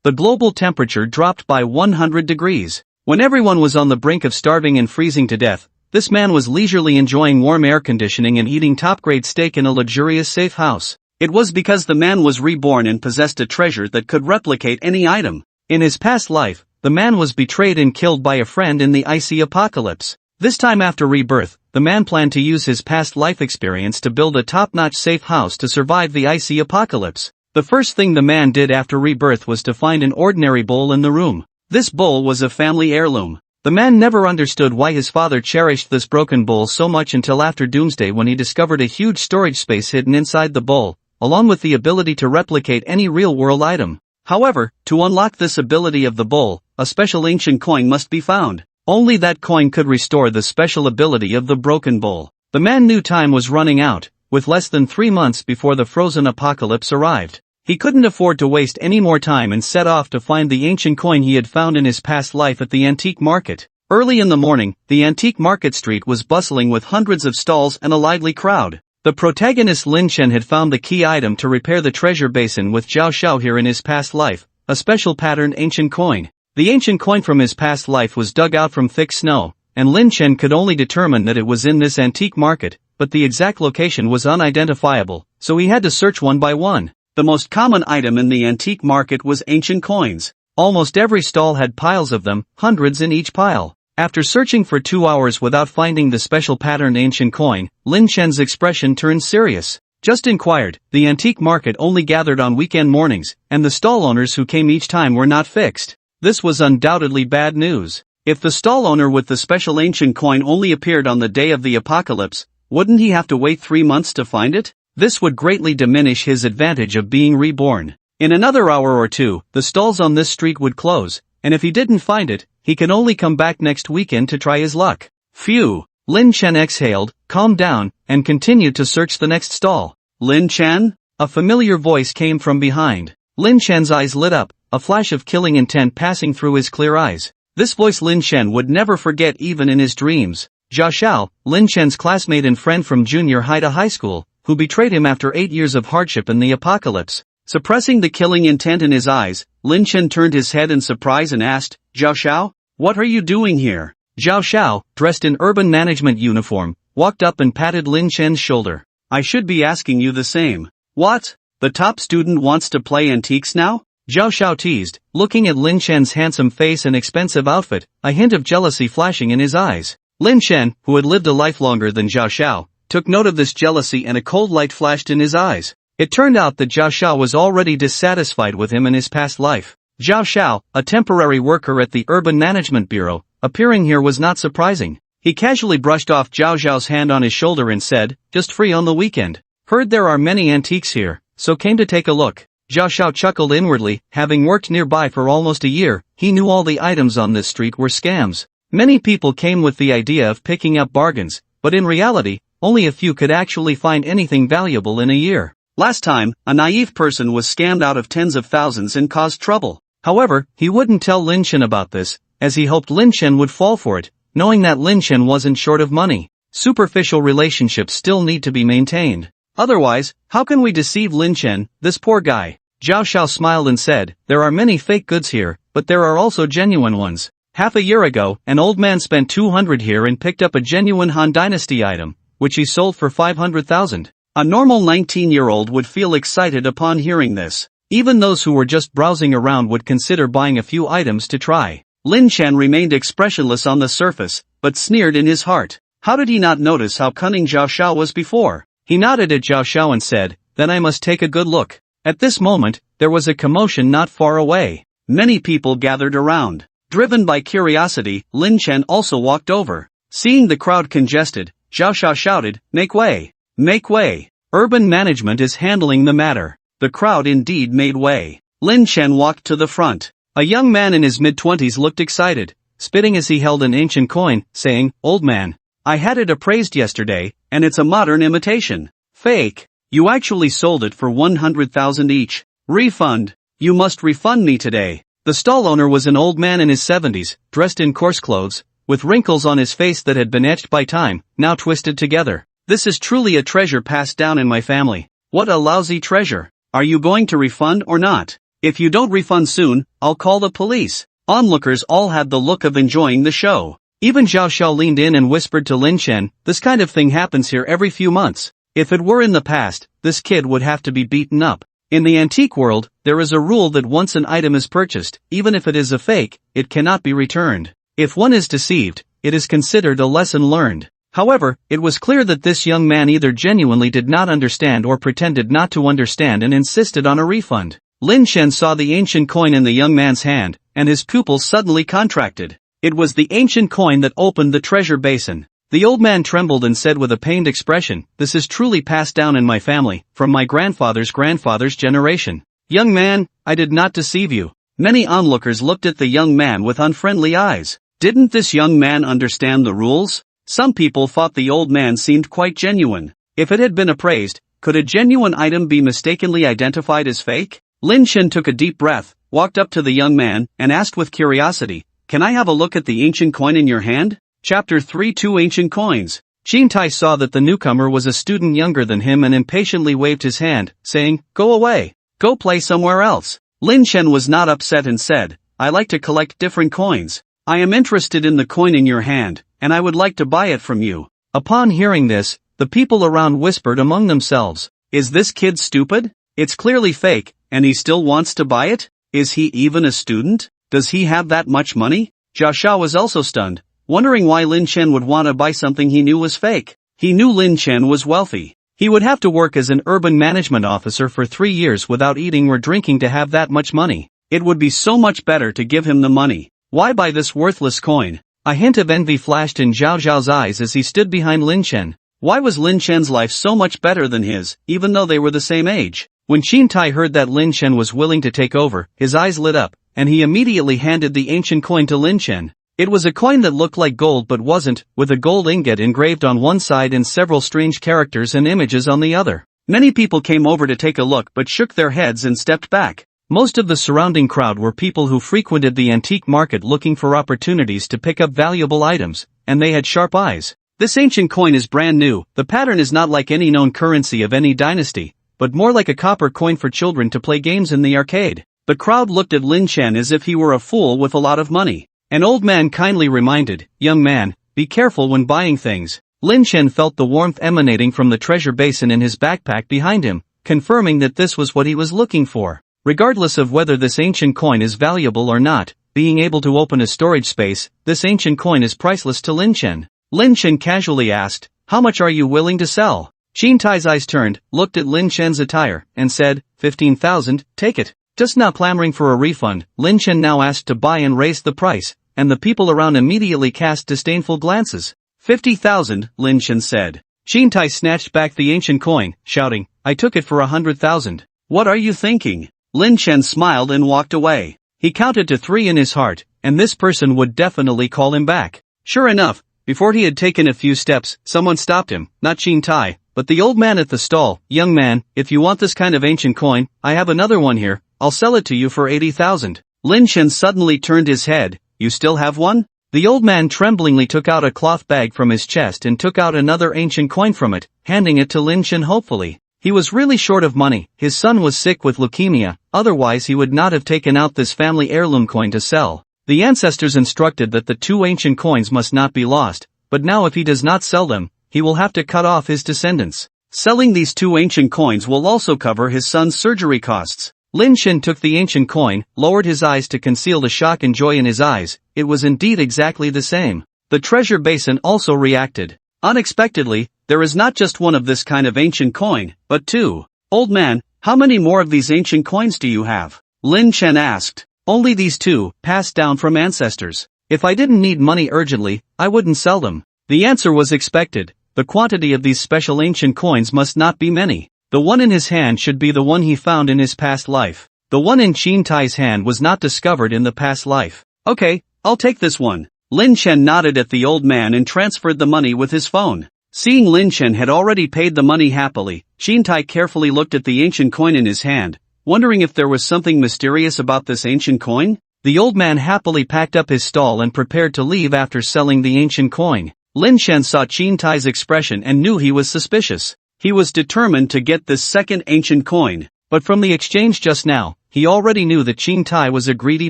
The global temperature dropped by 100 degrees. When everyone was on the brink of starving and freezing to death, this man was leisurely enjoying warm air conditioning and eating top-grade steak in a luxurious safe house. It was because the man was reborn and possessed a treasure that could replicate any item. In his past life, the man was betrayed and killed by a friend in the icy apocalypse. This time after rebirth, the man planned to use his past life experience to build a top-notch safe house to survive the icy apocalypse. The first thing the man did after rebirth was to find an ordinary bowl in the room. This bowl was a family heirloom. The man never understood why his father cherished this broken bowl so much until after Doomsday, when he discovered a huge storage space hidden inside the bowl, along with the ability to replicate any real-world item. However, to unlock this ability of the bowl, a special ancient coin must be found. Only that coin could restore the special ability of the broken bowl. The man knew time was running out, with less than 3 months before the frozen apocalypse arrived. He couldn't afford to waste any more time and set off to find the ancient coin he had found in his past life at the antique market. Early in the morning, the antique market street was bustling with hundreds of stalls and a lively crowd. The protagonist Lin Chen had found the key item to repair the treasure basin with Zhao Xiao here in his past life, a special patterned ancient coin. The ancient coin from his past life was dug out from thick snow, and Lin Chen could only determine that it was in this antique market, but the exact location was unidentifiable, so he had to search one by one. The most common item in the antique market was ancient coins. Almost every stall had piles of them, hundreds in each pile. After searching for 2 hours without finding the special patterned ancient coin, Lin Chen's expression turned serious. Just inquired, the antique market only gathered on weekend mornings, and the stall owners who came each time were not fixed. This was undoubtedly bad news. If the stall owner with the special ancient coin only appeared on the day of the apocalypse, wouldn't he have to wait 3 months to find it? This would greatly diminish his advantage of being reborn. In another hour or two, the stalls on this street would close, and if he didn't find it, he can only come back next weekend to try his luck. Phew! Lin Chen exhaled, calmed down, and continued to search the next stall. Lin Chen? A familiar voice came from behind. Lin Chen's eyes lit up, a flash of killing intent passing through his clear eyes. This voice Lin Chen would never forget even in his dreams. Zhao Xiao, Lin Chen's classmate and friend from junior high to high school, who betrayed him after 8 years of hardship in the apocalypse. Suppressing the killing intent in his eyes, Lin Chen turned his head in surprise and asked, Zhao Xiao, what are you doing here? Zhao Xiao, dressed in urban management uniform, walked up and patted Lin Chen's shoulder. I should be asking you the same. What? The top student wants to play antiques now? Zhao Xiao teased, looking at Lin Chen's handsome face and expensive outfit, a hint of jealousy flashing in his eyes. Lin Chen, who had lived a life longer than Zhao Xiao, took note of this jealousy and a cold light flashed in his eyes. It turned out that Zhao Xiao was already dissatisfied with him in his past life. Zhao Xiao, a temporary worker at the Urban Management Bureau, appearing here was not surprising. He casually brushed off Zhao Xiao's hand on his shoulder and said, just free on the weekend. Heard there are many antiques here, so came to take a look. Zhao Xiao chuckled inwardly, having worked nearby for almost a year, he knew all the items on this street were scams. Many people came with the idea of picking up bargains, but in reality, only a few could actually find anything valuable in a year. Last time, a naive person was scammed out of tens of thousands and caused trouble. However, he wouldn't tell Lin Chen about this, as he hoped Lin Chen would fall for it, knowing that Lin Chen wasn't short of money. Superficial relationships still need to be maintained. Otherwise, how can we deceive Lin Chen, this poor guy? Zhao Xiao smiled and said, there are many fake goods here, but there are also genuine ones. Half a year ago, an old man spent 200 here and picked up a genuine Han Dynasty item, which he sold for 500,000. A normal 19-year-old would feel excited upon hearing this. Even those who were just browsing around would consider buying a few items to try. Lin Chen remained expressionless on the surface, but sneered in his heart. How did he not notice how cunning Zhao Xiao was before? He nodded at Zhao Xiao and said, then I must take a good look. At this moment, there was a commotion not far away. Many people gathered around. Driven by curiosity, Lin Chen also walked over. Seeing the crowd congested, Zhao Xiao shouted, make way! Make way! Urban management is handling the matter. The crowd indeed made way. Lin Chen walked to the front. A young man in his mid-20s looked excited, spitting as he held an ancient coin, saying, old man, I had it appraised yesterday, and it's a modern imitation. Fake. You actually sold it for 100,000 each. Refund. You must refund me today. The stall owner was an old man in his 70s, dressed in coarse clothes, with wrinkles on his face that had been etched by time, now twisted together. This is truly a treasure passed down in my family. What a lousy treasure. Are you going to refund or not? If you don't refund soon, I'll call the police. Onlookers all had the look of enjoying the show. Even Zhao Xiao leaned in and whispered to Lin Chen, "This kind of thing happens here every few months. If it were in the past, this kid would have to be beaten up." In the antique world, there is a rule that once an item is purchased, even if it is a fake, it cannot be returned. If one is deceived, it is considered a lesson learned. However, it was clear that this young man either genuinely did not understand or pretended not to understand and insisted on a refund. Lin Chen saw the ancient coin in the young man's hand, and his pupils suddenly contracted. It was the ancient coin that opened the treasure basin. The old man trembled and said with a pained expression, "This is truly passed down in my family, from my grandfather's generation." "Young man, I did not deceive you." Many onlookers looked at the young man with unfriendly eyes. Didn't this young man understand the rules? Some people thought the old man seemed quite genuine. If it had been appraised, could a genuine item be mistakenly identified as fake? Lin Chen took a deep breath, walked up to the young man, and asked with curiosity, "Can I have a look at the ancient coin in your hand?" Chapter 3 Two Ancient Coins. Qin Tai saw that the newcomer was a student younger than him and impatiently waved his hand, saying, "Go away. Go play somewhere else." Lin Chen was not upset and said, "I like to collect different coins. I am interested in the coin in your hand, and I would like to buy it from you." Upon hearing this, the people around whispered among themselves, "Is this kid stupid? It's clearly fake, and he still wants to buy it? Is he even a student? Does he have that much money?" Zhao Xiao was also stunned, wondering why Lin Chen would want to buy something he knew was fake. He knew Lin Chen was wealthy. He would have to work as an urban management officer for 3 years without eating or drinking to have that much money. It would be so much better to give him the money. Why buy this worthless coin? A hint of envy flashed in Zhao Zhao's eyes as he stood behind Lin Chen. Why was Lin Chen's life so much better than his, even though they were the same age? When Qin Tai heard that Lin Chen was willing to take over, his eyes lit up, and he immediately handed the ancient coin to Lin Chen. It was a coin that looked like gold but wasn't, with a gold ingot engraved on one side and several strange characters and images on the other. Many people came over to take a look but shook their heads and stepped back. Most of the surrounding crowd were people who frequented the antique market looking for opportunities to pick up valuable items, and they had sharp eyes. This ancient coin is brand new. The pattern is not like any known currency of any dynasty, but more like a copper coin for children to play games in the arcade. The crowd looked at Lin Chen as if he were a fool with a lot of money. An old man kindly reminded, "Young man, be careful when buying things." Lin Chen felt the warmth emanating from the treasure basin in his backpack behind him, confirming that this was what he was looking for. Regardless of whether this ancient coin is valuable or not, being able to open a storage space, this ancient coin is priceless to Lin Chen. Lin Chen casually asked, "How much are you willing to sell?" Qin Tai's eyes turned, looked at Lin Chen's attire, and said, 15,000, take it. Just not clamoring for a refund, Lin Chen now asked to buy and raised the price, and the people around immediately cast disdainful glances. 50,000, Lin Chen said. Qin Tai snatched back the ancient coin, shouting, "I took it for 100,000. What are you thinking?" Lin Chen smiled and walked away. He counted to 3 in his heart, and this person would definitely call him back. Sure enough, before he had taken a few steps, someone stopped him, not Qin Tai, but the old man at the stall. "Young man, if you want this kind of ancient coin, I have another one here. I'll sell it to you for 80,000. Lin Chen suddenly turned his head. "You still have one?" The old man tremblingly took out a cloth bag from his chest and took out another ancient coin from it, handing it to Lin Chen hopefully. He was really short of money. His son was sick with leukemia, otherwise he would not have taken out this family heirloom coin to sell. The ancestors instructed that the 2 ancient coins must not be lost, but now if he does not sell them, he will have to cut off his descendants. Selling these 2 ancient coins will also cover his son's surgery costs. Lin Chen took the ancient coin, lowered his eyes to conceal the shock and joy in his eyes. It was indeed exactly the same. The treasure basin also reacted. Unexpectedly, there is not just one of this kind of ancient coin, but 2. "Old man, how many more of these ancient coins do you have?" Lin Chen asked. "Only these 2, passed down from ancestors. If I didn't need money urgently, I wouldn't sell them." The answer was expected. The quantity of these special ancient coins must not be many. The one in his hand should be the one he found in his past life. The one in Qin Tai's hand was not discovered in the past life. "Okay, I'll take this one." Lin Chen nodded at the old man and transferred the money with his phone. Seeing Lin Chen had already paid the money happily, Qin Tai carefully looked at the ancient coin in his hand, wondering if there was something mysterious about this ancient coin. The old man happily packed up his stall and prepared to leave after selling the ancient coin. Lin Chen saw Qin Tai's expression and knew he was suspicious. He was determined to get this second ancient coin. But from the exchange just now, he already knew that Qin Tai was a greedy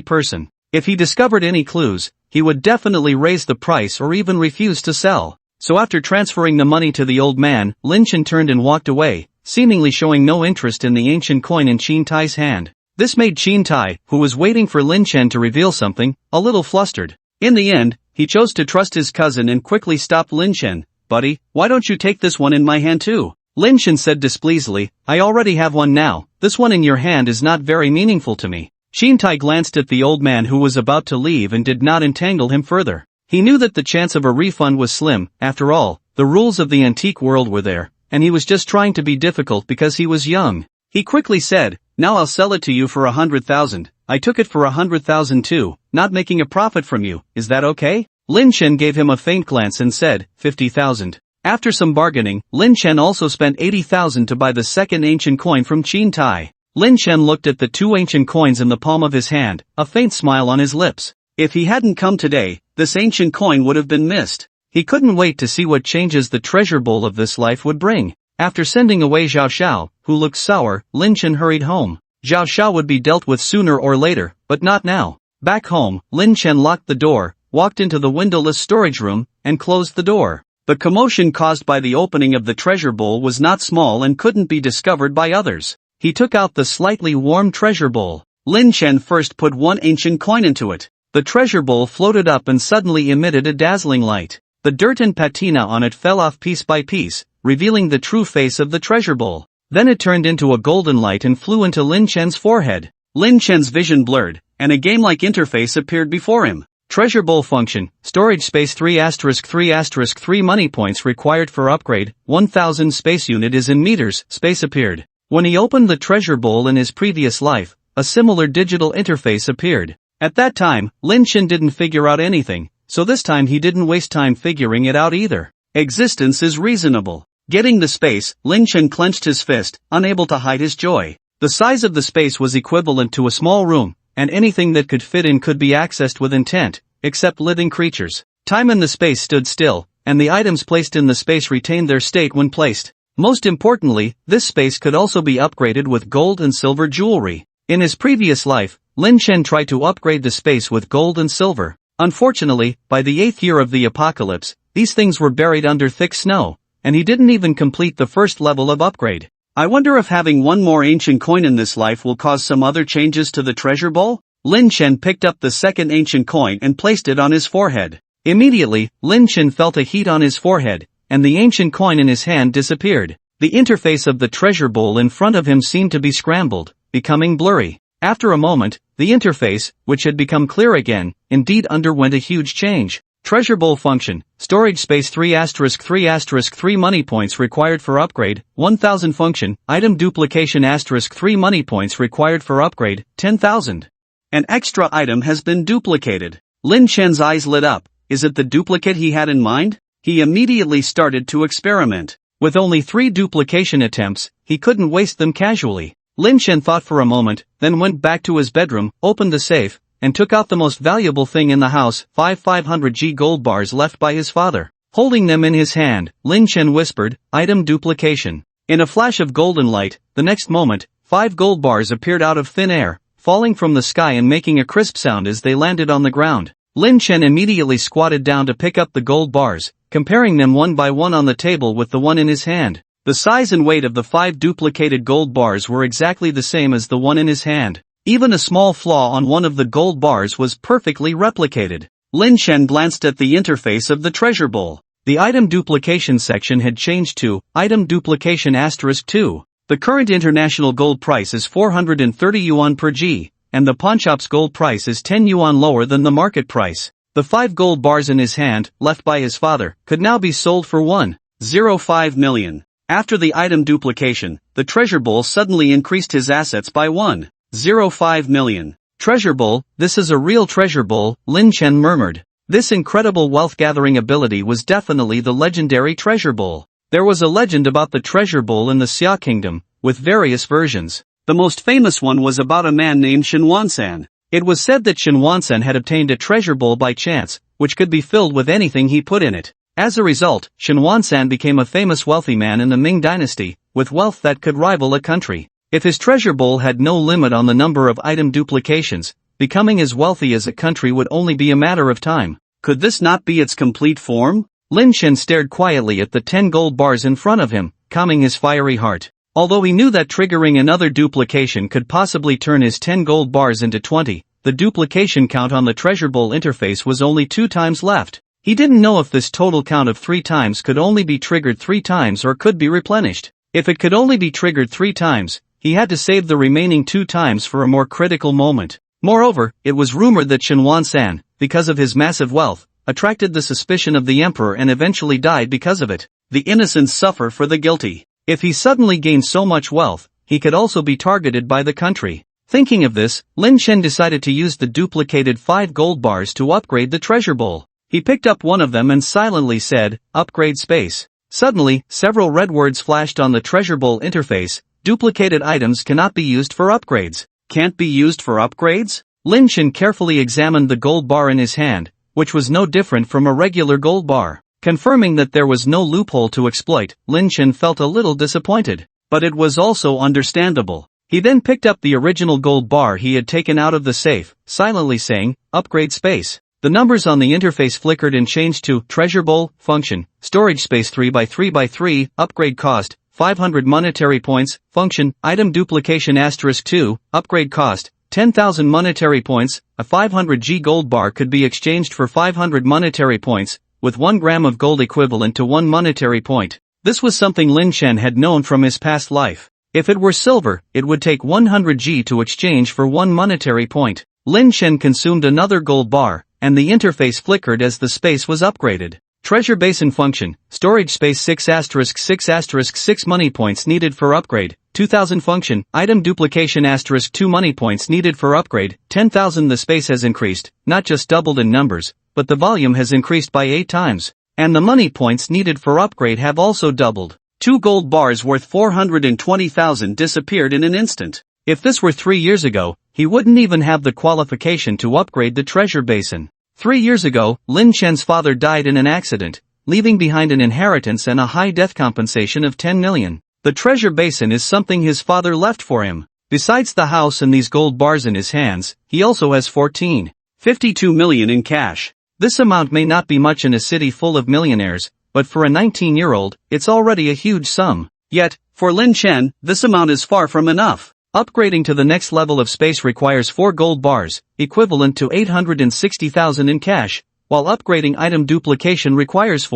person. If he discovered any clues, he would definitely raise the price or even refuse to sell. So after transferring the money to the old man, Lin Chen turned and walked away, seemingly showing no interest in the ancient coin in Qin Tai's hand. This made Qin Tai, who was waiting for Lin Chen to reveal something, a little flustered. In the end, he chose to trust his cousin and quickly stopped Lin Chen. "Buddy, why don't you take this one in my hand too?" Lin Chen said displeasedly, "I already have one now, this one in your hand is not very meaningful to me." Qin Tai glanced at the old man who was about to leave and did not entangle him further. He knew that the chance of a refund was slim. After all, the rules of the antique world were there, and he was just trying to be difficult because he was young. He quickly said, "Now I'll sell it to you for 100,000. I took it for 100,000 too, not making a profit from you, is that okay?" Lin Chen gave him a faint glance and said, 50,000. After some bargaining, Lin Chen also spent 80,000 to buy the second ancient coin from Qin Tai. Lin Chen looked at the two ancient coins in the palm of his hand, a faint smile on his lips. If he hadn't come today, this ancient coin would have been missed. He couldn't wait to see what changes the treasure bowl of this life would bring. After sending away Zhao Xiao, who looked sour, Lin Chen hurried home. Zhao Xiao would be dealt with sooner or later, but not now. Back home, Lin Chen locked the door, walked into the windowless storage room, and closed the door. The commotion caused by the opening of the treasure bowl was not small and couldn't be discovered by others. He took out the slightly warm treasure bowl. Lin Chen first put one ancient coin into it. The treasure bowl floated up and suddenly emitted a dazzling light. The dirt and patina on it fell off piece by piece, revealing the true face of the treasure bowl. Then it turned into a golden light and flew into Lin Chen's forehead. Lin Chen's vision blurred, and a game-like interface appeared before him. Treasure bowl function, storage space 3*3*3 money points required for upgrade, 1000 space unit is in meters, space appeared. When he opened the treasure bowl in his previous life, a similar digital interface appeared. At that time, Lin Chen didn't figure out anything, so this time he didn't waste time figuring it out either. Existence is reasonable. Getting the space, Lin Chen clenched his fist, unable to hide his joy. The size of the space was equivalent to a small room, and anything that could fit in could be accessed with intent, except living creatures. Time and the space stood still, and the items placed in the space retained their state when placed. Most importantly, this space could also be upgraded with gold and silver jewelry. In his previous life, Lin Chen tried to upgrade the space with gold and silver. Unfortunately, by the 8th year of the apocalypse, these things were buried under thick snow, and he didn't even complete the first level of upgrade. I wonder if having one more ancient coin in this life will cause some other changes to the treasure bowl? Lin Chen picked up the second ancient coin and placed it on his forehead. Immediately, Lin Chen felt a heat on his forehead, and the ancient coin in his hand disappeared. The interface of the treasure bowl in front of him seemed to be scrambled, becoming blurry. After a moment, the interface, which had become clear again, indeed underwent a huge change. Treasure bowl function, storage space 3*3*3 money points required for upgrade, 1000 function, item duplication *3 money points required for upgrade, 10,000. An extra item has been duplicated. Lin Chen's eyes lit up. Is it the duplicate he had in mind? He immediately started to experiment. With only 3 duplication attempts, he couldn't waste them casually. Lin Chen thought for a moment, then went back to his bedroom, opened the safe, and took out the most valuable thing in the house, 500G gold bars left by his father. Holding them in his hand, Lin Chen whispered, item duplication. In a flash of golden light, the next moment, 5 gold bars appeared out of thin air, falling from the sky and making a crisp sound as they landed on the ground. Lin Chen immediately squatted down to pick up the gold bars, comparing them one by one on the table with the one in his hand. The size and weight of the 5 duplicated gold bars were exactly the same as the one in his hand. Even a small flaw on one of the gold bars was perfectly replicated. Lin Chen glanced at the interface of the treasure bowl. The item duplication section had changed to item duplication *2. The current international gold price is 430 yuan per G, and the pawnshop's gold price is 10 yuan lower than the market price. The 5 gold bars in his hand, left by his father, could now be sold for 1.05 million. After the item duplication, the treasure bowl suddenly increased his assets by 1.05 million. Treasure bowl, this is a real treasure bowl, Lin Chen murmured. This incredible wealth-gathering ability was definitely the legendary treasure bowl. There was a legend about the treasure bowl in the Xia kingdom, with various versions. The most famous one was about a man named Shen Wansan. It was said that Shen Wansan had obtained a treasure bowl by chance, which could be filled with anything he put in it. As a result, Shen Wansan became a famous wealthy man in the Ming dynasty, with wealth that could rival a country. If his treasure bowl had no limit on the number of item duplications, becoming as wealthy as a country would only be a matter of time. Could this not be its complete form? Lin Chen stared quietly at the 10 gold bars in front of him, calming his fiery heart. Although he knew that triggering another duplication could possibly turn his 10 gold bars into 20, the duplication count on the treasure bowl interface was only 2 times left. He didn't know if this total count of 3 times could only be triggered 3 times or could be replenished. If it could only be triggered 3 times, he had to save the remaining 2 times for a more critical moment. Moreover, it was rumored that Shen Wansan, because of his massive wealth, attracted the suspicion of the emperor and eventually died because of it. The innocent suffer for the guilty. If he suddenly gained so much wealth, he could also be targeted by the country. Thinking of this, Lin Chen decided to use the duplicated 5 gold bars to upgrade the treasure bowl. He picked up one of them and silently said, "Upgrade space." Suddenly, several red words flashed on the treasure bowl interface. Duplicated items cannot be used for upgrades. Can't be used for upgrades? Lin Chen carefully examined the gold bar in his hand, which was no different from a regular gold bar. Confirming that there was no loophole to exploit, Lin Chen felt a little disappointed. But it was also understandable. He then picked up the original gold bar he had taken out of the safe, silently saying, "Upgrade space." The numbers on the interface flickered and changed to treasure bowl, function, storage space 3x3x3, upgrade cost, 500 monetary points, function, item duplication *2, upgrade cost, 10,000 monetary points. A 500G gold bar could be exchanged for 500 monetary points, with 1 gram of gold equivalent to 1 monetary point. This was something Lin Chen had known from his past life. If it were silver, it would take 100G to exchange for 1 monetary point. Lin Chen consumed another gold bar, and the interface flickered as the space was upgraded. Treasure basin function, storage space 6*6*6 money points needed for upgrade, 2000 function, item duplication *2 money points needed for upgrade, 10,000. The space has increased, not just doubled in numbers, but the volume has increased by 8 times. And the money points needed for upgrade have also doubled. 2 gold bars worth 420,000 disappeared in an instant. If this were 3 years ago, he wouldn't even have the qualification to upgrade the treasure basin. 3 years ago, Lin Chen's father died in an accident, leaving behind an inheritance and a high death compensation of 10 million. The treasure basin is something his father left for him. Besides the house and these gold bars in his hands, he also has 52 million in cash. This amount may not be much in a city full of millionaires, but for a 19-year-old, it's already a huge sum. Yet, for Lin Chen, this amount is far from enough. Upgrading to the next level of space requires 4 gold bars, equivalent to 860,000 in cash, while upgrading item duplication requires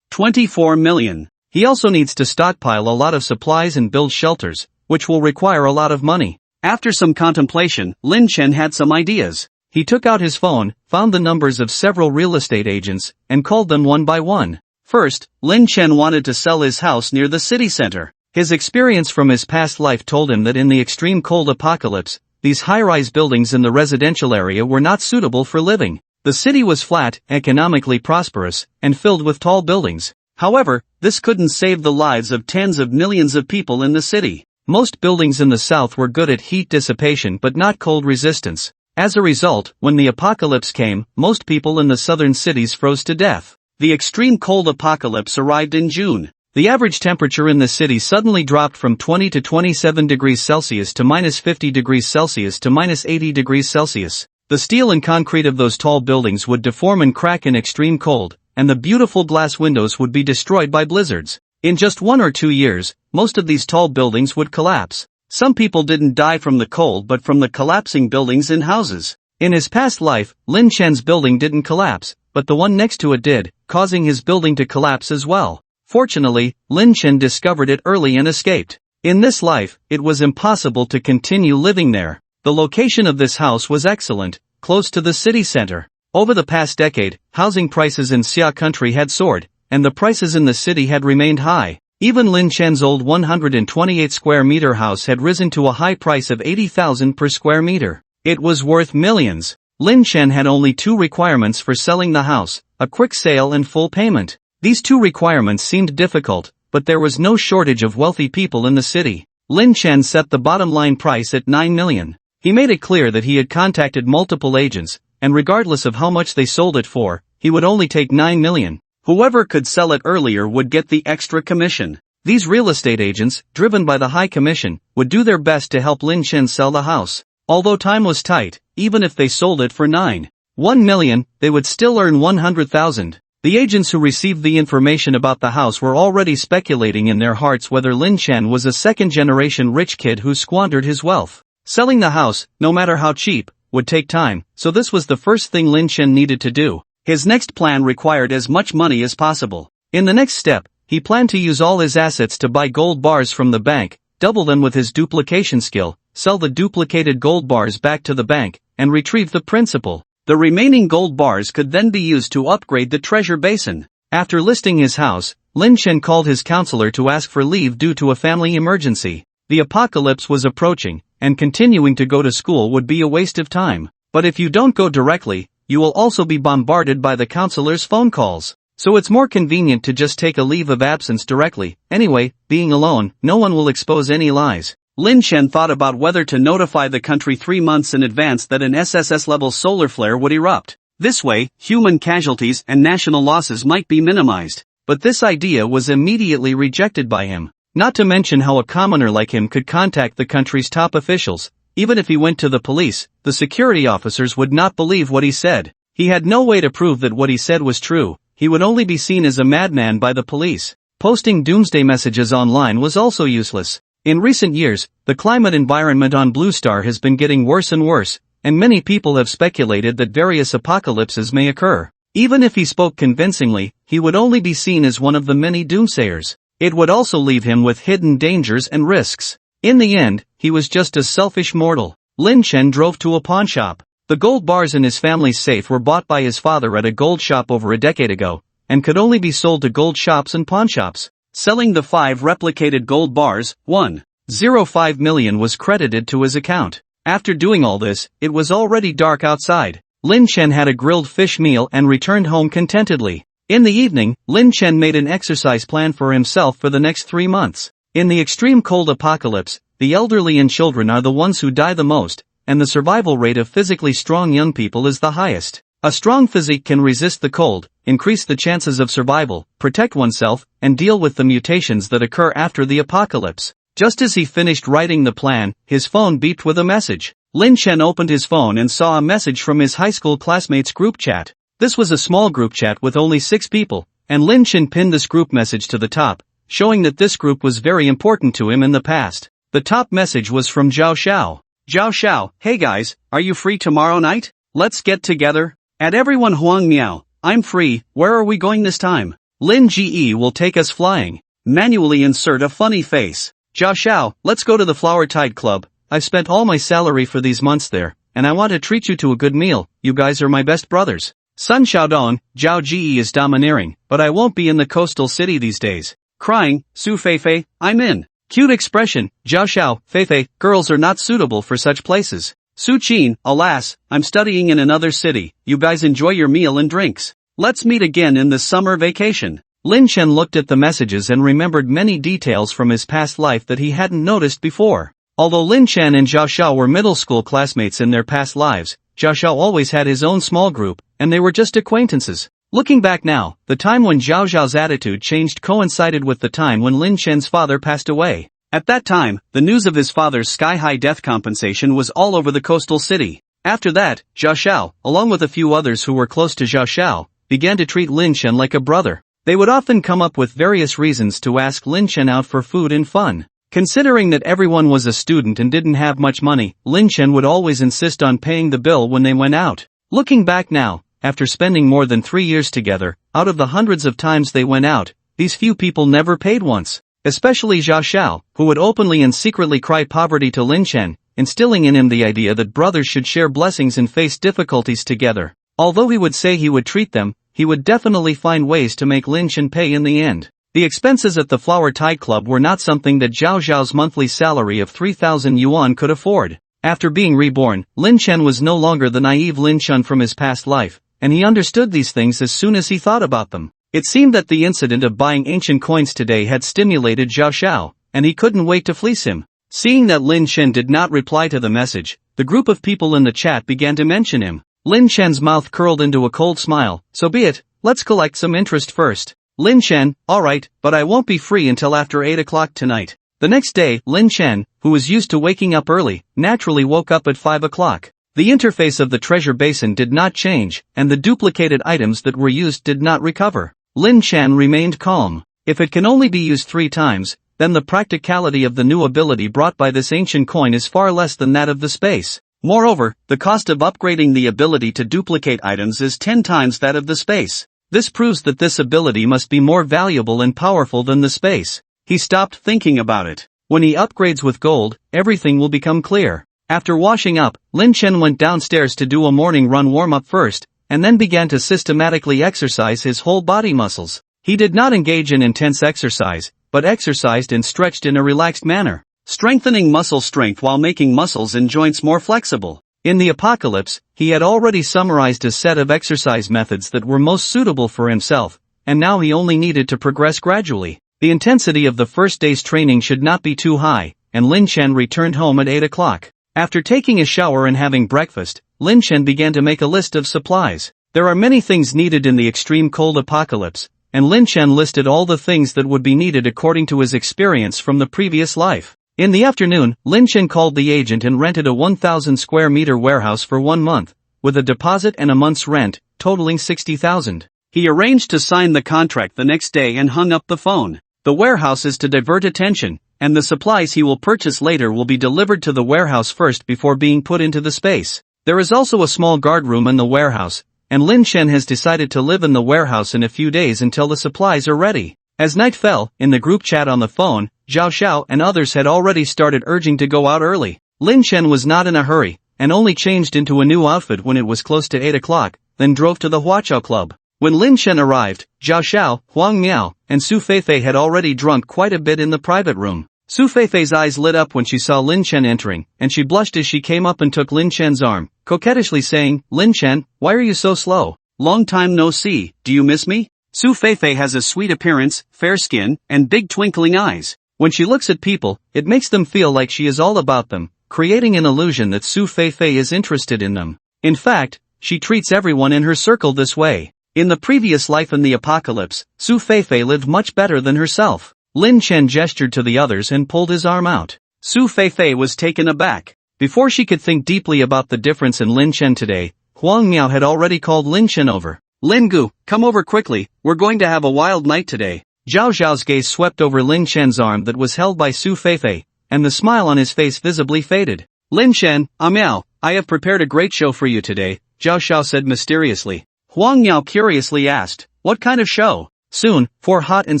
24 million. He also needs to stockpile a lot of supplies and build shelters, which will require a lot of money. After some contemplation, Lin Chen had some ideas. He took out his phone, found the numbers of several real estate agents, and called them one by one. First, Lin Chen wanted to sell his house near the city center. His experience from his past life told him that in the extreme cold apocalypse, these high-rise buildings in the residential area were not suitable for living. The city was flat, economically prosperous, and filled with tall buildings. However, this couldn't save the lives of tens of millions of people in the city. Most buildings in the south were good at heat dissipation but not cold resistance. As a result, when the apocalypse came, most people in the southern cities froze to death. The extreme cold apocalypse arrived in June. The average temperature in the city suddenly dropped from 20 to 27 degrees Celsius to -50 degrees Celsius to -80 degrees Celsius. The steel and concrete of those tall buildings would deform and crack in extreme cold, and the beautiful glass windows would be destroyed by blizzards. In just 1 or 2 years, most of these tall buildings would collapse. Some people didn't die from the cold but from the collapsing buildings and houses. In his past life, Lin Chen's building didn't collapse, but the one next to it did, causing his building to collapse as well. Fortunately, Lin Chen discovered it early and escaped. In this life, it was impossible to continue living there. The location of this house was excellent, close to the city center. Over the past decade, housing prices in Xia country had soared, and the prices in the city had remained high. Even Lin Chen's old 128 square meter house had risen to a high price of 80,000 per square meter. It was worth millions. Lin Chen had only 2 requirements for selling the house: a quick sale and full payment. These 2 requirements seemed difficult, but there was no shortage of wealthy people in the city. Lin Chen set the bottom line price at 9 million. He made it clear that he had contacted multiple agents, and regardless of how much they sold it for, he would only take 9 million. Whoever could sell it earlier would get the extra commission. These real estate agents, driven by the high commission, would do their best to help Lin Chen sell the house. Although time was tight, even if they sold it for 9.1 million, they would still earn 100,000. The agents who received the information about the house were already speculating in their hearts whether Lin Chen was a second-generation rich kid who squandered his wealth. Selling the house, no matter how cheap, would take time, so this was the first thing Lin Chen needed to do. His next plan required as much money as possible. In the next step, he planned to use all his assets to buy gold bars from the bank, double them with his duplication skill, sell the duplicated gold bars back to the bank, and retrieve the principal. The remaining gold bars could then be used to upgrade the treasure basin. After listing his house, Lin Chen called his counselor to ask for leave due to a family emergency. The apocalypse was approaching, and continuing to go to school would be a waste of time. But if you don't go directly, you will also be bombarded by the counselor's phone calls. So it's more convenient to just take a leave of absence directly. Anyway, being alone, no one will expose any lies. Lin Chen thought about whether to notify the country 3 months in advance that an SSS-level solar flare would erupt. This way, human casualties and national losses might be minimized. But this idea was immediately rejected by him. Not to mention how a commoner like him could contact the country's top officials. Even if he went to the police, the security officers would not believe what he said. He had no way to prove that what he said was true. He would only be seen as a madman by the police. Posting doomsday messages online was also useless. In recent years, the climate environment on Blue Star has been getting worse and worse, and many people have speculated that various apocalypses may occur. Even if he spoke convincingly, he would only be seen as one of the many doomsayers. It would also leave him with hidden dangers and risks. In the end, he was just a selfish mortal. Lin Chen drove to a pawnshop. The gold bars in his family's safe were bought by his father at a gold shop over a decade ago, and could only be sold to gold shops and pawnshops. Selling the 5 replicated gold bars, 1.05 million was credited to his account. After doing all this, it was already dark outside. Lin Chen had a grilled fish meal and returned home contentedly. In the evening, Lin Chen made an exercise plan for himself for the next 3 months. In the extreme cold apocalypse, the elderly and children are the ones who die the most, and the survival rate of physically strong young people is the highest. A strong physique can resist the cold, increase the chances of survival, protect oneself, and deal with the mutations that occur after the apocalypse. Just as he finished writing the plan, his phone beeped with a message. Lin Chen opened his phone and saw a message from his high school classmates' group chat. This was a small group chat with only 6 people, and Lin Chen pinned this group message to the top, showing that this group was very important to him in the past. The top message was from Zhao Xiao. Zhao Xiao, hey guys, are you free tomorrow night? Let's get together. At everyone Huang Miao, I'm free, where are we going this time? Lin Ge will take us flying. Manually insert a funny face. Zhao Xiao, let's go to the Flower Tide Club. I've spent all my salary for these months there, and I want to treat you to a good meal. You guys are my best brothers. Sun Xiaodong, Zhao Ge is domineering, but I won't be in the coastal city these days. Crying, Su Feifei, I'm in. Cute expression, Zhao Xiao, Feifei, girls are not suitable for such places. Su Qin, alas, I'm studying in another city. You guys enjoy your meal and drinks. Let's meet again in the summer vacation. Lin Chen looked at the messages and remembered many details from his past life that he hadn't noticed before. Although Lin Chen and Zhao Xiao were middle school classmates in their past lives, Zhao Xiao always had his own small group, and they were just acquaintances. Looking back now, the time when Zhao Xiao's attitude changed coincided with the time when Lin Chen's father passed away. At that time, the news of his father's sky-high death compensation was all over the coastal city. After that, Zhao Xiao, along with a few others who were close to Zhao Xiao, began to treat Lin Chen like a brother. They would often come up with various reasons to ask Lin Chen out for food and fun. Considering that everyone was a student and didn't have much money, Lin Chen would always insist on paying the bill when they went out. Looking back now, after spending more than 3 years together, out of the hundreds of times they went out, these few people never paid once. Especially Zhao Xiao, who would openly and secretly cry poverty to Lin Chen, instilling in him the idea that brothers should share blessings and face difficulties together. Although he would say he would treat them, he would definitely find ways to make Lin Chen pay in the end. The expenses at the Flower Tide Club were not something that Zhao Xiao's monthly salary of 3,000 yuan could afford. After being reborn, Lin Chen was no longer the naive Lin Chen from his past life, and he understood these things as soon as he thought about them. It seemed that the incident of buying ancient coins today had stimulated Zhao Xiao, and he couldn't wait to fleece him. Seeing that Lin Chen did not reply to the message, the group of people in the chat began to mention him. Lin Chen's mouth curled into a cold smile. So be it, let's collect some interest first. Lin Chen, alright, but I won't be free until after 8 o'clock tonight. The next day, Lin Chen, who was used to waking up early, naturally woke up at 5 o'clock. The interface of the treasure basin did not change, and the duplicated items that were used did not recover. Lin Chen remained calm. If it can only be used 3 times, then the practicality of the new ability brought by this ancient coin is far less than that of the space. Moreover, the cost of upgrading the ability to duplicate items is 10 times that of the space. This proves that this ability must be more valuable and powerful than the space. He stopped thinking about it. When he upgrades with gold, everything will become clear. After washing up, Lin Chen went downstairs to do a morning run warm-up first, and then began to systematically exercise his whole body muscles. He did not engage in intense exercise, but exercised and stretched in a relaxed manner, strengthening muscle strength while making muscles and joints more flexible. In the apocalypse, he had already summarized a set of exercise methods that were most suitable for himself, and now he only needed to progress gradually. The intensity of the first day's training should not be too high, and Lin Chen returned home at 8 o'clock. After taking a shower and having breakfast, Lin Chen began to make a list of supplies. There are many things needed in the extreme cold apocalypse, and Lin Chen listed all the things that would be needed according to his experience from the previous life. In the afternoon, Lin Chen called the agent and rented a 1,000 square meter warehouse for 1 month, with a deposit and a month's rent, totaling 60,000. He arranged to sign the contract the next day and hung up the phone. The warehouse is to divert attention, and the supplies he will purchase later will be delivered to the warehouse first before being put into the space. There is also a small guard room in the warehouse, and Lin Chen has decided to live in the warehouse in a few days until the supplies are ready. As night fell, in the group chat on the phone, Zhao Xiao and others had already started urging to go out early. Lin Chen was not in a hurry, and only changed into a new outfit when it was close to 8 o'clock, then drove to the Huaqiao Club. When Lin Chen arrived, Zhao Xiao, Huang Miao, and Su Feifei had already drunk quite a bit in the private room. Su Feifei's eyes lit up when she saw Lin Chen entering, and she blushed as she came up and took Lin Chen's arm, coquettishly saying, "Lin Chen, why are you so slow? Long time no see, do you miss me?" Su Feifei has a sweet appearance, fair skin, and big twinkling eyes. When she looks at people, it makes them feel like she is all about them, creating an illusion that Su Feifei is interested in them. In fact, she treats everyone in her circle this way. In the previous life in the apocalypse, Su Feifei lived much better than herself. Lin Chen gestured to the others and pulled his arm out. Su Feifei was taken aback. Before she could think deeply about the difference in Lin Chen today, Huang Miao had already called Lin Chen over. "Lin Gu, come over quickly, we're going to have a wild night today." Zhao Zhao's gaze swept over Lin Chen's arm that was held by Su Feifei, and the smile on his face visibly faded. "Lin Chen, Miao, I have prepared a great show for you today," Zhao Xiao said mysteriously. Huang Miao curiously asked, "What kind of show?" Soon, 4 hot and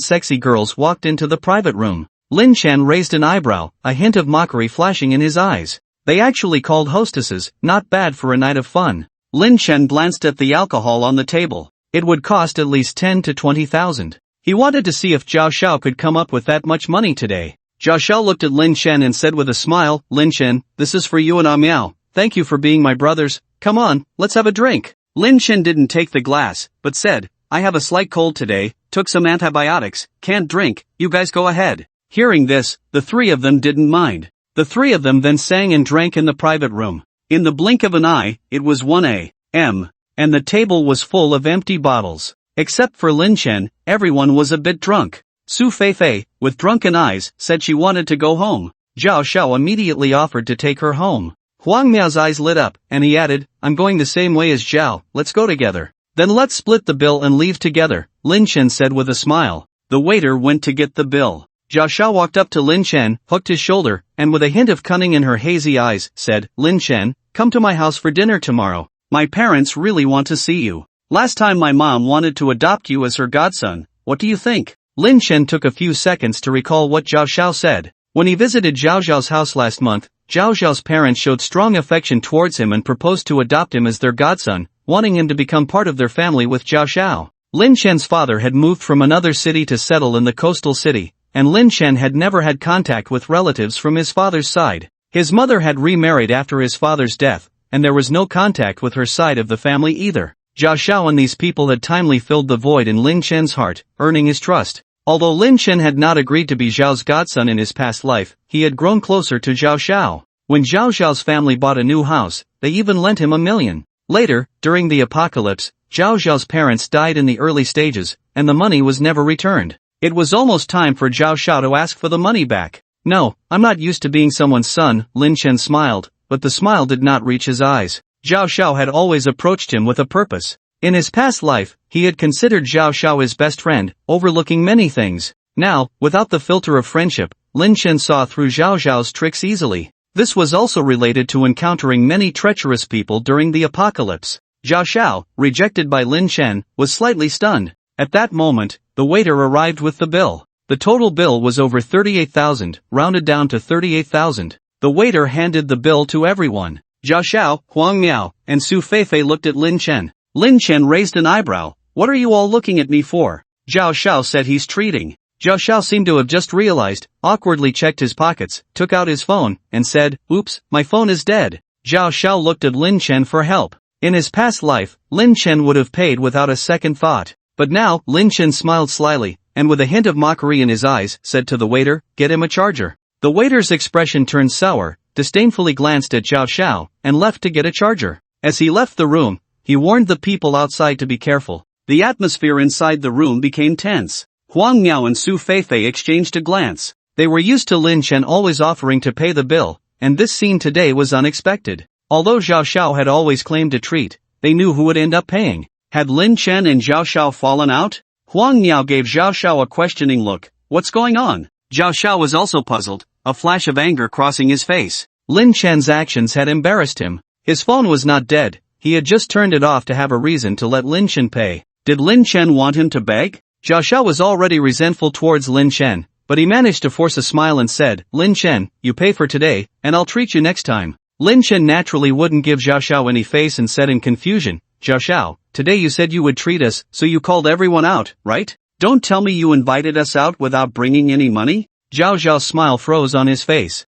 sexy girls walked into the private room. Lin Chen raised an eyebrow, a hint of mockery flashing in his eyes. They actually called hostesses, not bad for a night of fun. Lin Chen glanced at the alcohol on the table. It would cost at least 10 to 20,000. He wanted to see if Zhao Xiao could come up with that much money today. Zhao Xiao looked at Lin Chen and said with a smile, "Lin Chen, this is for you and Miao. Thank you for being my brothers. Come on, let's have a drink." Lin Chen didn't take the glass, but said, "I have a slight cold today, took some antibiotics, can't drink, you guys go ahead." Hearing this, the 3 of them didn't mind. The 3 of them then sang and drank in the private room. In the blink of an eye, it was 1 a.m., and the table was full of empty bottles. Except for Lin Chen, everyone was a bit drunk. Su Feifei, with drunken eyes, said she wanted to go home. Zhao Xiao immediately offered to take her home. Huang Miao's eyes lit up, and he added, "I'm going the same way as Zhao, let's go together." "Then let's split the bill and leave together," Lin Chen said with a smile. The waiter went to get the bill. Zhao Xiao walked up to Lin Chen, hooked his shoulder, and with a hint of cunning in her hazy eyes, said, "Lin Chen, come to my house for dinner tomorrow. My parents really want to see you. Last time my mom wanted to adopt you as her godson, what do you think?" Lin Chen took a few seconds to recall what Zhao Xiao said. When he visited Zhao Zhao's house last month, Zhao Zhao's parents showed strong affection towards him and proposed to adopt him as their godson, wanting him to become part of their family with Zhao Xiao. Lin Chen's father had moved from another city to settle in the coastal city, and Lin Chen had never had contact with relatives from his father's side. His mother had remarried after his father's death, and there was no contact with her side of the family either. Zhao Xiao and these people had timely filled the void in Lin Chen's heart, earning his trust. Although Lin Chen had not agreed to be Zhao's godson in his past life, he had grown closer to Zhao Xiao. When Zhao Xiao's family bought a new house, they even lent him $1 million. Later, during the apocalypse, Zhao Xiao's parents died in the early stages, and the money was never returned. It was almost time for Zhao Xiao to ask for the money back. No, I'm not used to being someone's son, Lin Chen smiled, but the smile did not reach his eyes. Zhao Xiao had always approached him with a purpose. In his past life, he had considered Zhao Xiao his best friend, overlooking many things. Now, without the filter of friendship, Lin Chen saw through Zhao Xiao's tricks easily. This was also related to encountering many treacherous people during the apocalypse. Zhao Xiao, rejected by Lin Chen, was slightly stunned. At that moment, the waiter arrived with the bill. The total bill was over 38,000, rounded down to 38,000. The waiter handed the bill to everyone. Zhao Xiao, Huang Miao, and Su Feifei looked at Lin Chen. Lin Chen raised an eyebrow. What are you all looking at me for? Zhao Xiao said he's treating. Zhao Xiao seemed to have just realized, awkwardly checked his pockets, took out his phone, and said, "Oops, my phone is dead." Zhao Xiao looked at Lin Chen for help. In his past life, Lin Chen would have paid without a second thought. But now, Lin Chen smiled slyly, and with a hint of mockery in his eyes, said to the waiter, "Get him a charger." The waiter's expression turned sour, disdainfully glanced at Zhao Xiao, and left to get a charger. As he left the room, he warned the people outside to be careful. The atmosphere inside the room became tense. Huang Miao and Su Feifei exchanged a glance. They were used to Lin Chen always offering to pay the bill, and this scene today was unexpected. Although Zhao Xiao had always claimed a treat, they knew who would end up paying. Had Lin Chen and Zhao Xiao fallen out? Huang Miao gave Zhao Xiao a questioning look. What's going on? Zhao Xiao was also puzzled, a flash of anger crossing his face. Lin Chen's actions had embarrassed him. His phone was not dead, he had just turned it off to have a reason to let Lin Chen pay. Did Lin Chen want him to beg? Zhao Xiao was already resentful towards Lin Chen, but he managed to force a smile and said, "Lin Chen, you pay for today, and I'll treat you next time." Lin Chen naturally wouldn't give Zhao Xiao any face and said in confusion, "Zhao Xiao, today you said you would treat us, so you called everyone out, right? Don't tell me you invited us out without bringing any money?" Zhao Xiao's smile froze on his face.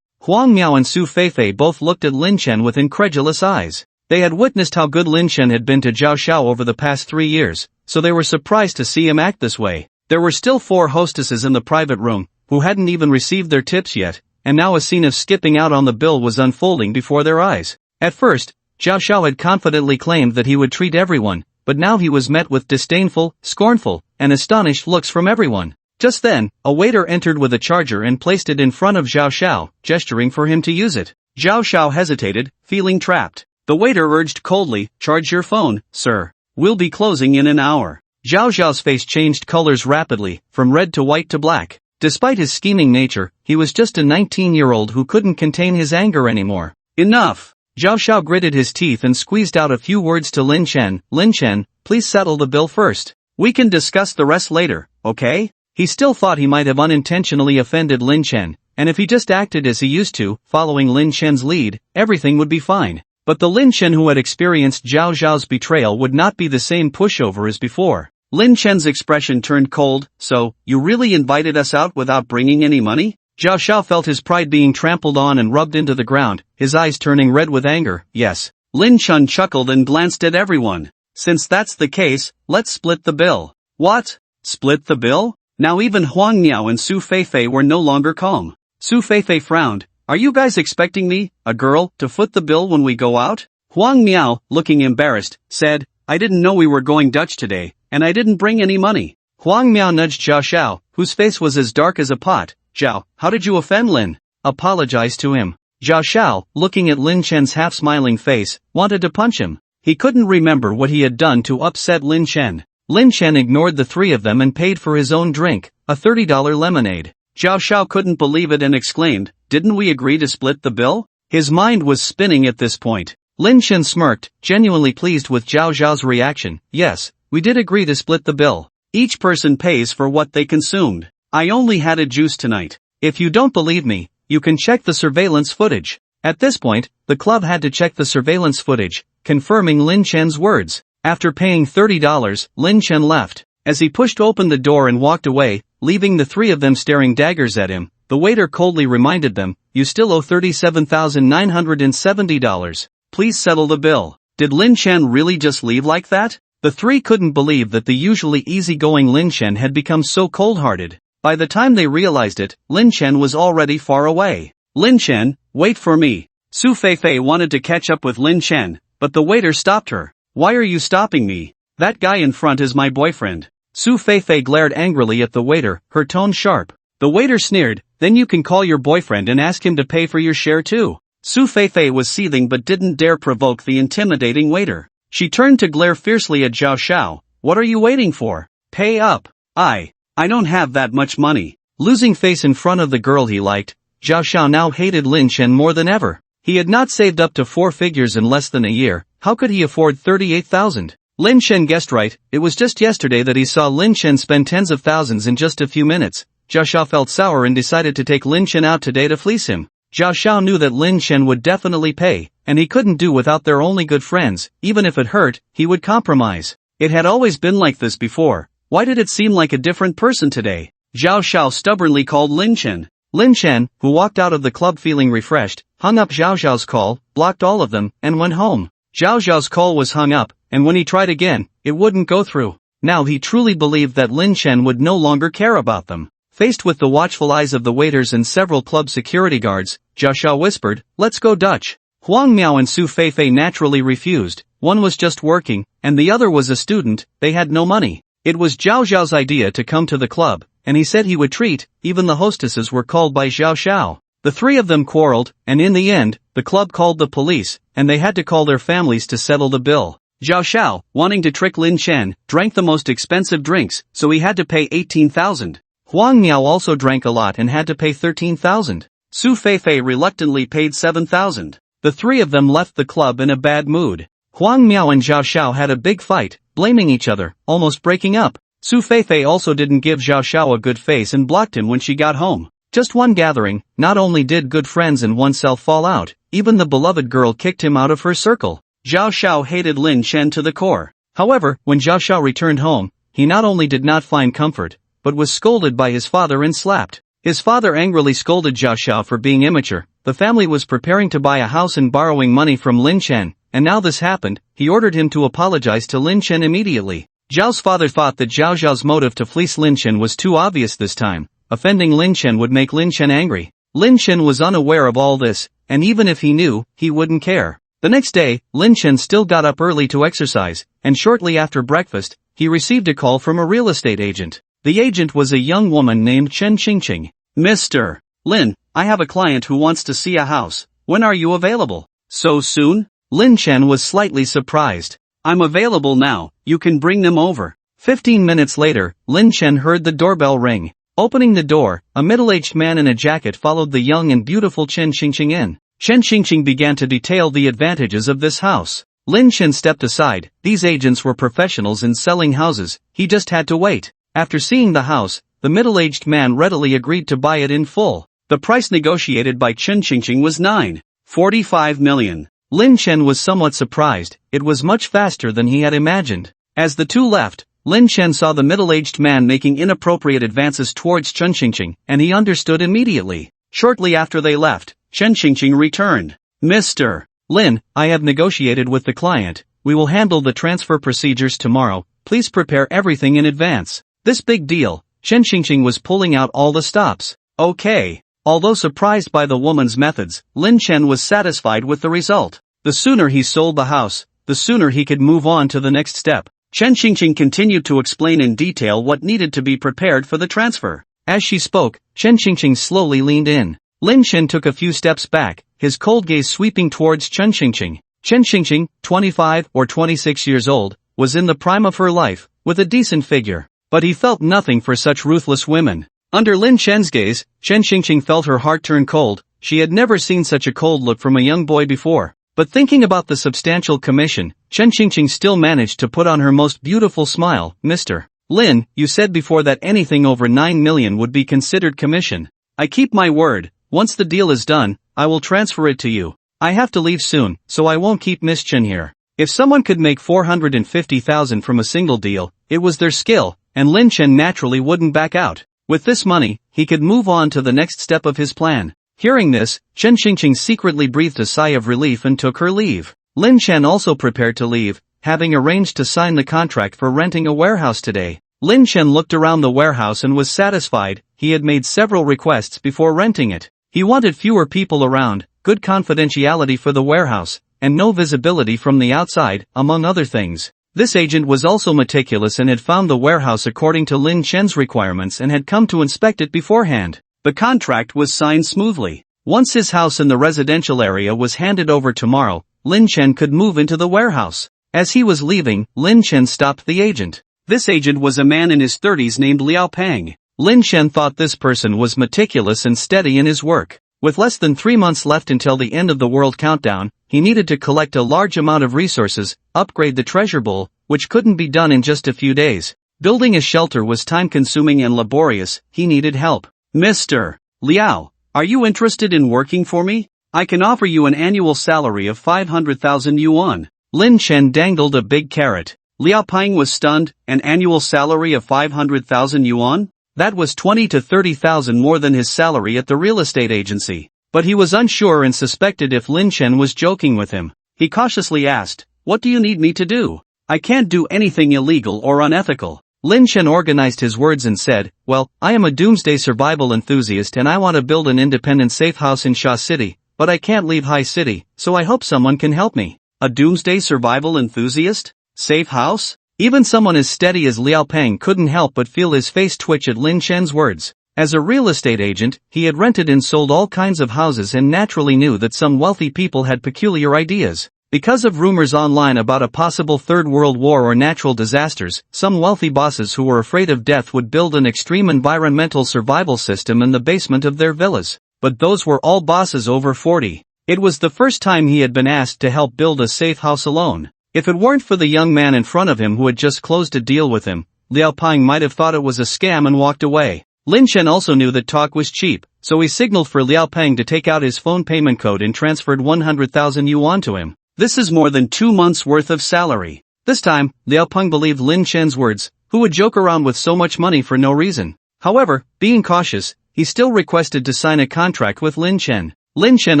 Huang Miao and Su Feifei both looked at Lin Chen with incredulous eyes. They had witnessed how good Lin Chen had been to Zhao Xiao over the past 3 years, so they were surprised to see him act this way. There were still 4 hostesses in the private room, who hadn't even received their tips yet, and now a scene of skipping out on the bill was unfolding before their eyes. At first, Zhao Xiao had confidently claimed that he would treat everyone, but now he was met with disdainful, scornful, and astonished looks from everyone. Just then, a waiter entered with a charger and placed it in front of Zhao Xiao, gesturing for him to use it. Zhao Xiao hesitated, feeling trapped. The waiter urged coldly, "Charge your phone, sir. We'll be closing in an hour." Zhao Xiao's face changed colors rapidly, from red to white to black. Despite his scheming nature, he was just a 19-year-old who couldn't contain his anger anymore. Enough! Zhao Xiao gritted his teeth and squeezed out a few words to Lin Chen. "Lin Chen, please settle the bill first. We can discuss the rest later, okay?" He still thought he might have unintentionally offended Lin Chen, and if he just acted as he used to, following Lin Chen's lead, everything would be fine. But the Lin Chen who had experienced Zhao Xiao's betrayal would not be the same pushover as before. Lin Chen's expression turned cold. "So, you really invited us out without bringing any money?" Zhao Xiao felt his pride being trampled on and rubbed into the ground, his eyes turning red with anger. "Yes." Lin Chen chuckled and glanced at everyone. "Since that's the case, let's split the bill." "What? Split the bill?" Now even Huang Miao and Su Feifei were no longer calm. Su Feifei frowned. "Are you guys expecting me, a girl, to foot the bill when we go out?" Huang Miao, looking embarrassed, said, "I didn't know we were going Dutch today, and I didn't bring any money." Huang Miao nudged Zhao Xiao, whose face was as dark as a pot. "Zhao, how did you offend Lin? Apologize to him." Zhao Xiao, looking at Lin Chen's half-smiling face, wanted to punch him. He couldn't remember what he had done to upset Lin Chen. Lin Chen ignored the 3 of them and paid for his own drink, a $30 lemonade. Zhao Xiao couldn't believe it and exclaimed, "Didn't we agree to split the bill?" His mind was spinning at this point. Lin Chen smirked, genuinely pleased with Zhao Xiao's reaction. "Yes, we did agree to split the bill. Each person pays for what they consumed. I only had a juice tonight. If you don't believe me, you can check the surveillance footage." At this point, the club had to check the surveillance footage, confirming Lin Chen's words. After paying $30, Lin Chen left. As he pushed open the door and walked away, leaving the 3 of them staring daggers at him, the waiter coldly reminded them, "You still owe $37,970. Please settle the bill." Did Lin Chen really just leave like that? The 3 couldn't believe that the usually easygoing Lin Chen had become so cold-hearted. By the time they realized it, Lin Chen was already far away. "Lin Chen, wait for me." Su Feifei wanted to catch up with Lin Chen, but the waiter stopped her. Why are you stopping me? That guy in front is my boyfriend. Su Feifei glared angrily at the waiter, her tone sharp. The waiter sneered, then you can call your boyfriend and ask him to pay for your share too. Su Feifei was seething but didn't dare provoke the intimidating waiter. She turned to glare fiercely at Zhao Xiao. What are you waiting for? Pay up. I don't have that much money. Losing face in front of the girl he liked, Zhao Xiao now hated Lin Chen more than ever. He had not saved up to 4 figures in less than a year. How could he afford 38,000? Lin Chen guessed right, it was just yesterday that he saw Lin Chen spend tens of thousands in just a few minutes. Zhao Xiao felt sour and decided to take Lin Chen out today to fleece him. Zhao Xiao knew that Lin Chen would definitely pay, and he couldn't do without their only good friends. Even if it hurt, he would compromise. It had always been like this before. Why did it seem like a different person today? Zhao Xiao stubbornly called Lin Chen. Lin Chen, who walked out of the club feeling refreshed, hung up Zhao Xiao's call, blocked all of them, and went home. Zhao Xiao's call was hung up, and when he tried again, it wouldn't go through. Now he truly believed that Lin Chen would no longer care about them. Faced with the watchful eyes of the waiters and several club security guards, Zhao Xiao whispered, "Let's go Dutch." Huang Miao and Su Feifei naturally refused. One was just working, and the other was a student. They had no money. It was Zhao Xiao's idea to come to the club, and he said he would treat. Even the hostesses were called by Zhao Xiao. The three of them quarreled, and in the end, the club called the police, and they had to call their families to settle the bill. Zhao Xiao, wanting to trick Lin Chen, drank the most expensive drinks, so he had to pay 18,000. Huang Miao also drank a lot and had to pay 13,000. Su Feifei reluctantly paid 7,000. The three of them left the club in a bad mood. Huang Miao and Zhao Xiao had a big fight, blaming each other, almost breaking up. Su Feifei also didn't give Zhao Xiao a good face and blocked him when she got home. Just one gathering, not only did good friends and oneself fall out, even the beloved girl kicked him out of her circle. Zhao Xiao hated Lin Chen to the core. However, when Zhao Xiao returned home, he not only did not find comfort, but was scolded by his father and slapped. His father angrily scolded Zhao Xiao for being immature. The family was preparing to buy a house and borrowing money from Lin Chen, and now this happened. He ordered him to apologize to Lin Chen immediately. Zhao's father thought that Zhao Xiao's motive to fleece Lin Chen was too obvious this time. Offending Lin Chen would make Lin Chen angry. Lin Chen was unaware of all this, and even if he knew, he wouldn't care. The next day, Lin Chen still got up early to exercise, and shortly after breakfast, he received a call from a real estate agent. The agent was a young woman named Chen Qingqing. "Mr. Lin, I have a client who wants to see a house. When are you available?" "So soon?" Lin Chen was slightly surprised. "I'm available now, you can bring them over." 15 minutes later, Lin Chen heard the doorbell ring. Opening the door, a middle-aged man in a jacket followed the young and beautiful Chen Qingqing in. Chen Qingqing began to detail the advantages of this house. Lin Chen stepped aside. These agents were professionals in selling houses, he just had to wait. After seeing the house, the middle-aged man readily agreed to buy it in full. The price negotiated by Chen Qingqing was 9.45 million. Lin Chen was somewhat surprised. It was much faster than he had imagined. As the two left, Lin Chen saw the middle-aged man making inappropriate advances towards Chen Qingqing, and he understood immediately. Shortly after they left, Chen Qingqing returned. "Mr. Lin, I have negotiated with the client. We will handle the transfer procedures tomorrow. Please prepare everything in advance." This big deal, Chen Qingqing was pulling out all the stops. Okay. Although surprised by the woman's methods, Lin Chen was satisfied with the result. The sooner he sold the house, the sooner he could move on to the next step. Chen Qingqing continued to explain in detail what needed to be prepared for the transfer. As she spoke, Chen Qingqing slowly leaned in. Lin Chen took a few steps back, his cold gaze sweeping towards Chen Qingqing. Chen Qingqing, 25 or 26 years old, was in the prime of her life, with a decent figure. But he felt nothing for such ruthless women. Under Lin Chen's gaze, Chen Qingqing felt her heart turn cold. She had never seen such a cold look from a young boy before. But thinking about the substantial commission, Chen Qingqing still managed to put on her most beautiful smile. "Mr. Lin, you said before that anything over 9 million would be considered commission. I keep my word. Once the deal is done, I will transfer it to you. I have to leave soon, so I won't keep Miss Chen here." If someone could make 450,000 from a single deal, it was their skill, and Lin Chen naturally wouldn't back out. With this money, he could move on to the next step of his plan. Hearing this, Chen Qingqing secretly breathed a sigh of relief and took her leave. Lin Chen also prepared to leave, having arranged to sign the contract for renting a warehouse today. Lin Chen looked around the warehouse and was satisfied. He had made several requests before renting it. He wanted fewer people around, good confidentiality for the warehouse, and no visibility from the outside, among other things. This agent was also meticulous and had found the warehouse according to Lin Chen's requirements and had come to inspect it beforehand. The contract was signed smoothly. Once his house in the residential area was handed over tomorrow, Lin Chen could move into the warehouse. As he was leaving, Lin Chen stopped the agent. This agent was a man in his 30s named Liao Peng. Lin Chen thought this person was meticulous and steady in his work. With less than 3 months left until the end of the world countdown, he needed to collect a large amount of resources, upgrade the treasure bowl, which couldn't be done in just a few days. Building a shelter was time-consuming and laborious. He needed help. Mr. Liao, are you interested in working for me? I can offer you an annual salary of 500,000 yuan. Lin Chen dangled a big carrot. Liao Peng was stunned. An annual salary of 500,000 yuan? That was 20 to 30,000 more than his salary at the real estate agency. But he was unsure and suspected if Lin Chen was joking with him. He cautiously asked, "What do you need me to do? I can't do anything illegal or unethical." Lin Chen organized his words and said, "Well, I am a doomsday survival enthusiast and I want to build an independent safe house in Sha City, but I can't leave High City, so I hope someone can help me." A doomsday survival enthusiast? Safe house? Even someone as steady as Liao Peng couldn't help but feel his face twitch at Lin Chen's words. As a real estate agent, he had rented and sold all kinds of houses and naturally knew that some wealthy people had peculiar ideas. Because of rumors online about a possible Third World War or natural disasters, some wealthy bosses who were afraid of death would build an extreme environmental survival system in the basement of their villas. But those were all bosses over 40. It was the first time he had been asked to help build a safe house alone. If it weren't for the young man in front of him who had just closed a deal with him, Liao Peng might have thought it was a scam and walked away. Lin Chen also knew that talk was cheap, so he signaled for Liao Peng to take out his phone payment code and transferred 100,000 yuan to him. This is more than 2 months' worth of salary. This time, Liao Peng believed Lin Chen's words. Who would joke around with so much money for no reason? However, being cautious, he still requested to sign a contract with Lin Chen. Lin Chen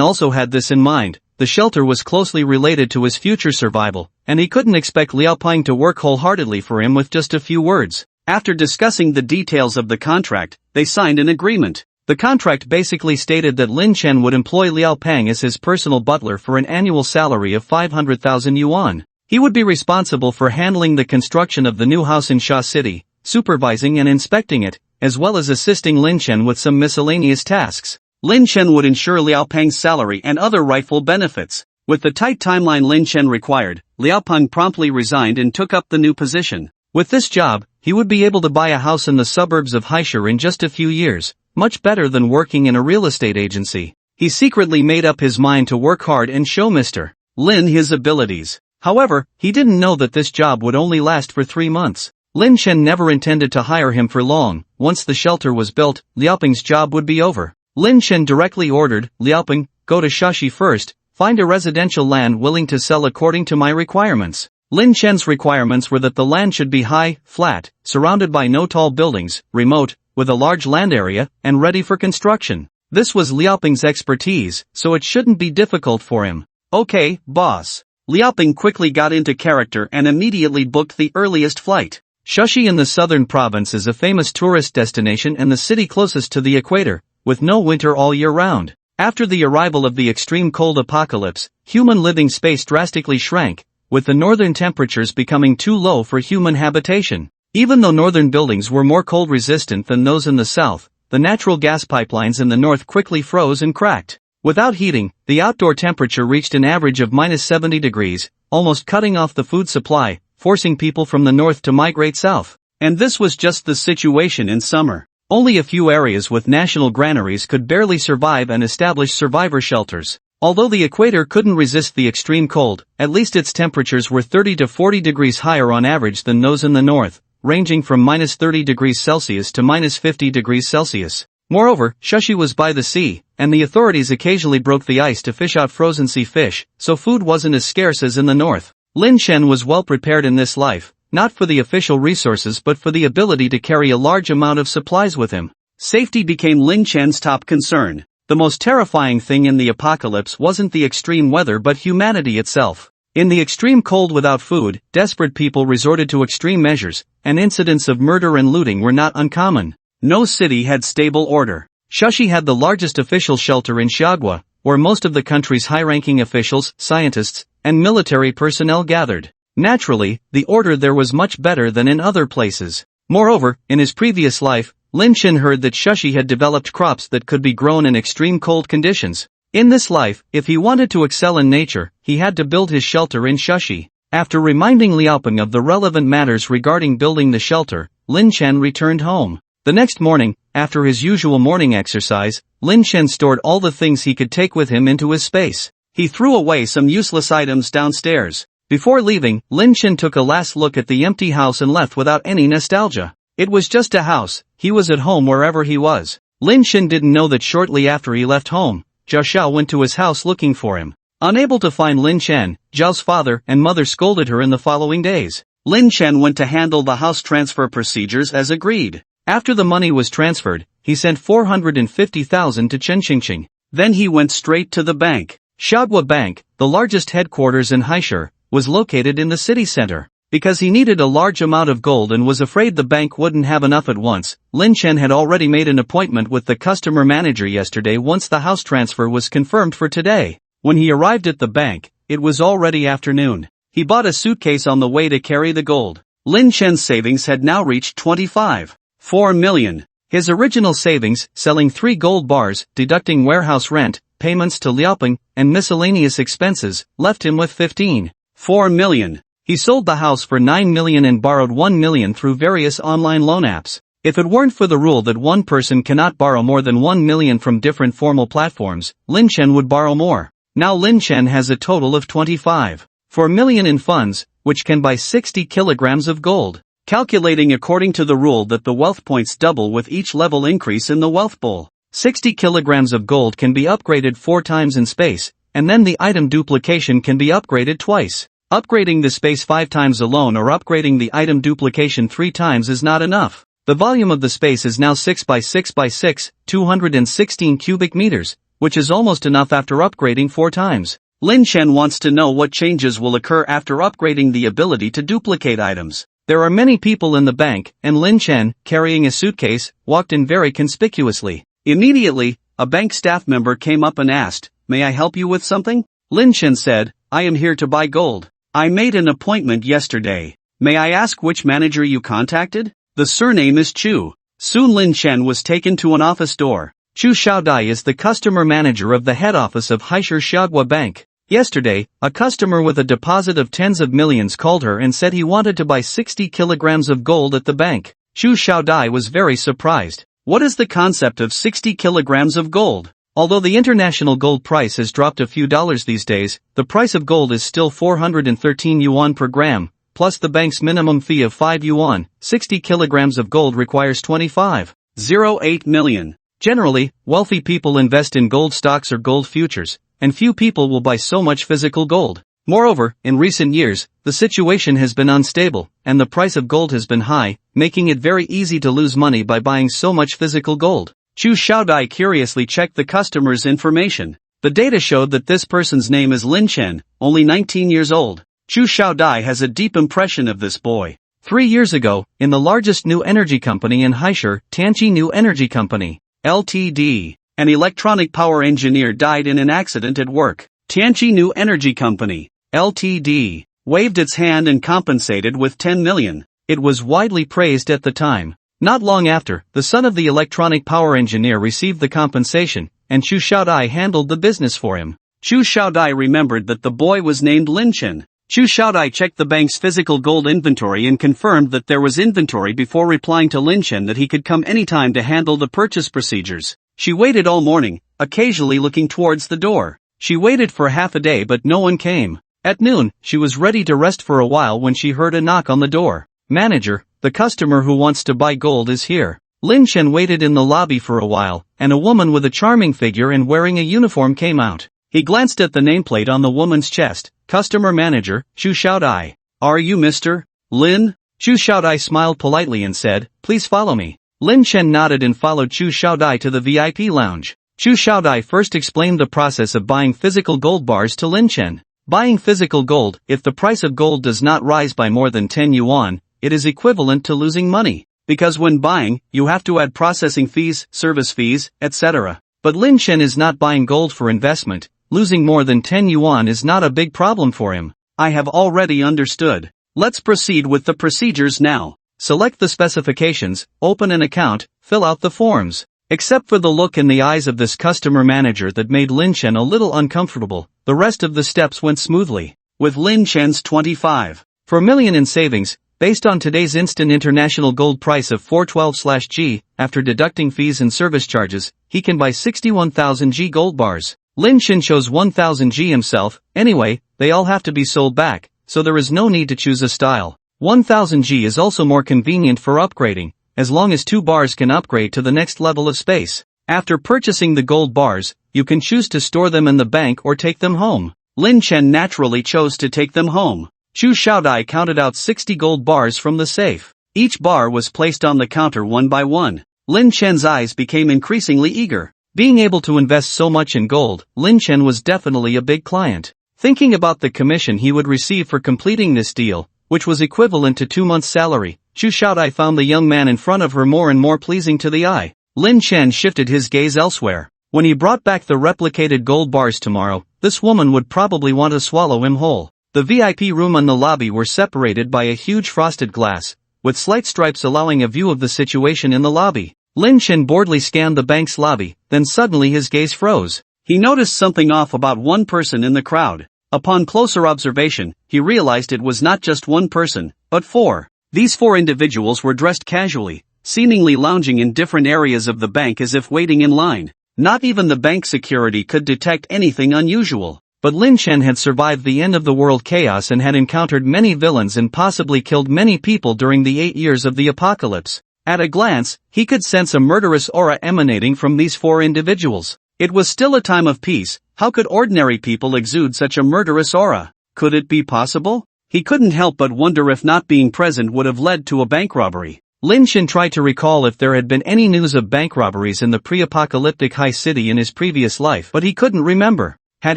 also had this in mind. The shelter was closely related to his future survival, and he couldn't expect Liao Peng to work wholeheartedly for him with just a few words. After discussing the details of the contract, they signed an agreement. The contract basically stated that Lin Chen would employ Liao Peng as his personal butler for an annual salary of 500,000 yuan. He would be responsible for handling the construction of the new house in Sha City, supervising and inspecting it, as well as assisting Lin Chen with some miscellaneous tasks. Lin Chen would ensure Liao Peng's salary and other rightful benefits. With the tight timeline Lin Chen required, Liao Peng promptly resigned and took up the new position. With this job, he would be able to buy a house in the suburbs of Haishur in just a few years, much better than working in a real estate agency. He secretly made up his mind to work hard and show Mr. Lin his abilities. However, he didn't know that this job would only last for 3 months. Lin Chen never intended to hire him for long. Once the shelter was built, Liao Peng's job would be over. Lin Chen directly ordered, "Liao Peng, go to Shashi first, find a residential land willing to sell according to my requirements." Lin Chen's requirements were that the land should be high, flat, surrounded by no tall buildings, remote, with a large land area, and ready for construction. This was Liao Peng's expertise, so it shouldn't be difficult for him. "Okay, boss." Liao Peng quickly got into character and immediately booked the earliest flight. Shashi in the southern province is a famous tourist destination and the city closest to the equator, with no winter all year round. After the arrival of the extreme cold apocalypse, human living space drastically shrank, with the northern temperatures becoming too low for human habitation. Even though northern buildings were more cold resistant than those in the south, the natural gas pipelines in the north quickly froze and cracked. Without heating, the outdoor temperature reached an average of -70 degrees, almost cutting off the food supply, forcing people from the north to migrate south. And this was just the situation in summer. Only a few areas with national granaries could barely survive and establish survivor shelters. Although the equator couldn't resist the extreme cold, at least its temperatures were 30 to 40 degrees higher on average than those in the north, ranging from -30 degrees Celsius to -50 degrees Celsius. Moreover, Shashi was by the sea, and the authorities occasionally broke the ice to fish out frozen sea fish, so food wasn't as scarce as in the north. Lin Chen was well prepared in this life, not for the official resources but for the ability to carry a large amount of supplies with him. Safety became Lin Chen's top concern. The most terrifying thing in the apocalypse wasn't the extreme weather but humanity itself. In the extreme cold without food, desperate people resorted to extreme measures, and incidents of murder and looting were not uncommon. No city had stable order. Shashi had the largest official shelter in Xiagua, where most of the country's high-ranking officials, scientists, and military personnel gathered. Naturally, the order there was much better than in other places. Moreover, in his previous life, Lin Chen heard that Shushi had developed crops that could be grown in extreme cold conditions. In this life, if he wanted to excel in nature, he had to build his shelter in Shushi. After reminding Liaoping of the relevant matters regarding building the shelter, Lin Chen returned home. The next morning, after his usual morning exercise, Lin Chen stored all the things he could take with him into his space. He threw away some useless items downstairs. Before leaving, Lin Chen took a last look at the empty house and left without any nostalgia. It was just a house, he was at home wherever he was. Lin Chen didn't know that shortly after he left home, Zhao Xiao went to his house looking for him. Unable to find Lin Chen, Zhao's father and mother scolded her in the following days. Lin Chen went to handle the house transfer procedures as agreed. After the money was transferred, he sent 450,000 to Chen Qingqing. Then he went straight to the bank. Xiaogua Bank, the largest headquarters in Haishur, was located in the city center. Because he needed a large amount of gold and was afraid the bank wouldn't have enough at once, Lin Chen had already made an appointment with the customer manager yesterday once the house transfer was confirmed for today. When he arrived at the bank, it was already afternoon. He bought a suitcase on the way to carry the gold. Lin Chen's savings had now reached 25.4 million. His original savings, selling 3 gold bars, deducting warehouse rent, payments to Liaoping, and miscellaneous expenses, left him with 15.4 million. He sold the house for 9 million and borrowed 1 million through various online loan apps. If it weren't for the rule that one person cannot borrow more than 1 million from different formal platforms, Lin Chen would borrow more. Now Lin Chen has a total of 25.4 million in funds, which can buy 60 kilograms of gold. Calculating according to the rule that the wealth points double with each level increase in the wealth pool. 60 kilograms of gold can be upgraded 4 times in space, and then the item duplication can be upgraded twice. Upgrading the space 5 times alone or upgrading the item duplication 3 times is not enough. The volume of the space is now 6 by 6 by 6, 216 cubic meters, which is almost enough after upgrading 4 times. Lin Chen wants to know what changes will occur after upgrading the ability to duplicate items. There are many people in the bank, and Lin Chen, carrying a suitcase, walked in very conspicuously. Immediately, a bank staff member came up and asked, "May I help you with something?" Lin Chen said, "I am here to buy gold. I made an appointment yesterday. May I ask which manager you contacted?" The surname is Chu. Soon Lin Chen was taken to an office door. Chu Xiaodai is the customer manager of the head office of Haishur Xiaogua Bank. Yesterday, a customer with a deposit of tens of millions called her and said he wanted to buy 60 kilograms of gold at the bank. Chu Xiaodai was very surprised. What is the concept of 60 kilograms of gold? Although the international gold price has dropped a few dollars these days, the price of gold is still 413 yuan per gram, plus the bank's minimum fee of 5 yuan. 60 kilograms of gold requires 25.08 million. Generally, wealthy people invest in gold stocks or gold futures, and few people will buy so much physical gold. Moreover, in recent years, the situation has been unstable, and the price of gold has been high, making it very easy to lose money by buying so much physical gold. Chu Xiaodai curiously checked the customer's information. The data showed that this person's name is Lin Chen, only 19 years old. Chu Xiaodai has a deep impression of this boy. 3 years ago, in the largest new energy company in Haishur, Tianqi New Energy Company, Ltd., an electronic power engineer died in an accident at work. Tianqi New Energy Company, Ltd., waved its hand and compensated with 10 million. It was widely praised at the time. Not long after, the son of the electronic power engineer received the compensation, and Chu Xiaodai handled the business for him. Chu Xiaodai remembered that the boy was named Lin Chen. Chu Xiaodai checked the bank's physical gold inventory and confirmed that there was inventory before replying to Lin Chen that he could come anytime to handle the purchase procedures. She waited all morning, occasionally looking towards the door. She waited for half a day but no one came. At noon, she was ready to rest for a while when she heard a knock on the door. "Manager, the customer who wants to buy gold is here." Lin Chen waited in the lobby for a while, and a woman with a charming figure and wearing a uniform came out. He glanced at the nameplate on the woman's chest. "Customer manager, Chu Xiaodai. Are you Mr. Lin?" Chu Xiaodai smiled politely and said, "Please follow me." Lin Chen nodded and followed Chu Xiaodai to the VIP lounge. Chu Xiaodai first explained the process of buying physical gold bars to Lin Chen. Buying physical gold, if the price of gold does not rise by more than 10 yuan, it is equivalent to losing money. Because when buying, you have to add processing fees, service fees, etc. But Lin Chen is not buying gold for investment, losing more than 10 yuan is not a big problem for him. I have already understood. Let's proceed with the procedures now. Select the specifications, open an account, fill out the forms. Except for the look in the eyes of this customer manager that made Lin Chen a little uncomfortable, the rest of the steps went smoothly. With Lin Chen's 25. For $1 million in savings, based on today's instant international gold price of 412/G, after deducting fees and service charges, he can buy 61,000 G gold bars. Lin Chen chose 1,000 G himself. Anyway, they all have to be sold back, so there is no need to choose a style. 1,000 G is also more convenient for upgrading, as long as 2 bars can upgrade to the next level of space. After purchasing the gold bars, you can choose to store them in the bank or take them home. Lin Chen naturally chose to take them home. Chu Xiaodai counted out 60 gold bars from the safe. Each bar was placed on the counter one by one. Lin Chen's eyes became increasingly eager. Being able to invest so much in gold, Lin Chen was definitely a big client. Thinking about the commission he would receive for completing this deal, which was equivalent to 2 months' salary, Chu Xiaodai found the young man in front of her more and more pleasing to the eye. Lin Chen shifted his gaze elsewhere. When he brought back the replicated gold bars tomorrow, this woman would probably want to swallow him whole. The VIP room and the lobby were separated by a huge frosted glass, with slight stripes allowing a view of the situation in the lobby. Lin Chen boredly scanned the bank's lobby, then suddenly his gaze froze. He noticed something off about one person in the crowd. Upon closer observation, he realized it was not just one person, but 4. These 4 individuals were dressed casually, seemingly lounging in different areas of the bank as if waiting in line. Not even the bank security could detect anything unusual. But Lin Chen had survived the end-of-the-world chaos and had encountered many villains and possibly killed many people during the 8 years of the apocalypse. At a glance, he could sense a murderous aura emanating from these 4 individuals. It was still a time of peace. How could ordinary people exude such a murderous aura? Could it be possible? He couldn't help but wonder if not being present would have led to a bank robbery. Lin Chen tried to recall if there had been any news of bank robberies in the pre-apocalyptic high city in his previous life, but he couldn't remember. Had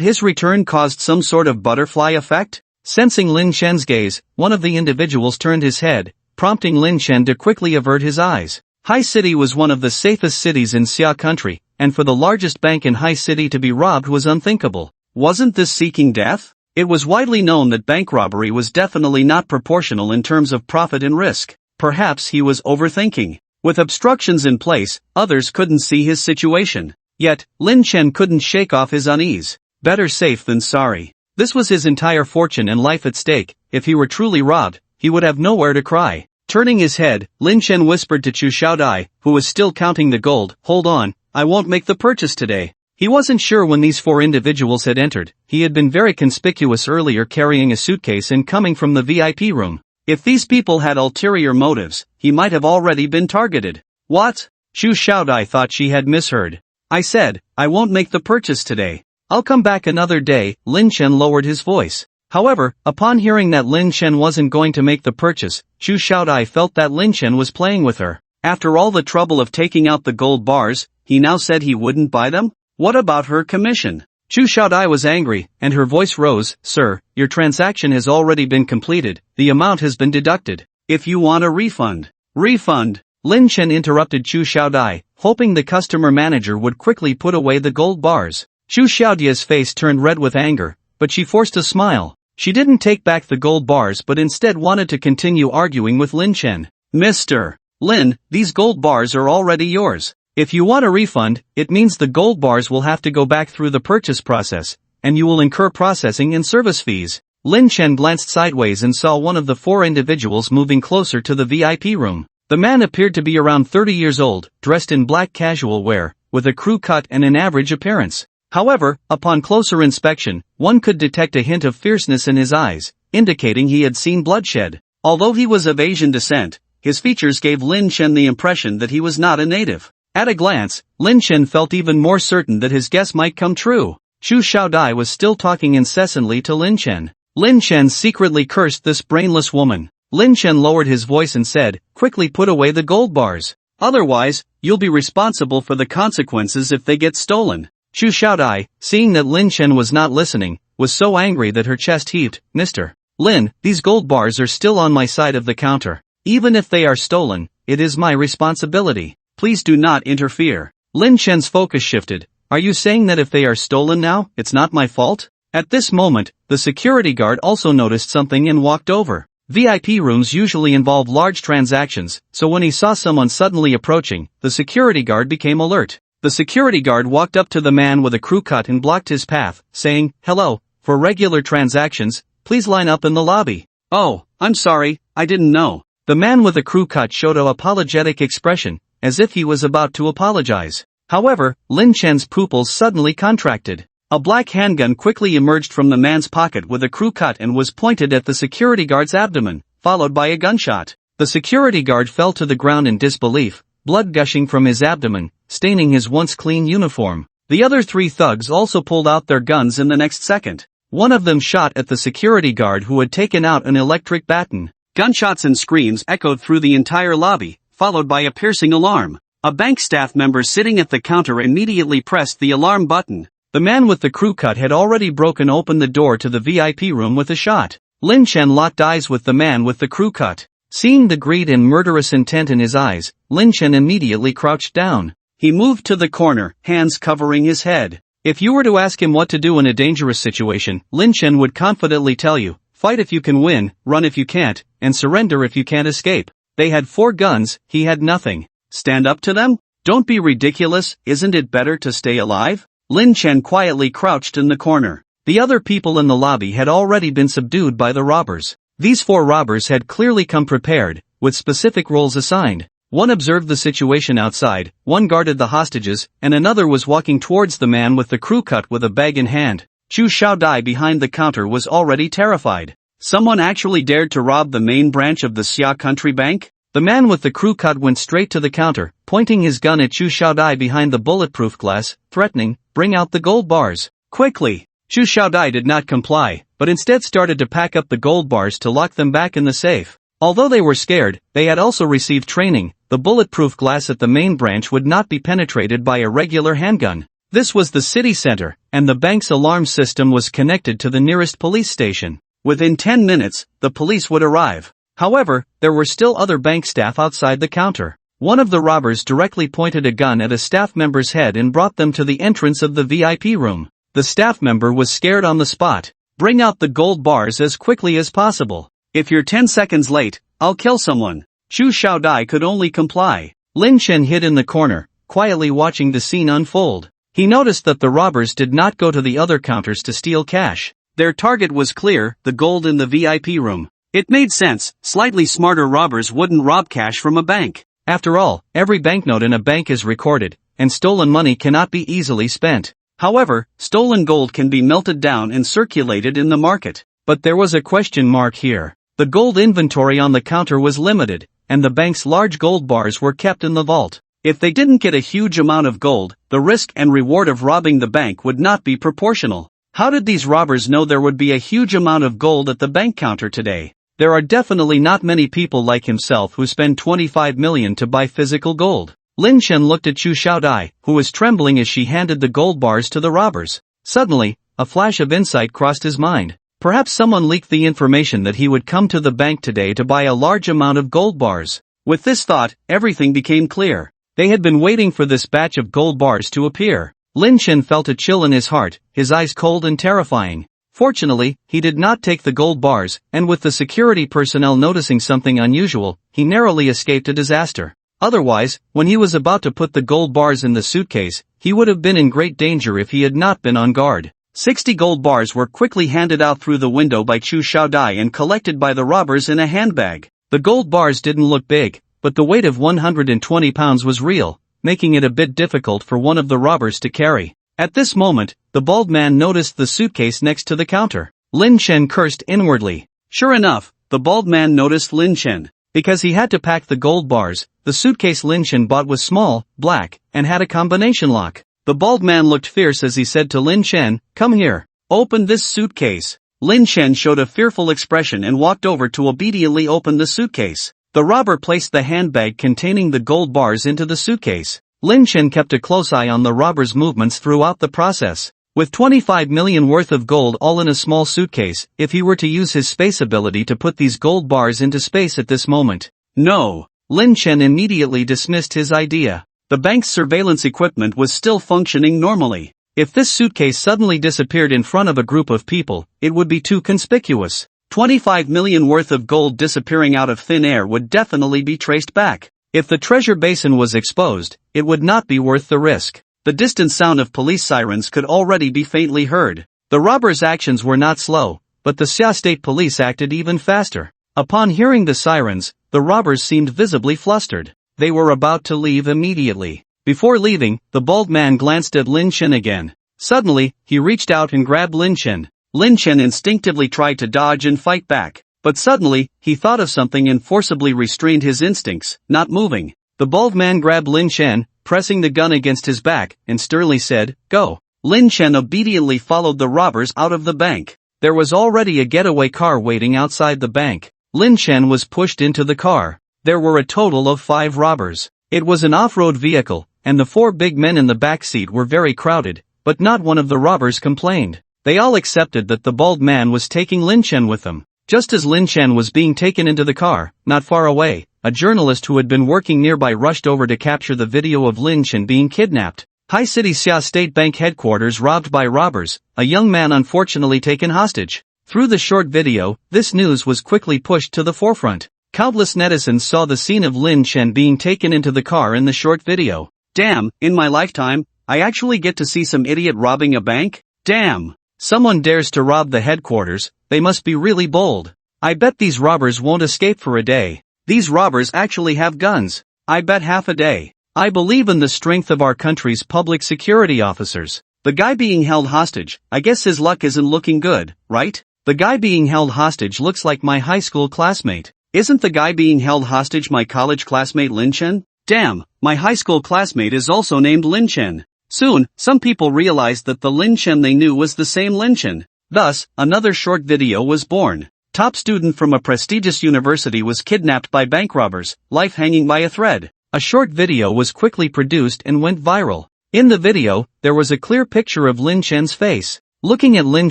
his return caused some sort of butterfly effect? Sensing Lin Chen's gaze, one of the individuals turned his head, prompting Lin Chen to quickly avert his eyes. Hai City was one of the safest cities in Xia country, and for the largest bank in Hai City to be robbed was unthinkable. Wasn't this seeking death? It was widely known that bank robbery was definitely not proportional in terms of profit and risk. Perhaps he was overthinking. With obstructions in place, others couldn't see his situation. Yet, Lin Chen couldn't shake off his unease. Better safe than sorry. This was his entire fortune and life at stake. If he were truly robbed, he would have nowhere to cry. Turning his head, Lin Chen whispered to Chu Xiaodai, who was still counting the gold, "Hold on, I won't make the purchase today." He wasn't sure when these 4 individuals had entered. He had been very conspicuous earlier carrying a suitcase and coming from the VIP room. If these people had ulterior motives, he might have already been targeted. What? Chu Xiaodai thought she had misheard. "I said, I won't make the purchase today. I'll come back another day." Lin Chen lowered his voice. However, upon hearing that Lin Chen wasn't going to make the purchase, Chu Xiaodai felt that Lin Chen was playing with her. After all the trouble of taking out the gold bars, he now said he wouldn't buy them? What about her commission? Chu Xiaodai was angry, and her voice rose. "Sir, your transaction has already been completed. The amount has been deducted. If you want a refund." "Refund?" Lin Chen interrupted Chu Xiaodai, hoping the customer manager would quickly put away the gold bars. Chu Xiaodai's face turned red with anger, but she forced a smile. She didn't take back the gold bars but instead wanted to continue arguing with Lin Chen. "Mr. Lin, these gold bars are already yours. If you want a refund, it means the gold bars will have to go back through the purchase process, and you will incur processing and service fees." Lin Chen glanced sideways and saw one of the 4 individuals moving closer to the VIP room. The man appeared to be around 30 years old, dressed in black casual wear, with a crew cut and an average appearance. However, upon closer inspection, one could detect a hint of fierceness in his eyes, indicating he had seen bloodshed. Although he was of Asian descent, his features gave Lin Chen the impression that he was not a native. At a glance, Lin Chen felt even more certain that his guess might come true. Chu Xiaodai was still talking incessantly to Lin Chen. Lin Chen secretly cursed this brainless woman. Lin Chen lowered his voice and said, "Quickly put away the gold bars. Otherwise, you'll be responsible for the consequences if they get stolen." Chu Xiaodai, seeing that Lin Chen was not listening, was so angry that her chest heaved. "Mr. Lin, these gold bars are still on my side of the counter. Even if they are stolen, it is my responsibility. Please do not interfere." Lin Chen's focus shifted. Are you saying that if they are stolen now, it's not my fault? At this moment, the security guard also noticed something and walked over. VIP rooms usually involve large transactions, so when he saw someone suddenly approaching, the security guard became alert. The security guard walked up to the man with a crew cut and blocked his path, saying, "Hello, for regular transactions, please line up in the lobby." "Oh, I'm sorry, I didn't know." The man with the crew cut showed an apologetic expression, as if he was about to apologize. However, Lin Chen's pupils suddenly contracted. A black handgun quickly emerged from the man's pocket with a crew cut and was pointed at the security guard's abdomen, followed by a gunshot. The security guard fell to the ground in disbelief, blood gushing from his abdomen, staining his once clean uniform. The other 3 thugs also pulled out their guns in the next second. One of them shot at the security guard who had taken out an electric baton. Gunshots and screams echoed through the entire lobby, followed by a piercing alarm. A bank staff member sitting at the counter immediately pressed the alarm button. The man with the crew cut had already broken open the door to the VIP room with a shot. Lin Chen locked eyes with the man with the crew cut. Seeing the greed and murderous intent in his eyes, Lin Chen immediately crouched down. He moved to the corner, hands covering his head. If you were to ask him what to do in a dangerous situation, Lin Chen would confidently tell you, fight if you can win, run if you can't, and surrender if you can't escape. They had 4 guns, he had nothing. Stand up to them? Don't be ridiculous, isn't it better to stay alive? Lin Chen quietly crouched in the corner. The other people in the lobby had already been subdued by the robbers. These 4 robbers had clearly come prepared, with specific roles assigned. One observed the situation outside, one guarded the hostages, and another was walking towards the man with the crew cut with a bag in hand. Chu Xiaodai behind the counter was already terrified. Someone actually dared to rob the main branch of the Xia Country Bank? The man with the crew cut went straight to the counter, pointing his gun at Chu Xiaodai behind the bulletproof glass, threatening, "Bring out the gold bars, quickly!" Chu Xiaodai did not comply, but instead started to pack up the gold bars to lock them back in the safe. Although they were scared, they had also received training. The bulletproof glass at the main branch would not be penetrated by a regular handgun. This was the city center, and the bank's alarm system was connected to the nearest police station. Within 10 minutes, the police would arrive. However, there were still other bank staff outside the counter. One of the robbers directly pointed a gun at a staff member's head and brought them to the entrance of the VIP room. The staff member was scared on the spot. "Bring out the gold bars as quickly as possible. If you're 10 seconds late, I'll kill someone." Chu Xiaodai could only comply. Lin Chen hid in the corner, quietly watching the scene unfold. He noticed that the robbers did not go to the other counters to steal cash. Their target was clear, the gold in the VIP room. It made sense, slightly smarter robbers wouldn't rob cash from a bank. After all, every banknote in a bank is recorded, and stolen money cannot be easily spent. However, stolen gold can be melted down and circulated in the market. But there was a question mark here. The gold inventory on the counter was limited, and the bank's large gold bars were kept in the vault. If they didn't get a huge amount of gold, the risk and reward of robbing the bank would not be proportional. How did these robbers know there would be a huge amount of gold at the bank counter today? There are definitely not many people like himself who spend 25 million to buy physical gold. Lin Chen looked at Chu Xiaodai, who was trembling as she handed the gold bars to the robbers. Suddenly, a flash of insight crossed his mind. Perhaps someone leaked the information that he would come to the bank today to buy a large amount of gold bars. With this thought, everything became clear. They had been waiting for this batch of gold bars to appear. Lin Chen felt a chill in his heart, his eyes cold and terrifying. Fortunately, he did not take the gold bars, and with the security personnel noticing something unusual, he narrowly escaped a disaster. Otherwise, when he was about to put the gold bars in the suitcase, he would have been in great danger if he had not been on guard. 60 gold bars were quickly handed out through the window by Chu Xiaodai and collected by the robbers in a handbag. The gold bars didn't look big, but the weight of 120 pounds was real, making it a bit difficult for one of the robbers to carry. At this moment, the bald man noticed the suitcase next to the counter. Lin Chen cursed inwardly. Sure enough, the bald man noticed Lin Chen. Because he had to pack the gold bars, the suitcase Lin Chen bought was small, black, and had a combination lock. The bald man looked fierce as he said to Lin Chen, "Come here. Open this suitcase." Lin Chen showed a fearful expression and walked over to obediently open the suitcase. The robber placed the handbag containing the gold bars into the suitcase. Lin Chen kept a close eye on the robber's movements throughout the process. With 25 million worth of gold all in a small suitcase, if he were to use his space ability to put these gold bars into space at this moment. No. Lin Chen immediately dismissed his idea. The bank's surveillance equipment was still functioning normally. If this suitcase suddenly disappeared in front of a group of people, it would be too conspicuous. 25 million worth of gold disappearing out of thin air would definitely be traced back. If the treasure basin was exposed, it would not be worth the risk. The distant sound of police sirens could already be faintly heard. The robbers' actions were not slow, but the Xia State Police acted even faster. Upon hearing the sirens, the robbers seemed visibly flustered. They were about to leave immediately. Before leaving, the bald man glanced at Lin Chen again. Suddenly, he reached out and grabbed Lin Chen. Lin Chen instinctively tried to dodge and fight back. But suddenly, he thought of something and forcibly restrained his instincts, not moving. The bald man grabbed Lin Chen, pressing the gun against his back, and sternly said, "Go." Lin Chen obediently followed the robbers out of the bank. There was already a getaway car waiting outside the bank. Lin Chen was pushed into the car. There were a total of 5 robbers. It was an off-road vehicle, and the 4 big men in the back seat were very crowded, but not one of the robbers complained. They all accepted that the bald man was taking Lin Chen with them. Just as Lin Chen was being taken into the car, not far away, a journalist who had been working nearby rushed over to capture the video of Lin Chen being kidnapped. High City Xia State Bank headquarters robbed by robbers, a young man unfortunately taken hostage. Through the short video, this news was quickly pushed to the forefront. Countless netizens saw the scene of Lin Chen being taken into the car in the short video. Damn, in my lifetime, I actually get to see some idiot robbing a bank? Damn! Someone dares to rob the headquarters, they must be really bold. I bet these robbers won't escape for a day. These robbers actually have guns. I bet half a day. I believe in the strength of our country's public security officers. The guy being held hostage, I guess his luck isn't looking good, right? The guy being held hostage looks like my high school classmate. Isn't the guy being held hostage my college classmate Lin Chen? Damn, my high school classmate is also named Lin Chen. Soon, some people realized that the Lin Chen they knew was the same Lin Chen. Thus, another short video was born. Top student from a prestigious university was kidnapped by bank robbers, life hanging by a thread. A short video was quickly produced and went viral. In the video, there was a clear picture of Lin Chen's face. Looking at Lin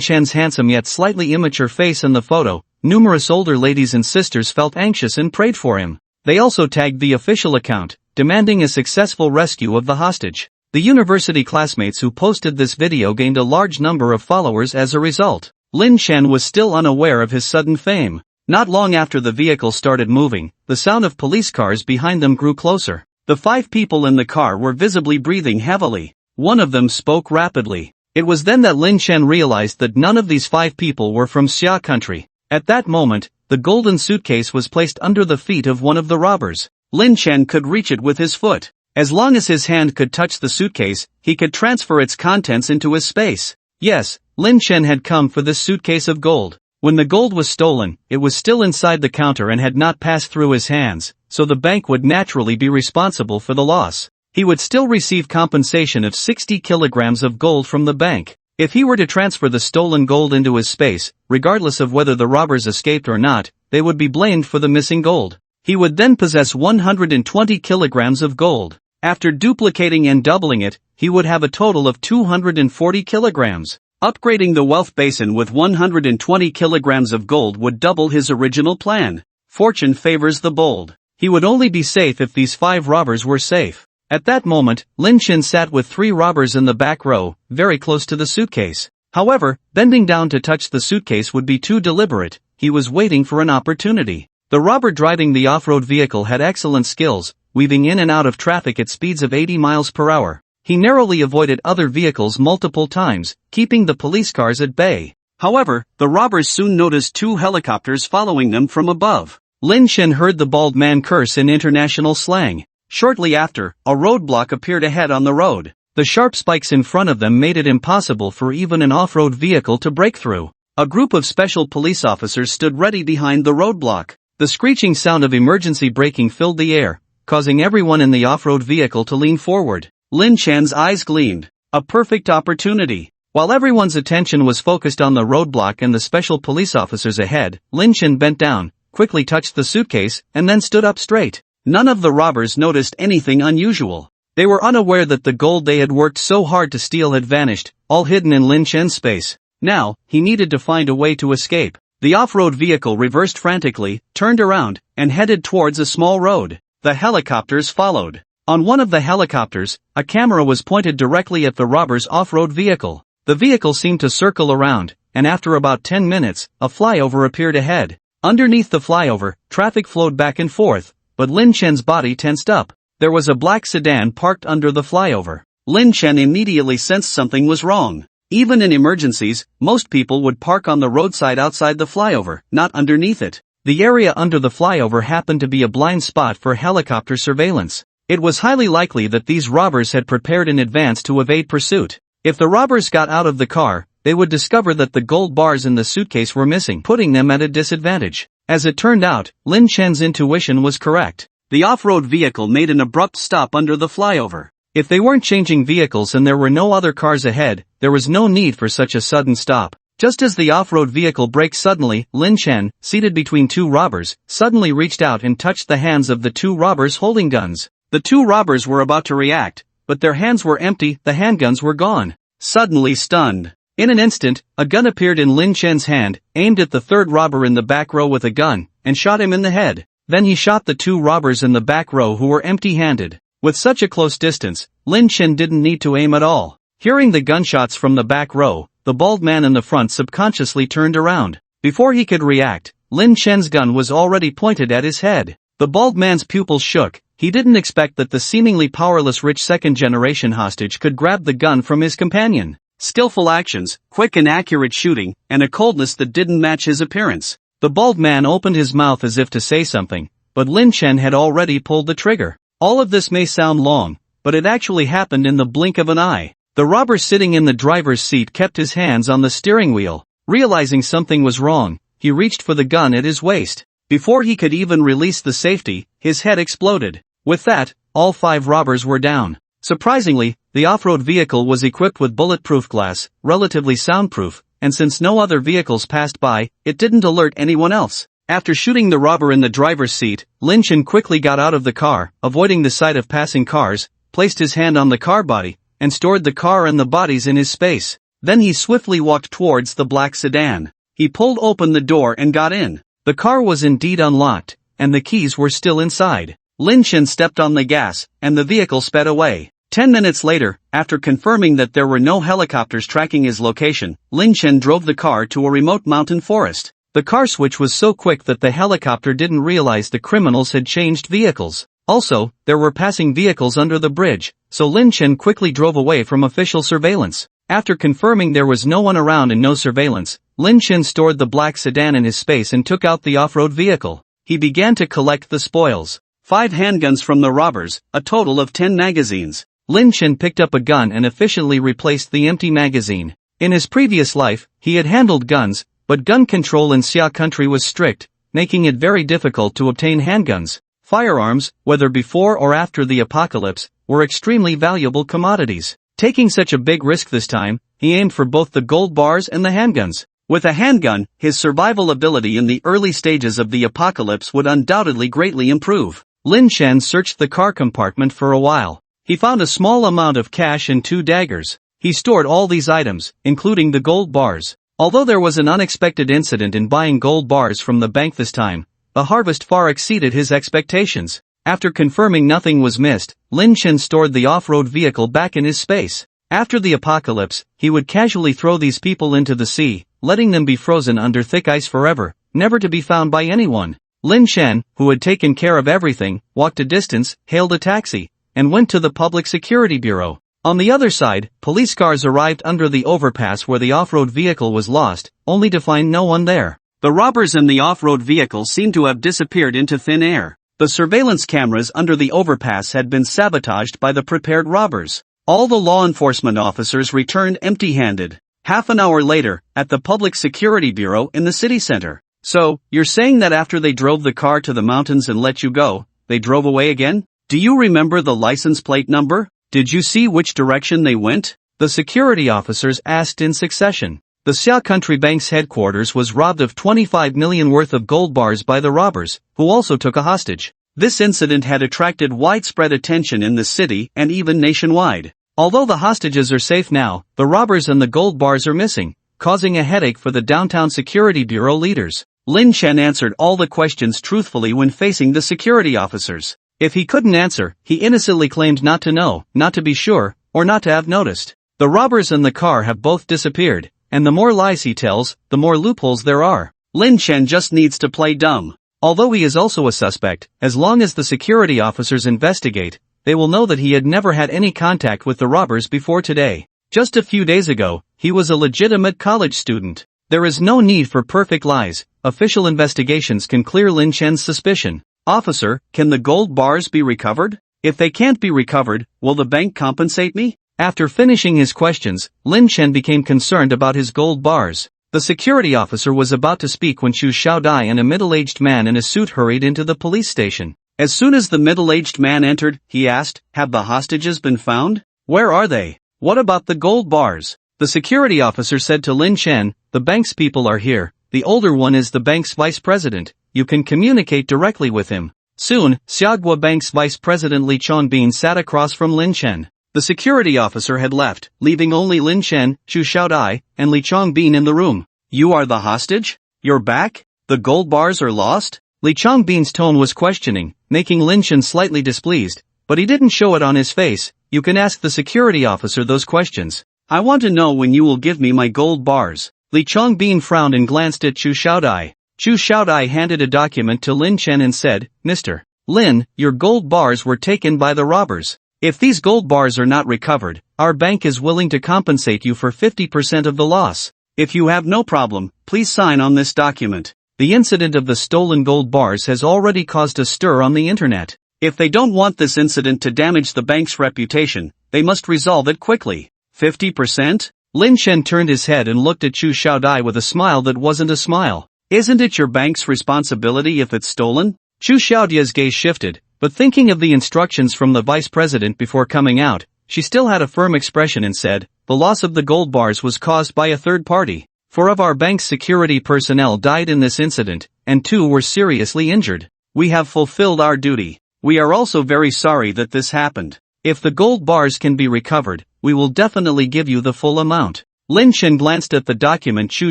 Chen's handsome yet slightly immature face in the photo, numerous older ladies and sisters felt anxious and prayed for him. They also tagged the official account, demanding a successful rescue of the hostage. The university classmates who posted this video gained a large number of followers as a result. Lin Chen was still unaware of his sudden fame. Not long after the vehicle started moving, the sound of police cars behind them grew closer. The 5 people in the car were visibly breathing heavily. One of them spoke rapidly. It was then that Lin Chen realized that none of these 5 people were from Xia country. At that moment, the golden suitcase was placed under the feet of one of the robbers. Lin Chen could reach it with his foot. As long as his hand could touch the suitcase, he could transfer its contents into his space. Yes, Lin Chen had come for this suitcase of gold. When the gold was stolen, it was still inside the counter and had not passed through his hands, so the bank would naturally be responsible for the loss. He would still receive compensation of 60 kilograms of gold from the bank. If he were to transfer the stolen gold into his space, regardless of whether the robbers escaped or not, they would be blamed for the missing gold. He would then possess 120 kilograms of gold. After duplicating and doubling it, he would have a total of 240 kilograms. Upgrading the wealth basin with 120 kilograms of gold would double his original plan. Fortune favors the bold. He would only be safe if these 5 robbers were safe. At that moment, Lin Chen sat with 3 robbers in the back row, very close to the suitcase. However, bending down to touch the suitcase would be too deliberate. He was waiting for an opportunity. The robber driving the off-road vehicle had excellent skills, weaving in and out of traffic at speeds of 80 miles per hour. He narrowly avoided other vehicles multiple times, keeping the police cars at bay. However, the robbers soon noticed 2 helicopters following them from above. Lin Chen heard the bald man curse in international slang. Shortly after, a roadblock appeared ahead on the road. The sharp spikes in front of them made it impossible for even an off-road vehicle to break through. A group of special police officers stood ready behind the roadblock. The screeching sound of emergency braking filled the air, causing everyone in the off-road vehicle to lean forward. Lin Chen's eyes gleamed. A perfect opportunity. While everyone's attention was focused on the roadblock and the special police officers ahead, Lin Chen bent down, quickly touched the suitcase, and then stood up straight. None of the robbers noticed anything unusual. They were unaware that the gold they had worked so hard to steal had vanished, all hidden in Lin Chen's space. Now, he needed to find a way to escape. The off-road vehicle reversed frantically, turned around, and headed towards a small road. The helicopters followed. On one of the helicopters, a camera was pointed directly at the robbers' off-road vehicle. The vehicle seemed to circle around, and after about 10 minutes, a flyover appeared ahead. Underneath the flyover, traffic flowed back and forth, but Lin Chen's body tensed up. There was a black sedan parked under the flyover. Lin Chen immediately sensed something was wrong. Even in emergencies, most people would park on the roadside outside the flyover, not underneath it. The area under the flyover happened to be a blind spot for helicopter surveillance. It was highly likely that these robbers had prepared in advance to evade pursuit. If the robbers got out of the car, they would discover that the gold bars in the suitcase were missing, putting them at a disadvantage. As it turned out, Lin Chen's intuition was correct. The off-road vehicle made an abrupt stop under the flyover. If they weren't changing vehicles and there were no other cars ahead, there was no need for such a sudden stop. Just as the off-road vehicle braked suddenly, Lin Chen, seated between two robbers, suddenly reached out and touched the hands of the two robbers holding guns. The two robbers were about to react, but their hands were empty, the handguns were gone. Suddenly stunned. In an instant, a gun appeared in Lin Chen's hand, aimed at the third robber in the back row with a gun, and shot him in the head. Then he shot the two robbers in the back row who were empty-handed. With such a close distance, Lin Chen didn't need to aim at all. Hearing the gunshots from the back row, the bald man in the front subconsciously turned around. Before he could react, Lin Chen's gun was already pointed at his head. The bald man's pupils shook. He didn't expect that the seemingly powerless rich second-generation hostage could grab the gun from his companion. Skillful actions, quick and accurate shooting, and a coldness that didn't match his appearance. The bald man opened his mouth as if to say something, but Lin Chen had already pulled the trigger. All of this may sound long, but it actually happened in the blink of an eye. The robber sitting in the driver's seat kept his hands on the steering wheel. Realizing something was wrong, he reached for the gun at his waist. Before he could even release the safety, his head exploded. With that, all 5 robbers were down. Surprisingly, the off-road vehicle was equipped with bulletproof glass, relatively soundproof, and since no other vehicles passed by, it didn't alert anyone else. After shooting the robber in the driver's seat, Lin Chen quickly got out of the car, avoiding the sight of passing cars, placed his hand on the car body, and stored the car and the bodies in his space. Then he swiftly walked towards the black sedan. He pulled open the door and got in. The car was indeed unlocked, and the keys were still inside. Lin Chen stepped on the gas, and the vehicle sped away. 10 minutes later, after confirming that there were no helicopters tracking his location, Lin Chen drove the car to a remote mountain forest. The car switch was so quick that the helicopter didn't realize the criminals had changed vehicles. Also, there were passing vehicles under the bridge, so Lin Chen quickly drove away from official surveillance. After confirming there was no one around and no surveillance, Lin Chen stored the black sedan in his space and took out the off-road vehicle. He began to collect the spoils. 5 handguns from the robbers, a total of 10 magazines. Lin Chen picked up a gun and efficiently replaced the empty magazine. In his previous life, he had handled guns, but gun control in Xia country was strict, making it very difficult to obtain handguns. Firearms, whether before or after the apocalypse, were extremely valuable commodities. Taking such a big risk this time, he aimed for both the gold bars and the handguns. With a handgun, his survival ability in the early stages of the apocalypse would undoubtedly greatly improve. Lin Chen searched the car compartment for a while. He found a small amount of cash and 2 daggers. He stored all these items, including the gold bars. Although there was an unexpected incident in buying gold bars from the bank this time, the harvest far exceeded his expectations. After confirming nothing was missed, Lin Chen stored the off-road vehicle back in his space. After the apocalypse, he would casually throw these people into the sea, letting them be frozen under thick ice forever, never to be found by anyone. Lin Chen, who had taken care of everything, walked a distance, hailed a taxi, and went to the Public Security Bureau. On the other side, police cars arrived under the overpass where the off-road vehicle was lost, only to find no one there. The robbers and the off-road vehicle seemed to have disappeared into thin air. The surveillance cameras under the overpass had been sabotaged by the prepared robbers. All the law enforcement officers returned empty-handed. Half an hour later, at the Public Security Bureau in the city center. So, you're saying that after they drove the car to the mountains and let you go, they drove away again? Do you remember the license plate number? Did you see which direction they went? The security officers asked in succession. The Xia Country Bank's headquarters was robbed of 25 million worth of gold bars by the robbers, who also took a hostage. This incident had attracted widespread attention in the city and even nationwide. Although the hostages are safe now, the robbers and the gold bars are missing, causing a headache for the downtown security bureau leaders. Lin Chen answered all the questions truthfully when facing the security officers. If he couldn't answer, he innocently claimed not to know, not to be sure, or not to have noticed. The robbers and the car have both disappeared, and the more lies he tells, the more loopholes there are. Lin Chen just needs to play dumb. Although he is also a suspect, as long as the security officers investigate, they will know that he had never had any contact with the robbers before today. Just a few days ago, he was a legitimate college student. There is no need for perfect lies. Official investigations can clear Lin Chen's suspicion. Officer, can the gold bars be recovered? If they can't be recovered, will the bank compensate me? After finishing his questions, Lin Chen became concerned about his gold bars. The security officer was about to speak when Chu Xiaodai and a middle-aged man in a suit hurried into the police station. As soon as the middle-aged man entered, he asked, "Have the hostages been found? Where are they? What about the gold bars?" The security officer said to Lin Chen, "The bank's people are here. The older one is the bank's vice president. You can communicate directly with him." Soon, Xiaogua Bank's vice president Li Chongbin sat across from Lin Chen. The security officer had left, leaving only Lin Chen, Chu Xiaodai, and Li Chongbin in the room. "You are the hostage? You're back? The gold bars are lost?" Li Chongbin's tone was questioning, making Lin Chen slightly displeased, but he didn't show it on his face. "You can ask the security officer those questions. I want to know when you will give me my gold bars." Li Chongbin frowned and glanced at Chu Xiaodai. Chu Xiaodai handed a document to Lin Chen and said, "Mr. Lin, your gold bars were taken by the robbers. If these gold bars are not recovered, our bank is willing to compensate you for 50% of the loss. If you have no problem, please sign on this document." The incident of the stolen gold bars has already caused a stir on the internet. If they don't want this incident to damage the bank's reputation, they must resolve it quickly. 50%? Lin Chen turned his head and looked at Chu Xiaodai with a smile that wasn't a smile. "Isn't it your bank's responsibility if it's stolen?" Chu Xiaodai's gaze shifted, but thinking of the instructions from the vice president before coming out, she still had a firm expression and said, "The loss of the gold bars was caused by a third party. 4 of our bank's security personnel died in this incident, and 2 were seriously injured. We have fulfilled our duty. We are also very sorry that this happened. If the gold bars can be recovered, we will definitely give you the full amount." Lin Chen glanced at the document Chu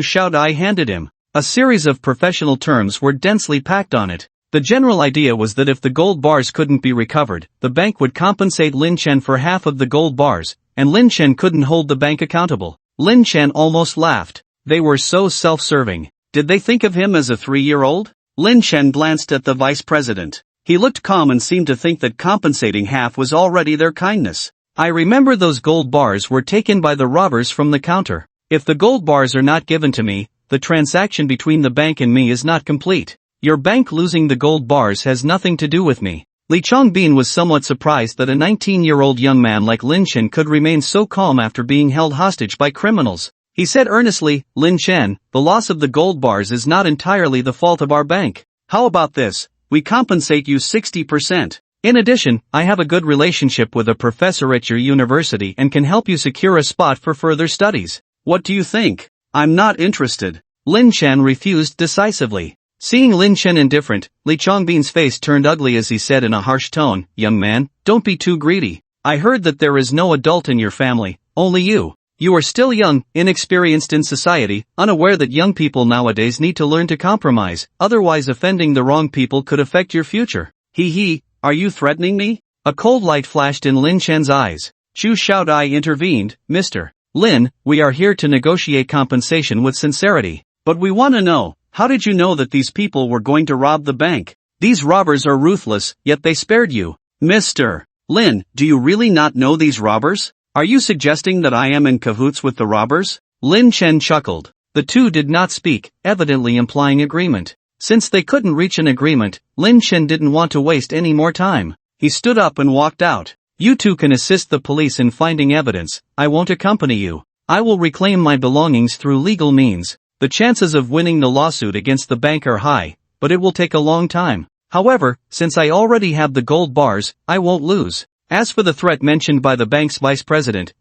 Xiaodai handed him. A series of professional terms were densely packed on it. The general idea was that if the gold bars couldn't be recovered, the bank would compensate Lin Chen for half of the gold bars, and Lin Chen couldn't hold the bank accountable. Lin Chen almost laughed. They were so self-serving. Did they think of him as a 3-year-old? Lin Chen glanced at the vice president. He looked calm and seemed to think that compensating half was already their kindness. "I remember those gold bars were taken by the robbers from the counter. If the gold bars are not given to me, the transaction between the bank and me is not complete. Your bank losing the gold bars has nothing to do with me." Li Chongbin was somewhat surprised that a 19-year-old young man like Lin Chen could remain so calm after being held hostage by criminals. He said earnestly, "Lin Chen, the loss of the gold bars is not entirely the fault of our bank. How about this? We compensate you 60%. In addition, I have a good relationship with a professor at your university and can help you secure a spot for further studies." "What do you think? I'm not interested." Lin Chen refused decisively. Seeing Lin Chen indifferent, Li Chongbin's face turned ugly as he said in a harsh tone, "Young man, don't be too greedy. I heard that there is no adult in your family, only you. You are still young, inexperienced in society, unaware that young people nowadays need to learn to compromise, otherwise offending the wrong people could affect your future." He, are you threatening me?" A cold light flashed in Lin Chen's eyes. Chu Xiaodai intervened, "Mr. Lin, we are here to negotiate compensation with sincerity. But we want to know, how did you know that these people were going to rob the bank? These robbers are ruthless, yet they spared you." "Mr. Lin, do you really not know these robbers? Are you suggesting that I am in cahoots with the robbers?" Lin Chen chuckled. The two did not speak, evidently implying agreement. Since they couldn't reach an agreement, Lin Chen didn't want to waste any more time. He stood up and walked out. "You two can assist the police in finding evidence. I won't accompany you. I will reclaim my belongings through legal means. The chances of winning the lawsuit against the bank are high, but it will take a long time. However, since I already have the gold bars, I won't lose. As for the threat mentioned by the bank's vice president,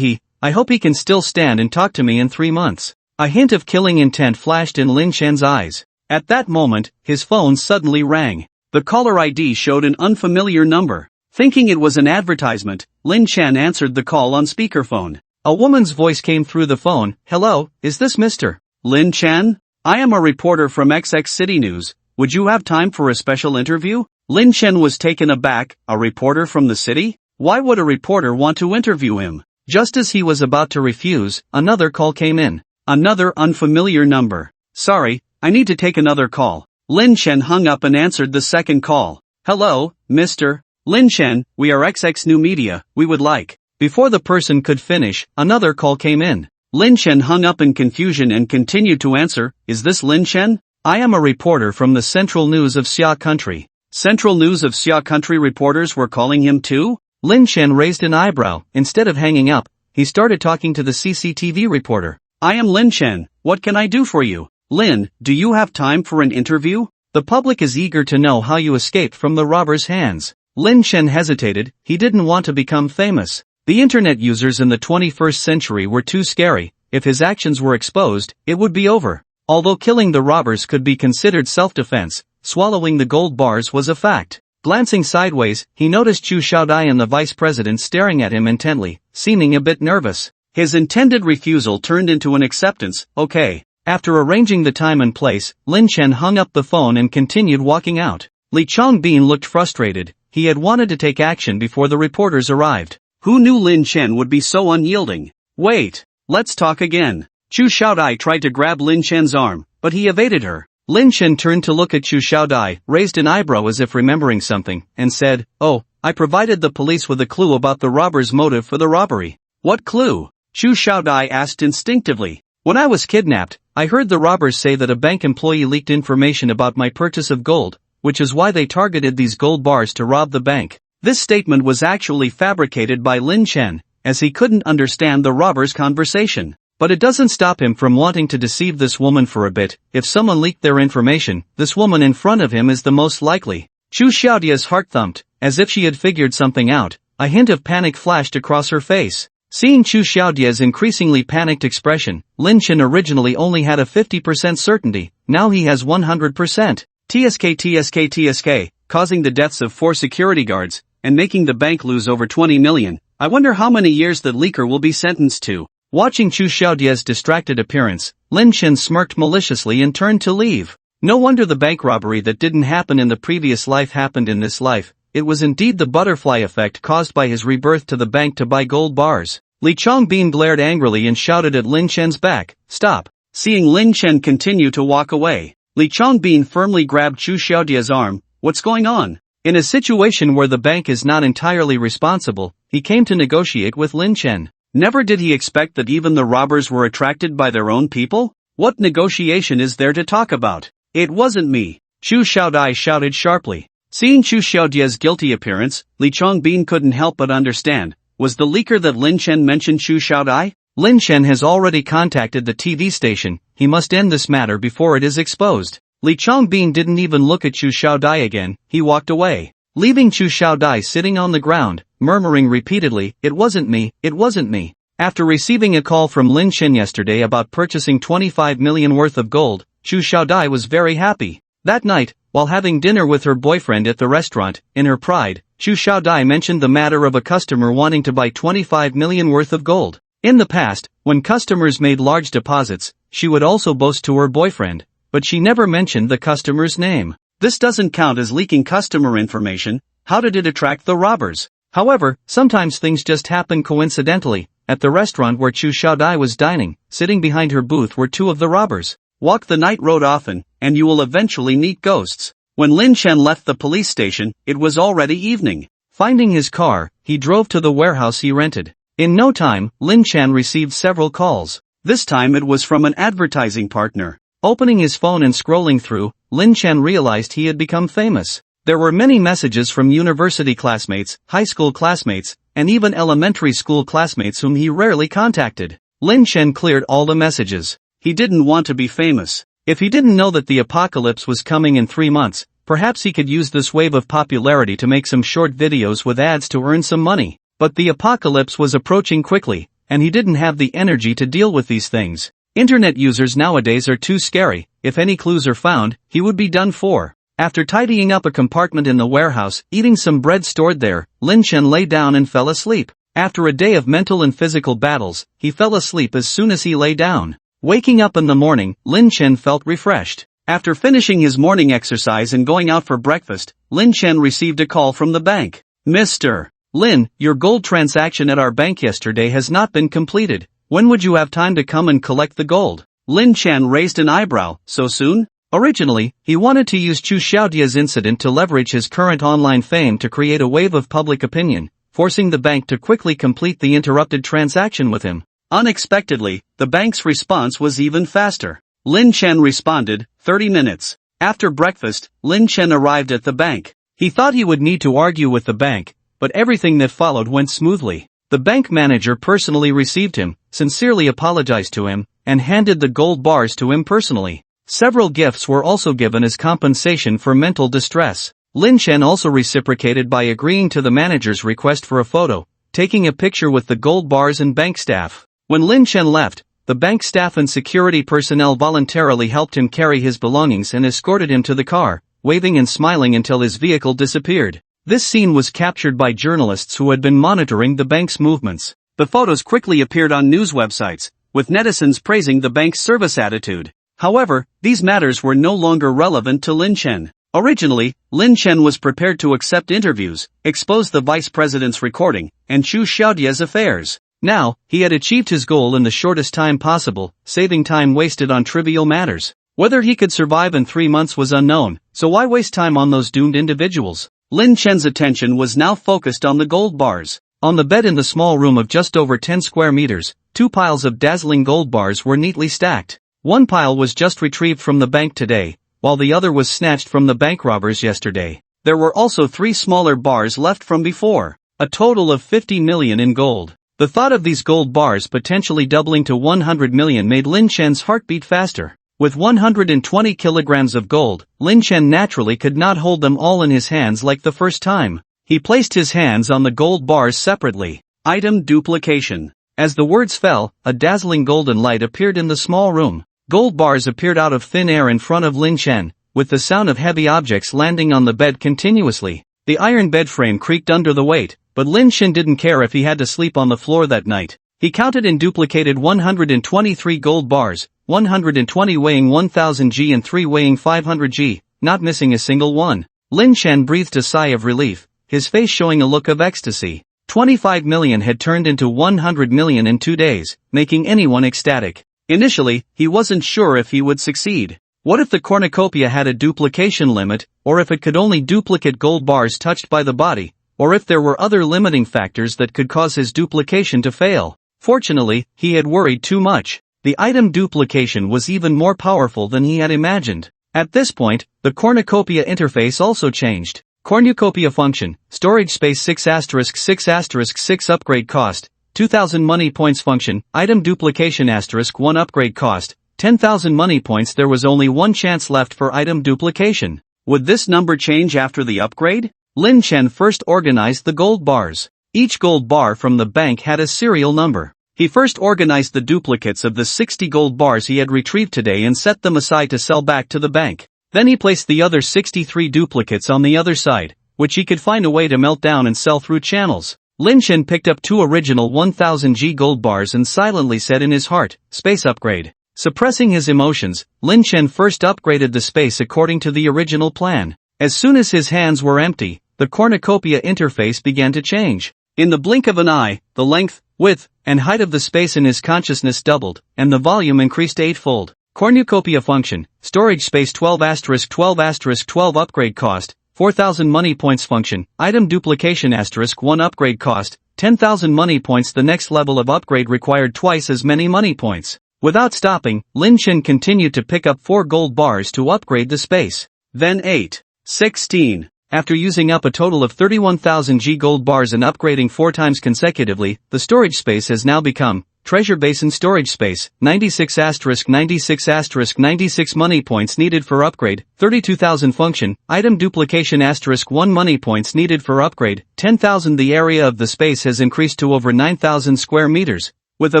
I hope he can still stand and talk to me in 3 months." A hint of killing intent flashed in Lin Chen's eyes. At that moment, his phone suddenly rang. The caller ID showed an unfamiliar number. Thinking it was an advertisement, Lin Chen answered the call on speakerphone. A woman's voice came through the phone. "Hello, is this Mr. Lin Chen? I am a reporter from XX City News. Would you have time for a special interview?" Lin Chen was taken aback. A reporter from the city? Why would a reporter want to interview him? Just as he was about to refuse, another call came in. Another unfamiliar number. Sorry, I need to take another call. Lin Chen hung up and answered the second call. Hello, Mr. Lin Chen, we are XX New Media, we would like. Before the person could finish, another call came in. Lin Chen hung up in confusion and continued to answer, is this Lin Chen? I am a reporter from the Central News of Xia Country. Central News of Xia Country reporters were calling him too? Lin Chen raised an eyebrow. Instead of hanging up, he started talking to the CCTV reporter. I am Lin Chen, what can I do for you? Lin, do you have time for an interview? The public is eager to know how you escaped from the robbers' hands. Lin Chen hesitated. He didn't want to become famous. The internet users in the 21st century were too scary. If his actions were exposed, it would be over. Although killing the robbers could be considered self-defense, swallowing the gold bars was a fact. Glancing sideways, he noticed Chu Xiaodai and the vice president staring at him intently, seeming a bit nervous. His intended refusal turned into an acceptance. Okay. After arranging the time and place, Lin Chen hung up the phone and continued walking out. Li Chongbin looked frustrated. He had wanted to take action before the reporters arrived. Who knew Lin Chen would be so unyielding? Wait. Let's talk again. Chu Xiaodai tried to grab Lin Chen's arm, but he evaded her. Lin Chen turned to look at Chu Xiaodai, raised an eyebrow as if remembering something, and said, Oh, I provided the police with a clue about the robber's motive for the robbery. What clue? Chu Xiaodai asked instinctively. When I was kidnapped, I heard the robbers say that a bank employee leaked information about my purchase of gold, which is why they targeted these gold bars to rob the bank. This statement was actually fabricated by Lin Chen, as he couldn't understand the robbers' conversation. But it doesn't stop him from wanting to deceive this woman for a bit. If someone leaked their information, this woman in front of him is the most likely. Chu Xiaodia's heart thumped, as if she had figured something out. A hint of panic flashed across her face. Seeing Chu Xiaodia's increasingly panicked expression, Lin Chen originally only had a 50% certainty, now he has 100%. TSK, causing the deaths of 4 security guards, and making the bank lose over 20 million. I wonder how many years that leaker will be sentenced to. Watching Chu Xiaodia's distracted appearance, Lin Chen smirked maliciously and turned to leave. No wonder the bank robbery that didn't happen in the previous life happened in this life. It was indeed the butterfly effect caused by his rebirth to the bank to buy gold bars. Li Chongbin glared angrily and shouted at Lin Chen's back, Stop! Seeing Lin Chen continue to walk away, Li Chongbin firmly grabbed Chu Xiaodia's arm. What's going on? In a situation where the bank is not entirely responsible, he came to negotiate with Lin Chen. Never did he expect that even the robbers were attracted by their own people? What negotiation is there to talk about? It wasn't me. Chu Xiaodai shouted sharply. Seeing Chu Xiaodia's guilty appearance, Li Chongbin couldn't help but understand. Was the leaker that Lin Chen mentioned Chu Xiaodai? Lin Chen has already contacted the TV station. He must end this matter before it is exposed. Li Chongbin didn't even look at Chu Xiaodai again. He walked away, leaving Chu Xiaodai sitting on the ground, murmuring repeatedly, It wasn't me, it wasn't me. After receiving a call from Lin Chen yesterday about purchasing 25 million worth of gold, Chu Xiaodai was very happy. That night, while having dinner with her boyfriend at the restaurant, in her pride, Chu Xiaodai mentioned the matter of a customer wanting to buy 25 million worth of gold. In the past, when customers made large deposits, she would also boast to her boyfriend, but she never mentioned the customer's name. This doesn't count as leaking customer information. How did it attract the robbers? However, sometimes things just happen coincidentally. At the restaurant where Chu Xiaodai was dining, sitting behind her booth were 2 of the robbers. Walk the night road often, and you will eventually meet ghosts. When Lin Chen left the police station, it was already evening. Finding his car, he drove to the warehouse he rented. In no time, Lin Chen received several calls. This time it was from an advertising partner. Opening his phone and scrolling through, Lin Chen realized he had become famous. There were many messages from university classmates, high school classmates, and even elementary school classmates whom he rarely contacted. Lin Chen cleared all the messages. He didn't want to be famous. If he didn't know that the apocalypse was coming in 3 months, perhaps he could use this wave of popularity to make some short videos with ads to earn some money. But the apocalypse was approaching quickly, and he didn't have the energy to deal with these things. Internet users nowadays are too scary. If any clues are found, he would be done for. After tidying up a compartment in the warehouse, eating some bread stored there, Lin Chen lay down and fell asleep. After a day of mental and physical battles, he fell asleep as soon as he lay down. Waking up in the morning, Lin Chen felt refreshed. After finishing his morning exercise and going out for breakfast, Lin Chen received a call from the bank. Mr. Lin, your gold transaction at our bank yesterday has not been completed. When would you have time to come and collect the gold? Lin Chen raised an eyebrow. So soon? Originally, he wanted to use Chu Xiaodia's incident to leverage his current online fame to create a wave of public opinion, forcing the bank to quickly complete the interrupted transaction with him. Unexpectedly, the bank's response was even faster. Lin Chen responded, 30 minutes. After breakfast, Lin Chen arrived at the bank. He thought he would need to argue with the bank, but everything that followed went smoothly. The bank manager personally received him, sincerely apologized to him, and handed the gold bars to him personally. Several gifts were also given as compensation for mental distress. Lin Chen also reciprocated by agreeing to the manager's request for a photo, taking a picture with the gold bars and bank staff. When Lin Chen left, the bank staff and security personnel voluntarily helped him carry his belongings and escorted him to the car, waving and smiling until his vehicle disappeared. This scene was captured by journalists who had been monitoring the bank's movements. The photos quickly appeared on news websites, with netizens praising the bank's service attitude. However, these matters were no longer relevant to Lin Chen. Originally, Lin Chen was prepared to accept interviews, expose the vice president's recording, and Chu Xiaodia's affairs. Now, he had achieved his goal in the shortest time possible, saving time wasted on trivial matters. Whether he could survive in 3 months was unknown, so why waste time on those doomed individuals? Lin Chen's attention was now focused on the gold bars. On the bed in the small room of just over 10 square meters, 2 piles of dazzling gold bars were neatly stacked. One pile was just retrieved from the bank today, while the other was snatched from the bank robbers yesterday. There were also 3 smaller bars left from before. A total of 50 million in gold. The thought of these gold bars potentially doubling to 100 million made Lin Chen's heart beat faster. With 120 kilograms of gold, Lin Chen naturally could not hold them all in his hands like the first time. He placed his hands on the gold bars separately. Item duplication. As the words fell, a dazzling golden light appeared in the small room. Gold bars appeared out of thin air in front of Lin Chen, with the sound of heavy objects landing on the bed continuously. The iron bed frame creaked under the weight, but Lin Chen didn't care if he had to sleep on the floor that night. He counted and duplicated 123 gold bars, 120 weighing 1000 G and 3 weighing 500 G, not missing a single one. Lin Chen breathed a sigh of relief, his face showing a look of ecstasy. 25 million had turned into 100 million in 2 days, making anyone ecstatic. Initially, he wasn't sure if he would succeed. What if the cornucopia had a duplication limit, or if it could only duplicate gold bars touched by the body, or if there were other limiting factors that could cause his duplication to fail? Fortunately, he had worried too much. The item duplication was even more powerful than he had imagined. At this point, the cornucopia interface also changed. Cornucopia function, storage space 6*6*6 upgrade cost, 2000 money points function, item duplication *1 upgrade cost, 10,000 money points. There was only one chance left for item duplication. Would this number change after the upgrade? Lin Chen first organized the gold bars. Each gold bar from the bank had a serial number. He first organized the duplicates of the 60 gold bars he had retrieved today and set them aside to sell back to the bank. Then he placed the other 63 duplicates on the other side, which he could find a way to melt down and sell through channels. Lin Chen picked up 2 original 1000 G gold bars and silently said in his heart, space upgrade. Suppressing his emotions, Lin Chen first upgraded the space according to the original plan. As soon as his hands were empty, the cornucopia interface began to change. In the blink of an eye, the length, width, and height of the space in his consciousness doubled, and the volume increased 8-fold. Cornucopia function, storage space 12*12*12 upgrade cost, 4000 money points function, item duplication *1 upgrade cost, 10,000 money points. The next level of upgrade required twice as many money points. Without stopping, Lin Chen continued to pick up 4 gold bars to upgrade the space. Then 8. 16. After using up a total of 31,000 G gold bars and upgrading 4 times consecutively, the storage space has now become treasure basin storage space, 96*96*96 money points needed for upgrade, 32,000 function, item duplication *1 money points needed for upgrade, 10,000. The area of the space has increased to over 9,000 square meters, with a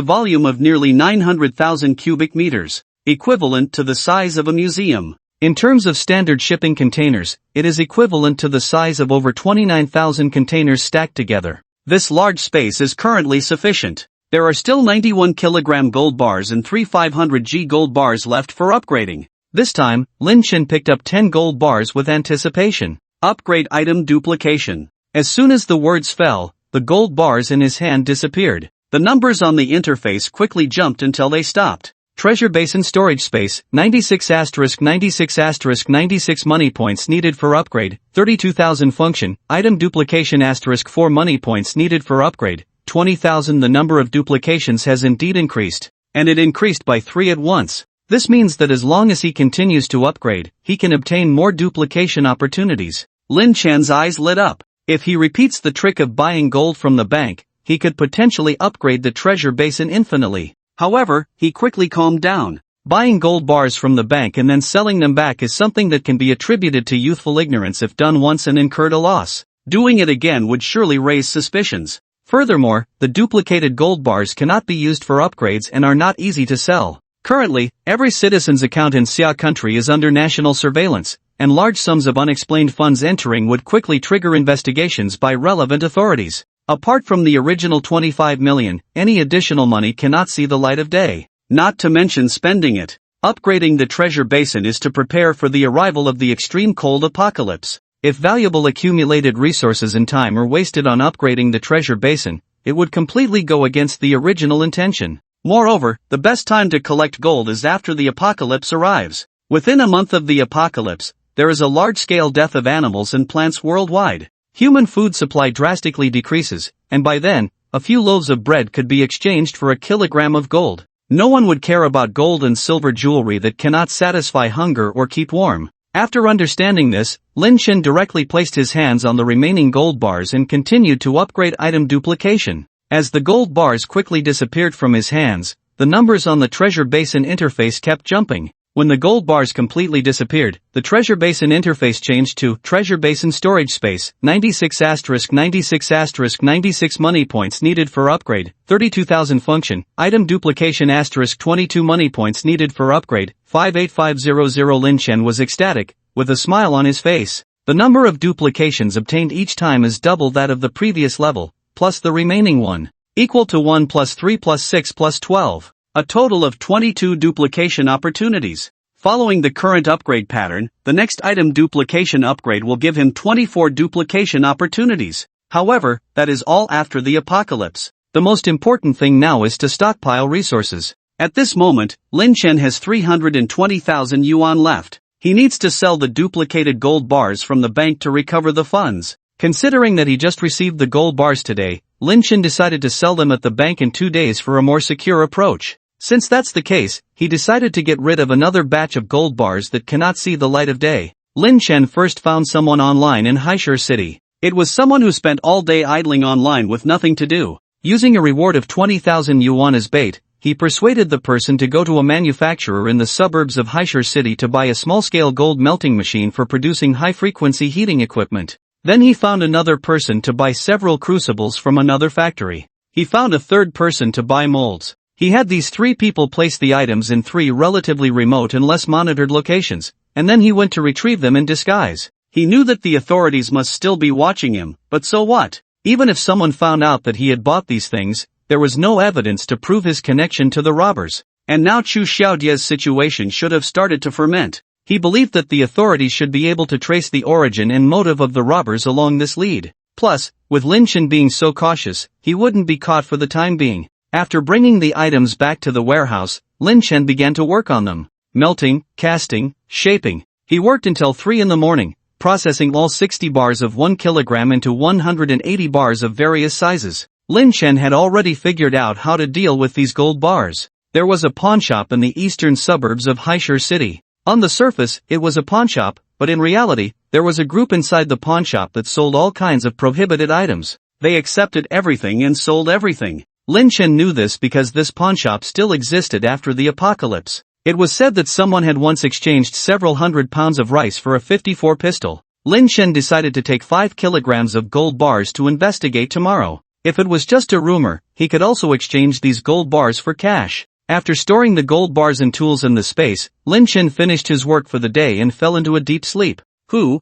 volume of nearly 900,000 cubic meters, equivalent to the size of a museum. In terms of standard shipping containers, it is equivalent to the size of over 29,000 containers stacked together. This large space is currently sufficient. There are still 91 kilogram gold bars and 3 500 G gold bars left for upgrading. This time, Lin Chen picked up 10 gold bars with anticipation. Upgrade item duplication. As soon as the words fell, the gold bars in his hand disappeared. The numbers on the interface quickly jumped until they stopped. Treasure Basin Storage Space, 96 * 96 * 96 money points needed for upgrade, 32,000 function, item duplication * 4 money points needed for upgrade, 20,000. The number of duplications has indeed increased, and it increased by 3 at once. This means that as long as he continues to upgrade, he can obtain more duplication opportunities. Lin Chen's eyes lit up. If he repeats the trick of buying gold from the bank, he could potentially upgrade the treasure basin infinitely. However, he quickly calmed down. Buying gold bars from the bank and then selling them back is something that can be attributed to youthful ignorance if done once and incurred a loss. Doing it again would surely raise suspicions. Furthermore, the duplicated gold bars cannot be used for upgrades and are not easy to sell. Currently, every citizen's account in Xia country is under national surveillance, and large sums of unexplained funds entering would quickly trigger investigations by relevant authorities. Apart from the original 25 million, any additional money cannot see the light of day. Not to mention spending it. Upgrading the treasure basin is to prepare for the arrival of the extreme cold apocalypse. If valuable accumulated resources and time are wasted on upgrading the treasure basin, it would completely go against the original intention. Moreover, the best time to collect gold is after the apocalypse arrives. Within a month of the apocalypse, there is a large-scale death of animals and plants worldwide. Human food supply drastically decreases, and by then, a few loaves of bread could be exchanged for a kilogram of gold. No one would care about gold and silver jewelry that cannot satisfy hunger or keep warm. After understanding this, Lin Chen directly placed his hands on the remaining gold bars and continued to upgrade item duplication. As the gold bars quickly disappeared from his hands, the numbers on the treasure basin interface kept jumping. When the gold bars completely disappeared, the treasure basin interface changed to Treasure Basin Storage Space, 96 * 96 * 96 money points needed for upgrade, 32,000 function, item duplication * 22 money points needed for upgrade, 58500. Lin Chen was ecstatic, with a smile on his face. The number of duplications obtained each time is double that of the previous level, plus the remaining one, equal to 1 + 3 + 6 + 12. A total of 22 duplication opportunities. Following the current upgrade pattern, the next item duplication upgrade will give him 24 duplication opportunities. However, that is all after the apocalypse. The most important thing now is to stockpile resources. At this moment, Lin Chen has 320,000 yuan left. He needs to sell the duplicated gold bars from the bank to recover the funds. Considering that he just received the gold bars today, Lin Chen decided to sell them at the bank in 2 days for a more secure approach. Since that's the case, he decided to get rid of another batch of gold bars that cannot see the light of day. Lin Chen first found someone online in Haishur City. It was someone who spent all day idling online with nothing to do. Using a reward of 20,000 yuan as bait, he persuaded the person to go to a manufacturer in the suburbs of Haishur City to buy a small-scale gold melting machine for producing high-frequency heating equipment. Then he found another person to buy several crucibles from another factory. He found a third person to buy molds. He had these 3 people place the items in 3 relatively remote and less monitored locations, and then he went to retrieve them in disguise. He knew that the authorities must still be watching him, but so what? Even if someone found out that he had bought these things, there was no evidence to prove his connection to the robbers. And now Chu Xiaodia's situation should have started to ferment. He believed that the authorities should be able to trace the origin and motive of the robbers along this lead. Plus, with Lin Chen being so cautious, he wouldn't be caught for the time being. After bringing the items back to the warehouse, Lin Chen began to work on them. Melting, casting, shaping. He worked until 3 in the morning, processing all 60 bars of 1 kilogram into 180 bars of various sizes. Lin Chen had already figured out how to deal with these gold bars. There was a pawnshop in the eastern suburbs of Haishur City. On the surface, it was a pawnshop, but in reality, there was a group inside the pawnshop that sold all kinds of prohibited items. They accepted everything and sold everything. Lin Chen knew this because this pawnshop still existed after the apocalypse. It was said that someone had once exchanged several hundred pounds of rice for a 54 pistol. Lin Chen decided to take 5 kilograms of gold bars to investigate tomorrow. If it was just a rumor, he could also exchange these gold bars for cash. After storing the gold bars and tools in the space, Lin Chen finished his work for the day and fell into a deep sleep. Hoo.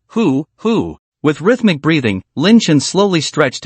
With rhythmic breathing, Lin Chen slowly stretched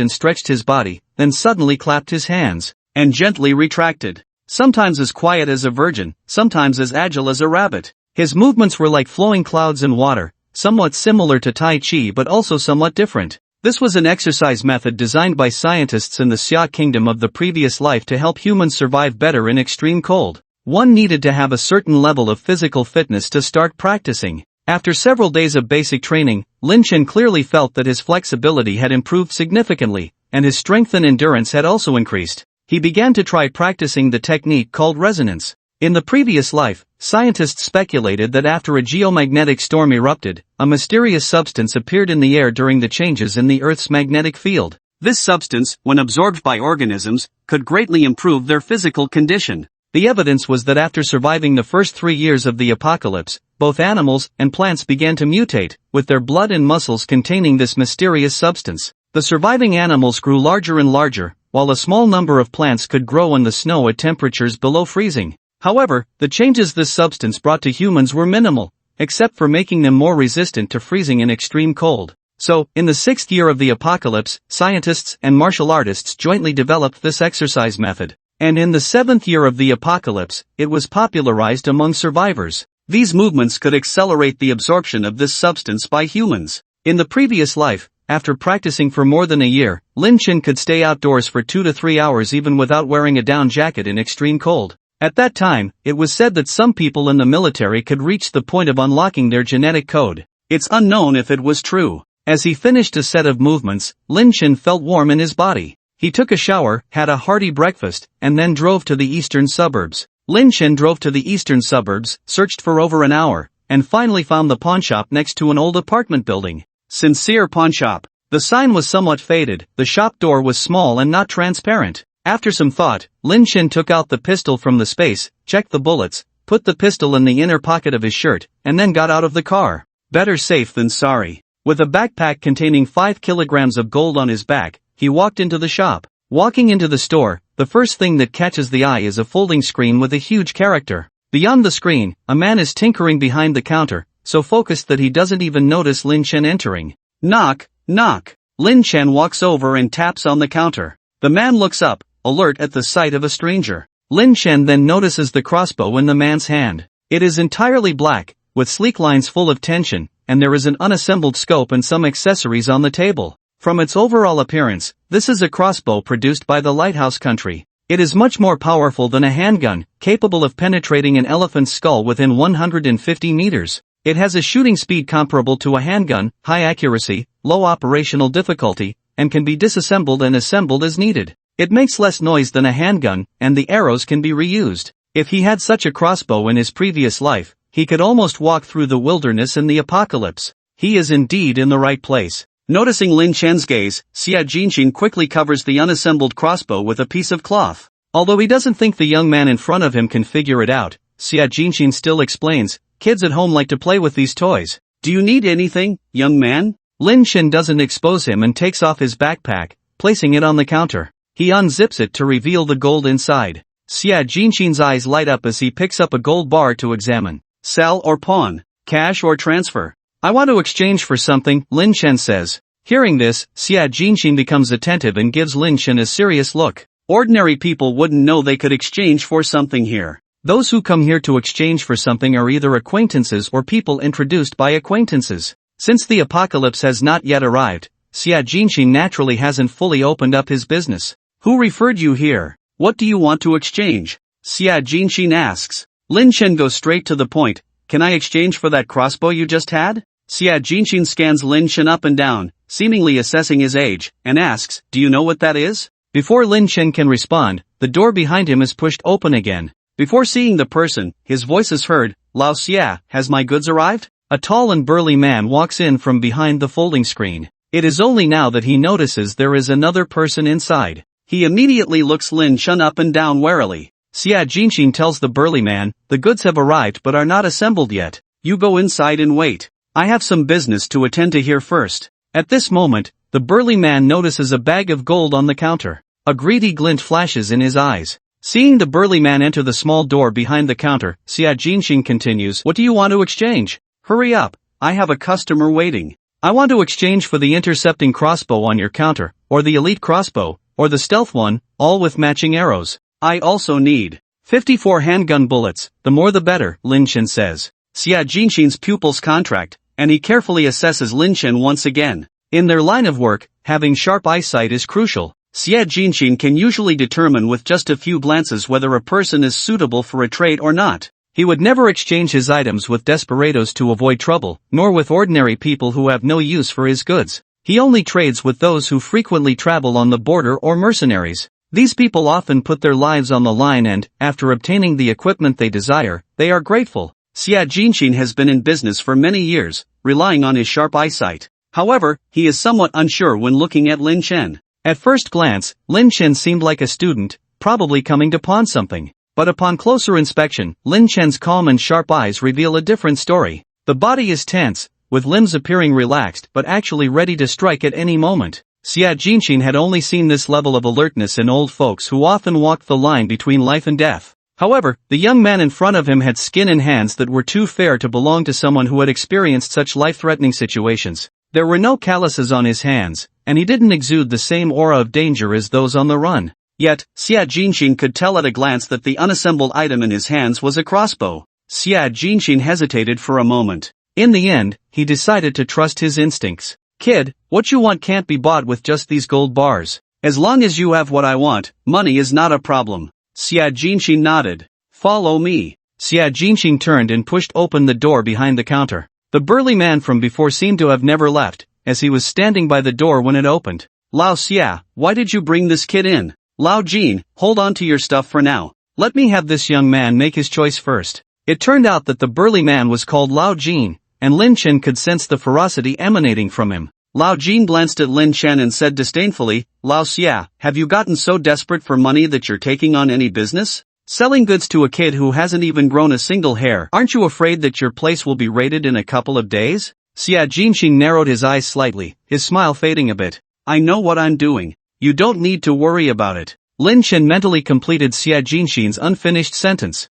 his body, then suddenly clapped his hands, and gently retracted. Sometimes as quiet as a virgin, sometimes as agile as a rabbit. His movements were like flowing clouds in water, somewhat similar to Tai Chi but also somewhat different. This was an exercise method designed by scientists in the Xia kingdom of the previous life to help humans survive better in extreme cold. One needed to have a certain level of physical fitness to start practicing. After several days of basic training, Lin Chen clearly felt that his flexibility had improved significantly, and his strength and endurance had also increased. He began to try practicing the technique called resonance. In the previous life, scientists speculated that after a geomagnetic storm erupted, a mysterious substance appeared in the air during the changes in the Earth's magnetic field. This substance, when absorbed by organisms, could greatly improve their physical condition. The evidence was that after surviving the first 3 years of the apocalypse, both animals and plants began to mutate, with their blood and muscles containing this mysterious substance. The surviving animals grew larger and larger, while a small number of plants could grow in the snow at temperatures below freezing. However, the changes this substance brought to humans were minimal, except for making them more resistant to freezing in extreme cold. So, in the 6th year of the apocalypse, scientists and martial artists jointly developed this exercise method. And in the 7th year of the apocalypse, it was popularized among survivors. These movements could accelerate the absorption of this substance by humans. In the previous life, after practicing for more than a year, Lin Chen could stay outdoors for 2 to 3 hours even without wearing a down jacket in extreme cold. At that time, it was said that some people in the military could reach the point of unlocking their genetic code. It's unknown if it was true. As he finished a set of movements, Lin Chen felt warm in his body. He took a shower, had a hearty breakfast, and then drove to the eastern suburbs. Lin Chen drove to the eastern suburbs, searched for over an hour, and finally found the pawnshop next to an old apartment building. Sincere Pawnshop. The sign was somewhat faded, the shop door was small and not transparent. After some thought, Lin Chen took out the pistol from the space, checked the bullets, put the pistol in the inner pocket of his shirt, and then got out of the car. Better safe than sorry. With a backpack containing 5 kilograms of gold on his back, he walked into the shop. Walking into the store, the first thing that catches the eye is a folding screen with a huge character. Beyond the screen, a man is tinkering behind the counter, so focused that he doesn't even notice Lin Chen entering. Knock, knock. Lin Chen walks over and taps on the counter. The man looks up, alert at the sight of a stranger. Lin Chen then notices the crossbow in the man's hand. It is entirely black, with sleek lines full of tension, and there is an unassembled scope and some accessories on the table. From its overall appearance, this is a crossbow produced by the Lighthouse Country. It is much more powerful than a handgun, capable of penetrating an elephant's skull within 150 meters. It has a shooting speed comparable to a handgun, high accuracy, low operational difficulty, and can be disassembled and assembled as needed. It makes less noise than a handgun, and the arrows can be reused. If he had such a crossbow in his previous life, he could almost walk through the wilderness in the apocalypse. He is indeed in the right place. Noticing Lin Chen's gaze, Xia Jinxin quickly covers the unassembled crossbow with a piece of cloth. Although he doesn't think the young man in front of him can figure it out, Xia Jinxin still explains, "Kids at home like to play with these toys. Do you need anything, young man?" Lin Chen doesn't expose him and takes off his backpack, placing it on the counter. He unzips it to reveal the gold inside. Xia Jinxin's eyes light up as he picks up a gold bar to examine. Sell or pawn? Cash or transfer? I want to exchange for something, Lin Chen says. Hearing this, Xia Jinxin becomes attentive and gives Lin Chen a serious look. Ordinary people wouldn't know they could exchange for something here. Those who come here to exchange for something are either acquaintances or people introduced by acquaintances. Since the apocalypse has not yet arrived, Xia Jinxin naturally hasn't fully opened up his business. Who referred you here? What do you want to exchange? Xia Jinxin asks. Lin Chen goes straight to the point. Can I exchange for that crossbow you just had? Xia Jinxin scans Lin Chen up and down, seemingly assessing his age, and asks, do you know what that is? Before Lin Chen can respond, the door behind him is pushed open again. Before seeing the person, his voice is heard, Lao Xia, has my goods arrived? A tall and burly man walks in from behind the folding screen. It is only now that he notices there is another person inside. He immediately looks Lin Chen up and down warily. Xia Jinxin tells the burly man, the goods have arrived but are not assembled yet. You go inside and wait. I have some business to attend to here first. At this moment, the burly man notices a bag of gold on the counter. A greedy glint flashes in his eyes. Seeing the burly man enter the small door behind the counter, Xia Jinxin continues, what do you want to exchange? Hurry up, I have a customer waiting. I want to exchange for the intercepting crossbow on your counter, or the elite crossbow, or the stealth one, all with matching arrows. I also need 54 handgun bullets, the more the better, Lin Chen says. Xia Jinxin's pupils contract, and he carefully assesses Lin Chen once again. In their line of work, having sharp eyesight is crucial. Xia Jinxin can usually determine with just a few glances whether a person is suitable for a trade or not. He would never exchange his items with desperados to avoid trouble, nor with ordinary people who have no use for his goods. He only trades with those who frequently travel on the border or mercenaries. These people often put their lives on the line and, after obtaining the equipment they desire, they are grateful. Xia Jinxin has been in business for many years, relying on his sharp eyesight. However, he is somewhat unsure when looking at Lin Chen. At first glance, Lin Chen seemed like a student, probably coming to pawn something. But upon closer inspection, Lin Chen's calm and sharp eyes reveal a different story. The body is tense, with limbs appearing relaxed but actually ready to strike at any moment. Xia Jinxin had only seen this level of alertness in old folks who often walked the line between life and death. However, the young man in front of him had skin and hands that were too fair to belong to someone who had experienced such life-threatening situations. There were no calluses on his hands, and he didn't exude the same aura of danger as those on the run. Yet, Xia Jinxin could tell at a glance that the unassembled item in his hands was a crossbow. Xia Jinxin hesitated for a moment. In the end, he decided to trust his instincts. "Kid, what you want can't be bought with just these gold bars. As long as you have what I want, money is not a problem." Xia Jinxin nodded. "Follow me." Xia Jinxin turned and pushed open the door behind the counter. The burly man from before seemed to have never left, as he was standing by the door when it opened. "Lao Xia, why did you bring this kid in?" "Lao Jin, hold on to your stuff for now. Let me have this young man make his choice first." It turned out that the burly man was called Lao Jin, and Lin Chen could sense the ferocity emanating from him. Lao Jin glanced at Lin Chen and said disdainfully, "Lao Xia, have you gotten so desperate for money that you're taking on any business? Selling goods to a kid who hasn't even grown a single hair? Aren't you afraid that your place will be raided in a couple of days?" Xia Jinxin narrowed his eyes slightly, his smile fading a bit. "I know what I'm doing. You don't need to worry about it." Lin Chen mentally completed Xia Jinxin's unfinished sentence.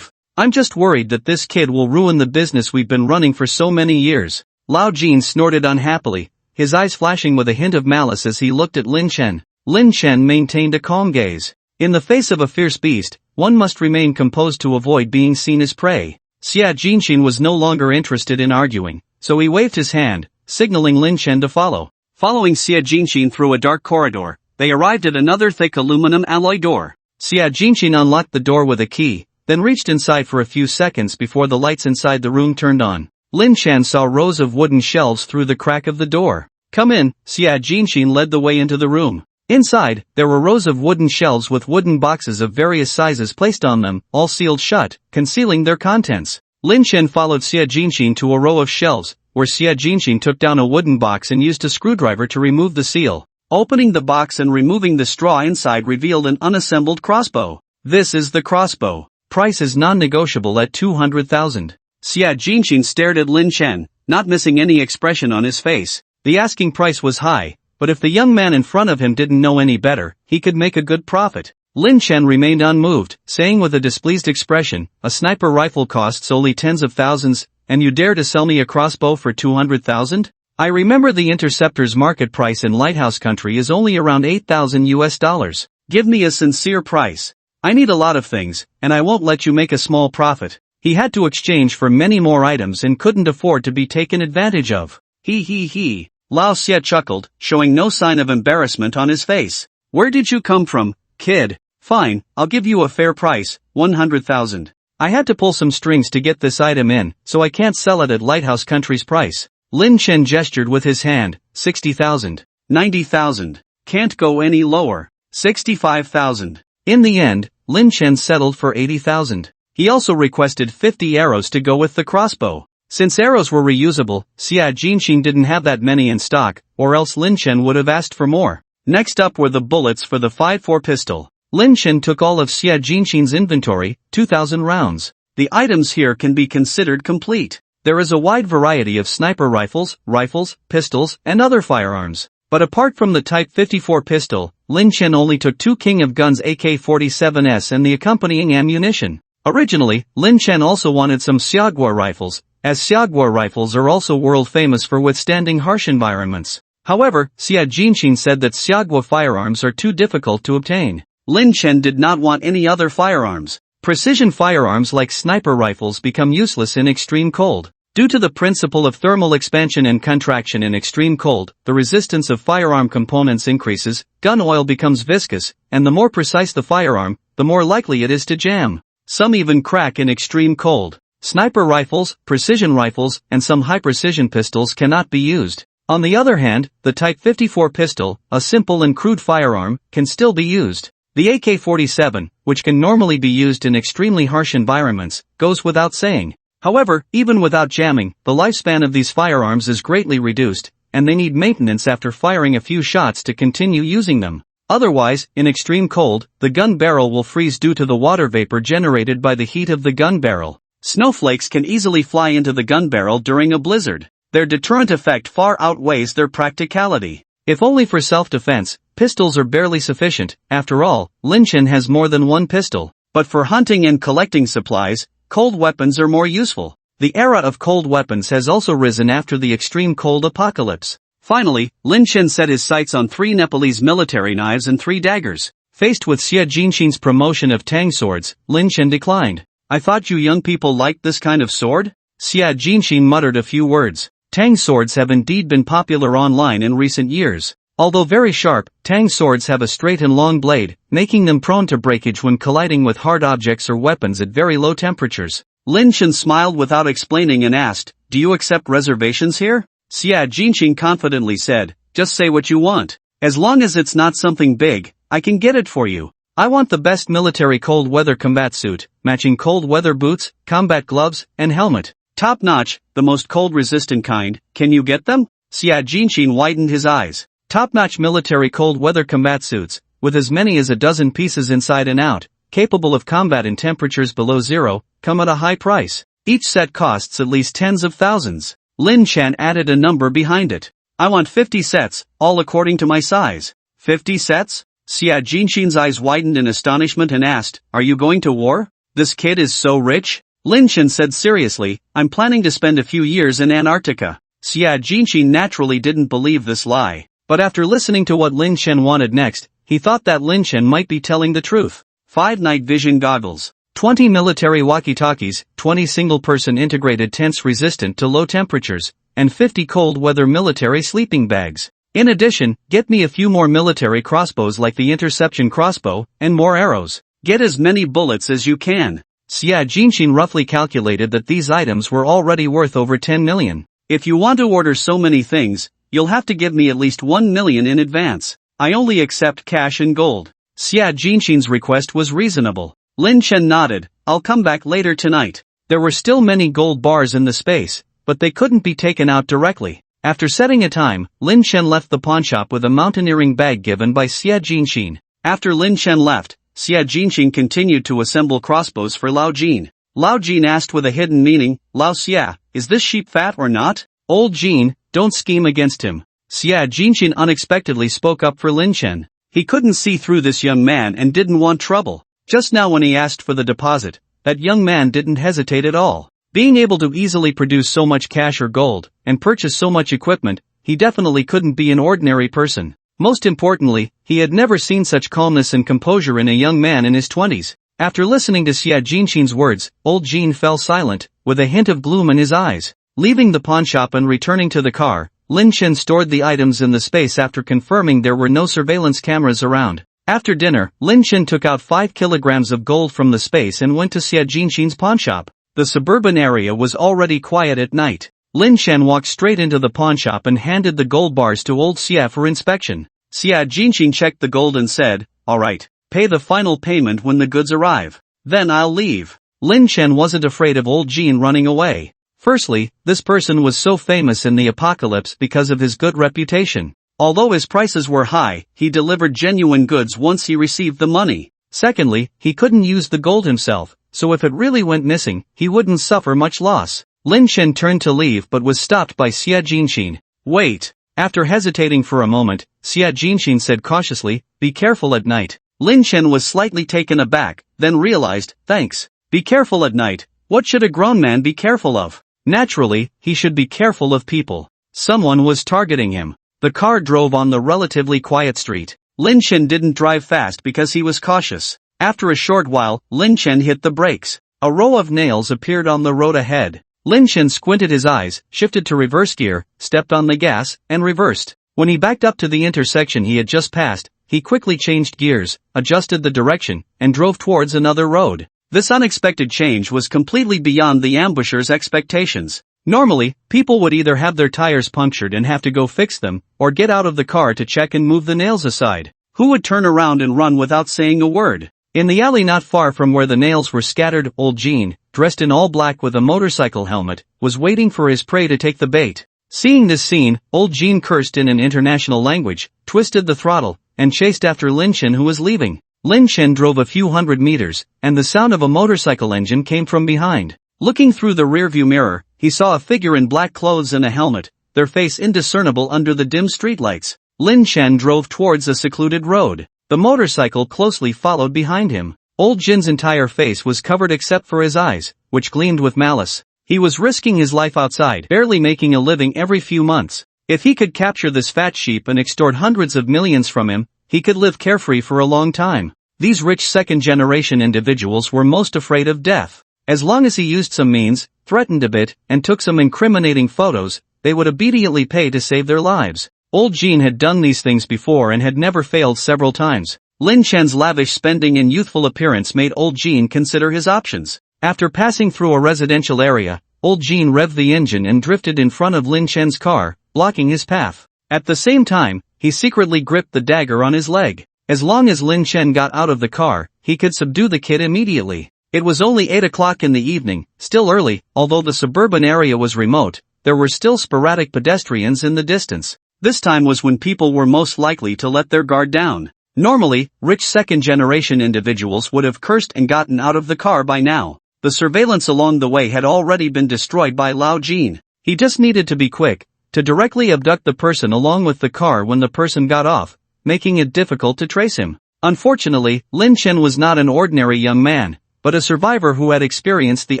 I'm just worried that this kid will ruin the business we've been running for so many years." Lao Jin snorted unhappily, his eyes flashing with a hint of malice as he looked at Lin Chen. Lin Chen maintained a calm gaze. In the face of a fierce beast, one must remain composed to avoid being seen as prey. Xia Jinxin was no longer interested in arguing, so he waved his hand, signaling Lin Chen to follow. Following Xia Jinxin through a dark corridor, they arrived at another thick aluminum alloy door. Xia Jinxin unlocked the door with a key, then reached inside for a few seconds before the lights inside the room turned on. Lin Chen saw rows of wooden shelves through the crack of the door. "Come in." Xia Jinxin led the way into the room. Inside, there were rows of wooden shelves with wooden boxes of various sizes placed on them, all sealed shut, concealing their contents. Lin Chen followed Xia Jinxin to a row of shelves, where Xia Jinxin took down a wooden box and used a screwdriver to remove the seal. Opening the box and removing the straw inside revealed an unassembled crossbow. "This is the crossbow. Price is non-negotiable at 200,000. Xia Jinxin stared at Lin Chen, not missing any expression on his face. The asking price was high, but if the young man in front of him didn't know any better, he could make a good profit. Lin Chen remained unmoved, saying with a displeased expression, "A sniper rifle costs only tens of thousands, and you dare to sell me a crossbow for 200,000? I remember the Interceptor's market price in Lighthouse Country is only around $8,000. Give me a sincere price. I need a lot of things, and I won't let you make a small profit." He had to exchange for many more items and couldn't afford to be taken advantage of. He. Lao Xia chuckled, showing no sign of embarrassment on his face. "Where did you come from, kid? Fine, I'll give you a fair price, 100,000. I had to pull some strings to get this item in, so I can't sell it at Lighthouse Country's price." Lin Chen gestured with his hand. 60,000. 90,000. Can't go any lower. 65,000. In the end, Lin Chen settled for 80,000. He also requested 50 arrows to go with the crossbow. Since arrows were reusable, Xia Jinxin didn't have that many in stock, or else Lin Chen would have asked for more. Next up were the bullets for the 5.4 pistol. Lin Chen took all of Xia Jinxin's inventory, 2,000 rounds. The items here can be considered complete. There is a wide variety of sniper rifles, pistols, and other firearms. But apart from the Type 54 pistol, Lin Chen only took 2 King of Guns AK-47s and the accompanying ammunition. Originally, Lin Chen also wanted some Xiaoguo rifles, as Xiaoguo rifles are also world famous for withstanding harsh environments. However, Xia Jinxin said that Xiaoguo firearms are too difficult to obtain. Lin Chen did not want any other firearms. Precision firearms like sniper rifles become useless in extreme cold. Due to the principle of thermal expansion and contraction in extreme cold, the resistance of firearm components increases, gun oil becomes viscous, and the more precise the firearm, the more likely it is to jam. Some even crack in extreme cold. Sniper rifles, precision rifles, and some high-precision pistols cannot be used. On the other hand, the Type 54 pistol, a simple and crude firearm, can still be used. The AK-47, which can normally be used in extremely harsh environments, goes without saying. However, even without jamming, the lifespan of these firearms is greatly reduced, and they need maintenance after firing a few shots to continue using them. Otherwise, in extreme cold, the gun barrel will freeze due to the water vapor generated by the heat of the gun barrel. Snowflakes can easily fly into the gun barrel during a blizzard. Their deterrent effect far outweighs their practicality. If only for self-defense, pistols are barely sufficient. After all, Lin Chen has more than one pistol. But for hunting and collecting supplies, cold weapons are more useful. The era of cold weapons has also risen after the extreme cold apocalypse. Finally, Lin Chen set his sights on 3 Nepalese military knives and 3 daggers. Faced with Xia Jinxin's promotion of Tang swords, Lin Chen declined. "I thought you young people liked this kind of sword?" Xia Jinxin muttered a few words. Tang swords have indeed been popular online in recent years. Although very sharp, Tang swords have a straight and long blade, making them prone to breakage when colliding with hard objects or weapons at very low temperatures. Lin Chen smiled without explaining and asked, "Do you accept reservations here?" Xia Jinxin confidently said, "Just say what you want. As long as it's not something big, I can get it for you. I want the best military cold weather combat suit, matching cold weather boots, combat gloves, and helmet. Top notch, the most cold resistant kind. Can you get them?" Xia Jinxin widened his eyes. Top-notch military cold weather combat suits, with as many as a dozen pieces inside and out, capable of combat in temperatures below zero, come at a high price. Each set costs at least tens of thousands. Lin Chen added a number behind it. "I want 50 sets, all according to my size." 50 sets? Xia Jinxin's eyes widened in astonishment and asked, "Are you going to war? This kid is so rich?" Lin Chen said seriously, "I'm planning to spend a few years in Antarctica." Xia Jinxin naturally didn't believe this lie. But after listening to what Lin Chen wanted next, he thought that Lin Chen might be telling the truth. 5 night vision goggles, 20 military walkie-talkies, 20 single-person integrated tents resistant to low temperatures, and 50 cold weather military sleeping bags. In addition, get me a few more military crossbows like the interception crossbow, and more arrows. Get as many bullets as you can. Xia Jinxin roughly calculated that these items were already worth over 10 million. "If you want to order so many things, you'll have to give me at least 1 million in advance. I only accept cash and gold." Xia Jinxin's request was reasonable. Lin Chen nodded, "I'll come back later tonight." There were still many gold bars in the space, but they couldn't be taken out directly. After setting a time, Lin Chen left the pawnshop with a mountaineering bag given by Xia Jinxin. After Lin Chen left, Xia Jinxin continued to assemble crossbows for Lao Jin. Lao Jin asked with a hidden meaning, "Lao Xia, is this sheep fat or not?" "Old Jin, don't scheme against him." Xia Jinxin unexpectedly spoke up for Lin Chen. He couldn't see through this young man and didn't want trouble. Just now when he asked for the deposit, that young man didn't hesitate at all. Being able to easily produce so much cash or gold, and purchase so much equipment, he definitely couldn't be an ordinary person. Most importantly, he had never seen such calmness and composure in a young man in his 20s. After listening to Xia Jinxin's words, old Jin fell silent, with a hint of gloom in his eyes. Leaving the pawnshop and returning to the car, Lin Chen stored the items in the space after confirming there were no surveillance cameras around. After dinner, Lin Chen took out 5 kilograms of gold from the space and went to Xia Jinxin's pawnshop. The suburban area was already quiet at night. Lin Chen walked straight into the pawnshop and handed the gold bars to old Xia for inspection. Xia Jinxin checked the gold and said, "Alright, pay the final payment when the goods arrive. Then I'll leave." Lin Chen wasn't afraid of old Jin running away. Firstly, this person was so famous in the apocalypse because of his good reputation. Although his prices were high, he delivered genuine goods once he received the money. Secondly, he couldn't use the gold himself, so if it really went missing, he wouldn't suffer much loss. Lin Chen turned to leave but was stopped by Xia Jinxin. "Wait." After hesitating for a moment, Xia Jinxin said cautiously, "Be careful at night." Lin Chen was slightly taken aback, then realized, "Thanks. Be careful at night. What should a grown man be careful of?" Naturally, he should be careful of people. Someone was targeting him. The car drove on the relatively quiet street. Lin Chen didn't drive fast because he was cautious. After a short while, Lin Chen hit the brakes. A row of nails appeared on the road ahead. Lin Chen squinted his eyes, shifted to reverse gear, stepped on the gas, and reversed. When he backed up to the intersection he had just passed, he quickly changed gears, adjusted the direction, and drove towards another road. This unexpected change was completely beyond the ambusher's expectations. Normally, people would either have their tires punctured and have to go fix them, or get out of the car to check and move the nails aside. Who would turn around and run without saying a word? In the alley not far from where the nails were scattered, old Jean, dressed in all black with a motorcycle helmet, was waiting for his prey to take the bait. Seeing this scene, old Jean cursed in an international language, twisted the throttle, and chased after Lin Chen, who was leaving. Lin Chen drove a few hundred meters, and the sound of a motorcycle engine came from behind. Looking through the rearview mirror, he saw a figure in black clothes and a helmet, their face indiscernible under the dim streetlights. Lin Chen drove towards a secluded road. The motorcycle closely followed behind him. Old Jin's entire face was covered except for his eyes, which gleamed with malice. He was risking his life outside, barely making a living every few months. If he could capture this fat sheep and extort hundreds of millions from him, he could live carefree for a long time. These rich second-generation individuals were most afraid of death. As long as he used some means, threatened a bit, and took some incriminating photos, they would obediently pay to save their lives. Old Jean had done these things before and had never failed several times. Lin Chen's lavish spending and youthful appearance made Old Jean consider his options. After passing through a residential area, Old Jean revved the engine and drifted in front of Lin Chen's car, blocking his path. At the same time, he secretly gripped the dagger on his leg. As long as Lin Chen got out of the car, he could subdue the kid immediately. It was only 8 o'clock in the evening, still early. Although the suburban area was remote, there were still sporadic pedestrians in the distance. This time was when people were most likely to let their guard down. Normally, rich second-generation individuals would have cursed and gotten out of the car by now. The surveillance along the way had already been destroyed by Lao Jin. He just needed to be quick, to directly abduct the person along with the car when the person got off, making it difficult to trace him. Unfortunately, Lin Chen was not an ordinary young man, but a survivor who had experienced the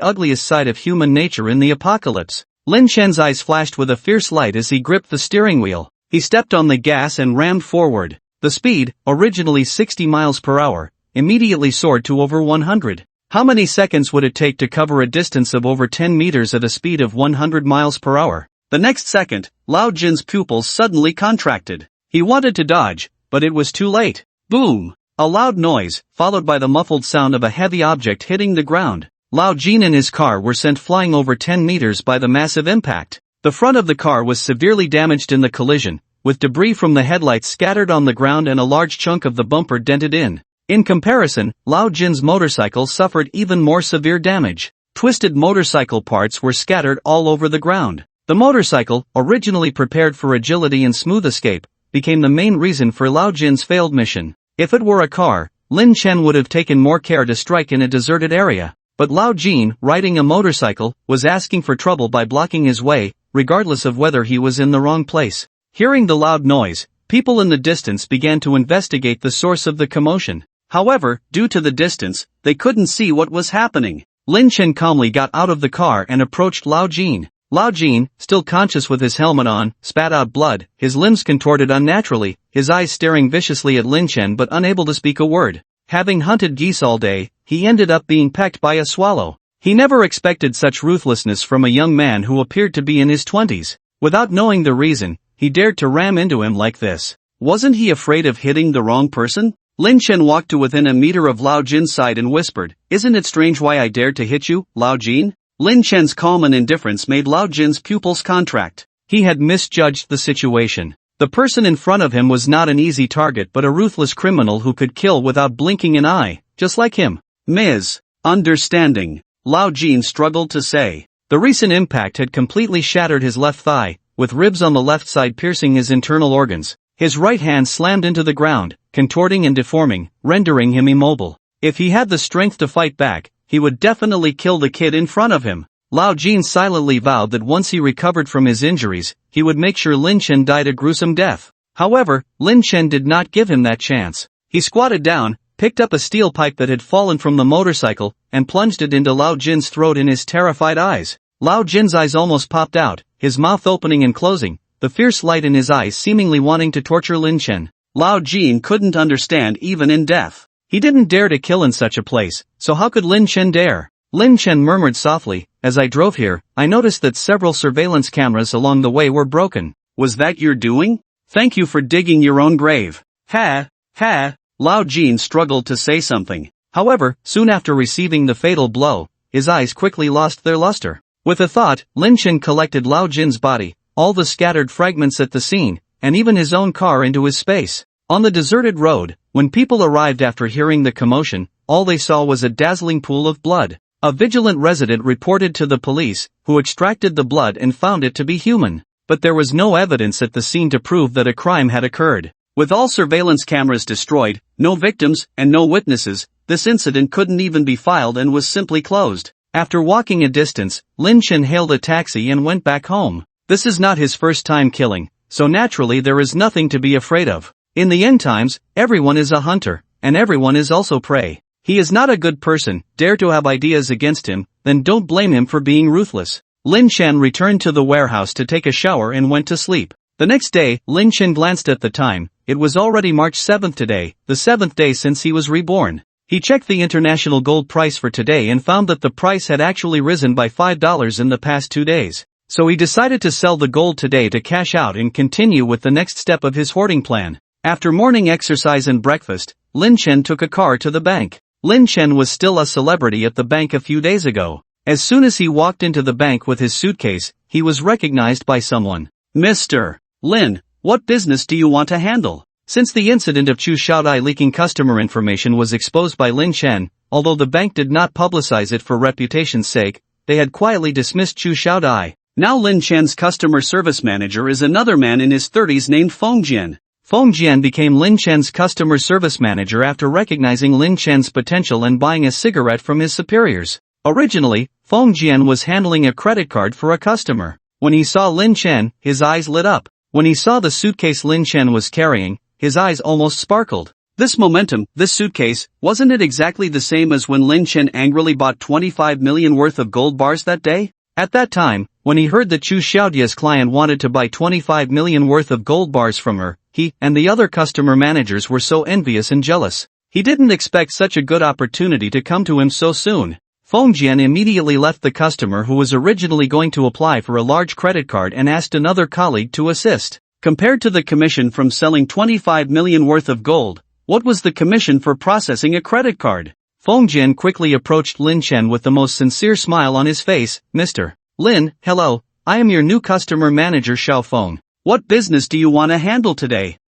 ugliest side of human nature in the apocalypse. Lin Chen's eyes flashed with a fierce light as he gripped the steering wheel. He stepped on the gas and rammed forward. The speed, originally 60 miles per hour, immediately soared to over 100. How many seconds would it take to cover a distance of over 10 meters at a speed of 100 miles per hour? The next second, Lao Jin's pupils suddenly contracted. He wanted to dodge, but it was too late. Boom! A loud noise, followed by the muffled sound of a heavy object hitting the ground. Lao Jin and his car were sent flying over 10 meters by the massive impact. The front of the car was severely damaged in the collision, with debris from the headlights scattered on the ground and a large chunk of the bumper dented in. In comparison, Lao Jin's motorcycle suffered even more severe damage. Twisted motorcycle parts were scattered all over the ground. The motorcycle, originally prepared for agility and smooth escape, became the main reason for Lao Jin's failed mission. If it were a car, Lin Chen would have taken more care to strike in a deserted area. But Lao Jin, riding a motorcycle, was asking for trouble by blocking his way, regardless of whether he was in the wrong place. Hearing the loud noise, people in the distance began to investigate the source of the commotion. However, due to the distance, they couldn't see what was happening. Lin Chen calmly got out of the car and approached Lao Jin. Lao Jin, still conscious with his helmet on, spat out blood, his limbs contorted unnaturally, his eyes staring viciously at Lin Chen but unable to speak a word. Having hunted geese all day, he ended up being pecked by a swallow. He never expected such ruthlessness from a young man who appeared to be in his 20s. Without knowing the reason, he dared to ram into him like this. Wasn't he afraid of hitting the wrong person? Lin Chen walked to within a meter of Lao Jin's side and whispered, "Isn't it strange why I dared to hit you, Lao Jin?" Lin Chen's calm and indifference made Lao Jin's pupils contract. He had misjudged the situation. The person in front of him was not an easy target but a ruthless criminal who could kill without blinking an eye, just like him. Understanding, Lao Jin struggled to say. The recent impact had completely shattered his left thigh, with ribs on the left side piercing his internal organs. His right hand slammed into the ground, contorting and deforming, rendering him immobile. If he had the strength to fight back, he would definitely kill the kid in front of him. Lao Jin silently vowed that once he recovered from his injuries, he would make sure Lin Chen died a gruesome death. However, Lin Chen did not give him that chance. He squatted down, picked up a steel pipe that had fallen from the motorcycle, and plunged it into Lao Jin's throat in his terrified eyes. Lao Jin's eyes almost popped out, his mouth opening and closing, the fierce light in his eyes seemingly wanting to torture Lin Chen. Lao Jin couldn't understand even in death. He didn't dare to kill in such a place, so how could Lin Chen dare? Lin Chen murmured softly, as I drove here, I noticed that several surveillance cameras along the way were broken. Was that your doing? Thank you for digging your own grave. Ha, ha, Lao Jin struggled to say something. However, soon after receiving the fatal blow, his eyes quickly lost their luster. With a thought, Lin Chen collected Lao Jin's body, all the scattered fragments at the scene, and even his own car into his space. On the deserted road, when people arrived after hearing the commotion, all they saw was a dazzling pool of blood. A vigilant resident reported to the police, who extracted the blood and found it to be human. But there was no evidence at the scene to prove that a crime had occurred. With all surveillance cameras destroyed, no victims, and no witnesses, this incident couldn't even be filed and was simply closed. After walking a distance, Lin Chen hailed a taxi and went back home. This is not his first time killing, so naturally there is nothing to be afraid of. In the end times, everyone is a hunter, and everyone is also prey. He is not a good person, dare to have ideas against him, then don't blame him for being ruthless. Lin Chen returned to the warehouse to take a shower and went to sleep. The next day, Lin Chen glanced at the time. It was already March 7th today, the 7th day since he was reborn. He checked the international gold price for today and found that the price had actually risen by $5 in the past 2 days. So he decided to sell the gold today to cash out and continue with the next step of his hoarding plan. After morning exercise and breakfast, Lin Chen took a car to the bank. Lin Chen was still a celebrity at the bank a few days ago. As soon as he walked into the bank with his suitcase, he was recognized by someone. Mr. Lin, what business do you want to handle? Since the incident of Chu Xiaodai leaking customer information was exposed by Lin Chen, although the bank did not publicize it for reputation's sake, they had quietly dismissed Chu Xiaodai. Now Lin Chen's customer service manager is another man in his 30s named Feng Jian. Feng Jian became Lin Chen's customer service manager after recognizing Lin Chen's potential and buying a cigarette from his superiors. Originally, Feng Jian was handling a credit card for a customer. When he saw Lin Chen, his eyes lit up. When he saw the suitcase Lin Chen was carrying, his eyes almost sparkled. This momentum, this suitcase, wasn't it exactly the same as when Lin Chen angrily bought 25 million worth of gold bars that day? At that time, when he heard that Chu Xiaodia's client wanted to buy 25 million worth of gold bars from her, he and the other customer managers were so envious and jealous. He didn't expect such a good opportunity to come to him so soon. Feng Jian immediately left the customer who was originally going to apply for a large credit card and asked another colleague to assist. Compared to the commission from selling 25 million worth of gold, what was the commission for processing a credit card? Feng Jian quickly approached Lin Chen with the most sincere smile on his face. Mr. Lin, hello, I am your new customer manager Xiao Feng. What business do you want to handle today?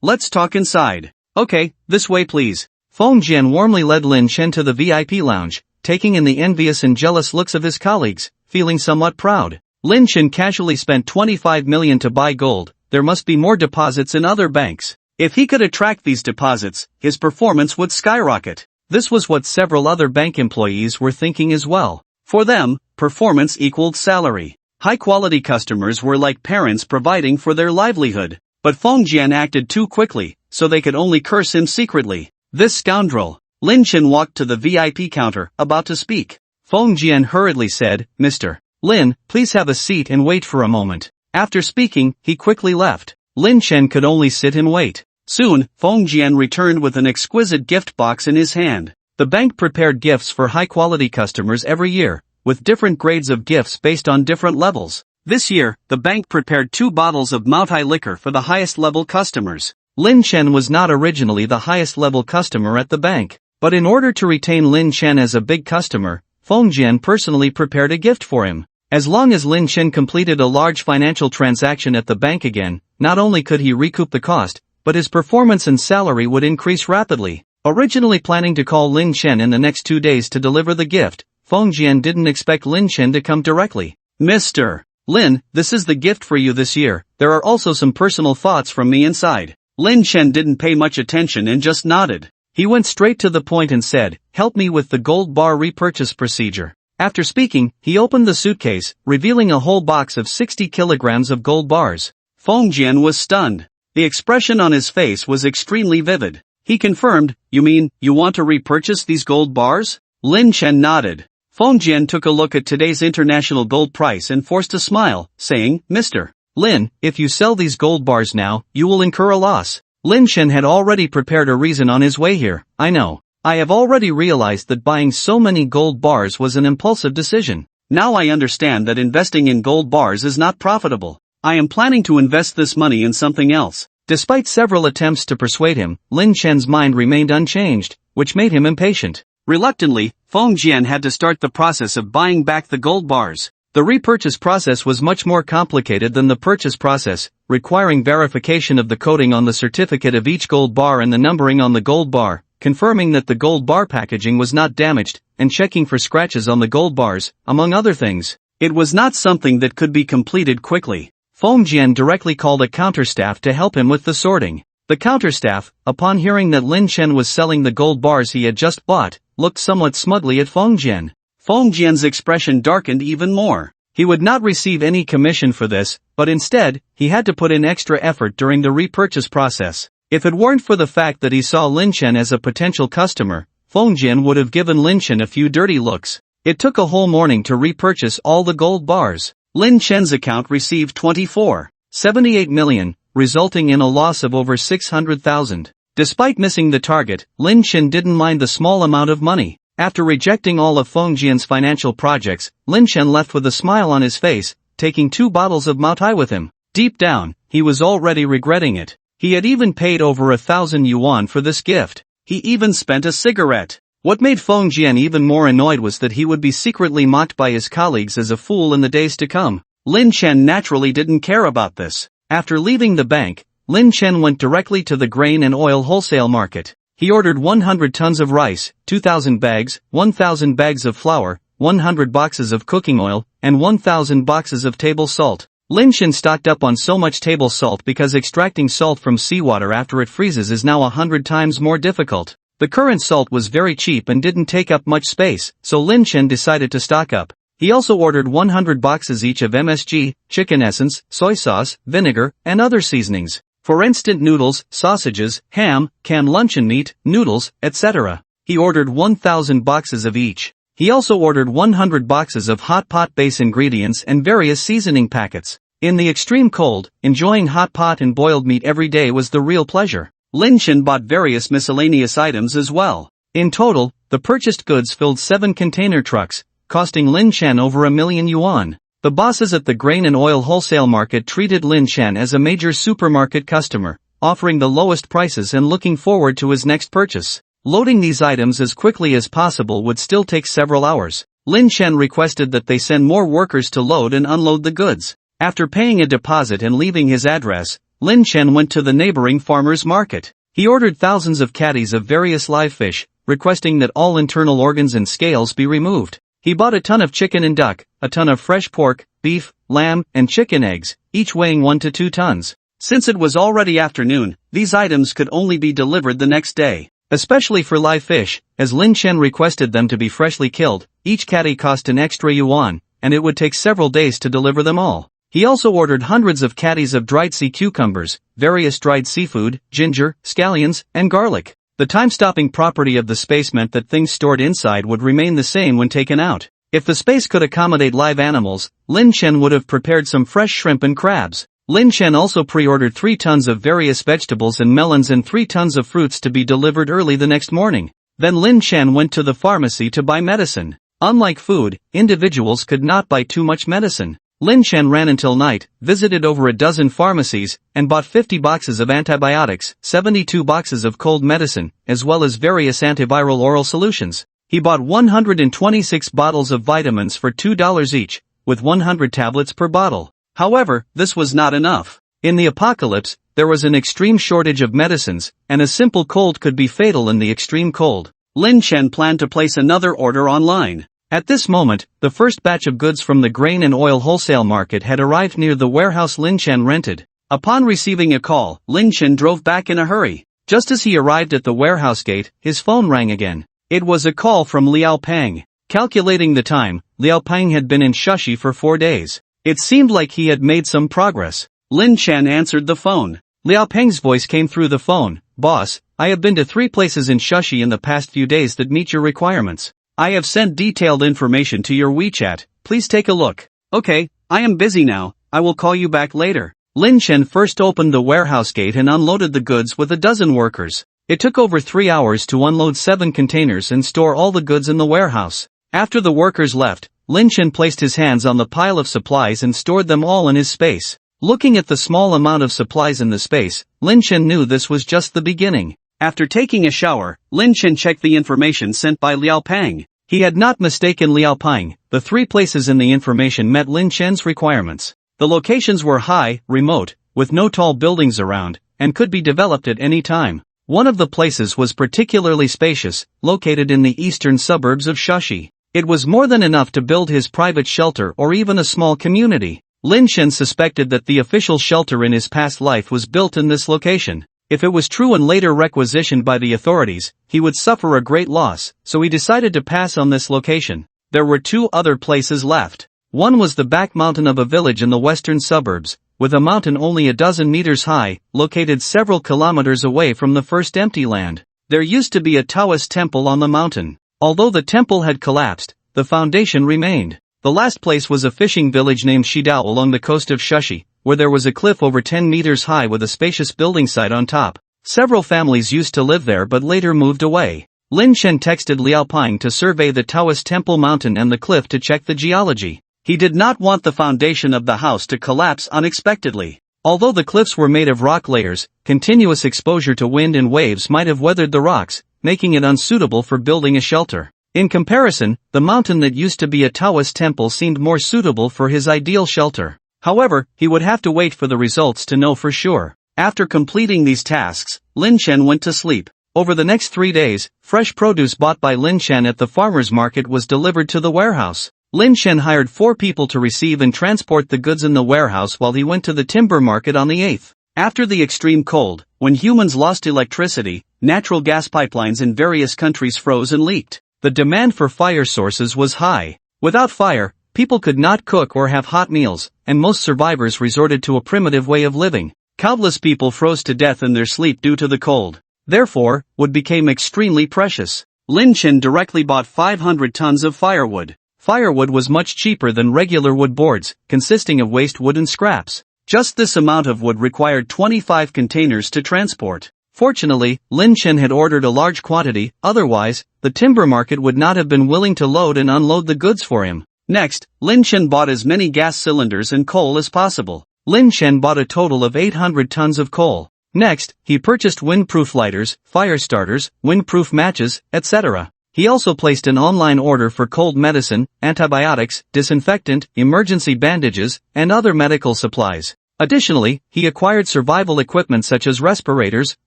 Let's talk inside. Okay, this way please. Feng Jian warmly led Lin Chen to the VIP lounge, taking in the envious and jealous looks of his colleagues, feeling somewhat proud. Lin Chen casually spent 25 million to buy gold. There must be more deposits in other banks. If he could attract these deposits, his performance would skyrocket. This was what several other bank employees were thinking as well. For them, performance equaled salary. High-quality customers were like parents providing for their livelihood. But Feng Jian acted too quickly, so they could only curse him secretly. This scoundrel. Lin Chen walked to the VIP counter, about to speak. Feng Jian hurriedly said, Mr. Lin, please have a seat and wait for a moment. After speaking, he quickly left. Lin Chen could only sit and wait. Soon, Feng Jian returned with an exquisite gift box in his hand. The bank prepared gifts for high-quality customers every year, with different grades of gifts based on different levels. This year, the bank prepared 2 bottles of Maotai liquor for the highest-level customers. Lin Chen was not originally the highest-level customer at the bank, but in order to retain Lin Chen as a big customer, Feng Jian personally prepared a gift for him. As long as Lin Chen completed a large financial transaction at the bank again, not only could he recoup the cost, but his performance and salary would increase rapidly. Originally planning to call Lin Chen in the next 2 days to deliver the gift, Feng Jian didn't expect Lin Chen to come directly. Mr. Lin, this is the gift for you this year. There are also some personal thoughts from me inside. Lin Chen didn't pay much attention and just nodded. He went straight to the point and said, help me with the gold bar repurchase procedure. After speaking, he opened the suitcase, revealing a whole box of 60 kilograms of gold bars. Feng Jian was stunned. The expression on his face was extremely vivid. He confirmed, you mean, you want to repurchase these gold bars? Lin Chen nodded. Feng Jian took a look at today's international gold price and forced a smile, saying, Mr. Lin, if you sell these gold bars now, you will incur a loss. Lin Chen had already prepared a reason on his way here. I know. I have already realized that buying so many gold bars was an impulsive decision. Now I understand that investing in gold bars is not profitable. I am planning to invest this money in something else. Despite several attempts to persuade him, Lin Chen's mind remained unchanged, which made him impatient. Reluctantly, Feng Jian had to start the process of buying back the gold bars. The repurchase process was much more complicated than the purchase process, requiring verification of the coating on the certificate of each gold bar and the numbering on the gold bar, confirming that the gold bar packaging was not damaged, and checking for scratches on the gold bars, among other things. It was not something that could be completed quickly. Feng Jian directly called a counterstaff to help him with the sorting. The counterstaff, upon hearing that Lin Chen was selling the gold bars he had just bought, looked somewhat smugly at Feng Jian. Feng Jian's expression darkened even more. He would not receive any commission for this, but instead, he had to put in extra effort during the repurchase process. If it weren't for the fact that he saw Lin Chen as a potential customer, Feng Jian would have given Lin Chen a few dirty looks. It took a whole morning to repurchase all the gold bars. Lin Chen's account received 24.78 million, resulting in a loss of over 600,000. Despite missing the target, Lin Chen didn't mind the small amount of money. After rejecting all of Feng Jian's financial projects, Lin Chen left with a smile on his face, taking 2 bottles of Maotai with him. Deep down, he was already regretting it. He had even paid over 1,000 yuan for this gift. He even spent a cigarette. What made Feng Jian even more annoyed was that he would be secretly mocked by his colleagues as a fool in the days to come. Lin Chen naturally didn't care about this. After leaving the bank, Lin Chen went directly to the grain and oil wholesale market. He ordered 100 tons of rice, 2,000 bags, 1,000 bags of flour, 100 boxes of cooking oil, and 1,000 boxes of table salt. Lin Chen stocked up on so much table salt because extracting salt from seawater after it freezes is now 100 times more difficult. The current salt was very cheap and didn't take up much space, so Lin Chen decided to stock up. He also ordered 100 boxes each of MSG, chicken essence, soy sauce, vinegar, and other seasonings. For instant noodles, sausages, ham, canned luncheon meat, noodles, etc. He ordered 1,000 boxes of each. He also ordered 100 boxes of hot pot base ingredients and various seasoning packets. In the extreme cold, enjoying hot pot and boiled meat every day was the real pleasure. Lin Chen bought various miscellaneous items as well. In total, the purchased goods filled 7 container trucks, costing Lin Chen over 1 million yuan. The bosses at the grain and oil wholesale market treated Lin Chen as a major supermarket customer, offering the lowest prices and looking forward to his next purchase. Loading these items as quickly as possible would still take several hours. Lin Chen requested that they send more workers to load and unload the goods. After paying a deposit and leaving his address, Lin Chen went to the neighboring farmer's market. He ordered thousands of caddies of various live fish, requesting that all internal organs and scales be removed. He bought a ton of chicken and duck, a ton of fresh pork, beef, lamb, and chicken eggs, each weighing 1 to 2 tons. Since it was already afternoon, these items could only be delivered the next day. Especially for live fish, as Lin Chen requested them to be freshly killed, each caddy cost an extra yuan, and it would take several days to deliver them all. He also ordered hundreds of caddies of dried sea cucumbers, various dried seafood, ginger, scallions, and garlic. The time-stopping property of the space meant that things stored inside would remain the same when taken out. If the space could accommodate live animals, Lin Chen would have prepared some fresh shrimp and crabs. Lin Chen also pre-ordered 3 tons of various vegetables and melons and 3 tons of fruits to be delivered early the next morning. Then Lin Chen went to the pharmacy to buy medicine. Unlike food, individuals could not buy too much medicine. Lin Chen ran until night, visited over a dozen pharmacies, and bought 50 boxes of antibiotics, 72 boxes of cold medicine, as well as various antiviral oral solutions. He bought 126 bottles of vitamins for $2 each, with 100 tablets per bottle. However, this was not enough. In the apocalypse, there was an extreme shortage of medicines, and a simple cold could be fatal in the extreme cold. Lin Chen planned to place another order online. At this moment, the first batch of goods from the grain and oil wholesale market had arrived near the warehouse Lin Chen rented. Upon receiving a call, Lin Chen drove back in a hurry. Just as he arrived at the warehouse gate, his phone rang again. It was a call from Liao Peng. Calculating the time, Liao Peng had been in Shashi for 4 days. It seemed like he had made some progress. Lin Chen answered the phone. Liao Peng's voice came through the phone. Boss, I have been to 3 places in Shashi in the past few days that meet your requirements. I have sent detailed information to your WeChat, please take a look. Okay, I am busy now, I will call you back later. Lin Chen first opened the warehouse gate and unloaded the goods with a dozen workers. It took over 3 hours to unload 7 containers and store all the goods in the warehouse. After the workers left, Lin Chen placed his hands on the pile of supplies and stored them all in his space. Looking at the small amount of supplies in the space, Lin Chen knew this was just the beginning. After taking a shower, Lin Chen checked the information sent by Liao Pang. He had not mistaken Liao Pang. The 3 places in the information met Lin Chen's requirements. The locations were high, remote, with no tall buildings around, and could be developed at any time. One of the places was particularly spacious, located in the eastern suburbs of Shashi. It was more than enough to build his private shelter or even a small community. Lin Chen suspected that the official shelter in his past life was built in this location. If it was true and later requisitioned by the authorities, he would suffer a great loss, so he decided to pass on this location. There were 2 other places left. One was the back mountain of a village in the western suburbs, with a mountain only a dozen meters high, located several kilometers away from the first empty land. There used to be a Taoist temple on the mountain. Although the temple had collapsed, the foundation remained. The last place was a fishing village named Shidao along the coast of Shashi, where there was a cliff over 10 meters high with a spacious building site on top. Several families used to live there but later moved away. Lin Chen texted Liao Pang to survey the Taoist temple mountain and the cliff to check the geology. He did not want the foundation of the house to collapse unexpectedly. Although the cliffs were made of rock layers, continuous exposure to wind and waves might have weathered the rocks, making it unsuitable for building a shelter. In comparison, the mountain that used to be a Taoist temple seemed more suitable for his ideal shelter. However, he would have to wait for the results to know for sure. After completing these tasks, Lin Chen went to sleep. Over the next 3 days, fresh produce bought by Lin Chen at the farmer's market was delivered to the warehouse. Lin Chen hired 4 people to receive and transport the goods in the warehouse while he went to the timber market on the 8th. After the extreme cold, when humans lost electricity, natural gas pipelines in various countries froze and leaked. The demand for fire sources was high. Without fire, people could not cook or have hot meals, and most survivors resorted to a primitive way of living. Countless people froze to death in their sleep due to the cold. Therefore, wood became extremely precious. Lin Chen directly bought 500 tons of firewood. Firewood was much cheaper than regular wood boards, consisting of waste wood and scraps. Just this amount of wood required 25 containers to transport. Fortunately, Lin Chen had ordered a large quantity, otherwise, the timber market would not have been willing to load and unload the goods for him. Next, Lin Chen bought as many gas cylinders and coal as possible. Lin Chen bought a total of 800 tons of coal. Next, he purchased windproof lighters, fire starters, windproof matches, etc. He also placed an online order for cold medicine, antibiotics, disinfectant, emergency bandages, and other medical supplies. Additionally, he acquired survival equipment such as respirators,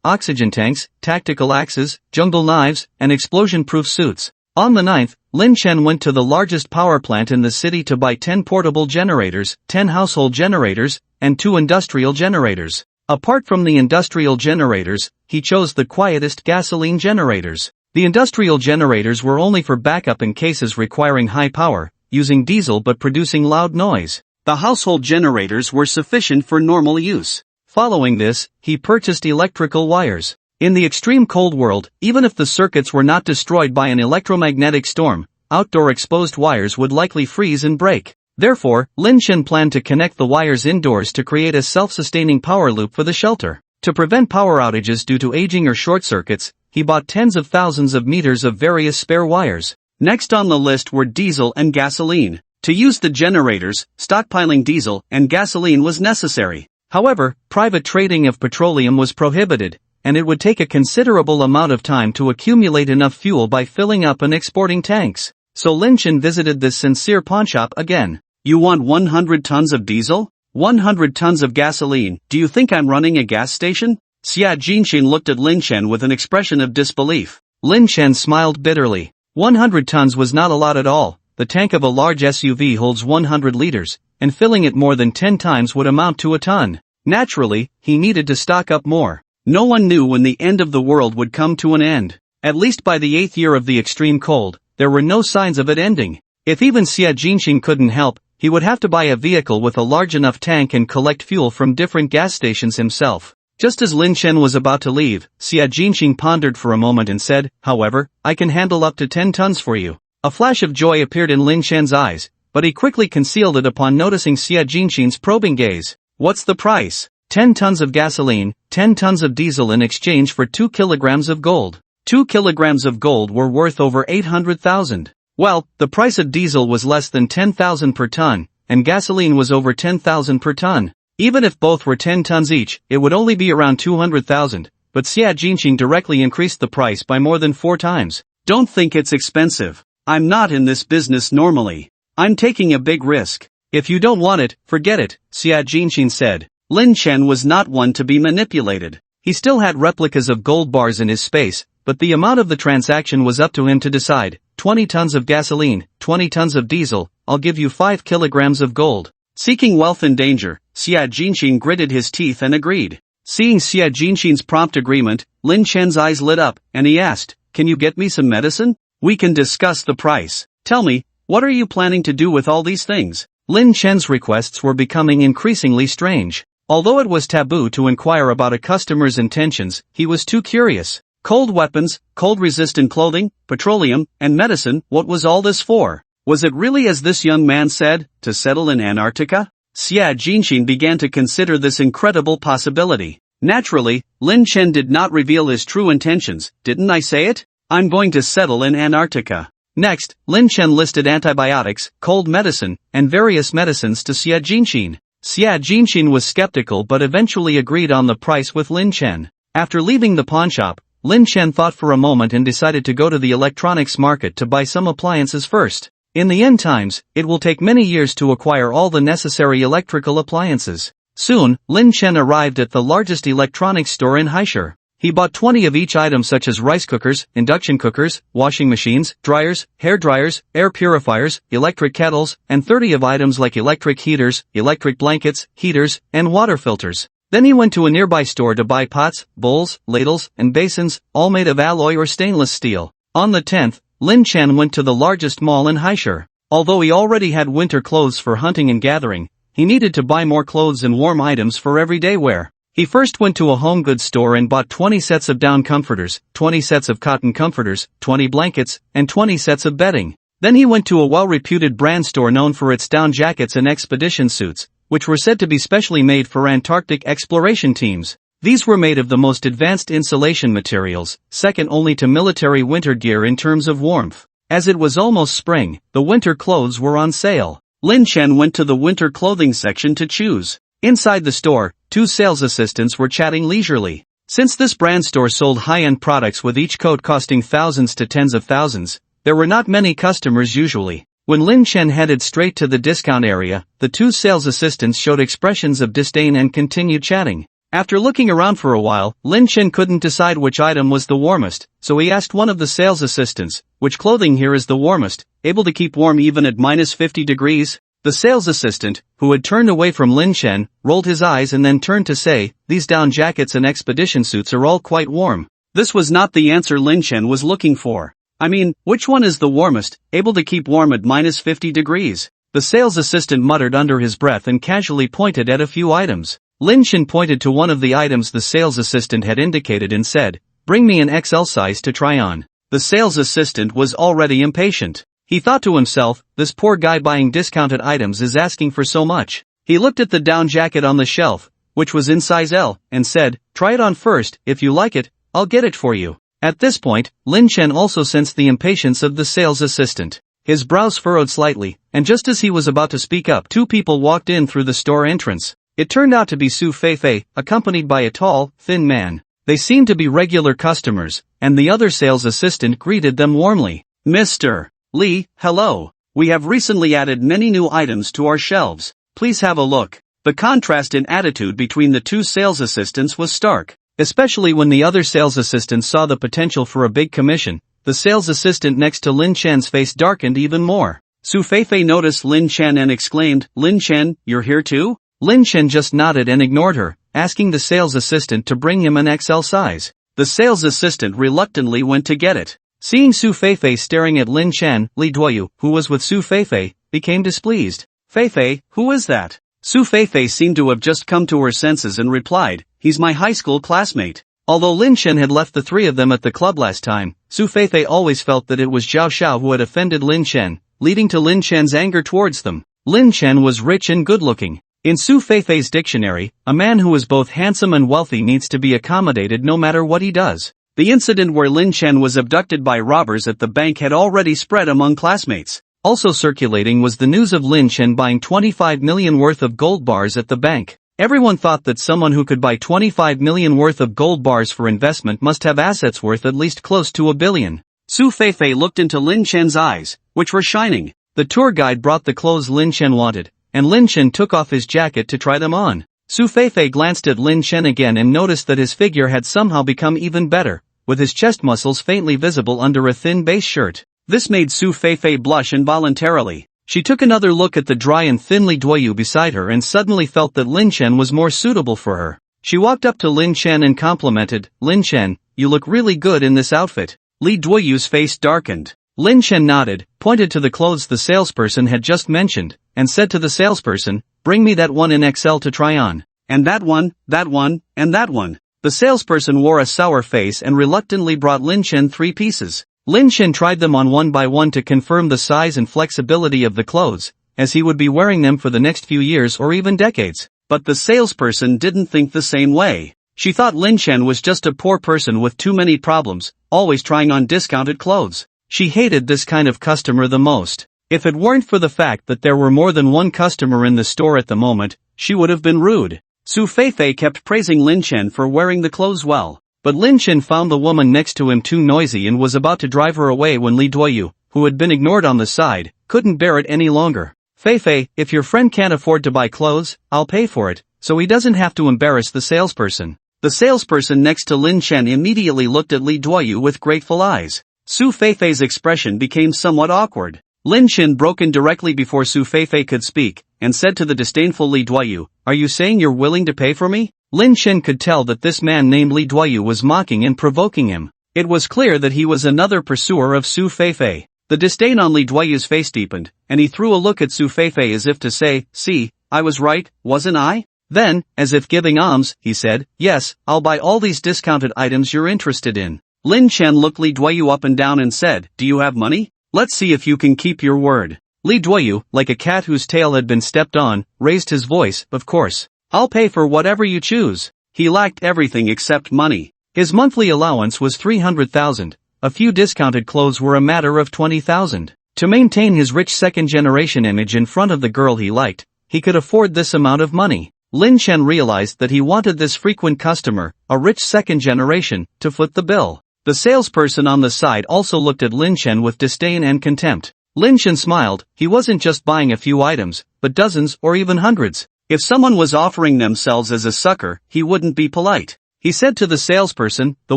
oxygen tanks, tactical axes, jungle knives, and explosion-proof suits. On the 9th, Lin Chen went to the largest power plant in the city to buy 10 portable generators, 10 household generators, and 2 industrial generators. Apart from the industrial generators, he chose the quietest gasoline generators. The industrial generators were only for backup in cases requiring high power, using diesel but producing loud noise. The household generators were sufficient for normal use. Following this, he purchased electrical wires. In the extreme cold world, even if the circuits were not destroyed by an electromagnetic storm, outdoor exposed wires would likely freeze and break. Therefore, Lin Chen planned to connect the wires indoors to create a self-sustaining power loop for the shelter. To prevent power outages due to aging or short circuits, he bought tens of thousands of meters of various spare wires. Next on the list were diesel and gasoline. To use the generators, stockpiling diesel and gasoline was necessary. However, private trading of petroleum was prohibited, and it would take a considerable amount of time to accumulate enough fuel by filling up and exporting tanks. So Lin Chen visited this sincere pawnshop again. "You want 100 tons of diesel? 100 tons of gasoline? Do you think I'm running a gas station?" Xia Jinxing looked at Lin Chen with an expression of disbelief. Lin Chen smiled bitterly. 100 tons was not a lot at all. The tank of a large SUV holds 100 liters, and filling it more than 10 times would amount to a ton. Naturally, he needed to stock up more. No one knew when the end of the world would come to an end. At least by the 8th year of the extreme cold, there were no signs of it ending. If even Xia Jinxing couldn't help, he would have to buy a vehicle with a large enough tank and collect fuel from different gas stations himself. Just as Lin Chen was about to leave, Xia Jinxing pondered for a moment and said, "However, I can handle up to 10 tons for you." A flash of joy appeared in Lin Chen's eyes, but he quickly concealed it upon noticing Xia Jinxing's probing gaze. What's the price? 10 tons of gasoline, 10 tons of diesel in exchange for 2 kilograms of gold. 2 kilograms of gold were worth over 800,000. Well, the price of diesel was less than 10,000 per ton, and gasoline was over 10,000 per ton. Even if both were 10 tons each, it would only be around 200,000, but Xia Jinqing directly increased the price by more than 4 times. Don't think it's expensive. I'm not in this business normally. I'm taking a big risk. If you don't want it, forget it, Xia Jinqing said. Lin Chen was not one to be manipulated. He still had replicas of gold bars in his space, but the amount of the transaction was up to him to decide. 20 tons of gasoline, 20 tons of diesel, I'll give you 5 kilograms of gold. Seeking wealth in danger, Xia Jinqing gritted his teeth and agreed. Seeing Xia Jinqing's prompt agreement, Lin Chen's eyes lit up, and he asked, "Can you get me some medicine? We can discuss the price. Tell me, what are you planning to do with all these things?" Lin Chen's requests were becoming increasingly strange. Although it was taboo to inquire about a customer's intentions, he was too curious. Cold weapons, cold-resistant clothing, petroleum, and medicine, what was all this for? Was it really as this young man said, to settle in Antarctica? Xia Jinqing began to consider this incredible possibility. Naturally, Lin Chen did not reveal his true intentions. "Didn't I say it? I'm going to settle in Antarctica." Next, Lin Chen listed antibiotics, cold medicine, and various medicines to Xia Jinqing. Xia Jinqing was skeptical but eventually agreed on the price with Lin Chen. After leaving the pawnshop, Lin Chen thought for a moment and decided to go to the electronics market to buy some appliances first. In the end times, it will take many years to acquire all the necessary electrical appliances. Soon, Lin Chen arrived at the largest electronics store in Haishur. He bought 20 of each item such as rice cookers, induction cookers, washing machines, dryers, hair dryers, air purifiers, electric kettles, and 30 of items like electric heaters, electric blankets, heaters, and water filters. Then he went to a nearby store to buy pots, bowls, ladles, and basins, all made of alloy or stainless steel. On the 10th, Lin Chen went to the largest mall in Haishur. Although he already had winter clothes for hunting and gathering, he needed to buy more clothes and warm items for everyday wear. He first went to a home goods store and bought 20 sets of down comforters, 20 sets of cotton comforters, 20 blankets, and 20 sets of bedding. Then he went to a well-reputed brand store known for its down jackets and expedition suits, which were said to be specially made for Antarctic exploration teams. These were made of the most advanced insulation materials, second only to military winter gear in terms of warmth. As it was almost spring, the winter clothes were on sale. Lin Chen went to the winter clothing section to choose. Inside the store, 2 sales assistants were chatting leisurely. Since this brand store sold high-end products with each coat costing thousands to tens of thousands, there were not many customers usually. When Lin Chen headed straight to the discount area, the 2 sales assistants showed expressions of disdain and continued chatting. After looking around for a while, Lin Chen couldn't decide which item was the warmest, so he asked one of the sales assistants, "Which clothing here is the warmest, able to keep warm even at -50 degrees? The sales assistant, who had turned away from Lin Chen, rolled his eyes and then turned to say, "These down jackets and expedition suits are all quite warm." This was not the answer Lin Chen was looking for. "I mean, which one is the warmest, able to keep warm at -50 degrees? The sales assistant muttered under his breath and casually pointed at a few items. Lin Chen pointed to one of the items the sales assistant had indicated and said, "Bring me an XL size to try on." The sales assistant was already impatient. He thought to himself, "This poor guy buying discounted items is asking for so much." He looked at the down jacket on the shelf, which was in size L, and said, "Try it on first, if you like it, I'll get it for you." At this point, Lin Chen also sensed the impatience of the sales assistant. His brows furrowed slightly, and just as he was about to speak up, 2 people walked in through the store entrance. It turned out to be Su Feifei, accompanied by a tall, thin man. They seemed to be regular customers, and the other sales assistant greeted them warmly. "Mr. Li, hello. We have recently added many new items to our shelves. Please have a look." The contrast in attitude between the 2 sales assistants was stark. Especially when the other sales assistant saw the potential for a big commission, the sales assistant next to Lin Chen's face darkened even more. Su Feifei noticed Lin Chen and exclaimed, "Lin Chen, you're here too?" Lin Chen just nodded and ignored her, asking the sales assistant to bring him an XL size. The sales assistant reluctantly went to get it. Seeing Su Feifei staring at Lin Chen, Li Duoyu, who was with Su Feifei, became displeased. "Feifei, who is that?" Su Feifei seemed to have just come to her senses and replied, "He's my high school classmate." Although Lin Chen had left the 3 of them at the club last time, Su Feifei always felt that it was Zhao Xiao who had offended Lin Chen, leading to Lin Chen's anger towards them. Lin Chen was rich and good-looking. In Su Feifei's dictionary, a man who is both handsome and wealthy needs to be accommodated no matter what he does. The incident where Lin Chen was abducted by robbers at the bank had already spread among classmates. Also circulating was the news of Lin Chen buying 25 million worth of gold bars at the bank. Everyone thought that someone who could buy 25 million worth of gold bars for investment must have assets worth at least close to $1 billion. Su Feifei looked into Lin Chen's eyes, which were shining. The tour guide brought the clothes Lin Chen wanted, and Lin Chen took off his jacket to try them on. Su Feifei glanced at Lin Chen again and noticed that his figure had somehow become even better, with his chest muscles faintly visible under a thin base shirt. This made Su Feifei blush involuntarily. She took another look at the dry and thin Li Duoyu beside her and suddenly felt that Lin Chen was more suitable for her. She walked up to Lin Chen and complimented, "Lin Chen, you look really good in this outfit." Li Duoyu's face darkened. Lin Chen nodded, pointed to the clothes the salesperson had just mentioned, and said to the salesperson, "Bring me that one in XL to try on. And that one, and that one." The salesperson wore a sour face and reluctantly brought Lin Chen 3 pieces. Lin Chen tried them on one by one to confirm the size and flexibility of the clothes, as he would be wearing them for the next few years or even decades. But the salesperson didn't think the same way. She thought Lin Chen was just a poor person with too many problems, always trying on discounted clothes. She hated this kind of customer the most. If it weren't for the fact that there were more than one customer in the store at the moment, she would have been rude. Su Feifei kept praising Lin Chen for wearing the clothes well, but Lin Chen found the woman next to him too noisy and was about to drive her away when Li Duoyu, who had been ignored on the side, couldn't bear it any longer. "Feifei, if your friend can't afford to buy clothes, I'll pay for it, so he doesn't have to embarrass the salesperson." The salesperson next to Lin Chen immediately looked at Li Duoyu with grateful eyes. Su Feifei's expression became somewhat awkward. Lin Chen broke in directly before Su Feifei could speak, and said to the disdainful Li Duoyu, "Are you saying you're willing to pay for me?" Lin Chen could tell that this man named Li Duoyu was mocking and provoking him. It was clear that he was another pursuer of Su Feifei. The disdain on Li Duoyu's face deepened, and he threw a look at Su Feifei as if to say, "See, I was right, wasn't I?" Then, as if giving alms, he said, "Yes, I'll buy all these discounted items you're interested in." Lin Chen looked Li Duoyu up and down and said, "Do you have money? Let's see if you can keep your word." Li Duoyu, like a cat whose tail had been stepped on, raised his voice, "Of course. I'll pay for whatever you choose." He lacked everything except money. His monthly allowance was 300,000. A few discounted clothes were a matter of 20,000. To maintain his rich second-generation image in front of the girl he liked, he could afford this amount of money. Lin Chen realized that he wanted this frequent customer, a rich second generation, to foot the bill. The salesperson on the side also looked at Lin Chen with disdain and contempt. Lin Chen smiled. He wasn't just buying a few items, but dozens or even hundreds. If someone was offering themselves as a sucker, he wouldn't be polite. He said to the salesperson, "The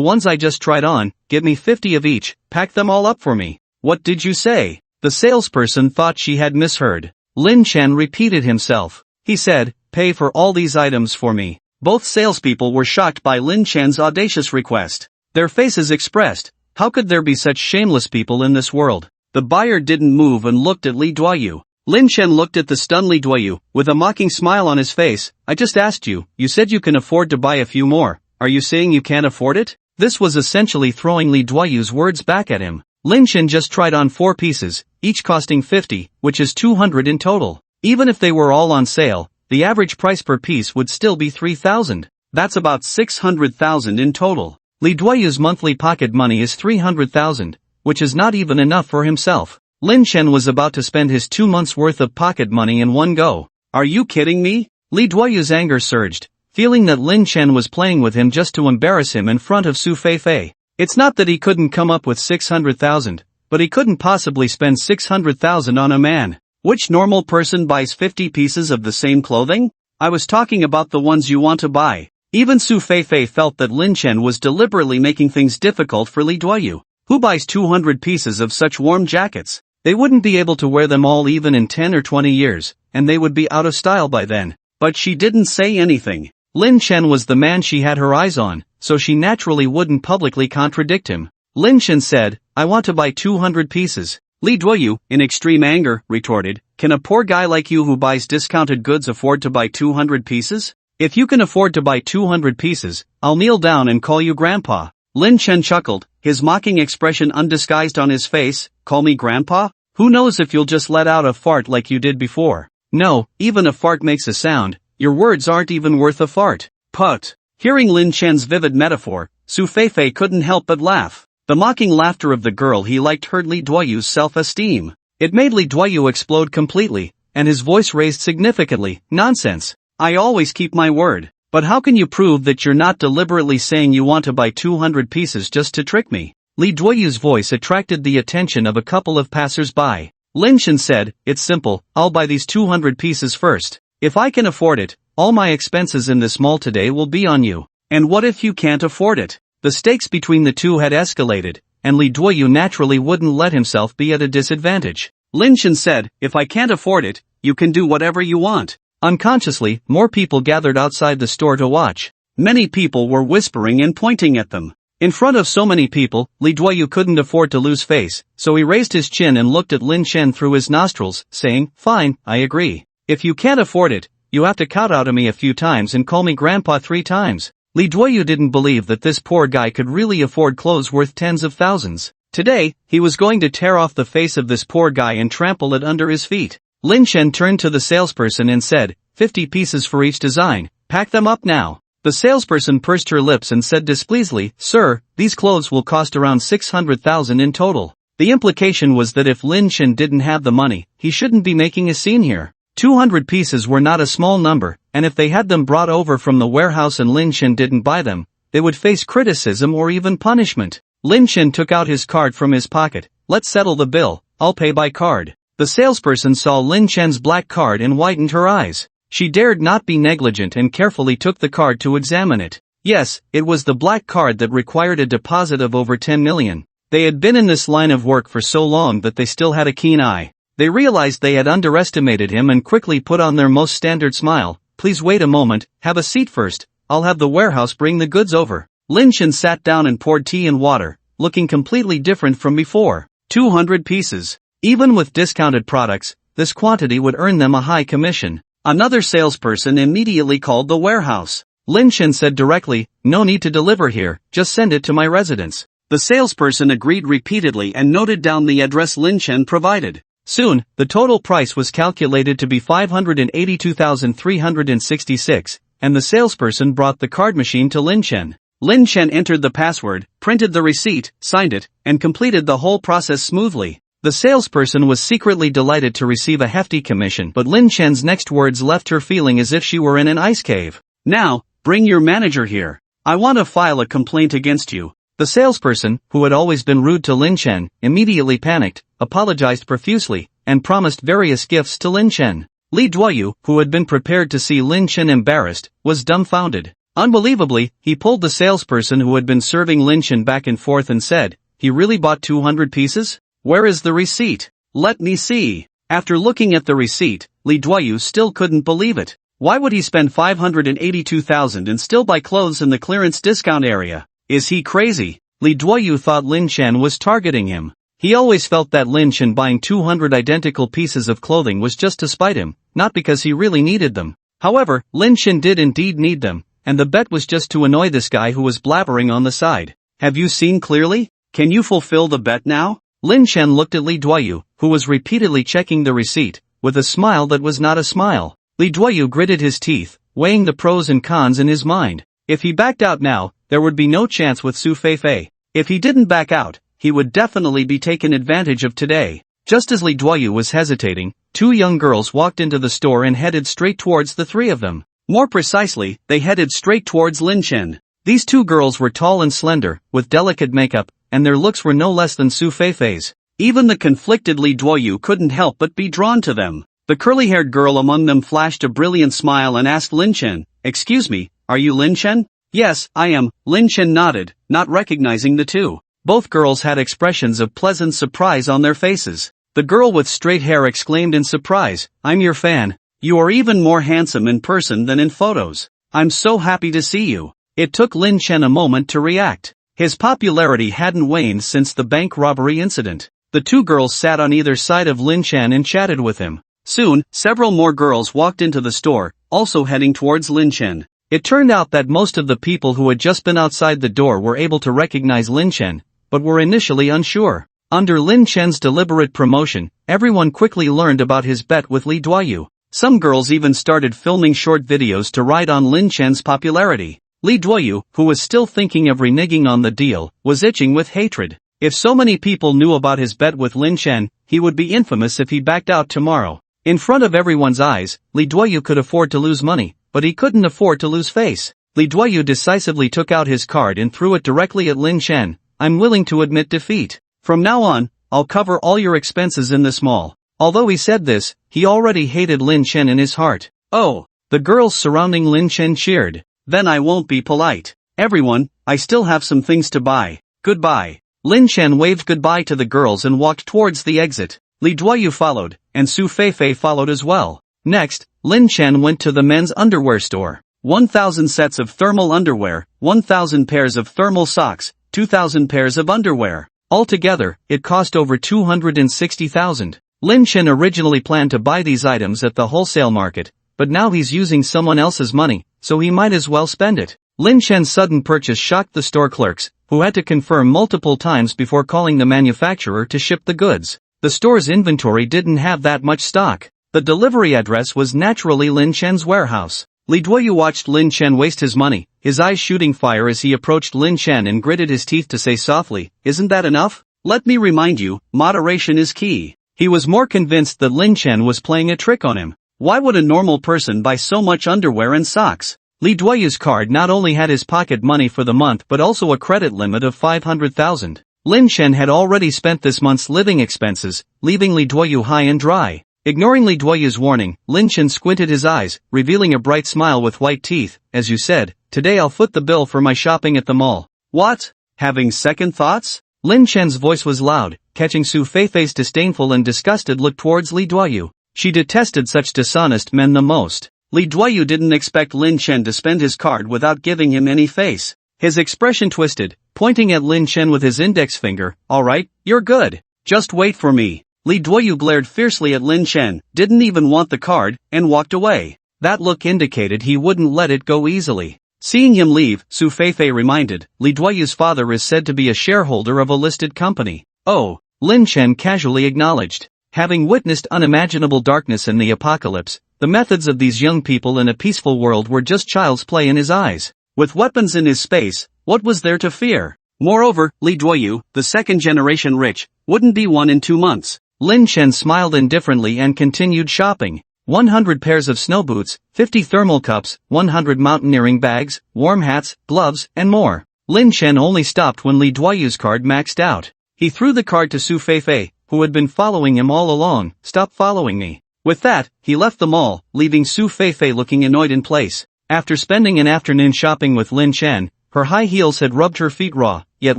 ones I just tried on, give me 50 of each, pack them all up for me." "What did you say?" The salesperson thought she had misheard. Lin Chen repeated himself. He said, "Pay for all these items for me." Both salespeople were shocked by Lin Chen's audacious request. Their faces expressed, how could there be such shameless people in this world? The buyer didn't move and looked at Li Duoyu. Lin Chen looked at the stunned Li Duoyu, with a mocking smile on his face. "I just asked you, you said you can afford to buy a few more. Are you saying you can't afford it?" This was essentially throwing Li Duoyu's words back at him. Lin Chen just tried on 4 pieces, each costing 50, which is 200 in total. Even if they were all on sale, the average price per piece would still be 3,000. That's about 600,000 in total. Li Duoyu's monthly pocket money is 300,000, which is not even enough for himself. Lin Chen was about to spend his 2 months' worth of pocket money in one go. "Are you kidding me?" Li Duoyu's anger surged, feeling that Lin Chen was playing with him just to embarrass him in front of Su Feifei. It's not that he couldn't come up with 600,000, but he couldn't possibly spend 600,000 on a man. Which normal person buys 50 pieces of the same clothing? I was talking about the ones you want to buy. Even Su Feifei felt that Lin Chen was deliberately making things difficult for Li Duoyu. Who buys 200 pieces of such warm jackets? They wouldn't be able to wear them all even in 10 or 20 years, and they would be out of style by then. But she didn't say anything. Lin Chen was the man she had her eyes on, so she naturally wouldn't publicly contradict him. Lin Chen said, "I want to buy 200 pieces. Li Duoyu, in extreme anger, retorted, "Can a poor guy like you who buys discounted goods afford to buy 200 pieces? If you can afford to buy 200 pieces, I'll kneel down and call you grandpa." Lin Chen chuckled, his mocking expression undisguised on his face. "Call me grandpa? Who knows if you'll just let out a fart like you did before." No, even a fart makes a sound, your words aren't even worth a fart. Put. Hearing Lin Chen's vivid metaphor, Su Feifei couldn't help but laugh. The mocking laughter of the girl he liked hurt Li Duoyu's self-esteem. It made Li Duoyu explode completely, and his voice raised significantly. Nonsense. I always keep my word. But how can you prove that you're not deliberately saying you want to buy 200 pieces just to trick me? Li Duoyu's voice attracted the attention of a couple of passers-by. Lin Chen said, it's simple, I'll buy these 200 pieces first. If I can afford it, all my expenses in this mall today will be on you. And what if you can't afford it? The stakes between the two had escalated, and Li Duoyu naturally wouldn't let himself be at a disadvantage. Lin Chen said, if I can't afford it, you can do whatever you want. Unconsciously, more people gathered outside the store to watch. Many people were whispering and pointing at them. In front of so many people, Li Duoyu couldn't afford to lose face, so he raised his chin and looked at Lin Chen through his nostrils, saying, fine, I agree. If you can't afford it, you have to kowtow to me a few times and call me grandpa 3 times. Li Duoyu didn't believe that this poor guy could really afford clothes worth tens of thousands. Today, he was going to tear off the face of this poor guy and trample it under his feet. Lin Chen turned to the salesperson and said, 50 pieces for each design, pack them up now. The salesperson pursed her lips and said displeasedly, sir, these clothes will cost around 600,000 in total. The implication was that if Lin Chen didn't have the money, he shouldn't be making a scene here. 200 pieces were not a small number, and if they had them brought over from the warehouse and Lin Chen didn't buy them, they would face criticism or even punishment. Lin Chen took out his card from his pocket. Let's settle the bill, I'll pay by card. The salesperson saw Lin Chen's black card and whitened her eyes. She dared not be negligent and carefully took the card to examine it. Yes, it was the black card that required a deposit of over 10 million. They had been in this line of work for so long that they still had a keen eye. They realized they had underestimated him and quickly put on their most standard smile. Please wait a moment, have a seat first, I'll have the warehouse bring the goods over. Lin Chen sat down and poured tea and water, looking completely different from before. 200 pieces. Even with discounted products, this quantity would earn them a high commission. Another salesperson immediately called the warehouse. Lin Chen said directly, no need to deliver here, just send it to my residence. The salesperson agreed repeatedly and noted down the address Lin Chen provided. Soon, the total price was calculated to be 582,366, and the salesperson brought the card machine to Lin Chen. Lin Chen entered the password, printed the receipt, signed it, and completed the whole process smoothly. The salesperson was secretly delighted to receive a hefty commission, but Lin Chen's next words left her feeling as if she were in an ice cave. Now, bring your manager here. I want to file a complaint against you. The salesperson, who had always been rude to Lin Chen, immediately panicked, apologized profusely, and promised various gifts to Lin Chen. Li Duoyu, who had been prepared to see Lin Chen embarrassed, was dumbfounded. Unbelievably, he pulled the salesperson who had been serving Lin Chen back and forth and said, he really bought 200 pieces? Where is the receipt? Let me see. After looking at the receipt, Li Duoyu still couldn't believe it. Why would he spend 582,000 and still buy clothes in the clearance discount area? Is he crazy? Li Duoyu thought Lin Chen was targeting him. He always felt that Lin Chen buying 200 identical pieces of clothing was just to spite him, not because he really needed them. However, Lin Chen did indeed need them, and the bet was just to annoy this guy who was blabbering on the side. Have you seen clearly? Can you fulfill the bet now? Lin Chen looked at Li Duoyu, who was repeatedly checking the receipt, with a smile that was not a smile. Li Duoyu gritted his teeth, weighing the pros and cons in his mind. If he backed out now, there would be no chance with Su Feifei. If he didn't back out, he would definitely be taken advantage of today. Just as Li Duoyu was hesitating, 2 young girls walked into the store and headed straight towards the 3 of them. More precisely, they headed straight towards Lin Chen. These 2 girls were tall and slender, with delicate makeup, and their looks were no less than Su Feifei's. Even the conflicted Li Duoyu couldn't help but be drawn to them. The curly-haired girl among them flashed a brilliant smile and asked Lin Chen, excuse me, are you Lin Chen? Yes, I am. Lin Chen nodded, not recognizing the 2. Both girls had expressions of pleasant surprise on their faces. The girl with straight hair exclaimed in surprise, I'm your fan. You are even more handsome in person than in photos. I'm so happy to see you. It took Lin Chen a moment to react. His popularity hadn't waned since the bank robbery incident. The 2 girls sat on either side of Lin Chen and chatted with him. Soon, several more girls walked into the store, also heading towards Lin Chen. It turned out that most of the people who had just been outside the door were able to recognize Lin Chen, but were initially unsure. Under Lin Chen's deliberate promotion, everyone quickly learned about his bet with Li Duoyu. Some girls even started filming short videos to ride on Lin Chen's popularity. Li Duoyu, who was still thinking of reneging on the deal, was itching with hatred. If so many people knew about his bet with Lin Chen, he would be infamous if he backed out tomorrow. In front of everyone's eyes, Li Duoyu could afford to lose money, but he couldn't afford to lose face. Li Duoyu decisively took out his card and threw it directly at Lin Chen. I'm willing to admit defeat. From now on, I'll cover all your expenses in this mall. Although he said this, he already hated Lin Chen in his heart. Oh, the girls surrounding Lin Chen cheered. Then I won't be polite. Everyone, I still have some things to buy. Goodbye. Lin Chen waved goodbye to the girls and walked towards the exit. Li Duoyu followed, and Su Feifei followed as well. Next, Lin Chen went to the men's underwear store. 1,000 sets of thermal underwear, 1,000 pairs of thermal socks, 2,000 pairs of underwear. Altogether, it cost over 260,000. Lin Chen originally planned to buy these items at the wholesale market, but now he's using someone else's money, so he might as well spend it. Lin Chen's sudden purchase shocked the store clerks, who had to confirm multiple times before calling the manufacturer to ship the goods. The store's inventory didn't have that much stock. The delivery address was naturally Lin Chen's warehouse. Li Duoyu watched Lin Chen waste his money, his eyes shooting fire as he approached Lin Chen and gritted his teeth to say softly, "Isn't that enough? Let me remind you, moderation is key." He was more convinced that Lin Chen was playing a trick on him. Why would a normal person buy so much underwear and socks? Li Duoyu's card not only had his pocket money for the month but also a credit limit of 500,000. Lin Chen had already spent this month's living expenses, leaving Li Duoyu high and dry. Ignoring Li Duoyu's warning, Lin Chen squinted his eyes, revealing a bright smile with white teeth. "As you said, today I'll foot the bill for my shopping at the mall." "What? Having second thoughts?" Lin Chen's voice was loud, catching Su Feifei's disdainful and disgusted look towards Li Duoyu. She detested such dishonest men the most. Li Duoyu didn't expect Lin Chen to spend his card without giving him any face. His expression twisted, pointing at Lin Chen with his index finger. "Alright, you're good. Just wait for me." Li Duoyu glared fiercely at Lin Chen, didn't even want the card, and walked away. That look indicated he wouldn't let it go easily. Seeing him leave, Su Feifei reminded, Li Duoyu's father is said to be a shareholder of a listed company. "Oh," Lin Chen casually acknowledged. Having witnessed unimaginable darkness in the apocalypse, the methods of these young people in a peaceful world were just child's play in his eyes. With weapons in his space, what was there to fear? Moreover, Li Duoyu, the second-generation rich, wouldn't be one in 2 months. Lin Chen smiled indifferently and continued shopping. 100 pairs of snow boots, 50 thermal cups, 100 mountaineering bags, warm hats, gloves, and more. Lin Chen only stopped when Li Duoyu's card maxed out. He threw the card to Su Feifei, who had been following him all along. "Stop following me." With that, he left the mall, leaving Su Feifei looking annoyed in place. After spending an afternoon shopping with Lin Chen, her high heels had rubbed her feet raw, yet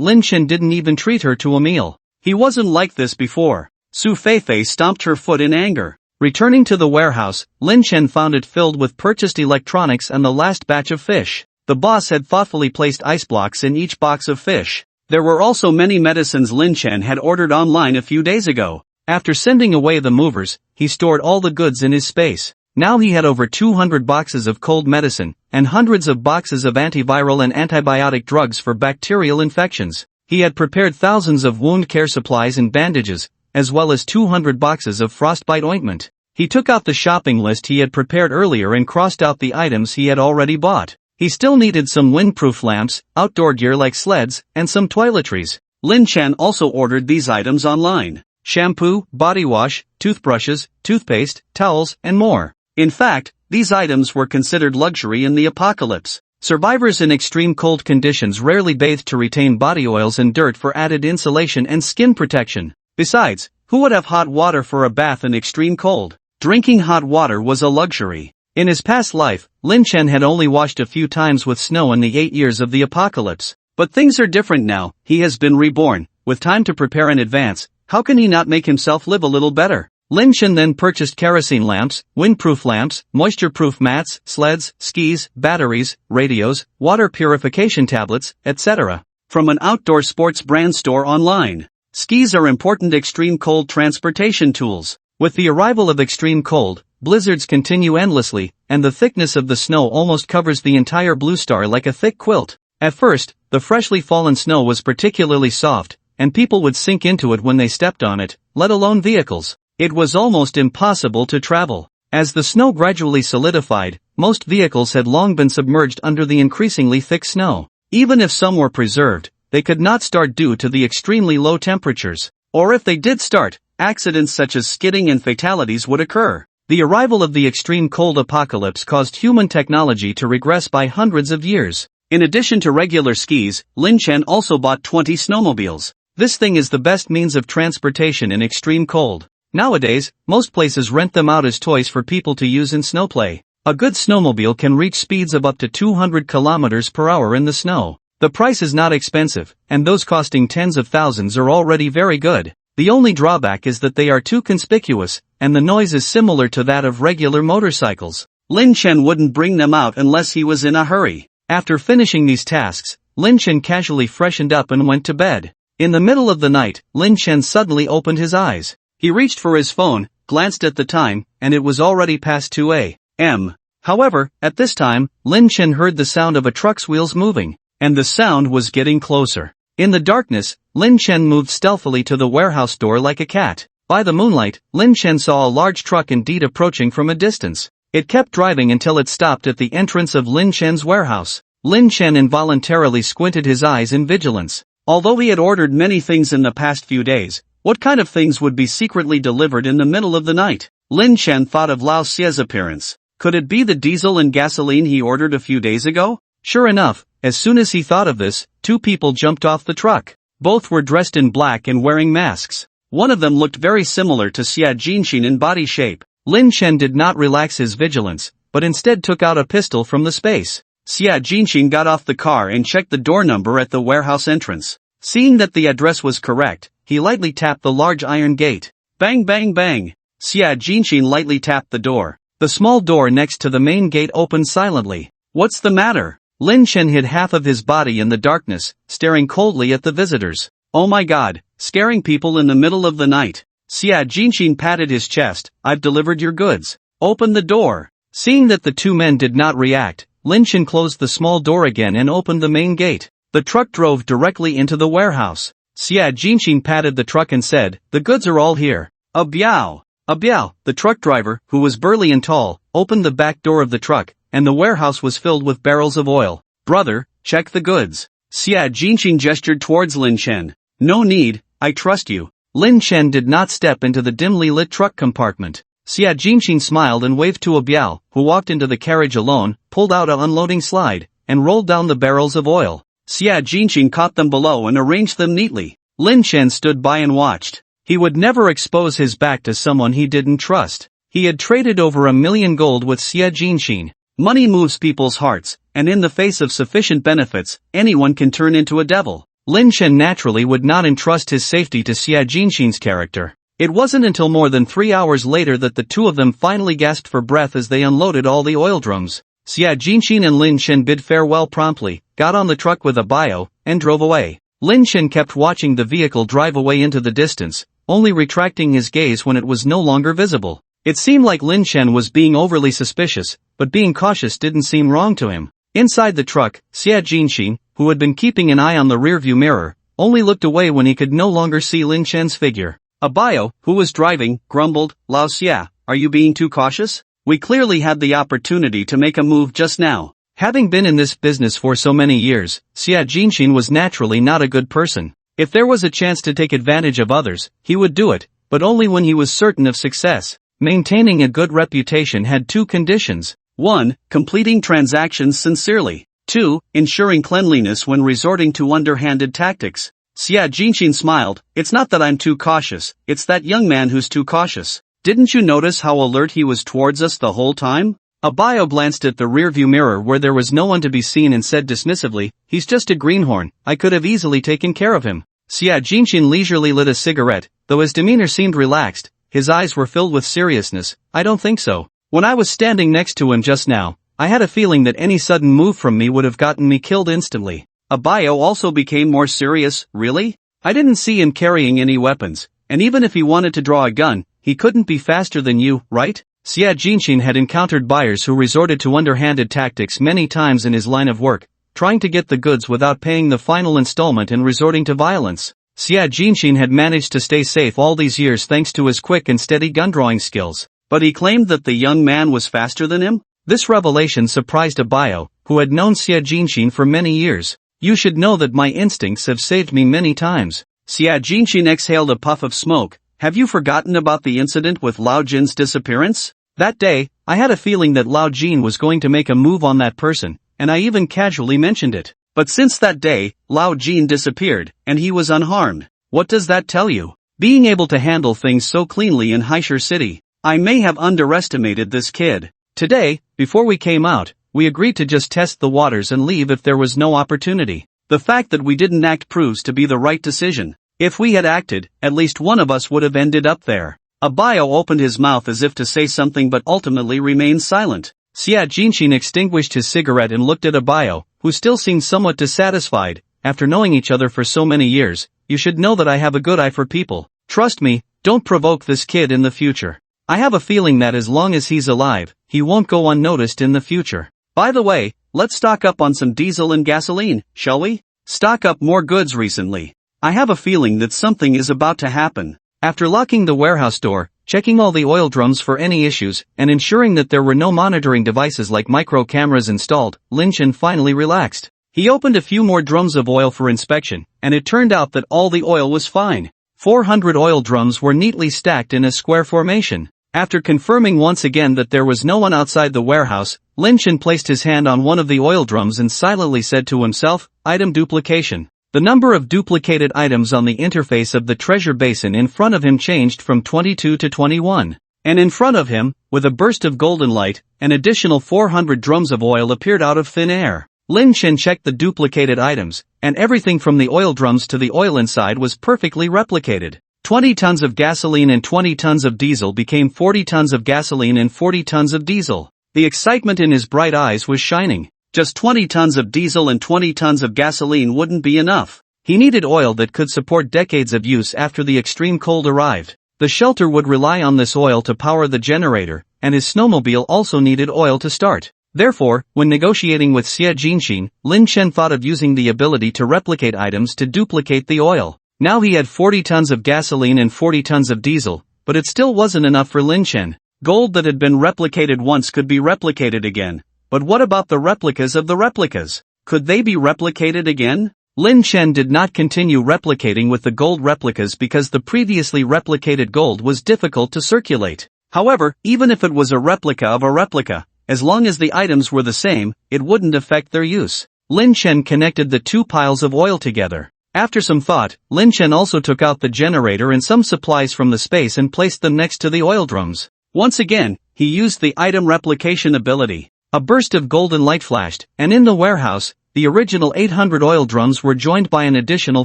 Lin Chen didn't even treat her to a meal. He wasn't like this before. Su Feifei stomped her foot in anger. Returning to the warehouse, Lin Chen found it filled with purchased electronics and the last batch of fish. The boss had thoughtfully placed ice blocks in each box of fish. There were also many medicines Lin Chen had ordered online a few days ago. After sending away the movers, he stored all the goods in his space. Now he had over 200 boxes of cold medicine, and hundreds of boxes of antiviral and antibiotic drugs for bacterial infections. He had prepared thousands of wound care supplies and bandages, as well as 200 boxes of frostbite ointment. He took out the shopping list he had prepared earlier and crossed out the items he had already bought. He still needed some windproof lamps, outdoor gear like sleds, and some toiletries. Lin Chen also ordered these items online. Shampoo, body wash, toothbrushes, toothpaste, towels, and more. In fact, these items were considered luxury in the apocalypse. Survivors in extreme cold conditions rarely bathed to retain body oils and dirt for added insulation and skin protection. Besides, who would have hot water for a bath in extreme cold? Drinking hot water was a luxury. In his past life, Lin Chen had only washed a few times with snow in the 8 years of the apocalypse. But things are different now. He has been reborn, with time to prepare in advance. How can he not make himself live a little better? Lin Chen then purchased kerosene lamps, windproof lamps, moisture-proof mats, sleds, skis, batteries, radios, water purification tablets, etc. from an outdoor sports brand store online. Skis are important extreme cold transportation tools. With the arrival of extreme cold, blizzards continue endlessly, and the thickness of the snow almost covers the entire Blue Star like a thick quilt. At first, the freshly fallen snow was particularly soft, and people would sink into it when they stepped on it, let alone vehicles. It was almost impossible to travel. As the snow gradually solidified, most vehicles had long been submerged under the increasingly thick snow. Even if some were preserved, they could not start due to the extremely low temperatures. Or if they did start, accidents such as skidding and fatalities would occur. The arrival of the extreme cold apocalypse caused human technology to regress by hundreds of years. In addition to regular skis, Lin Chen also bought 20 snowmobiles. This thing is the best means of transportation in extreme cold. Nowadays, most places rent them out as toys for people to use in snowplay. A good snowmobile can reach speeds of up to 200 kilometers per hour in the snow. The price is not expensive, and those costing tens of thousands are already very good. The only drawback is that they are too conspicuous, and the noise is similar to that of regular motorcycles. Lin Chen wouldn't bring them out unless he was in a hurry. After finishing these tasks, Lin Chen casually freshened up and went to bed. In the middle of the night, Lin Chen suddenly opened his eyes. He reached for his phone, glanced at the time, and it was already past 2 a.m. However, at this time, Lin Chen heard the sound of a truck's wheels moving, and the sound was getting closer. In the darkness, Lin Chen moved stealthily to the warehouse door like a cat. By the moonlight, Lin Chen saw a large truck indeed approaching from a distance. It kept driving until it stopped at the entrance of Lin Chen's warehouse. Lin Chen involuntarily squinted his eyes in vigilance. Although he had ordered many things in the past few days, what kind of things would be secretly delivered in the middle of the night? Lin Chen thought of Lao Xie's appearance. Could it be the diesel and gasoline he ordered a few days ago? Sure enough, as soon as he thought of this, 2 people jumped off the truck. Both were dressed in black and wearing masks. One of them looked very similar to Xia Jinxin in body shape. Lin Chen did not relax his vigilance, but instead took out a pistol from the space. Xia Jinxin got off the car and checked the door number at the warehouse entrance. Seeing that the address was correct, he lightly tapped the large iron gate. Bang bang bang! Xia Jinxin lightly tapped the door. The small door next to the main gate opened silently. What's the matter? Lin Chen hid half of his body in the darkness, staring coldly at the visitors. Oh my god, scaring people in the middle of the night. Xia Jinxin patted his chest. I've delivered your goods. Open the door. Seeing that the 2 men did not react, Lin Chen closed the small door again and opened the main gate. The truck drove directly into the warehouse. Xia Jinxin patted the truck and said, the goods are all here. A biao. A biao. The truck driver, who was burly and tall, opened the back door of the truck, and the warehouse was filled with barrels of oil. Brother, check the goods. Xia Jinxin gestured towards Lin Chen. No need, I trust you. Lin Chen did not step into the dimly lit truck compartment. Xia Jinxin smiled and waved to a biao, who walked into the carriage alone, pulled out an unloading slide, and rolled down the barrels of oil. Xia Jinxin caught them below and arranged them neatly. Lin Chen stood by and watched. He would never expose his back to someone he didn't trust. He had traded over 1 million gold with Xia Jinxin. Money moves people's hearts, and in the face of sufficient benefits, anyone can turn into a devil. Lin Chen naturally would not entrust his safety to Xia Jinxin's character. It wasn't until more than 3 hours later that the 2 of them finally gasped for breath as they unloaded all the oil drums. Xia Jinxin and Lin Chen bid farewell promptly, got on the truck with a bio, and drove away. Lin Chen kept watching the vehicle drive away into the distance, only retracting his gaze when it was no longer visible. It seemed like Lin Chen was being overly suspicious, but being cautious didn't seem wrong to him. Inside the truck, Xia Jinxin, who had been keeping an eye on the rearview mirror, only looked away when he could no longer see Lin Chen's figure. A bio, who was driving, grumbled, Lao Xia, are you being too cautious? We clearly had the opportunity to make a move just now. Having been in this business for so many years, Xia Jinxin was naturally not a good person. If there was a chance to take advantage of others, he would do it, but only when he was certain of success. Maintaining a good reputation had 2 conditions. 1. Completing transactions sincerely. 2. Ensuring cleanliness when resorting to underhanded tactics. Xia Jinxin smiled. It's not that I'm too cautious, it's that young man who's too cautious. Didn't you notice how alert he was towards us the whole time? A bio glanced at the rearview mirror where there was no one to be seen and said dismissively, he's just a greenhorn, I could have easily taken care of him. Xia Jinxin leisurely lit a cigarette, though his demeanor seemed relaxed. His eyes were filled with seriousness. I don't think so. When I was standing next to him just now, I had a feeling that any sudden move from me would have gotten me killed instantly. A bio also became more serious. Really? I didn't see him carrying any weapons, and even if he wanted to draw a gun, he couldn't be faster than you, right? Xia Jinxin had encountered buyers who resorted to underhanded tactics many times in his line of work, trying to get the goods without paying the final installment and resorting to violence. Xia Jinxin had managed to stay safe all these years thanks to his quick and steady gun-drawing skills. but he claimed that the young man was faster than him? This revelation surprised Abayo, who had known Xia Jinxin for many years. You should know that my instincts have saved me many times. Xia Jinxin exhaled a puff of smoke. Have you forgotten about the incident with Lao Jin's disappearance? That day, I had a feeling that Lao Jin was going to make a move on that person, and I even casually mentioned it. But since that day, Lao Jin disappeared, and he was unharmed. What does that tell you? Being able to handle things so cleanly in Haishur City. I may have underestimated this kid. Today, before we came out, we agreed to just test the waters and leave if there was no opportunity. The fact that we didn't act proves to be the right decision. If we had acted, at least one of us would have ended up there. Abayo opened his mouth as if to say something but ultimately remained silent. Xia Jinxin extinguished his cigarette and looked at Abayo, who still seemed somewhat dissatisfied. After knowing each other for so many years, you should know that I have a good eye for people. Trust me, don't provoke this kid in the future. I have a feeling that as long as he's alive, he won't go unnoticed in the future. By the way, let's stock up on some diesel and gasoline, shall we? Stock up more goods recently. I have a feeling that something is about to happen. After locking the warehouse door, checking all the oil drums for any issues, and ensuring that there were no monitoring devices like micro cameras installed, Lin Chen finally relaxed. He opened a few more drums of oil for inspection, and it turned out that all the oil was fine. 400 oil drums were neatly stacked in a square formation. After confirming once again that there was no one outside the warehouse, Lin Chen placed his hand on one of the oil drums and silently said to himself, "Item duplication." The number of duplicated items on the interface of the treasure basin in front of him changed from 22 to 21. And in front of him, with a burst of golden light, an additional 400 drums of oil appeared out of thin air. Lin Chen checked the duplicated items, and everything from the oil drums to the oil inside was perfectly replicated. 20 tons of gasoline and 20 tons of diesel became 40 tons of gasoline and 40 tons of diesel. The excitement in his bright eyes was shining. Just 20 tons of diesel and 20 tons of gasoline wouldn't be enough. He needed oil that could support decades of use after the extreme cold arrived. The shelter would rely on this oil to power the generator, and his snowmobile also needed oil to start. Therefore, when negotiating with Xia Jinxin, Lin Chen thought of using the ability to replicate items to duplicate the oil. Now he had 40 tons of gasoline and 40 tons of diesel, but it still wasn't enough for Lin Chen. Gold that had been replicated once could be replicated again. But what about the replicas of the replicas? Could they be replicated again? Lin Chen did not continue replicating with the gold replicas because the previously replicated gold was difficult to circulate. However, even if it was a replica of a replica, as long as the items were the same, it wouldn't affect their use. Lin Chen connected the two piles of oil together. After some thought, Lin Chen also took out the generator and some supplies from the space and placed them next to the oil drums. Once again, he used the item replication ability. A burst of golden light flashed, and in the warehouse, the original 800 oil drums were joined by an additional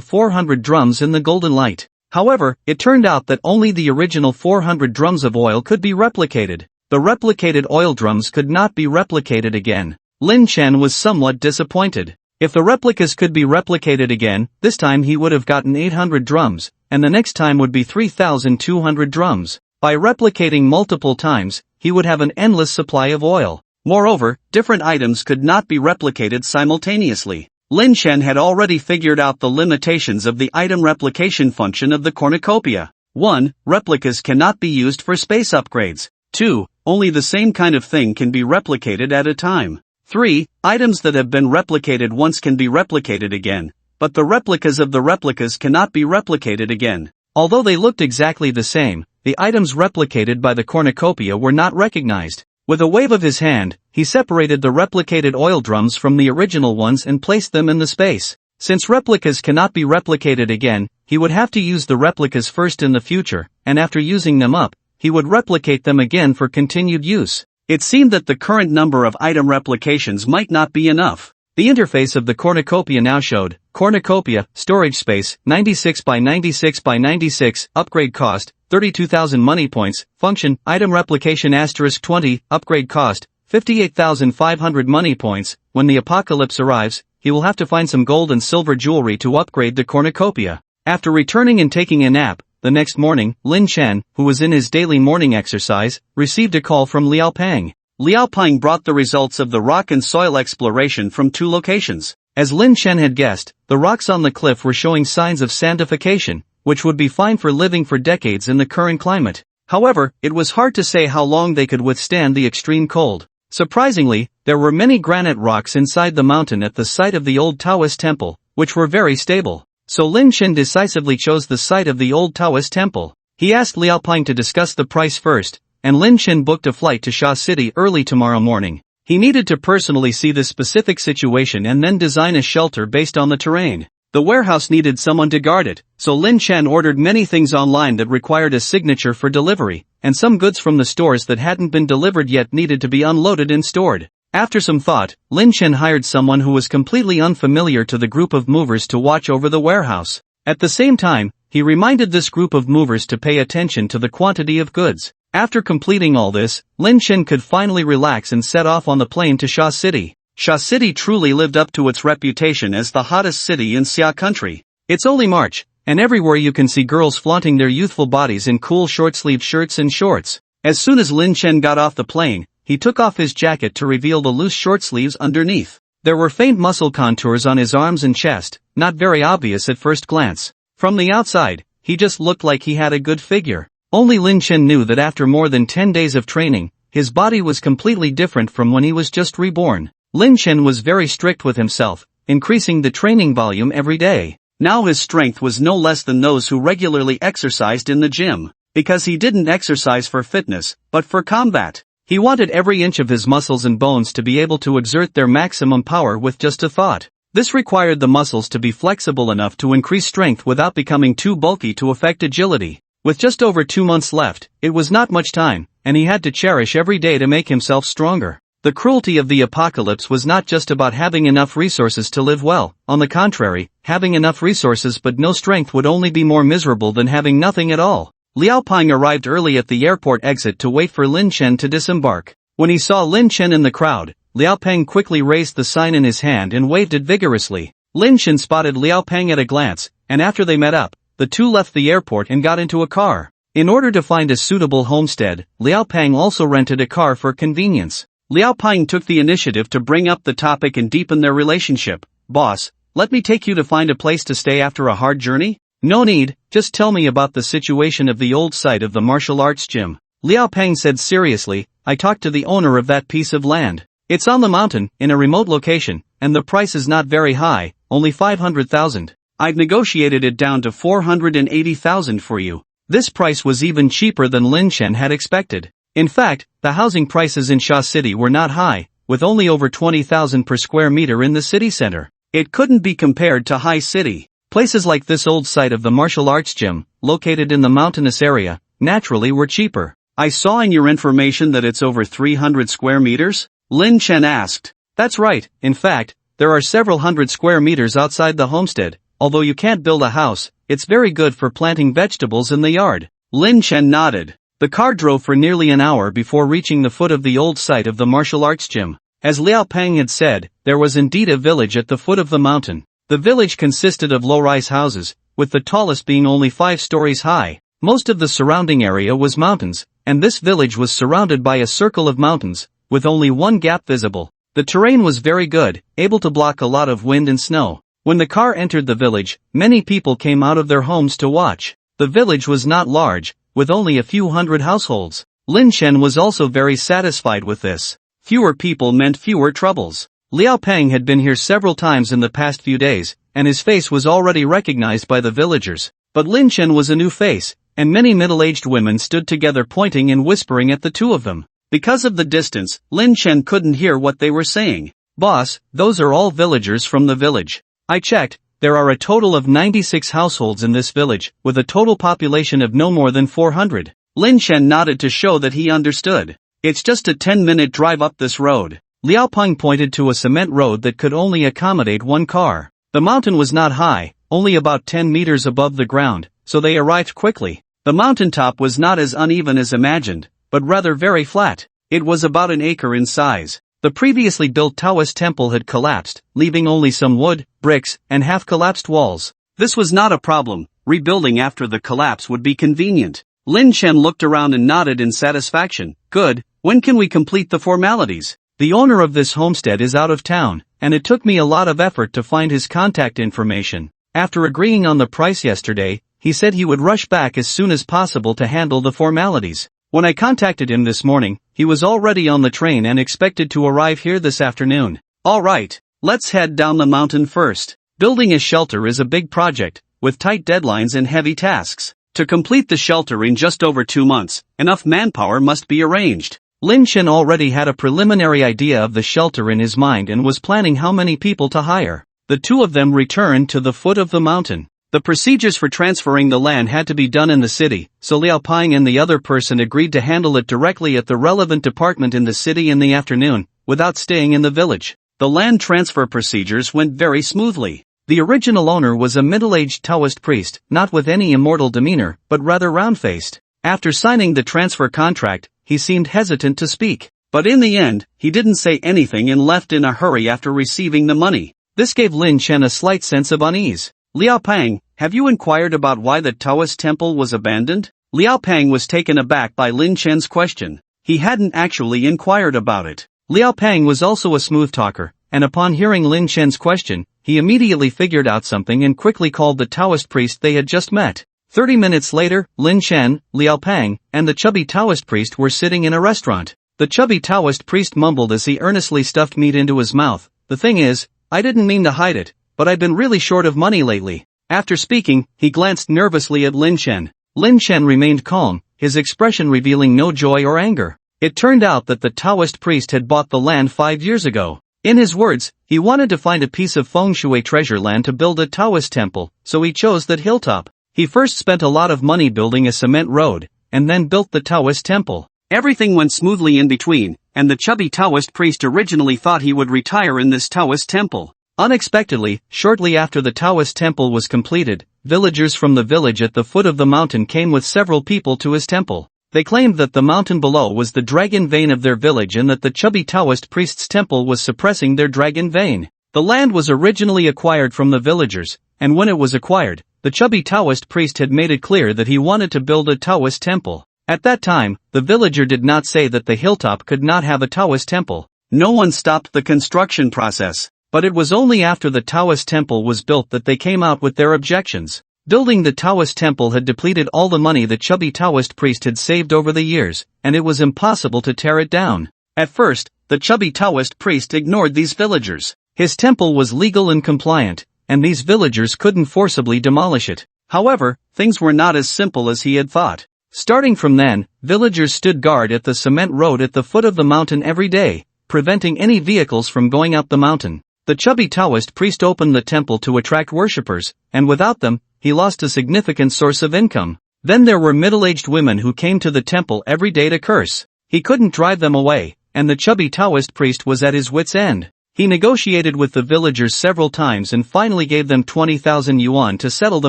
400 drums in the golden light. However, it turned out that only the original 400 drums of oil could be replicated. The replicated oil drums could not be replicated again. Lin Chen was somewhat disappointed. If the replicas could be replicated again, this time he would have gotten 800 drums, and the next time would be 3,200 drums. By replicating multiple times, he would have an endless supply of oil. Moreover, different items could not be replicated simultaneously. Lin Chen had already figured out the limitations of the item replication function of the cornucopia. 1. Replicas cannot be used for space upgrades. 2. Only the same kind of thing can be replicated at a time. 3. Items that have been replicated once can be replicated again, but the replicas of the replicas cannot be replicated again. Although they looked exactly the same, the items replicated by the cornucopia were not recognized. With a wave of his hand, he separated the replicated oil drums from the original ones and placed them in the space. Since replicas cannot be replicated again, he would have to use the replicas first in the future, and after using them up, he would replicate them again for continued use. It seemed that the current number of item replications might not be enough. The interface of the cornucopia now showed, cornucopia, storage space, 96 by 96 by 96, upgrade cost, 32,000 money points, function, item replication *20, upgrade cost, 58,500 money points. When the apocalypse arrives, he will have to find some gold and silver jewelry to upgrade the cornucopia. After returning and taking a nap, the next morning, Lin Chen, who was in his daily morning exercise, received a call from Liao Peng. Liao Peng brought the results of the rock and soil exploration from 2 locations. As Lin Chen had guessed, the rocks on the cliff were showing signs of sandification, which would be fine for living for decades in the current climate. However, it was hard to say how long they could withstand the extreme cold. Surprisingly, there were many granite rocks inside the mountain at the site of the old Taoist temple, which were very stable. So Lin Chen decisively chose the site of the old Taoist temple. He asked Liao Peng to discuss the price first, and Lin Chen booked a flight to Sha City early tomorrow morning. He needed to personally see this specific situation and then design a shelter based on the terrain. The warehouse needed someone to guard it, so Lin Chen ordered many things online that required a signature for delivery, and some goods from the stores that hadn't been delivered yet needed to be unloaded and stored. After some thought, Lin Chen hired someone who was completely unfamiliar to the group of movers to watch over the warehouse. At the same time, he reminded this group of movers to pay attention to the quantity of goods. After completing all this, Lin Chen could finally relax and set off on the plane to Sha City. Sha City truly lived up to its reputation as the hottest city in Xia country. It's only March, and everywhere you can see girls flaunting their youthful bodies in cool short-sleeved shirts and shorts. As soon as Lin Chen got off the plane, he took off his jacket to reveal the loose short sleeves underneath. There were faint muscle contours on his arms and chest, not very obvious at first glance. From the outside, he just looked like he had a good figure. Only Lin Chen knew that after more than 10 days of training, his body was completely different from when he was just reborn. Lin Chen was very strict with himself, increasing the training volume every day. Now his strength was no less than those who regularly exercised in the gym. Because he didn't exercise for fitness, but for combat. He wanted every inch of his muscles and bones to be able to exert their maximum power with just a thought. This required the muscles to be flexible enough to increase strength without becoming too bulky to affect agility. With just over 2 months left, it was not much time, and he had to cherish every day to make himself stronger. The cruelty of the apocalypse was not just about having enough resources to live well. On the contrary, having enough resources but no strength would only be more miserable than having nothing at all. Liao Peng arrived early at the airport exit to wait for Lin Chen to disembark. When he saw Lin Chen in the crowd, Liao Peng quickly raised the sign in his hand and waved it vigorously. Lin Chen spotted Liao Peng at a glance, and after they met up, the two left the airport and got into a car. In order to find a suitable homestead, Liao Peng also rented a car for convenience. Liao Peng took the initiative to bring up the topic and deepen their relationship. "Boss, let me take you to find a place to stay after a hard journey?" "No need, just tell me about the situation of the old site of the martial arts gym." Liao Peng said seriously, "I talked to the owner of that piece of land. It's on the mountain, in a remote location, and the price is not very high, only 500,000. I've negotiated it down to 480,000 for you." This price was even cheaper than Lin Chen had expected. In fact, the housing prices in Sha City were not high, with only over 20,000 per square meter in the city center. It couldn't be compared to High City. Places like this old site of the martial arts gym, located in the mountainous area, naturally were cheaper. "I saw in your information that it's over 300 square meters?" Lin Chen asked. "That's right, in fact, there are several hundred square meters outside the homestead. Although you can't build a house, it's very good for planting vegetables in the yard." Lin Chen nodded. The car drove for nearly an hour before reaching the foot of the old site of the martial arts gym. As Liao Peng had said, there was indeed a village at the foot of the mountain. The village consisted of low-rise houses, with the tallest being only 5 stories high. Most of the surrounding area was mountains, and this village was surrounded by a circle of mountains, with only one gap visible. The terrain was very good, able to block a lot of wind and snow. When the car entered the village, many people came out of their homes to watch. The village was not large, with only a few hundred households. Lin Chen was also very satisfied with this. Fewer people meant fewer troubles. Liao Peng had been here several times in the past few days, and his face was already recognized by the villagers. But Lin Chen was a new face, and many middle-aged women stood together pointing and whispering at the two of them. Because of the distance, Lin Chen couldn't hear what they were saying. "Boss, those are all villagers from the village. I checked, there are a total of 96 households in this village, with a total population of no more than 400. Lin Chen nodded to show that he understood. "It's just a 10-minute drive up this road." Liao Peng pointed to a cement road that could only accommodate one car. The mountain was not high, only about 10 meters above the ground, so they arrived quickly. The mountaintop was not as uneven as imagined, but rather very flat. It was about an acre in size. The previously built Taoist temple had collapsed, leaving only some wood, bricks, and half-collapsed walls. This was not a problem. Rebuilding after the collapse would be convenient. Lin Chen looked around and nodded in satisfaction. "Good, when can we complete the formalities?" "The owner of this homestead is out of town, and it took me a lot of effort to find his contact information. After agreeing on the price yesterday, He said he would rush back as soon as possible to handle the formalities. When I contacted him this morning, he was already on the train and expected to arrive here this afternoon. Alright, let's head down the mountain first. Building a shelter is a big project, with tight deadlines and heavy tasks. To complete the shelter in just over 2 months, enough manpower must be arranged. Lin Chen already had a preliminary idea of the shelter in his mind and was planning how many people to hire. The two of them returned to the foot of the mountain. The procedures for transferring the land had to be done in the city, so Liao Peng and the other person agreed to handle it directly at the relevant department in the city in the afternoon, without staying in the village. The land transfer procedures went very smoothly. The original owner was a middle-aged Taoist priest, not with any immortal demeanor, but rather round-faced. After signing the transfer contract, he seemed hesitant to speak. But in the end, he didn't say anything and left in a hurry after receiving the money. This gave Lin Chen a slight sense of unease. Liao Peng, have you inquired about why the Taoist temple was abandoned? Liao Peng was taken aback by Lin Chen's question. He hadn't actually inquired about it. Liao Peng was also a smooth talker, and upon hearing Lin Chen's question, he immediately figured out something and quickly called the Taoist priest they had just met. 30 minutes later, Lin Chen, Liao Peng, and the chubby Taoist priest were sitting in a restaurant. The chubby Taoist priest mumbled as he earnestly stuffed meat into his mouth. The thing is, I didn't mean to hide it, but I've been really short of money lately. After speaking, he glanced nervously at Lin Chen. Lin Chen remained calm, his expression revealing no joy or anger. It turned out that the Taoist priest had bought the land 5 years ago. In his words, he wanted to find a piece of feng shui treasure land to build a Taoist temple, so he chose that hilltop. He first spent a lot of money building a cement road, and then built the Taoist temple. Everything went smoothly in between, and the chubby Taoist priest originally thought he would retire in this Taoist temple. Unexpectedly, shortly after the Taoist temple was completed, villagers from the village at the foot of the mountain came with several people to his temple. They claimed that the mountain below was the dragon vein of their village and that the chubby Taoist priest's temple was suppressing their dragon vein. The land was originally acquired from the villagers, and when it was acquired, the chubby Taoist priest had made it clear that he wanted to build a Taoist temple. At that time, the villager did not say that the hilltop could not have a Taoist temple. No one stopped the construction process. But it was only after the Taoist temple was built that they came out with their objections. Building the Taoist temple had depleted all the money the chubby Taoist priest had saved over the years, and it was impossible to tear it down. At first, the chubby Taoist priest ignored these villagers. His temple was legal and compliant, and these villagers couldn't forcibly demolish it. However, things were not as simple as he had thought. Starting from then, villagers stood guard at the cement road at the foot of the mountain every day, preventing any vehicles from going up the mountain. The chubby Taoist priest opened the temple to attract worshippers, and without them, he lost a significant source of income. Then there were middle-aged women who came to the temple every day to curse. He couldn't drive them away, and the chubby Taoist priest was at his wit's end. He negotiated with the villagers several times and finally gave them 20,000 yuan to settle the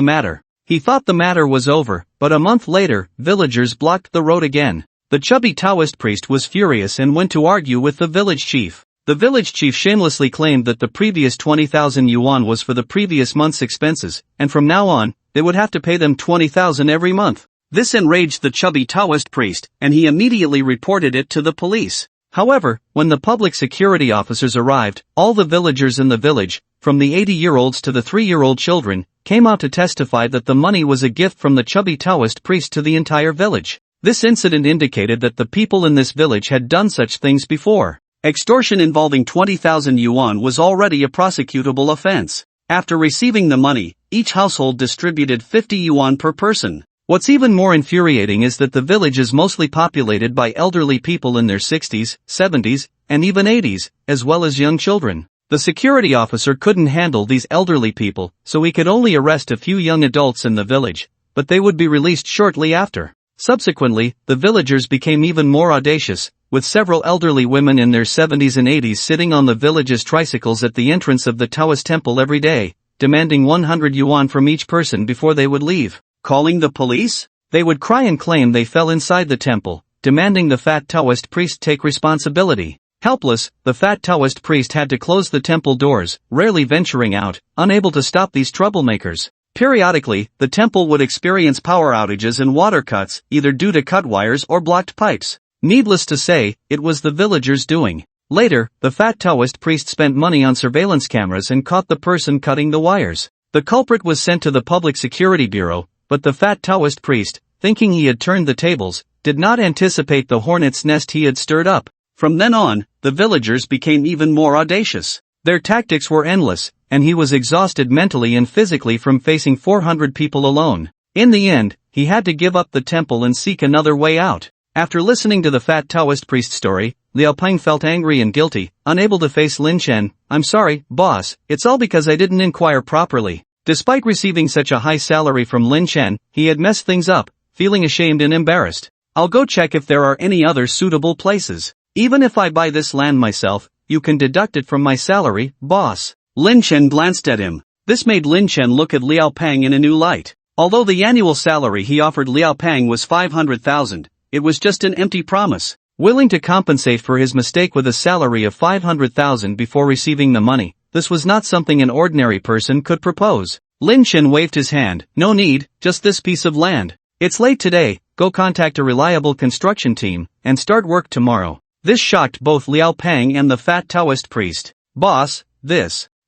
matter. He thought the matter was over, but a month later, villagers blocked the road again. The chubby Taoist priest was furious and went to argue with the village chief. The village chief shamelessly claimed that the previous 20,000 yuan was for the previous month's expenses, and from now on, they would have to pay them 20,000 every month. This enraged the chubby Taoist priest, and he immediately reported it to the police. However, when the public security officers arrived, all the villagers in the village, from the 80-year-olds to the 3-year-old children, came out to testify that the money was a gift from the chubby Taoist priest to the entire village. This incident indicated that the people in this village had done such things before. Extortion involving 20,000 yuan was already a prosecutable offense. After receiving the money, each household distributed 50 yuan per person. What's even more infuriating is that the village is mostly populated by elderly people in their 60s, 70s, and even 80s, as well as young children. The security officer couldn't handle these elderly people, so he could only arrest a few young adults in the village, but they would be released shortly after. Subsequently, the villagers became even more audacious, with several elderly women in their 70s and 80s sitting on the village's tricycles at the entrance of the Taoist temple every day, demanding 100 yuan from each person before they would leave. Calling the police? They would cry and claim they fell inside the temple, demanding the fat Taoist priest take responsibility. Helpless, the fat Taoist priest had to close the temple doors, rarely venturing out, unable to stop these troublemakers. Periodically, the temple would experience power outages and water cuts, either due to cut wires or blocked pipes. Needless to say, it was the villagers' doing. Later, the fat Taoist priest spent money on surveillance cameras and caught the person cutting the wires. The culprit was sent to the Public Security Bureau, but the fat Taoist priest, thinking he had turned the tables, did not anticipate the hornet's nest he had stirred up. From then on, the villagers became even more audacious. Their tactics were endless, and he was exhausted mentally and physically from facing 400 people alone. In the end, he had to give up the temple and seek another way out. After listening to the fat Taoist priest story, Liao Peng felt angry and guilty, unable to face Lin Chen. "I'm sorry, boss, it's all because I didn't inquire properly." Despite receiving such a high salary from Lin Chen, he had messed things up, feeling ashamed and embarrassed. "I'll go check if there are any other suitable places. Even if I buy this land myself, you can deduct it from my salary, boss." Lin Chen glanced at him. This made Lin Chen look at Liao Peng in a new light. Although the annual salary he offered Liao Peng was 500,000, it was just an empty promise. Willing to compensate for his mistake with a salary of 500,000 before receiving the money, this was not something an ordinary person could propose. Lin Chen waved his hand. "No need, just this piece of land. It's late today, go contact a reliable construction team, and start work tomorrow." This shocked both Liao Peng and the fat Taoist priest. "Boss,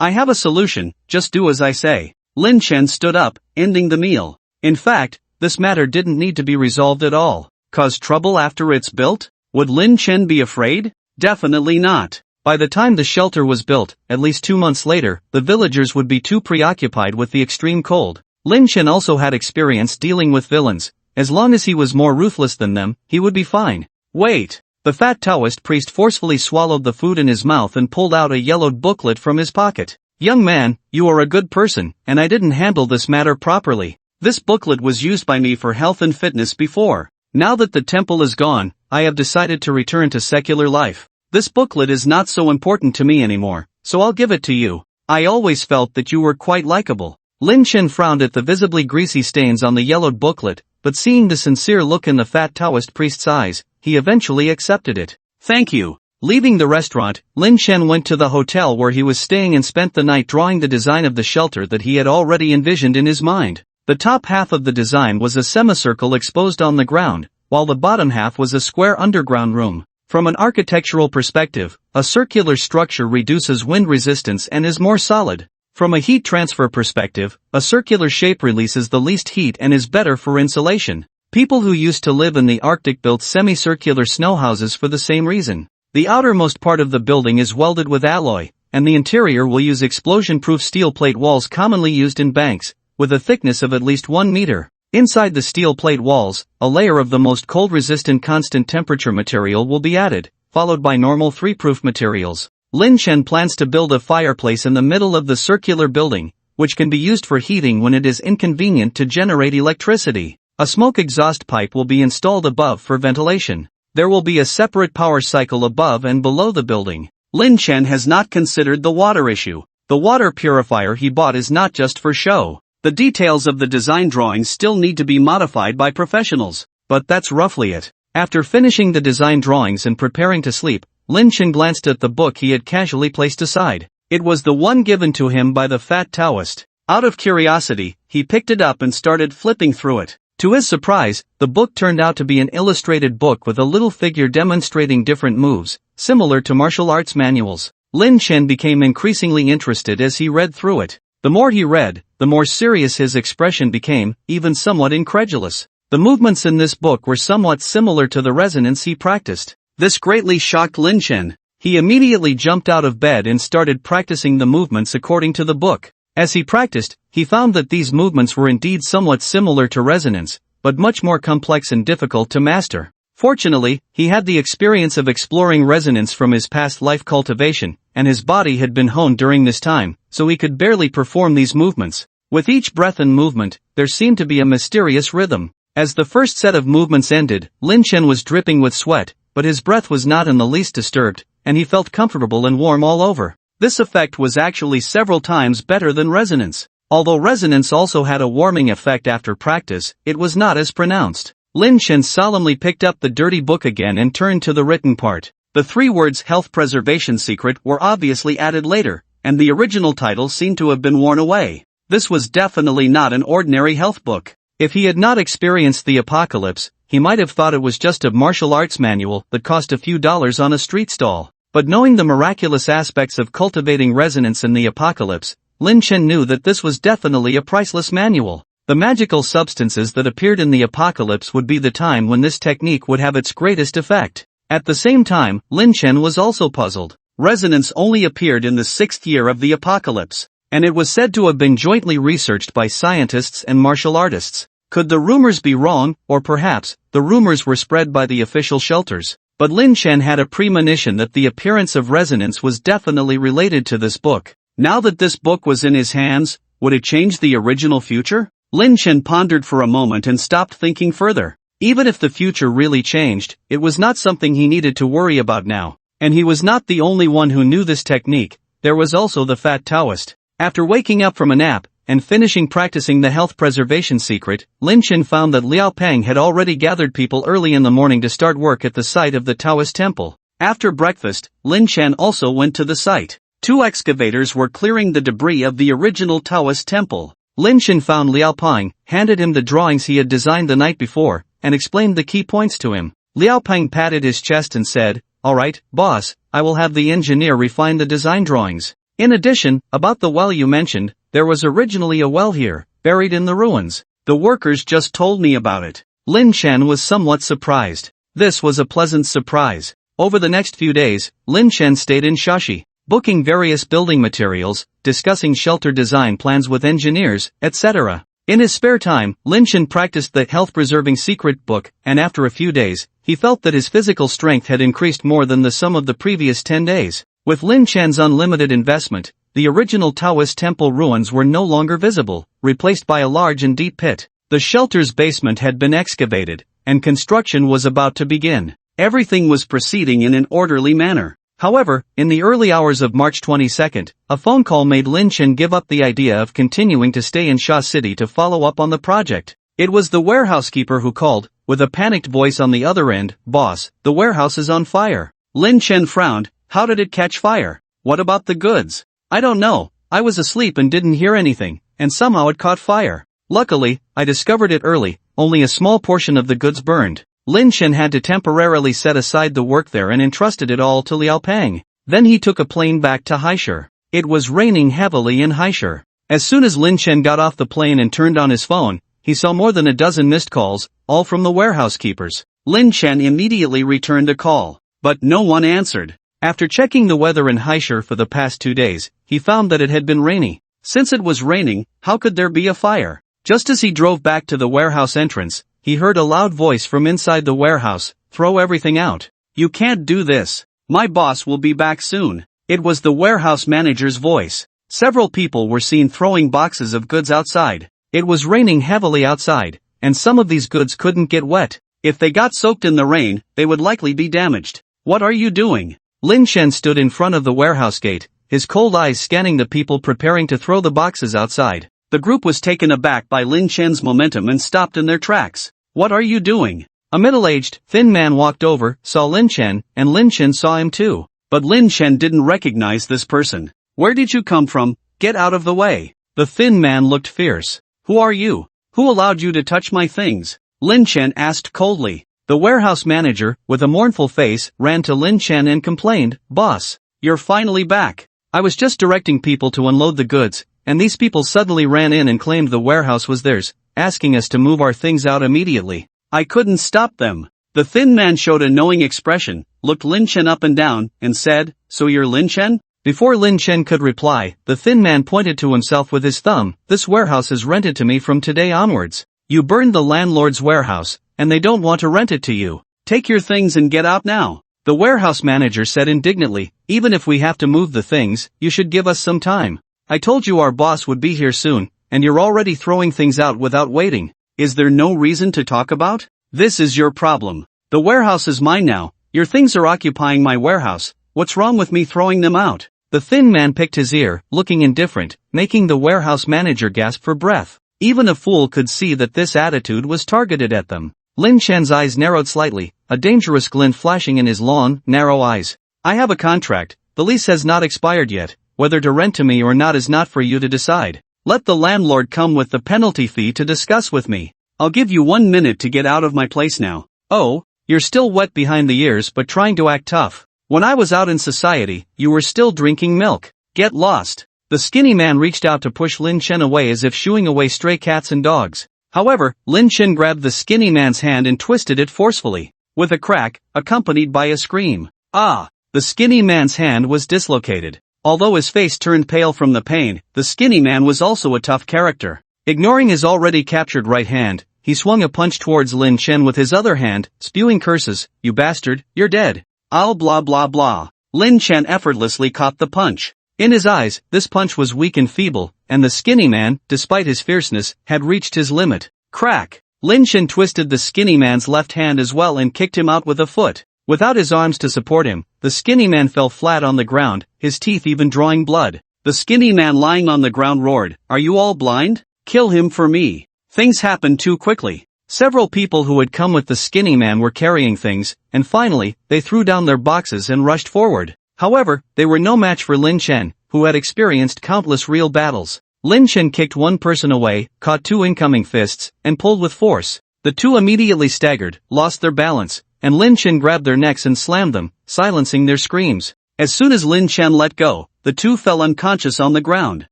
I have a solution, just do as I say." Lin Chen stood up, ending the meal. In fact, this matter didn't need to be resolved at all. Cause trouble after it's built? Would Lin Chen be afraid? Definitely not. By the time the shelter was built, at least 2 months later, the villagers would be too preoccupied with the extreme cold. Lin Chen also had experience dealing with villains. As long as he was more ruthless than them, he would be fine. Wait! The fat Taoist priest forcefully swallowed the food in his mouth and pulled out a yellowed booklet from his pocket. "Young man, you are a good person, and I didn't handle this matter properly. This booklet was used by me for health and fitness before. Now that the temple is gone, I have decided to return to secular life. This booklet is not so important to me anymore, so I'll give it to you. I always felt that you were quite likable." Lin Chen frowned at the visibly greasy stains on the yellowed booklet, but seeing the sincere look in the fat Taoist priest's eyes, he eventually accepted it. "Thank you." Leaving the restaurant, Lin Chen went to the hotel where he was staying and spent the night drawing the design of the shelter that he had already envisioned in his mind. The top half of the design was a semicircle exposed on the ground, while the bottom half was a square underground room. From an architectural perspective, a circular structure reduces wind resistance and is more solid. From a heat transfer perspective, a circular shape releases the least heat and is better for insulation. People who used to live in the Arctic built semicircular snow houses for the same reason. The outermost part of the building is welded with alloy, and the interior will use explosion-proof steel plate walls commonly used in banks, with a thickness of at least 1 meter. Inside the steel plate walls, a layer of the most cold-resistant constant temperature material will be added, followed by normal 3-proof materials. Lin Chen plans to build a fireplace in the middle of the circular building, which can be used for heating when it is inconvenient to generate electricity. A smoke exhaust pipe will be installed above for ventilation. There will be a separate power cycle above and below the building. Lin Chen has not considered the water issue. The water purifier he bought is not just for show. The details of the design drawings still need to be modified by professionals, but that's roughly it. After finishing the design drawings and preparing to sleep, Lin Chen glanced at the book he had casually placed aside. It was the one given to him by the fat Taoist. Out of curiosity, he picked it up and started flipping through it. To his surprise, the book turned out to be an illustrated book with a little figure demonstrating different moves, similar to martial arts manuals. Lin Chen became increasingly interested as he read through it. The more he read, the more serious his expression became, even somewhat incredulous. The movements in this book were somewhat similar to the resonance he practiced. This greatly shocked Lin Chen. He immediately jumped out of bed and started practicing the movements according to the book. As he practiced, he found that these movements were indeed somewhat similar to resonance, but much more complex and difficult to master. Fortunately, he had the experience of exploring resonance from his past life cultivation, and his body had been honed during this time, so he could barely perform these movements. With each breath and movement, there seemed to be a mysterious rhythm. As the first set of movements ended, Lin Chen was dripping with sweat, but his breath was not in the least disturbed, and he felt comfortable and warm all over. This effect was actually several times better than resonance. Although resonance also had a warming effect after practice, it was not as pronounced. Lin Chen solemnly picked up the dirty book again and turned to the written part. The 3 words "health preservation secret" were obviously added later, and the original title seemed to have been worn away. This was definitely not an ordinary health book. If he had not experienced the apocalypse, he might have thought it was just a martial arts manual that cost a few dollars on a street stall. But knowing the miraculous aspects of cultivating resonance in the apocalypse, Lin Chen knew that this was definitely a priceless manual. The The magical substances that appeared in the apocalypse would be the time when this technique would have its greatest effect. At the same time, Lin Chen was also puzzled. Resonance only appeared in the 6th year of the apocalypse, and it was said to have been jointly researched by scientists and martial artists. Could the rumors be wrong, or perhaps, the rumors were spread by the official shelters? But Lin Chen had a premonition that the appearance of resonance was definitely related to this book. Now that this book was in his hands, would it change the original future? Lin Chen pondered for a moment and stopped thinking further. Even if the future really changed, it was not something he needed to worry about now. And he was not the only one who knew this technique, there was also the fat Taoist. After waking up from a nap, and finishing practicing the health preservation secret, Lin Chen found that Liao Peng had already gathered people early in the morning to start work at the site of the Taoist temple. After breakfast, Lin Chen also went to the site. 2 excavators were clearing the debris of the original Taoist temple. Lin Chen found Liao Peng, handed him the drawings he had designed the night before, and explained the key points to him. Liao Peng patted his chest and said, "Alright, boss, I will have the engineer refine the design drawings. In addition, about the well you mentioned, there was originally a well here, buried in the ruins. The workers just told me about it." Lin Chen was somewhat surprised. This was a pleasant surprise. Over the next few days, Lin Chen stayed in Shashi, booking various building materials, discussing shelter design plans with engineers, etc. In his spare time, Lin Chen practiced the health-preserving secret book, and after a few days, he felt that his physical strength had increased more than the sum of the previous 10 days. With Lin Chen's unlimited investment, the original Taoist temple ruins were no longer visible, replaced by a large and deep pit. The shelter's basement had been excavated, and construction was about to begin. Everything was proceeding in an orderly manner. However, in the early hours of March 22, a phone call made Lin Chen give up the idea of continuing to stay in Sha City to follow up on the project. It was the warehousekeeper who called, with a panicked voice on the other end, "Boss, the warehouse is on fire." Lin Chen frowned. How did it catch fire? What about the goods? I don't know, I was asleep and didn't hear anything, and somehow it caught fire. Luckily, I discovered it early, only a small portion of the goods burned. Lin Chen had to temporarily set aside the work there and entrusted it all to Liao Peng. Then he took a plane back to Haishur. It was raining heavily in Haishur. As soon as Lin Chen got off the plane and turned on his phone, he saw more than a dozen missed calls, all from the warehouse keepers. Lin Chen immediately returned a call, but no one answered. After checking the weather in Haishur for the past 2 days, he found that it had been rainy. Since it was raining, how could there be a fire? Just as he drove back to the warehouse entrance, he heard a loud voice from inside the warehouse, "Throw everything out. You can't do this. My boss will be back soon." It was the warehouse manager's voice. Several people were seen throwing boxes of goods outside. It was raining heavily outside, and some of these goods couldn't get wet. If they got soaked in the rain, they would likely be damaged. "What are you doing?" Lin Chen stood in front of the warehouse gate, his cold eyes scanning the people preparing to throw the boxes outside. The group was taken aback by Lin Chen's momentum and stopped in their tracks. "What are you doing?" A middle-aged, thin man walked over, saw Lin Chen, and Lin Chen saw him too. But Lin Chen didn't recognize this person. "Where did you come from? Get out of the way." The thin man looked fierce. "Who are you? Who allowed you to touch my things?" Lin Chen asked coldly. The warehouse manager, with a mournful face, ran to Lin Chen and complained, "Boss, you're finally back. I was just directing people to unload the goods, and these people suddenly ran in and claimed the warehouse was theirs, asking us to move our things out immediately. I couldn't stop them." The thin man showed a knowing expression, looked Lin Chen up and down, and said, "So you're Lin Chen?" Before Lin Chen could reply, the thin man pointed to himself with his thumb. "This warehouse is rented to me from today onwards. You burned the landlord's warehouse, and they don't want to rent it to you. Take your things and get out now." The warehouse manager said indignantly, "Even if we have to move the things, you should give us some time. I told you our boss would be here soon, and you're already throwing things out without waiting. Is there no reason to talk about? This is your problem. The warehouse is mine now, your things are occupying my warehouse, what's wrong with me throwing them out?" The thin man picked his ear, looking indifferent, making the warehouse manager gasp for breath. Even a fool could see that this attitude was targeted at them. Lin Chen's eyes narrowed slightly, a dangerous glint flashing in his long, narrow eyes. "I have a contract, the lease has not expired yet, whether to rent to me or not is not for you to decide. Let the landlord come with the penalty fee to discuss with me. I'll give you 1 minute to get out of my place now." "Oh, you're still wet behind the ears but trying to act tough. When I was out in society, you were still drinking milk. Get lost." The skinny man reached out to push Lin Chen away as if shooing away stray cats and dogs. However, Lin Chen grabbed the skinny man's hand and twisted it forcefully. With a crack, accompanied by a scream. Ah! The skinny man's hand was dislocated. Although his face turned pale from the pain, the skinny man was also a tough character. Ignoring his already captured right hand, he swung a punch towards Lin Chen with his other hand, spewing curses. You bastard, you're dead. I'll blah blah blah. Lin Chen effortlessly caught the punch. In his eyes, this punch was weak and feeble, and the skinny man, despite his fierceness, had reached his limit. Crack! Lin Chen twisted the skinny man's left hand as well and kicked him out with a foot. Without his arms to support him, the skinny man fell flat on the ground, his teeth even drawing blood. The skinny man lying on the ground roared, "Are you all blind? Kill him for me." Things happened too quickly. Several people who had come with the skinny man were carrying things, and finally, they threw down their boxes and rushed forward. However, they were no match for Lin Chen, who had experienced countless real battles. Lin Chen kicked one person away, caught two incoming fists, and pulled with force. The two immediately staggered, lost their balance, and Lin Chen grabbed their necks and slammed them, silencing their screams. As soon as Lin Chen let go, the two fell unconscious on the ground.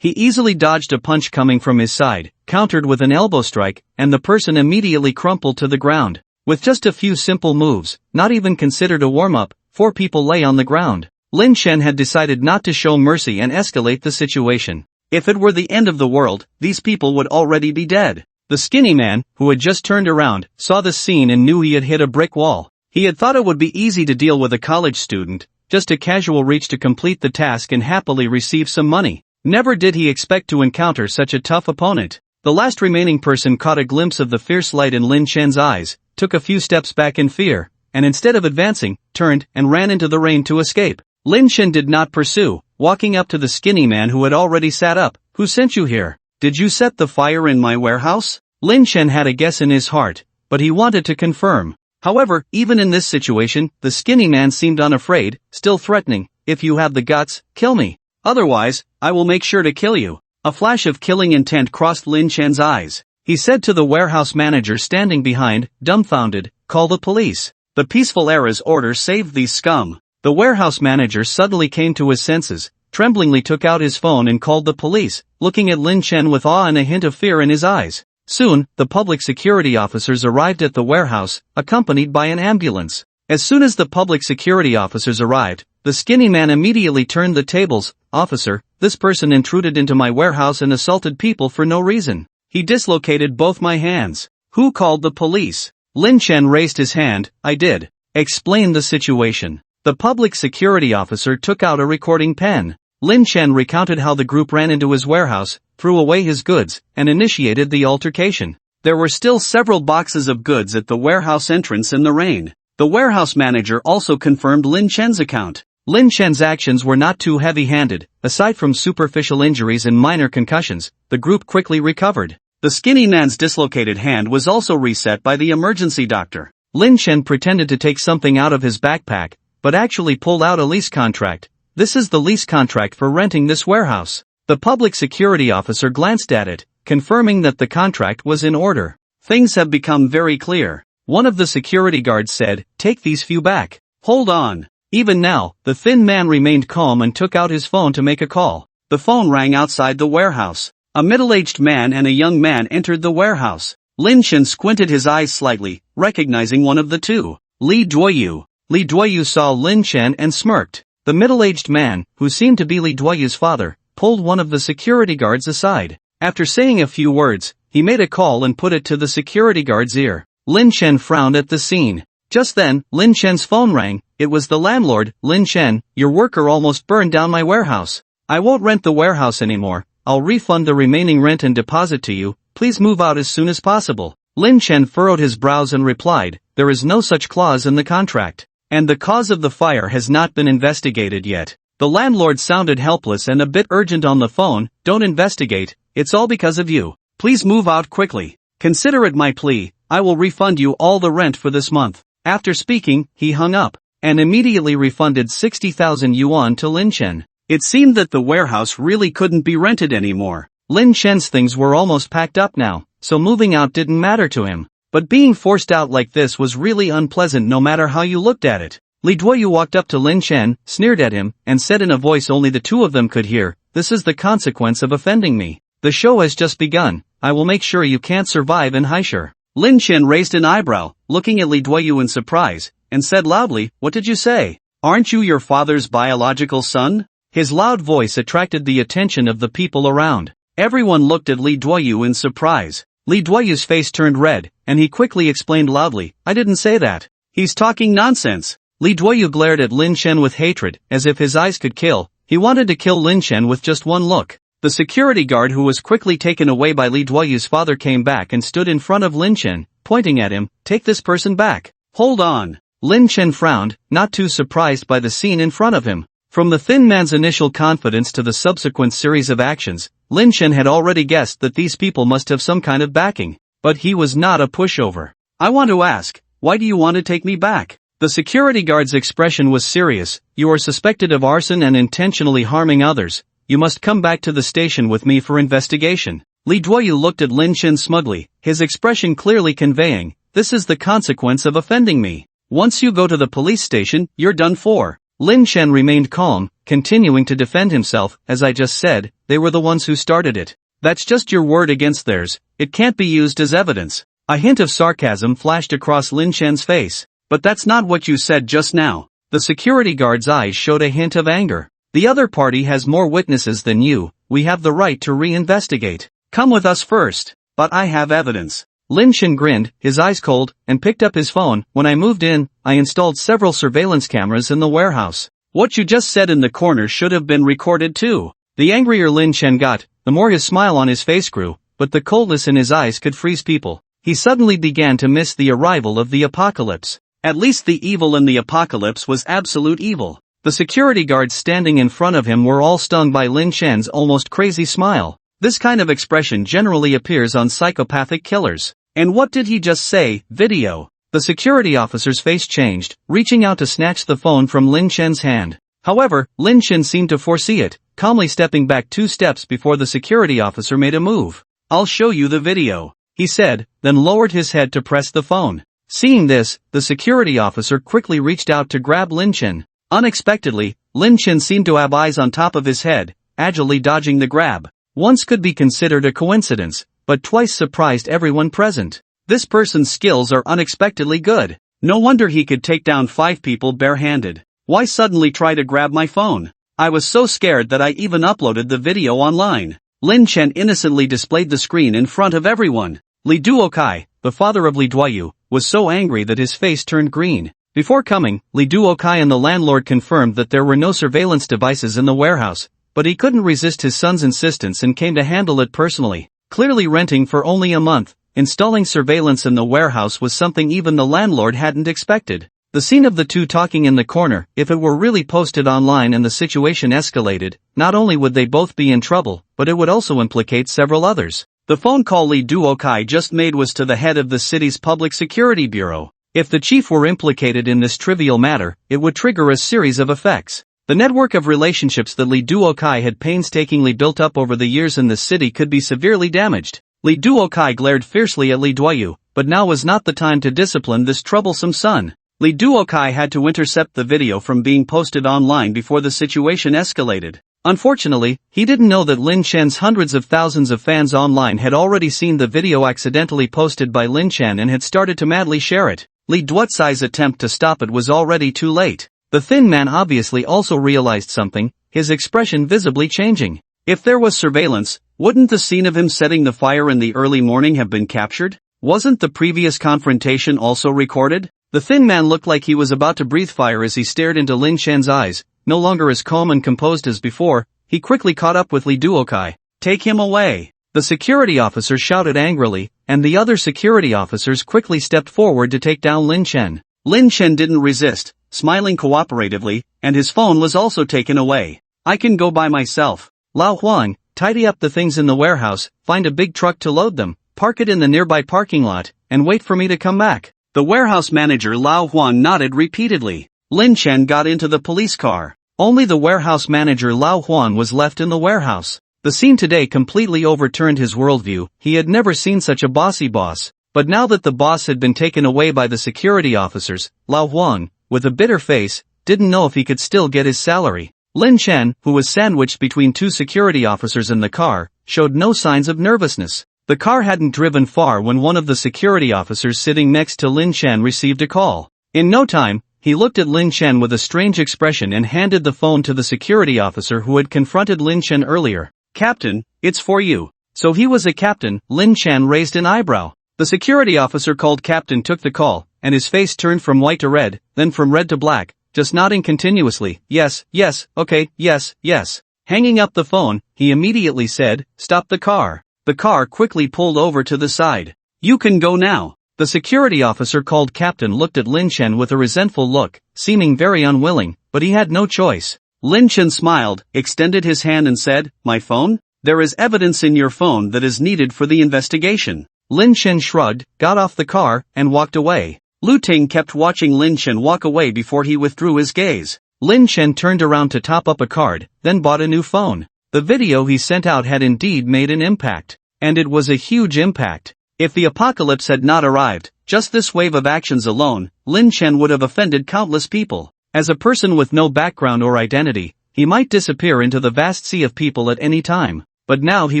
He easily dodged a punch coming from his side, countered with an elbow strike, and the person immediately crumpled to the ground. With just a few simple moves, not even considered a warm-up, 4 people lay on the ground. Lin Chen had decided not to show mercy and escalate the situation. If it were the end of the world, these people would already be dead. The skinny man, who had just turned around, saw this scene and knew he had hit a brick wall. He had thought it would be easy to deal with a college student, just a casual reach to complete the task and happily receive some money. Never did he expect to encounter such a tough opponent. The last remaining person caught a glimpse of the fierce light in Lin Chen's eyes, took a few steps back in fear, and instead of advancing, turned and ran into the rain to escape. Lin Chen did not pursue, walking up to the skinny man who had already sat up. "Who sent you here? Did you set the fire in my warehouse?" Lin Chen had a guess in his heart, but he wanted to confirm. However, even in this situation, the skinny man seemed unafraid, still threatening, "If you have the guts, kill me. Otherwise, I will make sure to kill you." A flash of killing intent crossed Lin Chen's eyes. He said to the warehouse manager standing behind, dumbfounded, "Call the police." The peaceful era's order saved these scum. The warehouse manager suddenly came to his senses, tremblingly took out his phone and called the police, looking at Lin Chen with awe and a hint of fear in his eyes. Soon, the public security officers arrived at the warehouse, accompanied by an ambulance. As soon as the public security officers arrived, the skinny man immediately turned the tables. "Officer, this person intruded into my warehouse and assaulted people for no reason. He dislocated both my hands. Who called the police?" Lin Chen raised his hand. "I did." Explain the situation. The public security officer took out a recording pen. Lin Chen recounted how the group ran into his warehouse, threw away his goods, and initiated the altercation. There were still several boxes of goods at the warehouse entrance in the rain. The warehouse manager also confirmed Lin Chen's account. Lin Chen's actions were not too heavy-handed. Aside from superficial injuries and minor concussions, the group quickly recovered. The skinny man's dislocated hand was also reset by the emergency doctor. Lin Chen pretended to take something out of his backpack, but actually pulled out a lease contract. "This is the lease contract for renting this warehouse." The public security officer glanced at it, confirming that the contract was in order. "Things have become very clear." One of the security guards said, "Take these few back." "Hold on." Even now, the thin man remained calm and took out his phone to make a call. The phone rang outside the warehouse. A middle-aged man and a young man entered the warehouse. Lin Chen squinted his eyes slightly, recognizing one of the two. Li Duoyu. Li Duoyu saw Lin Chen and smirked. The middle-aged man, who seemed to be Li Duoyu's father, pulled one of the security guards aside. After saying a few words, he made a call and put it to the security guard's ear. Lin Chen frowned at the scene. Just then, Lin Chen's phone rang. It was the landlord. "Lin Chen, your worker almost burned down my warehouse. I won't rent the warehouse anymore. I'll refund the remaining rent and deposit to you. Please move out as soon as possible." Lin Chen furrowed his brows and replied, "There is no such clause in the contract. And the cause of the fire has not been investigated yet." The landlord sounded helpless and a bit urgent on the phone. "Don't investigate, it's all because of you. Please move out quickly. Consider it my plea, I will refund you all the rent for this month." After speaking, he hung up, and immediately refunded 60,000 yuan to Lin Chen. It seemed that the warehouse really couldn't be rented anymore. Lin Chen's things were almost packed up now, so moving out didn't matter to him. But being forced out like this was really unpleasant no matter how you looked at it. Li Duoyu walked up to Lin Chen, sneered at him, and said in a voice only the two of them could hear, this is the consequence of offending me. The show has just begun, I will make sure you can't survive in Haishar. Lin Chen raised an eyebrow, looking at Li Duoyu in surprise, and said loudly, "What did you say? Aren't you your father's biological son?" His loud voice attracted the attention of the people around. Everyone looked at Li Duoyu in surprise. Li Duoyu's face turned red, and he quickly explained loudly, "I didn't say that. He's talking nonsense." Li Duoyu glared at Lin Chen with hatred, as if his eyes could kill. He wanted to kill Lin Chen with just one look. The security guard who was quickly taken away by Li Duoyu's father came back and stood in front of Lin Chen, pointing at him, "Take this person back." "Hold on." Lin Chen frowned, not too surprised by the scene in front of him. From the thin man's initial confidence to the subsequent series of actions, Lin Chen had already guessed that these people must have some kind of backing. But he was not a pushover. "I want to ask, why do you want to take me back?" The security guard's expression was serious. "You are suspected of arson and intentionally harming others. You must come back to the station with me for investigation." Li Duoyu looked at Lin Chen smugly, his expression clearly conveying, "This is the consequence of offending me. Once you go to the police station, you're done for." Lin Chen remained calm, continuing to defend himself. "As I just said, they were the ones who started it. That's just your word against theirs. It can't be used as evidence." A hint of sarcasm flashed across Lin Chen's face. "But that's not what you said just now." The security guard's eyes showed a hint of anger. "The other party has more witnesses than you. We have the right to re-investigate. Come with us first." "But I have evidence." Lin Chen grinned, his eyes cold, and picked up his phone. "When I moved in, I installed several surveillance cameras in the warehouse. What you just said in the corner should have been recorded too." The angrier Lin Chen got, the more his smile on his face grew, but the coldness in his eyes could freeze people. He suddenly began to miss the arrival of the apocalypse. At least the evil in the apocalypse was absolute evil. The security guards standing in front of him were all stung by Lin Chen's almost crazy smile. This kind of expression generally appears on psychopathic killers. "And what did he just say, video?" The security officer's face changed, reaching out to snatch the phone from Lin Chen's hand. However, Lin Chen seemed to foresee it, calmly stepping back 2 steps before the security officer made a move. "I'll show you the video," he said, then lowered his head to press the phone. Seeing this, the security officer quickly reached out to grab Lin Chen. Unexpectedly, Lin Chen seemed to have eyes on top of his head, agilely dodging the grab. Once could be considered a coincidence, but twice surprised everyone present. This person's skills are unexpectedly good. No wonder he could take down 5 people barehanded. Why suddenly try to grab my phone? I was so scared that I even uploaded the video online. Lin Chen innocently displayed the screen in front of everyone. Li Duokai, the father of Li Duoyu, was so angry that his face turned green. Before coming, Li Duokai and the landlord confirmed that there were no surveillance devices in the warehouse, but he couldn't resist his son's insistence and came to handle it personally. Clearly renting for only a month, installing surveillance in the warehouse was something even the landlord hadn't expected. The scene of the two talking in the corner, if it were really posted online and the situation escalated, not only would they both be in trouble, but it would also implicate several others. The phone call Li Duokai just made was to the head of the city's public security bureau. If the chief were implicated in this trivial matter, it would trigger a series of effects. The network of relationships that Li Duokai had painstakingly built up over the years in the city could be severely damaged. Li Duokai glared fiercely at Li Duoyu, but now was not the time to discipline this troublesome son. Li Duokai had to intercept the video from being posted online before the situation escalated. Unfortunately, he didn't know that Lin Chen's hundreds of thousands of fans online had already seen the video accidentally posted by Lin Chen and had started to madly share it. Li Duotsai's attempt to stop it was already too late. The thin man obviously also realized something, his expression visibly changing. If there was surveillance, wouldn't the scene of him setting the fire in the early morning have been captured? Wasn't the previous confrontation also recorded? The thin man looked like he was about to breathe fire as he stared into Lin Chen's eyes, no longer as calm and composed as before. He quickly caught up with Li Duokai. "Take him away!" The security officer shouted angrily, and the other security officers quickly stepped forward to take down Lin Chen. Lin Chen didn't resist, smiling cooperatively, and his phone was also taken away. "I can go by myself. Lao Huang, tidy up the things in the warehouse, find a big truck to load them, park it in the nearby parking lot, and wait for me to come back." The warehouse manager Lao Huang nodded repeatedly. Lin Chen got into the police car. Only the warehouse manager Lao Huang was left in the warehouse. The scene today completely overturned his worldview. He had never seen such a bossy boss. But now that the boss had been taken away by the security officers, Lao Huang, with a bitter face, didn't know if he could still get his salary. Lin Chen, who was sandwiched between two security officers in the car, showed no signs of nervousness. The car hadn't driven far when one of the security officers sitting next to Lin Chen received a call. In no time, he looked at Lin Chen with a strange expression and handed the phone to the security officer who had confronted Lin Chen earlier. "Captain, it's for you." So he was a captain, Lin Chen raised an eyebrow. The security officer called captain took the call, and his face turned from white to red, then from red to black, just nodding continuously, "Yes, yes, okay, yes, yes." Hanging up the phone, he immediately said, "Stop the car." The car quickly pulled over to the side. "You can go now." The security officer called captain looked at Lin Chen with a resentful look, seeming very unwilling, but he had no choice. Lin Chen smiled, extended his hand and said, "My phone? There is evidence in your phone that is needed for the investigation." Lin Chen shrugged, got off the car, and walked away. Lu Ting kept watching Lin Chen walk away before he withdrew his gaze. Lin Chen turned around to top up a card, then bought a new phone. The video he sent out had indeed made an impact. And it was a huge impact. If the apocalypse had not arrived, just this wave of actions alone, Lin Chen would have offended countless people. As a person with no background or identity, he might disappear into the vast sea of people at any time. But now he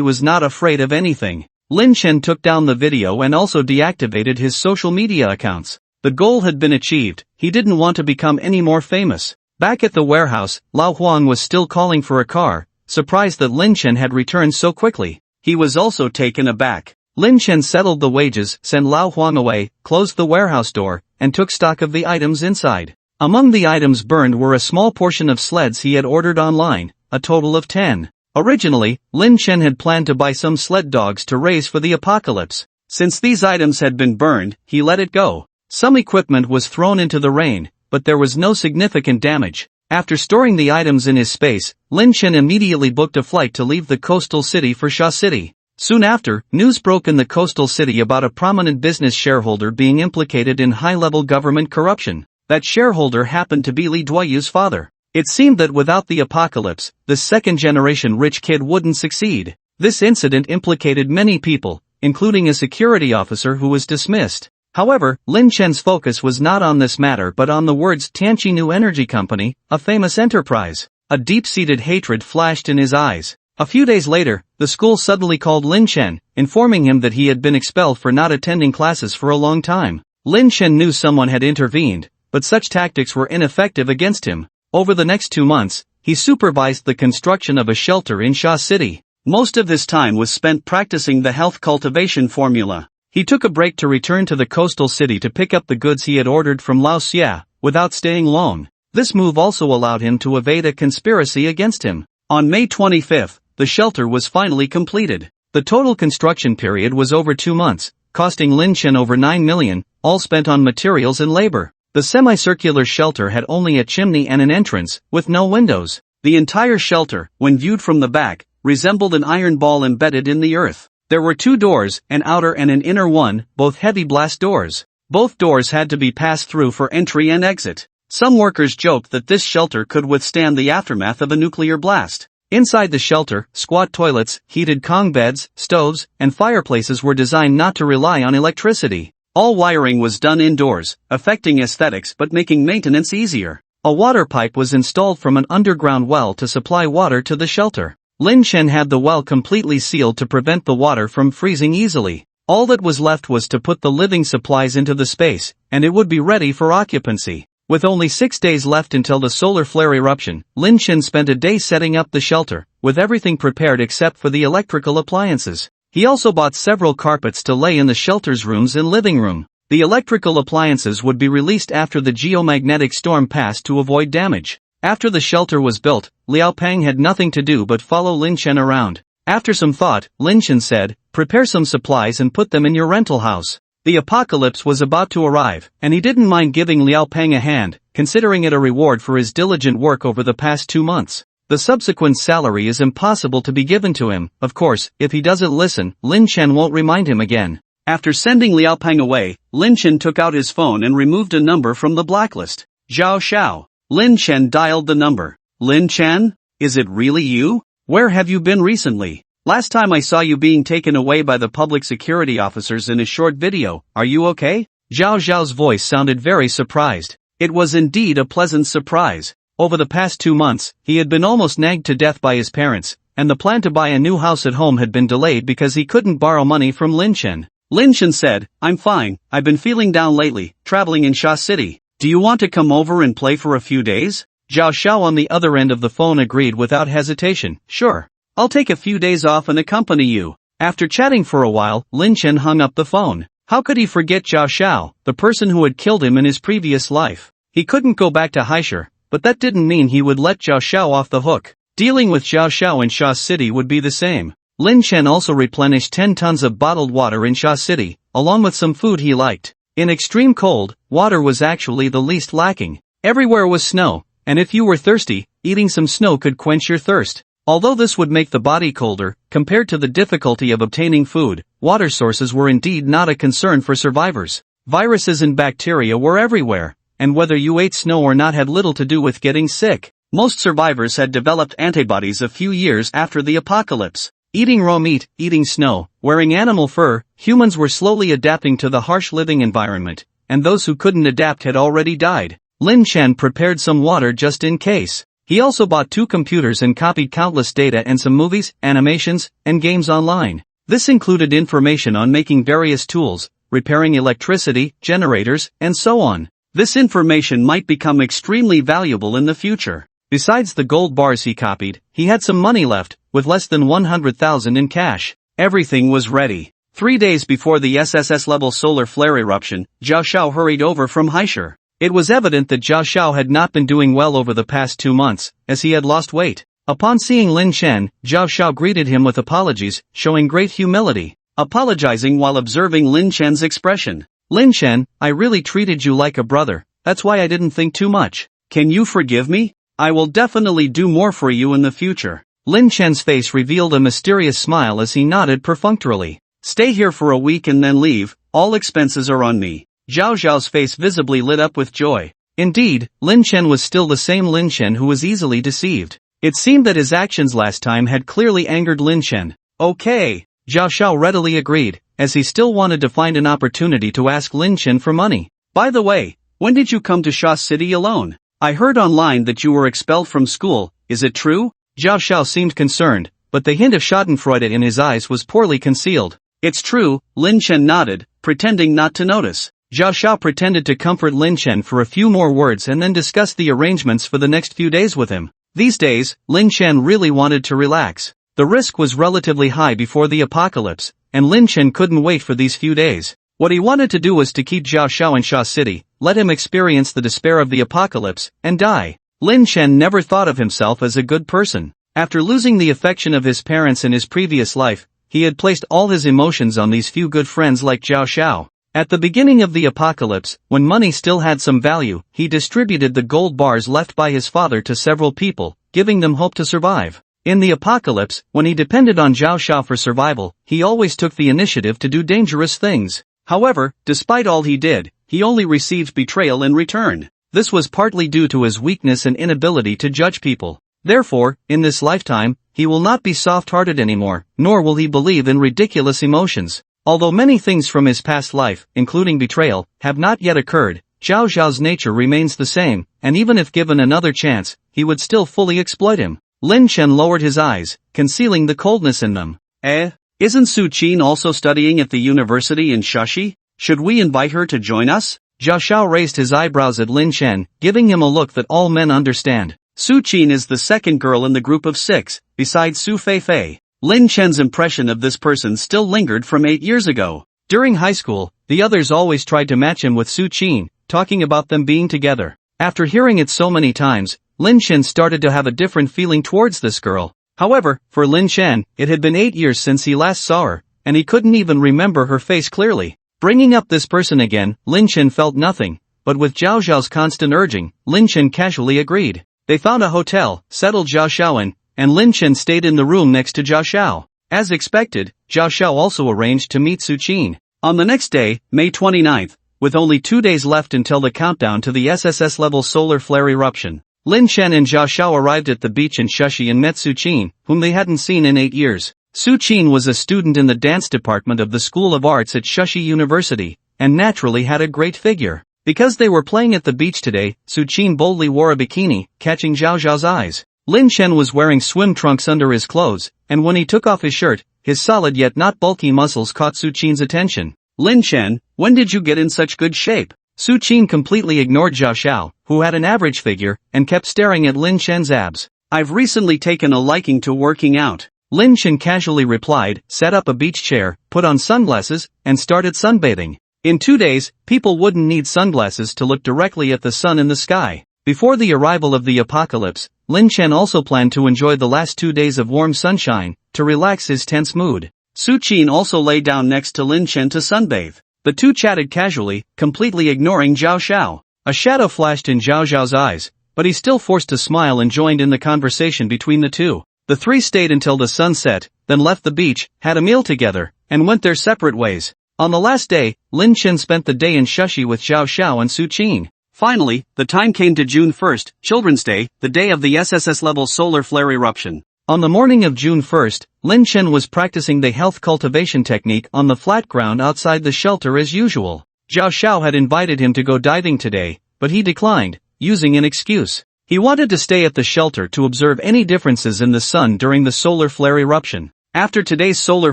was not afraid of anything. Lin Chen took down the video and also deactivated his social media accounts. The goal had been achieved, he didn't want to become any more famous. Back at the warehouse, Lao Huang was still calling for a car, surprised that Lin Chen had returned so quickly. He was also taken aback. Lin Chen settled the wages, sent Lao Huang away, closed the warehouse door, and took stock of the items inside. Among the items burned were a small portion of sleds he had ordered online, a total of 10. Originally, Lin Chen had planned to buy some sled dogs to raise for the apocalypse. Since these items had been burned, he let it go. Some equipment was thrown into the rain, but there was no significant damage. After storing the items in his space, Lin Chen immediately booked a flight to leave the coastal city for Sha City. Soon after, news broke in the coastal city about a prominent business shareholder being implicated in high-level government corruption. That shareholder happened to be Li Duoyu's father. It seemed that without the apocalypse, this second-generation rich kid wouldn't succeed. This incident implicated many people, including a security officer who was dismissed. However, Lin Chen's focus was not on this matter but on the words Tianqi New Energy Company, a famous enterprise. A deep-seated hatred flashed in his eyes. A few days later, the school suddenly called Lin Chen, informing him that he had been expelled for not attending classes for a long time. Lin Chen knew someone had intervened, but such tactics were ineffective against him. Over the next 2 months, he supervised the construction of a shelter in Sha City. Most of this time was spent practicing the health cultivation formula. He took a break to return to the coastal city to pick up the goods he had ordered from Lao Xia, without staying long. This move also allowed him to evade a conspiracy against him. On May 25, the shelter was finally completed. The total construction period was over 2 months, costing Lin Chen over 9 million, all spent on materials and labor. The semicircular shelter had only a chimney and an entrance, with no windows. The entire shelter, when viewed from the back, resembled an iron ball embedded in the earth. There were 2 doors, an outer and an inner one, both heavy blast doors. Both doors had to be passed through for entry and exit. Some workers joked that this shelter could withstand the aftermath of a nuclear blast. Inside the shelter, squat toilets, heated Kong beds, stoves, and fireplaces were designed not to rely on electricity. All wiring was done indoors, affecting aesthetics but making maintenance easier. A water pipe was installed from an underground well to supply water to the shelter. Lin Chen had the well completely sealed to prevent the water from freezing easily. All that was left was to put the living supplies into the space, and it would be ready for occupancy. With only 6 days left until the solar flare eruption, Lin Chen spent a day setting up the shelter, with everything prepared except for the electrical appliances. He also bought several carpets to lay in the shelter's rooms and living room. The electrical appliances would be released after the geomagnetic storm passed to avoid damage. After the shelter was built, Liao Peng had nothing to do but follow Lin Chen around. After some thought, Lin Chen said, "Prepare some supplies and put them in your rental house." The apocalypse was about to arrive, and he didn't mind giving Liao Peng a hand, considering it a reward for his diligent work over the past 2 months. The subsequent salary is impossible to be given to him. Of course, if he doesn't listen, Lin Chen won't remind him again. After sending Liao Peng away, Lin Chen took out his phone and removed a number from the blacklist. Zhao Xiao. Lin Chen dialed the number. "Lin Chen? Is it really you? Where have you been recently? Last time I saw you being taken away by the public security officers in a short video. Are you okay?" Zhao Xiao's voice sounded very surprised. It was indeed a pleasant surprise. Over the past 2 months, he had been almost nagged to death by his parents, and the plan to buy a new house at home had been delayed because he couldn't borrow money from Lin Chen. Lin Chen said, "I'm fine, I've been feeling down lately, traveling in Sha City. Do you want to come over and play for a few days?" Zhao Xiao on the other end of the phone agreed without hesitation. "Sure. I'll take a few days off and accompany you." After chatting for a while, Lin Chen hung up the phone. How could he forget Zhao Xiao, the person who had killed him in his previous life? He couldn't go back to Haishur, but that didn't mean he would let Zhao Xiao off the hook. Dealing with Zhao Xiao in Sha City would be the same. Lin Chen also replenished 10 tons of bottled water in Sha City, along with some food he liked. In extreme cold, water was actually the least lacking. Everywhere was snow, and if you were thirsty, eating some snow could quench your thirst. Although this would make the body colder, compared to the difficulty of obtaining food, water sources were indeed not a concern for survivors. Viruses and bacteria were everywhere, and whether you ate snow or not had little to do with getting sick. Most survivors had developed antibodies a few years after the apocalypse. Eating raw meat, eating snow, wearing animal fur, humans were slowly adapting to the harsh living environment, and those who couldn't adapt had already died. Lin Chen prepared some water just in case. He also bought 2 computers and copied countless data and some movies, animations, and games online. This included information on making various tools, repairing electricity, generators, and so on. This information might become extremely valuable in the future. Besides the gold bars he copied, he had some money left, with less than 100,000 in cash. Everything was ready. 3 days before the SSS-level solar flare eruption, Zhao Xiao hurried over from Haishur. It was evident that Zhao Xiao had not been doing well over the past 2 months, as he had lost weight. Upon seeing Lin Chen, Zhao Xiao greeted him with apologies, showing great humility. Apologizing while observing Lin Chen's expression. "Lin Chen, I really treated you like a brother, that's why I didn't think too much. Can you forgive me? I will definitely do more for you in the future." Lin Chen's face revealed a mysterious smile as he nodded perfunctorily. "Stay here for a week and then leave, all expenses are on me." Zhao Xiao's face visibly lit up with joy. Indeed, Lin Chen was still the same Lin Chen who was easily deceived. It seemed that his actions last time had clearly angered Lin Chen. "Okay," Zhao Xiao readily agreed, as he still wanted to find an opportunity to ask Lin Chen for money. "By the way, when did you come to Sha City alone? I heard online that you were expelled from school, is it true?" Zhao Xiao seemed concerned, but the hint of schadenfreude in his eyes was poorly concealed. "It's true," Lin Chen nodded, pretending not to notice. Zhao Xiao pretended to comfort Lin Chen for a few more words and then discussed the arrangements for the next few days with him. These days, Lin Chen really wanted to relax. The risk was relatively high before the apocalypse, and Lin Chen couldn't wait for these few days. What he wanted to do was to keep Zhao Xiao in Sha City, let him experience the despair of the apocalypse, and die. Lin Chen never thought of himself as a good person. After losing the affection of his parents in his previous life, he had placed all his emotions on these few good friends like Zhao Xiao. At the beginning of the apocalypse, when money still had some value, he distributed the gold bars left by his father to several people, giving them hope to survive. In the apocalypse, when he depended on Zhao Xiao for survival, he always took the initiative to do dangerous things. However, despite all he did, he only received betrayal in return. This was partly due to his weakness and inability to judge people. Therefore, in this lifetime, he will not be soft-hearted anymore, nor will he believe in ridiculous emotions. Although many things from his past life, including betrayal, have not yet occurred, Zhao Xiao's nature remains the same, and even if given another chance, he would still fully exploit him. Lin Chen lowered his eyes, concealing the coldness in them. Isn't Su Qin also studying at the university in Shashi? Should we invite her to join us? Zhao Xiao raised his eyebrows at Lin Chen, giving him a look that all men understand. Su Qin is the second girl in the group of 6, besides Su Feifei. Lin Chen's impression of this person still lingered from 8 years ago. During high school, the others always tried to match him with Su Qin, talking about them being together. After hearing it so many times, Lin Chen started to have a different feeling towards this girl. However, for Lin Chen, it had been 8 years since he last saw her, and he couldn't even remember her face clearly. Bringing up this person again, Lin Chen felt nothing, but with Zhao Xiao's constant urging, Lin Chen casually agreed. They found a hotel, settled Zhao Xiao in, and Lin Chen stayed in the room next to Zhao Xiao. As expected, Zhao Xiao also arranged to meet Su Qin. On the next day, May 29th, with only 2 days left until the countdown to the SSS-level solar flare eruption, Lin Chen and Zhao Xiao arrived at the beach in Shashi and met Su Qin, whom they hadn't seen in 8 years. Su Qin was a student in the dance department of the School of Arts at Shashi University, and naturally had a great figure. Because they were playing at the beach today, Su Qin boldly wore a bikini, catching Zhao Zhao's eyes. Lin Chen was wearing swim trunks under his clothes, and when he took off his shirt, his solid yet not bulky muscles caught Su Qin's attention. Lin Chen, when did you get in such good shape? Su Qin completely ignored Zhao Xiao, who had an average figure, and kept staring at Lin Chen's abs. I've recently taken a liking to working out. Lin Chen casually replied, set up a beach chair, put on sunglasses, and started sunbathing. In 2 days, people wouldn't need sunglasses to look directly at the sun in the sky. Before the arrival of the apocalypse, Lin Chen also planned to enjoy the last 2 days of warm sunshine, to relax his tense mood. Su Qin also lay down next to Lin Chen to sunbathe. The two chatted casually, completely ignoring Zhao Xiao. A shadow flashed in Zhao Zhao's eyes, but he still forced a smile and joined in the conversation between the two. The three stayed until the sun set, then left the beach, had a meal together, and went their separate ways. On the last day, Lin Chen spent the day in Shushi with Zhao Xiao and Su Qin. Finally, the time came to June 1st, Children's Day, the day of the SSS-level solar flare eruption. On the morning of June 1st, Lin Chen was practicing the health cultivation technique on the flat ground outside the shelter as usual. Zhao Xiao had invited him to go diving today, but he declined, using an excuse. He wanted to stay at the shelter to observe any differences in the sun during the solar flare eruption. After today's solar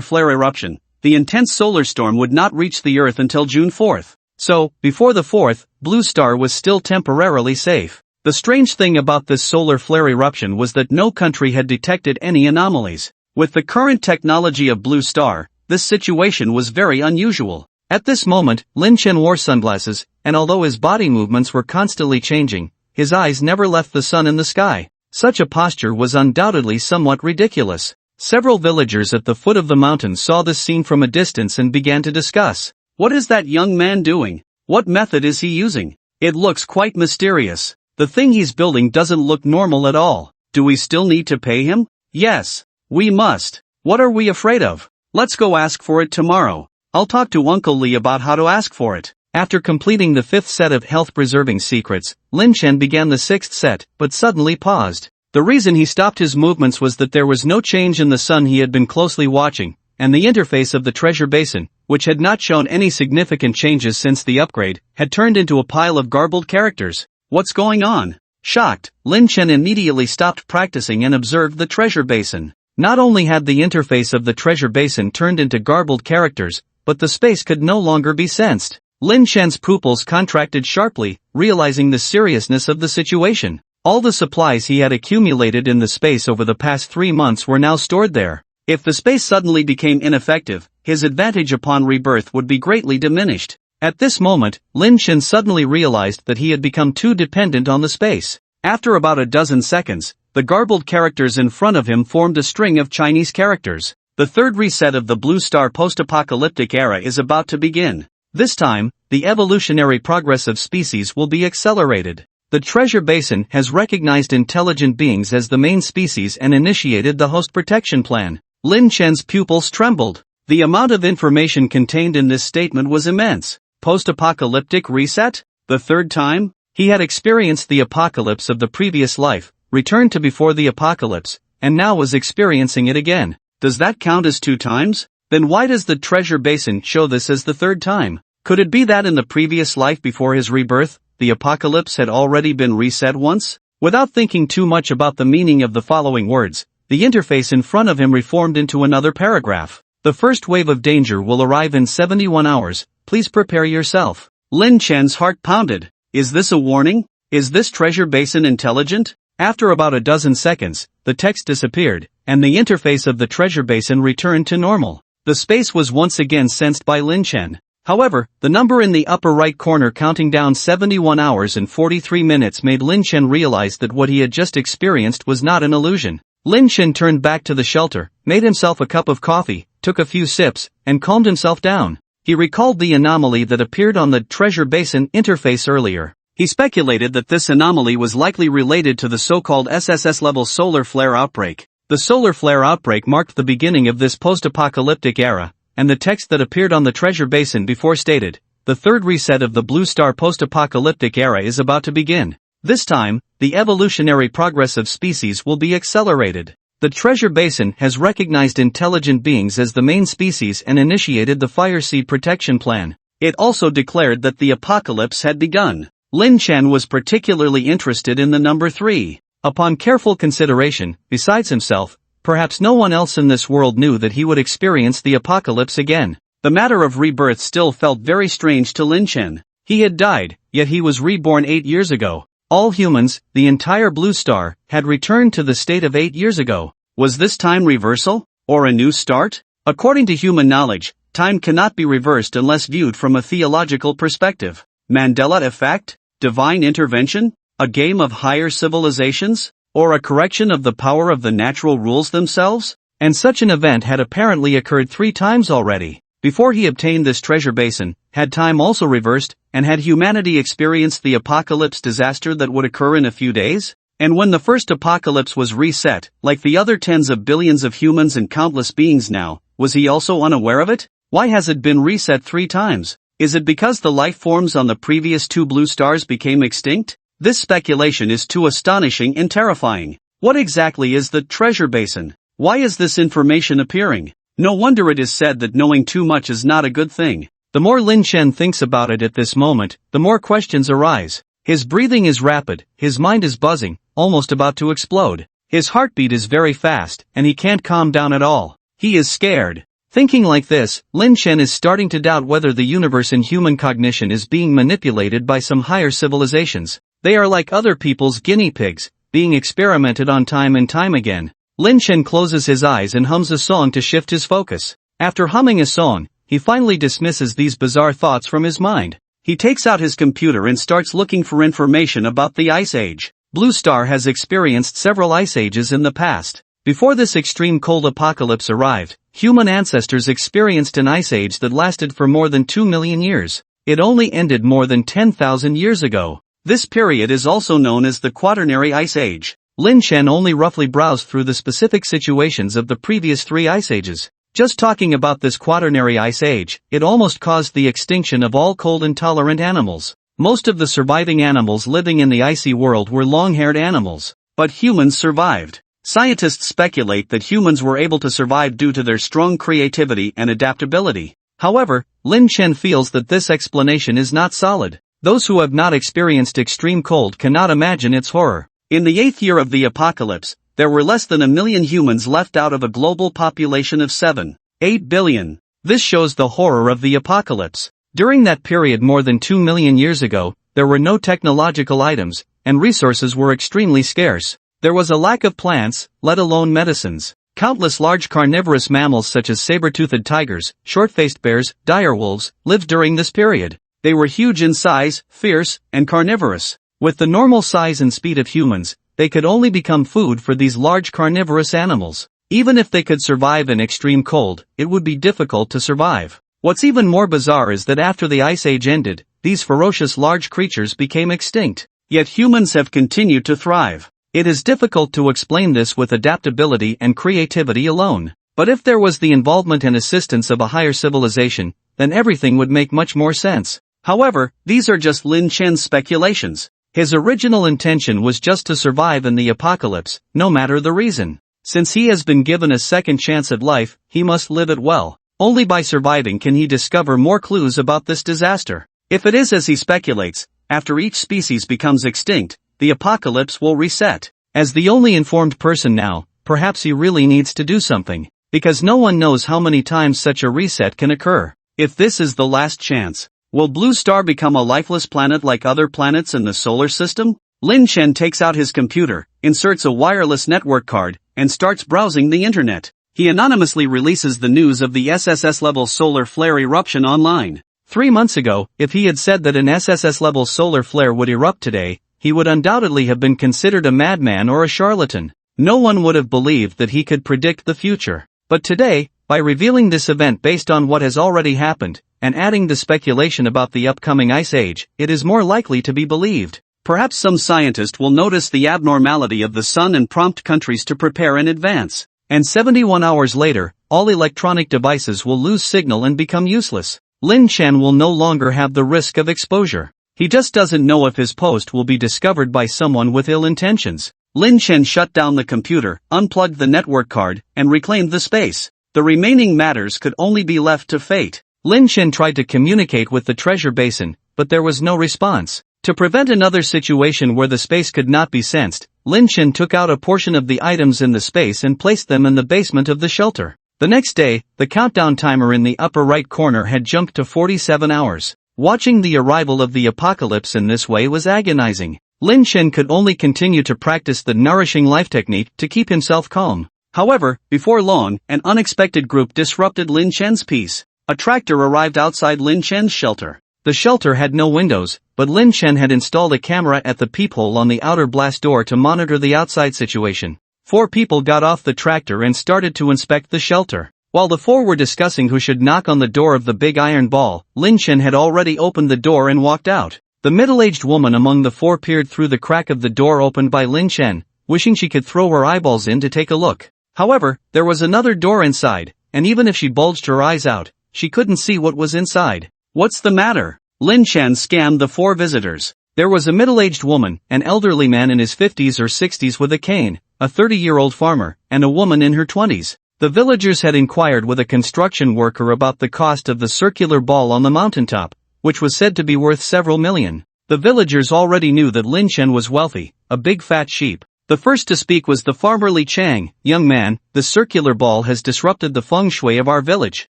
flare eruption, the intense solar storm would not reach the Earth until June 4th. So, before the 4th, Blue Star was still temporarily safe. The strange thing about this solar flare eruption was that no country had detected any anomalies. With the current technology of Blue Star, this situation was very unusual. At this moment, Lin Chen wore sunglasses, and although his body movements were constantly changing, his eyes never left the sun in the sky. Such a posture was undoubtedly somewhat ridiculous. Several villagers at the foot of the mountain saw this scene from a distance and began to discuss. What is that young man doing? What method is he using? It looks quite mysterious. The thing he's building doesn't look normal at all. Do we still need to pay him? Yes, we must. What are we afraid of? Let's go ask for it tomorrow. I'll talk to Uncle Li about how to ask for it. After completing the 5th set of health-preserving secrets, Lin Chen began the 6th set, but suddenly paused. The reason he stopped his movements was that there was no change in the sun he had been closely watching, and the interface of the treasure basin, which had not shown any significant changes since the upgrade, had turned into a pile of garbled characters. What's going on? Shocked, Lin Chen immediately stopped practicing and observed the treasure basin. Not only had the interface of the treasure basin turned into garbled characters, but the space could no longer be sensed. Lin Chen's pupils contracted sharply, realizing the seriousness of the situation. All the supplies he had accumulated in the space over the past 3 months were now stored there. If the space suddenly became ineffective, his advantage upon rebirth would be greatly diminished. At this moment, Lin Chen suddenly realized that he had become too dependent on the space. After about a dozen seconds, the garbled characters in front of him formed a string of Chinese characters. The third reset of the Blue Star post-apocalyptic era is about to begin. This time, the evolutionary progress of species will be accelerated. The treasure basin has recognized intelligent beings as the main species and initiated the host protection plan. Lin Chen's pupils trembled. The amount of information contained in this statement was immense. Post-apocalyptic reset? The third time? He had experienced the apocalypse of the previous life, returned to before the apocalypse, and now was experiencing it again. Does that count as 2 times? Then why does the treasure basin show this as the 3rd time? Could it be that in the previous life before his rebirth, the apocalypse had already been reset once? Without thinking too much about the meaning of the following words, the interface in front of him reformed into another paragraph. The first wave of danger will arrive in 71 hours, please prepare yourself. Lin Chen's heart pounded. Is this a warning? Is this treasure basin intelligent? After about a dozen seconds, the text disappeared, and the interface of the treasure basin returned to normal. The space was once again sensed by Lin Chen. However, the number in the upper right corner counting down 71 hours and 43 minutes made Lin Chen realize that what he had just experienced was not an illusion. Lin Chen turned back to the shelter, made himself a cup of coffee, took a few sips, and calmed himself down. He recalled the anomaly that appeared on the treasure basin interface earlier. He speculated that this anomaly was likely related to the so-called SSS-level solar flare outbreak. The solar flare outbreak marked the beginning of this post-apocalyptic era, and the text that appeared on the treasure basin before stated, the third reset of the Blue Star post-apocalyptic era is about to begin. This time, the evolutionary progress of species will be accelerated. The treasure basin has recognized intelligent beings as the main species and initiated the Fire Seed Protection Plan. It also declared that the apocalypse had begun. Lin Chen was particularly interested in the number 3. Upon careful consideration, besides himself, perhaps no one else in this world knew that he would experience the apocalypse again. The matter of rebirth still felt very strange to Lin Chen. He had died, yet he was reborn 8 years ago. All humans, the entire Blue Star, had returned to the state of 8 years ago. Was this time reversal? Or a new start? According to human knowledge, time cannot be reversed unless viewed from a theological perspective. Mandela effect? Divine intervention? A game of higher civilizations? Or a correction of the power of the natural rules themselves? And such an event had apparently occurred 3 times already. Before he obtained this treasure basin, had time also reversed, and had humanity experienced the apocalypse disaster that would occur in a few days? And when the first apocalypse was reset, like the other tens of billions of humans and countless beings now, was he also unaware of it? Why has it been reset 3 times? Is it because the life forms on the previous 2 blue stars became extinct? This speculation is too astonishing and terrifying. What exactly is the treasure basin? Why is this information appearing? No wonder it is said that knowing too much is not a good thing. The more Lin Chen thinks about it at this moment, the more questions arise. His breathing is rapid, his mind is buzzing, almost about to explode. His heartbeat is very fast, and he can't calm down at all. He is scared. Thinking like this, Lin Chen is starting to doubt whether the universe and human cognition is being manipulated by some higher civilizations. They are like other people's guinea pigs, being experimented on time and time again. Lin Chen closes his eyes and hums a song to shift his focus. After humming a song, he finally dismisses these bizarre thoughts from his mind. He takes out his computer and starts looking for information about the Ice Age. Blue Star has experienced several ice ages in the past. Before this extreme cold apocalypse arrived, human ancestors experienced an ice age that lasted for more than 2 million years. It only ended more than 10,000 years ago. This period is also known as the Quaternary Ice Age. Lin Chen only roughly browsed through the specific situations of the previous 3 ice ages. Just talking about this Quaternary Ice Age, it almost caused the extinction of all cold-intolerant animals. Most of the surviving animals living in the icy world were long-haired animals. But humans survived. Scientists speculate that humans were able to survive due to their strong creativity and adaptability. However, Lin Chen feels that this explanation is not solid. Those who have not experienced extreme cold cannot imagine its horror. In the 8th year of the apocalypse, there were less than 1 million humans left out of a global population of 7.8 billion. This shows the horror of the apocalypse. During that period more than 2 million years ago, there were no technological items, and resources were extremely scarce. There was a lack of plants, let alone medicines. Countless large carnivorous mammals such as saber-toothed tigers, short-faced bears, direwolves, lived during this period. They were huge in size, fierce, and carnivorous. With the normal size and speed of humans, they could only become food for these large carnivorous animals. Even if they could survive in extreme cold, it would be difficult to survive. What's even more bizarre is that after the Ice Age ended, these ferocious large creatures became extinct. Yet humans have continued to thrive. It is difficult to explain this with adaptability and creativity alone. But if there was the involvement and assistance of a higher civilization, then everything would make much more sense. However, these are just Lin Chen's speculations. His original intention was just to survive in the apocalypse, no matter the reason. Since he has been given a second chance at life, he must live it well. Only by surviving can he discover more clues about this disaster. If it is as he speculates, after each species becomes extinct, the apocalypse will reset. As the only informed person now, perhaps he really needs to do something, because no one knows how many times such a reset can occur. If this is the last chance, will Blue Star become a lifeless planet like other planets in the solar system? Lin Chen takes out his computer, inserts a wireless network card, and starts browsing the internet. He anonymously releases the news of the SSS-level solar flare eruption online. 3 months ago, if he had said that an SSS-level solar flare would erupt today, he would undoubtedly have been considered a madman or a charlatan. No one would have believed that he could predict the future. But today, by revealing this event based on what has already happened, and adding the speculation about the upcoming Ice Age, it is more likely to be believed. Perhaps some scientist will notice the abnormality of the sun and prompt countries to prepare in advance. And 71 hours later, all electronic devices will lose signal and become useless. Lin Chen will no longer have the risk of exposure. He just doesn't know if his post will be discovered by someone with ill intentions. Lin Chen shut down the computer, unplugged the network card, and reclaimed the space. The remaining matters could only be left to fate. Lin Chen tried to communicate with the treasure basin, but there was no response. To prevent another situation where the space could not be sensed, Lin Chen took out a portion of the items in the space and placed them in the basement of the shelter. The next day, the countdown timer in the upper right corner had jumped to 47 hours. Watching the arrival of the apocalypse in this way was agonizing. Lin Chen could only continue to practice the nourishing life technique to keep himself calm. However, before long, an unexpected group disrupted Lin Chen's peace. A tractor arrived outside Lin Chen's shelter. The shelter had no windows, but Lin Chen had installed a camera at the peephole on the outer blast door to monitor the outside situation. 4 people got off the tractor and started to inspect the shelter. While the 4 were discussing who should knock on the door of the big iron ball, Lin Chen had already opened the door and walked out. The middle-aged woman among the 4 peered through the crack of the door opened by Lin Chen, wishing she could throw her eyeballs in to take a look. However, there was another door inside, and even if she bulged her eyes out, she couldn't see what was inside. What's the matter? Lin Chen scanned the 4 visitors. There was a middle-aged woman, an elderly man in his 50s or 60s with a cane, a 30-year-old farmer, and a woman in her 20s. The villagers had inquired with a construction worker about the cost of the circular ball on the mountaintop, which was said to be worth several million. The villagers already knew that Lin Chen was wealthy, a big fat sheep. The first to speak was the farmer Li Chang. Young man, the circular ball has disrupted the feng shui of our village.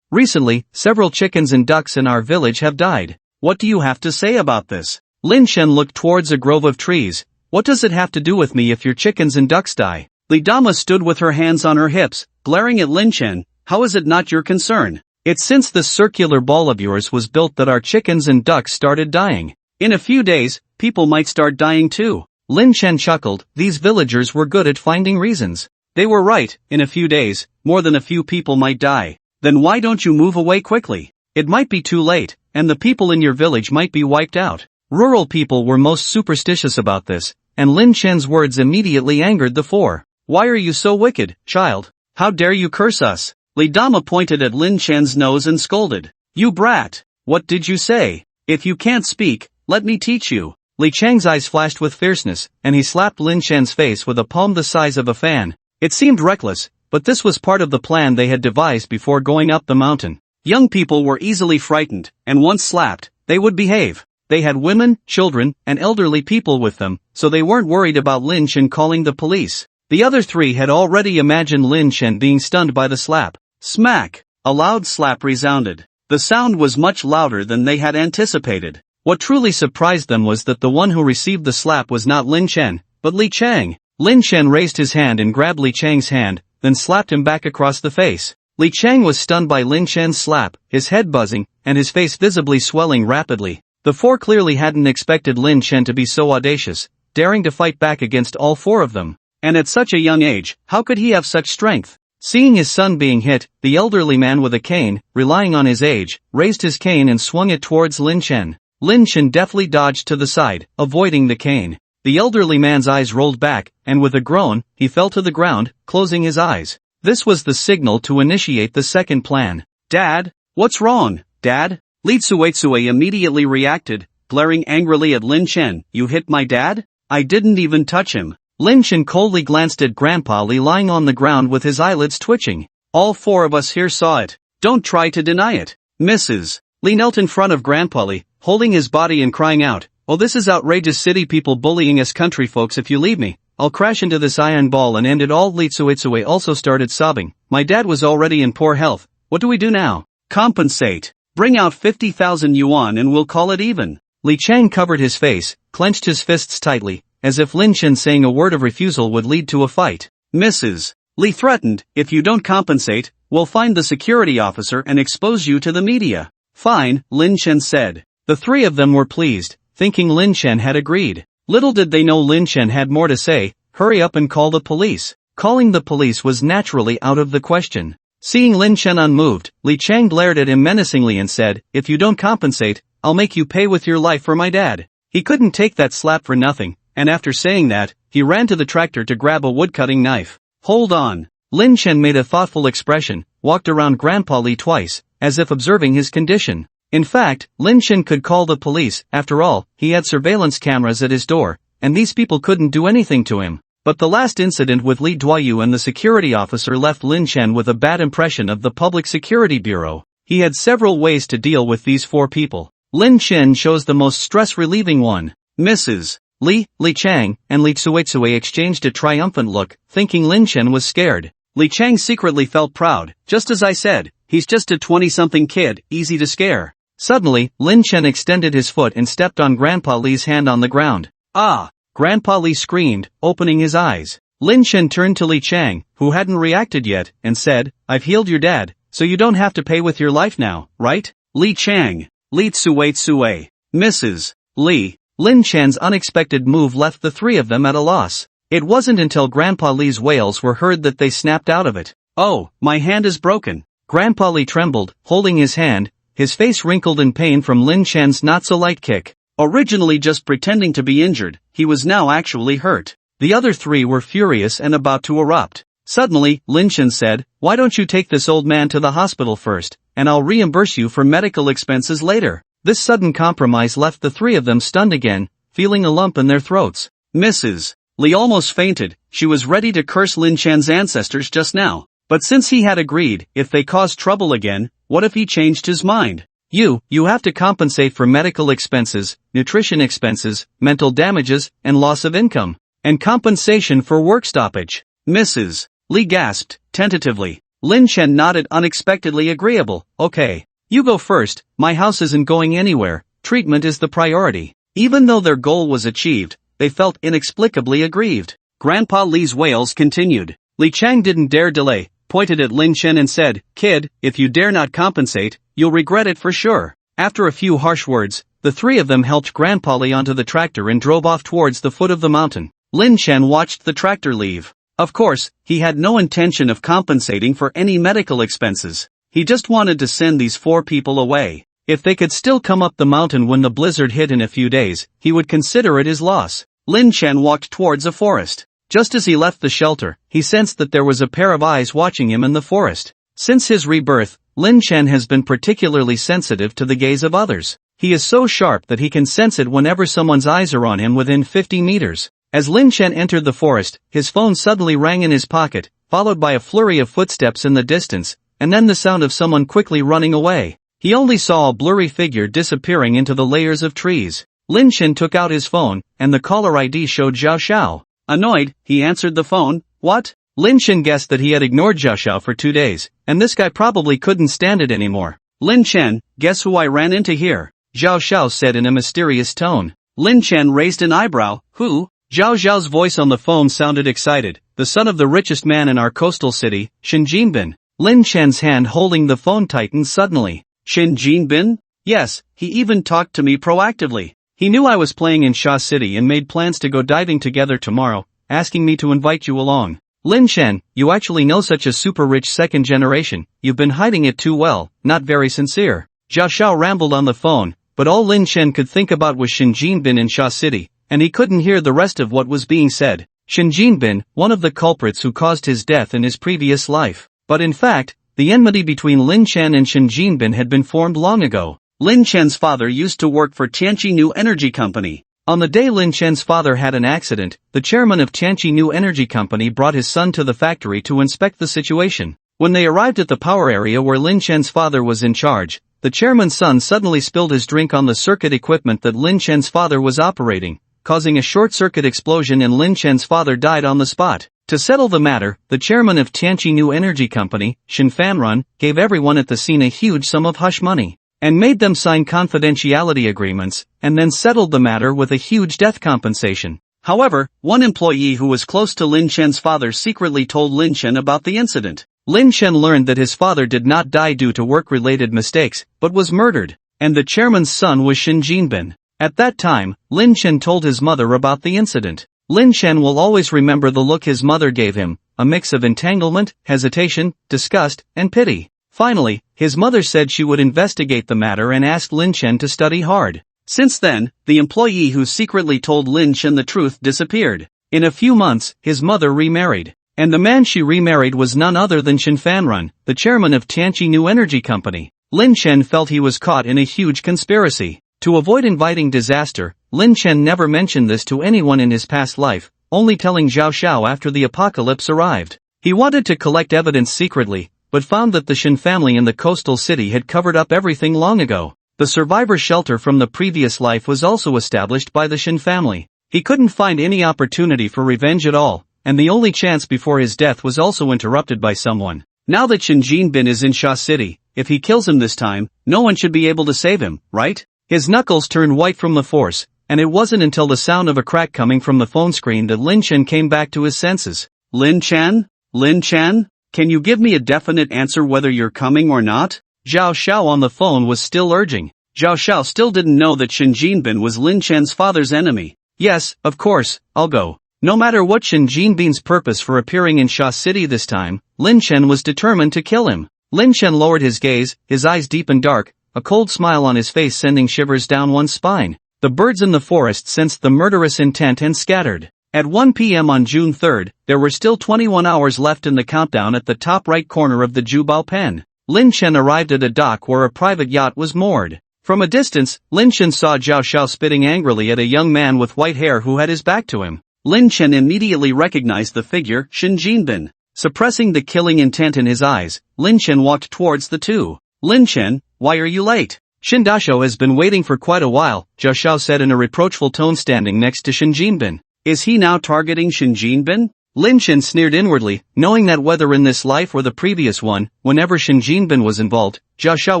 Recently, several chickens and ducks in our village have died. What do you have to say about this? Lin Chen looked towards a grove of trees. What does it have to do with me if your chickens and ducks die? Li Dama stood with her hands on her hips, glaring at Lin Chen. How is it not your concern? It's since this circular ball of yours was built that our chickens and ducks started dying. In a few days, people might start dying too. Lin Chen chuckled. These villagers were good at finding reasons. They were right. In a few days, more than a few people might die. Then why don't you move away quickly? It might be too late, and the people in your village might be wiped out. Rural people were most superstitious about this, and Lin Chen's words immediately angered the 4. Why are you so wicked, child? How dare you curse us? Li Dama pointed at Lin Chen's nose and scolded. You brat! What did you say? If you can't speak, let me teach you. Li Chang's eyes flashed with fierceness, and he slapped Lin Chen's face with a palm the size of a fan. It seemed reckless, but this was part of the plan they had devised before going up the mountain. Young people were easily frightened, and once slapped, they would behave. They had women, children, and elderly people with them, so they weren't worried about Lin Chen calling the police. The other 3 had already imagined Lin Chen being stunned by the slap. Smack! A loud slap resounded. The sound was much louder than they had anticipated. What truly surprised them was that the one who received the slap was not Lin Chen, but Li Chang. Lin Chen raised his hand and grabbed Li Chang's hand, then slapped him back across the face. Li Chang was stunned by Lin Chen's slap, his head buzzing, and his face visibly swelling rapidly. The 4 clearly hadn't expected Lin Chen to be so audacious, daring to fight back against all 4 of them. And at such a young age, how could he have such strength? Seeing his son being hit, the elderly man with a cane, relying on his age, raised his cane and swung it towards Lin Chen. Lin Chen deftly dodged to the side, avoiding the cane. The elderly man's eyes rolled back, and with a groan, he fell to the ground, closing his eyes. This was the signal to initiate the second plan. Dad? What's wrong, Dad? Li Tsuetsue immediately reacted, glaring angrily at Lin Chen. You hit my dad? I didn't even touch him. Lin Chen coldly glanced at Grandpa Li lying on the ground with his eyelids twitching. All 4 of us here saw it. Don't try to deny it. Mrs. Li knelt in front of Grandpa Li, holding his body and crying out, oh, this is outrageous, city people bullying us country folks. If you leave me, I'll crash into this iron ball and end it all. Li Tsuetsue also started sobbing. My dad was already in poor health. What do we do now? Compensate. Bring out 50,000 yuan and we'll call it even. Li Chang covered his face, clenched his fists tightly, as if Lin Chen saying a word of refusal would lead to a fight. Mrs. Li threatened, if you don't compensate, we'll find the security officer and expose you to the media. Fine, Lin Chen said. The 3 of them were pleased, thinking Lin Chen had agreed. Little did they know Lin Chen had more to say. Hurry up and call the police. Calling the police was naturally out of the question. Seeing Lin Chen unmoved, Li Chang glared at him menacingly and said, if you don't compensate, I'll make you pay with your life for my dad. He couldn't take that slap for nothing, and after saying that, he ran to the tractor to grab a woodcutting knife. Hold on. Lin Chen made a thoughtful expression, walked around Grandpa Li twice, as if observing his condition. In fact, Lin Chen could call the police. After all, he had surveillance cameras at his door, and these people couldn't do anything to him. But the last incident with Li Duoyu and the security officer left Lin Chen with a bad impression of the Public Security Bureau. He had several ways to deal with these four people. Lin Chen chose the most stress-relieving one. Mrs. Li Chang and Li Tsuetsue exchanged a triumphant look, thinking Lin Chen was scared. Li Chang secretly felt proud. Just as I said, he's just a 20-something kid, easy to scare. Suddenly, Lin Chen extended his foot and stepped on Grandpa Li's hand on the ground. Ah! Grandpa Li screamed, opening his eyes. Lin Chen turned to Li Chang, who hadn't reacted yet, and said, I've healed your dad, so you don't have to pay with your life now, right? Li Chang. Li Tsuetsue. Mrs. Li. Lin Chan's unexpected move left the three of them at a loss. It wasn't until Grandpa Li's wails were heard that they snapped out of it. Oh, my hand is broken. Grandpa Li trembled, holding his hand, his face wrinkled in pain from Lin Chan's not-so-light kick. Originally just pretending to be injured, he was now actually hurt. The other three were furious and about to erupt. Suddenly, Lin Chen said, why don't you take this old man to the hospital first, and I'll reimburse you for medical expenses later. This sudden compromise left the three of them stunned again, feeling a lump in their throats. Mrs. Li almost fainted. She was ready to curse Lin Chan's ancestors just now. But since he had agreed, if they caused trouble again, what if he changed his mind? You have to compensate for medical expenses, nutrition expenses, mental damages, and loss of income. And compensation for work stoppage. Mrs. Li gasped, tentatively. Lin Chen nodded unexpectedly agreeable. Okay. You go first, my house isn't going anywhere, treatment is the priority. Even though their goal was achieved, they felt inexplicably aggrieved. Grandpa Li's wails continued. Li Chang didn't dare delay, pointed at Lin Chen and said, Kid, if you dare not compensate, you'll regret it for sure. After a few harsh words, the three of them helped Grandpa Li onto the tractor and drove off towards the foot of the mountain. Lin Chen watched the tractor leave. Of course, he had no intention of compensating for any medical expenses. He just wanted to send these four people away. If they could still come up the mountain when the blizzard hit in a few days, he would consider it his loss. Lin Chen walked towards a forest. Just as he left the shelter, he sensed that there was a pair of eyes watching him in the forest. Since his rebirth, Lin Chen has been particularly sensitive to the gaze of others. He is so sharp that he can sense it whenever someone's eyes are on him within 50 meters. As Lin Chen entered the forest, his phone suddenly rang in his pocket, followed by a flurry of footsteps in the distance, and then the sound of someone quickly running away. He only saw a blurry figure disappearing into the layers of trees. Lin Chen took out his phone, and the caller ID showed Zhao Xiao. Annoyed, he answered the phone. What? Lin Chen guessed that he had ignored Zhao Xiao for 2 days, and this guy probably couldn't stand it anymore. Lin Chen, guess who I ran into here? Zhao Xiao said in a mysterious tone. Lin Chen raised an eyebrow. Who? Zhao Xiao's voice on the phone sounded excited. The son of the richest man in our coastal city, Shen Jinbin. Lin Chen's hand holding the phone tightened suddenly. Shen Jinbin? Yes, he even talked to me proactively. He knew I was playing in Sha City and made plans to go diving together tomorrow, asking me to invite you along. Lin Chen, you actually know such a super rich second generation, you've been hiding it too well, not very sincere. Zhao Xiao rambled on the phone, but all Lin Chen could think about was Shen Jinbin in Sha City, and he couldn't hear the rest of what was being said. Shen Jinbin, one of the culprits who caused his death in his previous life. But in fact, the enmity between Lin Chen and Shen Jinbin had been formed long ago. Lin Chen's father used to work for Tianqi New Energy Company. On the day Lin Chen's father had an accident, the chairman of Tianqi New Energy Company brought his son to the factory to inspect the situation. When they arrived at the power area where Lin Chen's father was in charge, the chairman's son suddenly spilled his drink on the circuit equipment that Lin Chen's father was operating, causing a short-circuit explosion, and Lin Chen's father died on the spot. To settle the matter, the chairman of Tianqi New Energy Company, Shen Fanrun, gave everyone at the scene a huge sum of hush money, and made them sign confidentiality agreements, and then settled the matter with a huge death compensation. However, one employee who was close to Lin Chen's father secretly told Lin Chen about the incident. Lin Chen learned that his father did not die due to work-related mistakes, but was murdered, and the chairman's son was Shen Jinbin. At that time, Lin Chen told his mother about the incident. Lin Chen will always remember the look his mother gave him, a mix of entanglement, hesitation, disgust, and pity. Finally, his mother said she would investigate the matter and asked Lin Chen to study hard. Since then, the employee who secretly told Lin Chen the truth disappeared. In a few months, his mother remarried. And the man she remarried was none other than Shen Fanrun, the chairman of Tianqi New Energy Company. Lin Chen felt he was caught in a huge conspiracy. To avoid inviting disaster, Lin Chen never mentioned this to anyone in his past life, only telling Zhao Xiao after the apocalypse arrived. He wanted to collect evidence secretly, but found that the Shin family in the coastal city had covered up everything long ago. The survivor shelter from the previous life was also established by the Shin family. He couldn't find any opportunity for revenge at all, and the only chance before his death was also interrupted by someone. Now that Shin Jinbin is in Sha City, if he kills him this time, no one should be able to save him, right? His knuckles turned white from the force, and it wasn't until the sound of a crack coming from the phone screen that Lin Chen came back to his senses. Lin Chen? Lin Chen? Can you give me a definite answer whether you're coming or not? Zhao Xiao on the phone was still urging. Zhao Xiao still didn't know that Shin Jinbin was Lin Chen's father's enemy. Yes, of course, I'll go. No matter what Shin Jinbin's purpose for appearing in Sha City this time, Lin Chen was determined to kill him. Lin Chen lowered his gaze, his eyes deep and dark, a cold smile on his face sending shivers down one's spine. The birds in the forest sensed the murderous intent and scattered. At 1 p.m. on June 3rd, there were still 21 hours left in the countdown at the top right corner of the Jubao Pen. Lin Chen arrived at a dock where a private yacht was moored. From a distance, Lin Chen saw Zhao Xiao spitting angrily at a young man with white hair who had his back to him. Lin Chen immediately recognized the figure, Shin Jinbin. Suppressing the killing intent in his eyes, Lin Chen walked towards the two. Lin Chen, why are you late? Shin Dashou has been waiting for quite a while, Zhao Xiao said in a reproachful tone standing next to Shin Jinbin. Is he now targeting Shin Jinbin? Lin Chen sneered inwardly, knowing that whether in this life or the previous one, whenever Shin Jinbin was involved, Zhao Xiao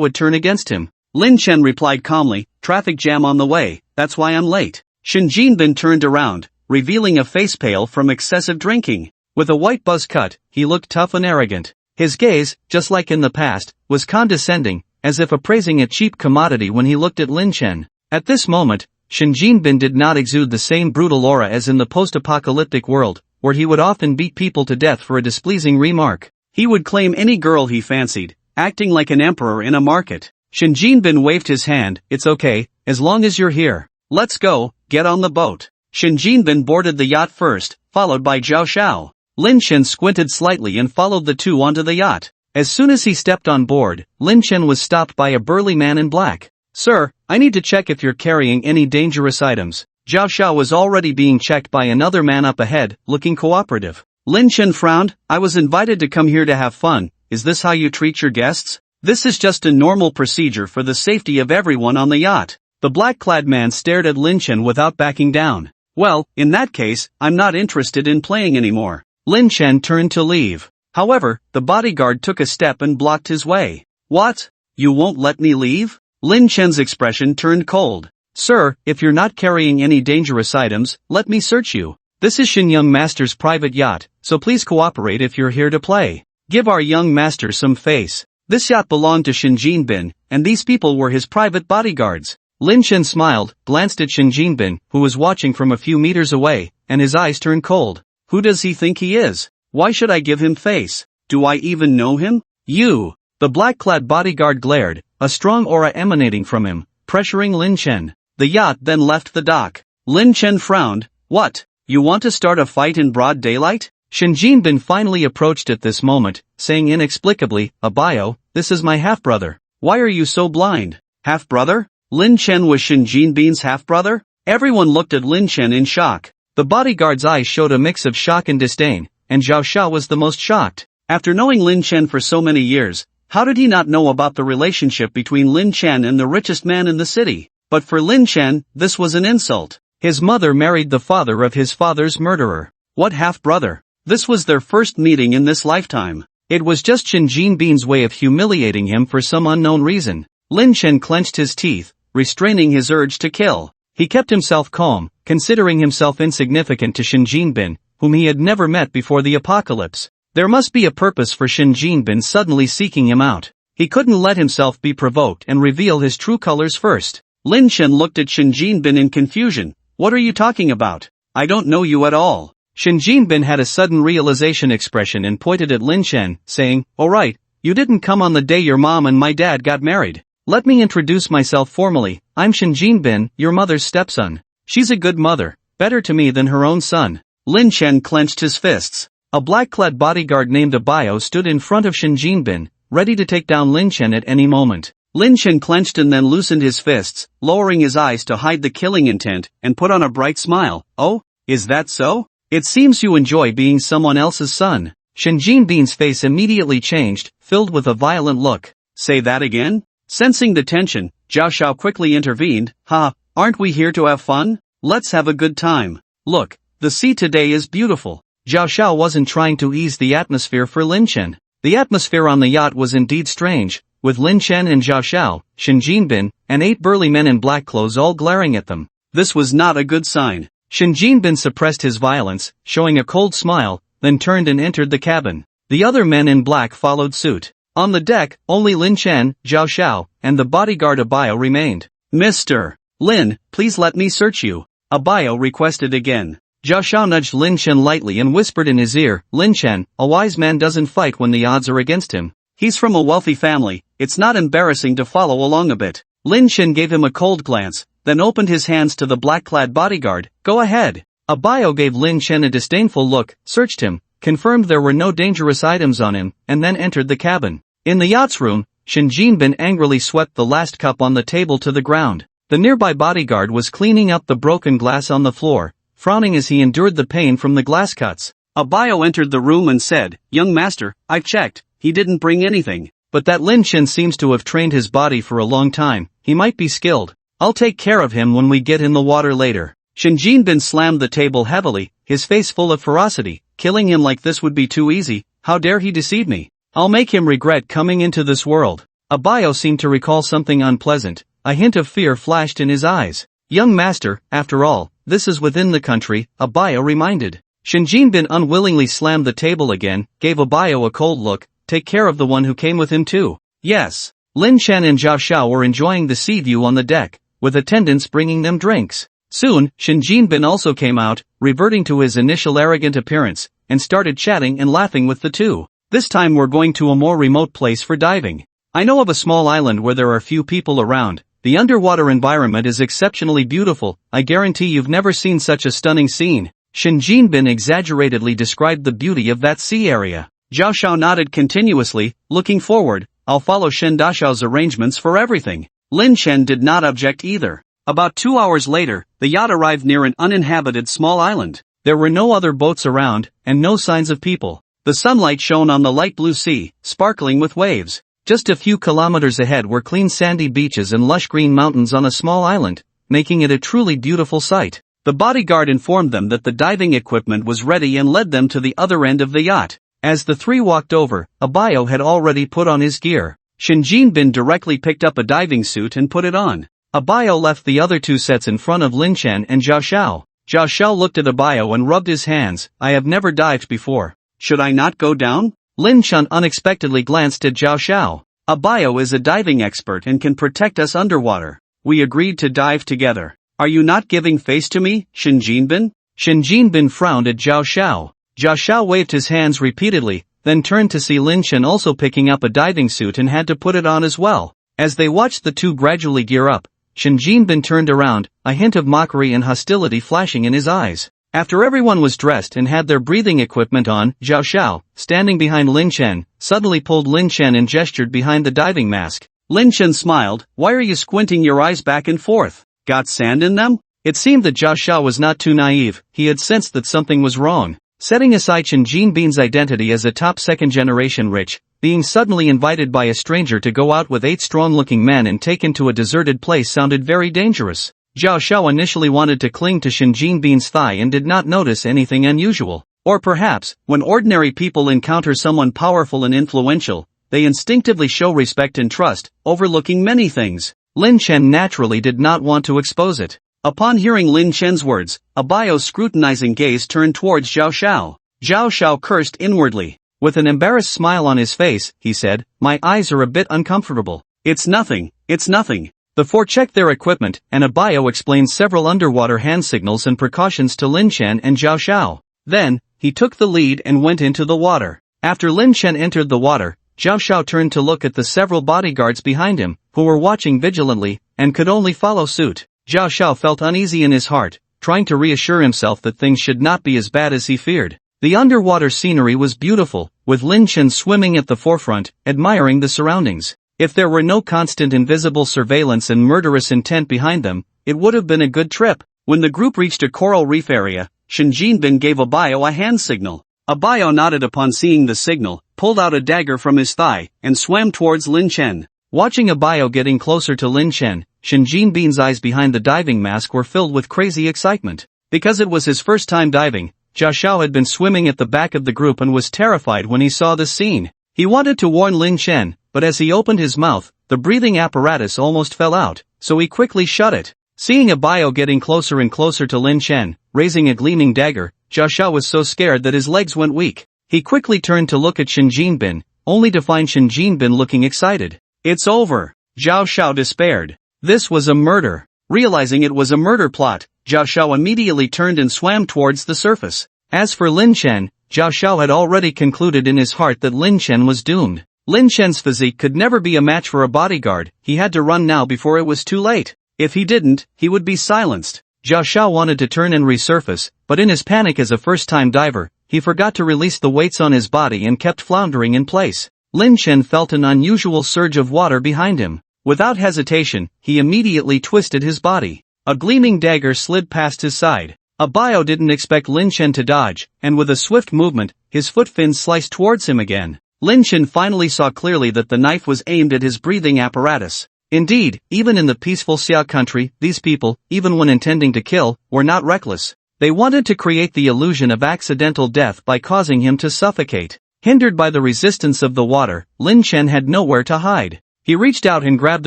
would turn against him. Lin Chen replied calmly, traffic jam on the way, that's why I'm late. Shin Jinbin turned around, revealing a face pale from excessive drinking. With a white buzz cut, he looked tough and arrogant. His gaze, just like in the past, was condescending, as if appraising a cheap commodity when he looked at Lin Chen. At this moment, Shin Jinbin did not exude the same brutal aura as in the post-apocalyptic world, where he would often beat people to death for a displeasing remark. He would claim any girl he fancied, acting like an emperor in a market. Shin Jinbin waved his hand, it's okay, as long as you're here. Let's go, get on the boat. Shin Jinbin boarded the yacht first, followed by Zhao Xiao. Lin Chen squinted slightly and followed the two onto the yacht. As soon as he stepped on board, Lin Chen was stopped by a burly man in black. Sir, I need to check if you're carrying any dangerous items. Zhao Xiao was already being checked by another man up ahead, looking cooperative. Lin Chen frowned, I was invited to come here to have fun, is this how you treat your guests? This is just a normal procedure for the safety of everyone on the yacht. The black-clad man stared at Lin Chen without backing down. Well, in that case, I'm not interested in playing anymore. Lin Chen turned to leave. However, the bodyguard took a step and blocked his way. What? You won't let me leave? Lin Chen's expression turned cold. Sir, if you're not carrying any dangerous items, let me search you. This is Shin Young Master's private yacht, so please cooperate if you're here to play. Give our young master some face. This yacht belonged to Shin Jinbin, and these people were his private bodyguards. Lin Chen smiled, glanced at Shin Jinbin, who was watching from a few meters away, and his eyes turned cold. Who does he think he is? Why should I give him face? Do I even know him? You! The black-clad bodyguard glared, a strong aura emanating from him, pressuring Lin Chen. The yacht then left the dock. Lin Chen frowned. What? You want to start a fight in broad daylight? Shin Jinbin finally approached at this moment, saying inexplicably, Abayo, this is my half-brother. Why are you so blind? Half-brother? Lin Chen was Shin Jinbin's half-brother? Everyone looked at Lin Chen in shock. The bodyguard's eyes showed a mix of shock and disdain, and Zhao Xiao was the most shocked. After knowing Lin Chen for so many years, how did he not know about the relationship between Lin Chen and the richest man in the city? But for Lin Chen, this was an insult. His mother married the father of his father's murderer. What half-brother? This was their first meeting in this lifetime. It was just Shin Jinbin's way of humiliating him for some unknown reason. Lin Chen clenched his teeth, restraining his urge to kill. He kept himself calm, considering himself insignificant to Shin Jinbin, whom he had never met before the apocalypse. There must be a purpose for Shin Jinbin suddenly seeking him out. He couldn't let himself be provoked and reveal his true colors first. Lin Chen looked at Shin Jinbin in confusion. What are you talking about? I don't know you at all. Shin Jinbin had a sudden realization expression and pointed at Lin Chen, saying, Alright, you didn't come on the day your mom and my dad got married. Let me introduce myself formally, I'm Shin Jinbin, your mother's stepson. She's a good mother, better to me than her own son. Lin Chen clenched his fists. A black-clad bodyguard named Abayo stood in front of Shin Jinbin, ready to take down Lin Chen at any moment. Lin Chen clenched and then loosened his fists, lowering his eyes to hide the killing intent, and put on a bright smile. Oh, is that so? It seems you enjoy being someone else's son. Shin Jinbin's face immediately changed, filled with a violent look. Say that again? Sensing the tension, Zhao Shao quickly intervened. Ha, aren't we here to have fun? Let's have a good time. Look, the sea today is beautiful. Zhao Shao wasn't trying to ease the atmosphere for Lin Chen. The atmosphere on the yacht was indeed strange, with Lin Chen and Zhao Shao, Shin Jinbin, and 8 burly men in black clothes all glaring at them. This was not a good sign. Shin Jinbin suppressed his violence, showing a cold smile, then turned and entered the cabin. The other men in black followed suit. On the deck, only Lin Chen, Zhao Shao, and the bodyguard Abayo remained. Mr. Lin, please let me search you. Abayo requested again. Zhao Shao nudged Lin Chen lightly and whispered in his ear, Lin Chen, a wise man doesn't fight when the odds are against him. He's from a wealthy family, it's not embarrassing to follow along a bit. Lin Chen gave him a cold glance, then opened his hands to the black-clad bodyguard. Go ahead. Abayo gave Lin Chen a disdainful look, searched him, confirmed there were no dangerous items on him, and then entered the cabin. In the yacht's room, Shin Jinbin angrily swept the last cup on the table to the ground. The nearby bodyguard was cleaning up the broken glass on the floor, frowning as he endured the pain from the glass cuts. Abayo entered the room and said, Young master, I've checked, he didn't bring anything. But that Lin Chen seems to have trained his body for a long time, he might be skilled. I'll take care of him when we get in the water later. Shin Jinbin slammed the table heavily, his face full of ferocity. Killing him like this would be too easy, how dare he deceive me? I'll make him regret coming into this world. Abayo seemed to recall something unpleasant, a hint of fear flashed in his eyes. Young master, after all, this is within the country, Abayo reminded. Shin Jinbin unwillingly slammed the table again, gave Abayo a cold look. Take care of the one who came with him too. Yes. Lin Chen and Zhao Shao were enjoying the sea view on the deck, with attendants bringing them drinks. Soon, Shin Jinbin also came out, reverting to his initial arrogant appearance, and started chatting and laughing with the two. This time we're going to a more remote place for diving. I know of a small island where there are few people around. The underwater environment is exceptionally beautiful. I guarantee you've never seen such a stunning scene. Shin Jinbin exaggeratedly described the beauty of that sea area. Zhao Shao nodded continuously, looking forward. I'll follow Shen Dashao's arrangements for everything. Lin Chen did not object either. About 2 hours later, the yacht arrived near an uninhabited small island. There were no other boats around, and no signs of people. The sunlight shone on the light blue sea, sparkling with waves. Just a few kilometers ahead were clean sandy beaches and lush green mountains on a small island, making it a truly beautiful sight. The bodyguard informed them that the diving equipment was ready and led them to the other end of the yacht. As the three walked over, Abayo had already put on his gear. Shin Jinbin directly picked up a diving suit and put it on. Abayo left the other two sets in front of Lin Chen and Zhao Shao. Zhao Shao looked at Abayo and rubbed his hands. I have never dived before. Should I not go down? Lin Chen unexpectedly glanced at Zhao Shao. Abayo is a diving expert and can protect us underwater. We agreed to dive together. Are you not giving face to me, Shin Jinbin? Shin Jinbin frowned at Zhao Shao. Zhao Shao waved his hands repeatedly, then turned to see Lin Chen also picking up a diving suit and had to put it on as well. As they watched the two gradually gear up, Shin Jinbin turned around, a hint of mockery and hostility flashing in his eyes. After everyone was dressed and had their breathing equipment on, Zhao Shao, standing behind Lin Chen, suddenly pulled Lin Chen and gestured behind the diving mask. Lin Chen smiled. Why are you squinting your eyes back and forth? Got sand in them? It seemed that Zhao Shao was not too naive. He had sensed that something was wrong. Setting aside Shin Jinbin's identity as a top second-generation rich, being suddenly invited by a stranger to go out with 8 strong-looking men and taken to a deserted place sounded very dangerous. Zhao Shao initially wanted to cling to Shin Jinbin's thigh and did not notice anything unusual. Or perhaps, when ordinary people encounter someone powerful and influential, they instinctively show respect and trust, overlooking many things. Lin Chen naturally did not want to expose it. Upon hearing Lin Chen's words, Abayo's scrutinizing gaze turned towards Zhao Shao. Zhao Shao cursed inwardly. With an embarrassed smile on his face, he said, my eyes are a bit uncomfortable. It's nothing. The four checked their equipment, and Abayo explained several underwater hand signals and precautions to Lin Chen and Zhao Shao. Then, he took the lead and went into the water. After Lin Chen entered the water, Zhao Shao turned to look at the several bodyguards behind him, who were watching vigilantly, and could only follow suit. Zhao Shao felt uneasy in his heart, trying to reassure himself that things should not be as bad as he feared. The underwater scenery was beautiful, with Lin Chen swimming at the forefront, admiring the surroundings. If there were no constant invisible surveillance and murderous intent behind them, it would have been a good trip. When the group reached a coral reef area, Shin Jinbin gave Abayo a hand signal. Abayo nodded upon seeing the signal, pulled out a dagger from his thigh, and swam towards Lin Chen. Watching Abayo getting closer to Lin Chen, Shen Jinbin's eyes behind the diving mask were filled with crazy excitement. Because it was his first time diving, Zhao Xiao had been swimming at the back of the group and was terrified when he saw this scene. He wanted to warn Lin Chen, but as he opened his mouth, the breathing apparatus almost fell out, so he quickly shut it. Seeing Abayo getting closer and closer to Lin Chen, raising a gleaming dagger, Zhao Xiao was so scared that his legs went weak. He quickly turned to look at Shen Jinbin, only to find Shen Jinbin looking excited. "It's over," Zhao Xiao despaired. This was a murder. Realizing it was a murder plot, Zhao Xiao immediately turned and swam towards the surface. As for Lin Chen, Zhao Xiao had already concluded in his heart that Lin Chen was doomed. Lin Chen's physique could never be a match for a bodyguard. He had to run now before it was too late. If he didn't, he would be silenced. Zhao Xiao wanted to turn and resurface, but in his panic as a first-time diver, he forgot to release the weights on his body and kept floundering in place. Lin Chen felt an unusual surge of water behind him. Without hesitation, he immediately twisted his body. A gleaming dagger slid past his side. Abayo didn't expect Lin Chen to dodge, and with a swift movement, his foot fins sliced towards him again. Lin Chen finally saw clearly that the knife was aimed at his breathing apparatus. Indeed, even in the peaceful Xia country, these people, even when intending to kill, were not reckless. They wanted to create the illusion of accidental death by causing him to suffocate. Hindered by the resistance of the water, Lin Chen had nowhere to hide. He reached out and grabbed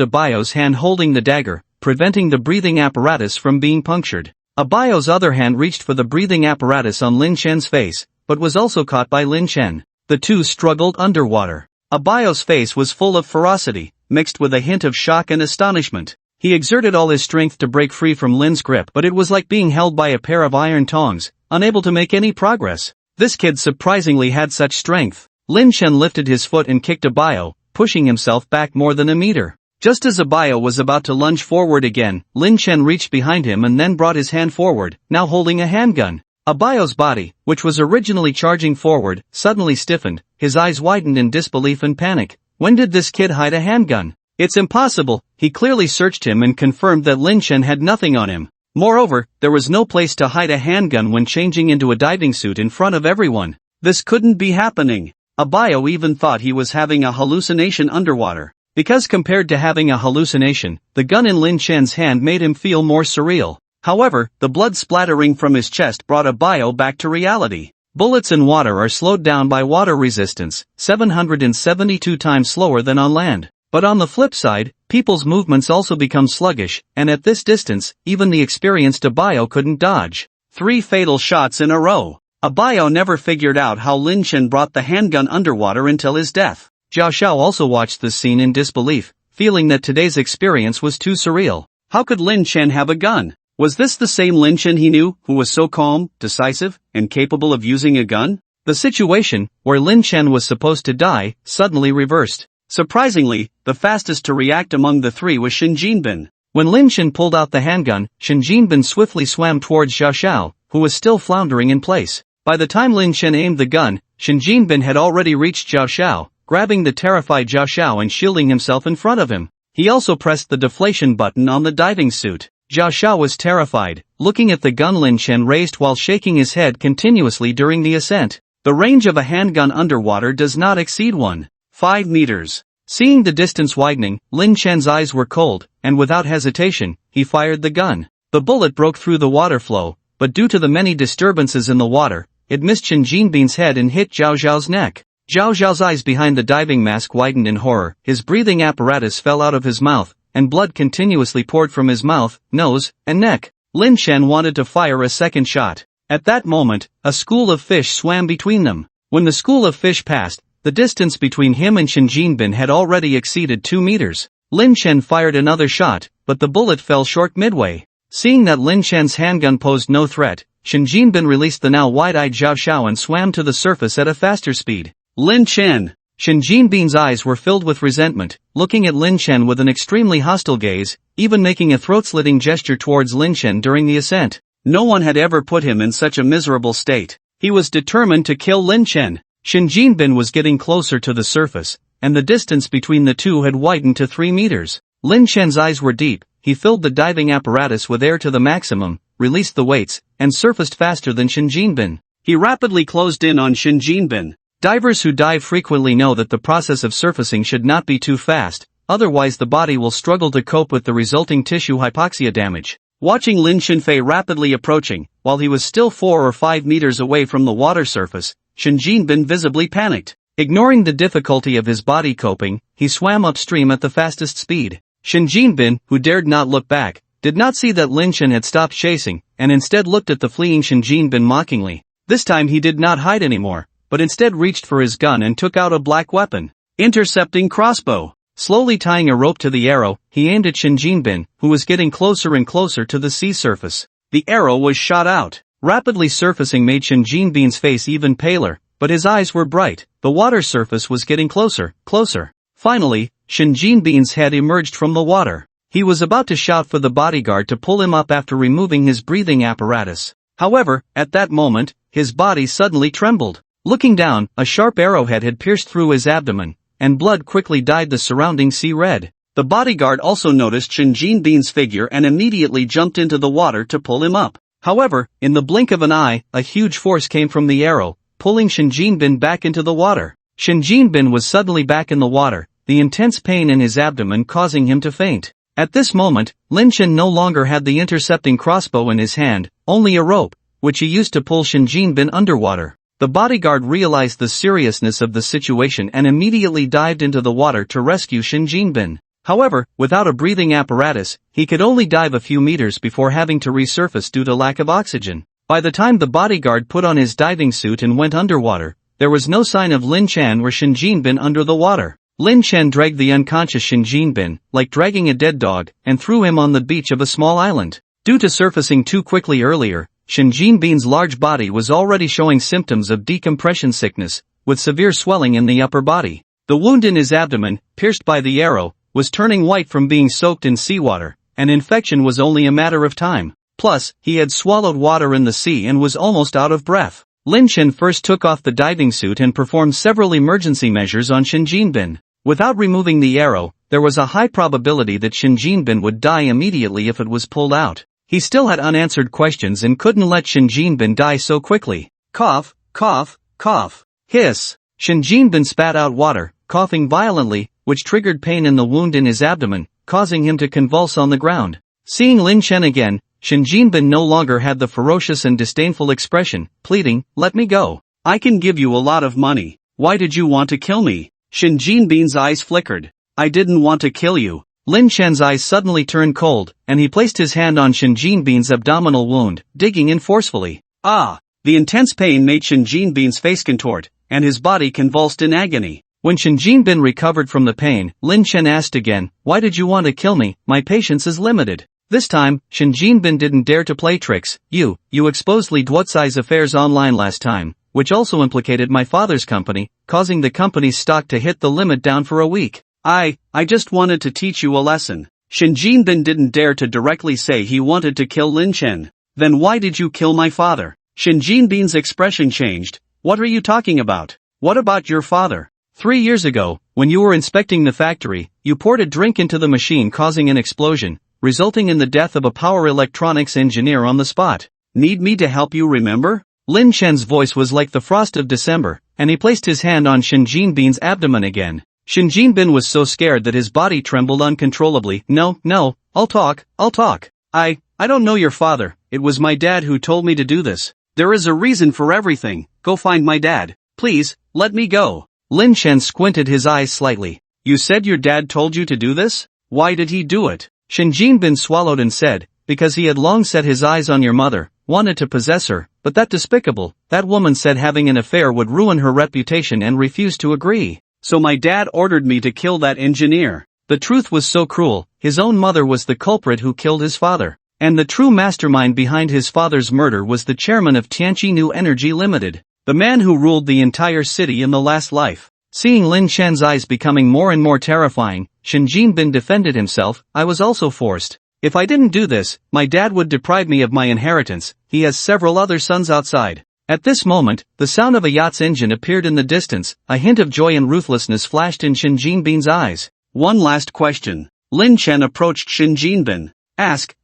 Abayo's hand holding the dagger, preventing the breathing apparatus from being punctured. Abayo's other hand reached for the breathing apparatus on Lin Chen's face, but was also caught by Lin Chen. The two struggled underwater. Abayo's face was full of ferocity, mixed with a hint of shock and astonishment. He exerted all his strength to break free from Lin's grip, but it was like being held by a pair of iron tongs, unable to make any progress. This kid surprisingly had such strength. Lin Chen lifted his foot and kicked Abayo, pushing himself back more than a meter. Just as Abayo was about to lunge forward again, Lin Chen reached behind him and then brought his hand forward, now holding a handgun. Abayo's body, which was originally charging forward, suddenly stiffened, his eyes widened in disbelief and panic. When did this kid hide a handgun? It's impossible. He clearly searched him and confirmed that Lin Chen had nothing on him. Moreover, there was no place to hide a handgun when changing into a diving suit in front of everyone. This couldn't be happening. Abayo even thought he was having a hallucination underwater. Because compared to having a hallucination, the gun in Lin Chen's hand made him feel more surreal. However, the blood splattering from his chest brought Abayo back to reality. Bullets in water are slowed down by water resistance, 772 times slower than on land. But on the flip side, people's movements also become sluggish, and at this distance, even the experienced Abayo couldn't dodge. 3 fatal shots in a row. Abayo never figured out how Lin Chen brought the handgun underwater until his death. Zhao Xiao also watched this scene in disbelief, feeling that today's experience was too surreal. How could Lin Chen have a gun? Was this the same Lin Chen he knew, who was so calm, decisive, and capable of using a gun? The situation, where Lin Chen was supposed to die, suddenly reversed. Surprisingly, the fastest to react among the three was Shen Jinbin. When Lin Chen pulled out the handgun, Shen Jinbin swiftly swam towards Zhao Xiao, who was still floundering in place. By the time Lin Chen aimed the gun, Shen Jinbin had already reached Zhao Xiao, grabbing the terrified Zhao Xiao and shielding himself in front of him. He also pressed the deflation button on the diving suit. Zhao Xiao was terrified, looking at the gun Lin Chen raised while shaking his head continuously during the ascent. The range of a handgun underwater does not exceed 1.5 meters. Seeing the distance widening, Lin Chen's eyes were cold, and without hesitation, he fired the gun. The bullet broke through the water flow, but due to the many disturbances in the water, it missed Shen Jinbin's head and hit Zhao Xiao's neck. Zhao Xiao's eyes behind the diving mask widened in horror, his breathing apparatus fell out of his mouth, and blood continuously poured from his mouth, nose, and neck. Lin Chen wanted to fire a second shot. At that moment, a school of fish swam between them. When the school of fish passed, the distance between him and Shen Jinbin had already exceeded 2 meters. Lin Chen fired another shot, but the bullet fell short midway. Seeing that Lin Chen's handgun posed no threat, Shen Jinbin released the now wide-eyed Zhao Xiao and swam to the surface at a faster speed. Lin Chen! Shen Jinbin's eyes were filled with resentment, looking at Lin Chen with an extremely hostile gaze, even making a throat-slitting gesture towards Lin Chen during the ascent. No one had ever put him in such a miserable state. He was determined to kill Lin Chen. Shen Jinbin was getting closer to the surface, and the distance between the two had widened to 3 meters. Lin Chen's eyes were deep. He filled the diving apparatus with air to the maximum, released the weights, and surfaced faster than Shen Jinbin. He rapidly closed in on Shin Jinbin. Divers who dive frequently know that the process of surfacing should not be too fast, otherwise the body will struggle to cope with the resulting tissue hypoxia damage. Watching Lin Shenfei rapidly approaching, while he was still 4 or 5 meters away from the water surface, Shin Jinbin visibly panicked. Ignoring the difficulty of his body coping, he swam upstream at the fastest speed. Shin Jinbin, who dared not look back, did not see that Lin Shen had stopped chasing, and instead looked at the fleeing Shin Jinbin mockingly. This time he did not hide anymore, but instead reached for his gun and took out a black weapon. Intercepting crossbow. Slowly tying a rope to the arrow, he aimed at Shin Jinbin, who was getting closer and closer to the sea surface. The arrow was shot out. Rapidly surfacing made Shin Jinbin's face even paler, but his eyes were bright. The water surface was getting closer, closer. Finally, Shin Jinbin's head emerged from the water. He was about to shout for the bodyguard to pull him up after removing his breathing apparatus. However, at that moment, his body suddenly trembled. Looking down, a sharp arrowhead had pierced through his abdomen, and blood quickly dyed the surrounding sea red. The bodyguard also noticed Shin Jinbin's figure and immediately jumped into the water to pull him up. However, in the blink of an eye, a huge force came from the arrow, pulling Shin Jinbin back into the water. Shin Jinbin was suddenly back in the water, the intense pain in his abdomen causing him to faint. At this moment, Lin Shen no longer had the intercepting crossbow in his hand, only a rope, which he used to pull Shin Jinbin underwater. The bodyguard realized the seriousness of the situation and immediately dived into the water to rescue Shin Jinbin. However, without a breathing apparatus, he could only dive a few meters before having to resurface due to lack of oxygen. By the time the bodyguard put on his diving suit and went underwater, there was no sign of Lin Shen or Shin Jinbin under the water. Lin Shen dragged the unconscious Shin Jinbin, like dragging a dead dog, and threw him on the beach of a small island. Due to surfacing too quickly earlier, Shin Jinbin's large body was already showing symptoms of decompression sickness, with severe swelling in the upper body. The wound in his abdomen, pierced by the arrow, was turning white from being soaked in seawater, and infection was only a matter of time. Plus, he had swallowed water in the sea and was almost out of breath. Lin Shen first took off the diving suit and performed several emergency measures on Shin Jinbin. Without removing the arrow, there was a high probability that Shin Jinbin would die immediately if it was pulled out. He still had unanswered questions and couldn't let Shin Jinbin die so quickly. Cough, cough, cough. Hiss. Shin Jinbin spat out water, coughing violently, which triggered pain in the wound in his abdomen, causing him to convulse on the ground. Seeing Lin Shen again, Shin Jinbin no longer had the ferocious and disdainful expression, pleading, "Let me go. I can give you a lot of money. Why did you want to kill me?" Shin Jinbin's eyes flickered. "I didn't want to kill you." Lin Shen's eyes suddenly turned cold, and he placed his hand on Shin Jinbin's abdominal wound, digging in forcefully. Ah! The intense pain made Shin Jinbin's face contort, and his body convulsed in agony. When Shin Jinbin recovered from the pain, Lin Shen asked again, "Why did you want to kill me? My patience is limited." This time, Shin Jinbin didn't dare to play tricks. You exposed Li Duotsai's affairs online last time, which also implicated my father's company, causing the company's stock to hit the limit down for a week. I just wanted to teach you a lesson. Shin Jinbin didn't dare to directly say he wanted to kill Lin Shen. Then why did you kill my father? Shin Jinbin's expression changed. What are you talking about? What about your father? 3 years ago, when you were inspecting the factory, you poured a drink into the machine causing an explosion, resulting in the death of a power electronics engineer on the spot. Need me to help you remember? Lin Shen's voice was like the frost of December, and he placed his hand on Shin Jinbin's abdomen again. Shin Jinbin was so scared that his body trembled uncontrollably. No, I'll talk. I don't know your father, it was my dad who told me to do this. There is a reason for everything, go find my dad. Please, let me go. Lin Shen squinted his eyes slightly. You said your dad told you to do this? Why did he do it? Shin Jinbin swallowed and said, because he had long set his eyes on your mother, wanted to possess her, but that despicable, that woman said having an affair would ruin her reputation and refused to agree. So my dad ordered me to kill that engineer. The truth was so cruel, his own mother was the culprit who killed his father. And the true mastermind behind his father's murder was the chairman of Tianqi New Energy Limited, the man who ruled the entire city in the last life. Seeing Lin Shen's eyes becoming more and more terrifying, Shin Jinbin defended himself. I was also forced. If I didn't do this, my dad would deprive me of my inheritance. He has several other sons outside. At this moment, the sound of a yacht's engine appeared in the distance. A hint of joy and ruthlessness flashed in Shin Jinbin's eyes. One last question. Lin Shen approached Shin Jinbin. Ask,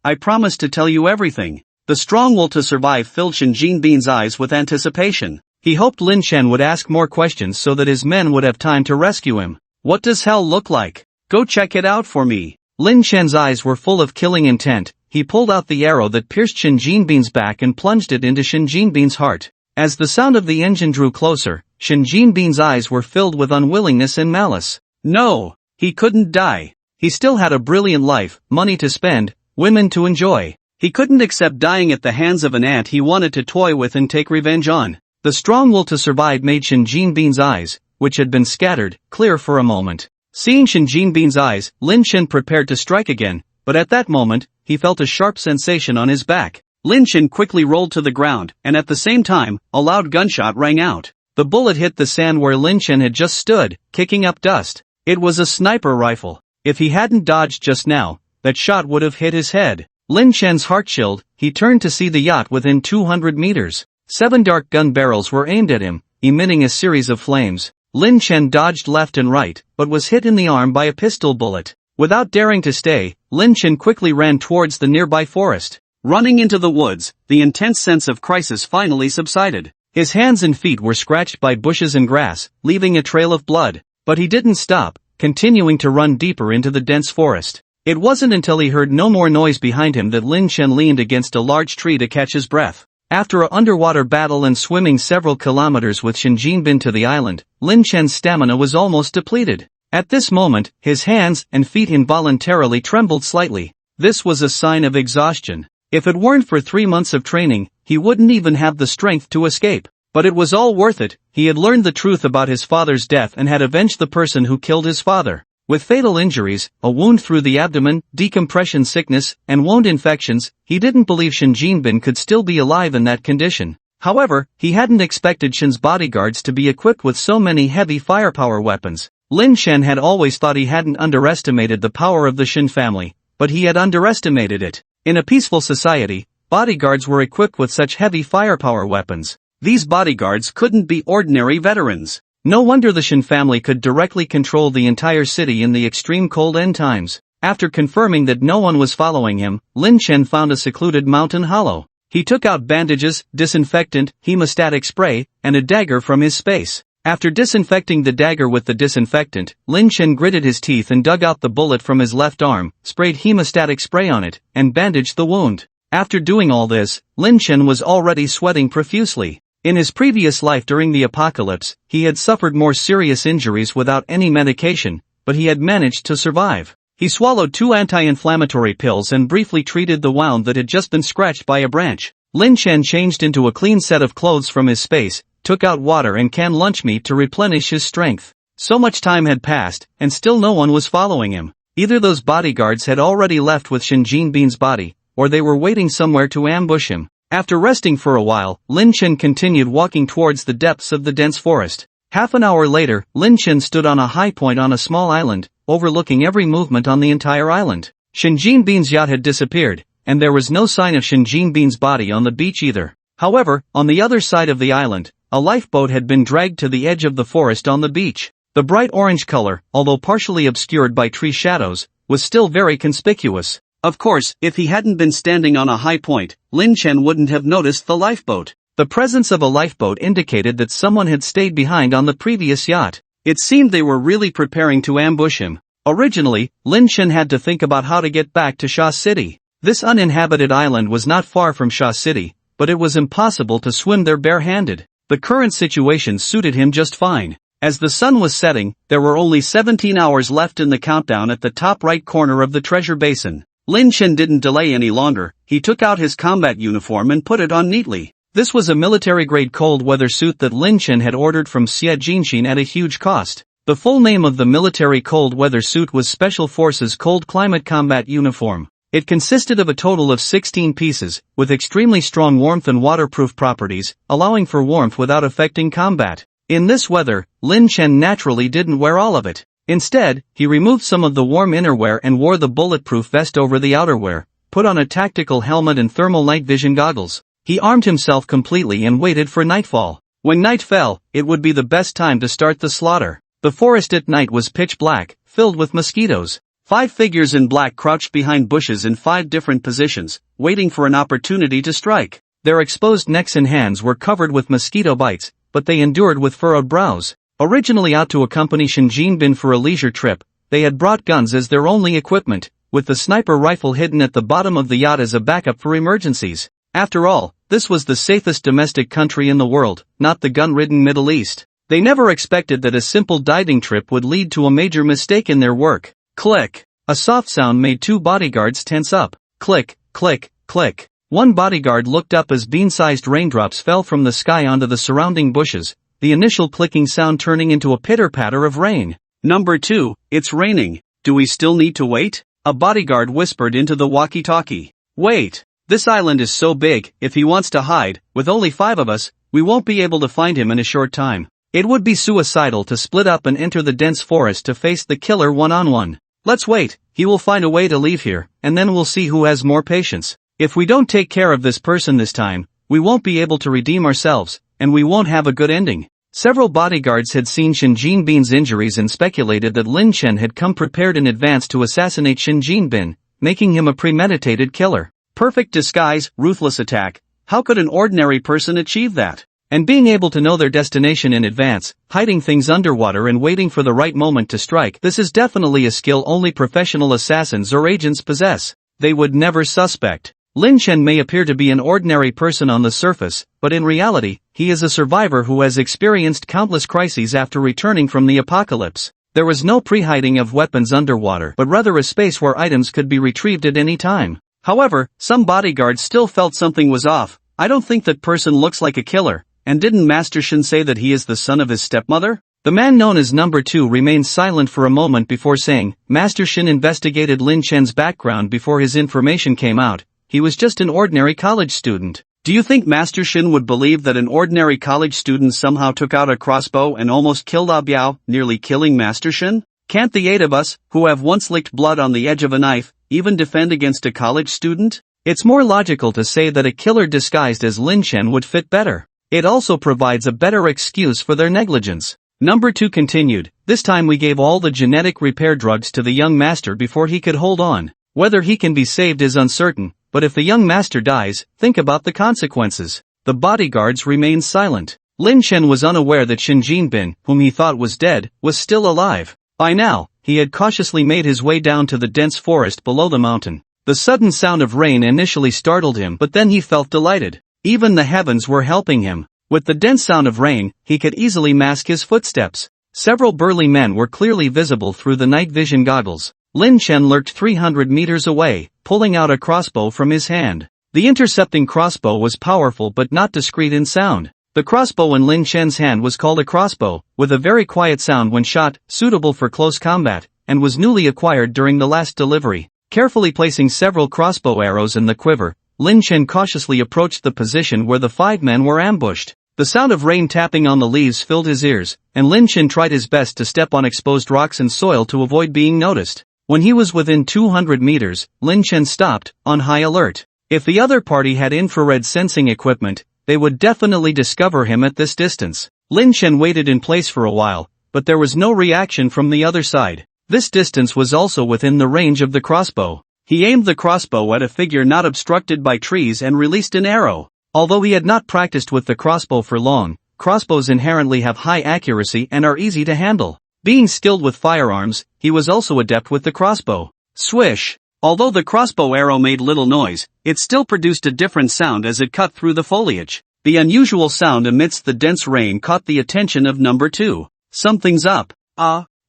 I promise to tell you everything. The strong will to survive filled Shin Jinbin's eyes with anticipation. He hoped Lin Chen would ask more questions so that his men would have time to rescue him. What does hell look like? Go check it out for me. Lin Chen's eyes were full of killing intent. He pulled out the arrow that pierced Shin Jinbin's back and plunged it into Shin Jinbin's heart. As the sound of the engine drew closer, Shin Jinbin's eyes were filled with unwillingness and malice. No, he couldn't die. He still had a brilliant life, money to spend, women to enjoy. He couldn't accept dying at the hands of an ant he wanted to toy with and take revenge on. The strong will to survive made Shin Jinbin's eyes, which had been scattered, clear for a moment. Seeing Shin Jinbin's eyes, Lin Chen prepared to strike again, but at that moment, he felt a sharp sensation on his back. Lin Chen quickly rolled to the ground, and at the same time, a loud gunshot rang out. The bullet hit the sand where Lin Chen had just stood, kicking up dust. It was a sniper rifle. If he hadn't dodged just now, that shot would have hit his head. Lin Chen's heart chilled. He turned to see the yacht within 200 meters. 7 dark gun barrels were aimed at him, emitting a series of flames. Lin Chen dodged left and right, but was hit in the arm by a pistol bullet. Without daring to stay, Lin Chen quickly ran towards the nearby forest. Running into the woods, the intense sense of crisis finally subsided. His hands and feet were scratched by bushes and grass, leaving a trail of blood. But he didn't stop, continuing to run deeper into the dense forest. It wasn't until he heard no more noise behind him that Lin Chen leaned against a large tree to catch his breath. After an underwater battle and swimming several kilometers with Shin Jinbin to the island, Lin Chen's stamina was almost depleted. At this moment, his hands and feet involuntarily trembled slightly. This was a sign of exhaustion. If it weren't for 3 months of training, he wouldn't even have the strength to escape. But it was all worth it. He had learned the truth about his father's death and had avenged the person who killed his father. With fatal injuries, a wound through the abdomen, decompression sickness, and wound infections, he didn't believe Shin Jinbin could still be alive in that condition. However, he hadn't expected Shin's bodyguards to be equipped with so many heavy firepower weapons. Lin Chen had always thought he hadn't underestimated the power of the Shin family, but he had underestimated it. In a peaceful society, bodyguards were equipped with such heavy firepower weapons. These bodyguards couldn't be ordinary veterans. No wonder the Shin family could directly control the entire city in the extreme cold end times. After confirming that no one was following him, Lin Chen found a secluded mountain hollow. He took out bandages, disinfectant, hemostatic spray, and a dagger from his space. After disinfecting the dagger with the disinfectant, Lin Chen gritted his teeth and dug out the bullet from his left arm, sprayed hemostatic spray on it, and bandaged the wound. After doing all this, Lin Chen was already sweating profusely. In his previous life during the apocalypse, he had suffered more serious injuries without any medication, but he had managed to survive. He swallowed 2 anti-inflammatory pills and briefly treated the wound that had just been scratched by a branch. Lin Chen changed into a clean set of clothes from his space, took out water and canned lunch meat to replenish his strength. So much time had passed, and still no one was following him. Either those bodyguards had already left with Shin Jinbin's body, or they were waiting somewhere to ambush him. After resting for a while, Lin Chen continued walking towards the depths of the dense forest. Half an hour later, Lin Chen stood on a high point on a small island, overlooking every movement on the entire island. Shin Jinbin's yacht had disappeared, and there was no sign of Shin Jinbin's body on the beach either. However, on the other side of the island, a lifeboat had been dragged to the edge of the forest on the beach. The bright orange color, although partially obscured by tree shadows, was still very conspicuous. Of course, if he hadn't been standing on a high point, Lin Chen wouldn't have noticed the lifeboat. The presence of a lifeboat indicated that someone had stayed behind on the previous yacht. It seemed they were really preparing to ambush him. Originally, Lin Chen had to think about how to get back to Sha City. This uninhabited island was not far from Sha City, but it was impossible to swim there barehanded. The current situation suited him just fine. As the sun was setting, there were only 17 hours left in the countdown at the top right corner of the treasure basin. Lin Chen didn't delay any longer. He took out his combat uniform and put it on neatly. This was a military-grade cold-weather suit that Lin Chen had ordered from Xie Jinxin at a huge cost. The full name of the military cold-weather suit was Special Forces Cold Climate Combat Uniform. It consisted of a total of 16 pieces, with extremely strong warmth and waterproof properties, allowing for warmth without affecting combat. In this weather, Lin Chen naturally didn't wear all of it. Instead, he removed some of the warm innerwear and wore the bulletproof vest over the outerwear, put on a tactical helmet and thermal night vision goggles. He armed himself completely and waited for nightfall. When night fell, it would be the best time to start the slaughter. The forest at night was pitch black, filled with mosquitoes. 5 figures in black crouched behind bushes in 5 different positions, waiting for an opportunity to strike. Their exposed necks and hands were covered with mosquito bites, but they endured with furrowed brows. Originally out to accompany Shin Jinbin for a leisure trip, they had brought guns as their only equipment, with the sniper rifle hidden at the bottom of the yacht as a backup for emergencies. After all, this was the safest domestic country in the world, not the gun-ridden Middle East. They never expected that a simple diving trip would lead to a major mistake in their work. Click! A soft sound made 2 bodyguards tense up. Click, click, click. One bodyguard looked up as bean-sized raindrops fell from the sky onto the surrounding bushes, the initial clicking sound turning into a pitter-patter of rain. Number 2, it's raining. Do we still need to wait? A bodyguard whispered into the walkie-talkie. Wait. This island is so big, if he wants to hide, with only 5 of us, we won't be able to find him in a short time. It would be suicidal to split up and enter the dense forest to face the killer one-on-one. Let's wait, he will find a way to leave here, and then we'll see who has more patience. If we don't take care of this person this time, we won't be able to redeem ourselves, and we won't have a good ending. Several bodyguards had seen Shin Jinbin's injuries and speculated that Lin Chen had come prepared in advance to assassinate Shin Jinbin, making him a premeditated killer. Perfect disguise, ruthless attack. How could an ordinary person achieve that? And being able to know their destination in advance, hiding things underwater and waiting for the right moment to strike, this is definitely a skill only professional assassins or agents possess. They would never suspect. Lin Chen may appear to be an ordinary person on the surface, but in reality, he is a survivor who has experienced countless crises after returning from the apocalypse. There was no pre-hiding of weapons underwater, but rather a space where items could be retrieved at any time. However, some bodyguards still felt something was off. I don't think that person looks like a killer, and didn't Master Shin say that he is the son of his stepmother? The man known as Number 2 remained silent for a moment before saying, Master Shin investigated Lin Chen's background before his information came out. He was just an ordinary college student. Do you think Master Shin would believe that an ordinary college student somehow took out a crossbow and almost killed Ah Biao, nearly killing Master Shin? Can't the 8 of us, who have once licked blood on the edge of a knife, even defend against a college student? It's more logical to say that a killer disguised as Lin Chen would fit better. It also provides a better excuse for their negligence. Number 2 continued, this time we gave all the genetic repair drugs to the young master before he could hold on. Whether he can be saved is uncertain, but if the young master dies, think about the consequences. The bodyguards remained silent. Lin Chen was unaware that Shin Jinbin, whom he thought was dead, was still alive. By now, he had cautiously made his way down to the dense forest below the mountain. The sudden sound of rain initially startled him, but then he felt delighted. Even the heavens were helping him. With the dense sound of rain, he could easily mask his footsteps. Several burly men were clearly visible through the night vision goggles. Lin Chen lurked 300 meters away, pulling out a crossbow from his hand. The intercepting crossbow was powerful but not discreet in sound. The crossbow in Lin Chen's hand was called a crossbow, with a very quiet sound when shot, suitable for close combat, and was newly acquired during the last delivery. Carefully placing several crossbow arrows in the quiver, Lin Chen cautiously approached the position where the 5 men were ambushed. The sound of rain tapping on the leaves filled his ears, and Lin Chen tried his best to step on exposed rocks and soil to avoid being noticed. When he was within 200 meters, Lin Chen stopped, on high alert. If the other party had infrared sensing equipment, they would definitely discover him at this distance. Lin Chen waited in place for a while, but there was no reaction from the other side. This distance was also within the range of the crossbow. He aimed the crossbow at a figure not obstructed by trees and released an arrow. Although he had not practiced with the crossbow for long, crossbows inherently have high accuracy and are easy to handle. Being skilled with firearms, he was also adept with the crossbow. Swish! Although the crossbow arrow made little noise, it still produced a different sound as it cut through the foliage. The unusual sound amidst the dense rain caught the attention of Number 2. Something's up.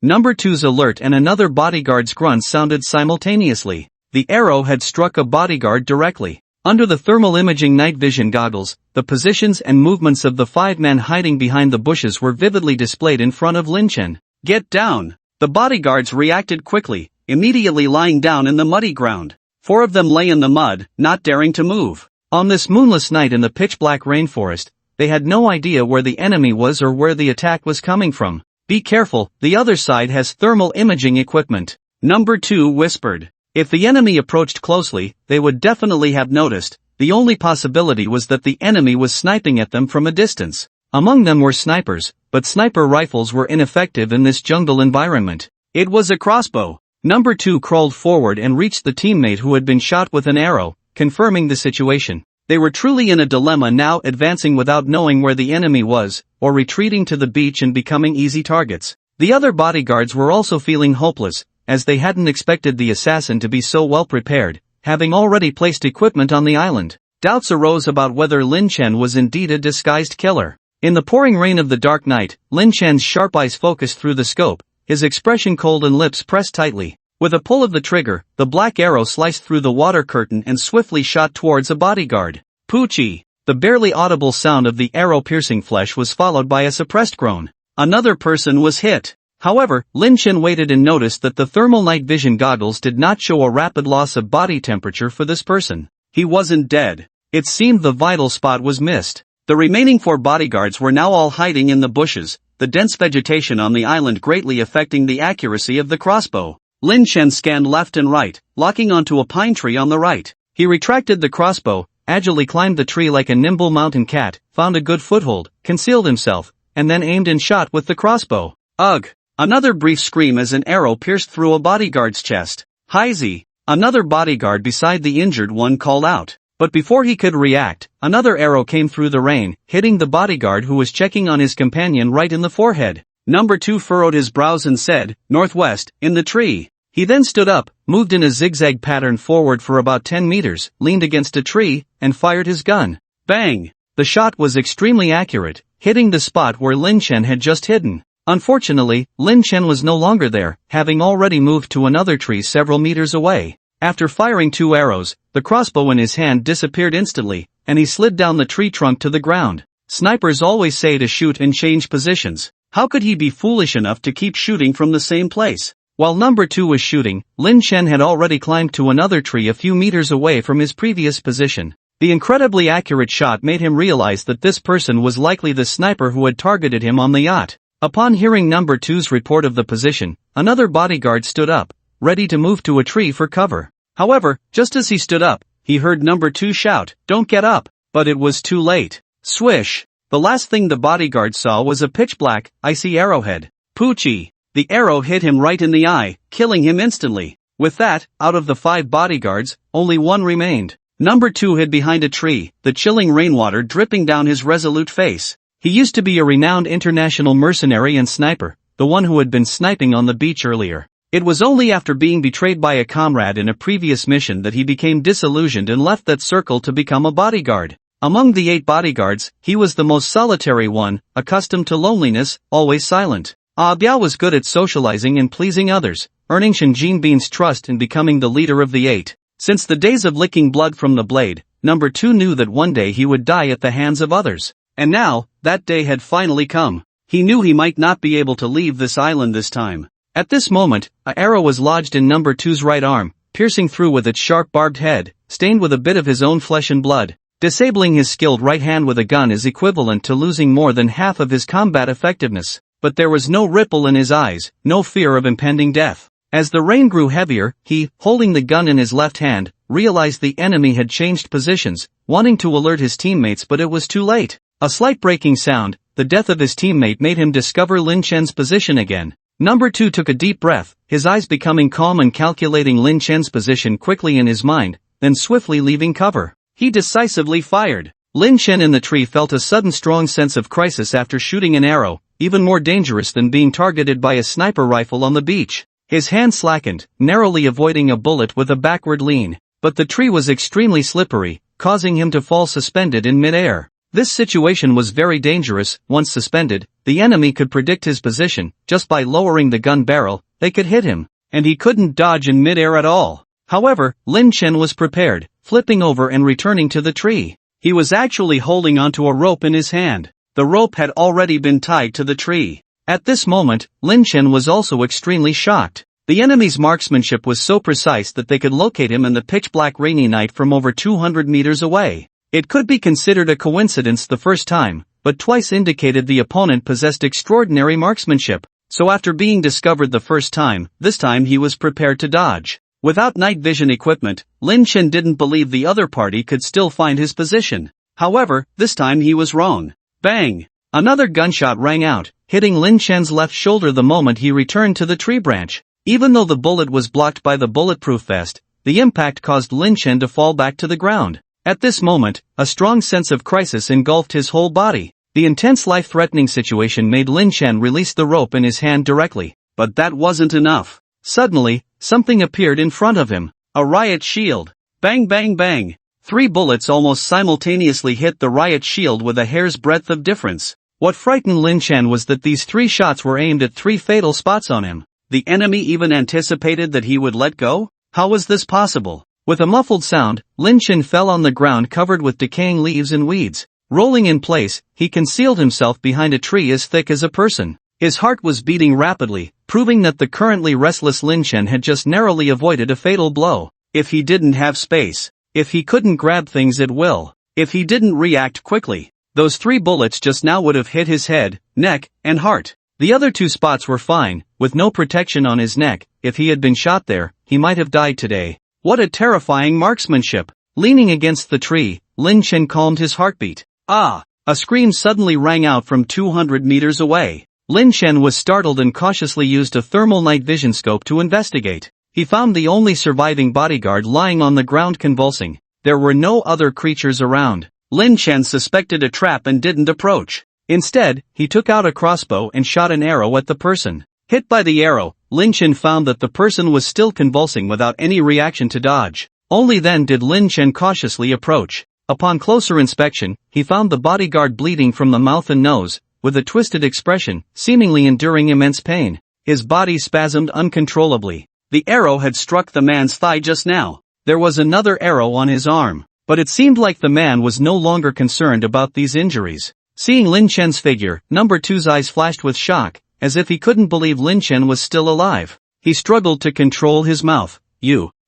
Number 2's alert and another bodyguard's grunt sounded simultaneously. The arrow had struck a bodyguard directly. Under the thermal imaging night vision goggles, the positions and movements of the 5 men hiding behind the bushes were vividly displayed in front of Lin Chen. Get down! The bodyguards reacted quickly, immediately lying down in the muddy ground. 4 of them lay in the mud, not daring to move. On this moonless night in the pitch-black rainforest, they had no idea where the enemy was or where the attack was coming from. Be careful, the other side has thermal imaging equipment. Number 2 whispered. If the enemy approached closely, they would definitely have noticed. The only possibility was that the enemy was sniping at them from a distance. Among them were snipers, but sniper rifles were ineffective in this jungle environment. It was a crossbow. Number 2 crawled forward and reached the teammate who had been shot with an arrow, confirming the situation. They were truly in a dilemma now, advancing without knowing where the enemy was, or retreating to the beach and becoming easy targets. The other bodyguards were also feeling hopeless, as they hadn't expected the assassin to be so well prepared, having already placed equipment on the island. Doubts arose about whether Lin Chen was indeed a disguised killer. In the pouring rain of the dark night, Lin Chen's sharp eyes focused through the scope, his expression cold and lips pressed tightly. With a pull of the trigger, the black arrow sliced through the water curtain and swiftly shot towards a bodyguard. Poochie! The barely audible sound of the arrow piercing flesh was followed by a suppressed groan. Another person was hit. However, Lin Chen waited and noticed that the thermal night vision goggles did not show a rapid loss of body temperature for this person. He wasn't dead. It seemed the vital spot was missed. The remaining 4 bodyguards were now all hiding in the bushes, the dense vegetation on the island greatly affecting the accuracy of the crossbow. Lin Chen scanned left and right, locking onto a pine tree on the right. He retracted the crossbow, agilely climbed the tree like a nimble mountain cat, found a good foothold, concealed himself, and then aimed and shot with the crossbow. Ugh! Another brief scream as an arrow pierced through a bodyguard's chest. Heisey! Another bodyguard beside the injured one called out. But before he could react, another arrow came through the rain, hitting the bodyguard who was checking on his companion right in the forehead. Number 2 furrowed his brows and said, "Northwest, in the tree." He then stood up, moved in a zigzag pattern forward for about 10 meters, leaned against a tree, and fired his gun. Bang! The shot was extremely accurate, hitting the spot where Lin Chen had just hidden. Unfortunately, Lin Chen was no longer there, having already moved to another tree several meters away. After firing 2 arrows, the crossbow in his hand disappeared instantly, and he slid down the tree trunk to the ground. Snipers always say to shoot and change positions. How could he be foolish enough to keep shooting from the same place? While number 2 was shooting, Lin Chen had already climbed to another tree a few meters away from his previous position. The incredibly accurate shot made him realize that this person was likely the sniper who had targeted him on the yacht. Upon hearing number 2's report of the position, another bodyguard stood up, ready to move to a tree for cover. However, just as he stood up, he heard number 2 shout, "Don't get up!" But it was too late. Swish! The last thing the bodyguard saw was a pitch-black, icy arrowhead. Poochie! The arrow hit him right in the eye, killing him instantly. With that, out of the 5 bodyguards, only 1 remained. Number 2 hid behind a tree, the chilling rainwater dripping down his resolute face. He used to be a renowned international mercenary and sniper, the one who had been sniping on the beach earlier. It was only after being betrayed by a comrade in a previous mission that he became disillusioned and left that circle to become a bodyguard. Among the 8 bodyguards, he was the most solitary one, accustomed to loneliness, always silent. Biao was good at socializing and pleasing others, earning Shen Jinbin's trust and becoming the leader of the 8. Since the days of licking blood from the blade, number 2 knew that one day he would die at the hands of others. And now, that day had finally come. He knew he might not be able to leave this island this time. At this moment, an arrow was lodged in number 2's right arm, piercing through with its sharp barbed head, stained with a bit of his own flesh and blood. Disabling his skilled right hand with a gun is equivalent to losing more than half of his combat effectiveness. But there was no ripple in his eyes, no fear of impending death. As the rain grew heavier, he, holding the gun in his left hand, realized the enemy had changed positions, wanting to alert his teammates, but it was too late. A slight breaking sound, the death of his teammate, made him discover Lin Chen's position again. Number 2 took a deep breath, his eyes becoming calm and calculating Lin Chen's position quickly in his mind, then swiftly leaving cover. He decisively fired. Lin Chen in the tree felt a sudden strong sense of crisis after shooting an arrow, even more dangerous than being targeted by a sniper rifle on the beach. His hand slackened, narrowly avoiding a bullet with a backward lean. But the tree was extremely slippery, causing him to fall suspended in mid-air. This situation was very dangerous. Once suspended, the enemy could predict his position. Just by lowering the gun barrel, they could hit him, and he couldn't dodge in mid-air at all. However, Lin Chen was prepared, flipping over and returning to the tree. He was actually holding onto a rope in his hand. The rope had already been tied to the tree. At this moment, Lin Chen was also extremely shocked. The enemy's marksmanship was so precise that they could locate him in the pitch-black rainy night from over 200 meters away. It could be considered a coincidence the first time, but twice indicated the opponent possessed extraordinary marksmanship. So after being discovered the first time, this time he was prepared to dodge. Without night vision equipment, Lin Chen didn't believe the other party could still find his position. However, this time he was wrong. Bang! Another gunshot rang out, hitting Lin Chen's left shoulder the moment he returned to the tree branch. Even though the bullet was blocked by the bulletproof vest, the impact caused Lin Chen to fall back to the ground. At this moment, a strong sense of crisis engulfed his whole body. The intense life-threatening situation made Lin Chen release the rope in his hand directly. But that wasn't enough. Suddenly, something appeared in front of him. A riot shield. Bang bang bang. 3 bullets almost simultaneously hit the riot shield with a hair's breadth of difference. What frightened Lin Chen was that these 3 shots were aimed at 3 fatal spots on him. The enemy even anticipated that he would let go? How was this possible? With a muffled sound, Lin Chen fell on the ground covered with decaying leaves and weeds. Rolling in place, he concealed himself behind a tree as thick as a person. His heart was beating rapidly, proving that the currently restless Lin Chen had just narrowly avoided a fatal blow. If he didn't have space, if he couldn't grab things at will, if he didn't react quickly, those 3 bullets just now would have hit his head, neck, and heart. The other 2 spots were fine, with no protection on his neck. If he had been shot there, he might have died today. What a terrifying marksmanship! Leaning against the tree, Lin Chen calmed his heartbeat. Ah! A scream suddenly rang out from 200 meters away. Lin Chen was startled and cautiously used a thermal night vision scope to investigate. He found the only surviving bodyguard lying on the ground convulsing. There were no other creatures around. Lin Chen suspected a trap and didn't approach. Instead, he took out a crossbow and shot an arrow at the person. Hit by the arrow, Lin Chen found that the person was still convulsing without any reaction to dodge. Only then did Lin Chen cautiously approach. Upon closer inspection, he found the bodyguard bleeding from the mouth and nose, with a twisted expression, seemingly enduring immense pain. His body spasmed uncontrollably. The arrow had struck the man's thigh just now. There was another arrow on his arm, but it seemed like the man was no longer concerned about these injuries. Seeing Lin Chen's figure, number 2's eyes flashed with shock, as if he couldn't believe Lin Chen was still alive. He struggled to control his mouth.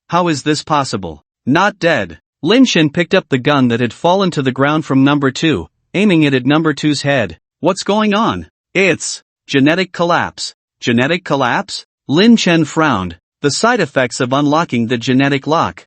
How is this possible? Not dead. Lin Chen picked up the gun that had fallen to the ground from number 2, aiming it at number 2's head. What's going on? It's genetic collapse. Genetic collapse? Lin Chen frowned. The side effects of unlocking the genetic lock.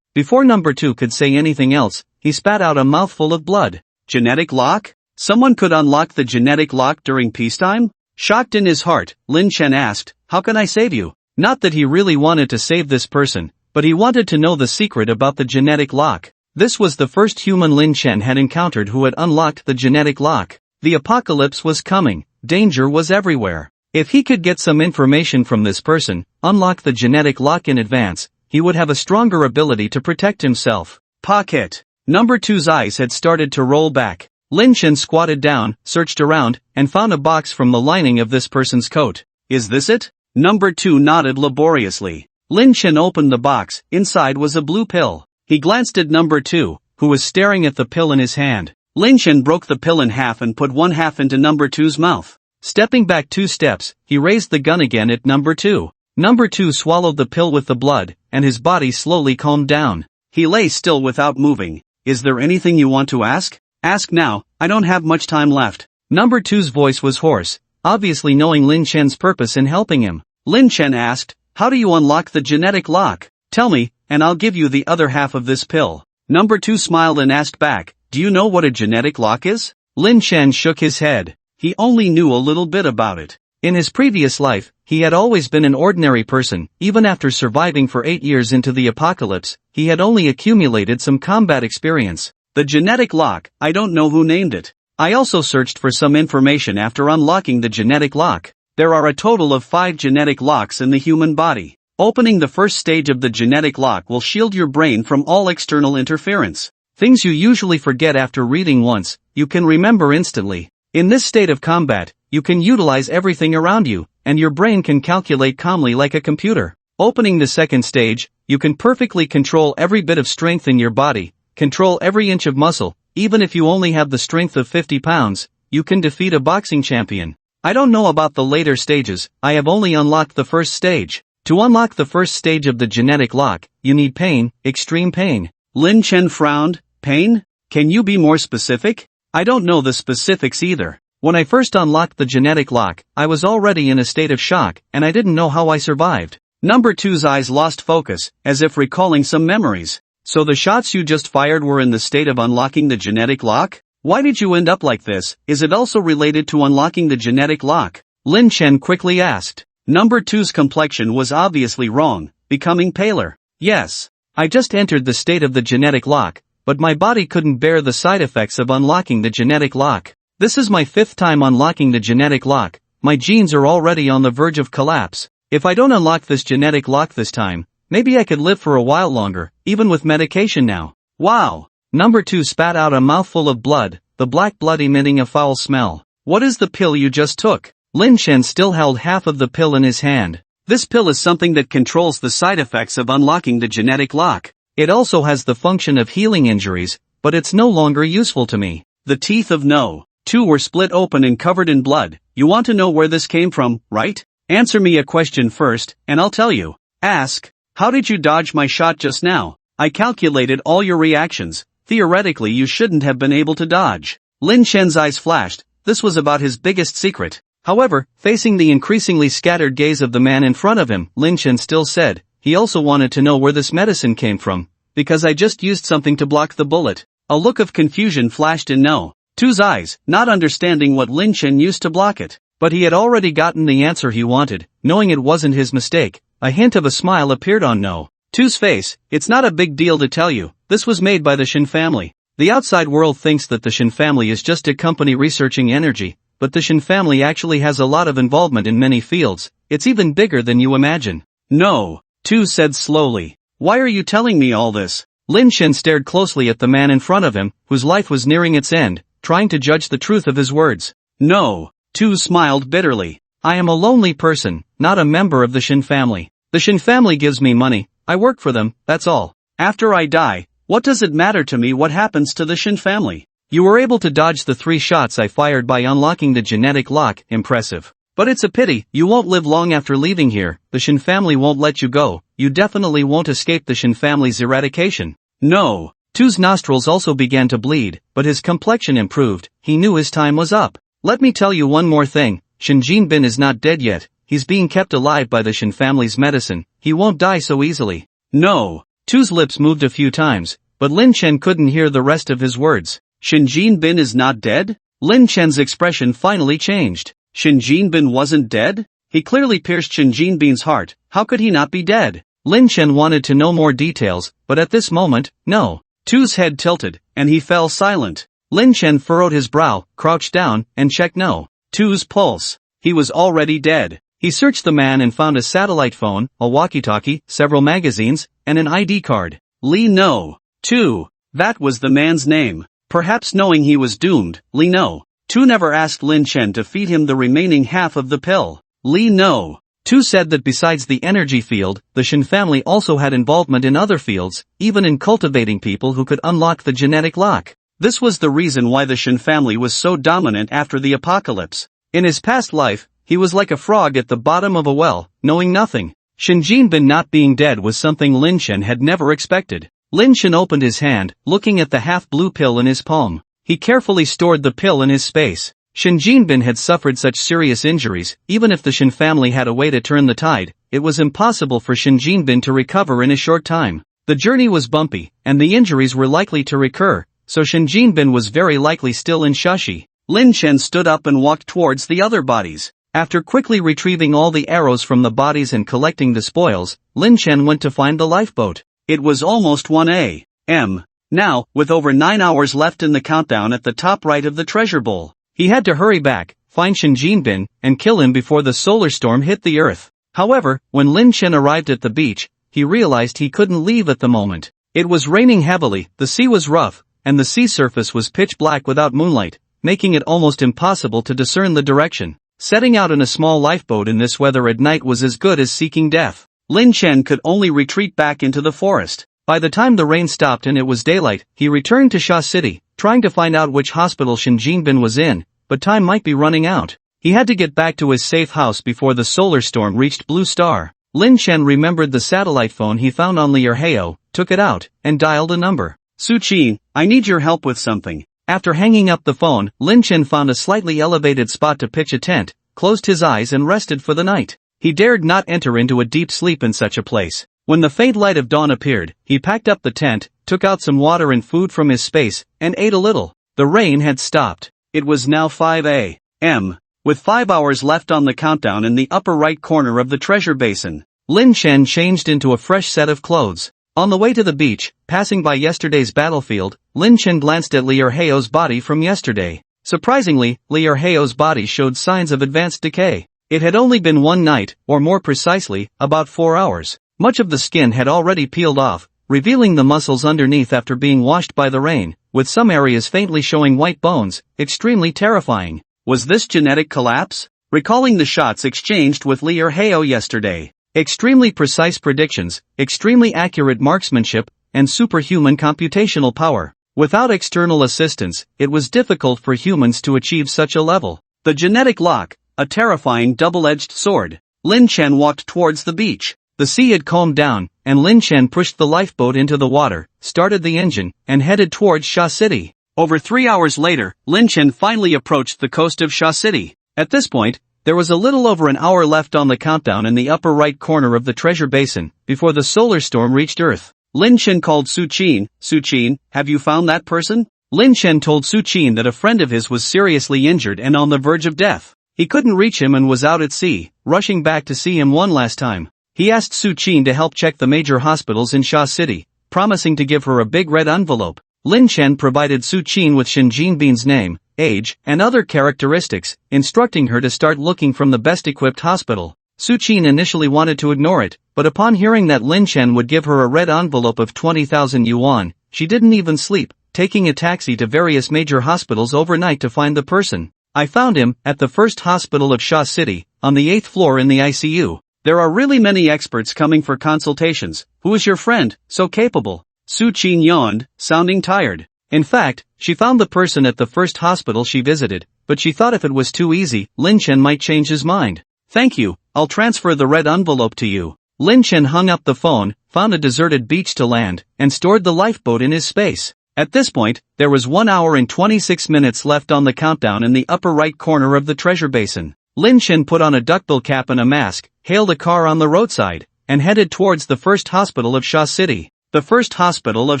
Before number 2 could say anything else, he spat out a mouthful of blood. Genetic lock? Someone could unlock the genetic lock during peacetime? Shocked in his heart, Lin Chen asked, "How can I save you?" Not that he really wanted to save this person, but he wanted to know the secret about the genetic lock. This was the first human Lin Chen had encountered who had unlocked the genetic lock. The apocalypse was coming. Danger was everywhere. If he could get some information from this person, unlock the genetic lock in advance, he would have a stronger ability to protect himself. Pocket. Number 2's eyes had started to roll back. Lin Chen squatted down, searched around, and found a box from the lining of this person's coat. Is this it? Number 2 nodded laboriously. Lin Chen opened the box. Inside was a blue pill. He glanced at number 2, who was staring at the pill in his hand. Lin Chen broke the pill in half and put one half into number 2's mouth. Stepping back 2 steps, he raised the gun again at number 2. Number 2 swallowed the pill with the blood, and his body slowly calmed down. He lay still without moving. Is there anything you want to ask? Ask now, I don't have much time left. Number 2's voice was hoarse, obviously knowing Lin Chen's purpose in helping him. Lin Chen asked, how do you unlock the genetic lock? Tell me, and I'll give you the other half of this pill. Number 2 smiled and asked back, do you know what a genetic lock is? Lin Chen shook his head. He only knew a little bit about it. In his previous life, he had always been an ordinary person. Even after surviving for 8 years into the apocalypse, he had only accumulated some combat experience. The genetic lock, I don't know who named it. I also searched for some information after unlocking the genetic lock. There are a total of 5 genetic locks in the human body. Opening the first stage of the genetic lock will shield your brain from all external interference. Things you usually forget after reading once, you can remember instantly. In this state of combat, you can utilize everything around you, and your brain can calculate calmly like a computer. Opening the second stage, you can perfectly control every bit of strength in your body, control every inch of muscle. Even if you only have the strength of 50 pounds, you can defeat a boxing champion. I don't know about the later stages, I have only unlocked the first stage. To unlock the first stage of the genetic lock, you need pain, extreme pain. Lin Chen frowned. Pain? Can you be more specific? I don't know the specifics either. When I first unlocked the genetic lock, I was already in a state of shock, and I didn't know how I survived. Number 2's eyes lost focus, as if recalling some memories. So the shots you just fired were in the state of unlocking the genetic lock? Why did you end up like this? Is it also related to unlocking the genetic lock? Lin Chen quickly asked. Number 2's complexion was obviously wrong, becoming paler. Yes, I just entered the state of the genetic lock, but my body couldn't bear the side effects of unlocking the genetic lock. This is my 5th time unlocking the genetic lock. My genes are already on the verge of collapse. If I don't unlock this genetic lock this time, maybe I could live for a while longer, even with medication now. Wow! Number 2 spat out a mouthful of blood, the black blood emitting a foul smell. What is the pill you just took? Lin Chen still held half of the pill in his hand. This pill is something that controls the side effects of unlocking the genetic lock. It also has the function of healing injuries, but it's no longer useful to me. The teeth of No. 2 were split open and covered in blood. You want to know where this came from, right? Answer me a question first, and I'll tell you. Ask, how did you dodge my shot just now? I calculated all your reactions. Theoretically you shouldn't have been able to dodge. Lin Chen's eyes flashed. This was about his biggest secret. However, facing the increasingly scattered gaze of the man in front of him, Lin Chen still said, he also wanted to know where this medicine came from. Because I just used something to block the bullet. A look of confusion flashed in No. 2's eyes, not understanding what Lin Chen used to block it. But he had already gotten the answer he wanted, knowing it wasn't his mistake. A hint of a smile appeared on No. 2's face. It's not a big deal to tell you. This was made by the Shin family. The outside world thinks that the Shin family is just a company researching energy, but the Shin family actually has a lot of involvement in many fields. It's even bigger than you imagine. No. 2 said slowly. Why are you telling me all this? Lin Chen stared closely at the man in front of him, whose life was nearing its end, trying to judge the truth of his words. No. 2 smiled bitterly. I am a lonely person, not a member of the Shin family. The Shin family gives me money, I work for them, that's all. After I die, what does it matter to me what happens to the Shin family? You were able to dodge the 3 shots I fired by unlocking the genetic lock, impressive. But it's a pity, you won't live long after leaving here, the Shin family won't let you go, you definitely won't escape the Shin family's eradication. No. 2's nostrils also began to bleed, but his complexion improved, he knew his time was up. Let me tell you one more thing, Shin Jinbin is not dead yet, he's being kept alive by the Shin family's medicine, he won't die so easily. No. 2's lips moved a few times, but Lin Chen couldn't hear the rest of his words. Shin Jinbin is not dead? Lin Chen's expression finally changed. Shin Jinbin wasn't dead? He clearly pierced Shin Jinbin's heart, how could he not be dead? Lin Chen wanted to know more details, but at this moment, No. 2's head tilted, and he fell silent. Lin Chen furrowed his brow, crouched down, and checked No. 2's pulse. He was already dead. He searched the man and found a satellite phone, a walkie-talkie, several magazines, and an ID card. Li No. 2. That was the man's name. Perhaps knowing he was doomed, Li No. 2 never asked Lin Chen to feed him the remaining half of the pill. Li No. 2 said that besides the energy field, the Shin family also had involvement in other fields, even in cultivating people who could unlock the genetic lock. This was the reason why the Shin family was so dominant after the apocalypse. In his past life, he was like a frog at the bottom of a well, knowing nothing. Shin Jinbin not being dead was something Lin Chen had never expected. Lin Chen opened his hand, looking at the half-blue pill in his palm. He carefully stored the pill in his space. Shin Jinbin had suffered such serious injuries, even if the Shin family had a way to turn the tide, it was impossible for Shin Jinbin to recover in a short time. The journey was bumpy, and the injuries were likely to recur, so Shin Jinbin was very likely still in Shashi. Lin Chen stood up and walked towards the other bodies. After quickly retrieving all the arrows from the bodies and collecting the spoils, Lin Chen went to find the lifeboat. It was almost 1 a.m. now, with over 9 hours left in the countdown at the top right of the treasure bowl. He had to hurry back, find Shin Jinbin, and kill him before the solar storm hit the earth. However, when Lin Chen arrived at the beach, he realized he couldn't leave at the moment. It was raining heavily, the sea was rough, and the sea surface was pitch black without moonlight, making it almost impossible to discern the direction. Setting out in a small lifeboat in this weather at night was as good as seeking death. Lin Chen could only retreat back into the forest. By the time the rain stopped and it was daylight, he returned to Sha City, trying to find out which hospital Shin Jinbin was in, but time might be running out. He had to get back to his safe house before the solar storm reached Blue Star. Lin Chen remembered the satellite phone he found on Lier Heo, took it out, and dialed a number. Su Qi, I need your help with something. After hanging up the phone, Lin Chen found a slightly elevated spot to pitch a tent, closed his eyes and rested for the night. He dared not enter into a deep sleep in such a place. When the faint light of dawn appeared, he packed up the tent, took out some water and food from his space, and ate a little. The rain had stopped. It was now 5 a.m. With 5 hours left on the countdown in the upper right corner of the treasure basin, Lin Chen changed into a fresh set of clothes. On the way to the beach, passing by yesterday's battlefield, Lin Chen glanced at Li Erheo's body from yesterday. Surprisingly, Li Erheo's body showed signs of advanced decay. It had only been one night, or more precisely, about 4 hours. Much of the skin had already peeled off, revealing the muscles underneath after being washed by the rain, with some areas faintly showing white bones, extremely terrifying. Was this genetic collapse? Recalling the shots exchanged with Li Erheo yesterday. Extremely precise predictions, extremely accurate marksmanship, and superhuman computational power. Without external assistance, it was difficult for humans to achieve such a level. The genetic lock, a terrifying double-edged sword. Lin Chen walked towards the beach. The sea had calmed down, and Lin Chen pushed the lifeboat into the water, started the engine, and headed towards Sha City. Over 3 hours later, Lin Chen finally approached the coast of Sha City. At this point, there was a little over an hour left on the countdown in the upper right corner of the treasure basin, before the solar storm reached Earth. Lin Chen called Su Qin. Su Qin, have you found that person? Lin Chen told Su Qin that a friend of his was seriously injured and on the verge of death. He couldn't reach him and was out at sea, rushing back to see him one last time. He asked Su Qin to help check the major hospitals in Sha City, promising to give her a big red envelope. Lin Chen provided Su Qin with Shen Jinbin's name, age, and other characteristics, instructing her to start looking from the best-equipped hospital. Su Qin initially wanted to ignore it, but upon hearing that Lin Chen would give her a red envelope of 20,000 yuan, she didn't even sleep, taking a taxi to various major hospitals overnight to find the person. I found him, at the first hospital of Sha City, on the 8th floor in the ICU. There are really many experts coming for consultations. Who is your friend, so capable? Su Qin yawned, sounding tired. In fact, she found the person at the first hospital she visited, but she thought if it was too easy, Lin Chen might change his mind. Thank you, I'll transfer the red envelope to you. Lin Chen hung up the phone, found a deserted beach to land, and stored the lifeboat in his space. At this point, there was 1 hour and 26 minutes left on the countdown in the upper right corner of the treasure basin. Lin Chen put on a duckbill cap and a mask, hailed a car on the roadside, and headed towards the first hospital of Sha City. The first hospital of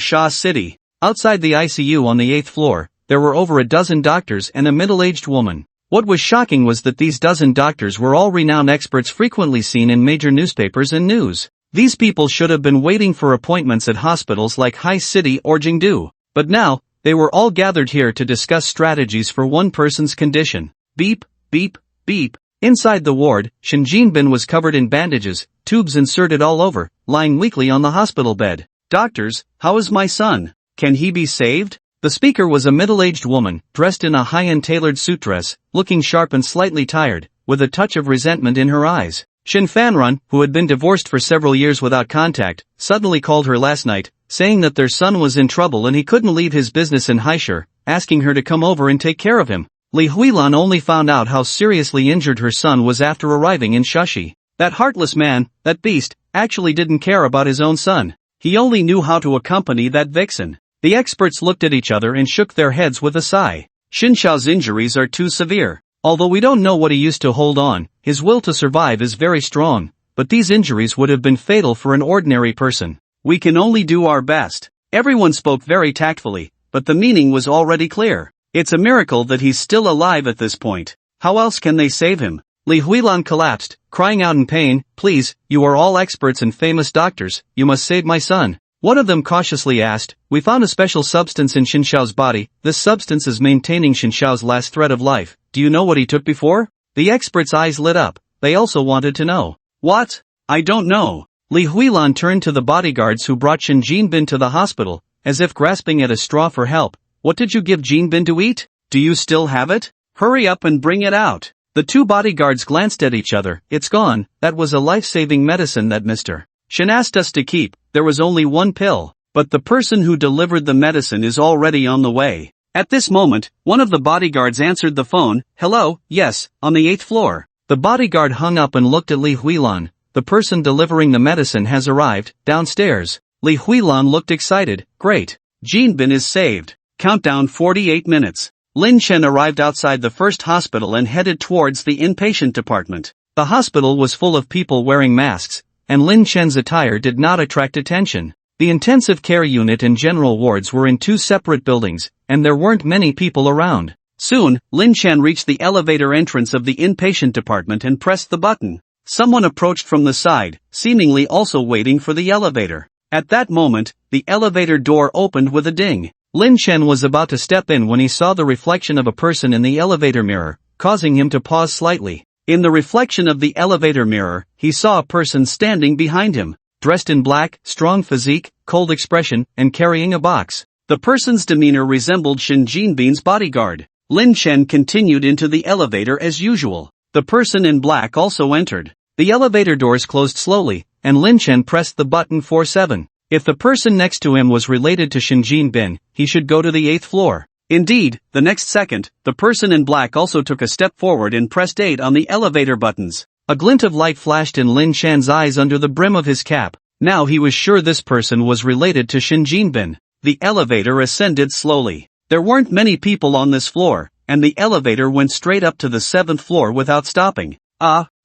Sha City. Outside the ICU on the 8th floor, there were over a dozen doctors and a middle-aged woman. What was shocking was that these dozen doctors were all renowned experts frequently seen in major newspapers and news. These people should have been waiting for appointments at hospitals like Hai City or Jingdu. But now, they were all gathered here to discuss strategies for one person's condition. Beep, beep, beep. Inside the ward, Shen Jinbin was covered in bandages, tubes inserted all over, lying weakly on the hospital bed. Doctors, how is my son? Can he be saved? The speaker was a middle-aged woman, dressed in a high-end tailored suit dress, looking sharp and slightly tired, with a touch of resentment in her eyes. Shen Fanrun, who had been divorced for several years without contact, suddenly called her last night, saying that their son was in trouble and he couldn't leave his business in Haishur, asking her to come over and take care of him. Li Huilan only found out how seriously injured her son was after arriving in Shashi. That heartless man, that beast, actually didn't care about his own son. He only knew how to accompany that vixen. The experts looked at each other and shook their heads with a sigh. Xin Shao's injuries are too severe. Although we don't know what he used to hold on, his will to survive is very strong, but these injuries would have been fatal for an ordinary person. We can only do our best. Everyone spoke very tactfully, but the meaning was already clear. It's a miracle that he's still alive at this point. How else can they save him? Li Huilan collapsed, crying out in pain, "Please, you are all experts and famous doctors, you must save my son." One of them cautiously asked, "We found a special substance in Xin Shao's body. This substance is maintaining Xin Shao's last thread of life. Do you know what he took before?" The experts' eyes lit up. They also wanted to know. What? I don't know. Li Huilan turned to the bodyguards who brought Shen Jinbin to the hospital, as if grasping at a straw for help. "What did you give Jinbin to eat? Do you still have it? Hurry up and bring it out." The two bodyguards glanced at each other. "It's gone. That was a life-saving medicine that Mr. Shen asked us to keep. There was only one pill, but the person who delivered the medicine is already on the way." At this moment, one of the bodyguards answered the phone. "Hello, yes, on the 8th floor." The bodyguard hung up and looked at Li Huilan. "The person delivering the medicine has arrived, downstairs." Li Huilan looked excited. "Great. Jinbin is saved." Countdown 48 minutes. Lin Chen arrived outside the first hospital and headed towards the inpatient department. The hospital was full of people wearing masks, and Lin Chen's attire did not attract attention. The intensive care unit and general wards were in two separate buildings, and there weren't many people around. Soon, Lin Chen reached the elevator entrance of the inpatient department and pressed the button. Someone approached from the side, seemingly also waiting for the elevator. At that moment, the elevator door opened with a ding. Lin Chen was about to step in when he saw the reflection of a person in the elevator mirror, causing him to pause slightly. In the reflection of the elevator mirror, he saw a person standing behind him, dressed in black, strong physique, cold expression, and carrying a box. The person's demeanor resembled Shen Jinbin's bodyguard. Lin Chen continued into the elevator as usual. The person in black also entered. The elevator doors closed slowly, and Lin Chen pressed the button 47. If the person next to him was related to Shen Jinbin, he should go to the 8th floor. Indeed, the next second, the person in black also took a step forward and pressed 8 on the elevator buttons. A glint of light flashed in Lin Chen's eyes under the brim of his cap. Now he was sure this person was related to Shen Jinbin. The elevator ascended slowly. There weren't many people on this floor, and the elevator went straight up to the 7th floor without stopping.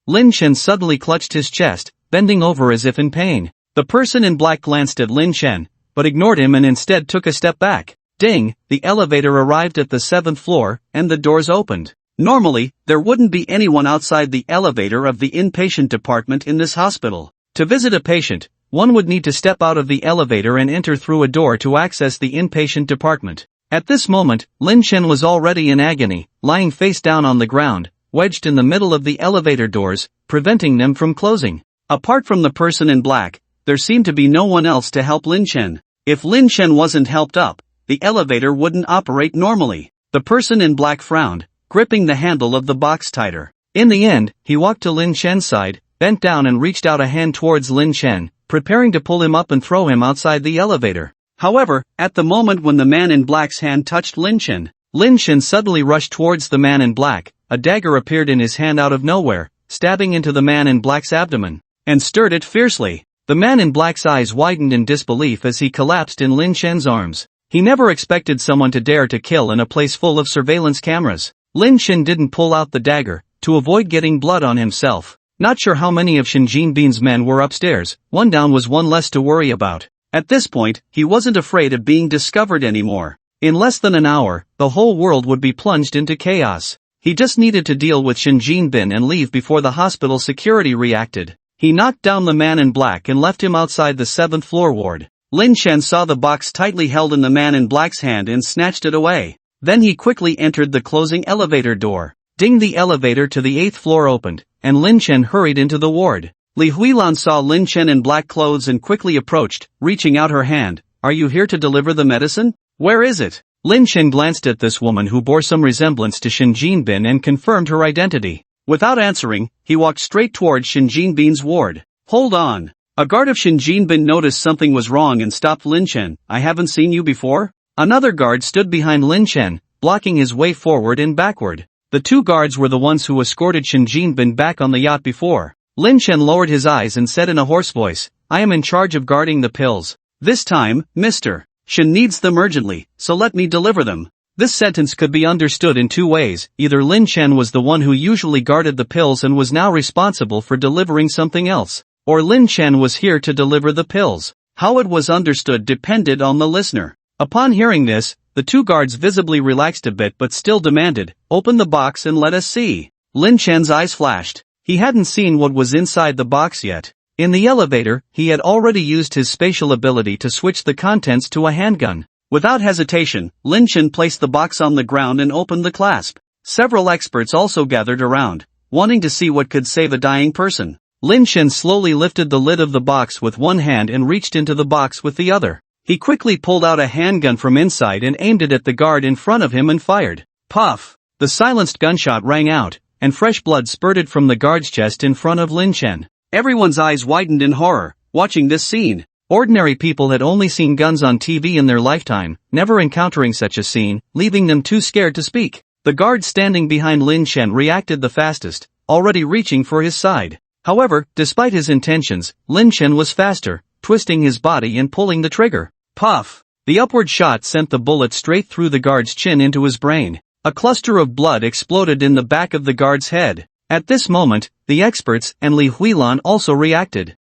Lin Chen suddenly clutched his chest, bending over as if in pain. The person in black glanced at Lin Chen, but ignored him and instead took a step back. Ding! The elevator arrived at the 7th floor, and the doors opened. Normally, there wouldn't be anyone outside the elevator of the inpatient department in this hospital. To visit a patient, one would need to step out of the elevator and enter through a door to access the inpatient department. At this moment, Lin Chen was already in agony, lying face down on the ground, wedged in the middle of the elevator doors, preventing them from closing. Apart from the person in black, there seemed to be no one else to help Lin Chen. If Lin Chen wasn't helped up, the elevator wouldn't operate normally. The person in black frowned, gripping the handle of the box tighter. In the end, he walked to Lin Chen's side, bent down and reached out a hand towards Lin Chen, preparing to pull him up and throw him outside the elevator. However, at the moment when the man in black's hand touched Lin Chen suddenly rushed towards the man in black. A dagger appeared in his hand out of nowhere, stabbing into the man in black's abdomen, and stirred it fiercely. The man in black's eyes widened in disbelief as he collapsed in Lin Chen's arms. He never expected someone to dare to kill in a place full of surveillance cameras. Lin Chen didn't pull out the dagger, to avoid getting blood on himself. Not sure how many of Shen Jinbin's men were upstairs. One down was one less to worry about. At this point, he wasn't afraid of being discovered anymore. In less than an hour, the whole world would be plunged into chaos. He just needed to deal with Shen Jinbin and leave before the hospital security reacted. He knocked down the man in black and left him outside the 7th floor ward. Lin Chen saw the box tightly held in the man in black's hand and snatched it away. Then he quickly entered the closing elevator door. Ding! The elevator to the 8th floor opened, and Lin Chen hurried into the ward. Li Huilan saw Lin Chen in black clothes and quickly approached, reaching out her hand. "Are you here to deliver the medicine? Where is it?" Lin Chen glanced at this woman who bore some resemblance to Shen Jinbin and confirmed her identity. Without answering, he walked straight towards Shen Jinbin's ward. "Hold on." A guard of Shen Jinbin noticed something was wrong and stopped Lin Chen. "I haven't seen you before?" Another guard stood behind Lin Chen, blocking his way forward and backward. The two guards were the ones who escorted Shen Jinbin back on the yacht before. Lin Chen lowered his eyes and said in a hoarse voice, "I am in charge of guarding the pills. This time, Mr. Shen needs them urgently, so let me deliver them." This sentence could be understood in two ways. Either Lin Chen was the one who usually guarded the pills and was now responsible for delivering something else, or Lin Chen was here to deliver the pills. How it was understood depended on the listener. Upon hearing this, the two guards visibly relaxed a bit but still demanded, "Open the box and let us see." Lin Chen's eyes flashed. He hadn't seen what was inside the box yet. In the elevator, he had already used his spatial ability to switch the contents to a handgun. Without hesitation, Lin Chen placed the box on the ground and opened the clasp. Several experts also gathered around, wanting to see what could save a dying person. Lin Chen slowly lifted the lid of the box with one hand and reached into the box with the other. He quickly pulled out a handgun from inside and aimed it at the guard in front of him and fired. Puff! The silenced gunshot rang out, and fresh blood spurted from the guard's chest in front of Lin Chen. Everyone's eyes widened in horror, watching this scene. Ordinary people had only seen guns on TV in their lifetime, never encountering such a scene, leaving them too scared to speak. The guard standing behind Lin Chen reacted the fastest, already reaching for his side. However, despite his intentions, Lin Chen was faster, twisting his body and pulling the trigger. Puff! The upward shot sent the bullet straight through the guard's chin into his brain. A cluster of blood exploded in the back of the guard's head. At this moment, the experts and Li Huilan also reacted.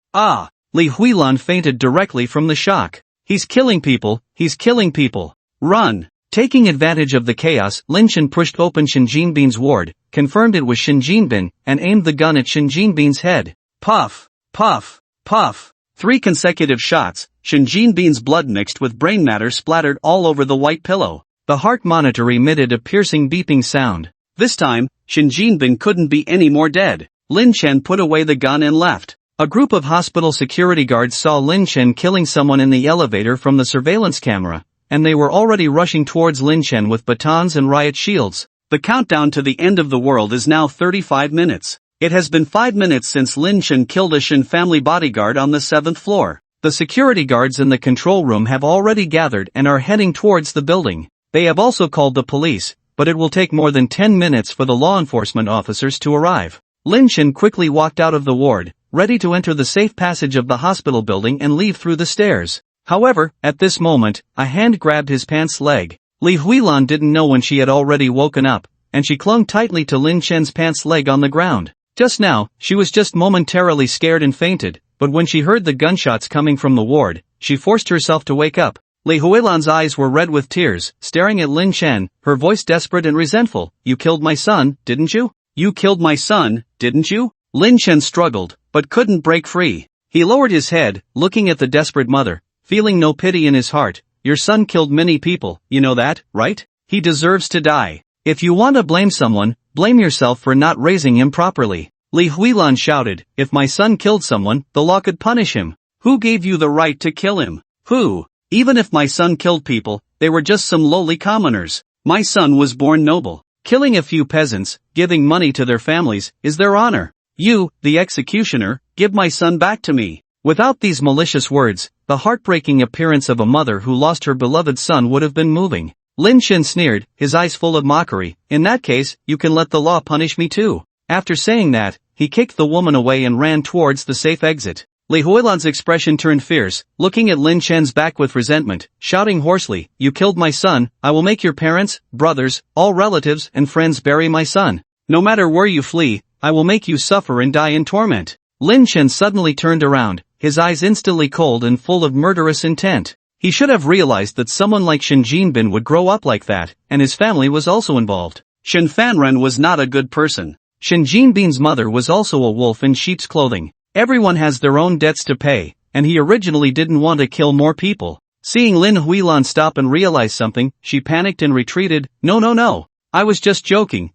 Li Huilan fainted directly from the shock. "He's killing people, he's killing people. Run!" Taking advantage of the chaos, Lin Chen pushed open Shin Jinbin's ward, confirmed it was Shin Jinbin, and aimed the gun at Shin Jinbin's head. Puff, puff, puff. 3 consecutive shots, Shin Jinbin's blood mixed with brain matter splattered all over the white pillow. The heart monitor emitted a piercing beeping sound. This time, Shin Jinbin couldn't be any more dead. Lin Chen put away the gun and left. A group of hospital security guards saw Lin Chen killing someone in the elevator from the surveillance camera, and they were already rushing towards Lin Chen with batons and riot shields. The countdown to the end of the world is now 35 minutes. It has been 5 minutes since Lin Chen killed a Shin family bodyguard on the 7th floor. The security guards in the control room have already gathered and are heading towards the building. They have also called the police, but it will take more than 10 minutes for the law enforcement officers to arrive. Lin Chen quickly walked out of the ward, ready to enter the safe passage of the hospital building and leave through the stairs. However, at this moment, a hand grabbed his pants leg. Li Huilan didn't know when she had already woken up, and she clung tightly to Lin Chen's pants leg on the ground. Just now, she was just momentarily scared and fainted, but when she heard the gunshots coming from the ward, she forced herself to wake up. Li Huilan's eyes were red with tears, staring at Lin Chen, her voice desperate and resentful. "You killed my son, didn't you? You killed my son, didn't you?" Lin Chen struggled, but couldn't break free. He lowered his head, looking at the desperate mother, feeling no pity in his heart. "Your son killed many people, you know that, right? He deserves to die. If you want to blame someone, blame yourself for not raising him properly." Li Huilan shouted, "If my son killed someone, the law could punish him. Who gave you the right to kill him? Who? Even if my son killed people, they were just some lowly commoners. My son was born noble. Killing a few peasants, giving money to their families, is their honor. You, the executioner, give my son back to me." Without these malicious words, the heartbreaking appearance of a mother who lost her beloved son would have been moving. Lin Chen sneered, his eyes full of mockery. "In that case, you can let the law punish me too." After saying that, he kicked the woman away and ran towards the safe exit. Li Huilan's expression turned fierce, looking at Lin Chen's back with resentment, shouting hoarsely, "You killed my son, I will make your parents, brothers, all relatives and friends bury my son. No matter where you flee, I will make you suffer and die in torment." Lin Chen suddenly turned around, his eyes instantly cold and full of murderous intent. He should have realized that someone like Shin Jinbin would grow up like that, and his family was also involved. Shin Fanren was not a good person. Shin Jinbin's mother was also a wolf in sheep's clothing. Everyone has their own debts to pay, and he originally didn't want to kill more people. Seeing Lin Huilan stop and realize something, she panicked and retreated. No. I was just joking,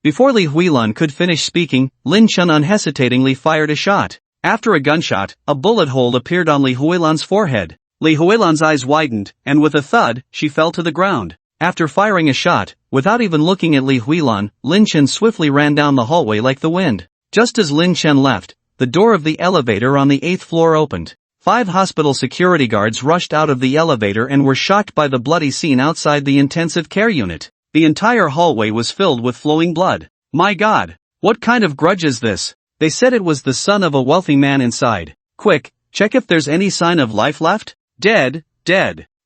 Before Li Huilan could finish speaking, Lin Chen unhesitatingly fired a shot. After a gunshot, a bullet hole appeared on Li Huilan's forehead. Li Huilan's eyes widened, and with a thud, she fell to the ground. After firing a shot, without even looking at Li Huilan, Lin Chen swiftly ran down the hallway like the wind. Just as Lin Chen left, the door of the elevator on the 8th floor opened. 5 hospital security guards rushed out of the elevator and were shocked by the bloody scene outside the intensive care unit. The entire hallway was filled with flowing blood. "My God! What kind of grudge is this?" They said it was the son of a wealthy man inside. "Quick, check if there's any sign of life left." Dead.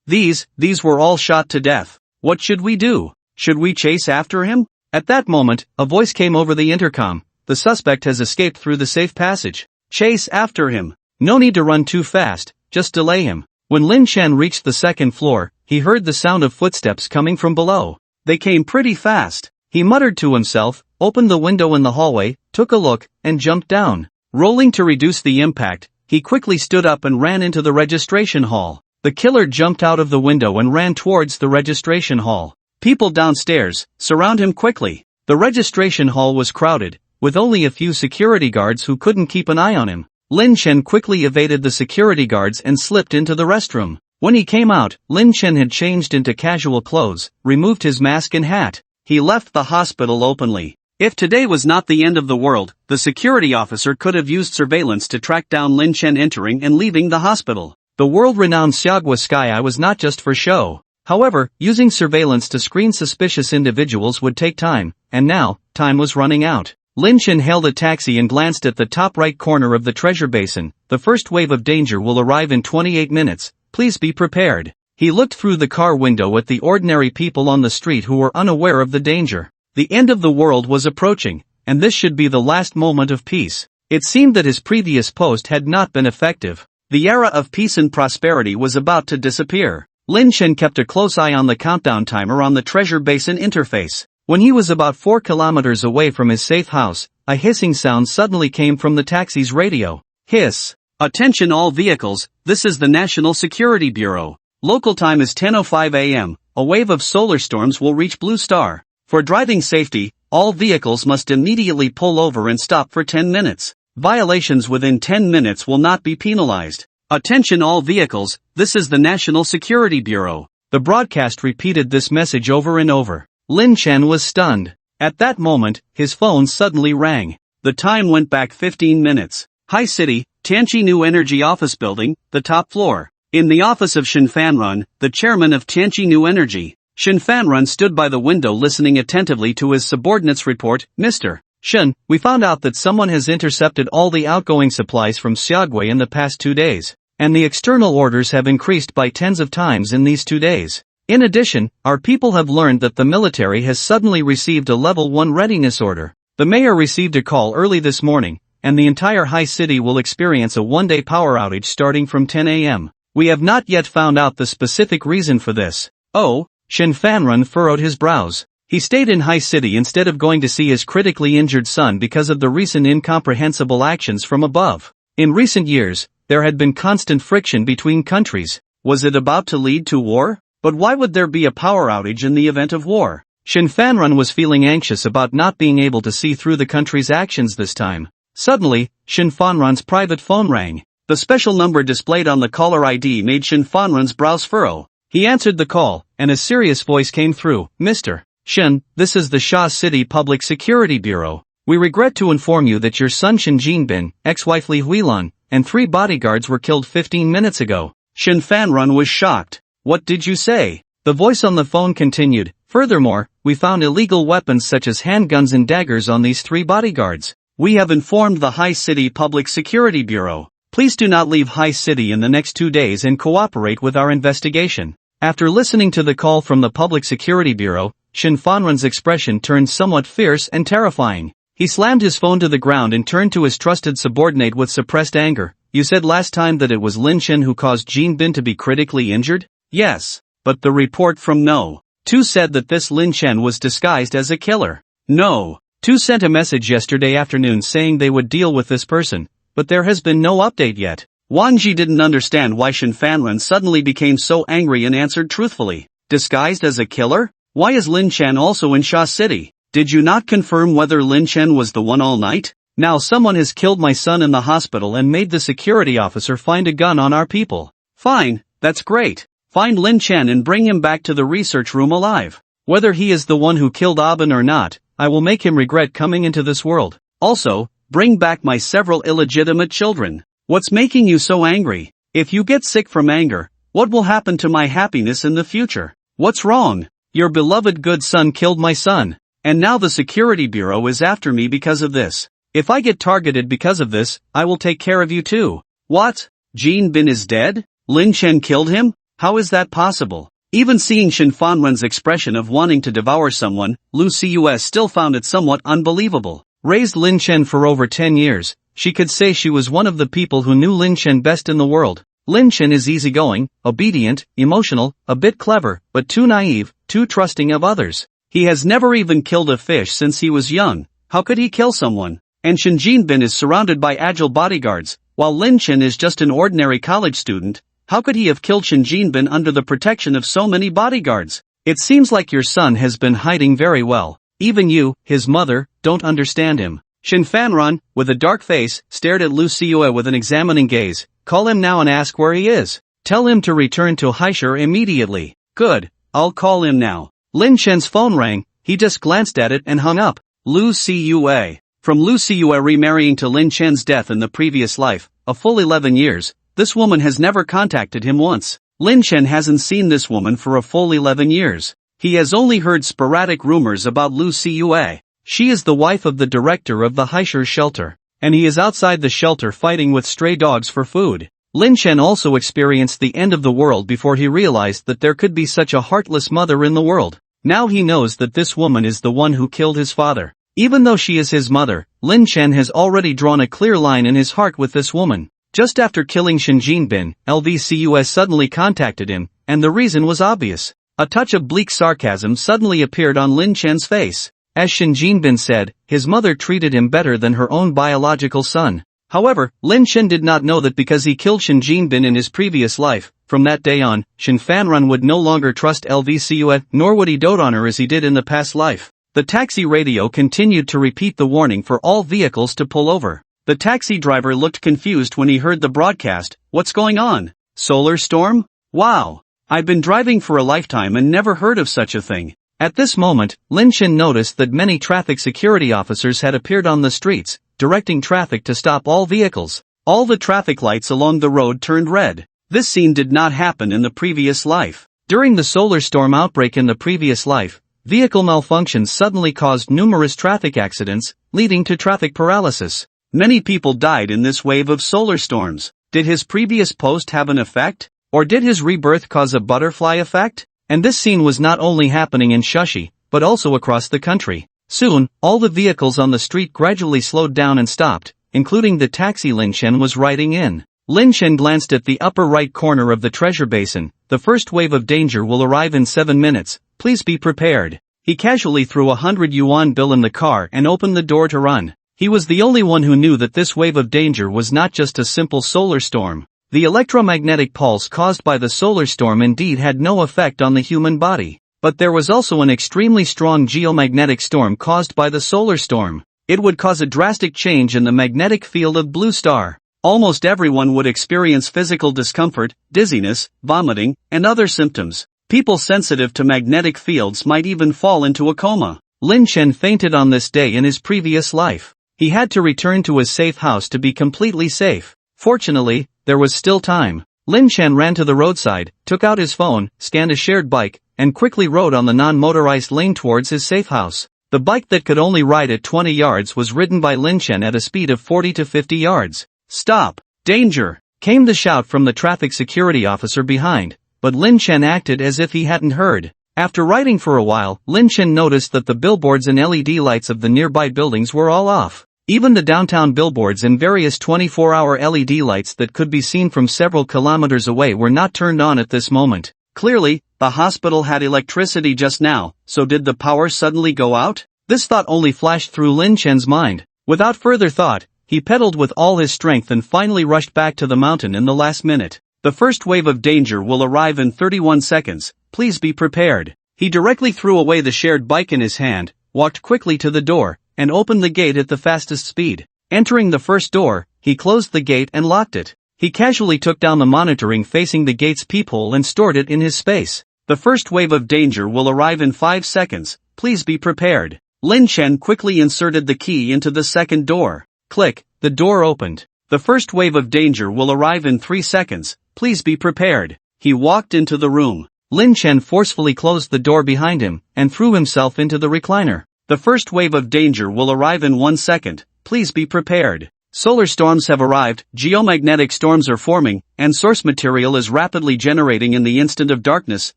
These were all shot to death. What should we do? Should we chase after him?" At that moment, a voice came over the intercom. "The suspect has escaped through the safe passage. Chase after him. No need to run too fast, just delay him." When Lin Chen reached the 2nd floor, he heard the sound of footsteps coming from below. They came pretty fast. He muttered to himself, opened the window in the hallway, took a look, and jumped down. Rolling to reduce the impact, he quickly stood up and ran into the registration hall. The killer jumped out of the window and ran towards the registration hall. People downstairs, surround him quickly. The registration hall was crowded, with only a few security guards who couldn't keep an eye on him. Lin Chen quickly evaded the security guards and slipped into the restroom. When he came out, Lin Chen had changed into casual clothes, removed his mask and hat. He left the hospital openly. If today was not the end of the world, the security officer could have used surveillance to track down Lin Chen entering and leaving the hospital. The world-renowned Xiaogua Sky Eye was not just for show. However, using surveillance to screen suspicious individuals would take time, and now, time was running out. Lin Chen hailed a taxi and glanced at the top right corner of the treasure basin. "The first wave of danger will arrive in 28 minutes, please be prepared." He looked through the car window at the ordinary people on the street who were unaware of the danger. The end of the world was approaching, and this should be the last moment of peace. It seemed that his previous post had not been effective. The era of peace and prosperity was about to disappear. Lin Chen kept a close eye on the countdown timer on the Treasure Basin interface. When he was about 4 kilometers away from his safe house, a hissing sound suddenly came from the taxi's radio. Hiss. Attention all vehicles, this is the National Security Bureau. Local time is 10:05 a.m. A wave of solar storms will reach Blue Star. For driving safety, all vehicles must immediately pull over and stop for 10 minutes. Violations within 10 minutes will not be penalized. Attention all vehicles, this is the National Security Bureau. The broadcast repeated this message over and over. Lin Chen was stunned. At that moment, his phone suddenly rang. The time went back 15 minutes. High City, Tianqi New Energy Office Building, the top floor. In the office of Shen Fanrun, the chairman of Tianqi New Energy. Shen Fanrun stood by the window listening attentively to his subordinate's report. Mr. Shen, we found out that someone has intercepted all the outgoing supplies from Xiaogui in the past 2 days, and the external orders have increased by tens of times in these 2 days. In addition, our people have learned that the military has suddenly received a level 1 readiness order. The mayor received a call early this morning, and the entire High City will experience a 1-day power outage starting from 10 a.m. We have not yet found out the specific reason for this. Oh, Shen Fanrun furrowed his brows. He stayed in High City instead of going to see his critically injured son because of the recent incomprehensible actions from above. In recent years, there had been constant friction between countries. Was it about to lead to war? But why would there be a power outage in the event of war? Shen Fanrun was feeling anxious about not being able to see through the country's actions this time. Suddenly, Shen Fanrun's private phone rang. The special number displayed on the caller ID made Shen Fanrun's brows furrow. He answered the call, and a serious voice came through. Mr. Shen, this is the Sha City Public Security Bureau. We regret to inform you that your son Shen Jinbin, ex-wife Li Huilan, and 3 bodyguards were killed 15 minutes ago. Shen Fanrun was shocked. What did you say? The voice on the phone continued. Furthermore, we found illegal weapons such as handguns and daggers on these 3 bodyguards. We have informed the High City Public Security Bureau. Please do not leave High City in the next 2 days and cooperate with our investigation. After listening to the call from the Public Security Bureau, Shen Fanrun's expression turned somewhat fierce and terrifying. He slammed his phone to the ground and turned to his trusted subordinate with suppressed anger. You said last time that it was Lin Chen who caused Jinbin to be critically injured? Yes. But the report from No. 2 said that this Lin Chen was disguised as a killer. No. 2 sent a message yesterday afternoon saying they would deal with this person, but there has been no update yet. Wang Ji didn't understand why Shen Fanrun suddenly became so angry and answered truthfully. Disguised as a killer? Why is Lin Chen also in Sha City? Did you not confirm whether Lin Chen was the one all night? Now someone has killed my son in the hospital and made the security officer find a gun on our people. Fine, that's great. Find Lin Chen and bring him back to the research room alive. Whether he is the one who killed Aben or not, I will make him regret coming into this world. Also, bring back my several illegitimate children. What's making you so angry? If you get sick from anger, what will happen to my happiness in the future? What's wrong? Your beloved good son killed my son, and now the Security Bureau is after me because of this. If I get targeted because of this, I will take care of you too. What? Jinbin is dead? Lin Chen killed him? How is that possible? Even seeing Shen Fanrun's expression of wanting to devour someone, Lu Cus still found it somewhat unbelievable. Raised Lin Chen for over 10 years, she could say she was one of the people who knew Lin Chen best in the world. Lin Chen is easygoing, obedient, emotional, a bit clever, but too naive, too trusting of others. He has never even killed a fish since he was young. How could he kill someone? And Shen Jinbin is surrounded by agile bodyguards, while Lin Chen is just an ordinary college student. How could he have killed Shen Jinbin under the protection of so many bodyguards? It seems like your son has been hiding very well. Even you, his mother, don't understand him. Shen Fanrun, with a dark face, stared at Lu Cue with an examining gaze. Call him now and ask where he is. Tell him to return to Haishur immediately. Good, I'll call him now. Lin Chen's phone rang, he just glanced at it and hung up. Lu Cue. From Lu Cue remarrying to Lin Chen's death in the previous life, a full 11 years, this woman has never contacted him once. Lin Chen hasn't seen this woman for a full 11 years. He has only heard sporadic rumors about Lu Cue. She is the wife of the director of the Haishur shelter, and he is outside the shelter fighting with stray dogs for food. Lin Chen also experienced the end of the world before he realized that there could be such a heartless mother in the world. Now he knows that this woman is the one who killed his father. Even though she is his mother, Lin Chen has already drawn a clear line in his heart with this woman. Just after killing Shen Jinbin, LVCUS suddenly contacted him, and the reason was obvious. A touch of bleak sarcasm suddenly appeared on Lin Chen's face. As Shen Jinbin said, his mother treated him better than her own biological son. However, Lin Chen did not know that because he killed Shen Jinbin in his previous life, from that day on, Shen Fanrun would no longer trust LVCUF, nor would he dote on her as he did in the past life. The taxi radio continued to repeat the warning for all vehicles to pull over. The taxi driver looked confused when he heard the broadcast. What's going on? Solar storm? Wow! I've been driving for a lifetime and never heard of such a thing. At this moment, Lin Chen noticed that many traffic security officers had appeared on the streets, directing traffic to stop all vehicles. All the traffic lights along the road turned red. This scene did not happen in the previous life. During the solar storm outbreak in the previous life, vehicle malfunctions suddenly caused numerous traffic accidents, leading to traffic paralysis. Many people died in this wave of solar storms. Did his previous post have an effect? Or did his rebirth cause a butterfly effect? And this scene was not only happening in Shushi, but also across the country. Soon, all the vehicles on the street gradually slowed down and stopped, including the taxi Lin Chen was riding in. Lin Chen glanced at the upper right corner of the treasure basin. The first wave of danger will arrive in 7 minutes, please be prepared. He casually threw a 100 yuan bill in the car and opened the door to run. He was the only one who knew that this wave of danger was not just a simple solar storm. The electromagnetic pulse caused by the solar storm indeed had no effect on the human body. But there was also an extremely strong geomagnetic storm caused by the solar storm. It would cause a drastic change in the magnetic field of Blue Star. Almost everyone would experience physical discomfort, dizziness, vomiting, and other symptoms. People sensitive to magnetic fields might even fall into a coma. Lin Chen fainted on this day in his previous life. He had to return to his safe house to be completely safe. Fortunately, there was still time. Lin Chen ran to the roadside, took out his phone, scanned a shared bike, and quickly rode on the non-motorized lane towards his safe house. The bike that could only ride at 20 yards was ridden by Lin Chen at a speed of 40 to 50 yards. Stop! Danger! Came the shout from the traffic security officer behind, but Lin Chen acted as if he hadn't heard. After riding for a while, Lin Chen noticed that the billboards and LED lights of the nearby buildings were all off. Even the downtown billboards and various 24-hour LED lights that could be seen from several kilometers away were not turned on at this moment. Clearly, the hospital had electricity just now, so did the power suddenly go out? This thought only flashed through Lin Chen's mind. Without further thought, he pedaled with all his strength and finally rushed back to the mountain in the last minute. The first wave of danger will arrive in 31 seconds, please be prepared. He directly threw away the shared bike in his hand, walked quickly to the door, and opened the gate at the fastest speed. Entering the first door, he closed the gate and locked it. He casually took down the monitoring facing the gate's peephole and stored it in his space. The first wave of danger will arrive in 5 seconds, please be prepared. Lin Chen quickly inserted the key into the second door. Click, the door opened. The first wave of danger will arrive in 3 seconds, please be prepared. He walked into the room. Lin Chen forcefully closed the door behind him and threw himself into the recliner. The first wave of danger will arrive in 1 second, please be prepared. Solar storms have arrived, geomagnetic storms are forming, and source material is rapidly generating in the instant of darkness.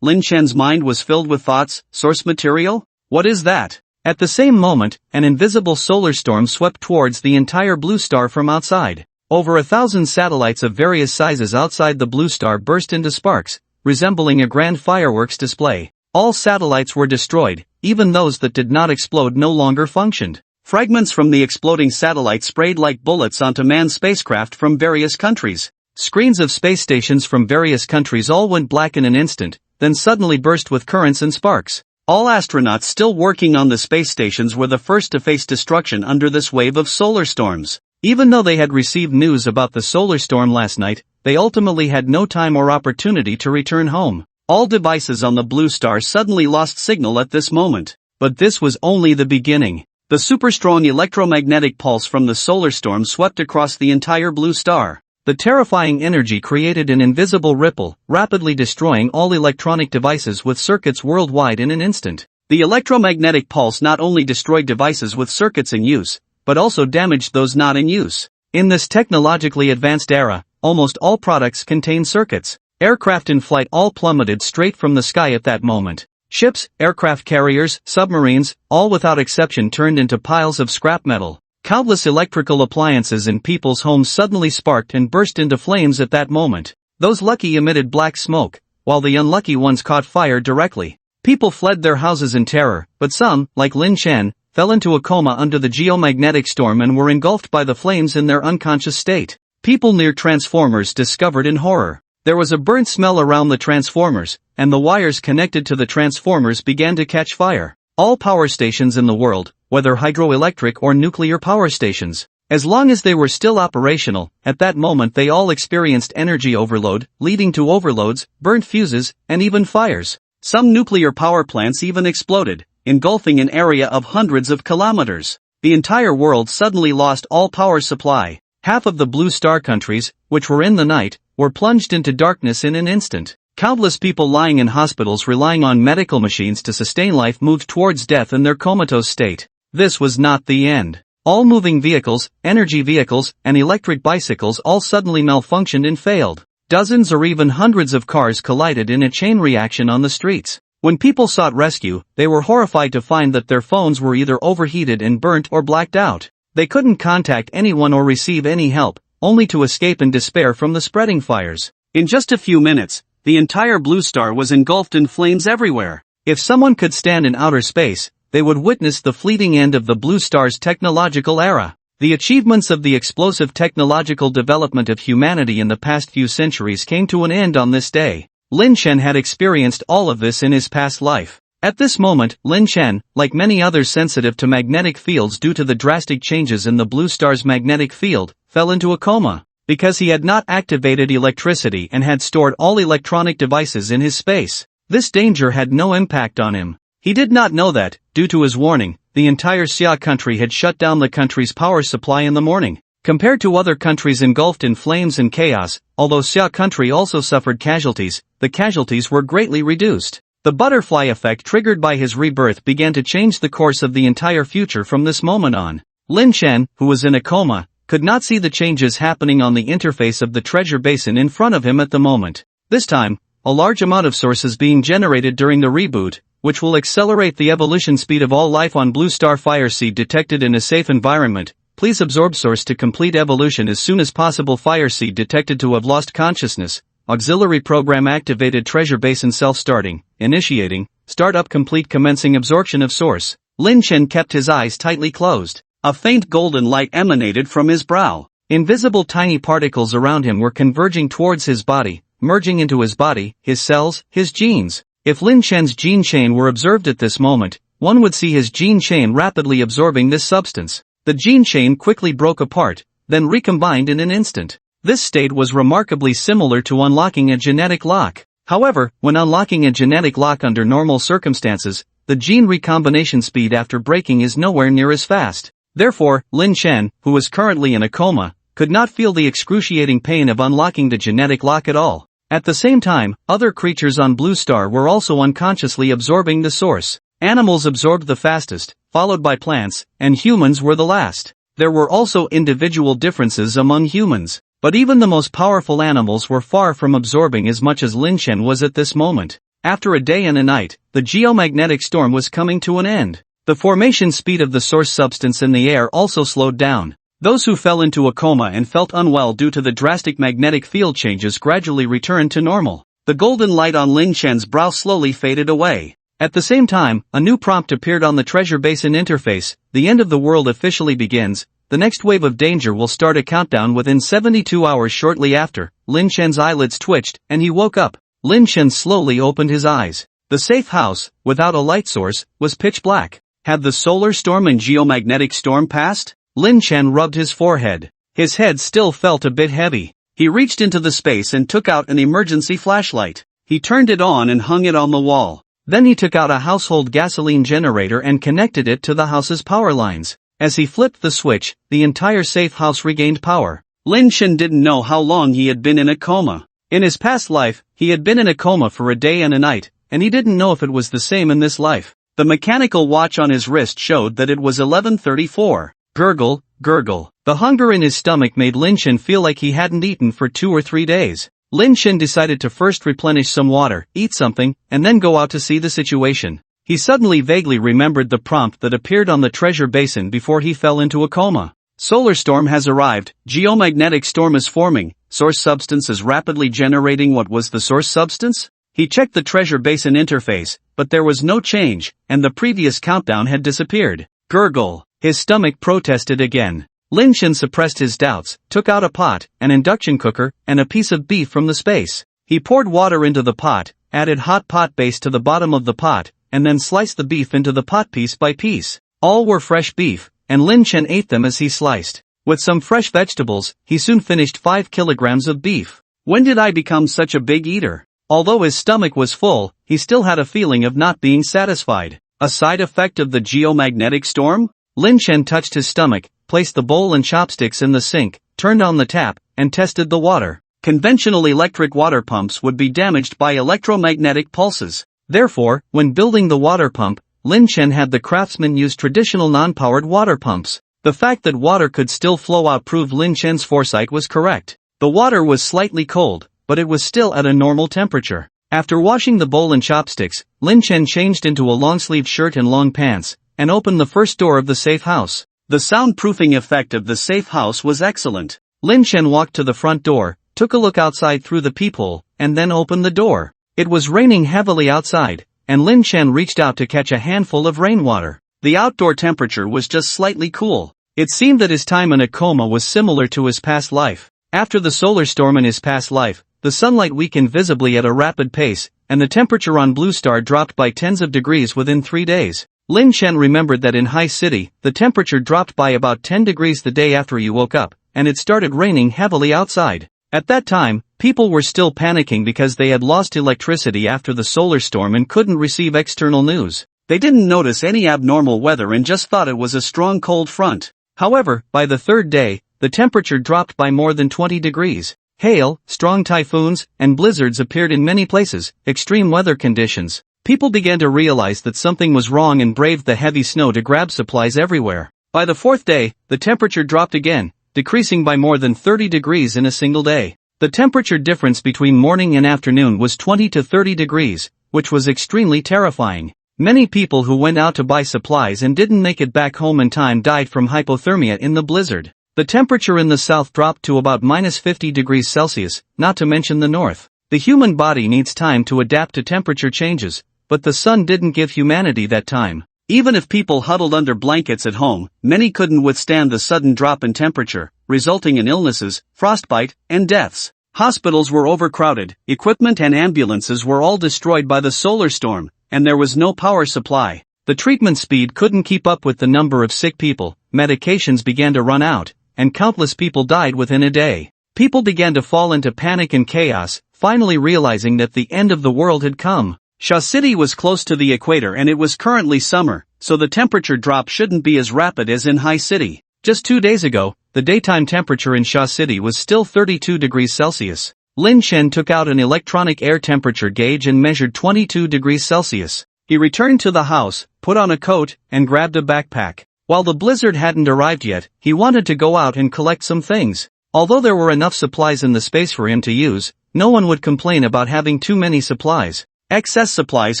Lin Chen's mind was filled with thoughts. Source material? What is that? At the same moment, an invisible solar storm swept towards the entire Blue Star from outside. Over 1,000 satellites of various sizes outside the Blue Star burst into sparks, resembling a grand fireworks display. All satellites were destroyed, even those that did not explode no longer functioned. Fragments from the exploding satellite sprayed like bullets onto manned spacecraft from various countries. Screens of space stations from various countries all went black in an instant, then suddenly burst with currents and sparks. All astronauts still working on the space stations were the first to face destruction under this wave of solar storms. Even though they had received news about the solar storm last night, they ultimately had no time or opportunity to return home. All devices on the Blue Star suddenly lost signal at this moment. But this was only the beginning. The super-strong electromagnetic pulse from the solar storm swept across the entire Blue Star. The terrifying energy created an invisible ripple, rapidly destroying all electronic devices with circuits worldwide in an instant. The electromagnetic pulse not only destroyed devices with circuits in use, but also damaged those not in use. In this technologically advanced era, almost all products contain circuits. Aircraft in flight all plummeted straight from the sky at that moment. Ships, aircraft carriers, submarines, all without exception turned into piles of scrap metal. Countless electrical appliances in people's homes suddenly sparked and burst into flames at that moment. Those lucky emitted black smoke, while the unlucky ones caught fire directly. People fled their houses in terror, but some, like Lin Chen, fell into a coma under the geomagnetic storm and were engulfed by the flames in their unconscious state. People near transformers discovered in horror. There was a burnt smell around the transformers, and the wires connected to the transformers began to catch fire. All power stations in the world, whether hydroelectric or nuclear power stations, as long as they were still operational, at that moment they all experienced energy overload, leading to overloads, burnt fuses, and even fires. Some nuclear power plants even exploded, engulfing an area of hundreds of kilometers. The entire world suddenly lost all power supply. Half of the Blue Star countries, which were in the night, were plunged into darkness in an instant. Countless people lying in hospitals relying on medical machines to sustain life moved towards death in their comatose state. This was not the end. All moving vehicles, energy vehicles, and electric bicycles all suddenly malfunctioned and failed. Dozens or even hundreds of cars collided in a chain reaction on the streets. When people sought rescue, they were horrified to find that their phones were either overheated and burnt or blacked out. They couldn't contact anyone or receive any help, only to escape in despair from the spreading fires. In just a few minutes, the entire Blue Star was engulfed in flames everywhere. If someone could stand in outer space, they would witness the fleeting end of the Blue Star's technological era. The achievements of the explosive technological development of humanity in the past few centuries came to an end on this day. Lin Chen had experienced all of this in his past life. At this moment, Lin Chen, like many others sensitive to magnetic fields due to the drastic changes in the Blue Star's magnetic field, fell into a coma. Because he had not activated electricity and had stored all electronic devices in his space. This danger had no impact on him. He did not know that, due to his warning, the entire Xia country had shut down the country's power supply in the morning. Compared to other countries engulfed in flames and chaos, although Xia country also suffered casualties, the casualties were greatly reduced. The butterfly effect triggered by his rebirth began to change the course of the entire future from this moment on. Lin Chen, who was in a coma, could not see the changes happening on the interface of the treasure basin in front of him at the moment. This time, a large amount of sources being generated during the reboot, which will accelerate the evolution speed of all life on Blue Star. Fire seed detected in a safe environment. Please absorb source to complete evolution as soon as possible. Fire seed detected to have lost consciousness. Auxiliary program activated. Treasure basin self-starting, initiating, startup complete. Commencing absorption of source. Lin Chen kept his eyes tightly closed. A faint golden light emanated from his brow. Invisible tiny particles around him were converging towards his body, merging into his body, his cells, his genes. If Lin Chen's gene chain were observed at this moment, one would see his gene chain rapidly absorbing this substance. The gene chain quickly broke apart, then recombined in an instant. This state was remarkably similar to unlocking a genetic lock. However, when unlocking a genetic lock under normal circumstances, the gene recombination speed after breaking is nowhere near as fast. Therefore, Lin Chen, who was currently in a coma, could not feel the excruciating pain of unlocking the genetic lock at all. At the same time, other creatures on Blue Star were also unconsciously absorbing the source. Animals absorbed the fastest, followed by plants, and humans were the last. There were also individual differences among humans, but even the most powerful animals were far from absorbing as much as Lin Chen was at this moment. After a day and a night, the geomagnetic storm was coming to an end. The formation speed of the source substance in the air also slowed down. Those who fell into a coma and felt unwell due to the drastic magnetic field changes gradually returned to normal. The golden light on Lin Chen's brow slowly faded away. At the same time, a new prompt appeared on the treasure basin interface. The end of the world officially begins. The next wave of danger will start a countdown within 72 hours. Shortly after, Lin Chen's eyelids twitched, and he woke up. Lin Chen slowly opened his eyes. The safe house, without a light source, was pitch black. Had the solar storm and geomagnetic storm passed? Lin Chen rubbed his forehead. His head still felt a bit heavy. He reached into the space and took out an emergency flashlight. He turned it on and hung it on the wall. Then he took out a household gasoline generator and connected it to the house's power lines. As he flipped the switch, the entire safe house regained power. Lin Chen didn't know how long he had been in a coma. In his past life, he had been in a coma for a day and a night, and he didn't know if it was the same in this life. The mechanical watch on his wrist showed that it was 11:34. Gurgle, gurgle. The hunger in his stomach made Lin Chen feel like he hadn't eaten for 2 or 3 days. Lin Chen decided to first replenish some water, eat something, and then go out to see the situation. He suddenly vaguely remembered the prompt that appeared on the treasure basin before he fell into a coma. Solar storm has arrived, geomagnetic storm is forming, source substance is rapidly generating. What was the source substance? He checked the treasure basin interface, but there was no change, and the previous countdown had disappeared. Gurgle. His stomach protested again. Lin Chen suppressed his doubts, took out a pot, an induction cooker, and a piece of beef from the space. He poured water into the pot, added hot pot base to the bottom of the pot, and then sliced the beef into the pot piece by piece. All were fresh beef, and Lin Chen ate them as he sliced. With some fresh vegetables, he soon finished 5 kilograms of beef. When did I become such a big eater? Although his stomach was full, he still had a feeling of not being satisfied. A side effect of the geomagnetic storm? Lin Chen touched his stomach, placed the bowl and chopsticks in the sink, turned on the tap, and tested the water. Conventional electric water pumps would be damaged by electromagnetic pulses. Therefore, when building the water pump, Lin Chen had the craftsman use traditional non-powered water pumps. The fact that water could still flow out proved Lin Chen's foresight was correct. The water was slightly cold, but it was still at a normal temperature. After washing the bowl and chopsticks, Lin Chen changed into a long-sleeved shirt and long pants, and opened the first door of the safe house. The soundproofing effect of the safe house was excellent. Lin Chen walked to the front door, took a look outside through the peephole, and then opened the door. It was raining heavily outside, and Lin Chen reached out to catch a handful of rainwater. The outdoor temperature was just slightly cool. It seemed that his time in a coma was similar to his past life. After the solar storm in his past life, the sunlight weakened visibly at a rapid pace, and the temperature on Blue Star dropped by tens of degrees within 3 days. Lin Chen remembered that in High City, the temperature dropped by about 10 degrees the day after he woke up, and it started raining heavily outside. At that time, people were still panicking because they had lost electricity after the solar storm and couldn't receive external news. They didn't notice any abnormal weather and just thought it was a strong cold front. However, by the third day, the temperature dropped by more than 20 degrees. Hail, strong typhoons, and blizzards appeared in many places, extreme weather conditions. People began to realize that something was wrong and braved the heavy snow to grab supplies everywhere. By the fourth day, the temperature dropped again, decreasing by more than 30 degrees in a single day. The temperature difference between morning and afternoon was 20 to 30 degrees, which was extremely terrifying. Many people who went out to buy supplies and didn't make it back home in time died from hypothermia in the blizzard. The temperature in the south dropped to about minus 50 degrees Celsius, not to mention the north. The human body needs time to adapt to temperature changes, but the sun didn't give humanity that time. Even if people huddled under blankets at home, many couldn't withstand the sudden drop in temperature, resulting in illnesses, frostbite, and deaths. Hospitals were overcrowded, equipment and ambulances were all destroyed by the solar storm, and there was no power supply. The treatment speed couldn't keep up with the number of sick people, medications began to run out, and countless people died within a day. People began to fall into panic and chaos, finally realizing that the end of the world had come. Sha City was close to the equator and it was currently summer, so the temperature drop shouldn't be as rapid as in High City. Just 2 days ago, the daytime temperature in Sha City was still 32 degrees Celsius. Lin Chen took out an electronic air temperature gauge and measured 22 degrees Celsius. He returned to the house, put on a coat, and grabbed a backpack. While the blizzard hadn't arrived yet, he wanted to go out and collect some things. Although there were enough supplies in the space for him to use, no one would complain about having too many supplies. Excess supplies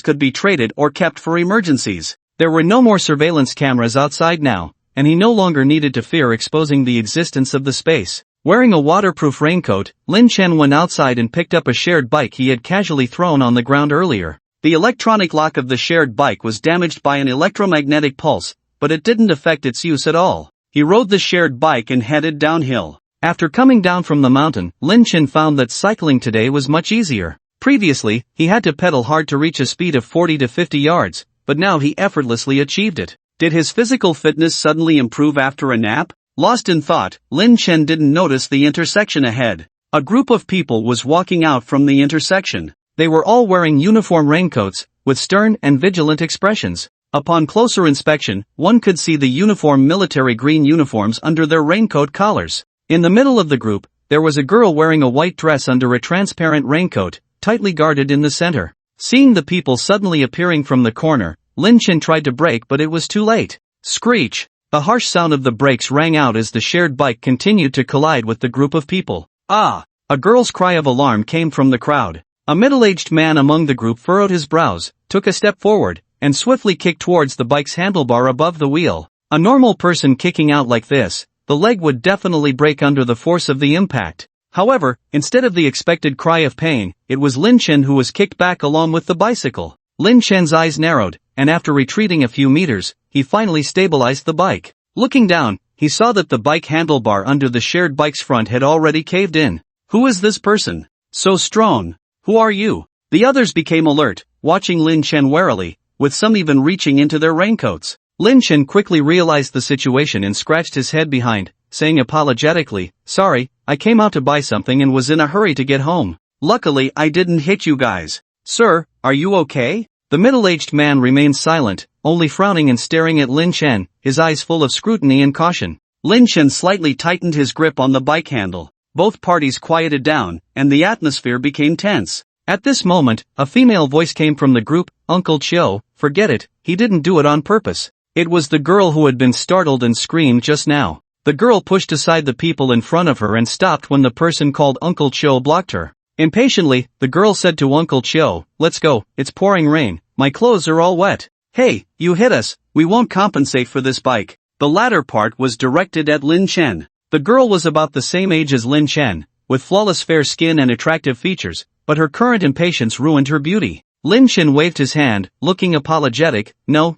could be traded or kept for emergencies. There were no more surveillance cameras outside now, and he no longer needed to fear exposing the existence of the space. Wearing a waterproof raincoat, Lin Chen went outside and picked up a shared bike he had casually thrown on the ground earlier. The electronic lock of the shared bike was damaged by an electromagnetic pulse, but it didn't affect its use at all. He rode the shared bike and headed downhill. After coming down from the mountain, Lin Chen found that cycling today was much easier. Previously, he had to pedal hard to reach a speed of 40 to 50 yards, but now he effortlessly achieved it. Did his physical fitness suddenly improve after a nap? Lost in thought, Lin Chen didn't notice the intersection ahead. A group of people was walking out from the intersection. They were all wearing uniform raincoats, with stern and vigilant expressions. Upon closer inspection, one could see the uniform military green uniforms under their raincoat collars. In the middle of the group, there was a girl wearing a white dress under a transparent raincoat, tightly guarded in the center. Seeing the people suddenly appearing from the corner, Lin Chen tried to brake but it was too late. Screech! The harsh sound of the brakes rang out as the shared bike continued to collide with the group of people. Ah! A girl's cry of alarm came from the crowd. A middle-aged man among the group furrowed his brows, took a step forward, and swiftly kicked towards the bike's handlebar above the wheel. A normal person kicking out like this, the leg would definitely break under the force of the impact. However, instead of the expected cry of pain, it was Lin Chen who was kicked back along with the bicycle. Lin Chen's eyes narrowed, and after retreating a few meters, he finally stabilized the bike. Looking down, he saw that the bike handlebar under the shared bike's front had already caved in. Who is this person? So strong. Who are you? The others became alert, watching Lin Chen warily, with some even reaching into their raincoats. Lin Chen quickly realized the situation and scratched his head behind, saying apologetically, "Sorry, I came out to buy something and was in a hurry to get home. Luckily I didn't hit you guys." "Sir, are you okay?" The middle-aged man remained silent, only frowning and staring at Lin Chen, his eyes full of scrutiny and caution. Lin Chen slightly tightened his grip on the bike handle. Both parties quieted down, and the atmosphere became tense. At this moment, a female voice came from the group, "Uncle Chiu, forget it, he didn't do it on purpose." It was the girl who had been startled and screamed just now. The girl pushed aside the people in front of her and stopped when the person called Uncle Chiu blocked her. Impatiently, the girl said to Uncle Chiu, "Let's go, it's pouring rain, my clothes are all wet." "Hey, you hit us, we won't compensate for this bike." The latter part was directed at Lin Chen. The girl was about the same age as Lin Chen, with flawless fair skin and attractive features, but her current impatience ruined her beauty. Lin Chen waved his hand, looking apologetic, No,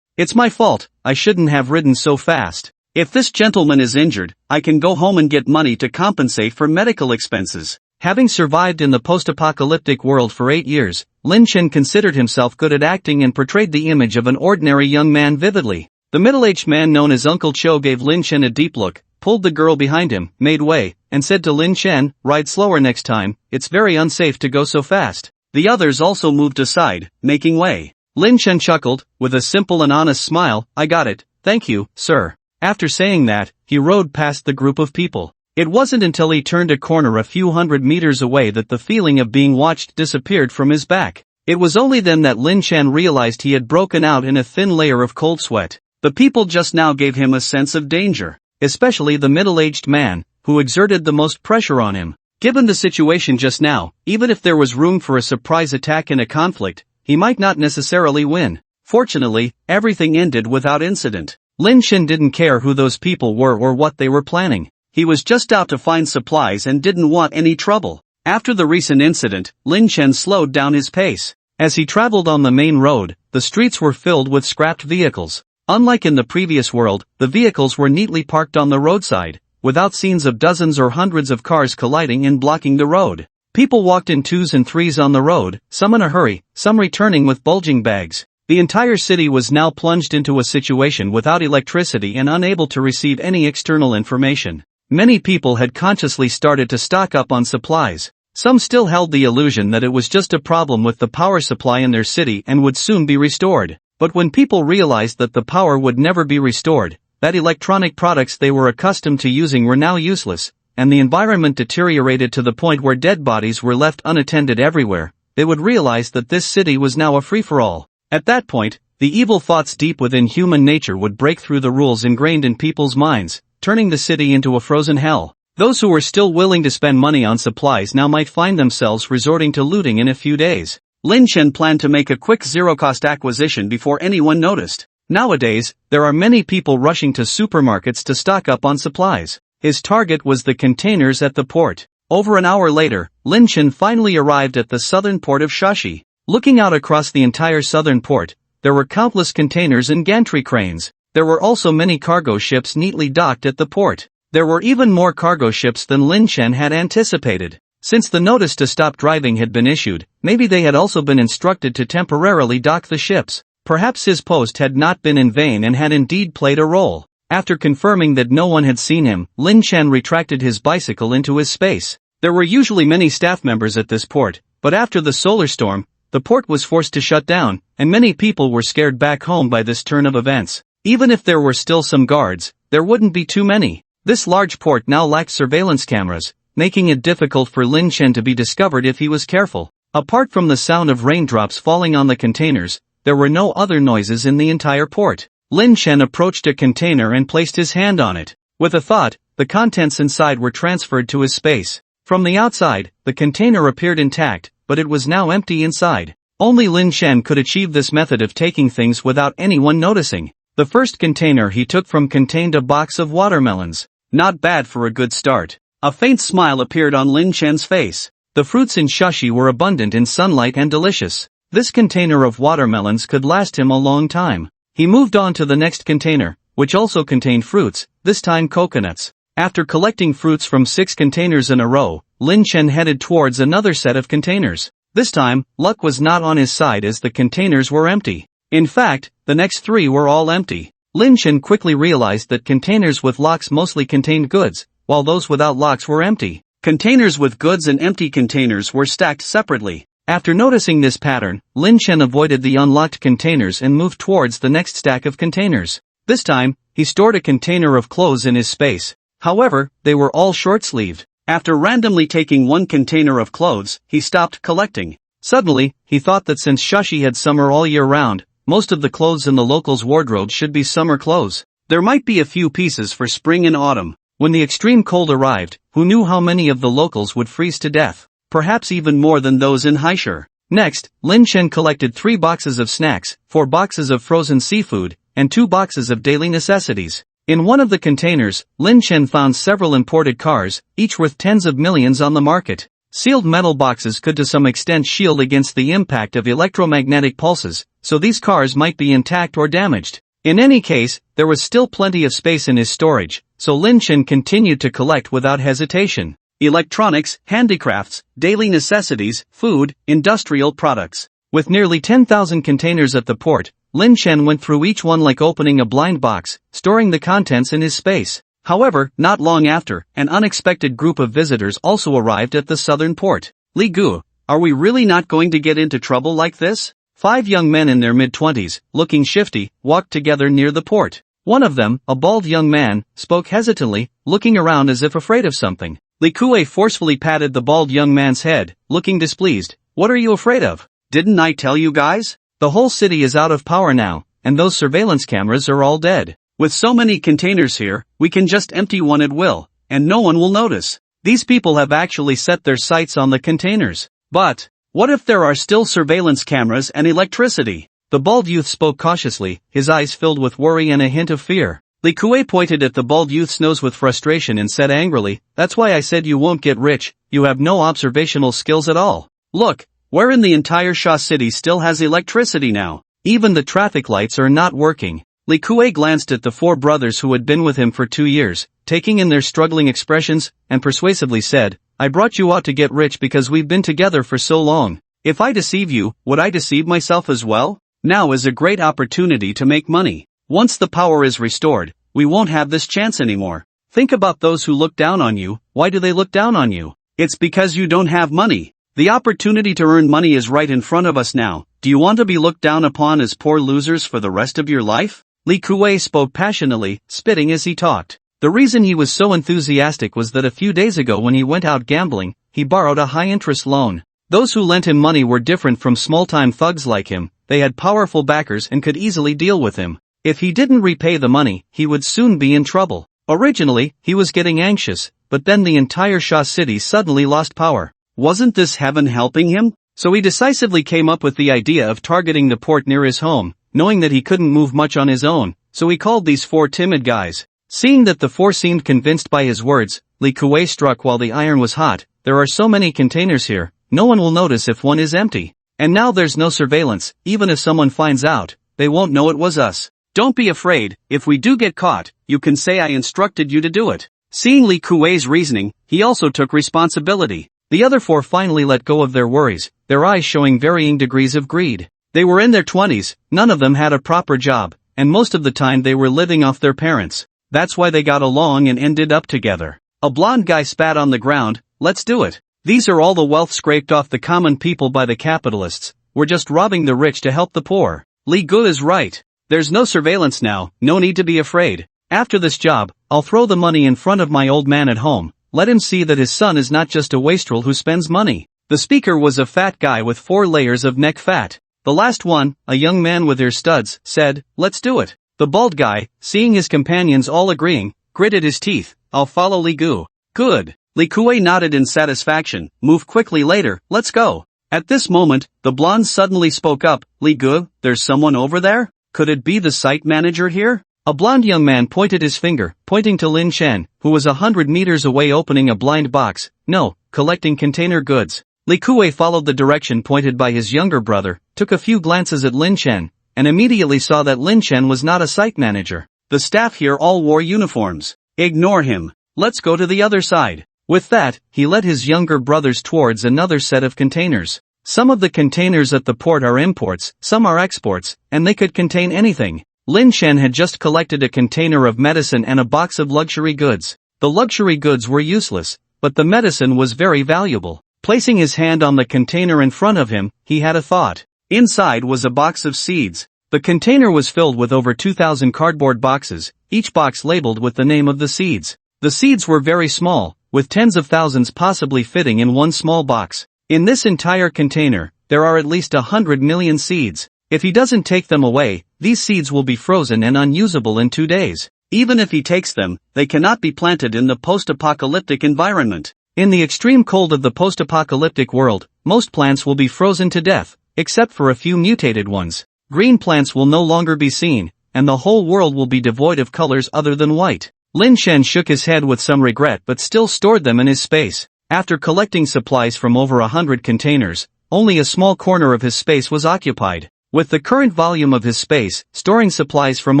it's my fault, I shouldn't have ridden so fast. If this gentleman is injured, I can go home and get money to compensate for medical expenses." Having survived in the post-apocalyptic world for 8 years, Lin Chen considered himself good at acting and portrayed the image of an ordinary young man vividly. The middle-aged man known as Uncle Chiu gave Lin Chen a deep look, pulled the girl behind him, made way, and said to Lin Chen, "Ride slower next time, it's very unsafe to go so fast." The others also moved aside, making way. Lin Chen chuckled, with a simple and honest smile, "I got it, thank you, sir." After saying that, he rode past the group of people. It wasn't until he turned a corner a few hundred meters away that the feeling of being watched disappeared from his back. It was only then that Lin Chen realized he had broken out in a thin layer of cold sweat. The people just now gave him a sense of danger, especially the middle-aged man, who exerted the most pressure on him. Given the situation just now, even if there was room for a surprise attack in a conflict, he might not necessarily win. Fortunately, everything ended without incident. Lin Chen didn't care who those people were or what they were planning. He was just out to find supplies and didn't want any trouble. After the recent incident, Lin Chen slowed down his pace. As he traveled on the main road, the streets were filled with scrapped vehicles. Unlike in the previous world, the vehicles were neatly parked on the roadside, without scenes of dozens or hundreds of cars colliding and blocking the road. People walked in 2s and 3s on the road, some in a hurry, some returning with bulging bags. The entire city was now plunged into a situation without electricity and unable to receive any external information. Many people had consciously started to stock up on supplies. Some still held the illusion that it was just a problem with the power supply in their city and would soon be restored. But when people realized that the power would never be restored, that electronic products they were accustomed to using were now useless, and the environment deteriorated to the point where dead bodies were left unattended everywhere, they would realize that this city was now a free-for-all. At that point, the evil thoughts deep within human nature would break through the rules ingrained in people's minds, turning the city into a frozen hell. Those who were still willing to spend money on supplies now might find themselves resorting to looting in a few days. Lin Chen planned to make a quick zero-cost acquisition before anyone noticed. Nowadays, there are many people rushing to supermarkets to stock up on supplies. His target was the containers at the port. Over an hour later, Lin Chen finally arrived at the southern port of Shashi. Looking out across the entire southern port, there were countless containers and gantry cranes. There were also many cargo ships neatly docked at the port. There were even more cargo ships than Lin Chen had anticipated. Since the notice to stop driving had been issued, maybe they had also been instructed to temporarily dock the ships. Perhaps his post had not been in vain and had indeed played a role. After confirming that no one had seen him, Lin Chen retracted his bicycle into his space. There were usually many staff members at this port, but after the solar storm, the port was forced to shut down, and many people were scared back home by this turn of events. Even if there were still some guards, there wouldn't be too many. This large port now lacked surveillance cameras, making it difficult for Lin Chen to be discovered if he was careful. Apart from the sound of raindrops falling on the containers, there were no other noises in the entire port. Lin Chen approached a container and placed his hand on it. With a thought, the contents inside were transferred to his space. From the outside, the container appeared intact, but it was now empty inside. Only Lin Chen could achieve this method of taking things without anyone noticing. The first container he took from contained a box of watermelons. Not bad for a good start. A faint smile appeared on Lin Chen's face. The fruits in Shashi were abundant in sunlight and delicious. This container of watermelons could last him a long time. He moved on to the next container, which also contained fruits, this time coconuts. After collecting fruits from 6 containers in a row, Lin Chen headed towards another set of containers. This time, luck was not on his side as the containers were empty. In fact, the next 3 were all empty. Lin Chen quickly realized that containers with locks mostly contained goods, while those without locks were empty. Containers with goods and empty containers were stacked separately. After noticing this pattern, Lin Chen avoided the unlocked containers and moved towards the next stack of containers. This time, he stored a container of clothes in his space. However, they were all short-sleeved. After randomly taking 1 container of clothes, he stopped collecting. Suddenly, he thought that since Shashi had summer all year round, most of the clothes in the locals' wardrobe should be summer clothes. There might be a few pieces for spring and autumn. When the extreme cold arrived, who knew how many of the locals would freeze to death? Perhaps even more than those in Haishur. Next, Lin Chen collected 3 boxes of snacks, 4 boxes of frozen seafood, and 2 boxes of daily necessities. In one of the containers, Lin Chen found several imported cars, each worth tens of millions on the market. Sealed metal boxes could to some extent shield against the impact of electromagnetic pulses, so these cars might be intact or damaged. In any case, there was still plenty of space in his storage, so Lin Chen continued to collect without hesitation. Electronics, handicrafts, daily necessities, food, industrial products. With nearly 10,000 containers at the port, Lin Chen went through each one like opening a blind box, storing the contents in his space. However, not long after, an unexpected group of visitors also arrived at the southern port. Li Gu, are we really not going to get into trouble like this? 5 young men in their mid-20s, looking shifty, walked together near the port. One of them, a bald young man, spoke hesitantly, looking around as if afraid of something. Li Kue forcefully patted the bald young man's head, looking displeased. What are you afraid of? Didn't I tell you guys? The whole city is out of power now, and those surveillance cameras are all dead. With so many containers here, we can just empty one at will, and no one will notice. These people have actually set their sights on the containers. But, what if there are still surveillance cameras and electricity? The bald youth spoke cautiously, his eyes filled with worry and a hint of fear. Li Kue pointed at the bald youth's nose with frustration and said angrily, "That's why I said you won't get rich, you have no observational skills at all. Look, where in the entire Sha city still has electricity now? Even the traffic lights are not working." Li Kue glanced at the 4 brothers who had been with him for 2 years, taking in their struggling expressions, and persuasively said, "I brought you out to get rich because we've been together for so long. If I deceive you, would I deceive myself as well? Now is a great opportunity to make money. Once the power is restored, we won't have this chance anymore. Think about those who look down on you. Why do they look down on you? It's because you don't have money. The opportunity to earn money is right in front of us now. Do you want to be looked down upon as poor losers for the rest of your life?" Li Kue spoke passionately, spitting as he talked. The reason he was so enthusiastic was that a few days ago when he went out gambling, he borrowed a high-interest loan. Those who lent him money were different from small-time thugs like him. They had powerful backers and could easily deal with him. If he didn't repay the money, he would soon be in trouble. Originally, he was getting anxious, but then the entire Sha city suddenly lost power. Wasn't this heaven helping him? So he decisively came up with the idea of targeting the port near his home, knowing that he couldn't move much on his own, so he called these 4 timid guys. Seeing that the 4 seemed convinced by his words, Li Kue struck while the iron was hot. "There are so many containers here, no one will notice if one is empty. And now there's no surveillance, even if someone finds out, they won't know it was us. Don't be afraid, if we do get caught, you can say I instructed you to do it." Seeing Li Kue's reasoning, he also took responsibility. The other 4 finally let go of their worries, their eyes showing varying degrees of greed. They were in their 20s, none of them had a proper job, and most of the time they were living off their parents. That's why they got along and ended up together. A blonde guy spat on the ground. "Let's do it. These are all the wealth scraped off the common people by the capitalists. We're just robbing the rich to help the poor." Li Gu is right. There's no surveillance now, no need to be afraid. After this job, I'll throw the money in front of my old man at home. Let him see that his son is not just a wastrel who spends money. The speaker was a fat guy with 4 layers of neck fat. The last one, a young man with ear studs, said, "Let's do it." The bald guy, seeing his companions all agreeing, gritted his teeth. "I'll follow Li Gu." "Good." Li Kue nodded in satisfaction. "Move quickly later, let's go." At this moment, the blonde suddenly spoke up. "Li Gu, there's someone over there? Could it be the site manager here?" A blond young man pointed his finger, pointing to Lin Chen, who was 100 meters away opening a blind box, no, collecting container goods. Li Kuei followed the direction pointed by his younger brother, took a few glances at Lin Chen, and immediately saw that Lin Chen was not a site manager. The staff here all wore uniforms. Ignore him. Let's go to the other side. With that, he led his younger brothers towards another set of containers. Some of the containers at the port are imports, some are exports, and they could contain anything. Lin Chen had just collected a container of medicine and a box of luxury goods. The luxury goods were useless, but the medicine was very valuable. Placing his hand on the container in front of him, he had a thought. Inside was a box of seeds. The container was filled with over 2,000 cardboard boxes, each box labeled with the name of the seeds. The seeds were very small, with tens of thousands possibly fitting in one small box. In this entire container, there are at least 100 million seeds. If he doesn't take them away, these seeds will be frozen and unusable in 2 days. Even if he takes them, they cannot be planted in the post-apocalyptic environment. In the extreme cold of the post-apocalyptic world, most plants will be frozen to death, except for a few mutated ones. Green plants will no longer be seen, and the whole world will be devoid of colors other than white. Lin Chen shook his head with some regret but still stored them in his space. After collecting supplies from over 100 containers, only a small corner of his space was occupied. With the current volume of his space, storing supplies from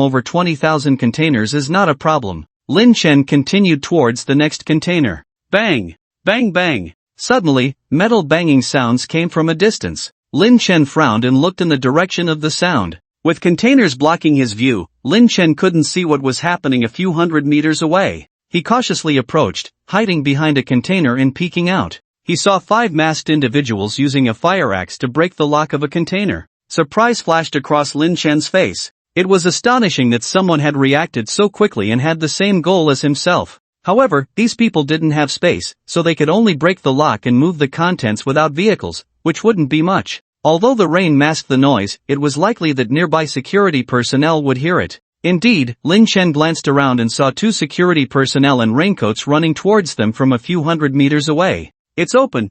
over 20,000 containers is not a problem. Lin Chen continued towards the next container. Bang! Bang bang! Suddenly, metal banging sounds came from a distance. Lin Chen frowned and looked in the direction of the sound. With containers blocking his view, Lin Chen couldn't see what was happening a few hundred meters away. He cautiously approached, hiding behind a container and peeking out. He saw 5 masked individuals using a fire axe to break the lock of a container. Surprise flashed across Lin Chen's face. It was astonishing that someone had reacted so quickly and had the same goal as himself. However, these people didn't have space, so they could only break the lock and move the contents without vehicles, which wouldn't be much. Although the rain masked the noise, it was likely that nearby security personnel would hear it. Indeed, Lin Chen glanced around and saw 2 security personnel in raincoats running towards them from a few hundred meters away. It's open,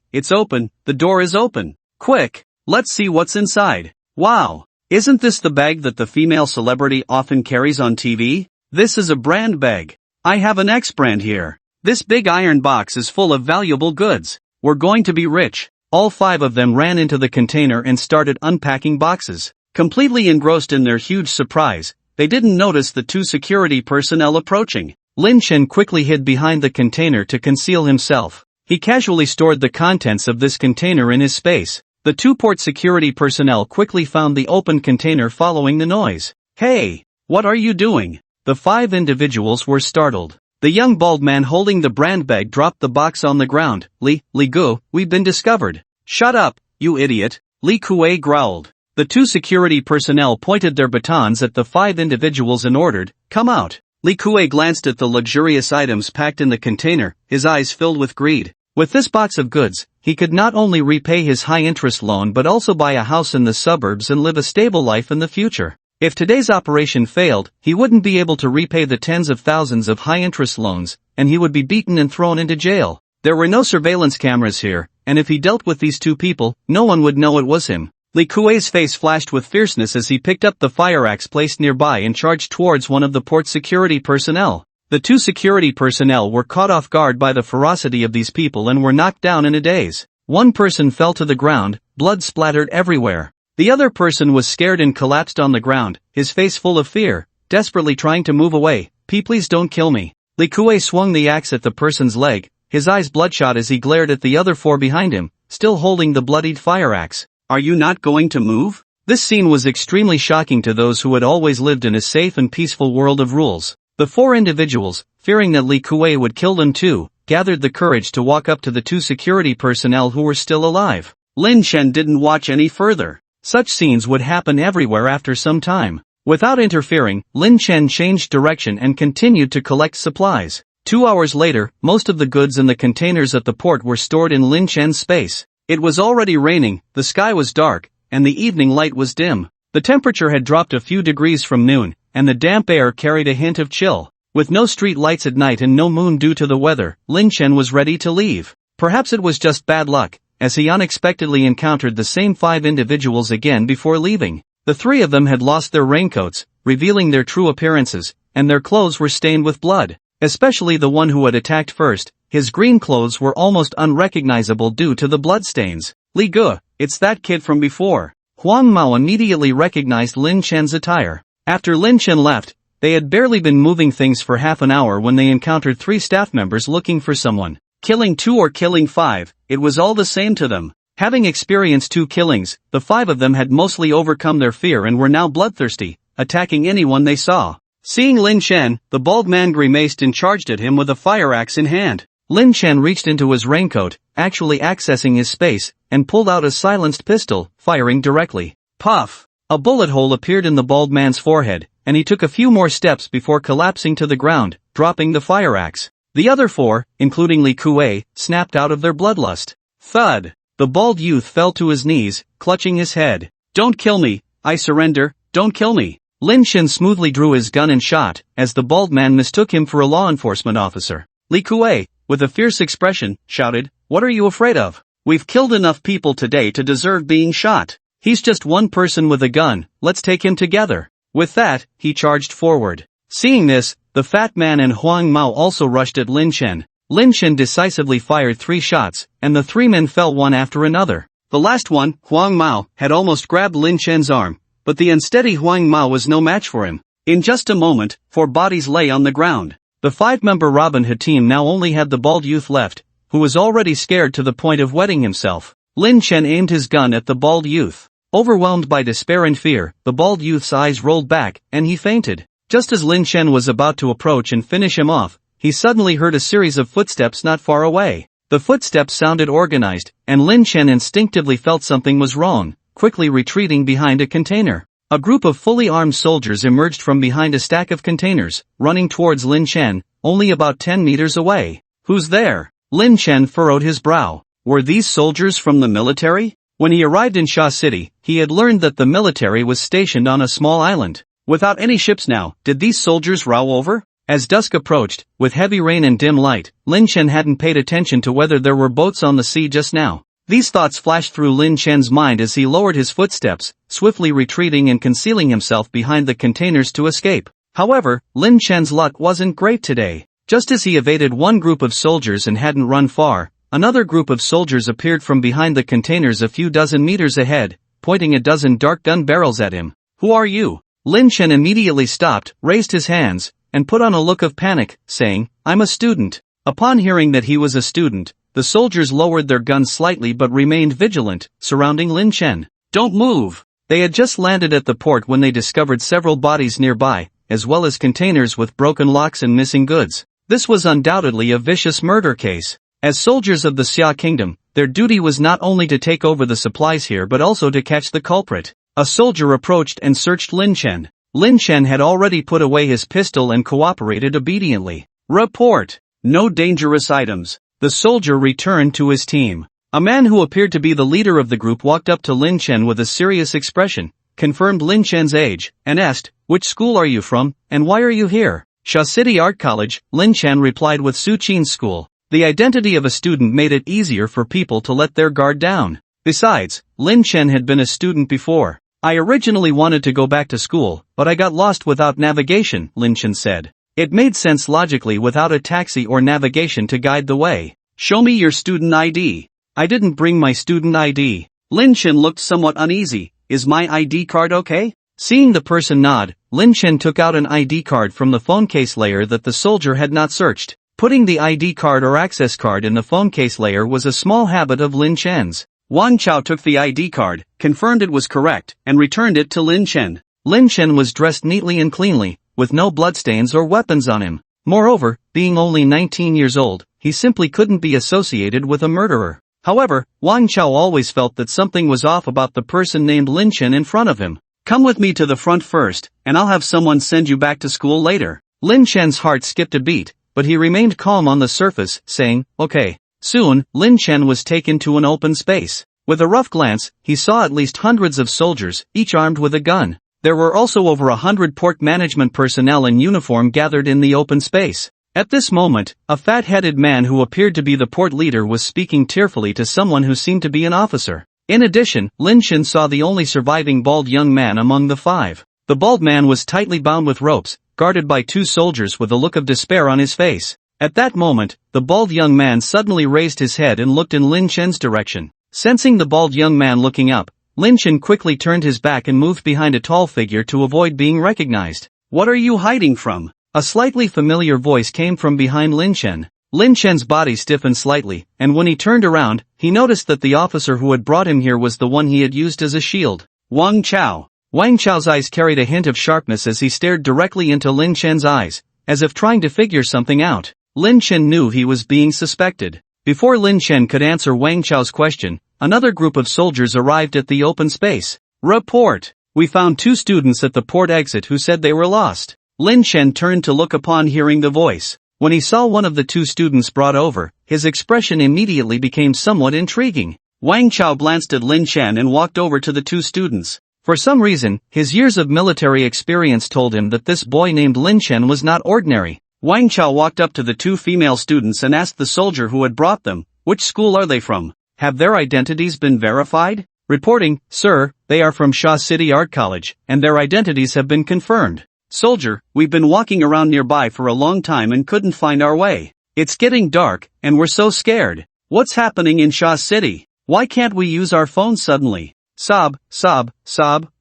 the door is open. Quick, let's see what's inside. Wow, isn't this the bag that the female celebrity often carries on TV? This is a brand bag. I have an X brand here. This big iron box is full of valuable goods. We're going to be rich. All 5 of them ran into the container and started unpacking boxes. Completely engrossed in their huge surprise, they didn't notice the 2 security personnel approaching. Lin Chen quickly hid behind the container to conceal himself. He casually stored the contents of this container in his space. The 2 port security personnel quickly found the open container following the noise. Hey, what are you doing? The 5 individuals were startled. The young bald man holding the brand bag dropped the box on the ground. Li Gu, we've been discovered. Shut up, you idiot, Li Kuei growled. The 2 security personnel pointed their batons at the 5 individuals and ordered, come out. Li Kuei glanced at the luxurious items packed in the container, his eyes filled with greed. With this box of goods, he could not only repay his high-interest loan but also buy a house in the suburbs and live a stable life in the future. If today's operation failed, he wouldn't be able to repay the tens of thousands of high-interest loans, and he would be beaten and thrown into jail. There were no surveillance cameras here, and if he dealt with these 2 people, no one would know it was him. Li Kuei's face flashed with fierceness as he picked up the fire axe placed nearby and charged towards one of the port security personnel. The 2 security personnel were caught off guard by the ferocity of these people and were knocked down in a daze. One person fell to the ground, blood splattered everywhere. The other person was scared and collapsed on the ground, his face full of fear, desperately trying to move away. Please don't kill me. Li Kuei swung the axe at the person's leg, his eyes bloodshot as he glared at the other 4 behind him, still holding the bloodied fire axe. Are you not going to move? This scene was extremely shocking to those who had always lived in a safe and peaceful world of rules. The 4 individuals, fearing that Li Kuei would kill them too, gathered the courage to walk up to the 2 security personnel who were still alive. Lin Chen didn't watch any further. Such scenes would happen everywhere after some time. Without interfering, Lin Chen changed direction and continued to collect supplies. 2 hours later, most of the goods in the containers at the port were stored in Lin Chen's space. It was already raining, the sky was dark, and the evening light was dim. The temperature had dropped a few degrees from noon, and the damp air carried a hint of chill. With no street lights at night and no moon due to the weather, Lin Chen was ready to leave. Perhaps it was just bad luck, as he unexpectedly encountered the same 5 individuals again before leaving. The 3 of them had lost their raincoats, revealing their true appearances, and their clothes were stained with blood. Especially the one who had attacked first, his green clothes were almost unrecognizable due to the bloodstains. Li Ge, it's that kid from before. Huang Mao immediately recognized Lin Chen's attire. After Lin Chen left, they had barely been moving things for half an hour when they encountered 3 staff members looking for someone. Killing 2 or killing 5, it was all the same to them. Having experienced 2 killings, the 5 of them had mostly overcome their fear and were now bloodthirsty, attacking anyone they saw. Seeing Lin Chen, the bald man grimaced and charged at him with a fire axe in hand. Lin Chen reached into his raincoat, actually accessing his space, and pulled out a silenced pistol, firing directly. Puff! A bullet hole appeared in the bald man's forehead, and he took a few more steps before collapsing to the ground, dropping the fire axe. The other 4, including Li Kue, snapped out of their bloodlust. Thud! The bald youth fell to his knees, clutching his head. Don't kill me, I surrender, don't kill me. Lin Chen smoothly drew his gun and shot, as the bald man mistook him for a law enforcement officer. Li Kue, with a fierce expression, shouted, "What are you afraid of? We've killed enough people today to deserve being shot. He's just one person with a gun, let's take him together." With that, he charged forward. Seeing this, the fat man and Huang Mao also rushed at Lin Chen. Lin Chen decisively fired 3 shots, and the 3 men fell one after another. The last one, Huang Mao, had almost grabbed Lin Chen's arm, but the unsteady Huang Mao was no match for him. In just a moment, 4 bodies lay on the ground. The 5-member Robin Hood team now only had the bald youth left, who was already scared to the point of wetting himself. Lin Chen aimed his gun at the bald youth. Overwhelmed by despair and fear, the bald youth's eyes rolled back, and he fainted. Just as Lin Chen was about to approach and finish him off, he suddenly heard a series of footsteps not far away. The footsteps sounded organized, and Lin Chen instinctively felt something was wrong, quickly retreating behind a container. A group of fully armed soldiers emerged from behind a stack of containers, running towards Lin Chen, only about 10 meters away. Who's there? Lin Chen furrowed his brow. Were these soldiers from the military? When he arrived in Sha City, he had learned that the military was stationed on a small island. Without any ships now, did these soldiers row over? As dusk approached, with heavy rain and dim light, Lin Chen hadn't paid attention to whether there were boats on the sea just now. These thoughts flashed through Lin Chen's mind as he lowered his footsteps, swiftly retreating and concealing himself behind the containers to escape. However, Lin Chen's luck wasn't great today. Just as he evaded one group of soldiers and hadn't run far, another group of soldiers appeared from behind the containers a few dozen meters ahead, pointing a dozen dark gun barrels at him. Who are you? Lin Chen immediately stopped, raised his hands, and put on a look of panic, saying, "I'm a student." Upon hearing that he was a student, the soldiers lowered their guns slightly but remained vigilant, surrounding Lin Chen. "Don't move!" They had just landed at the port when they discovered several bodies nearby, as well as containers with broken locks and missing goods. This was undoubtedly a vicious murder case. As soldiers of the Xia Kingdom, their duty was not only to take over the supplies here but also to catch the culprit. A soldier approached and searched Lin Chen. Lin Chen had already put away his pistol and cooperated obediently. "Report. No dangerous items." The soldier returned to his team. A man who appeared to be the leader of the group walked up to Lin Chen with a serious expression, confirmed Lin Chen's age, and asked, "Which school are you from, and why are you here?" "Sha City Art College," Lin Chen replied with Su Qin's school. The identity of a student made it easier for people to let their guard down. Besides, Lin Chen had been a student before. "I originally wanted to go back to school, but I got lost without navigation," Lin Chen said. It made sense logically without a taxi or navigation to guide the way. "Show me your student ID." "I didn't bring my student ID." Lin Chen looked somewhat uneasy. "Is my ID card okay?" Seeing the person nod, Lin Chen took out an ID card from the phone case layer that the soldier had not searched. Putting the ID card or access card in the phone case layer was a small habit of Lin Chen's. Wang Chao took the ID card, confirmed it was correct, and returned it to Lin Chen. Lin Chen was dressed neatly and cleanly, with no bloodstains or weapons on him. Moreover, being only 19 years old, he simply couldn't be associated with a murderer. However, Wang Chao always felt that something was off about the person named Lin Chen in front of him. "Come with me to the front first, and I'll have someone send you back to school later." Lin Chen's heart skipped a beat, but he remained calm on the surface, saying, "Okay." Soon, Lin Chen was taken to an open space. With a rough glance, he saw at least hundreds of soldiers, each armed with a gun. There were also over 100 port management personnel in uniform gathered in the open space. At this moment, a fat-headed man who appeared to be the port leader was speaking tearfully to someone who seemed to be an officer. In addition, Lin Chen saw the only surviving bald young man among the 5. The bald man was tightly bound with ropes, guarded by 2 soldiers with a look of despair on his face. At that moment, the bald young man suddenly raised his head and looked in Lin Chen's direction. Sensing the bald young man looking up, Lin Chen quickly turned his back and moved behind a tall figure to avoid being recognized. "What are you hiding from?" A slightly familiar voice came from behind Lin Chen. Lin Chen's body stiffened slightly, and when he turned around, he noticed that the officer who had brought him here was the one he had used as a shield. Wang Chao. Wang Chao's eyes carried a hint of sharpness as he stared directly into Lin Chen's eyes, as if trying to figure something out. Lin Chen knew he was being suspected. Before Lin Chen could answer Wang Chao's question, another group of soldiers arrived at the open space. "Report! We found 2 students at the port exit who said they were lost." Lin Chen turned to look upon hearing the voice. When he saw one of the 2 students brought over, his expression immediately became somewhat intriguing. Wang Chao glanced at Lin Chen and walked over to the 2 students. For some reason, his years of military experience told him that this boy named Lin Chen was not ordinary. Wang Chao walked up to the 2 female students and asked the soldier who had brought them, "Which school are they from? Have their identities been verified?" Reporting, "Sir, they are from Sha City Art College, and their identities have been confirmed." Soldier, "We've been walking around nearby for a long time and couldn't find our way. It's getting dark, and we're so scared. What's happening in Sha City? Why can't we use our phones suddenly? Sob,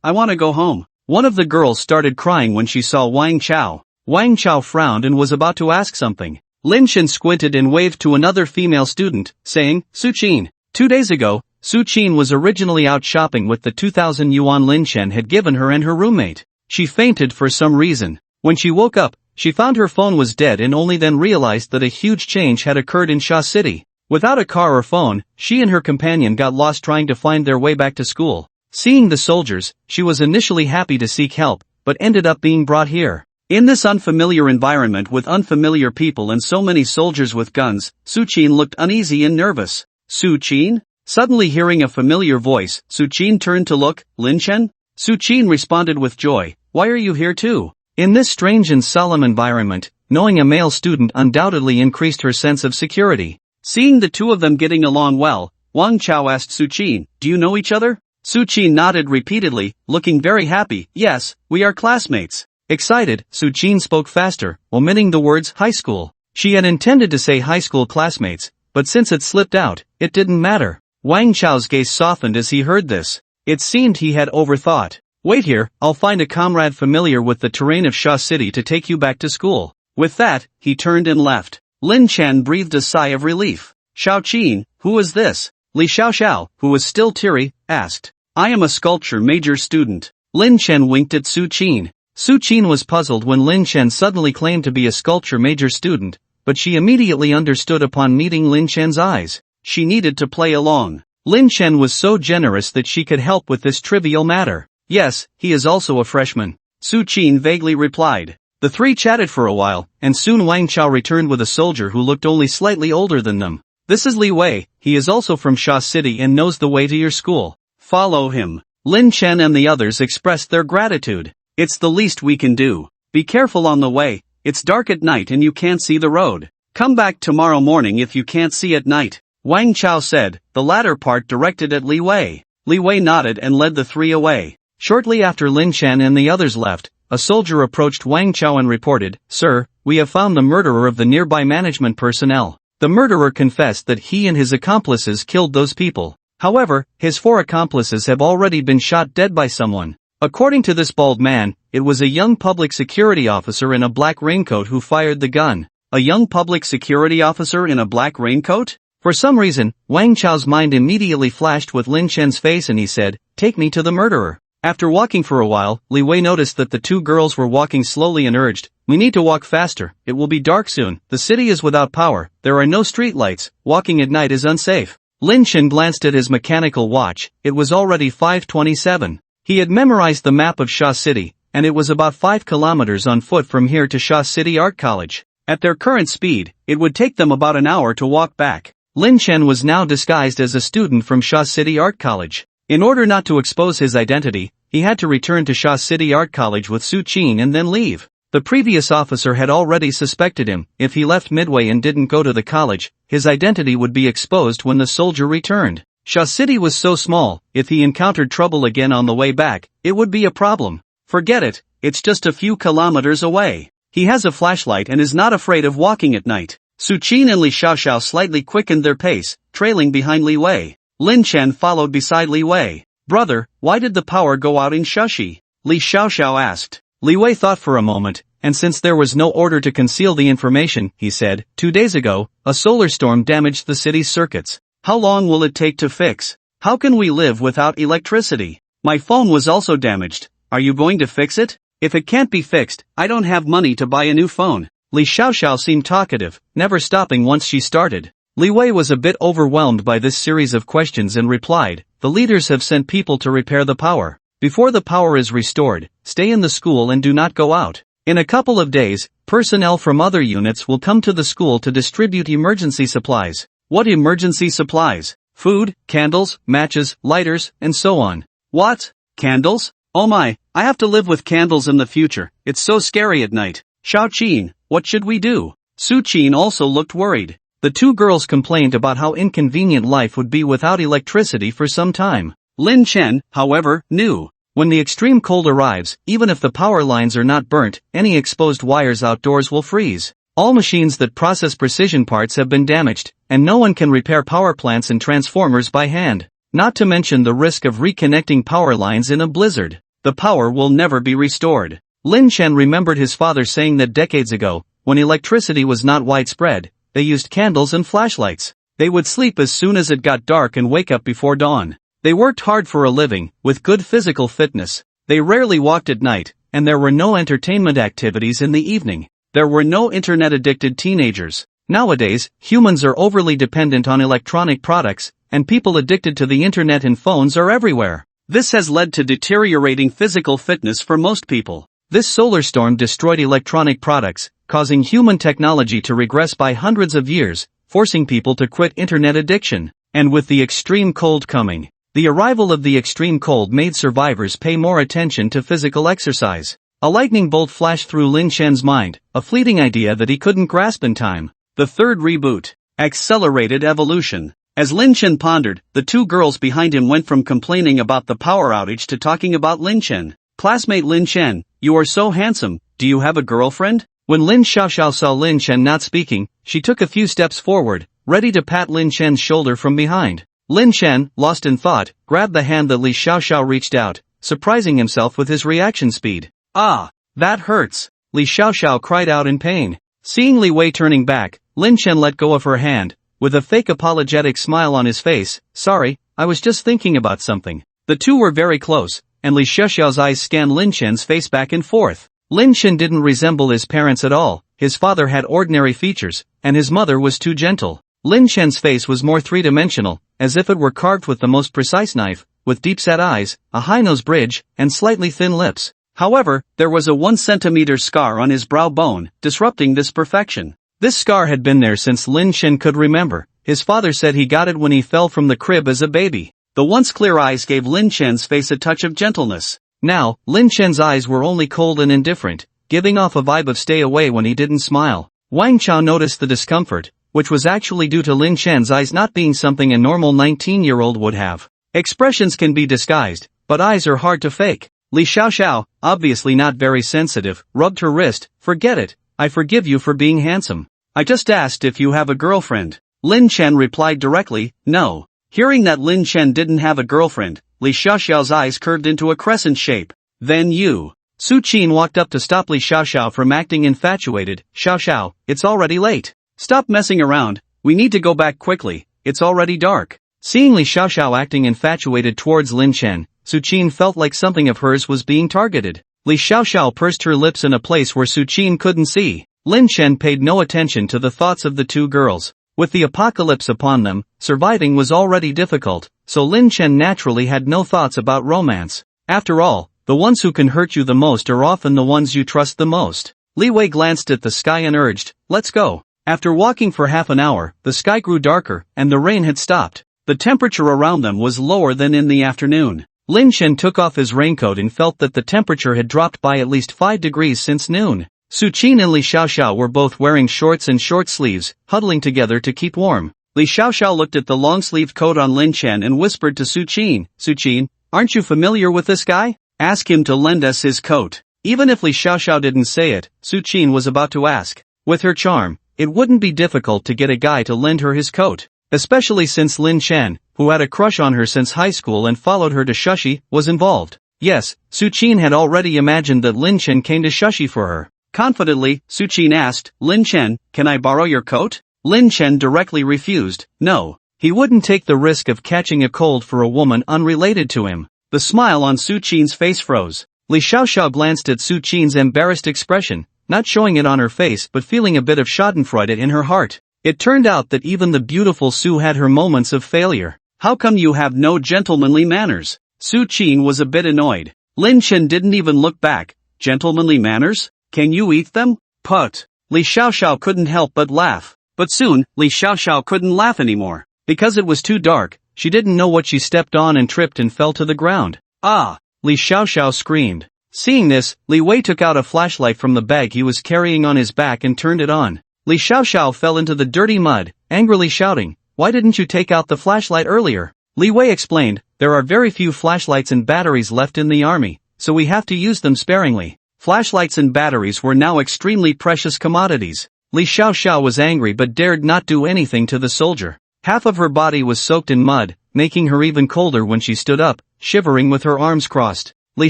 I wanna go home." One of the girls started crying when she saw Wang Chao. Wang Chao frowned and was about to ask something. Lin Chen squinted and waved to another female student, saying, "Su Qin." 2 days ago, Su Qin was originally out shopping with the 2,000 yuan Lin Chen had given her and her roommate. She fainted for some reason. When she woke up, she found her phone was dead and only then realized that a huge change had occurred in Sha City. Without a car or phone, she and her companion got lost trying to find their way back to school. Seeing the soldiers, she was initially happy to seek help, but ended up being brought here. In this unfamiliar environment with unfamiliar people and so many soldiers with guns, Su Qin looked uneasy and nervous. "Su Qin?" Suddenly hearing a familiar voice, Su Qin turned to look. "Lin Chen?" Su Qin responded with joy, "Why are you here too?" In this strange and solemn environment, knowing a male student undoubtedly increased her sense of security. Seeing the 2 of them getting along well, Wang Chao asked Su Qin, "Do you know each other?" Su Qin nodded repeatedly, looking very happy. "Yes, we are classmates." Excited, Su Qin spoke faster, omitting the words high school. She had intended to say high school classmates, but since it slipped out, it didn't matter. Wang Chao's gaze softened as he heard this. It seemed he had overthought. "Wait here, I'll find a comrade familiar with the terrain of Sha City to take you back to school." With that, he turned and left. Lin Chen breathed a sigh of relief. "Shao Qin, who is this?" Li Xiaoxiao, who was still teary, asked. "I am a sculpture major student." Lin Chen winked at Su Qin. Su Qin was puzzled when Lin Chen suddenly claimed to be a sculpture major student, but she immediately understood upon meeting Lin Chen's eyes. She needed to play along. Lin Chen was so generous that she could help with this trivial matter. "Yes, he is also a freshman," Su Qin vaguely replied. The 3 chatted for a while, and soon Wang Chao returned with a soldier who looked only slightly older than them. "This is Li Wei, he is also from Sha City and knows the way to your school. Follow him." Lin Chen and the others expressed their gratitude. "It's the least we can do. Be careful on the way, it's dark at night and you can't see the road. Come back tomorrow morning if you can't see at night," Wang Chao said, the latter part directed at Li Wei. Li Wei nodded and led the 3 away. Shortly after Lin Chen and the others left, a soldier approached Wang Chao and reported, "Sir, we have found the murderer of the nearby management personnel." The murderer confessed that he and his accomplices killed those people. However, his 4 accomplices have already been shot dead by someone. According to this bald man, it was a young public security officer in a black raincoat who fired the gun. A young public security officer in a black raincoat? For some reason, Wang Chao's mind immediately flashed with Lin Chen's face and he said, "Take me to the murderer." After walking for a while, Li Wei noticed that the 2 girls were walking slowly and urged, "We need to walk faster, it will be dark soon, the city is without power, there are no street lights, walking at night is unsafe." Lin Chen glanced at his mechanical watch, it was already 5:27. He had memorized the map of Sha City, and it was about 5 kilometers on foot from here to Sha City Art College. At their current speed, it would take them about an hour to walk back. Lin Chen was now disguised as a student from Sha City Art College. In order not to expose his identity, he had to return to Sha City Art College with Su Qin and then leave. The previous officer had already suspected him. If he left midway and didn't go to the college, his identity would be exposed when the soldier returned. Sha City was so small, if he encountered trouble again on the way back, it would be a problem. Forget it, it's just a few kilometers away. He has a flashlight and is not afraid of walking at night. Su Qin and Li Xiaoxiao slightly quickened their pace, trailing behind Li Wei. Lin Chen followed beside Li Wei. Brother, why did the power go out in Shushi? Li Xiaoxiao asked. Li Wei thought for a moment, and since there was no order to conceal the information, he said, 2 days ago, a solar storm damaged the city's circuits. How long will it take to fix? How can we live without electricity? My phone was also damaged. Are you going to fix it? If it can't be fixed, I don't have money to buy a new phone. Li Xiaoxiao seemed talkative, never stopping once she started. Li Wei was a bit overwhelmed by this series of questions and replied, the leaders have sent people to repair the power. Before the power is restored, stay in the school and do not go out. In a couple of days, personnel from other units will come to the school to distribute emergency supplies. What emergency supplies? Food, candles, matches, lighters, and so on. What? Candles? Oh my, I have to live with candles in the future, it's so scary at night. Xiao Qin, what should we do? Su Qin also looked worried. The two girls complained about how inconvenient life would be without electricity for some time. Lin Chen, however, knew. When the extreme cold arrives, even if the power lines are not burnt, any exposed wires outdoors will freeze. All machines that process precision parts have been damaged, and no one can repair power plants and transformers by hand. Not to mention the risk of reconnecting power lines in a blizzard. The power will never be restored. Lin Chen remembered his father saying that decades ago, when electricity was not widespread, they used candles and flashlights. They would sleep as soon as it got dark and wake up before dawn. They worked hard for a living, with good physical fitness. They rarely walked at night, and there were no entertainment activities in the evening. There were no internet-addicted teenagers. Nowadays, humans are overly dependent on electronic products, and people addicted to the internet and phones are everywhere. This has led to deteriorating physical fitness for most people. This solar storm destroyed electronic products, causing human technology to regress by hundreds of years, forcing people to quit internet addiction. And with the extreme cold coming, the arrival of the extreme cold made survivors pay more attention to physical exercise. A lightning bolt flashed through Lin Chen's mind, a fleeting idea that he couldn't grasp in time. The third reboot. Accelerated evolution. As Lin Chen pondered, the two girls behind him went from complaining about the power outage to talking about Lin Chen. Classmate Lin Chen, you are so handsome, do you have a girlfriend? When Lin Xiaoxiao saw Lin Chen not speaking, she took a few steps forward, ready to pat Lin Chen's shoulder from behind. Lin Chen, lost in thought, grabbed the hand that Li Xiaoxiao reached out, surprising himself with his reaction speed. Ah, that hurts, Li Xiaoxiao cried out in pain. Seeing Li Wei turning back, Lin Chen let go of her hand, with a fake apologetic smile on his face. Sorry, I was just thinking about something. The two were very close, and Li Xiaoxiao's eyes scanned Lin Chen's face back and forth. Lin Chen didn't resemble his parents at all. His father had ordinary features, and his mother was too gentle. Lin Chen's face was more three-dimensional, as if it were carved with the most precise knife, with deep-set eyes, a high-nose bridge, and slightly thin lips. However, there was a 1 centimeter scar on his brow bone, disrupting this perfection. This scar had been there since Lin Chen could remember. His father said he got it when he fell from the crib as a baby. The once clear eyes gave Lin Chen's face a touch of gentleness. Now, Lin Chen's eyes were only cold and indifferent, giving off a vibe of stay away when he didn't smile. Wang Chao noticed the discomfort, which was actually due to Lin Chen's eyes not being something a normal 19-year-old would have. Expressions can be disguised, but eyes are hard to fake. Li Xiaoxiao, obviously not very sensitive, rubbed her wrist. Forget it, I forgive you for being handsome. I just asked if you have a girlfriend. Lin Chen replied directly, no. Hearing that Lin Chen didn't have a girlfriend, Li Xiaoxiao's eyes curved into a crescent shape. Then you. Su Qin walked up to stop Li Xiaoxiao from acting infatuated. Xiaoxiao, it's already late. Stop messing around, we need to go back quickly, it's already dark. Seeing Li Xiaoxiao acting infatuated towards Lin Chen, Su Qin felt like something of hers was being targeted. Li Xiaoxiao pursed her lips in a place where Su Qin couldn't see. Lin Chen paid no attention to the thoughts of the two girls. With the apocalypse upon them, surviving was already difficult, so Lin Chen naturally had no thoughts about romance. After all, the ones who can hurt you the most are often the ones you trust the most. Li Wei glanced at the sky and urged, let's go. After walking for half an hour, the sky grew darker, and the rain had stopped. The temperature around them was lower than in the afternoon. Lin Chen took off his raincoat and felt that the temperature had dropped by at least 5 degrees since noon. Su Qin and Li Xiaoxiao were both wearing shorts and short sleeves, huddling together to keep warm. Li Xiaoxiao looked at the long-sleeved coat on Lin Chen and whispered to Su Qin, Su Qin, aren't you familiar with this guy? Ask him to lend us his coat. Even if Li Xiaoxiao didn't say it, Su Qin was about to ask. With her charm, it wouldn't be difficult to get a guy to lend her his coat. Especially since Lin Chen, who had a crush on her since high school and followed her to Shushi, was involved. Yes, Su Qin had already imagined that Lin Chen came to Shushi for her. Confidently, Su Qin asked, Lin Chen, can I borrow your coat? Lin Chen directly refused. No. He wouldn't take the risk of catching a cold for a woman unrelated to him. The smile on Su Qin's face froze. Li Xiaoxiao glanced at Su Qin's embarrassed expression, not showing it on her face but feeling a bit of schadenfreude in her heart. It turned out that even the beautiful Su had her moments of failure. How come you have no gentlemanly manners? Su Qin was a bit annoyed. Lin Chen didn't even look back. Gentlemanly manners? Can you eat them? Put. Li Xiaoxiao couldn't help but laugh. But soon, Li Xiaoxiao couldn't laugh anymore. Because it was too dark, she didn't know what she stepped on and tripped and fell to the ground. Ah! Li Xiaoxiao screamed. Seeing this, Li Wei took out a flashlight from the bag he was carrying on his back and turned it on. Li Xiaoxiao fell into the dirty mud, angrily shouting, "Why didn't you take out the flashlight earlier?" Li Wei explained, "There are very few flashlights and batteries left in the army, so we have to use them sparingly." Flashlights and batteries were now extremely precious commodities. Li Xiaoxiao was angry but dared not do anything to the soldier. Half of her body was soaked in mud, making her even colder when she stood up, shivering with her arms crossed. Li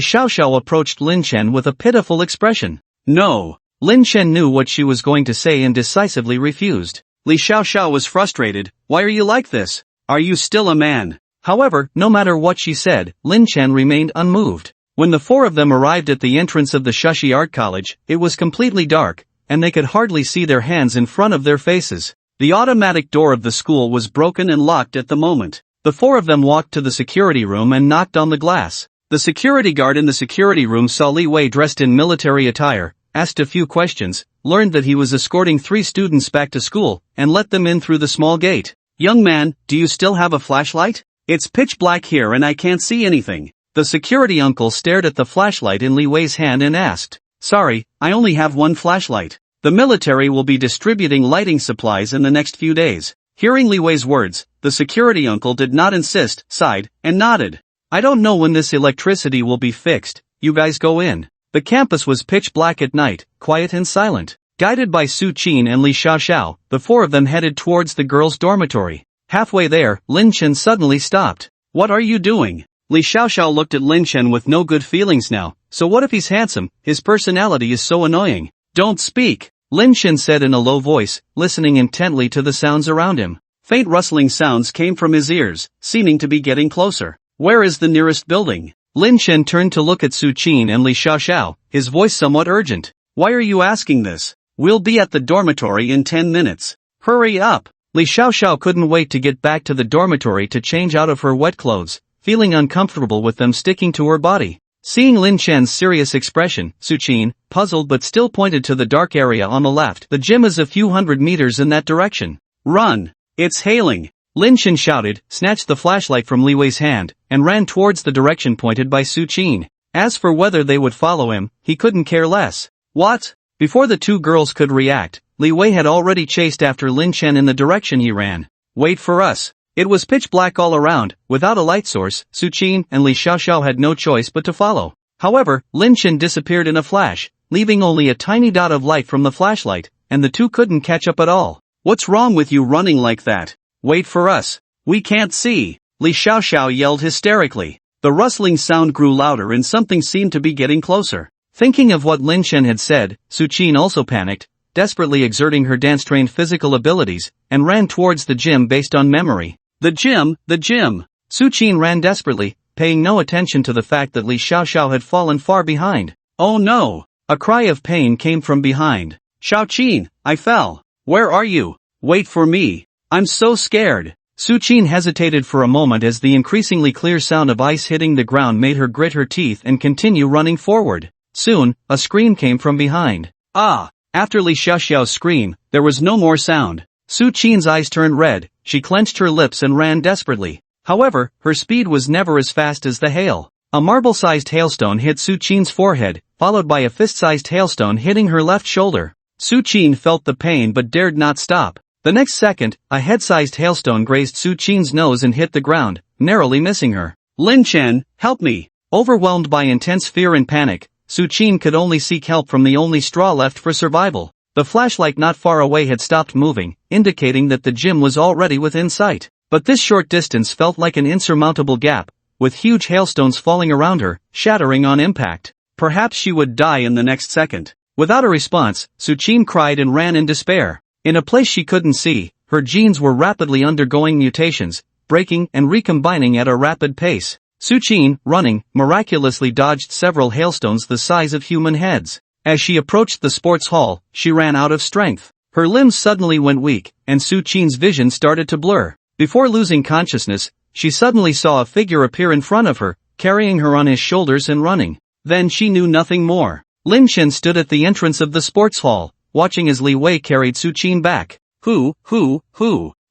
Xiaoxiao approached Lin Chen with a pitiful expression. No. Lin Chen knew what she was going to say and decisively refused. Li Xiaoxiao was frustrated. Why are you like this? Are you still a man? However, no matter what she said, Lin Chen remained unmoved. When the four of them arrived at the entrance of the Shushi Art College, it was completely dark, and they could hardly see their hands in front of their faces. The automatic door of the school was broken and locked at the moment. The four of them walked to the security room and knocked on the glass. The security guard in the security room saw Li Wei dressed in military attire, asked a few questions, learned that he was escorting 3 students back to school, and let them in through the small gate. Young man, do you still have a flashlight? It's pitch black here and I can't see anything. The security uncle stared at the flashlight in Li Wei's hand and asked, Sorry, I only have one flashlight. The military will be distributing lighting supplies in the next few days. Hearing Li Wei's words, the security uncle did not insist, sighed, and nodded. I don't know when this electricity will be fixed, you guys go in. The campus was pitch black at night, quiet and silent. Guided by Su Qin and Li Xiaoxiao, the four of them headed towards the girls' dormitory. Halfway there, Lin Chen suddenly stopped. What are you doing? Li Xiaoxiao looked at Lin Chen with no good feelings now. So what if he's handsome? His personality is so annoying. Don't speak, Lin Chen said in a low voice, listening intently to the sounds around him. Faint rustling sounds came from his ears, seeming to be getting closer. Where is the nearest building? Lin Chen turned to look at Su Qin and Li Xiaoxiao, his voice somewhat urgent. Why are you asking this? We'll be at the dormitory in 10 minutes. Hurry up! Li Xiaoxiao couldn't wait to get back to the dormitory to change out of her wet clothes, feeling uncomfortable with them sticking to her body. Seeing Lin Chen's serious expression, Su Qin, puzzled but still pointed to the dark area on the left. The gym is a few hundred meters in that direction. Run! It's hailing! Lin Chen shouted, snatched the flashlight from Li Wei's hand, and ran towards the direction pointed by Su Qin. As for whether they would follow him, he couldn't care less. What? Before the two girls could react, Li Wei had already chased after Lin Chen in the direction he ran. Wait for us. It was pitch black all around, without a light source. Su Qin and Li Xiaoxiao had no choice but to follow. However, Lin Chen disappeared in a flash, leaving only a tiny dot of light from the flashlight, and the two couldn't catch up at all. What's wrong with you running like that? Wait for us. We can't see. Li Xiaoxiao yelled hysterically. The rustling sound grew louder and something seemed to be getting closer. Thinking of what Lin Chen had said, Su Qin also panicked, desperately exerting her dance-trained physical abilities, and ran towards the gym based on memory. The gym! The gym! Su Qin ran desperately, paying no attention to the fact that Li Xiaoxiao had fallen far behind. Oh no! A cry of pain came from behind. Xiao Qin, I fell. Where are you? Wait for me. I'm so scared. Su Qin hesitated for a moment as the increasingly clear sound of ice hitting the ground made her grit her teeth and continue running forward. Soon, a scream came from behind. Ah! After Li Xiaoxiao's scream, there was no more sound. Su Qin's eyes turned red, she clenched her lips and ran desperately. However, her speed was never as fast as the hail. A marble-sized hailstone hit Su Qin's forehead, followed by a fist-sized hailstone hitting her left shoulder. Su Qin felt the pain but dared not stop. The next second, a head-sized hailstone grazed Su Qin's nose and hit the ground, narrowly missing her. Lin Chen, help me! Overwhelmed by intense fear and panic, Su Qin could only seek help from the only straw left for survival. The flashlight not far away had stopped moving, indicating that the gym was already within sight. But this short distance felt like an insurmountable gap, with huge hailstones falling around her, shattering on impact. Perhaps she would die in the next second. Without a response, Su Qin cried and ran in despair. In a place she couldn't see, her genes were rapidly undergoing mutations, breaking and recombining at a rapid pace. Su Qin, running, miraculously dodged several hailstones the size of human heads. As she approached the sports hall, she ran out of strength. Her limbs suddenly went weak, and Su Qin's vision started to blur. Before losing consciousness, she suddenly saw a figure appear in front of her, carrying her on his shoulders and running. Then she knew nothing more. Lin Chen stood at the entrance of the sports hall, watching as Li Wei carried Su Qin back. Who?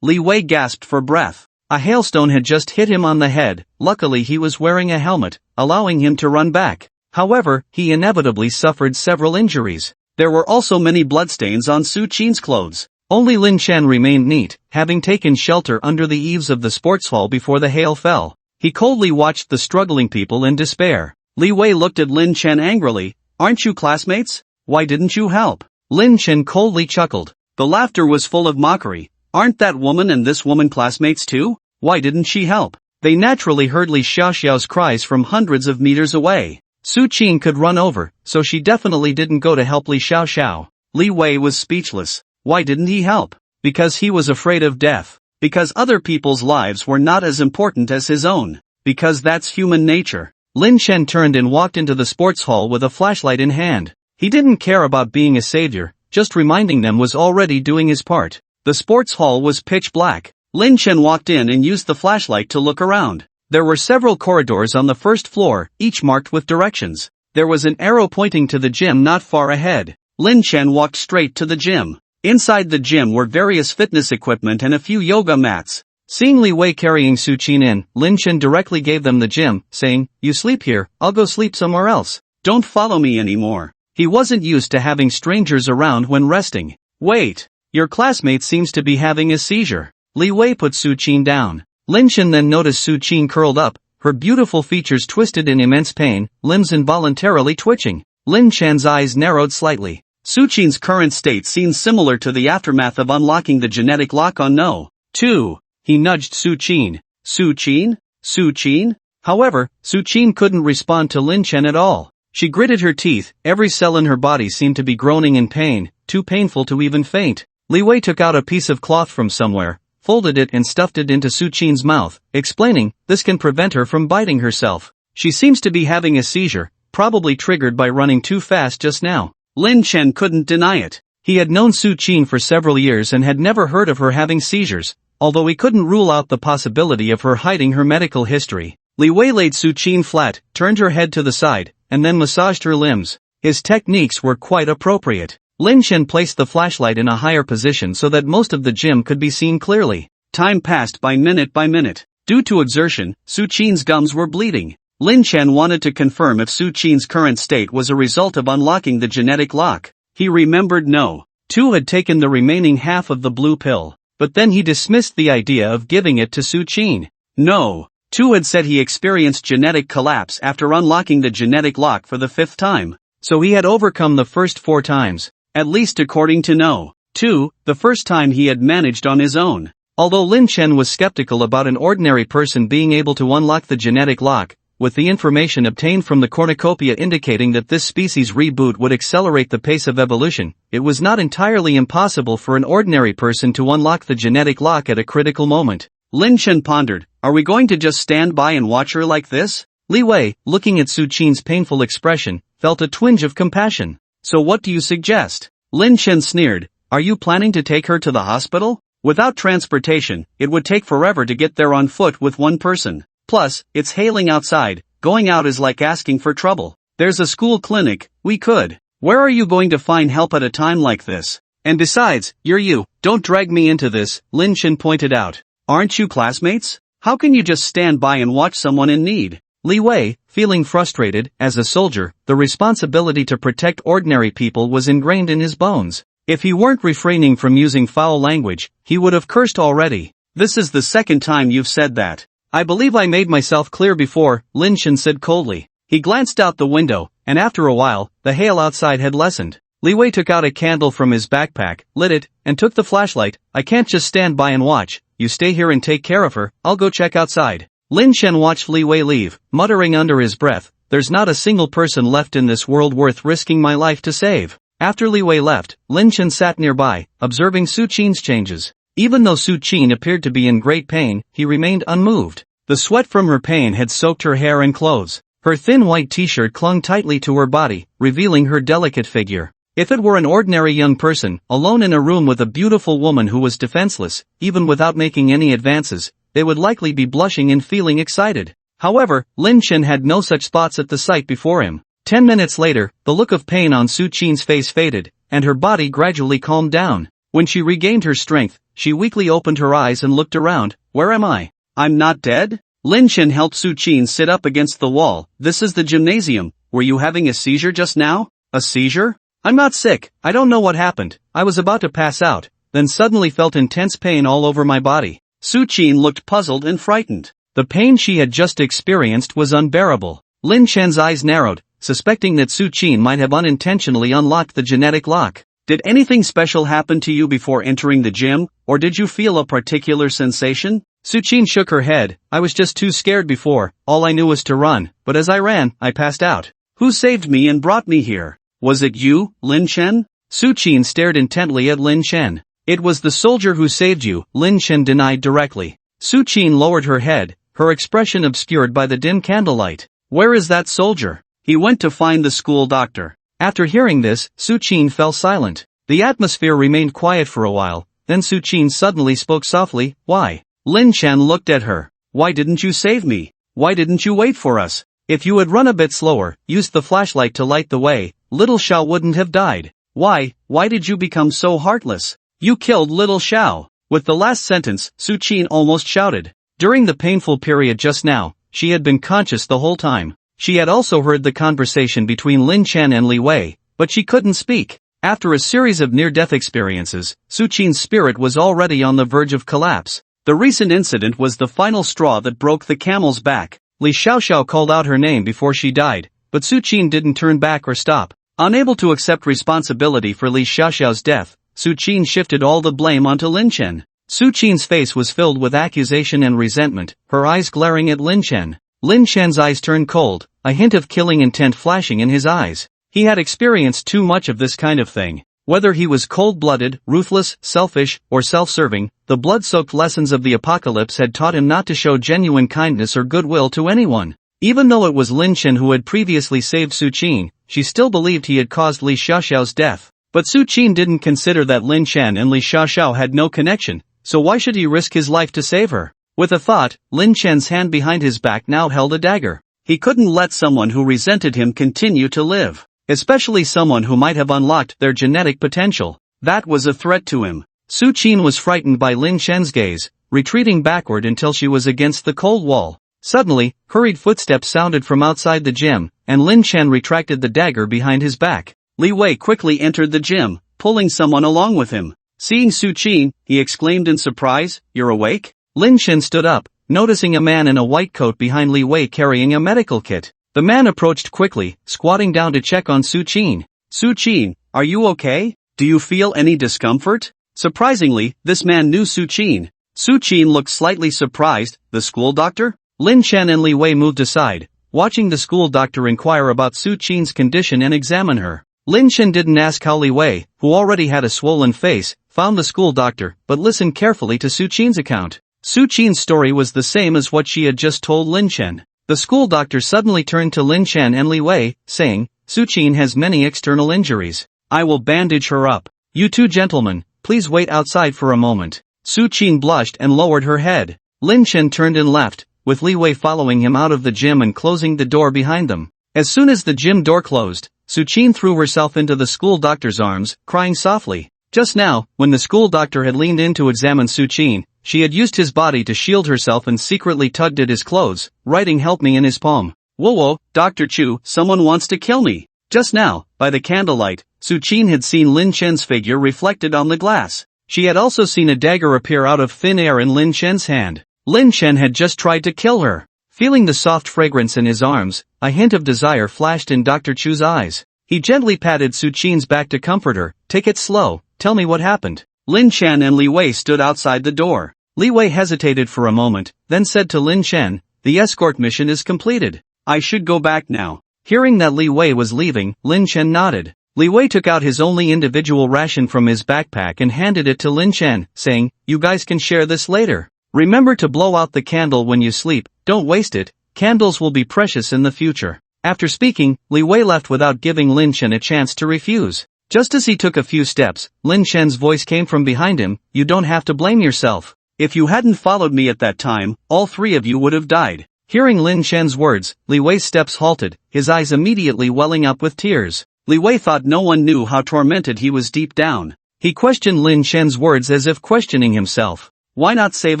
Li Wei gasped for breath. A hailstone had just hit him on the head. Luckily he was wearing a helmet, allowing him to run back. However, he inevitably suffered several injuries. There were also many bloodstains on Su Qin's clothes. Only Lin Chen remained neat, having taken shelter under the eaves of the sports hall before the hail fell. He coldly watched the struggling people in despair. Li Wei looked at Lin Chen angrily. Aren't you classmates? Why didn't you help? Lin Chen coldly chuckled. The laughter was full of mockery. Aren't that woman and this woman classmates too? Why didn't she help? They naturally heard Li Xiaoxiao's cries from hundreds of meters away. Su Qin could run over, so she definitely didn't go to help Li Xiaoxiao. Li Wei was speechless. Why didn't he help? Because he was afraid of death. Because other people's lives were not as important as his own. Because that's human nature. Lin Chen turned and walked into the sports hall with a flashlight in hand. He didn't care about being a savior, just reminding them was already doing his part. The sports hall was pitch black. Lin Chen walked in and used the flashlight to look around. There were several corridors on the first floor, each marked with directions. There was an arrow pointing to the gym not far ahead. Lin Chen walked straight to the gym. Inside the gym were various fitness equipment and a few yoga mats. Seeing Li Wei carrying Su Qin in, Lin Chen directly gave them the gym, saying, "You sleep here, I'll go sleep somewhere else. Don't follow me anymore." He wasn't used to having strangers around when resting. "Wait, your classmate seems to be having a seizure." Li Wei put Su Qin down. Lin Chen then noticed Su Qin curled up, her beautiful features twisted in immense pain, limbs involuntarily twitching. Lin Chen's eyes narrowed slightly. Su Qin's current state seemed similar to the aftermath of unlocking the genetic lock on No. 2. He nudged Su Qin. Su Qin? Su Qin? However, Su Qin couldn't respond to Lin Chen at all. She gritted her teeth, every cell in her body seemed to be groaning in pain, too painful to even faint. Li Wei took out a piece of cloth from somewhere, folded it and stuffed it into Su Qin's mouth, explaining, this can prevent her from biting herself. She seems to be having a seizure, probably triggered by running too fast just now. Lin Chen couldn't deny it. He had known Su Qin for several years and had never heard of her having seizures, although he couldn't rule out the possibility of her hiding her medical history. Li Wei laid Su Qin flat, turned her head to the side, and then massaged her limbs. His techniques were quite appropriate. Lin Chen placed the flashlight in a higher position so that most of the gym could be seen clearly. Time passed by minute. Due to exertion, Su Qin's gums were bleeding. Lin Chen wanted to confirm if Su Qin's current state was a result of unlocking the genetic lock. He remembered No. 2 had taken the remaining half of the blue pill, but then he dismissed the idea of giving it to Su Qin. No. 2 had said he experienced genetic collapse after unlocking the genetic lock for the 5th time. So he had overcome the first 4 times, at least according to No. 2, the first time he had managed on his own. Although Lin Chen was skeptical about an ordinary person being able to unlock the genetic lock, with the information obtained from the cornucopia indicating that this species reboot would accelerate the pace of evolution, it was not entirely impossible for an ordinary person to unlock the genetic lock at a critical moment. Lin Chen pondered, are we going to just stand by and watch her like this? Li Wei, looking at Su Qin's painful expression, felt a twinge of compassion. So what do you suggest? Lin Chen sneered, are you planning to take her to the hospital? Without transportation, it would take forever to get there on foot with one person. Plus, it's hailing outside, going out is like asking for trouble. There's a school clinic, we could. Where are you going to find help at a time like this? And besides, you're you, don't drag me into this, Lin Chen pointed out. Aren't you classmates? How can you just stand by and watch someone in need? Li Wei, feeling frustrated, as a soldier, the responsibility to protect ordinary people was ingrained in his bones. If he weren't refraining from using foul language, he would have cursed already. This is the second time you've said that. I believe I made myself clear before, Lin Chen said coldly. He glanced out the window, and after a while, the hail outside had lessened. Li Wei took out a candle from his backpack, lit it, and took the flashlight. I can't just stand by and watch. You stay here and take care of her, I'll go check outside. Lin Chen watched Li Wei leave, muttering under his breath, there's not a single person left in this world worth risking my life to save. After Li Wei left, Lin Chen sat nearby, observing Su Qin's changes. Even though Su Qin appeared to be in great pain, he remained unmoved. The sweat from her pain had soaked her hair and clothes. Her thin white t-shirt clung tightly to her body, revealing her delicate figure. If it were an ordinary young person, alone in a room with a beautiful woman who was defenseless, even without making any advances, they would likely be blushing and feeling excited. However, Lin Chen had no such thoughts at the sight before him. 10 minutes later, the look of pain on Su Qin's face faded, and her body gradually calmed down. When she regained her strength, she weakly opened her eyes and looked around. Where am I? I'm not dead? Lin Chen helped Su Qin sit up against the wall. This is the gymnasium. Were you having a seizure just now? A seizure? I'm not sick. I don't know what happened. I was about to pass out, then suddenly felt intense pain all over my body. Su Qin looked puzzled and frightened. The pain she had just experienced was unbearable. Lin Chen's eyes narrowed, suspecting that Su Qin might have unintentionally unlocked the genetic lock. Did anything special happen to you before entering the gym, or did you feel a particular sensation? Su Qin shook her head. I was just too scared before. All I knew was to run, but as I ran, I passed out. Who saved me and brought me here? Was it you, Lin Chen? Su Qin stared intently at Lin Chen. It was the soldier who saved you, Lin Chen denied directly. Su Qin lowered her head, her expression obscured by the dim candlelight. Where is that soldier? He went to find the school doctor. After hearing this, Su Qin fell silent. The atmosphere remained quiet for a while, then Su Qin suddenly spoke softly. Why? Lin Chen looked at her. Why didn't you save me? Why didn't you wait for us? If you had run a bit slower, used the flashlight to light the way, little Xiao wouldn't have died. Why did you become so heartless? You killed little Xiao. With the last sentence, Su Qin almost shouted. During the painful period just now, she had been conscious the whole time. She had also heard the conversation between Lin Chen and Li Wei, but she couldn't speak. After a series of near-death experiences, Su Qin's spirit was already on the verge of collapse. The recent incident was the final straw that broke the camel's back. Li Xiaoxiao called out her name before she died, but Su Qin didn't turn back or stop. Unable to accept responsibility for Li Xiaoxiao's death, Su Qin shifted all the blame onto Lin Chen. Su Qin's face was filled with accusation and resentment, her eyes glaring at Lin Chen. Lin Chen's eyes turned cold, a hint of killing intent flashing in his eyes. He had experienced too much of this kind of thing. Whether he was cold-blooded, ruthless, selfish, or self-serving, the blood-soaked lessons of the apocalypse had taught him not to show genuine kindness or goodwill to anyone. Even though it was Lin Chen who had previously saved Su Qin, she still believed he had caused Li Xiaoxiao's death. But Su Qin didn't consider that Lin Chen and Li Xiaoxiao had no connection, so why should he risk his life to save her? With a thought, Lin Chen's hand behind his back now held a dagger. He couldn't let someone who resented him continue to live. Especially someone who might have unlocked their genetic potential. That was a threat to him. Su Qin was frightened by Lin Chen's gaze, retreating backward until she was against the cold wall. Suddenly, hurried footsteps sounded from outside the gym, and Lin Chen retracted the dagger behind his back. Li Wei quickly entered the gym, pulling someone along with him. Seeing Su Qin, he exclaimed in surprise, "You're awake?" Lin Chen stood up, noticing a man in a white coat behind Li Wei carrying a medical kit. The man approached quickly, squatting down to check on Su Qin. Su Qin, are you okay? Do you feel any discomfort? Surprisingly, this man knew Su Qin. Su Qin looked slightly surprised. The school doctor? Lin Chen and Li Wei moved aside, watching the school doctor inquire about Su Qin's condition and examine her. Lin Chen didn't ask how Li Wei, who already had a swollen face, found the school doctor, but listened carefully to Su Qin's account. Su Qin's story was the same as what she had just told Lin Chen. The school doctor suddenly turned to Lin Chen and Li Wei, saying, Su Qin has many external injuries. I will bandage her up. You two gentlemen, please wait outside for a moment. Su Qin blushed and lowered her head. Lin Chen turned and left, with Li Wei following him out of the gym and closing the door behind them. As soon as the gym door closed, Su Qin threw herself into the school doctor's arms, crying softly. Just now, when the school doctor had leaned in to examine Su Qin, she had used his body to shield herself and secretly tugged at his clothes, writing "Help me" in his palm. Whoa, Dr. Chu, someone wants to kill me. Just now, by the candlelight, Su Qin had seen Lin Chen's figure reflected on the glass. She had also seen a dagger appear out of thin air in Lin Chen's hand. Lin Chen had just tried to kill her. Feeling the soft fragrance in his arms, a hint of desire flashed in Dr. Chu's eyes. He gently patted Su Qin's back to comfort her. "Take it slow, tell me what happened." Lin Chen and Li Wei stood outside the door. Li Wei hesitated for a moment, then said to Lin Chen, "The escort mission is completed. I should go back now." Hearing that Li Wei was leaving, Lin Chen nodded. Li Wei took out his only individual ration from his backpack and handed it to Lin Chen, saying, "You guys can share this later. Remember to blow out the candle when you sleep, don't waste it, candles will be precious in the future." After speaking, Li Wei left without giving Lin Chen a chance to refuse. Just as he took a few steps, Lin Chen's voice came from behind him, "You don't have to blame yourself. If you hadn't followed me at that time, all three of you would have died." Hearing Lin Chen's words, Li Wei's steps halted, his eyes immediately welling up with tears. Li Wei thought no one knew how tormented he was deep down. He questioned Lin Chen's words as if questioning himself. Why not save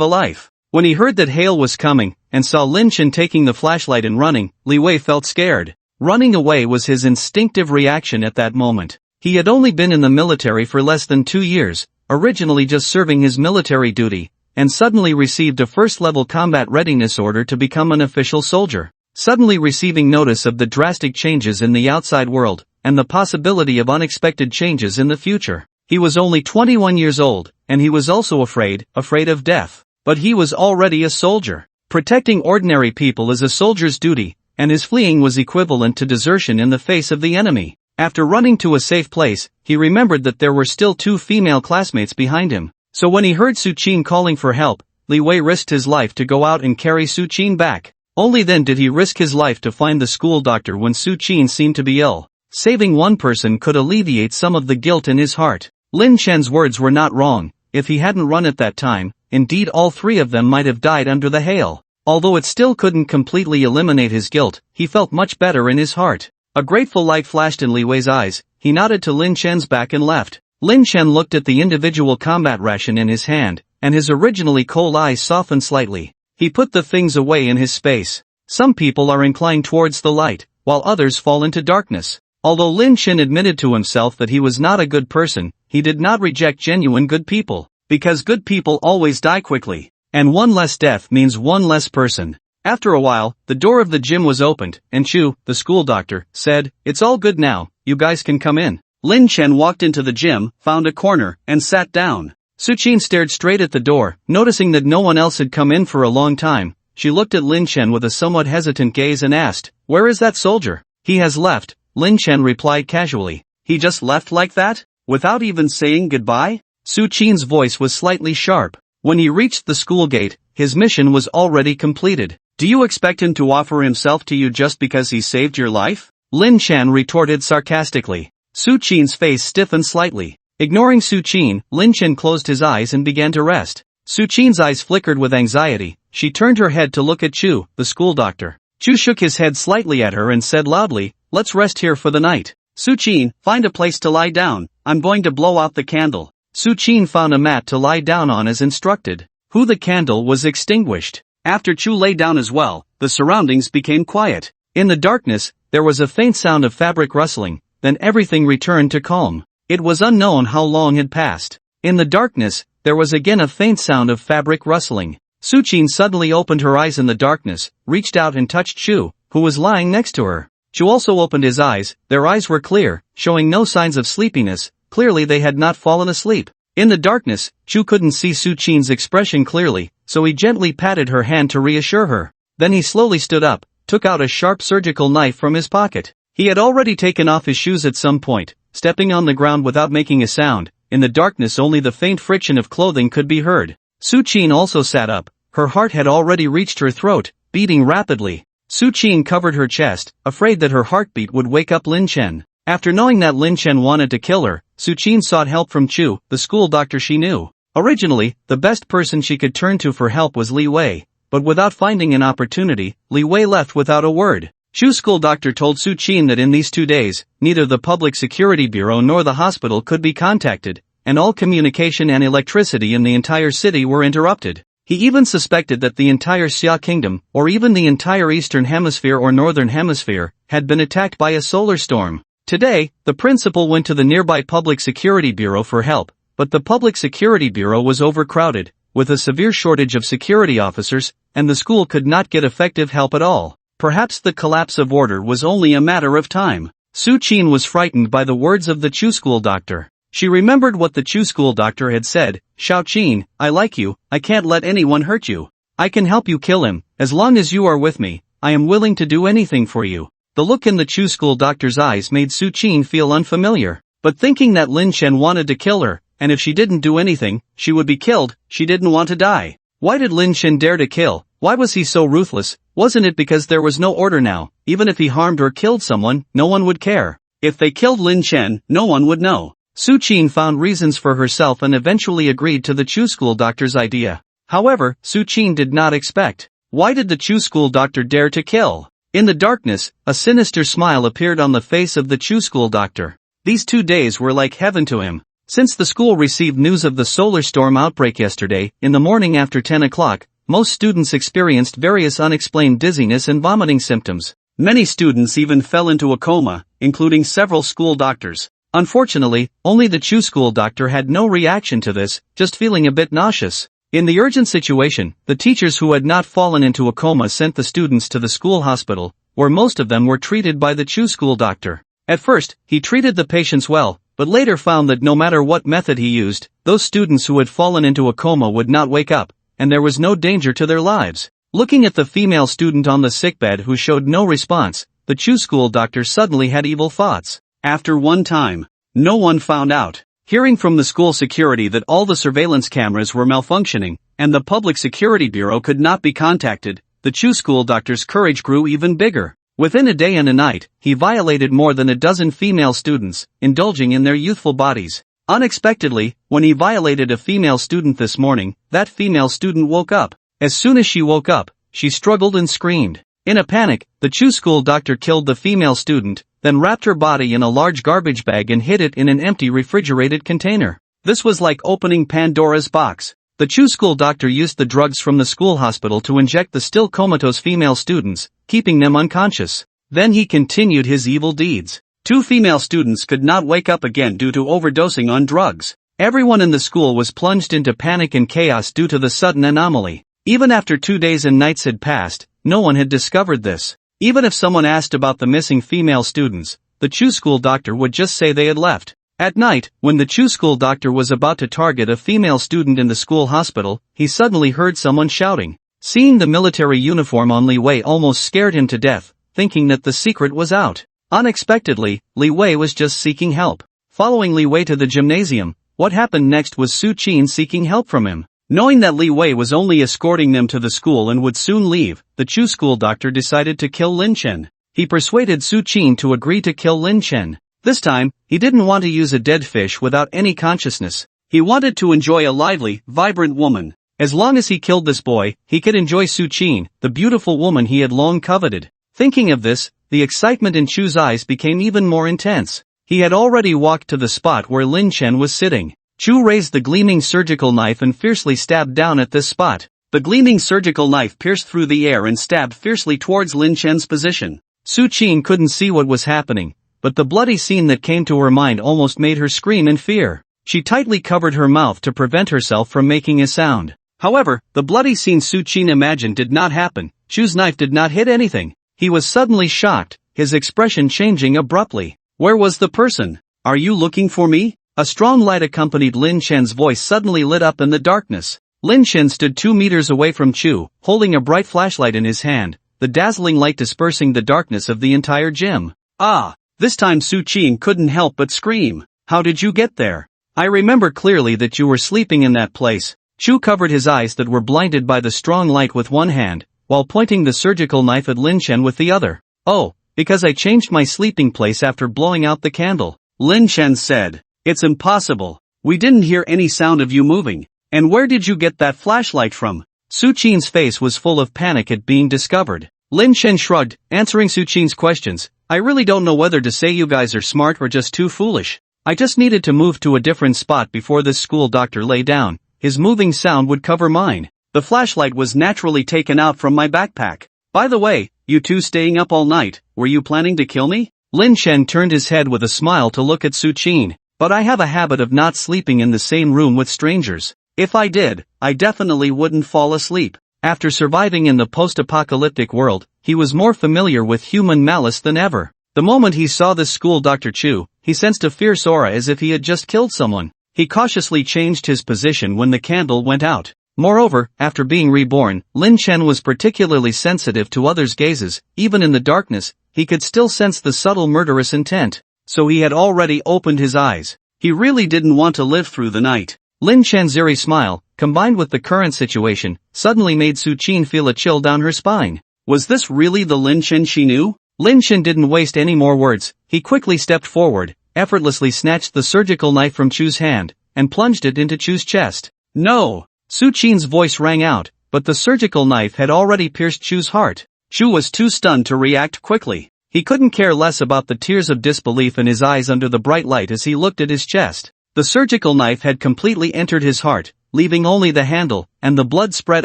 a life? When he heard that hail was coming, and saw Lin Chen taking the flashlight and running, Li Wei felt scared. Running away was his instinctive reaction at that moment. He had only been in the military for less than 2 years, originally just serving his military duty, and suddenly received a first-level combat readiness order to become an official soldier. Suddenly receiving notice of the drastic changes in the outside world, and the possibility of unexpected changes in the future. He was only 21 years old, and he was also afraid of death. But he was already a soldier. Protecting ordinary people is a soldier's duty, and his fleeing was equivalent to desertion in the face of the enemy. After running to a safe place, he remembered that there were still 2 female classmates behind him. So when he heard Su Qin calling for help, Li Wei risked his life to go out and carry Su Qin back. Only then did he risk his life to find the school doctor when Su Qin seemed to be ill. Saving one person could alleviate some of the guilt in his heart. Lin Chen's words were not wrong. If he hadn't run at that time, indeed all 3 of them might have died under the hail. Although it still couldn't completely eliminate his guilt, he felt much better in his heart. A grateful light flashed in Li Wei's eyes. He nodded to Lin Chen's back and left. Lin Chen looked at the individual combat ration in his hand, and his originally cold eyes softened slightly. He put the things away in his space. Some people are inclined towards the light, while others fall into darkness. Although Lin Chen admitted to himself that he was not a good person, he did not reject genuine good people, because good people always die quickly, and one less death means one less person. After a while, the door of the gym was opened, and Chu, the school doctor, said, "It's all good now, you guys can come in." Lin Chen walked into the gym, found a corner, and sat down. Su Qin stared straight at the door, noticing that no one else had come in for a long time. She looked at Lin Chen with a somewhat hesitant gaze and asked, "Where is that soldier?" "He has left," Lin Chen replied casually. "He just left like that? Without even saying goodbye?" Su Qin's voice was slightly sharp. When he reached the school gate, his mission was already completed. "Do you expect him to offer himself to you just because he saved your life?" Lin Chen retorted sarcastically. Su Qin's face stiffened slightly. Ignoring Su Qin, Lin Chen closed his eyes and began to rest. Su Qin's eyes flickered with anxiety. She turned her head to look at Chu, the school doctor. Chu shook his head slightly at her and said loudly, "Let's rest here for the night. Su Qin, find a place to lie down. I'm going to blow out the candle." Su Qin found a mat to lie down on as instructed. The candle was extinguished. After Chu lay down as well, the surroundings became quiet. In the darkness, there was a faint sound of fabric rustling, then everything returned to calm. It was unknown how long had passed. In the darkness, there was again a faint sound of fabric rustling. Su Qin suddenly opened her eyes in the darkness, reached out and touched Chu, who was lying next to her. Chu also opened his eyes. Their eyes were clear, showing no signs of sleepiness. Clearly they had not fallen asleep. In the darkness, Chu couldn't see Su Qin's expression clearly, so he gently patted her hand to reassure her. Then he slowly stood up, took out a sharp surgical knife from his pocket. He had already taken off his shoes at some point, stepping on the ground without making a sound. In the darkness only the faint friction of clothing could be heard. Su Qin also sat up. Her heart had already reached her throat, beating rapidly. Su Qin covered her chest, afraid that her heartbeat would wake up Lin Chen. After knowing that Lin Chen wanted to kill her, Su Qin sought help from Chu, the school doctor she knew. Originally, the best person she could turn to for help was Li Wei, but without finding an opportunity, Li Wei left without a word. Chu's school doctor told Su Qin that in these 2 days, neither the Public Security Bureau nor the hospital could be contacted, and all communication and electricity in the entire city were interrupted. He even suspected that the entire Xia Kingdom, or even the entire Eastern Hemisphere or Northern Hemisphere, had been attacked by a solar storm. Today, the principal went to the nearby Public Security Bureau for help, but the Public Security Bureau was overcrowded, with a severe shortage of security officers, and the school could not get effective help at all. Perhaps the collapse of order was only a matter of time. Su Qin was frightened by the words of the Chu school doctor. She remembered what the Chu school doctor had said, "Xiao Qin, I like you, I can't let anyone hurt you. I can help you kill him, as long as you are with me, I am willing to do anything for you." The look in the Chu school doctor's eyes made Su Qin feel unfamiliar, but thinking that Lin Chen wanted to kill her, and if she didn't do anything, she would be killed, she didn't want to die. Why did Lin Chen dare to kill? Why was he so ruthless? Wasn't it because there was no order now? Even if he harmed or killed someone, no one would care. If they killed Lin Chen, no one would know. Su Qin found reasons for herself and eventually agreed to the Chu school doctor's idea. However, Su Qin did not expect. Why did the Chu school doctor dare to kill? In the darkness, a sinister smile appeared on the face of the Chu school doctor. These 2 days were like heaven to him. Since the school received news of the solar storm outbreak yesterday, in the morning after 10 o'clock, most students experienced various unexplained dizziness and vomiting symptoms. Many students even fell into a coma, including several school doctors. Unfortunately, only the Chu school doctor had no reaction to this, just feeling a bit nauseous. In the urgent situation, the teachers who had not fallen into a coma sent the students to the school hospital, where most of them were treated by the Chu school doctor. At first, he treated the patients well, but later found that no matter what method he used, those students who had fallen into a coma would not wake up, and there was no danger to their lives. Looking at the female student on the sickbed who showed no response, the Chu school doctor suddenly had evil thoughts. After one time, no one found out. Hearing from the school security that all the surveillance cameras were malfunctioning, and the Public Security Bureau could not be contacted, the Chu school doctor's courage grew even bigger. Within a day and a night, he violated more than a dozen female students, indulging in their youthful bodies. Unexpectedly, when he violated a female student this morning, that female student woke up. As soon as she woke up, she struggled and screamed. In a panic, the Chu school doctor killed the female student, then wrapped her body in a large garbage bag and hid it in an empty refrigerated container. This was like opening Pandora's box. The Chu school doctor used the drugs from the school hospital to inject the still comatose female students, keeping them unconscious. Then he continued his evil deeds. 2 female students could not wake up again due to overdosing on drugs. Everyone in the school was plunged into panic and chaos due to the sudden anomaly. Even after 2 days and nights had passed, no one had discovered this. Even if someone asked about the missing female students, the Chu school doctor would just say they had left. At night, when the Chu school doctor was about to target a female student in the school hospital, he suddenly heard someone shouting. Seeing the military uniform on Li Wei almost scared him to death, thinking that the secret was out. Unexpectedly, Li Wei was just seeking help. Following Li Wei to the gymnasium, what happened next was Su Qin seeking help from him. Knowing that Li Wei was only escorting them to the school and would soon leave, the Chu school doctor decided to kill Lin Chen. He persuaded Su Qin to agree to kill Lin Chen. This time, he didn't want to use a dead fish without any consciousness. He wanted to enjoy a lively, vibrant woman. As long as he killed this boy, he could enjoy Su Qin, the beautiful woman he had long coveted. Thinking of this, the excitement in Chu's eyes became even more intense. He had already walked to the spot where Lin Chen was sitting. Chu raised the gleaming surgical knife and fiercely stabbed down at this spot. The gleaming surgical knife pierced through the air and stabbed fiercely towards Lin Chen's position. Su Qin couldn't see what was happening, but the bloody scene that came to her mind almost made her scream in fear. She tightly covered her mouth to prevent herself from making a sound. However, the bloody scene Su Qin imagined did not happen. Chu's knife did not hit anything. He was suddenly shocked, his expression changing abruptly. Where was the person? Are you looking for me? A strong light accompanied Lin Chen's voice suddenly lit up in the darkness. Lin Chen stood 2 meters away from Chu, holding a bright flashlight in his hand, the dazzling light dispersing the darkness of the entire gym. Ah! This time Su Qin couldn't help but scream. How did you get there? I remember clearly that you were sleeping in that place. Chu covered his eyes that were blinded by the strong light with one hand, while pointing the surgical knife at Lin Chen with the other. Oh, because I changed my sleeping place after blowing out the candle. Lin Chen said. It's impossible. We didn't hear any sound of you moving. And where did you get that flashlight from? Su Qin's face was full of panic at being discovered. Lin Chen shrugged, answering Su Qin's questions. I really don't know whether to say you guys are smart or just too foolish. I just needed to move to a different spot before this school doctor lay down. His moving sound would cover mine. The flashlight was naturally taken out from my backpack. By the way, you two staying up all night, were you planning to kill me? Lin Chen turned his head with a smile to look at Su Qin. But I have a habit of not sleeping in the same room with strangers. If I did, I definitely wouldn't fall asleep. After surviving in the post-apocalyptic world, he was more familiar with human malice than ever. The moment he saw this school Dr. Chu, he sensed a fierce aura as if he had just killed someone. He cautiously changed his position when the candle went out. Moreover, after being reborn, Lin Chen was particularly sensitive to others' gazes. Even in the darkness, he could still sense the subtle murderous intent. So he had already opened his eyes. He really didn't want to live through the night. Lin Chen's eerie smile, combined with the current situation, suddenly made Su Qin feel a chill down her spine. Was this really the Lin Chen she knew? Lin Chen didn't waste any more words. He quickly stepped forward, effortlessly snatched the surgical knife from Chu's hand, and plunged it into Chu's chest. No! Su Qin's voice rang out, but the surgical knife had already pierced Chu's heart. Chu was too stunned to react quickly. He couldn't care less about the tears of disbelief in his eyes under the bright light as he looked at his chest. The surgical knife had completely entered his heart, leaving only the handle, and the blood spread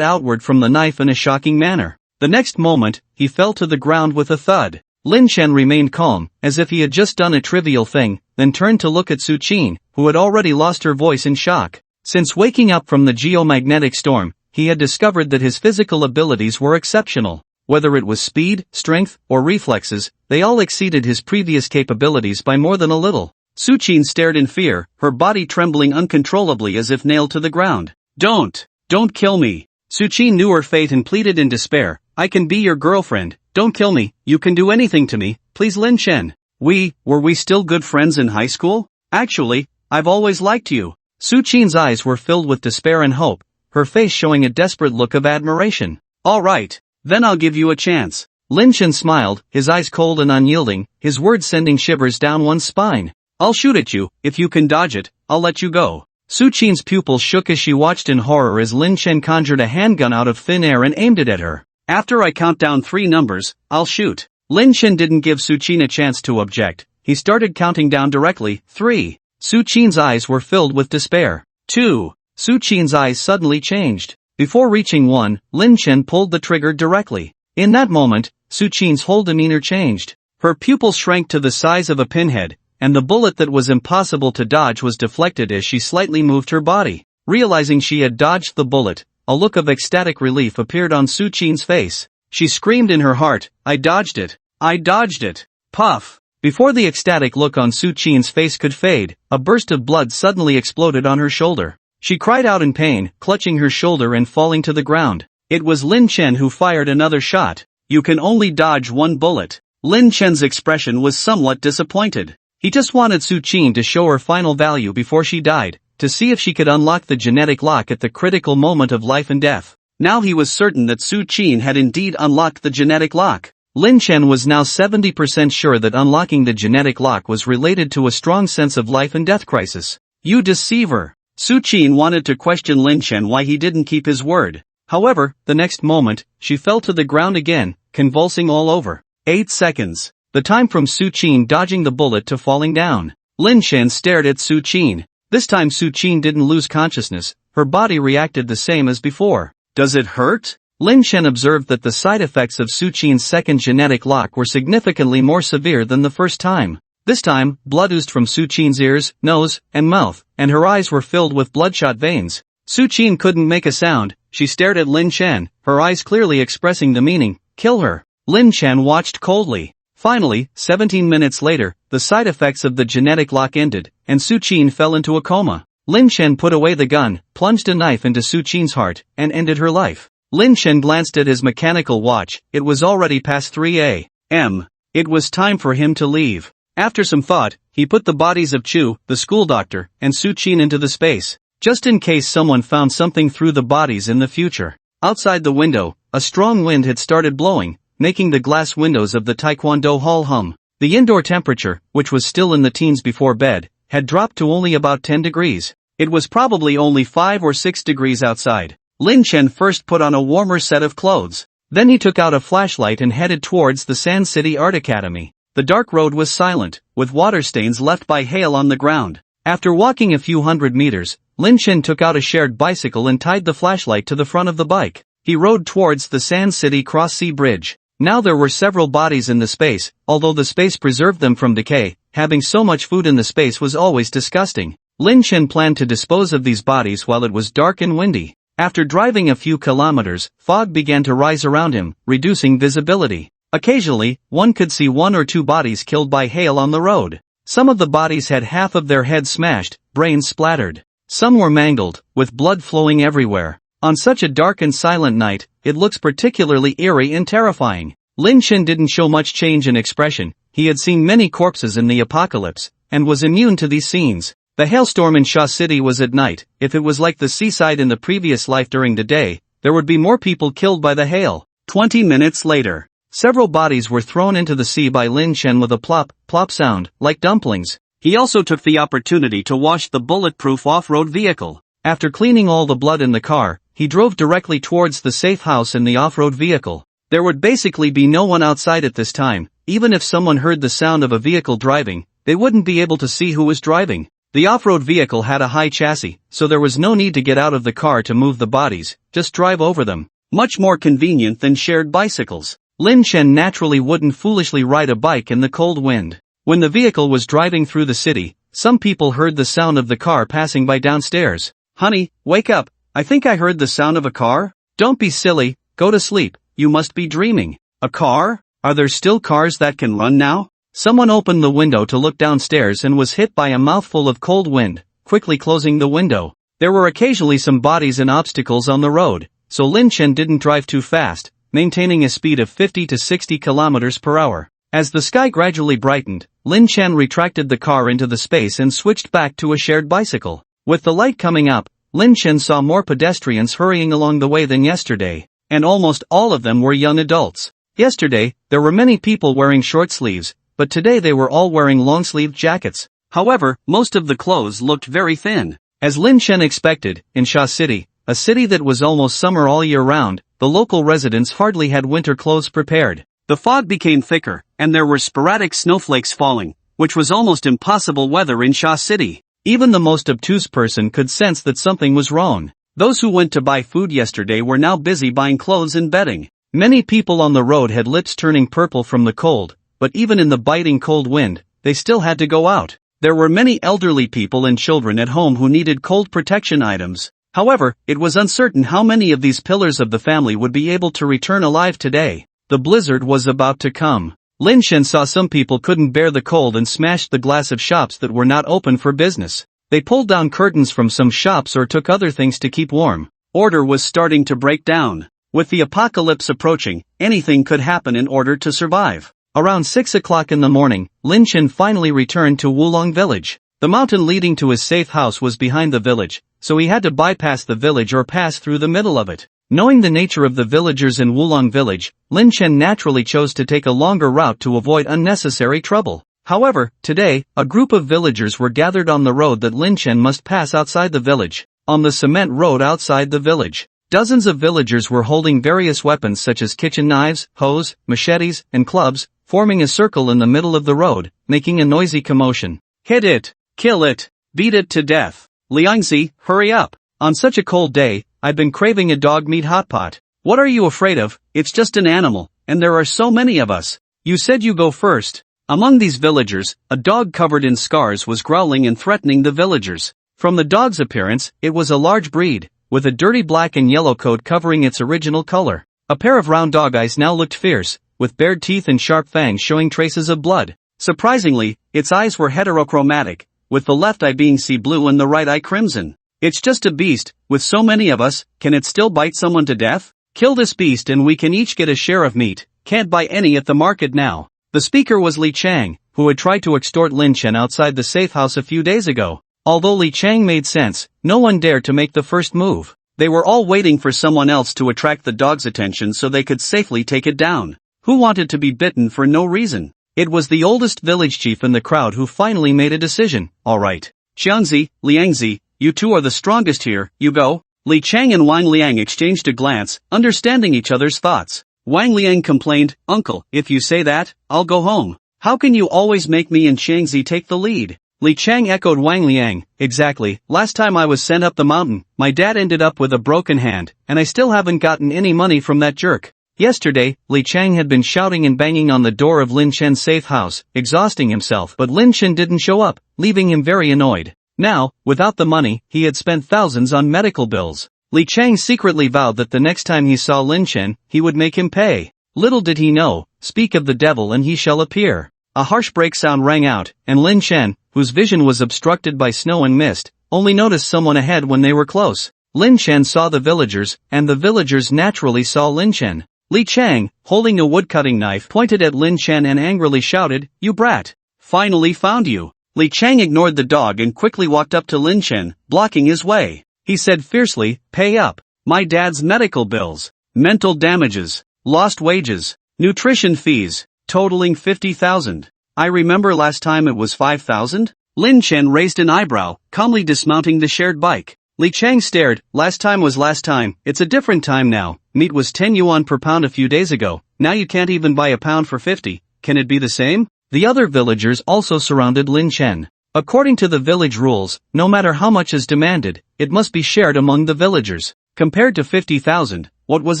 outward from the knife in a shocking manner. The next moment, he fell to the ground with a thud. Lin Chen remained calm, as if he had just done a trivial thing, then turned to look at Su Qin, who had already lost her voice in shock. Since waking up from the geomagnetic storm, he had discovered that his physical abilities were exceptional. Whether it was speed, strength, or reflexes, they all exceeded his previous capabilities by more than a little. Su Qin stared in fear, her body trembling uncontrollably as if nailed to the ground. Don't kill me. Su Qin knew her fate and pleaded in despair. I can be your girlfriend, don't kill me, you can do anything to me, please Lin Chen. Were we still good friends in high school? Actually, I've always liked you. Su Qin's eyes were filled with despair and hope, her face showing a desperate look of admiration. Alright, then I'll give you a chance. Lin Chen smiled, his eyes cold and unyielding, his words sending shivers down one's spine. I'll shoot at you, if you can dodge it, I'll let you go. Su Qin's pupils shook as she watched in horror as Lin Chen conjured a handgun out of thin air and aimed it at her. After I count down 3 numbers, I'll shoot. Lin Chen didn't give Su Qin a chance to object. He started counting down directly. 3. Su Qin's eyes were filled with despair. 2. Su Qin's eyes suddenly changed. Before reaching 1, Lin Chen pulled the trigger directly. In that moment, Su Qin's whole demeanor changed. Her pupils shrank to the size of a pinhead, and the bullet that was impossible to dodge was deflected as she slightly moved her body. Realizing she had dodged the bullet, a look of ecstatic relief appeared on Su Qin's face. She screamed in her heart, I dodged it! I dodged it! Puff! Before the ecstatic look on Su Qin's face could fade, a burst of blood suddenly exploded on her shoulder. She cried out in pain, clutching her shoulder and falling to the ground. It was Lin Chen who fired another shot. You can only dodge 1 bullet. Lin Chen's expression was somewhat disappointed. He just wanted Su Qin to show her final value before she died, to see if she could unlock the genetic lock at the critical moment of life and death. Now he was certain that Su Qin had indeed unlocked the genetic lock. Lin Chen was now 70% sure that unlocking the genetic lock was related to a strong sense of life and death crisis. You deceiver! Su Qin wanted to question Lin Chen why he didn't keep his word. However, the next moment, she fell to the ground again, convulsing all over. 8 seconds. The time from Su Qin dodging the bullet to falling down. Lin Chen stared at Su Qin. This time Su Qin didn't lose consciousness, her body reacted the same as before. Does it hurt? Lin Chen observed that the side effects of Su Qin's second genetic lock were significantly more severe than the first time. This time, blood oozed from Su Qin's ears, nose, and mouth, and her eyes were filled with bloodshot veins. Su Qin couldn't make a sound. She stared at Lin Chen, her eyes clearly expressing the meaning, kill her. Lin Chen watched coldly. Finally, 17 minutes later, the side effects of the genetic lock ended, and Su Qin fell into a coma. Lin Chen put away the gun, plunged a knife into Su Qin's heart, and ended her life. Lin Chen glanced at his mechanical watch. It was already past 3 a.m. It was time for him to leave. After some thought, he put the bodies of Chu, the school doctor, and Su Qin into the space, just in case someone found something through the bodies in the future. Outside the window, a strong wind had started blowing, making the glass windows of the Taekwondo hall hum. The indoor temperature, which was still in the teens before bed, had dropped to only about 10 degrees. It was probably only 5 or 6 degrees outside. Lin Chen first put on a warmer set of clothes. Then he took out a flashlight and headed towards the Sand City Art Academy. The dark road was silent, with water stains left by hail on the ground. After walking a few hundred meters, Lin Chen took out a shared bicycle and tied the flashlight to the front of the bike. He rode towards the Sand City Cross-Sea Bridge. Now there were several bodies in the space, although the space preserved them from decay. Having so much food in the space was always disgusting. Lin Chen planned to dispose of these bodies while it was dark and windy. After driving a few kilometers, fog began to rise around him, reducing visibility. Occasionally, one could see 1 or 2 bodies killed by hail on the road. Some of the bodies had half of their heads smashed, brains splattered. Some were mangled, with blood flowing everywhere. On such a dark and silent night, it looks particularly eerie and terrifying. Lin Chen didn't show much change in expression. He had seen many corpses in the apocalypse, and was immune to these scenes. The hailstorm in Sha City was at night. If it was like the seaside in the previous life during the day, there would be more people killed by the hail. 20 minutes later, several bodies were thrown into the sea by Lin Chen with a plop, plop sound, like dumplings. He also took the opportunity to wash the bulletproof off-road vehicle. After cleaning all the blood in the car, he drove directly towards the safe house in the off-road vehicle. There would basically be no one outside at this time. Even if someone heard the sound of a vehicle driving, they wouldn't be able to see who was driving. The off-road vehicle had a high chassis, so there was no need to get out of the car to move the bodies, just drive over them. Much more convenient than shared bicycles. Lin Chen naturally wouldn't foolishly ride a bike in the cold wind. When the vehicle was driving through the city, some people heard the sound of the car passing by downstairs. "Honey, wake up, I think I heard the sound of a car." "Don't be silly, go to sleep, you must be dreaming." "A car? Are there still cars that can run now?" Someone opened the window to look downstairs and was hit by a mouthful of cold wind, quickly closing the window. There were occasionally some bodies and obstacles on the road, so Lin Chen didn't drive too fast, maintaining a speed of 50 to 60 kilometers per hour. As the sky gradually brightened, Lin Chen retracted the car into the space and switched back to a shared bicycle. With the light coming up, Lin Chen saw more pedestrians hurrying along the way than yesterday, and almost all of them were young adults. Yesterday, there were many people wearing short sleeves, but today they were all wearing long-sleeved jackets. However, most of the clothes looked very thin. As Lin Chen expected, in Sha City, a city that was almost summer all year round, the local residents hardly had winter clothes prepared. The fog became thicker, and there were sporadic snowflakes falling, which was almost impossible weather in Sha City. Even the most obtuse person could sense that something was wrong. Those who went to buy food yesterday were now busy buying clothes and bedding. Many people on the road had lips turning purple from the cold, but even in the biting cold wind, they still had to go out. There were many elderly people and children at home who needed cold protection items. However, it was uncertain how many of these pillars of the family would be able to return alive today. The blizzard was about to come. Lin Chen saw some people couldn't bear the cold and smashed the glass of shops that were not open for business. They pulled down curtains from some shops or took other things to keep warm. Order was starting to break down. With the apocalypse approaching, anything could happen in order to survive. Around 6 o'clock in the morning, Lin Chen finally returned to Wulong village. The mountain leading to his safe house was behind the village, so he had to bypass the village or pass through the middle of it. Knowing the nature of the villagers in Wulong village, Lin Chen naturally chose to take a longer route to avoid unnecessary trouble. However, today, a group of villagers were gathered on the road that Lin Chen must pass outside the village. On the cement road outside the village, dozens of villagers were holding various weapons such as kitchen knives, hoes, machetes, and clubs, forming a circle in the middle of the road, making a noisy commotion. "Hit it! Kill it! Beat it to death! Liangzi, hurry up! On such a cold day, I've been craving a dog meat hot pot." "What are you afraid of? It's just an animal, and there are so many of us." "You said you go first." Among these villagers, a dog covered in scars was growling and threatening the villagers. From the dog's appearance, it was a large breed, with a dirty black and yellow coat covering its original color. A pair of round dog eyes now looked fierce, with bared teeth and sharp fangs showing traces of blood. Surprisingly, its eyes were heterochromatic, with the left eye being sea blue and the right eye crimson. "It's just a beast, with so many of us, can it still bite someone to death? Kill this beast and we can each get a share of meat, can't buy any at the market now." The speaker was Li Chang, who had tried to extort Lin Chen outside the safe house a few days ago. Although Li Chang made sense, no one dared to make the first move. They were all waiting for someone else to attract the dog's attention so they could safely take it down. Who wanted to be bitten for no reason? It was the oldest village chief in the crowd who finally made a decision. "Alright. Xiangzi, Liangzi, you two are the strongest here, you go." Li Chang and Wang Liang exchanged a glance, understanding each other's thoughts. Wang Liang complained, "Uncle, if you say that, I'll go home. How can you always make me and Xiangzi take the lead?" Li Chang echoed Wang Liang, "Exactly, last time I was sent up the mountain, my dad ended up with a broken hand, and I still haven't gotten any money from that jerk." Yesterday, Li Chang had been shouting and banging on the door of Lin Chen's safe house, exhausting himself, but Lin Chen didn't show up, leaving him very annoyed. Now, without the money, he had spent thousands on medical bills. Li Chang secretly vowed that the next time he saw Lin Chen, he would make him pay. Little did he know, speak of the devil and he shall appear. A harsh break sound rang out, and Lin Chen, whose vision was obstructed by snow and mist, only noticed someone ahead when they were close. Lin Chen saw the villagers, and the villagers naturally saw Lin Chen. Li Chang, holding a woodcutting knife, pointed at Lin Chen and angrily shouted, "You brat! Finally found you!" Li Chang ignored the dog and quickly walked up to Lin Chen, blocking his way. He said fiercely, "Pay up. My dad's medical bills, mental damages, lost wages, nutrition fees, totaling 50,000. I remember last time it was 5,000? Lin Chen raised an eyebrow, calmly dismounting the shared bike. Li Chang stared. Last time was last time, it's a different time now. Meat was 10 yuan per pound a few days ago, now you can't even buy a pound for 50, can it be the same? The other villagers also surrounded Lin Chen. According to the village rules, no matter how much is demanded, it must be shared among the villagers. Compared to 50,000, what was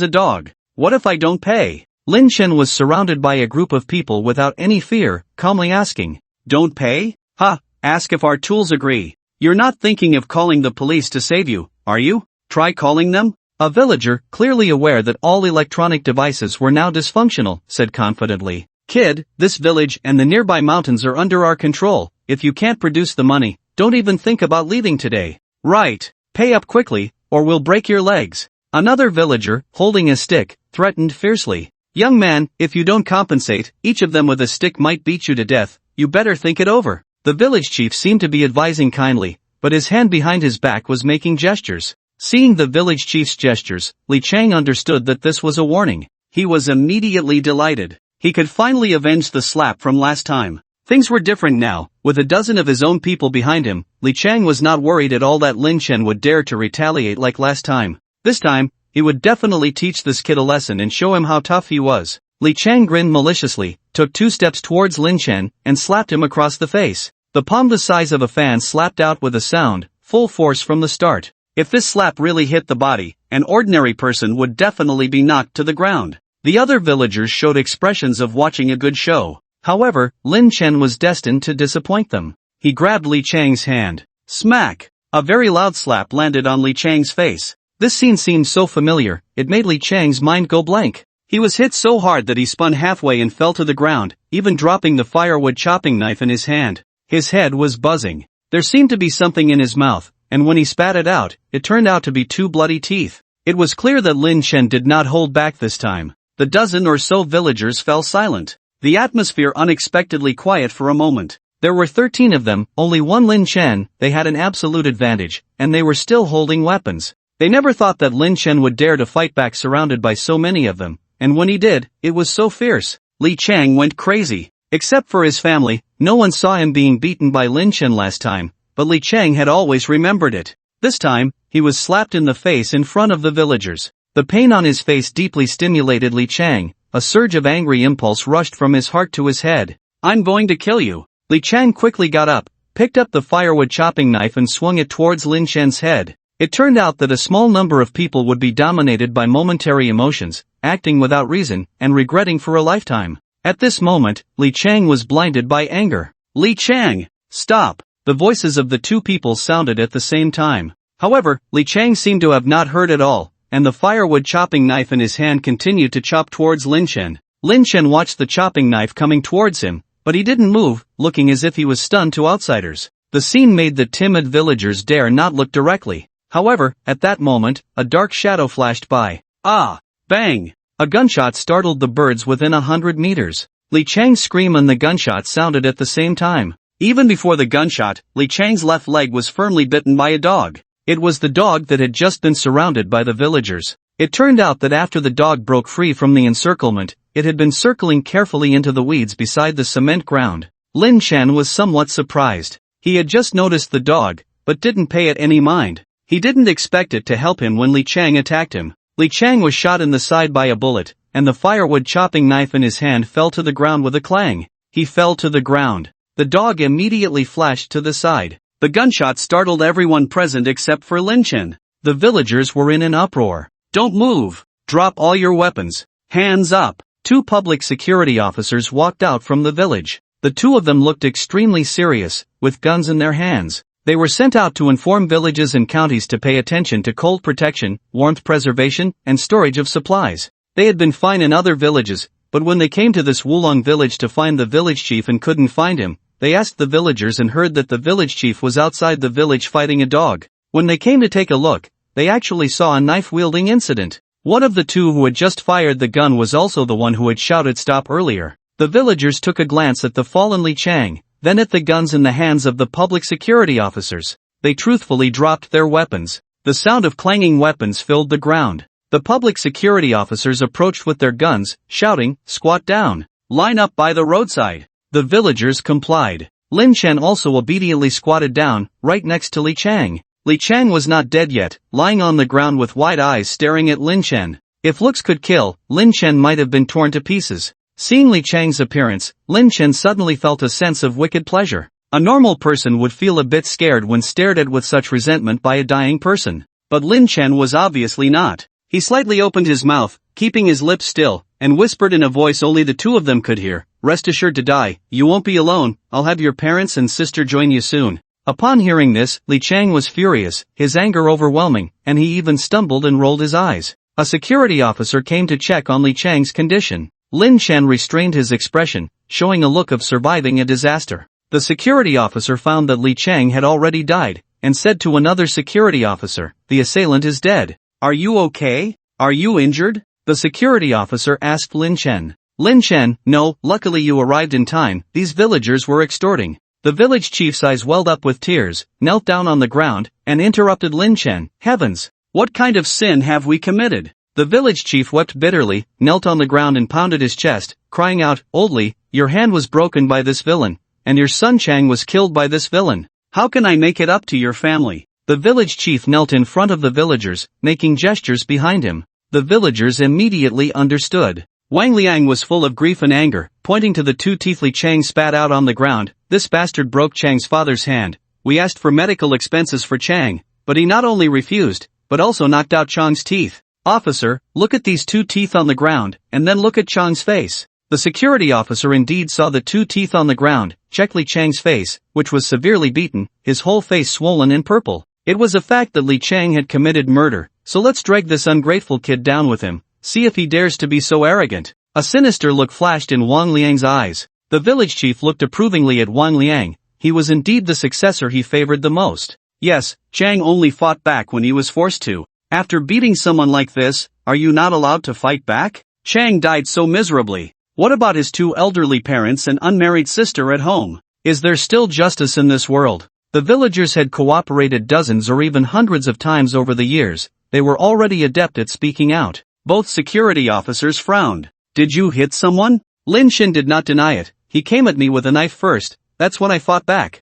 a dog? What if I don't pay? Lin Chen was surrounded by a group of people without any fear, calmly asking, "Don't pay? Ha, ask if our tools agree. You're not thinking of calling the police to save you, are you? Try calling them?" A villager, clearly aware that all electronic devices were now dysfunctional, said confidently, "Kid, this village and the nearby mountains are under our control. If you can't produce the money, don't even think about leaving today. Right, pay up quickly, or we'll break your legs." Another villager, holding a stick, threatened fiercely, "Young man, if you don't compensate, each of them with a stick might beat you to death, you better think it over." The village chief seemed to be advising kindly, but his hand behind his back was making gestures. Seeing the village chief's gestures, Li Chang understood that this was a warning. He was immediately delighted. He could finally avenge the slap from last time. Things were different now. With a dozen of his own people behind him, Li Chang was not worried at all that Lin Chen would dare to retaliate like last time. This time, he would definitely teach this kid a lesson and show him how tough he was. Li Chang grinned maliciously, took 2 steps towards Lin Chen, and slapped him across the face. The palm the size of a fan slapped out with a sound, full force from the start. If this slap really hit the body, an ordinary person would definitely be knocked to the ground. The other villagers showed expressions of watching a good show. However, Lin Chen was destined to disappoint them. He grabbed Li Chang's hand. Smack! A very loud slap landed on Li Chang's face. This scene seemed so familiar, it made Li Chang's mind go blank. He was hit so hard that he spun halfway and fell to the ground, even dropping the firewood chopping knife in his hand. His head was buzzing. There seemed to be something in his mouth, and when he spat it out, it turned out to be 2 bloody teeth. It was clear that Lin Chen did not hold back this time. The dozen or so villagers fell silent. The atmosphere unexpectedly quiet for a moment. There were 13 of them, only one Lin Chen. They had an absolute advantage, and they were still holding weapons. They never thought that Lin Chen would dare to fight back surrounded by so many of them, and when he did, it was so fierce. Li Chang went crazy. Except for his family, no one saw him being beaten by Lin Chen last time, but Li Chang had always remembered it. This time, he was slapped in the face in front of the villagers. The pain on his face deeply stimulated Li Chang. A surge of angry impulse rushed from his heart to his head. "I'm going to kill you." Li Chang quickly got up, picked up the firewood chopping knife and swung it towards Lin Chen's head. It turned out that a small number of people would be dominated by momentary emotions, acting without reason, and regretting for a lifetime. At this moment, Li Chang was blinded by anger. "Li Chang! Stop!" The voices of the 2 people sounded at the same time. However, Li Chang seemed to have not heard at all, and the firewood chopping knife in his hand continued to chop towards Lin Chen. Lin Chen watched the chopping knife coming towards him, but he didn't move, looking as if he was stunned to outsiders. The scene made the timid villagers dare not look directly. However, at that moment, a dark shadow flashed by. Ah! Bang! A gunshot startled the birds within 100 meters. Li Chang's scream and the gunshot sounded at the same time. Even before the gunshot, Li Chang's left leg was firmly bitten by a dog. It was the dog that had just been surrounded by the villagers. It turned out that after the dog broke free from the encirclement, it had been circling carefully into the weeds beside the cement ground. Lin Chen was somewhat surprised. He had just noticed the dog, but didn't pay it any mind. He didn't expect it to help him when Li Chang attacked him. Li Chang was shot in the side by a bullet, and the firewood chopping knife in his hand fell to the ground with a clang. He fell to the ground. The dog immediately flashed to the side. The gunshot startled everyone present except for Lin Chen. The villagers were in an uproar. "Don't move! Drop all your weapons! Hands up!" 2 public security officers walked out from the village. The 2 of them looked extremely serious, with guns in their hands. They were sent out to inform villages and counties to pay attention to cold protection, warmth preservation, and storage of supplies. They had been fine in other villages, but when they came to this Wulong village to find the village chief and couldn't find him, they asked the villagers and heard that the village chief was outside the village fighting a dog. When they came to take a look, they actually saw a knife-wielding incident. One of the two who had just fired the gun was also the one who had shouted stop earlier. The villagers took a glance at the fallen Li Chang, then at the guns in the hands of the public security officers. They truthfully dropped their weapons. The sound of clanging weapons filled the ground. The public security officers approached with their guns, shouting, "Squat down! Line up by the roadside!" The villagers complied. Lin Chen also obediently squatted down, right next to Li Chang. Li Chang was not dead yet, lying on the ground with wide eyes staring at Lin Chen. If looks could kill, Lin Chen might have been torn to pieces. Seeing Li Chang's appearance, Lin Chen suddenly felt a sense of wicked pleasure. A normal person would feel a bit scared when stared at with such resentment by a dying person. But Lin Chen was obviously not. He slightly opened his mouth, keeping his lips still, and whispered in a voice only the two of them could hear, "Rest assured to die, you won't be alone, I'll have your parents and sister join you soon." Upon hearing this, Li Chang was furious, his anger overwhelming, and he even stumbled and rolled his eyes. A security officer came to check on Li Chang's condition. Lin Chen restrained his expression, showing a look of surviving a disaster. The security officer found that Li Chang had already died, and said to another security officer, "The assailant is dead. Are you okay? Are you injured?" The security officer asked Lin Chen. Lin Chen, "No, luckily you arrived in time, these villagers were extorting." The village chief's eyes welled up with tears, knelt down on the ground, and interrupted Lin Chen, "Heavens! What kind of sin have we committed?" The village chief wept bitterly, knelt on the ground and pounded his chest, crying out, "Old Li, your hand was broken by this villain, and your son Chang was killed by this villain. How can I make it up to your family?" The village chief knelt in front of the villagers, making gestures behind him. The villagers immediately understood. Wang Liang was full of grief and anger, pointing to the two teeth Li Chang spat out on the ground. "This bastard broke Chang's father's hand. We asked for medical expenses for Chang, but he not only refused, but also knocked out Chang's teeth. Officer, look at these two teeth on the ground, and then look at Chang's face." The security officer indeed saw the two teeth on the ground, checked Li Chang's face, which was severely beaten, his whole face swollen and purple. It was a fact that Li Chang had committed murder, so let's drag this ungrateful kid down with him. See if he dares to be so arrogant. A sinister look flashed in Wang Liang's eyes. The village chief looked approvingly at Wang Liang. He was indeed the successor he favored the most. Yes, Chang only fought back when he was forced to. After beating someone like this, are you not allowed to fight back? Chang died so miserably. What about his two elderly parents and unmarried sister at home? Is there still justice in this world? The villagers had cooperated dozens or even hundreds of times over the years. They were already adept at speaking out. Both security officers frowned. "Did you hit someone?" Lin Chen did not deny it. "He came at me with a knife first, that's when I fought back."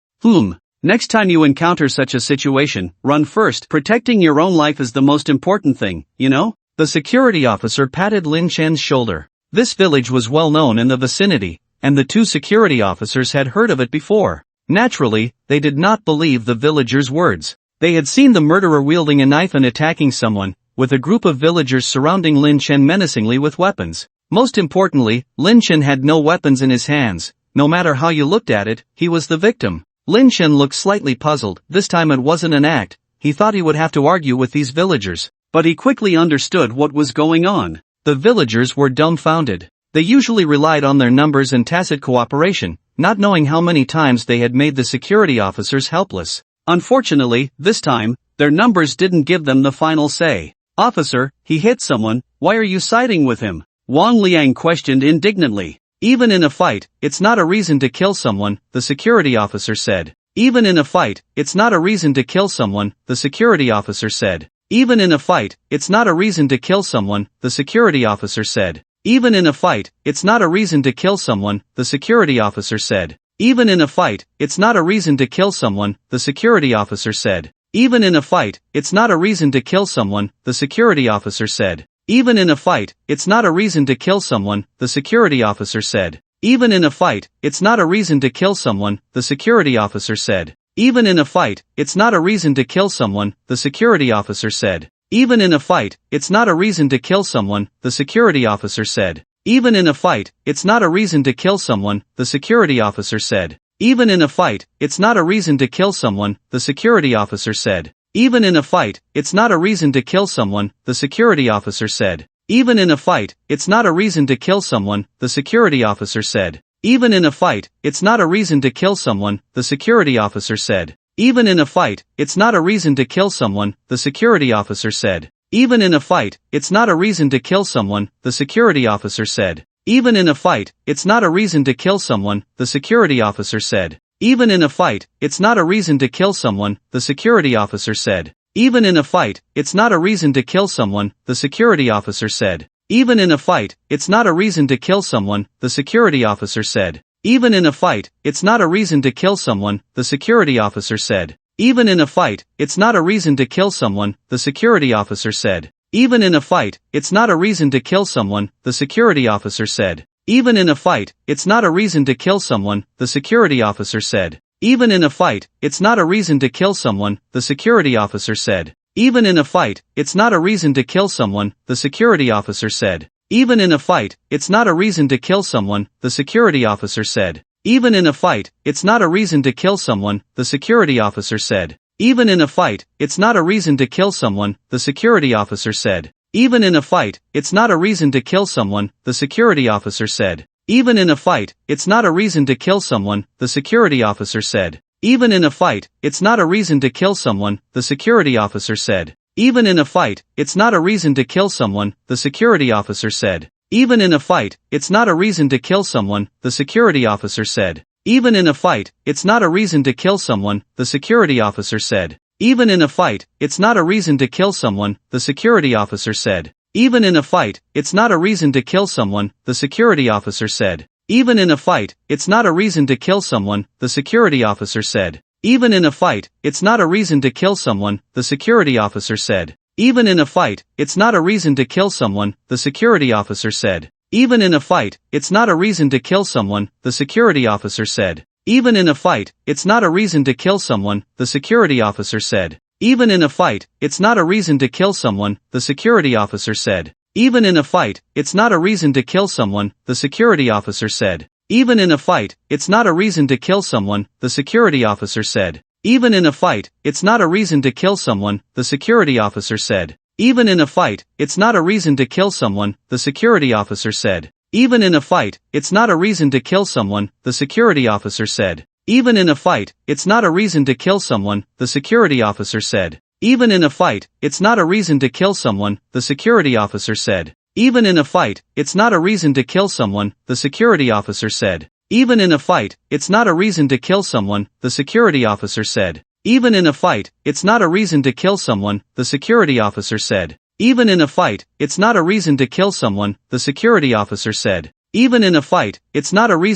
Next time you encounter such a situation, run first. Protecting your own life is the most important thing, you know? The security officer patted Lin Chen's shoulder. This village was well known in the vicinity, and the two security officers had heard of it before. Naturally, they did not believe the villagers' words. They had seen the murderer wielding a knife and attacking someone, with a group of villagers surrounding Lin Chen menacingly with weapons. Most importantly, Lin Chen had no weapons in his hands. No matter how you looked at it, he was the victim. Lin Chen looked slightly puzzled. This time it wasn't an act. He thought he would have to argue with these villagers. But he quickly understood what was going on. The villagers were dumbfounded. They usually relied on their numbers and tacit cooperation, not knowing how many times they had made the security officers helpless. Unfortunately, this time, their numbers didn't give them the final say. "Officer, he hit someone, why are you siding with him?" Wang Liang questioned indignantly. "Even in a fight, it's not a reason to kill someone," the security officer said. "Even in a fight, it's not a reason to kill someone," the security officer said. "Even in a fight, it's not a reason to kill someone," the security officer said. "Even in a fight, it's not a reason to kill someone," the security officer said. "Even in a fight, it's not a reason to kill someone," the security officer said. "Even in a fight, it's not a reason to kill someone," the security officer said. "Even in a fight, it's not a reason to kill someone," the security officer said. "Even in a fight, it's not a reason to kill someone," the security officer said. "Even in a fight, it's not a reason to kill someone," the security officer said. "Even in a fight, it's not a reason to kill someone," the security officer said. "Even in a fight, it's not a reason to kill someone," the security officer said. Even in a fight, it's not a reason to kill someone, the security officer said. Even in a fight, it's not a reason to kill someone, the security officer said. Even in a fight, it's not a reason to kill someone, the security officer said. Even in a fight, it's not a reason to kill someone, the security officer said. Even in a fight, it's not a reason to kill someone, the security officer said. Even in a fight, it's not a reason to kill someone, the security officer said. Even in a fight, it's not a reason to kill someone, the security officer said. Even in a fight, it's not a reason to kill someone, the security officer said. Even in a fight, it's not a reason to kill someone, the security officer said. Even in a fight, it's not a reason to kill someone, the security officer said. Even in a fight, it's not a reason to kill someone, the security officer said. Even in a fight, it's not a reason to kill someone, the security officer said. Even in a fight, it's not a reason to kill someone, the security officer said. Even in a fight, it's not a reason to kill someone, the security officer said. Even in a fight, it's not a reason to kill someone, the security officer said. Even in a fight, it's not a reason to kill someone, the security officer said. Even in a fight, it's not a reason to kill someone, the security officer said. Even in a fight, it's not a reason to kill someone, the security officer said. Even in a fight, it's not a reason to kill someone, the security officer said. Even in a fight, it's not a reason to kill someone, the security officer said. Even in a fight, it's not a reason to kill someone, the security officer said. Even in a fight, it's not a reason to kill someone, the security officer said. Even in a fight, it's not a reason to kill someone, the security officer said. Even in a fight, it's not a reason to kill someone, the security officer said. Even in a fight, it's not a reason to kill someone, the security officer said. Even in a fight, it's not a reason to kill someone, the security officer said. Even in a fight, it's not a reason to kill someone, the security officer said. Even in a fight, it's not a reason to kill someone, the security officer said. Even in a fight, it's not a reason to kill someone, the security officer said. Even in a fight, it's not a reason to kill someone, the security officer said. Even in a fight, it's not a reason to kill someone, the security officer said. Even in a fight, it's not a reason to kill someone, the security officer said. Even in a fight, it's not a reason to kill someone, the security officer said. Even in a fight, it's not a reason to kill someone, the security officer said. Even in a fight, it's not a reason to kill someone, the security officer said. Even in a fight, it's not a reason to kill someone, the security officer said. Even in a fight, it's not a reason to kill someone, the security officer said. Even in a fight, it's not a reason to kill someone, the security officer said. Even in a fight, it's not a reason to kill someone, the security officer said. Even in a fight, it's not a reason to kill someone, the security officer said. Even in a fight, it's not a reason to kill someone, the security officer said. Even in a fight, it's not a reason to kill someone, the security officer said. Even in a fight, it's not a reason to kill someone, the security officer said. Even in a fight, it's not a reason to kill someone, the security officer said. Even in a fight, it's not a reason to kill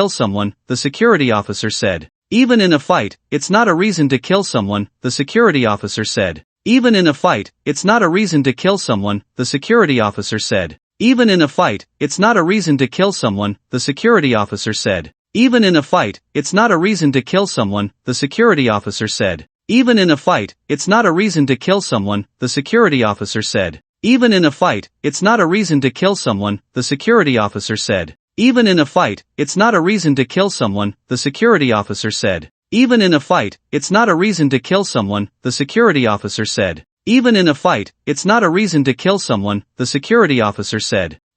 someone, the security officer said. Even in a fight, it's not a reason to kill someone, the security officer said. Even in a fight, it's not a reason to kill someone, the security officer said. Even in a fight, it's not a reason to kill someone, the security officer said. Even in a fight, it's not a reason to kill someone, the security officer said. Even in a fight, it's not a reason to kill someone, the security officer said. Even in a fight, it's not a reason to kill someone, the security officer said. Even in a fight, it's not a reason to kill someone, the security officer said. Even in a fight, it's not a reason to kill someone, the security officer said. Even in a fight, it's not a reason to kill someone, the security officer said. Even in a fight, it's not a reason to kill someone, the security officer said.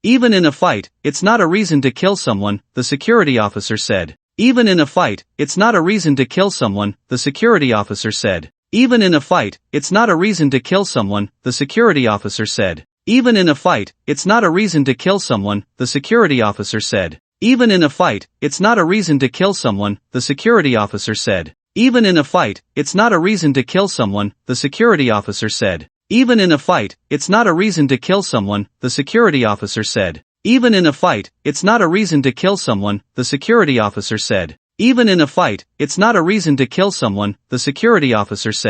Even in a fight, it's not a reason to kill someone, the security officer said. Even in a fight, it's not a reason to kill someone, the security officer said. Even in a fight, it's not a reason to kill someone, the security officer said. Even in a fight, it's not a reason to kill someone, the security officer said. Even in a fight, it's not a reason to kill someone, the security officer said. Even in a fight, it's not a reason to kill someone, the security officer said. Even in a fight, it's not a reason to kill someone, the security officer said.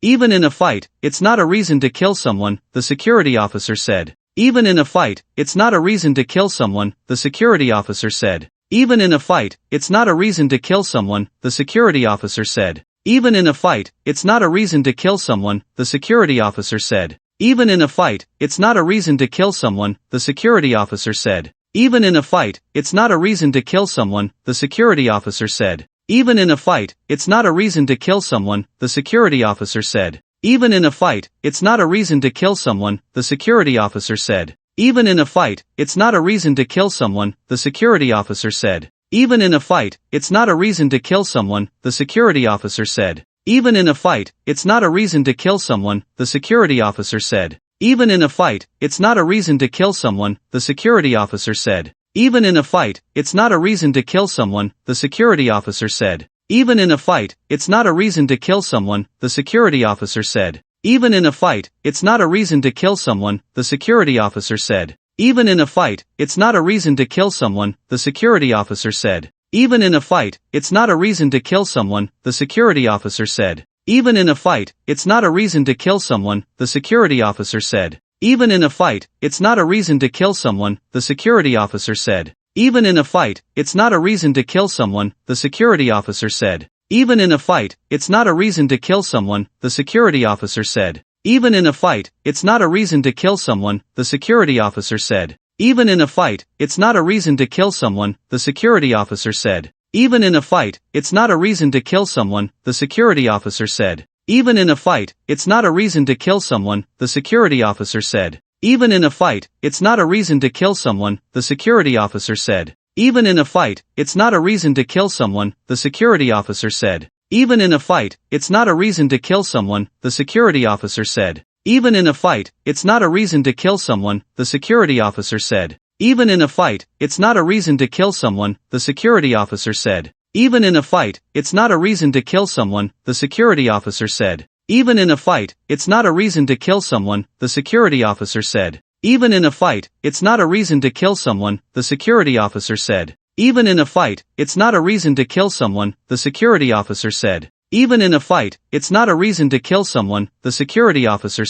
Even in a fight, it's not a reason to kill someone, the security officer said. Even in a fight, it's not a reason to kill someone, the security officer said. Even in a fight, it's not a reason to kill someone, the security officer said. Even in a fight, it's not a reason to kill someone, the security officer said. Even in a fight, it's not a reason to kill someone, the security officer said. Even in a fight, it's not a reason to kill someone, the security officer said. Even in a fight, it's not a reason to kill someone, the security officer said. Even in a fight, it's not a reason to kill someone, the security officer said. Even in a fight, it's not a reason to kill someone, the security officer said. Even in a fight, it's not a reason to kill someone, the security officer said. Even in a fight, it's not a reason to kill someone, the security officer said. Even in a fight, it's not a reason to kill someone, the security officer said. Even in a fight, it's not a reason to kill someone, the security officer said. Even in a fight, it's not a reason to kill someone, the security officer said. Even in a fight, it's not a reason to kill someone, the security officer said. Even in a fight, it's not a reason to kill someone, the security officer said. Even in a fight, it's not a reason to kill someone, the security officer said. Even in a fight, it's not a reason to kill someone, the security officer said. Even in a fight, it's not a reason to kill someone, the security officer said. Even in a fight, it's not a reason to kill someone, the security officer said. Even in a fight, it's not a reason to kill someone, the security officer said. Even in a fight, it's not a reason to kill someone, the security officer said. Even in a fight, it's not a reason to kill someone, the security officer said. Even in a fight, it's not a reason to kill someone, the security officer said. Even in a fight, it's not a reason to kill someone, the security officer said. Even in a fight, it's not a reason to kill someone, the security officer said. Even in a fight, it's not a reason to kill someone, the security officer said. Even in a fight, it's not a reason to kill someone, the security officer said. Even in a fight, it's not a reason to kill someone, the security officer said. Even in a fight, it's not a reason to kill someone, the security officer said. Even in a fight, it's not a reason to kill someone, the security officer said. Even in a fight, it's not a reason to kill someone, the security officer said. Even in a fight, it's not a reason to kill someone, the security officer said. Even in a fight, it's not a reason to kill someone, the security officer said. Even in a fight, it's not a reason to kill someone, the security officer said. Even in a fight, it's not a reason to kill someone, the security officer said.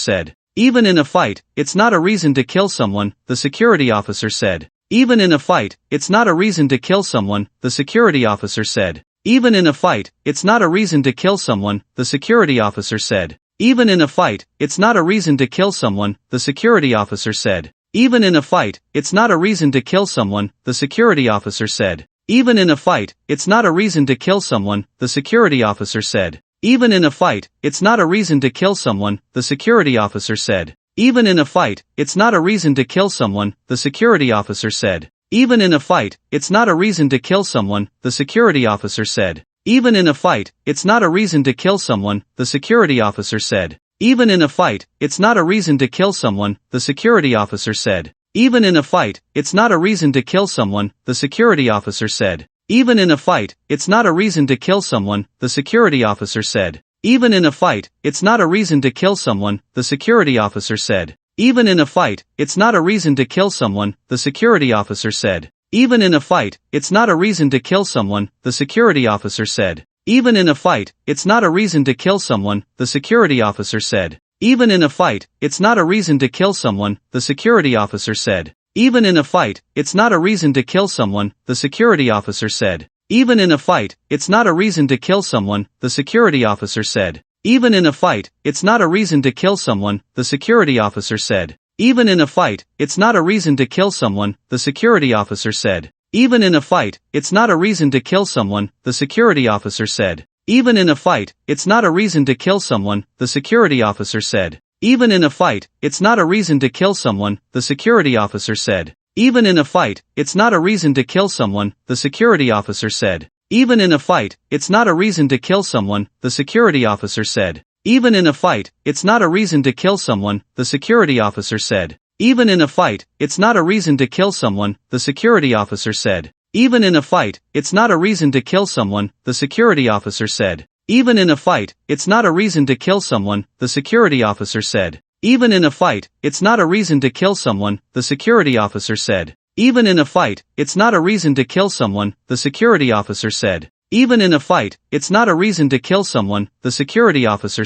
Even in a fight, it's not a reason to kill someone, the security officer said. Even in a fight, it's not a reason to kill someone, the security officer said. Even in a fight, it's not a reason to kill someone, the security officer said. Even in a fight, it's not a reason to kill someone, the security officer said. Even in a fight, it's not a reason to kill someone, the security officer said. Even in a fight, it's not a reason to kill someone, the security officer said. Even in a fight, it's not a reason to kill someone, the security officer said. Even in a fight, it's not a reason to kill someone, the security officer said. Even in a fight, it's not a reason to kill someone, the security officer said. Even in a fight, it's not a reason to kill someone, the security officer said. Even in a fight, it's not a reason to kill someone, the security officer said. Even in a fight, it's not a reason to kill someone, the security officer said. Even in a fight, it's not a reason to kill someone, the security officer said. Even in a fight, it's not a reason to kill someone, the security officer said. Even in a fight, it's not a reason to kill someone, the security officer said. Even in a fight, it's not a reason to kill someone, the security officer said. Even in a fight, it's not a reason to kill someone, the security officer said. Even in a fight, it's not a reason to kill someone, the security officer said. Even in a fight, it's not a reason to kill someone, the security officer said. Even in a fight, it's not a reason to kill someone, the security officer said. Even in a fight, it's not a reason to kill someone, the security officer said. Even in a fight, it's not a reason to kill someone, the security officer said. Even in a fight, it's not a reason to kill someone, the security officer said. Even in a fight, it's not a reason to kill someone, the security officer said. Even in a fight, it's not a reason to kill someone, the security officer said. Even in a fight, it's not a reason to kill someone, the security officer said. Even in a fight, it's not a reason to kill someone, the security officer said. Even in a fight, it's not a reason to kill someone, the security officer said. Even in a fight, it's not a reason to kill someone, the security officer said. Even in a fight, it's not a reason to kill someone, the security officer said. Even in a fight, it's not a reason to kill someone, the security officer said. Even in a fight, it's not a reason to kill someone, the security officer said. Even in a fight, it's not a reason to kill someone, the security officer said.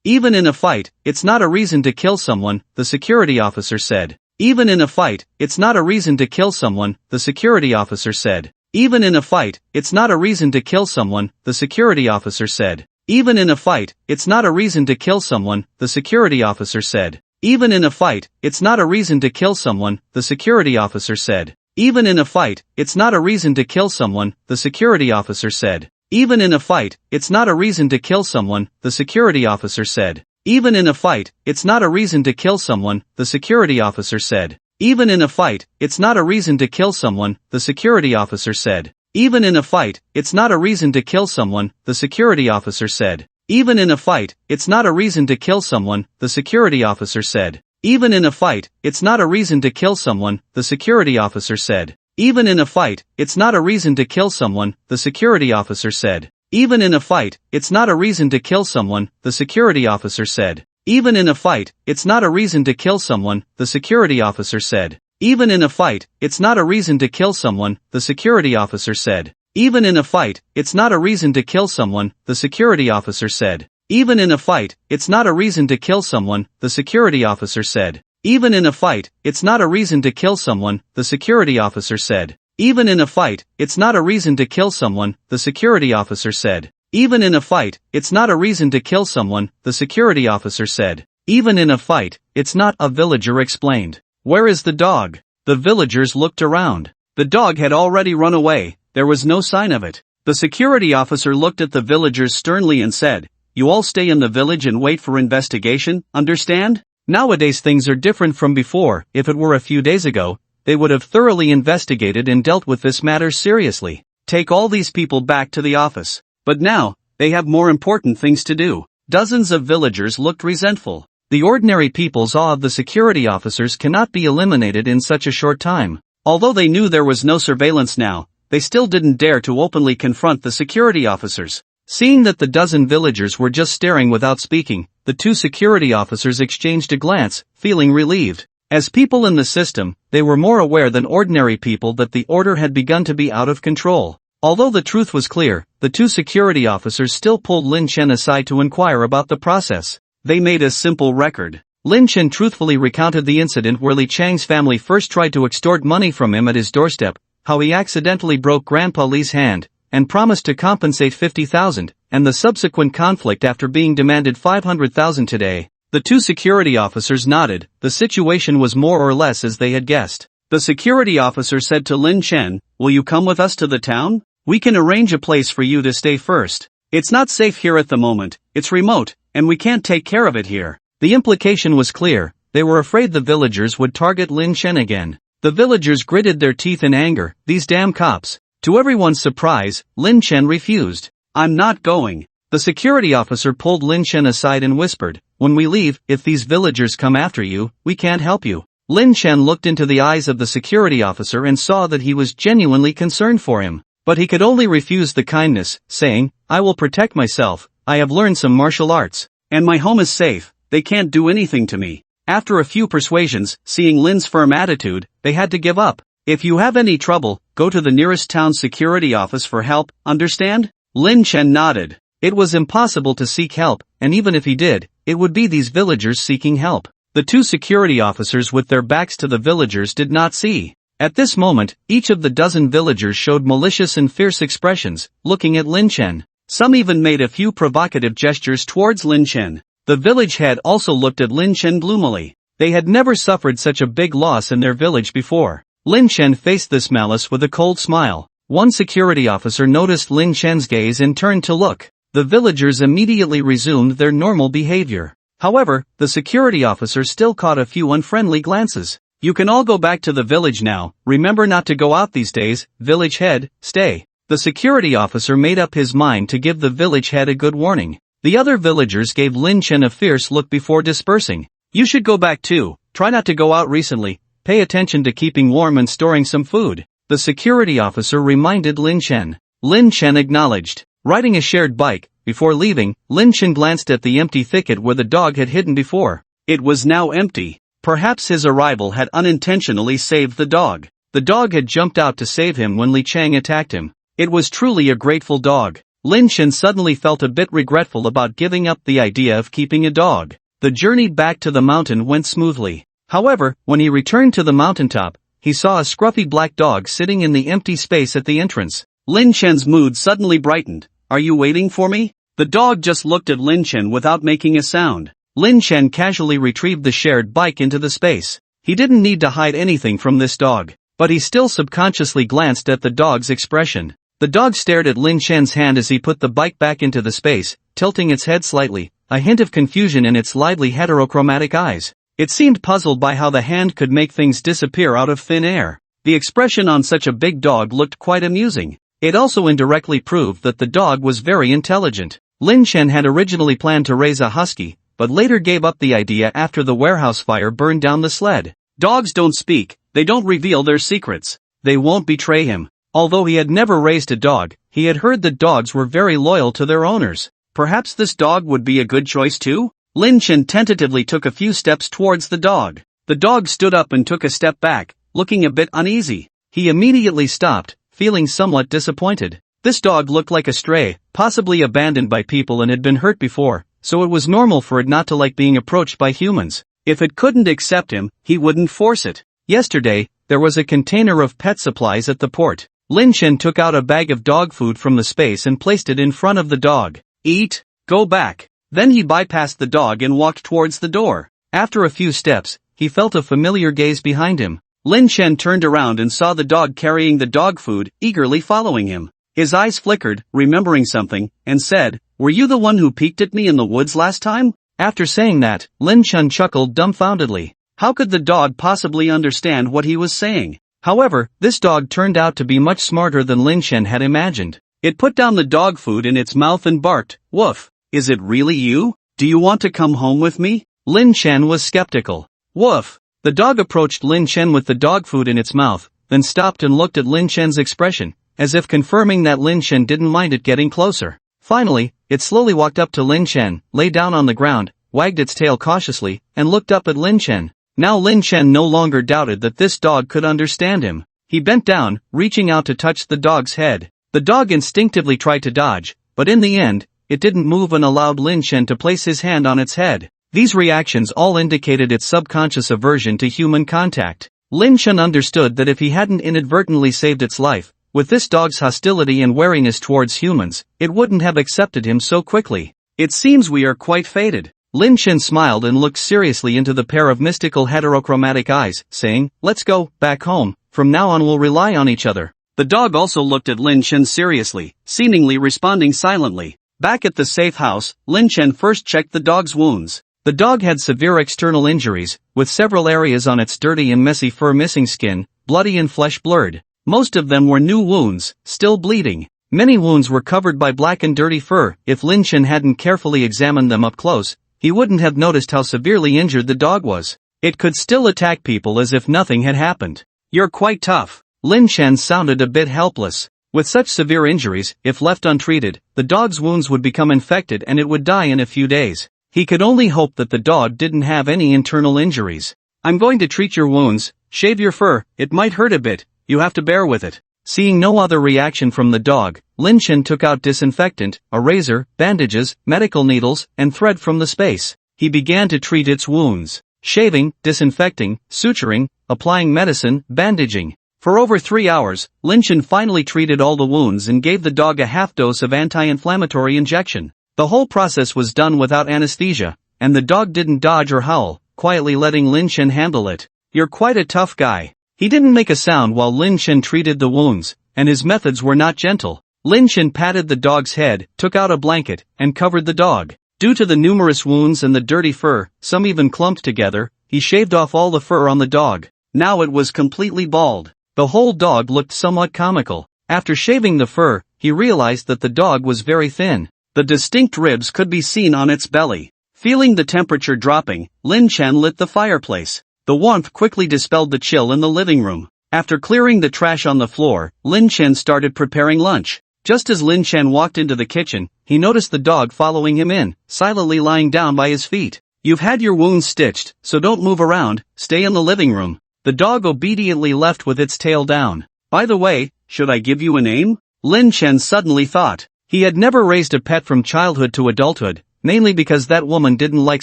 Even in a fight, it's not a reason to kill someone, the security officer said. Even in a fight, it's not a reason to kill someone, the security officer said. Even in a fight, it's not a reason to kill someone, the security officer said. Even in a fight, it's not a reason to kill someone, the security officer said. Even in a fight, it's not a reason to kill someone, the security officer said. Even in a fight, it's not a reason to kill someone, the security officer said. Even in a fight, it's not a reason to kill someone, the security officer said. Even in a fight, it's not a reason to kill someone, the security officer said. Even in a fight, it's not a reason to kill someone, the security officer said. Even in a fight, it's not a reason to kill someone, the security officer said. Even in a fight, it's not a reason to kill someone, the security officer said. Even in a fight, it's not a reason to kill someone, the security officer said. Even in a fight, it's not a reason to kill someone, the security officer said. Even in a fight, it's not a reason to kill someone, the security officer said. Even in a fight, it's not a reason to kill someone, the security officer said. Even in a fight, it's not a reason to kill someone, the security officer said. Even in a fight, it's not a reason to kill someone, the security officer said. Even in a fight, it's not a reason to kill someone, the security officer said. Even in a fight, it's not a reason to kill someone, the security officer said. Even in a fight, it's not a reason to kill someone, the security officer said. Even in a fight, it's not a reason to kill someone, the security officer said. Even in a fight, it's not a reason to kill someone, the security officer said. Even in a fight, it's not, a villager explained. Where is the dog? The villagers looked around. The dog had already run away, there was no sign of it. The security officer looked at the villagers sternly and said, "You all stay in the village and wait for investigation, understand? Nowadays things are different from before. If it were a few days ago, they would have thoroughly investigated and dealt with this matter seriously. Take all these people back to the office." But now, they have more important things to do. Dozens of villagers looked resentful. The ordinary people's awe of the security officers cannot be eliminated in such a short time. Although they knew there was no surveillance now, they still didn't dare to openly confront the security officers. Seeing that the dozen villagers were just staring without speaking, the two security officers exchanged a glance, feeling relieved. As people in the system, they were more aware than ordinary people that the order had begun to be out of control. Although the truth was clear, the two security officers still pulled Lin Chen aside to inquire about the process. They made a simple record. Lin Chen truthfully recounted the incident where Li Chang's family first tried to extort money from him at his doorstep, how he accidentally broke Grandpa Li's hand, and promised to compensate 50,000, and the subsequent conflict after being demanded 500,000 today. The two security officers nodded. The situation was more or less as they had guessed. The security officer said to Lin Chen, "Will you come with us to the town? We can arrange a place for you to stay first. It's not safe here at the moment, it's remote, and we can't take care of it here." The implication was clear. They were afraid the villagers would target Lin Chen again. The villagers gritted their teeth in anger. These damn cops. To everyone's surprise, Lin Chen refused. "I'm not going." The security officer pulled Lin Chen aside and whispered, "When we leave, if these villagers come after you, we can't help you." Lin Chen looked into the eyes of the security officer and saw that he was genuinely concerned for him. But he could only refuse the kindness, saying, "I will protect myself, I have learned some martial arts, and my home is safe, they can't do anything to me." After a few persuasions, seeing Lin's firm attitude, they had to give up. "If you have any trouble, go to the nearest town security office for help, understand?" Lin Chen nodded. It was impossible to seek help, and even if he did, it would be these villagers seeking help. The two security officers with their backs to the villagers did not see. At this moment, each of the dozen villagers showed malicious and fierce expressions, looking at Lin Chen. Some even made a few provocative gestures towards Lin Chen. The village head also looked at Lin Chen gloomily. They had never suffered such a big loss in their village before. Lin Chen faced this malice with a cold smile. One security officer noticed Lin Chen's gaze and turned to look. The villagers immediately resumed their normal behavior. However, the security officer still caught a few unfriendly glances. "You can all go back to the village now, remember not to go out these days, village head, stay." The security officer made up his mind to give the village head a good warning. The other villagers gave Lin Chen a fierce look before dispersing. "You should go back too, try not to go out recently, pay attention to keeping warm and storing some food," the security officer reminded Lin Chen. Lin Chen acknowledged. Riding a shared bike, before leaving, Lin Chen glanced at the empty thicket where the dog had hidden before. It was now empty. Perhaps his arrival had unintentionally saved the dog. The dog had jumped out to save him when Li Chang attacked him. It was truly a grateful dog. Lin Chen suddenly felt a bit regretful about giving up the idea of keeping a dog. The journey back to the mountain went smoothly. However, when he returned to the mountaintop, he saw a scruffy black dog sitting in the empty space at the entrance. Lin Chen's mood suddenly brightened. "Are you waiting for me?" The dog just looked at Lin Chen without making a sound. Lin Chen casually retrieved the shared bike into the space. He didn't need to hide anything from this dog, but he still subconsciously glanced at the dog's expression. The dog stared at Lin Shen's hand as he put the bike back into the space, tilting its head slightly, a hint of confusion in its lively heterochromatic eyes. It seemed puzzled by how the hand could make things disappear out of thin air. The expression on such a big dog looked quite amusing. It also indirectly proved that the dog was very intelligent. Lin Shen had originally planned to raise a husky, but later gave up the idea after the warehouse fire burned down the sled. Dogs don't speak, they don't reveal their secrets. They won't betray him. Although he had never raised a dog, he had heard that dogs were very loyal to their owners. Perhaps this dog would be a good choice too? Lin Shen tentatively took a few steps towards the dog. The dog stood up and took a step back, looking a bit uneasy. He immediately stopped, feeling somewhat disappointed. This dog looked like a stray, possibly abandoned by people and had been hurt before, so it was normal for it not to like being approached by humans. If it couldn't accept him, he wouldn't force it. Yesterday, there was a container of pet supplies at the port. Lin Shen took out a bag of dog food from the space and placed it in front of the dog. Eat, go back. Then he bypassed the dog and walked towards the door. After a few steps, he felt a familiar gaze behind him. Lin Shen turned around and saw the dog carrying the dog food, eagerly following him. His eyes flickered, remembering something, and said, "Were you the one who peeked at me in the woods last time?" After saying that, Lin Shen chuckled dumbfoundedly. How could the dog possibly understand what he was saying? However, this dog turned out to be much smarter than Lin Shen had imagined. It put down the dog food in its mouth and barked, "Woof, is it really you? Do you want to come home with me?" Lin Shen was skeptical. Woof. The dog approached Lin Shen with the dog food in its mouth, then stopped and looked at Lin Shen's expression, as if confirming that Lin Shen didn't mind it getting closer. Finally, it slowly walked up to Lin Shen, lay down on the ground, wagged its tail cautiously, and looked up at Lin Shen. Now Lin Shen no longer doubted that this dog could understand him. He bent down, reaching out to touch the dog's head. The dog instinctively tried to dodge, but in the end, it didn't move and allowed Lin Shen to place his hand on its head. These reactions all indicated its subconscious aversion to human contact. Lin Shen understood that if he hadn't inadvertently saved its life, with this dog's hostility and wariness towards humans, it wouldn't have accepted him so quickly. It seems we are quite fated. Lin Shen smiled and looked seriously into the pair of mystical heterochromatic eyes, saying, "Let's go back home. From now on we'll rely on each other." The dog also looked at Lin Shen seriously, seemingly responding silently. Back at the safe house, Lin Shen first checked the dog's wounds. The dog had severe external injuries, with several areas on its dirty and messy fur missing skin, bloody and flesh blurred. Most of them were new wounds, still bleeding. Many wounds were covered by black and dirty fur. If Lin Shen hadn't carefully examined them up close, he wouldn't have noticed how severely injured the dog was. It could still attack people as if nothing had happened. "You're quite tough." Lin Shen sounded a bit helpless. With such severe injuries, if left untreated, the dog's wounds would become infected and it would die in a few days. He could only hope that the dog didn't have any internal injuries. "I'm going to treat your wounds, shave your fur, it might hurt a bit, you have to bear with it." Seeing no other reaction from the dog, Lin Shen took out disinfectant, a razor, bandages, medical needles, and thread from the space. He began to treat its wounds. Shaving, disinfecting, suturing, applying medicine, bandaging. For over 3 hours, Lin Shen finally treated all the wounds and gave the dog a half dose of anti-inflammatory injection. The whole process was done without anesthesia, and the dog didn't dodge or howl, quietly letting Lin Shen handle it. "You're quite a tough guy." He didn't make a sound while Lin Shen treated the wounds, and his methods were not gentle. Lin Shen patted the dog's head, took out a blanket, and covered the dog. Due to the numerous wounds and the dirty fur, some even clumped together, he shaved off all the fur on the dog. Now it was completely bald. The whole dog looked somewhat comical. After shaving the fur, he realized that the dog was very thin. The distinct ribs could be seen on its belly. Feeling the temperature dropping, Lin Shen lit the fireplace. The warmth quickly dispelled the chill in the living room. After clearing the trash on the floor, Lin Shen started preparing lunch. Just as Lin Shen walked into the kitchen, he noticed the dog following him in, silently lying down by his feet. "You've had your wounds stitched, so don't move around, stay in the living room." The dog obediently left with its tail down. "By the way, should I give you a name?" Lin Shen suddenly thought. He had never raised a pet from childhood to adulthood, mainly because that woman didn't like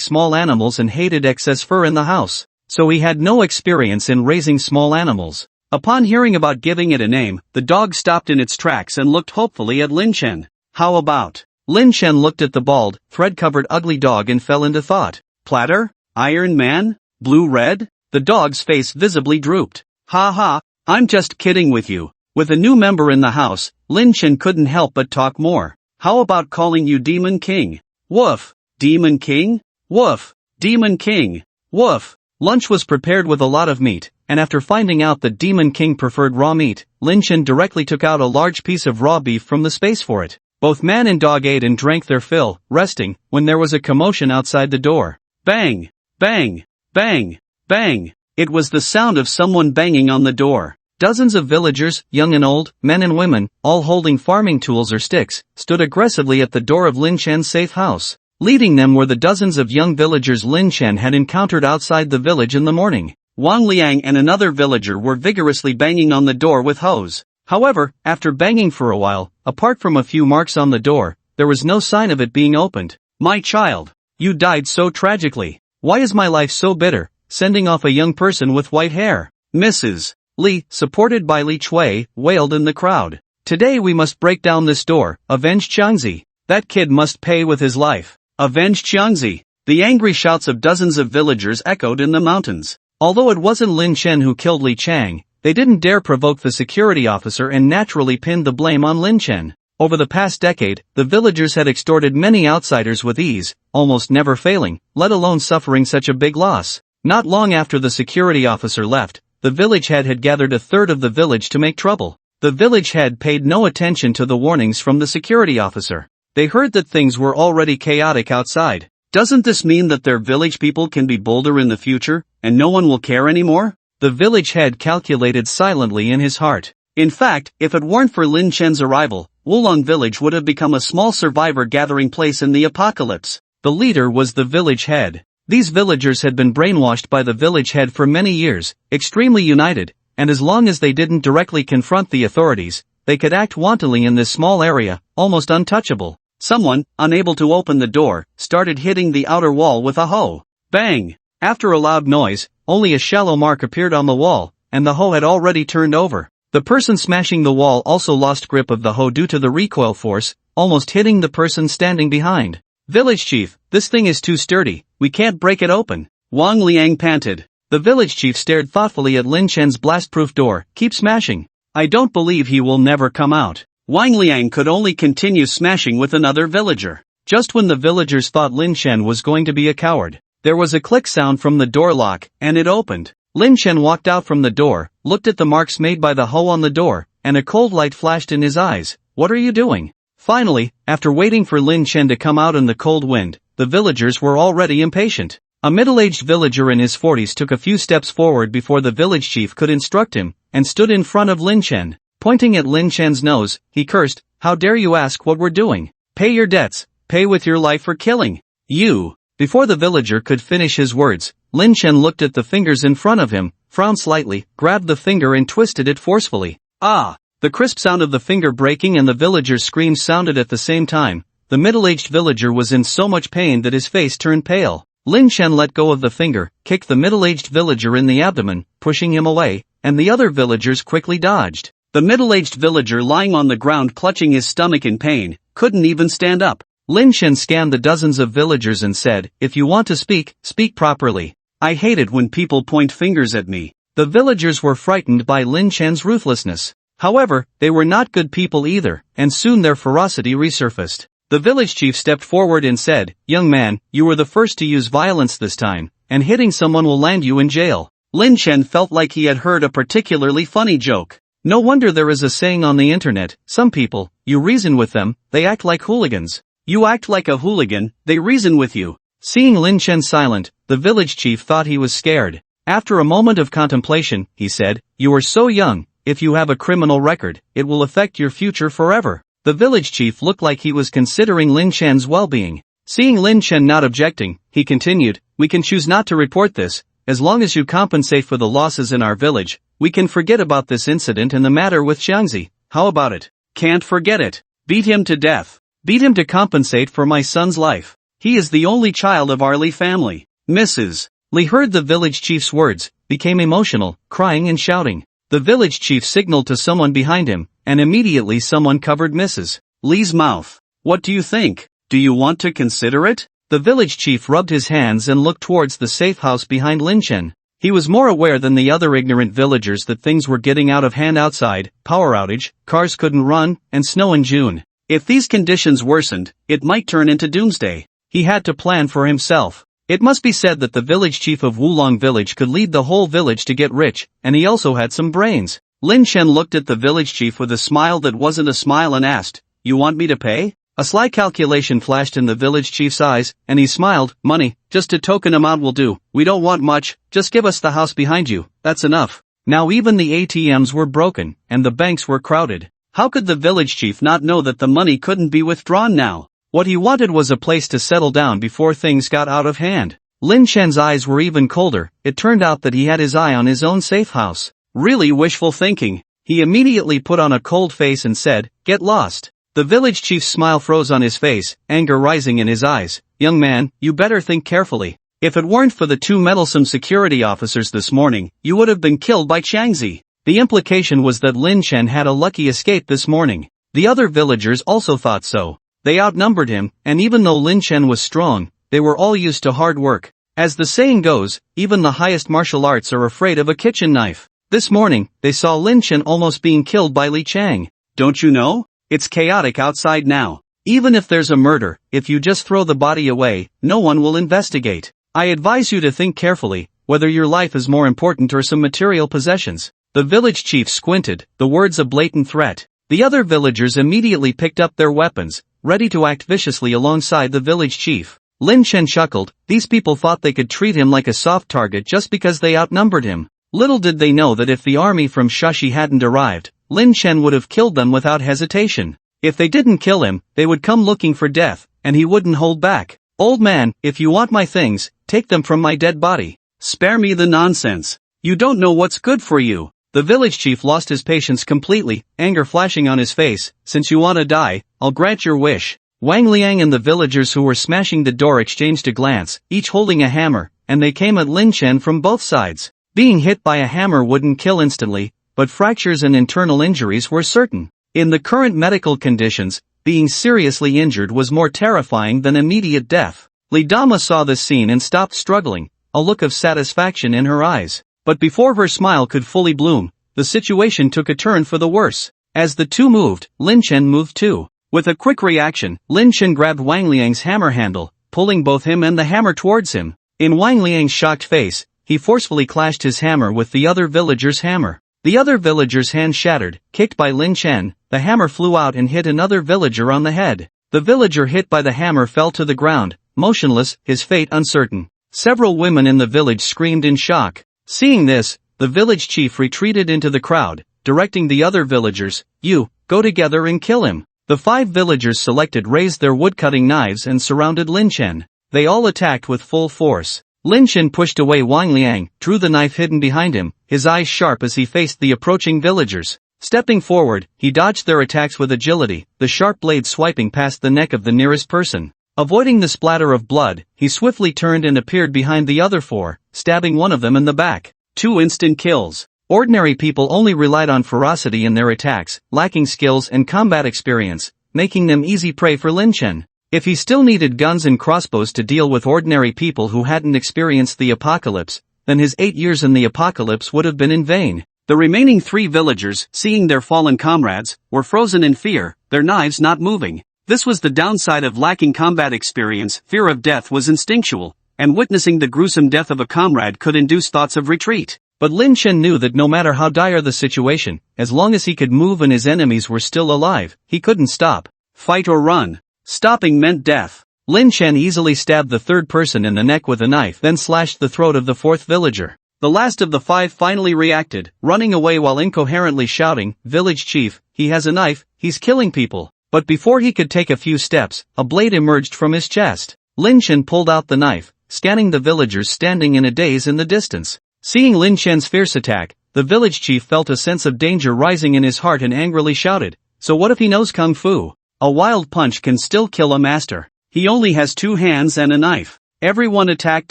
small animals and hated excess fur in the house. So he had no experience in raising small animals. Upon hearing about giving it a name, the dog stopped in its tracks and looked hopefully at Lin Shen. "How about?" Lin Shen looked at the bald, thread-covered ugly dog and fell into thought. "Platter? Iron Man? Blue Red?" The dog's face visibly drooped. "Ha ha, I'm just kidding with you. With a new member in the house, Lin Chen couldn't help but talk more. How about calling you Demon King? Woof. Demon King? Woof. Demon King. Woof. Lunch was prepared with a lot of meat, and after finding out that Demon King preferred raw meat, Lin Chen directly took out a large piece of raw beef from the space for it. Both man and dog ate and drank their fill, resting, when there was a commotion outside the door. Bang! Bang! Bang! Bang! It was the sound of someone banging on the door. Dozens of villagers, young and old, men and women, all holding farming tools or sticks, stood aggressively at the door of Lin Chen's safe house. Leading them were the dozens of young villagers Lin Chen had encountered outside the village in the morning. Wang Liang and another villager were vigorously banging on the door with hoes. However, after banging for a while, apart from a few marks on the door, there was no sign of it being opened. My child, you died so tragically. Why is my life so bitter? Sending off a young person with white hair. Mrs. Li, supported by Li Chui, wailed in the crowd. Today we must break down this door, avenge Qiangzi. That kid must pay with his life. Avenge Qiangzi. The angry shouts of dozens of villagers echoed in the mountains. Although it wasn't Lin Chen who killed Li Chang, they didn't dare provoke the security officer and naturally pinned the blame on Lin Chen. Over the past decade, the villagers had extorted many outsiders with ease, almost never failing, let alone suffering such a big loss. Not long after the security officer left, the village head had gathered a third of the village to make trouble. The village head paid no attention to the warnings from the security officer. They heard that things were already chaotic outside. Doesn't this mean that their village people can be bolder in the future, and no one will care anymore? The village head calculated silently in his heart. In fact, if it weren't for Lin Chen's arrival, Wulong village would have become a small survivor gathering place in the apocalypse. The leader was the village head. These villagers had been brainwashed by the village head for many years, extremely united, and as long as they didn't directly confront the authorities, they could act wantonly in this small area, almost untouchable. Someone, unable to open the door, started hitting the outer wall with a hoe. Bang! After a loud noise, only a shallow mark appeared on the wall, and the hoe had already turned over. The person smashing the wall also lost grip of the hoe due to the recoil force, almost hitting the person standing behind. Village chief, this thing is too sturdy, we can't break it open. Wang Liang panted. The village chief stared thoughtfully at Lin Chen's blast-proof door. Keep smashing. I don't believe he will never come out. Wang Liang could only continue smashing with another villager. Just when the villagers thought Lin Chen was going to be a coward, there was a click sound from the door lock, and it opened. Lin Chen walked out from the door, looked at the marks made by the hoe on the door, and a cold light flashed in his eyes. What are you doing? Finally, after waiting for Lin Chen to come out in the cold wind, the villagers were already impatient. A middle-aged villager in his 40s took a few steps forward before the village chief could instruct him, and stood in front of Lin Chen. Pointing at Lin Chen's nose, he cursed, "How dare you ask what we're doing? Pay your debts, pay with your life for killing you." Before the villager could finish his words, Lin Chen looked at the fingers in front of him, frowned slightly, grabbed the finger and twisted it forcefully. Ah! The crisp sound of the finger breaking and the villager's screams sounded at the same time. The middle-aged villager was in so much pain that his face turned pale. Lin Chen let go of the finger, kicked the middle-aged villager in the abdomen, pushing him away, and the other villagers quickly dodged. The middle-aged villager lying on the ground clutching his stomach in pain, couldn't even stand up. Lin Chen scanned the dozens of villagers and said, "If you want to speak, speak properly. I hate it when people point fingers at me." The villagers were frightened by Lin Chen's ruthlessness. However, they were not good people either, and soon their ferocity resurfaced. The village chief stepped forward and said, "Young man, you were the first to use violence this time, and hitting someone will land you in jail." Lin Chen felt like he had heard a particularly funny joke. No wonder there is a saying on the internet, some people, you reason with them, they act like hooligans. You act like a hooligan, they reason with you. Seeing Lin Chen silent, the village chief thought he was scared. After a moment of contemplation, he said, "You are so young, if you have a criminal record, it will affect your future forever." The village chief looked like he was considering Lin Chen's well-being. Seeing Lin Chen not objecting, he continued, "We can choose not to report this. As long as you compensate for the losses in our village, we can forget about this incident and the matter with Qiangzi. How about it?" "Can't forget it. Beat him to death. Beat him to compensate for my son's life. He is the only child of our Li family." Mrs. Li heard the village chief's words, became emotional, crying and shouting. The village chief signaled to someone behind him, and immediately someone covered Mrs. Li's mouth. "What do you think? Do you want to consider it?" The village chief rubbed his hands and looked towards the safe house behind Lin Chen. He was more aware than the other ignorant villagers that things were getting out of hand outside: power outage, cars couldn't run, and snow in June. If these conditions worsened, it might turn into doomsday. He had to plan for himself. It must be said that the village chief of Wulong village could lead the whole village to get rich, and he also had some brains. Lin Chen looked at the village chief with a smile that wasn't a smile and asked, "You want me to pay?" A sly calculation flashed in the village chief's eyes, and he smiled. "Money, just a token amount will do. We don't want much, just give us the house behind you, that's enough." Now even the ATMs were broken, and the banks were crowded. How could the village chief not know that the money couldn't be withdrawn now? What he wanted was a place to settle down before things got out of hand. Lin Chen's eyes were even colder. It turned out that he had his eye on his own safe house. Really wishful thinking. He immediately put on a cold face and said, "Get lost." The village chief's smile froze on his face, anger rising in his eyes. "Young man, you better think carefully. If it weren't for the two meddlesome security officers this morning, you would have been killed by Changzi." The implication was that Lin Chen had a lucky escape this morning. The other villagers also thought so. They outnumbered him, and even though Lin Chen was strong, they were all used to hard work. As the saying goes, even the highest martial arts are afraid of a kitchen knife. This morning, they saw Lin Chen almost being killed by Li Chang. Don't you know? It's chaotic outside now. Even if there's a murder, if you just throw the body away, no one will investigate. I advise you to think carefully, whether your life is more important or some material possessions. The village chief squinted, the words a blatant threat. The other villagers immediately picked up their weapons, ready to act viciously alongside the village chief. Lin Chen chuckled. These people thought they could treat him like a soft target just because they outnumbered him. Little did they know that if the army from Shashi hadn't arrived, Lin Chen would have killed them without hesitation. If they didn't kill him, they would come looking for death, and he wouldn't hold back. "Old man, if you want my things, take them from my dead body. Spare me the nonsense. You don't know what's good for you." The village chief lost his patience completely, anger flashing on his face. "Since you want to die, I'll grant your wish." Wang Liang and the villagers who were smashing the door exchanged a glance, each holding a hammer, and they came at Lin Chen from both sides. Being hit by a hammer wouldn't kill instantly, but fractures and internal injuries were certain. In the current medical conditions, being seriously injured was more terrifying than immediate death. Li Dama saw this scene and stopped struggling, a look of satisfaction in her eyes. But before her smile could fully bloom, the situation took a turn for the worse. As the two moved, Lin Chen moved too. With a quick reaction, Lin Chen grabbed Wang Liang's hammer handle, pulling both him and the hammer towards him. In Wang Liang's shocked face, he forcefully clashed his hammer with the other villager's hammer. The other villager's hand shattered, kicked by Lin Chen. The hammer flew out and hit another villager on the head. The villager hit by the hammer fell to the ground, motionless, his fate uncertain. Several women in the village screamed in shock. Seeing this, the village chief retreated into the crowd, directing the other villagers, "You, go together and kill him." The 5 villagers selected raised their woodcutting knives and surrounded Lin Chen. They all attacked with full force. Lin Chen pushed away Wang Liang, drew the knife hidden behind him, his eyes sharp as he faced the approaching villagers. Stepping forward, he dodged their attacks with agility, the sharp blade swiping past the neck of the nearest person. Avoiding the splatter of blood, he swiftly turned and appeared behind the other 4, stabbing one of them in the back. 2 instant kills. Ordinary people only relied on ferocity in their attacks, lacking skills and combat experience, making them easy prey for Lin Chen. If he still needed guns and crossbows to deal with ordinary people who hadn't experienced the apocalypse, then his 8 years in the apocalypse would have been in vain. The remaining 3 villagers, seeing their fallen comrades, were frozen in fear, their knives not moving. This was the downside of lacking combat experience. Fear of death was instinctual, and witnessing the gruesome death of a comrade could induce thoughts of retreat. But Lin Chen knew that no matter how dire the situation, as long as he could move and his enemies were still alive, he couldn't stop. Fight or run. Stopping meant death. Lin Chen easily stabbed the 3rd person in the neck with a knife, then slashed the throat of the 4th villager. The last of the 5 finally reacted, running away while incoherently shouting, "Village chief, he has a knife, he's killing people." But before he could take a few steps, a blade emerged from his chest. Lin Chen pulled out the knife, scanning the villagers standing in a daze in the distance. Seeing Lin Chen's fierce attack, the village chief felt a sense of danger rising in his heart and angrily shouted, "So what if he knows kung fu? A wild punch can still kill a master. He only has 2 hands and a knife." Everyone attacked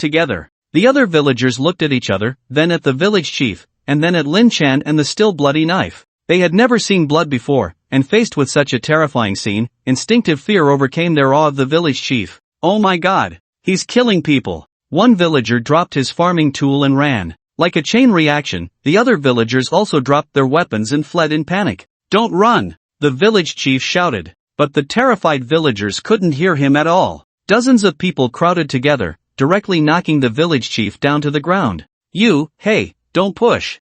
together. The other villagers looked at each other, then at the village chief, and then at Lin Chen and the still bloody knife. They had never seen blood before, and faced with such a terrifying scene, instinctive fear overcame their awe of the village chief. "Oh my God! He's killing people!" One villager dropped his farming tool and ran. Like a chain reaction, the other villagers also dropped their weapons and fled in panic. "Don't run!" the village chief shouted. But the terrified villagers couldn't hear him at all. Dozens of people crowded together, directly knocking the village chief down to the ground. Hey, don't push.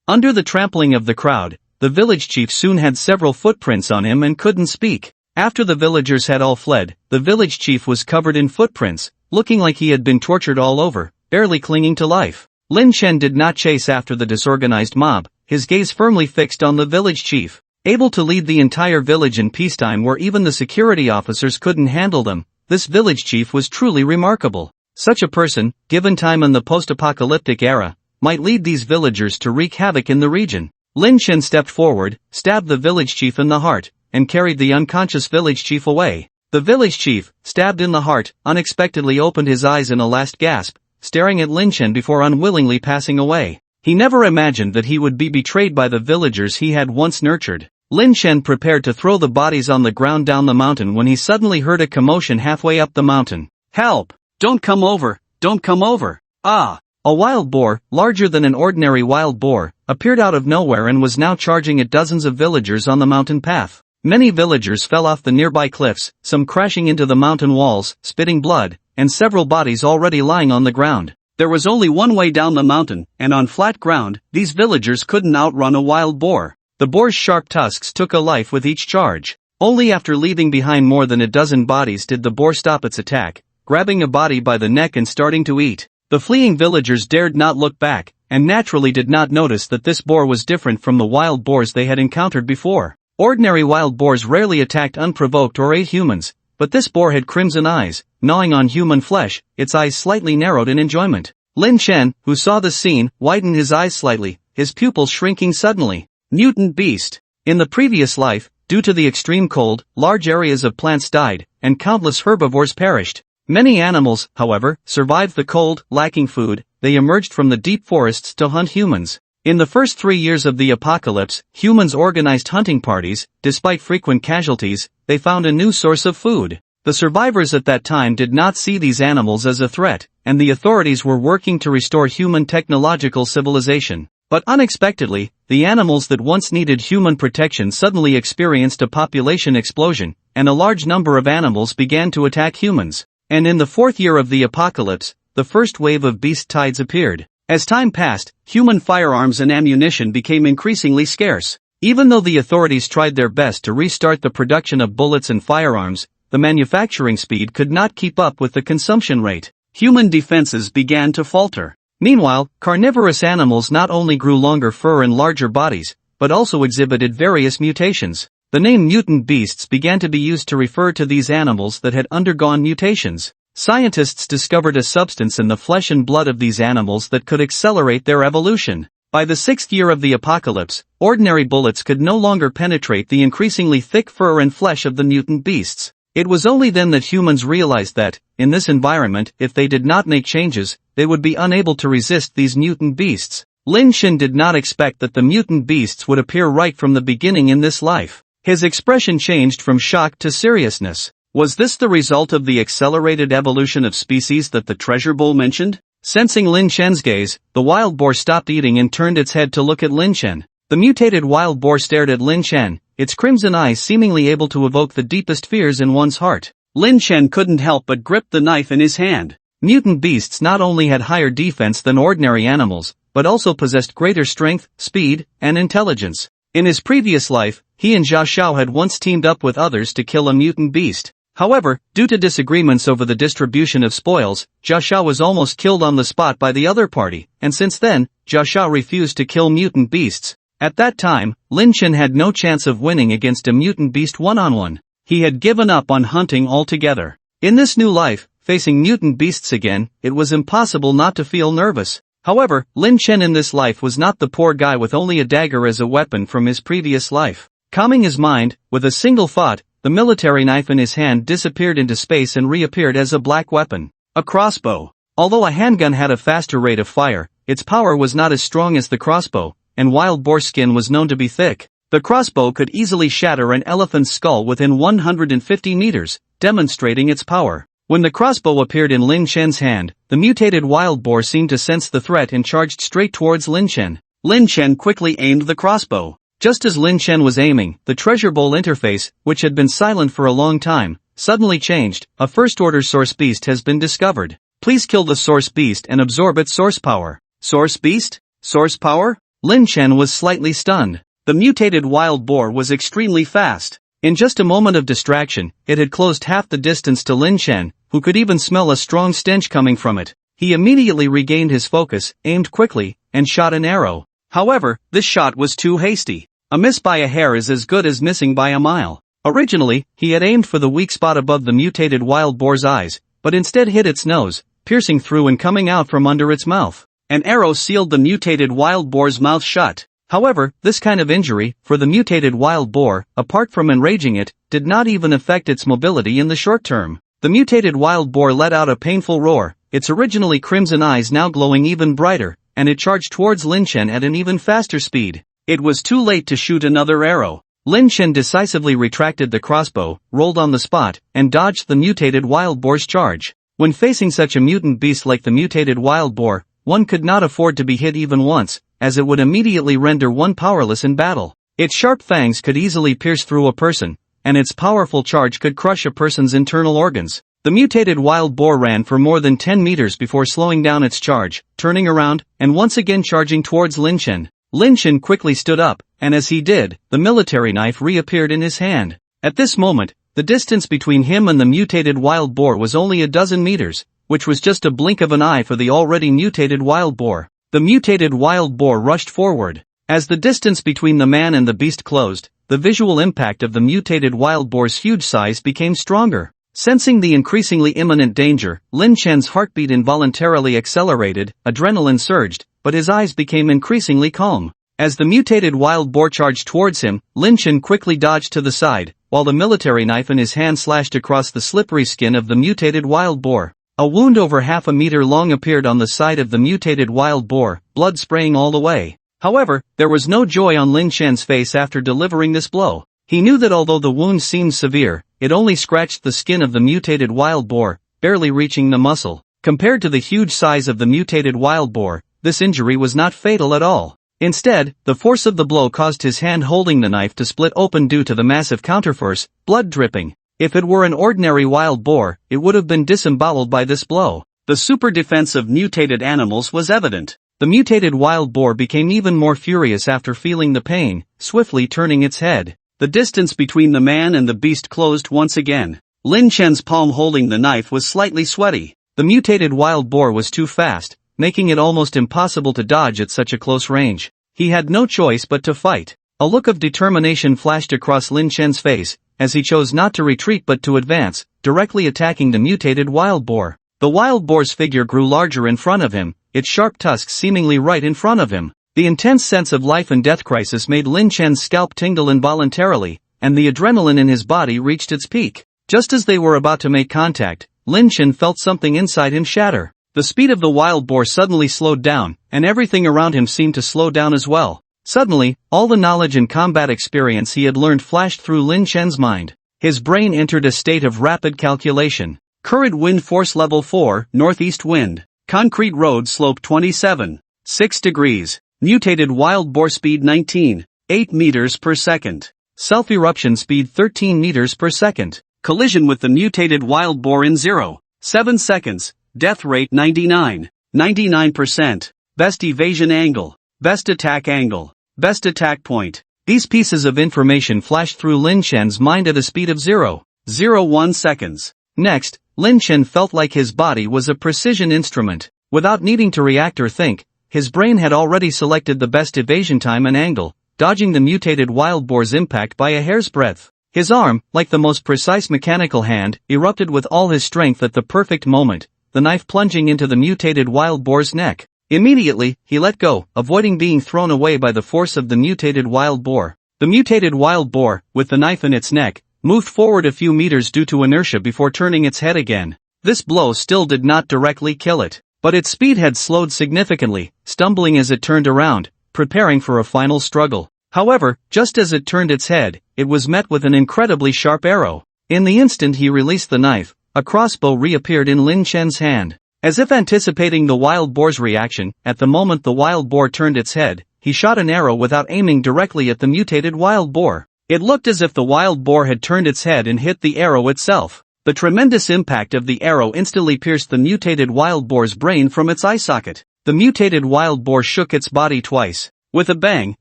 Under the trampling of the crowd, the village chief soon had several footprints on him and couldn't speak. After the villagers had all fled, the village chief was covered in footprints, looking like he had been tortured all over, barely clinging to life. Lin Chen did not chase after the disorganized mob, his gaze firmly fixed on the village chief. Able to lead the entire village in peacetime where even the security officers couldn't handle them, this village chief was truly remarkable. Such a person, given time in the post-apocalyptic era, might lead these villagers to wreak havoc in the region. Lin Chen stepped forward, stabbed the village chief in the heart, and carried the unconscious village chief away. The village chief, stabbed in the heart, unexpectedly opened his eyes in a last gasp, staring at Lin Chen before unwillingly passing away. He never imagined that he would be betrayed by the villagers he had once nurtured. Lin Chen prepared to throw the bodies on the ground down the mountain when he suddenly heard a commotion halfway up the mountain. "Help! Don't come over! Don't come over!" A wild boar, larger than an ordinary wild boar, appeared out of nowhere and was now charging at dozens of villagers on the mountain path. Many villagers fell off the nearby cliffs, some crashing into the mountain walls, spitting blood, and several bodies already lying on the ground. There was only one way down the mountain, and on flat ground, these villagers couldn't outrun a wild boar. The boar's sharp tusks took a life with each charge. Only after leaving behind more than a dozen bodies did the boar stop its attack, grabbing a body by the neck and starting to eat. The fleeing villagers dared not look back, and naturally did not notice that this boar was different from the wild boars they had encountered before. Ordinary wild boars rarely attacked unprovoked or ate humans, but this boar had crimson eyes, gnawing on human flesh, its eyes slightly narrowed in enjoyment. Lin Chen, who saw the scene, widened his eyes slightly, his pupils shrinking suddenly. Mutant beast. In the previous life, due to the extreme cold, large areas of plants died, and countless herbivores perished. Many animals, however, survived the cold. Lacking food, they emerged from the deep forests to hunt humans. In the first 3 years of the apocalypse, humans organized hunting parties. Despite frequent casualties, they found a new source of food. The survivors at that time did not see these animals as a threat, and the authorities were working to restore human technological civilization. But unexpectedly, the animals that once needed human protection suddenly experienced a population explosion, and a large number of animals began to attack humans. And in the 4th year of the apocalypse, the first wave of beast tides appeared. As time passed, human firearms and ammunition became increasingly scarce. Even though the authorities tried their best to restart the production of bullets and firearms, the manufacturing speed could not keep up with the consumption rate. Human defenses began to falter. Meanwhile, carnivorous animals not only grew longer fur and larger bodies, but also exhibited various mutations. The name mutant beasts began to be used to refer to these animals that had undergone mutations. Scientists discovered a substance in the flesh and blood of these animals that could accelerate their evolution. By the 6th year of the apocalypse, ordinary bullets could no longer penetrate the increasingly thick fur and flesh of the mutant beasts. It was only then that humans realized that, in this environment, if they did not make changes, they would be unable to resist these mutant beasts. Lin Chen did not expect that the mutant beasts would appear right from the beginning in this life. His expression changed from shock to seriousness. Was this the result of the accelerated evolution of species that the treasure bowl mentioned? Sensing Lin Chen's gaze, the wild boar stopped eating and turned its head to look at Lin Chen. The mutated wild boar stared at Lin Chen, its crimson eyes seemingly able to evoke the deepest fears in one's heart. Lin Chen couldn't help but grip the knife in his hand. Mutant beasts not only had higher defense than ordinary animals, but also possessed greater strength, speed, and intelligence. In his previous life, he and Jia Xiao had once teamed up with others to kill a mutant beast. However, due to disagreements over the distribution of spoils, Jia Xiao was almost killed on the spot by the other party, and since then, Jia Xiao refused to kill mutant beasts. At that time, Lin Chen had no chance of winning against a mutant beast one-on-one. He had given up on hunting altogether. In this new life, facing mutant beasts again, it was impossible not to feel nervous. However, Lin Chen in this life was not the poor guy with only a dagger as a weapon from his previous life. Calming his mind, with a single thought, the military knife in his hand disappeared into space and reappeared as a black weapon. A crossbow. Although a handgun had a faster rate of fire, its power was not as strong as the crossbow, and wild boar skin was known to be thick. The crossbow could easily shatter an elephant's skull within 150 meters, demonstrating its power. When the crossbow appeared in Lin Chen's hand, the mutated wild boar seemed to sense the threat and charged straight towards Lin Chen. Lin Chen quickly aimed the crossbow. Just as Lin Chen was aiming, the treasure bowl interface, which had been silent for a long time, suddenly changed. A first-order source beast has been discovered. Please kill the source beast and absorb its source power. Source beast? Source power? Lin Chen was slightly stunned. The mutated wild boar was extremely fast. In just a moment of distraction, it had closed half the distance to Lin Chen, who could even smell a strong stench coming from it. He immediately regained his focus, aimed quickly, and shot an arrow. However, this shot was too hasty. A miss by a hair is as good as missing by a mile. Originally, he had aimed for the weak spot above the mutated wild boar's eyes, but instead hit its nose, piercing through and coming out from under its mouth. An arrow sealed the mutated wild boar's mouth shut. However, this kind of injury, for the mutated wild boar, apart from enraging it, did not even affect its mobility in the short term. The mutated wild boar let out a painful roar, its originally crimson eyes now glowing even brighter, and it charged towards Lin Chen at an even faster speed. It was too late to shoot another arrow. Lin Chen decisively retracted the crossbow, rolled on the spot, and dodged the mutated wild boar's charge. When facing such a mutant beast like the mutated wild boar, one could not afford to be hit even once, as it would immediately render one powerless in battle. Its sharp fangs could easily pierce through a person, and its powerful charge could crush a person's internal organs. The mutated wild boar ran for more than 10 meters before slowing down its charge, turning around, and once again charging towards Lin Chen. Lin Chen quickly stood up, and as he did, the military knife reappeared in his hand. At this moment, the distance between him and the mutated wild boar was only a dozen meters, which was just a blink of an eye for the already mutated wild boar. The mutated wild boar rushed forward. As the distance between the man and the beast closed, the visual impact of the mutated wild boar's huge size became stronger. Sensing the increasingly imminent danger, Lin Chen's heartbeat involuntarily accelerated, adrenaline surged, but his eyes became increasingly calm. As the mutated wild boar charged towards him, Lin Chen quickly dodged to the side, while the military knife in his hand slashed across the slippery skin of the mutated wild boar. A wound over half a meter long appeared on the side of the mutated wild boar, blood spraying all the way. However, there was no joy on Lin Chen's face after delivering this blow. He knew that although the wound seemed severe, it only scratched the skin of the mutated wild boar, barely reaching the muscle. Compared to the huge size of the mutated wild boar, this injury was not fatal at all. Instead, the force of the blow caused his hand holding the knife to split open due to the massive counterforce, blood dripping. If it were an ordinary wild boar, it would have been disemboweled by this blow. The super defense of mutated animals was evident. The mutated wild boar became even more furious after feeling the pain, swiftly turning its head. The distance between the man and the beast closed once again. Lin Chen's palm holding the knife was slightly sweaty. The mutated wild boar was too fast, making it almost impossible to dodge at such a close range. He had no choice but to fight. A look of determination flashed across Lin Chen's face, as he chose not to retreat but to advance, directly attacking the mutated wild boar. The wild boar's figure grew larger in front of him, its sharp tusks seemingly right in front of him. The intense sense of life and death crisis made Lin Chen's scalp tingle involuntarily, and the adrenaline in his body reached its peak. Just as they were about to make contact, Lin Chen felt something inside him shatter. The speed of the wild boar suddenly slowed down, and everything around him seemed to slow down as well. Suddenly, all the knowledge and combat experience he had learned flashed through Lin Chen's mind. His brain entered a state of rapid calculation. Current wind force level 4, northeast wind. Concrete road slope 27. 6 degrees. Mutated wild boar speed 19. 8 meters per second. Self-eruption speed 13 meters per second. Collision with the mutated wild boar in 0. 7 seconds. Death rate 99. 99%. Best evasion angle. Best attack angle. Best attack point. These pieces of information flashed through Lin Chen's mind at a speed of 0.01 seconds. Next, Lin Chen felt like his body was a precision instrument. Without needing to react or think, his brain had already selected the best evasion time and angle, dodging the mutated wild boar's impact by a hair's breadth. His arm, like the most precise mechanical hand, erupted with all his strength at the perfect moment, the knife plunging into the mutated wild boar's neck. Immediately, he let go, avoiding being thrown away by the force of the mutated wild boar. The mutated wild boar, with the knife in its neck, moved forward a few meters due to inertia before turning its head again. This blow still did not directly kill it, but its speed had slowed significantly, stumbling as it turned around, preparing for a final struggle. However, just as it turned its head, it was met with an incredibly sharp arrow. In the instant he released the knife, a crossbow reappeared in Lin Chen's hand. As if anticipating the wild boar's reaction, at the moment the wild boar turned its head, he shot an arrow without aiming directly at the mutated wild boar. It looked as if the wild boar had turned its head and hit the arrow itself. The tremendous impact of the arrow instantly pierced the mutated wild boar's brain from its eye socket. The mutated wild boar shook its body twice. With a bang,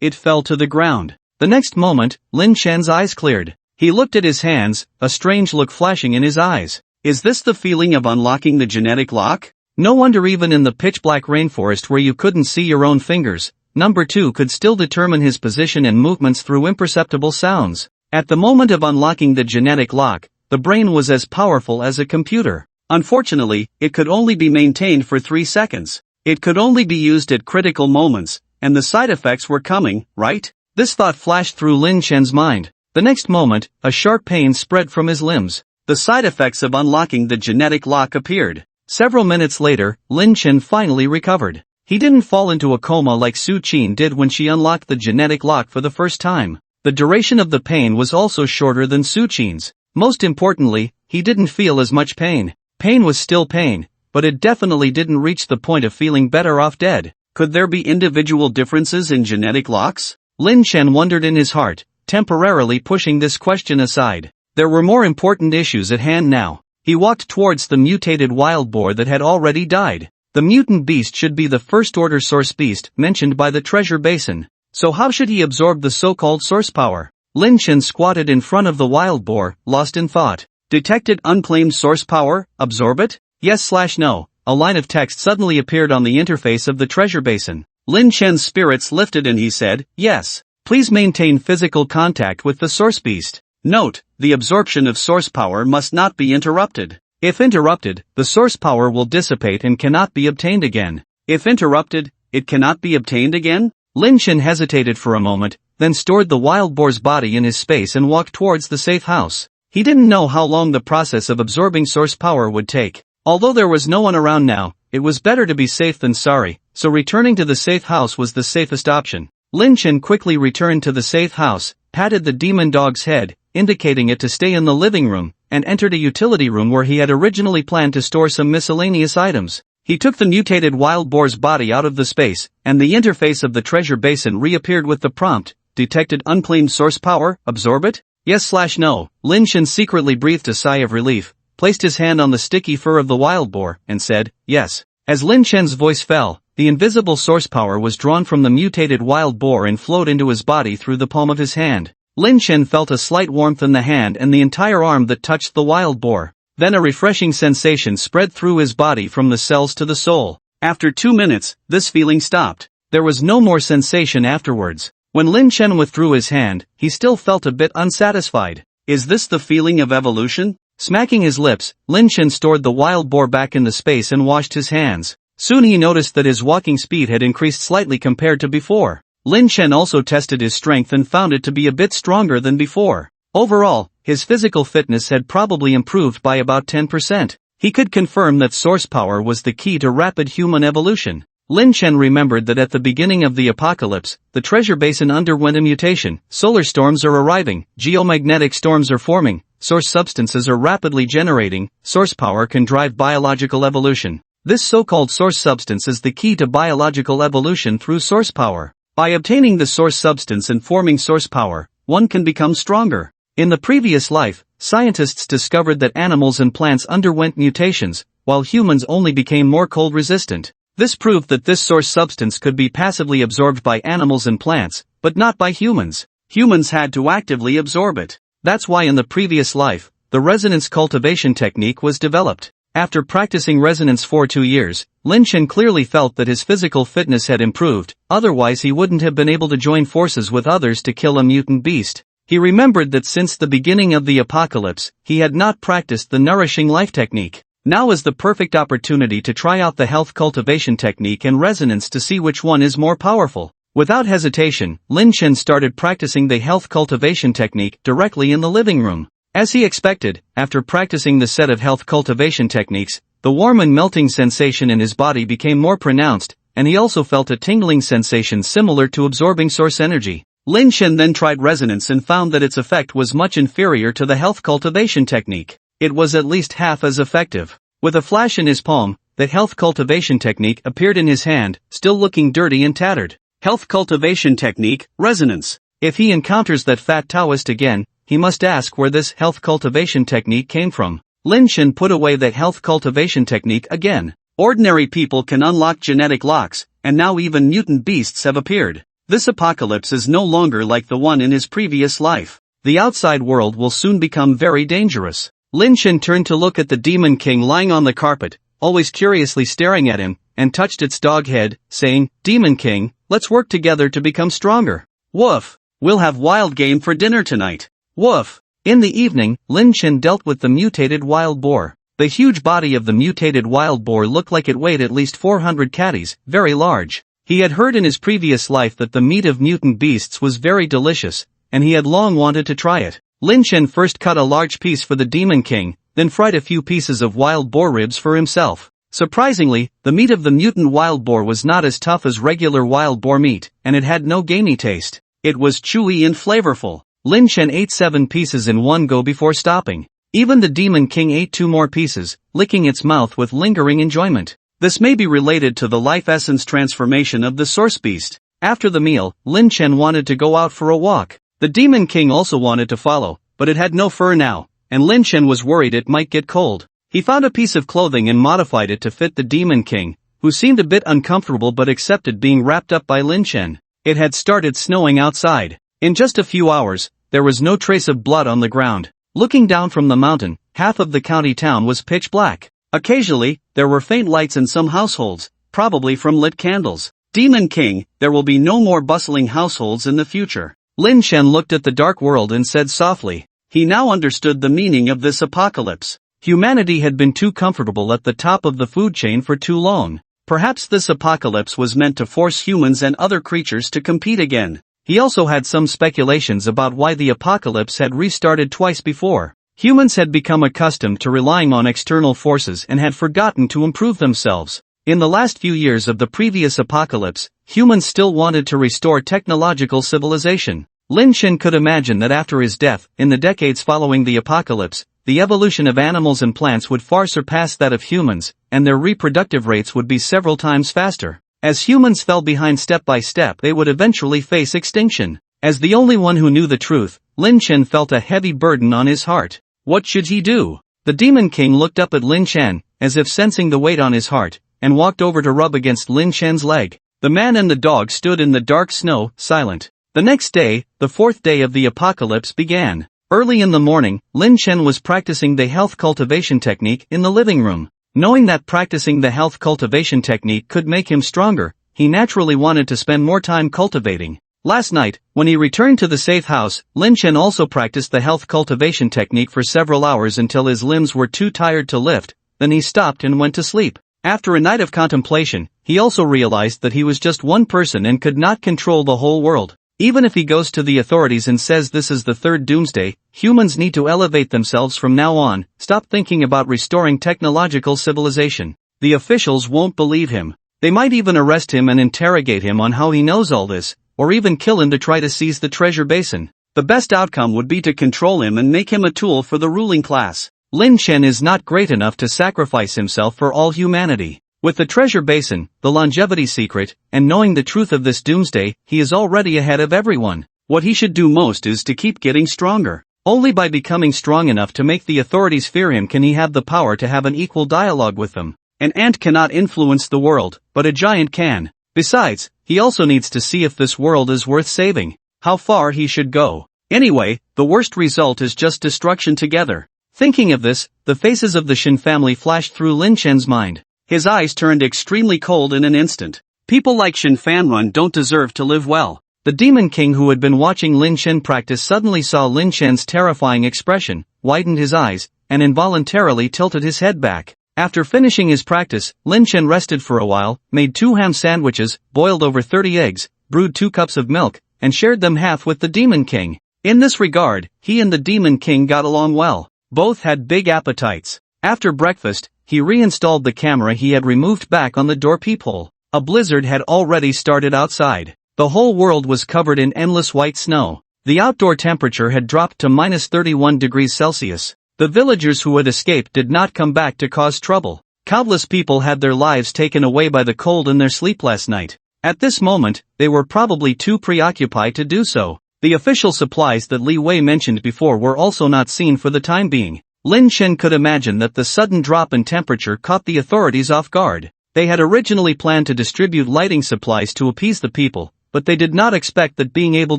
it fell to the ground. The next moment, Lin Chen's eyes cleared. He looked at his hands, a strange look flashing in his eyes. Is this the feeling of unlocking the genetic lock? No wonder even in the pitch-black rainforest where you couldn't see your own fingers, Number 2 could still determine his position and movements through imperceptible sounds. At the moment of unlocking the genetic lock, the brain was as powerful as a computer. Unfortunately, it could only be maintained for 3 seconds. It could only be used at critical moments, and the side effects were coming, right? This thought flashed through Lin Chen's mind. The next moment, a sharp pain spread from his limbs. The side effects of unlocking the genetic lock appeared. Several minutes later, Lin Chen finally recovered. He didn't fall into a coma like Su Qin did when she unlocked the genetic lock for the first time. The duration of the pain was also shorter than Su Qin's. Most importantly, he didn't feel as much pain. Pain was still pain, but it definitely didn't reach the point of feeling better off dead. Could there be individual differences in genetic locks? Lin Chen wondered in his heart, temporarily pushing this question aside. There were more important issues at hand now. He walked towards the mutated wild boar that had already died. The mutant beast should be the first-order source beast mentioned by the treasure basin. So how should he absorb the so-called source power? Lin Chen squatted in front of the wild boar, lost in thought. Detected unclaimed source power, absorb it? Yes/no. A line of text suddenly appeared on the interface of the treasure basin. Lin Chen's spirits lifted and he said, yes. Please maintain physical contact with the source beast. Note, the absorption of source power must not be interrupted. If interrupted, the source power will dissipate and cannot be obtained again. If interrupted, it cannot be obtained again? Lin Chen hesitated for a moment, then stored the wild boar's body in his space and walked towards the safe house. He didn't know how long the process of absorbing source power would take. Although there was no one around now, it was better to be safe than sorry, so returning to the safe house was the safest option. Lin Chen quickly returned to the safe house, patted the demon dog's head, indicating it to stay in the living room, and entered a utility room where he had originally planned to store some miscellaneous items. He took the mutated wild boar's body out of the space, and the interface of the treasure basin reappeared with the prompt, detected unclaimed source power, absorb it? Yes/no. Lin Chen secretly breathed a sigh of relief, placed his hand on the sticky fur of the wild boar, and said, yes. As Lin Chen's voice fell, the invisible source power was drawn from the mutated wild boar and flowed into his body through the palm of his hand. Lin Chen felt a slight warmth in the hand and the entire arm that touched the wild boar. Then a refreshing sensation spread through his body from the cells to the soul. After 2 minutes, this feeling stopped. There was no more sensation afterwards. When Lin Chen withdrew his hand, he still felt a bit unsatisfied. Is this the feeling of evolution? Smacking his lips, Lin Chen stored the wild boar back in the space and washed his hands. Soon he noticed that his walking speed had increased slightly compared to before. Lin Chen also tested his strength and found it to be a bit stronger than before. Overall, his physical fitness had probably improved by about 10%. He could confirm that source power was the key to rapid human evolution. Lin Chen remembered that at the beginning of the apocalypse, the treasure basin underwent a mutation. Solar storms are arriving, geomagnetic storms are forming, source substances are rapidly generating, source power can drive biological evolution. This so-called source substance is the key to biological evolution through source power. By obtaining the source substance and forming source power, one can become stronger. In the previous life, scientists discovered that animals and plants underwent mutations, while humans only became more cold resistant. This proved that this source substance could be passively absorbed by animals and plants, but not by humans. Humans had to actively absorb it. That's why in the previous life, the resonance cultivation technique was developed. After practicing resonance for 2 years, Lin Chen clearly felt that his physical fitness had improved, otherwise he wouldn't have been able to join forces with others to kill a mutant beast. He remembered that since the beginning of the apocalypse, he had not practiced the nourishing life technique. Now is the perfect opportunity to try out the health cultivation technique and resonance to see which one is more powerful. Without hesitation, Lin Chen started practicing the health cultivation technique directly in the living room. As he expected, after practicing the set of health cultivation techniques, the warm and melting sensation in his body became more pronounced, and he also felt a tingling sensation similar to absorbing source energy. Lin Chen then tried resonance and found that its effect was much inferior to the health cultivation technique. it was at least half as effective. With a flash in his palm, the health cultivation technique appeared in his hand, still looking dirty and tattered. Health cultivation technique, resonance. If he encounters that fat Taoist again, he must ask where this health cultivation technique came from. Lin Chen put away the health cultivation technique again. Ordinary people can unlock genetic locks, and now even mutant beasts have appeared. This apocalypse is no longer like the one in his previous life. The outside world will soon become very dangerous. Lin Chen turned to look at the Demon King lying on the carpet, always curiously staring at him, and touched its dog head, saying, "Demon King, let's work together to become stronger. Woof! We'll have wild game for dinner tonight. Woof!" In the evening, Lin Chen dealt with the mutated wild boar. The huge body of the mutated wild boar looked like it weighed at least 400 catties, very large. He had heard in his previous life that the meat of mutant beasts was very delicious, and he had long wanted to try it. Lin Chen first cut a large piece for the Demon King, then fried a few pieces of wild boar ribs for himself. Surprisingly, the meat of the mutant wild boar was not as tough as regular wild boar meat, and it had no gamey taste. It was chewy and flavorful. Lin Chen ate 7 pieces in one go before stopping. Even the Demon King ate 2 more pieces, licking its mouth with lingering enjoyment. This may be related to the life essence transformation of the source beast. After the meal, Lin Chen wanted to go out for a walk. The Demon King also wanted to follow, but it had no fur now, and Lin Chen was worried it might get cold. He found a piece of clothing and modified it to fit the Demon King, who seemed a bit uncomfortable but accepted being wrapped up by Lin Chen. It had started snowing outside. In just a few hours, there was no trace of blood on the ground. Looking down from the mountain, half of the county town was pitch black. Occasionally, there were faint lights in some households, probably from lit candles. Demon King, there will be no more bustling households in the future. Lin Chen looked at the dark world and said softly. He now understood the meaning of this apocalypse. Humanity had been too comfortable at the top of the food chain for too long. Perhaps this apocalypse was meant to force humans and other creatures to compete again. He also had some speculations about why the apocalypse had restarted twice before. Humans had become accustomed to relying on external forces and had forgotten to improve themselves. In the last few years of the previous apocalypse, humans still wanted to restore technological civilization. Lin Chen could imagine that after his death, in the decades following the apocalypse, the evolution of animals and plants would far surpass that of humans, and their reproductive rates would be several times faster. As humans fell behind step by step, they would eventually face extinction. As the only one who knew the truth, Lin Chen felt a heavy burden on his heart. What should he do? The Demon King looked up at Lin Chen, as if sensing the weight on his heart, and walked over to rub against Lin Chen's leg. The man and the dog stood in the dark snow, silent. The next day, the 4th day of the apocalypse began. Early in the morning, Lin Chen was practicing the health cultivation technique in the living room. Knowing that practicing the health cultivation technique could make him stronger, he naturally wanted to spend more time cultivating. Last night, when he returned to the safe house, Lin Chen also practiced the health cultivation technique for several hours until his limbs were too tired to lift, then he stopped and went to sleep. After a night of contemplation, he also realized that he was just one person and could not control the whole world. Even if he goes to the authorities and says this is the 3rd doomsday, humans need to elevate themselves from now on, stop thinking about restoring technological civilization. The officials won't believe him. They might even arrest him and interrogate him on how he knows all this, or even kill him to try to seize the treasure basin. The best outcome would be to control him and make him a tool for the ruling class. Lin Chen is not great enough to sacrifice himself for all humanity. With the treasure basin, the longevity secret, and knowing the truth of this doomsday, he is already ahead of everyone. What he should do most is to keep getting stronger. Only by becoming strong enough to make the authorities fear him can he have the power to have an equal dialogue with them. An ant cannot influence the world, but a giant can. Besides, he also needs to see if this world is worth saving. How far he should go. Anyway, the worst result is just destruction together. Thinking of this, the faces of the Shen family flashed through Lin Chen's mind. His eyes turned extremely cold in an instant. People like Shen Fanrun don't deserve to live well. The Demon King, who had been watching Lin Chen practice, suddenly saw Lin Chen's terrifying expression, widened his eyes, and involuntarily tilted his head back. After finishing his practice, Lin Chen rested for a while, made 2 ham sandwiches, boiled over 30 eggs, brewed 2 cups of milk, and shared them half with the Demon King. In this regard, he and the Demon King got along well. Both had big appetites. After breakfast, he reinstalled the camera he had removed back on the door peephole. A blizzard had already started outside. The whole world was covered in endless white snow. The outdoor temperature had dropped to -31 degrees Celsius. The villagers who had escaped did not come back to cause trouble. Countless people had their lives taken away by the cold in their sleep last night. At this moment, they were probably too preoccupied to do so. The official supplies that Li Wei mentioned before were also not seen for the time being. Lin Chen could imagine that the sudden drop in temperature caught the authorities off guard. They had originally planned to distribute lighting supplies to appease the people, but they did not expect that being able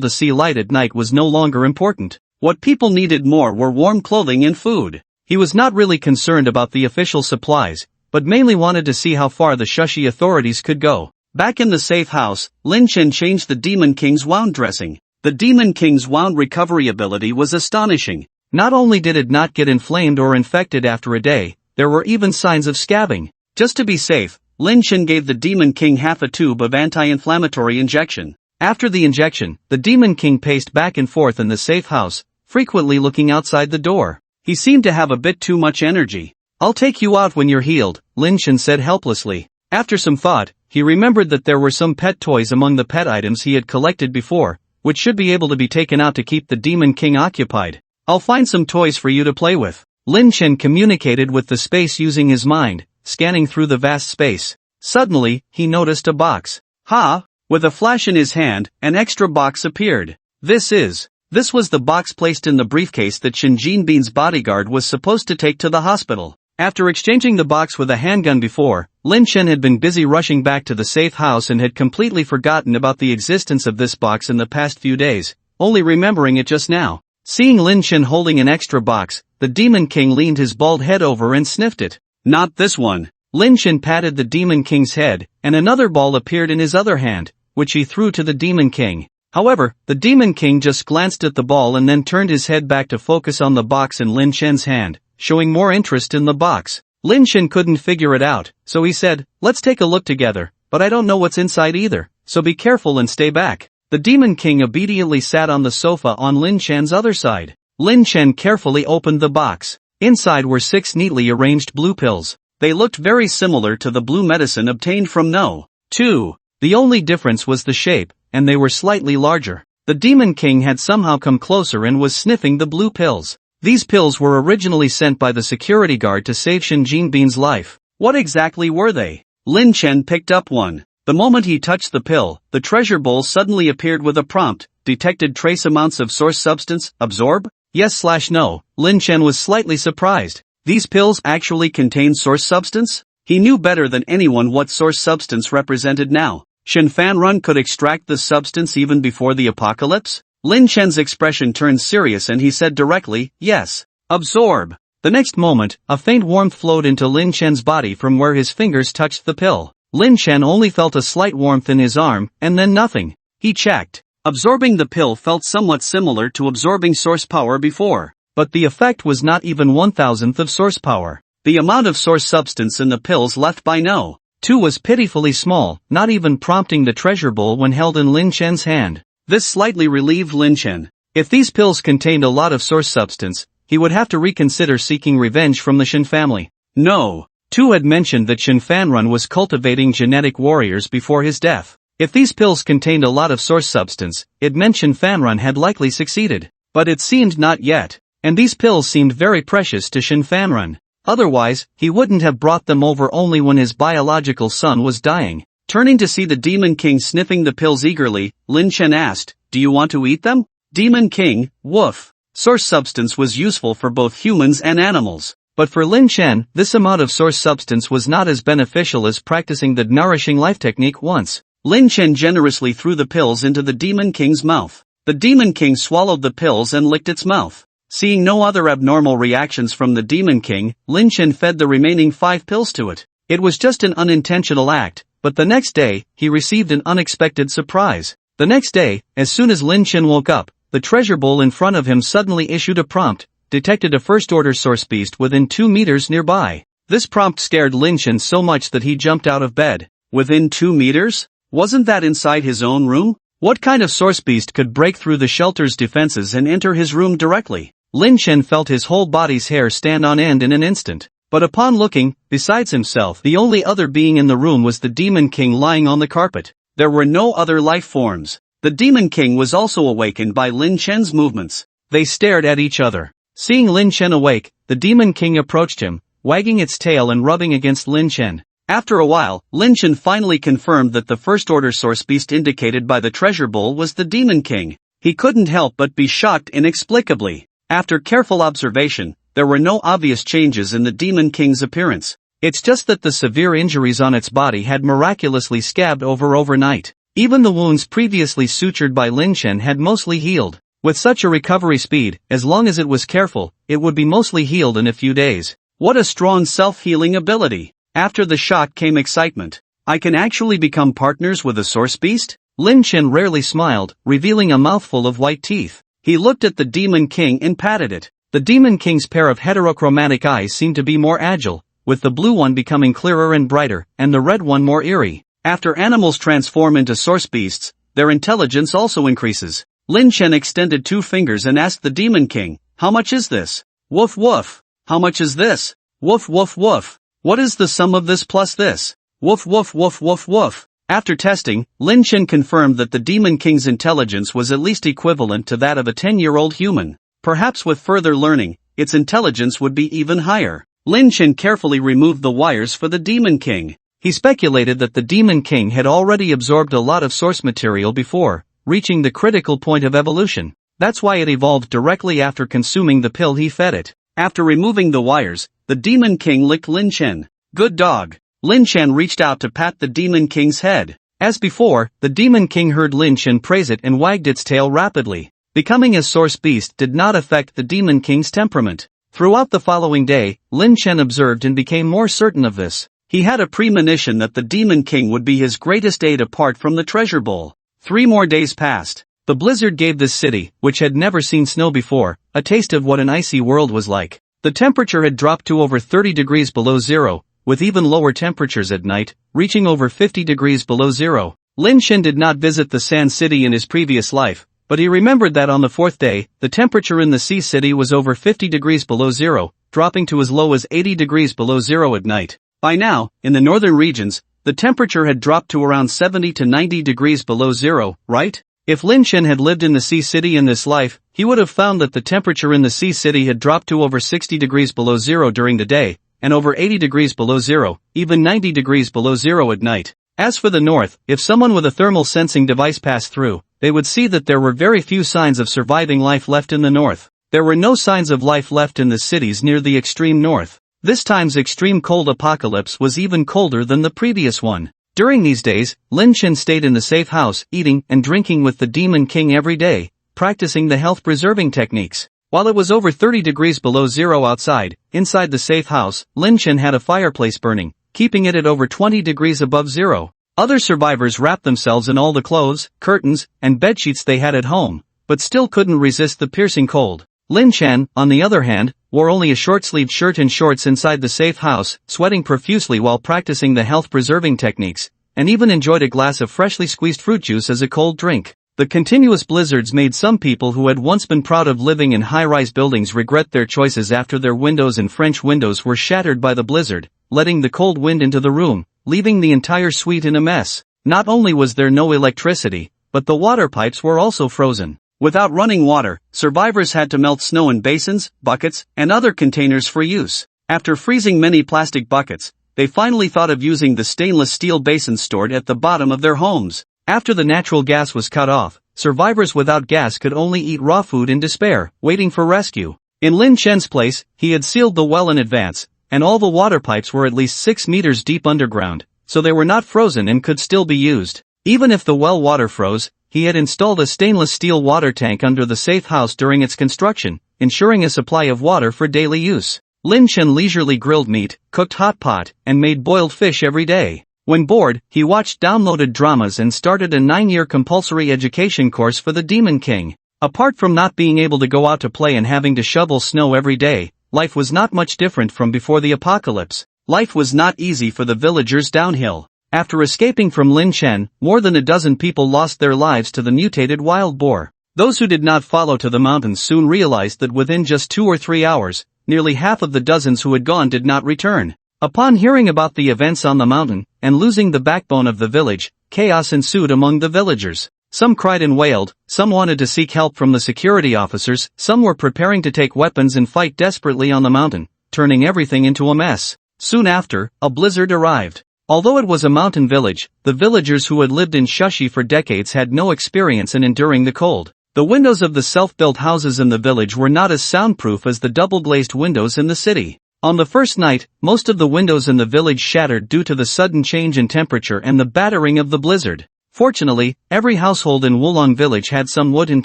to see light at night was no longer important. What people needed more were warm clothing and food. He was not really concerned about the official supplies, but mainly wanted to see how far the Shushi authorities could go. Back in the safe house, Lin Chen changed the Demon King's wound dressing. The Demon King's wound recovery ability was astonishing. Not only did it not get inflamed or infected after a day, there were even signs of scabbing. Just to be safe, Lin Chen gave the Demon King half a tube of anti-inflammatory injection. After the injection, the Demon King paced back and forth in the safe house, frequently looking outside the door. He seemed to have a bit too much energy. "I'll take you out when you're healed," Lin Chen said helplessly. After some thought, he remembered that there were some pet toys among the pet items he had collected before, which should be able to be taken out to keep the Demon King occupied. "I'll find some toys for you to play with." Lin Chen communicated with the space using his mind, scanning through the vast space. Suddenly, he noticed a box. Ha! With a flash in his hand, an extra box appeared. This was the box placed in the briefcase that Shen Jinbin's bodyguard was supposed to take to the hospital. After exchanging the box with a handgun before, Lin Chen had been busy rushing back to the safe house and had completely forgotten about the existence of this box in the past few days, only remembering it just now. Seeing Lin Chen holding an extra box, the Demon King leaned his bald head over and sniffed it. "Not this one." Lin Chen patted the Demon King's head, and another ball appeared in his other hand, which he threw to the Demon King. However, the Demon King just glanced at the ball and then turned his head back to focus on the box in Lin Chen's hand, showing more interest in the box. Lin Chen couldn't figure it out, so he said, "Let's take a look together, but I don't know what's inside either, so be careful and stay back." The Demon King obediently sat on the sofa on Lin Chen's other side. Lin Chen carefully opened the box. Inside were 6 neatly arranged blue pills. They looked very similar to the blue medicine obtained from No. 2. The only difference was the shape, and they were slightly larger. The Demon King had somehow come closer and was sniffing the blue pills. These pills were originally sent by the security guard to save Shen Jinbin's life. What exactly were they? Lin Chen picked up one. The moment he touched the pill, the treasure bowl suddenly appeared with a prompt, detected trace amounts of source substance, absorb? Yes/no. Lin Chen was slightly surprised. These pills actually contain source substance? He knew better than anyone what source substance represented now. Shen Fanrun could extract this substance even before the apocalypse? Lin Chen's expression turned serious and he said directly, "Yes. Absorb." The next moment, a faint warmth flowed into Lin Chen's body from where his fingers touched the pill. Lin Chen only felt a slight warmth in his arm, and then nothing. He checked. Absorbing the pill felt somewhat similar to absorbing source power before, but the effect was not even 1/1000th of source power. The amount of source substance in the pills left by No. 2 was pitifully small, not even prompting the treasure bowl when held in Lin Chen's hand. This slightly relieved Lin Chen. If these pills contained a lot of source substance, he would have to reconsider seeking revenge from the Shen family. No. 2 had mentioned that Shen Fanrun was cultivating genetic warriors before his death. If these pills contained a lot of source substance, it meant Shen Fanrun had likely succeeded. But it seemed not yet, and these pills seemed very precious to Shen Fanrun. Otherwise, he wouldn't have brought them over only when his biological son was dying. Turning to see the Demon King sniffing the pills eagerly, Lin Chen asked, "Do you want to eat them?" Demon King, woof. Source substance was useful for both humans and animals. But for Lin Chen, this amount of source substance was not as beneficial as practicing the nourishing life technique once. Lin Chen generously threw the pills into the Demon King's mouth. The Demon King swallowed the pills and licked its mouth. Seeing no other abnormal reactions from the Demon King, Lin Chen fed the remaining 5 pills to it. It was just an unintentional act, but the next day, he received an unexpected surprise. The next day, as soon as Lin Chen woke up, the treasure bowl in front of him suddenly issued a prompt, detected a first-order source beast within 2 meters nearby. This prompt scared Lin Chen so much that he jumped out of bed. Within 2 meters? Wasn't that inside his own room? What kind of source beast could break through the shelter's defenses and enter his room directly? Lin Chen felt his whole body's hair stand on end in an instant. But upon looking, besides himself, the only other being in the room was the Demon King lying on the carpet. There were no other life forms. The Demon King was also awakened by Lin Chen's movements. They stared at each other. Seeing Lin Chen awake, the Demon King approached him, wagging its tail and rubbing against Lin Chen. After a while, Lin Chen finally confirmed that the first order source beast indicated by the treasure bowl was the Demon King. He couldn't help but be shocked inexplicably. After careful observation, there were no obvious changes in the Demon King's appearance. It's just that the severe injuries on its body had miraculously scabbed over overnight. Even the wounds previously sutured by Lin Chen had mostly healed. With such a recovery speed, as long as it was careful, it would be mostly healed in a few days. What a strong self-healing ability! After the shock came excitement. I can actually become partners with a source beast? Lin Chen rarely smiled, revealing a mouthful of white teeth. He looked at the Demon King and patted it. The Demon King's pair of heterochromatic eyes seemed to be more agile, with the blue one becoming clearer and brighter, and the red one more eerie. After animals transform into source beasts, their intelligence also increases. Lin Chen extended 2 fingers and asked the Demon King, "How much is this?" "Woof woof." "How much is this?" "Woof woof woof." "What is the sum of this plus this?" "Woof woof woof woof woof." After testing, Lin Chen confirmed that the Demon King's intelligence was at least equivalent to that of a 10-year-old human. Perhaps with further learning, its intelligence would be even higher. Lin Chen carefully removed the wires for the Demon King. He speculated that the Demon King had already absorbed a lot of source material before reaching the critical point of evolution. That's why it evolved directly after consuming the pill he fed it. After removing the wires, the Demon King licked Lin Chen. "Good dog." Lin Chen reached out to pat the Demon King's head. As before, the Demon King heard Lin Chen praise it and wagged its tail rapidly. Becoming a source beast did not affect the Demon King's temperament. Throughout the following day, Lin Chen observed and became more certain of this. He had a premonition that the Demon King would be his greatest aid apart from the treasure bowl. 3 more days passed. The blizzard gave this city, which had never seen snow before, a taste of what an icy world was like. The temperature had dropped to over 30 degrees below zero, with even lower temperatures at night, reaching over 50 degrees below zero. Lin Chen did not visit the Sand City in his previous life, but he remembered that on the 4th day, the temperature in the Sea City was over 50 degrees below zero, dropping to as low as 80 degrees below zero at night. By now, in the northern regions, the temperature had dropped to around 70 to 90 degrees below zero, right? If Lin Chen had lived in the Sea City in this life, he would have found that the temperature in the Sea City had dropped to over 60 degrees below zero during the day, and over 80 degrees below zero, even 90 degrees below zero at night. As for the north, if someone with a thermal sensing device passed through, they would see that there were very few signs of surviving life left in the north. There were no signs of life left in the cities near the extreme north. This time's extreme cold apocalypse was even colder than the previous one. During these days, Lin Chen stayed in the safe house, eating and drinking with the Demon King every day, practicing the health-preserving techniques. While it was over 30 degrees below zero outside, inside the safe house, Lin Chen had a fireplace burning, keeping it at over 20 degrees above zero. Other survivors wrapped themselves in all the clothes, curtains, and bedsheets they had at home, but still couldn't resist the piercing cold. Lin Chen, on the other hand, wore only a short-sleeved shirt and shorts inside the safe house, sweating profusely while practicing the health-preserving techniques, and even enjoyed a glass of freshly squeezed fruit juice as a cold drink. The continuous blizzards made some people who had once been proud of living in high-rise buildings regret their choices after their windows and French windows were shattered by the blizzard, letting the cold wind into the room, leaving the entire suite in a mess. Not only was there no electricity, but the water pipes were also frozen. Without running water, survivors had to melt snow in basins, buckets, and other containers for use. After freezing many plastic buckets, they finally thought of using the stainless steel basins stored at the bottom of their homes. After the natural gas was cut off, survivors without gas could only eat raw food in despair, waiting for rescue. In Lin Chen's place, he had sealed the well in advance, and all the water pipes were at least 6 meters deep underground, so they were not frozen and could still be used. Even if the well water froze, he had installed a stainless steel water tank under the safe house during its construction, ensuring a supply of water for daily use. Lin Chen leisurely grilled meat, cooked hot pot, and made boiled fish every day. When bored, he watched downloaded dramas and started a 9-year compulsory education course for the Demon King. Apart from not being able to go out to play and having to shovel snow every day, life was not much different from before the apocalypse. Life was not easy for the villagers downhill. After escaping from Lin Chen, more than a dozen people lost their lives to the mutated wild boar. Those who did not follow to the mountains soon realized that within just 2 or 3 hours, nearly half of the dozens who had gone did not return. Upon hearing about the events on the mountain, and losing the backbone of the village, chaos ensued among the villagers. Some cried and wailed, some wanted to seek help from the security officers, some were preparing to take weapons and fight desperately on the mountain, turning everything into a mess. Soon after, a blizzard arrived. Although it was a mountain village, the villagers who had lived in Shushi for decades had no experience in enduring the cold. The windows of the self-built houses in the village were not as soundproof as the double-glazed windows in the city. On the first night, most of the windows in the village shattered due to the sudden change in temperature and the battering of the blizzard. Fortunately, every household in Wulong village had some wood and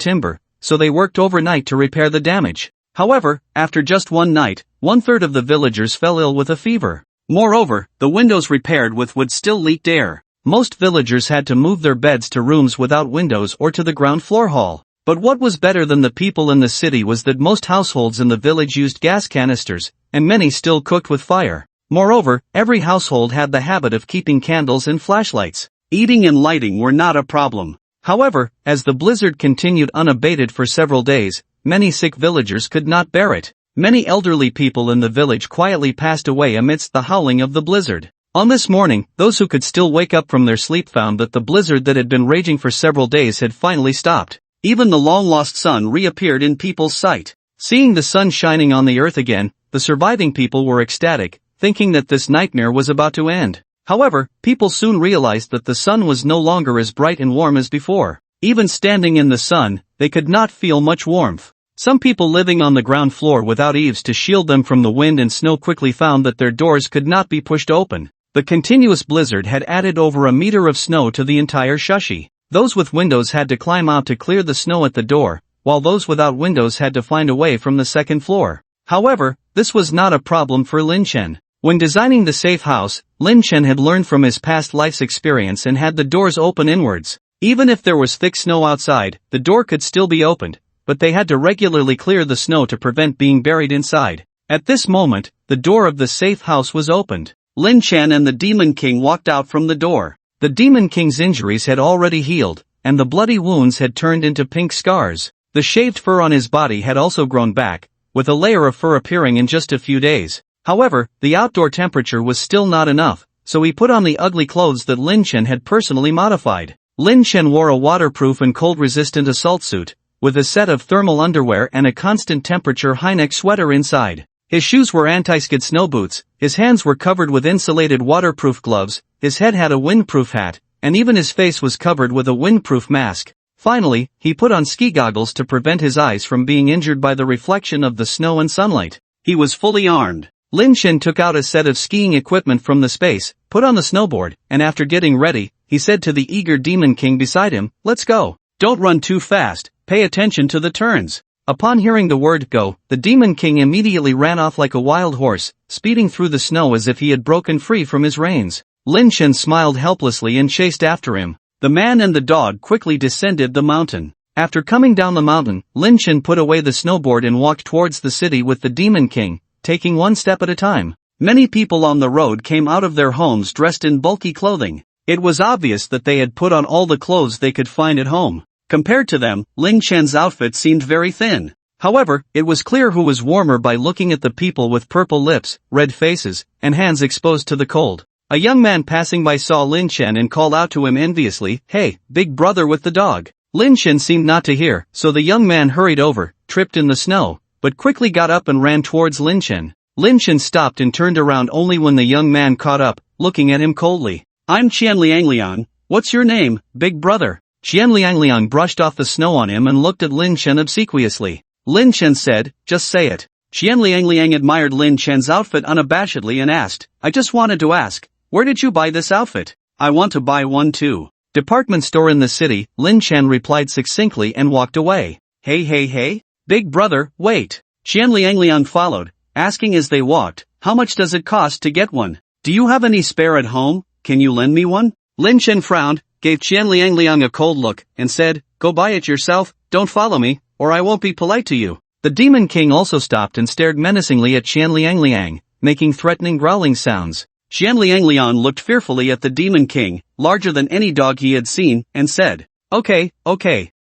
timber, so they worked overnight to repair the damage. However, after just one night, 1/3 of the villagers fell ill with a fever. Moreover, the windows repaired with wood still leaked air. Most villagers had to move their beds to rooms without windows or to the ground floor hall. But what was better than the people in the city was that most households in the village used gas canisters, and many still cooked with fire. Moreover, every household had the habit of keeping candles and flashlights. Eating and lighting were not a problem. However, as the blizzard continued unabated for several days, many sick villagers could not bear it. Many elderly people in the village quietly passed away amidst the howling of the blizzard. On this morning, those who could still wake up from their sleep found that the blizzard that had been raging for several days had finally stopped. Even the long-lost sun reappeared in people's sight. Seeing the sun shining on the earth again, the surviving people were ecstatic, thinking that this nightmare was about to end. However, people soon realized that the sun was no longer as bright and warm as before. Even standing in the sun, they could not feel much warmth. Some people living on the ground floor without eaves to shield them from the wind and snow quickly found that their doors could not be pushed open. The continuous blizzard had added over a meter of snow to the entire Shushi. Those with windows had to climb out to clear the snow at the door, while those without windows had to find a way from the second floor. However, this was not a problem for Lin Chen. When designing the safe house, Lin Chen had learned from his past life's experience and had the doors open inwards. Even if there was thick snow outside, the door could still be opened, but they had to regularly clear the snow to prevent being buried inside. At this moment, the door of the safe house was opened. Lin Chen and the Demon King walked out from the door. The Demon King's injuries had already healed, and the bloody wounds had turned into pink scars. The shaved fur on his body had also grown back, with a layer of fur appearing in just a few days. However, the outdoor temperature was still not enough, so he put on the ugly clothes that Lin Chen had personally modified. Lin Chen wore a waterproof and cold-resistant assault suit, with a set of thermal underwear and a constant temperature high-neck sweater inside. His shoes were anti-skid snow boots, his hands were covered with insulated waterproof gloves, his head had a windproof hat, and even his face was covered with a windproof mask. Finally, he put on ski goggles to prevent his eyes from being injured by the reflection of the snow and sunlight. He was fully armed. Lin Chen took out a set of skiing equipment from the space, put on the snowboard, and after getting ready, he said to the eager Demon King beside him, "Let's go. Don't run too fast, pay attention to the turns." Upon hearing the word go, the Demon King immediately ran off like a wild horse, speeding through the snow as if he had broken free from his reins. Lin Chen smiled helplessly and chased after him. The man and the dog quickly descended the mountain. After coming down the mountain, Lin Chen put away the snowboard and walked towards the city with the Demon King, taking one step at a time. Many people on the road came out of their homes dressed in bulky clothing. It was obvious that they had put on all the clothes they could find at home. Compared to them, Lin Chen's outfit seemed very thin. However, it was clear who was warmer by looking at the people with purple lips, red faces, and hands exposed to the cold. A young man passing by saw Lin Chen and called out to him enviously, "Hey, big brother with the dog." Lin Chen seemed not to hear, so the young man hurried over, tripped in the snow, but quickly got up and ran towards Lin Chen. Lin Chen stopped and turned around only when the young man caught up, looking at him coldly. "I'm Qian Liangliang. What's your name, big brother?" Qian Liangliang brushed off the snow on him and looked at Lin Chen obsequiously. Lin Chen said, "Just say it." Qian Liangliang admired Lin Chen's outfit unabashedly and asked, "I just wanted to ask, where did you buy this outfit? I want to buy one too." "Department store in the city," Lin Chen replied succinctly and walked away. Hey, big brother, wait." Qian Liangliang followed, asking as they walked, "How much does it cost to get one? Do you have any spare at home? Can you lend me one?" Lin Chen frowned, gave Qian Liangliang a cold look, and said, "Go buy it yourself, don't follow me, or I won't be polite to you." The Demon King also stopped and stared menacingly at Qian Liangliang, making threatening growling sounds. Qian Liangliang looked fearfully at the Demon King, larger than any dog he had seen, and said, Okay,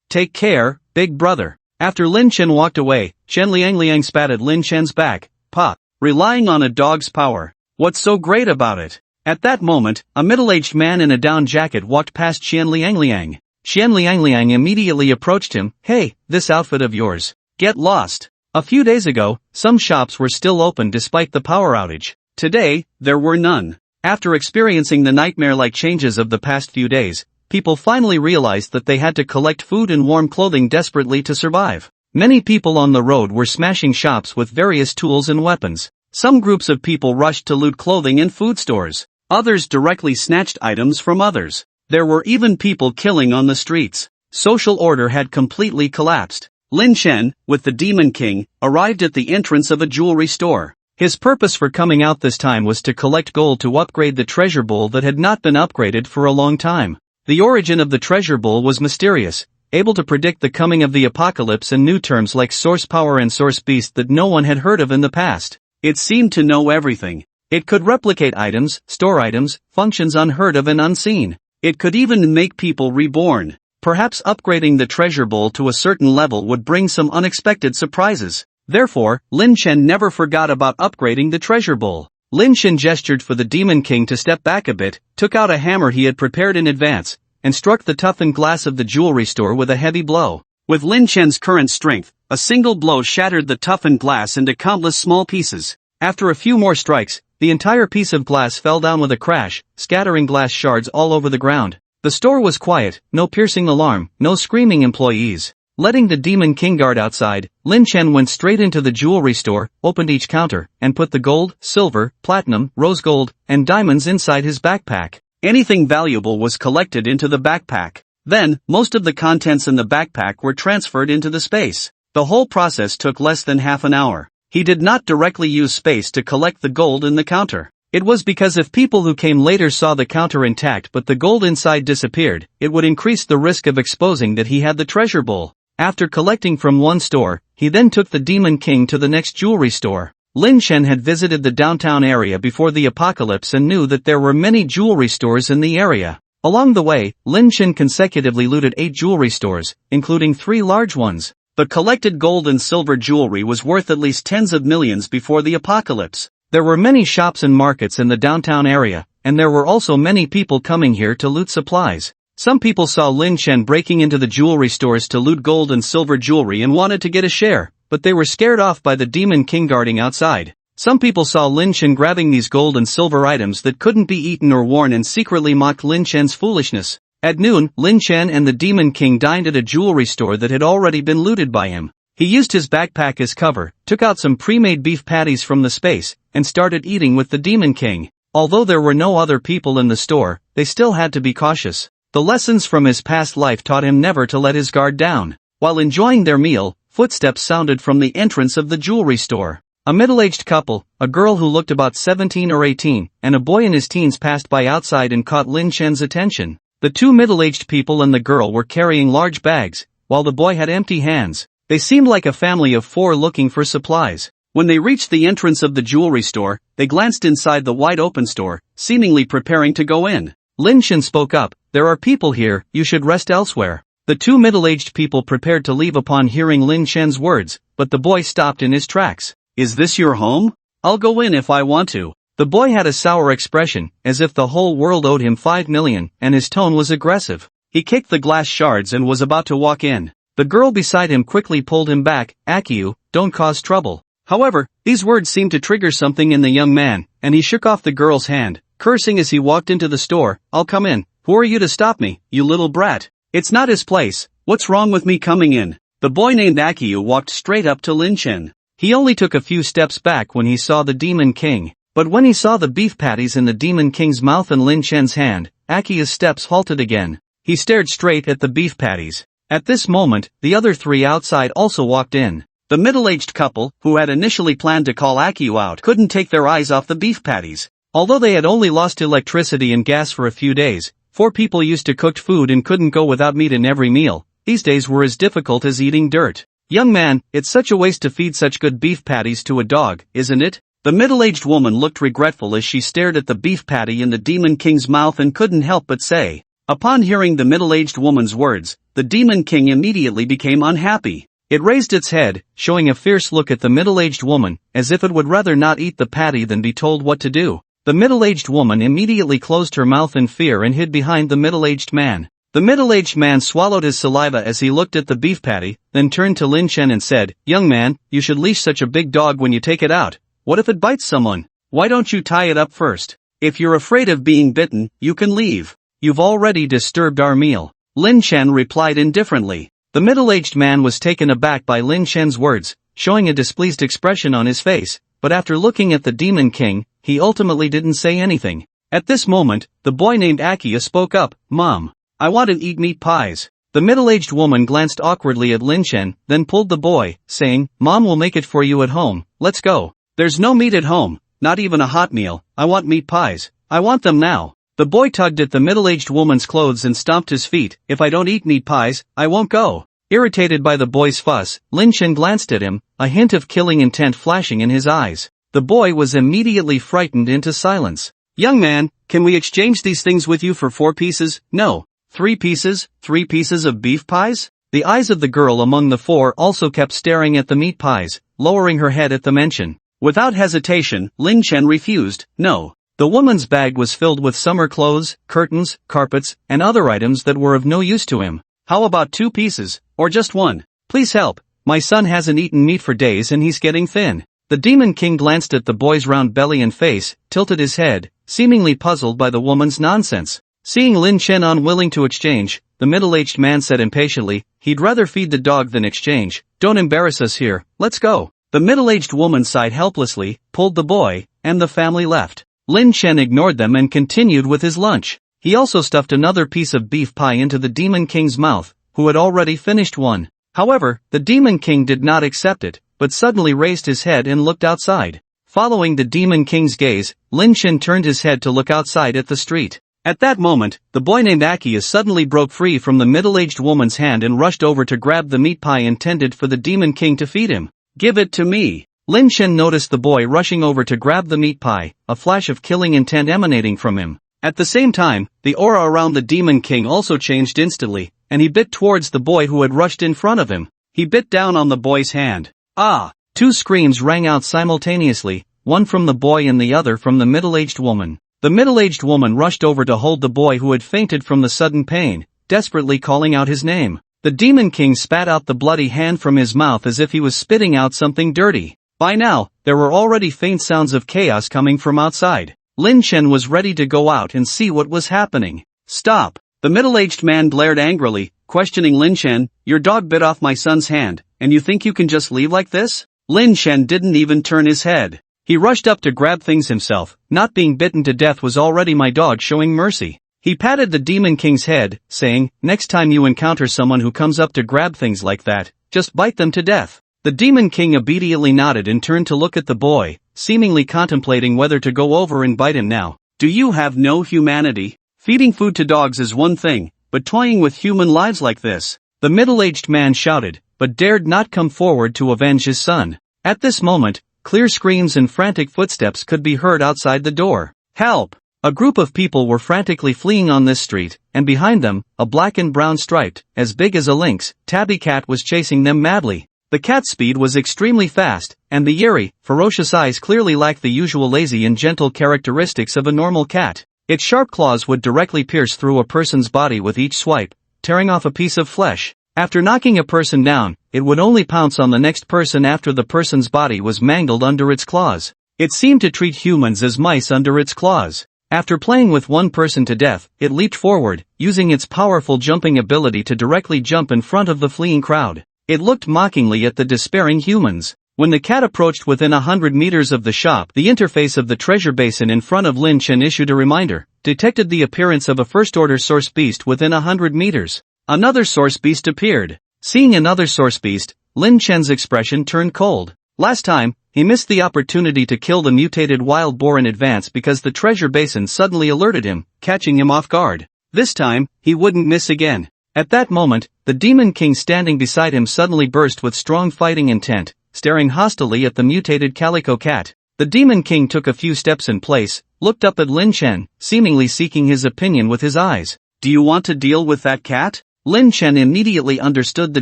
take care, big brother." After Lin Chen walked away, Qian Liangliang spat at Lin Chen's back, "Pop, relying on a dog's power. What's so great about it?" At that moment, a middle-aged man in a down jacket walked past Qian Liangliang. Xian Liangliang immediately approached him. Hey, this outfit of yours. Get lost. A few days ago, some shops were still open despite the power outage. Today, there were none. After experiencing the nightmare-like changes of the past few days, people finally realized that they had to collect food and warm clothing desperately to survive. Many people on the road were smashing shops with various tools and weapons. Some groups of people rushed to loot clothing and food stores. Others directly snatched items from others. There were even people killing on the streets. Social order had completely collapsed. Lin Chen, with the Demon King, arrived at the entrance of a jewelry store. His purpose for coming out this time was to collect gold to upgrade the treasure bowl that had not been upgraded for a long time. The origin of the treasure bowl was mysterious, able to predict the coming of the apocalypse and new terms like source power and source beast that no one had heard of in the past. It seemed to know everything. It could replicate items, store items, functions unheard of and unseen. It could even make people reborn. Perhaps upgrading the treasure bowl to a certain level would bring some unexpected surprises. Therefore, Lin Chen never forgot about upgrading the treasure bowl. Lin Chen gestured for the Demon King to step back a bit, took out a hammer he had prepared in advance, and struck the toughened glass of the jewelry store with a heavy blow. With Lin Chen's current strength, a single blow shattered the toughened glass into countless small pieces. After a few more strikes, the entire piece of glass fell down with a crash, scattering glass shards all over the ground. The store was quiet, no piercing alarm, no screaming employees. Letting the Demon King guard outside, Lin Chen went straight into the jewelry store, opened each counter, and put the gold, silver, platinum, rose gold, and diamonds inside his backpack. Anything valuable was collected into the backpack. Then, most of the contents in the backpack were transferred into the space. The whole process took less than half an hour. He did not directly use space to collect the gold in the counter. It was because if people who came later saw the counter intact but the gold inside disappeared, it would increase the risk of exposing that he had the treasure bowl. After collecting from one store, he then took the Demon King to the next jewelry store. Lin Chen had visited the downtown area before the apocalypse and knew that there were many jewelry stores in the area. Along the way, Lin Chen consecutively looted 8 jewelry stores, including 3 large ones. The collected gold and silver jewelry was worth at least tens of millions before the apocalypse. There were many shops and markets in the downtown area, and there were also many people coming here to loot supplies. Some people saw Lin Chen breaking into the jewelry stores to loot gold and silver jewelry and wanted to get a share, but they were scared off by the Demon King guarding outside. Some people saw Lin Chen grabbing these gold and silver items that couldn't be eaten or worn and secretly mocked Lin Chen's foolishness. At noon, Lin Chen and the Demon King dined at a jewelry store that had already been looted by him. He used his backpack as cover, took out some pre-made beef patties from the space, and started eating with the Demon King. Although there were no other people in the store, they still had to be cautious. The lessons from his past life taught him never to let his guard down. While enjoying their meal, footsteps sounded from the entrance of the jewelry store. A middle-aged couple, a girl who looked about 17 or 18, and a boy in his teens passed by outside and caught Lin Chen's attention. The 2 middle-aged people and the girl were carrying large bags, while the boy had empty hands. They seemed like a family of 4 looking for supplies. When they reached the entrance of the jewelry store, they glanced inside the wide-open store, seemingly preparing to go in. Lin Chen spoke up, "There are people here, you should rest elsewhere." The 2 middle-aged people prepared to leave upon hearing Lin Chen's words, but the boy stopped in his tracks. "Is this your home? I'll go in if I want to." The boy had a sour expression, as if the whole world owed him 5 million, and his tone was aggressive. He kicked the glass shards and was about to walk in. The girl beside him quickly pulled him back. "Akiu, don't cause trouble." However, these words seemed to trigger something in the young man, and he shook off the girl's hand, cursing as he walked into the store. "I'll come in. Who are you to stop me, you little brat? It's not his place. What's wrong with me coming in?" The boy named Akiu walked straight up to Lin Chen. He only took a few steps back when he saw the Demon King. But when he saw the beef patties in the Demon King's mouth and Lin Chen's hand, Akiu's steps halted again. He stared straight at the beef patties. At this moment, the other 3 outside also walked in. The middle-aged couple, who had initially planned to call Akiu out, couldn't take their eyes off the beef patties. Although they had only lost electricity and gas for a few days, 4 people used to cooked food and couldn't go without meat in every meal. These days were as difficult as eating dirt. "Young man, it's such a waste to feed such good beef patties to a dog, isn't it?" The middle-aged woman looked regretful as she stared at the beef patty in the Demon King's mouth and couldn't help but say. Upon hearing the middle-aged woman's words, the Demon King immediately became unhappy. It raised its head, showing a fierce look at the middle-aged woman, as if it would rather not eat the patty than be told what to do. The middle-aged woman immediately closed her mouth in fear and hid behind the middle-aged man. The middle-aged man swallowed his saliva as he looked at the beef patty, then turned to Lin Chen and said, "Young man, you should leash such a big dog when you take it out. What if it bites someone? Why don't you tie it up first? If you're afraid of being bitten, you can leave. You've already disturbed our meal." Lin Chen replied indifferently. The middle-aged man was taken aback by Lin Chen's words, showing a displeased expression on his face, but after looking at the Demon King, he ultimately didn't say anything. At this moment, the boy named Akia spoke up, "Mom, I want to eat meat pies." The middle-aged woman glanced awkwardly at Lin Chen, then pulled the boy, saying, "Mom will make it for you at home, let's go." "There's no meat at home, not even a hot meal. I want meat pies. I want them now." The boy tugged at the middle-aged woman's clothes and stomped his feet. "If I don't eat meat pies, I won't go." Irritated by the boy's fuss, Lin Chen glanced at him, a hint of killing intent flashing in his eyes. The boy was immediately frightened into silence. "Young man, can we exchange these things with you for 4 pieces? No. 3 pieces? 3 pieces of beef pies?" The eyes of the girl among the 4 also kept staring at the meat pies, lowering her head at the mention. Without hesitation, Lin Chen refused, "No." The woman's bag was filled with summer clothes, curtains, carpets, and other items that were of no use to him. "How about 2 pieces, or just 1? Please help, my son hasn't eaten meat for days and he's getting thin." The Demon King glanced at the boy's round belly and face, tilted his head, seemingly puzzled by the woman's nonsense. Seeing Lin Chen unwilling to exchange, the middle-aged man said impatiently, "He'd rather feed the dog than exchange. Don't embarrass us here, let's go." The middle-aged woman sighed helplessly, pulled the boy, and the family left. Lin Chen ignored them and continued with his lunch. He also stuffed another piece of beef pie into the Demon King's mouth, who had already finished one. However, the Demon King did not accept it, but suddenly raised his head and looked outside. Following the Demon King's gaze, Lin Chen turned his head to look outside at the street. At that moment, the boy named Akia suddenly broke free from the middle-aged woman's hand and rushed over to grab the meat pie intended for the Demon King to feed him. "Give it to me." Lin Chen noticed the boy rushing over to grab the meat pie, a flash of killing intent emanating from him. At the same time, the aura around the Demon King also changed instantly, and he bit towards the boy who had rushed in front of him. He bit down on the boy's hand. "Ah!" 2 screams rang out simultaneously, one from the boy and the other from the middle-aged woman. The middle-aged woman rushed over to hold the boy who had fainted from the sudden pain, desperately calling out his name. The Demon King spat out the bloody hand from his mouth as if he was spitting out something dirty. By now, there were already faint sounds of chaos coming from outside. Lin Chen was ready to go out and see what was happening. "Stop!" The middle-aged man glared angrily, questioning Lin Chen. "Your dog bit off my son's hand, and you think you can just leave like this?" Lin Chen didn't even turn his head. He rushed up to grab things himself. "Not being bitten to death was already my dog showing mercy." He patted the Demon King's head, saying, "Next time you encounter someone who comes up to grab things like that, just bite them to death." The Demon King obediently nodded and turned to look at the boy, seemingly contemplating whether to go over and bite him now. "Do you have no humanity? Feeding food to dogs is one thing, but toying with human lives like this?" The middle-aged man shouted, but dared not come forward to avenge his son. At this moment, clear screams and frantic footsteps could be heard outside the door. "Help!" A group of people were frantically fleeing on this street, and behind them, a black and brown striped, as big as a lynx, tabby cat was chasing them madly. The cat's speed was extremely fast, and the eerie, ferocious eyes clearly lacked the usual lazy and gentle characteristics of a normal cat. Its sharp claws would directly pierce through a person's body with each swipe, tearing off a piece of flesh. After knocking a person down, it would only pounce on the next person after the person's body was mangled under its claws. It seemed to treat humans as mice under its claws. After playing with one person to death, it leaped forward, using its powerful jumping ability to directly jump in front of the fleeing crowd. It looked mockingly at the despairing humans. When the cat approached within 100 meters of the shop, the interface of the treasure basin in front of Lin Chen issued a reminder, detected the appearance of a first-order source beast within 100 meters. Another source beast appeared. Seeing another source beast, Lin Chen's expression turned cold. Last time, he missed the opportunity to kill the mutated wild boar in advance because the treasure basin suddenly alerted him, catching him off guard. This time, he wouldn't miss again. At that moment, the Demon King standing beside him suddenly burst with strong fighting intent, staring hostilely at the mutated calico cat. The Demon King took a few steps in place, looked up at Lin Chen, seemingly seeking his opinion with his eyes. "Do you want to deal with that cat?" Lin Chen immediately understood the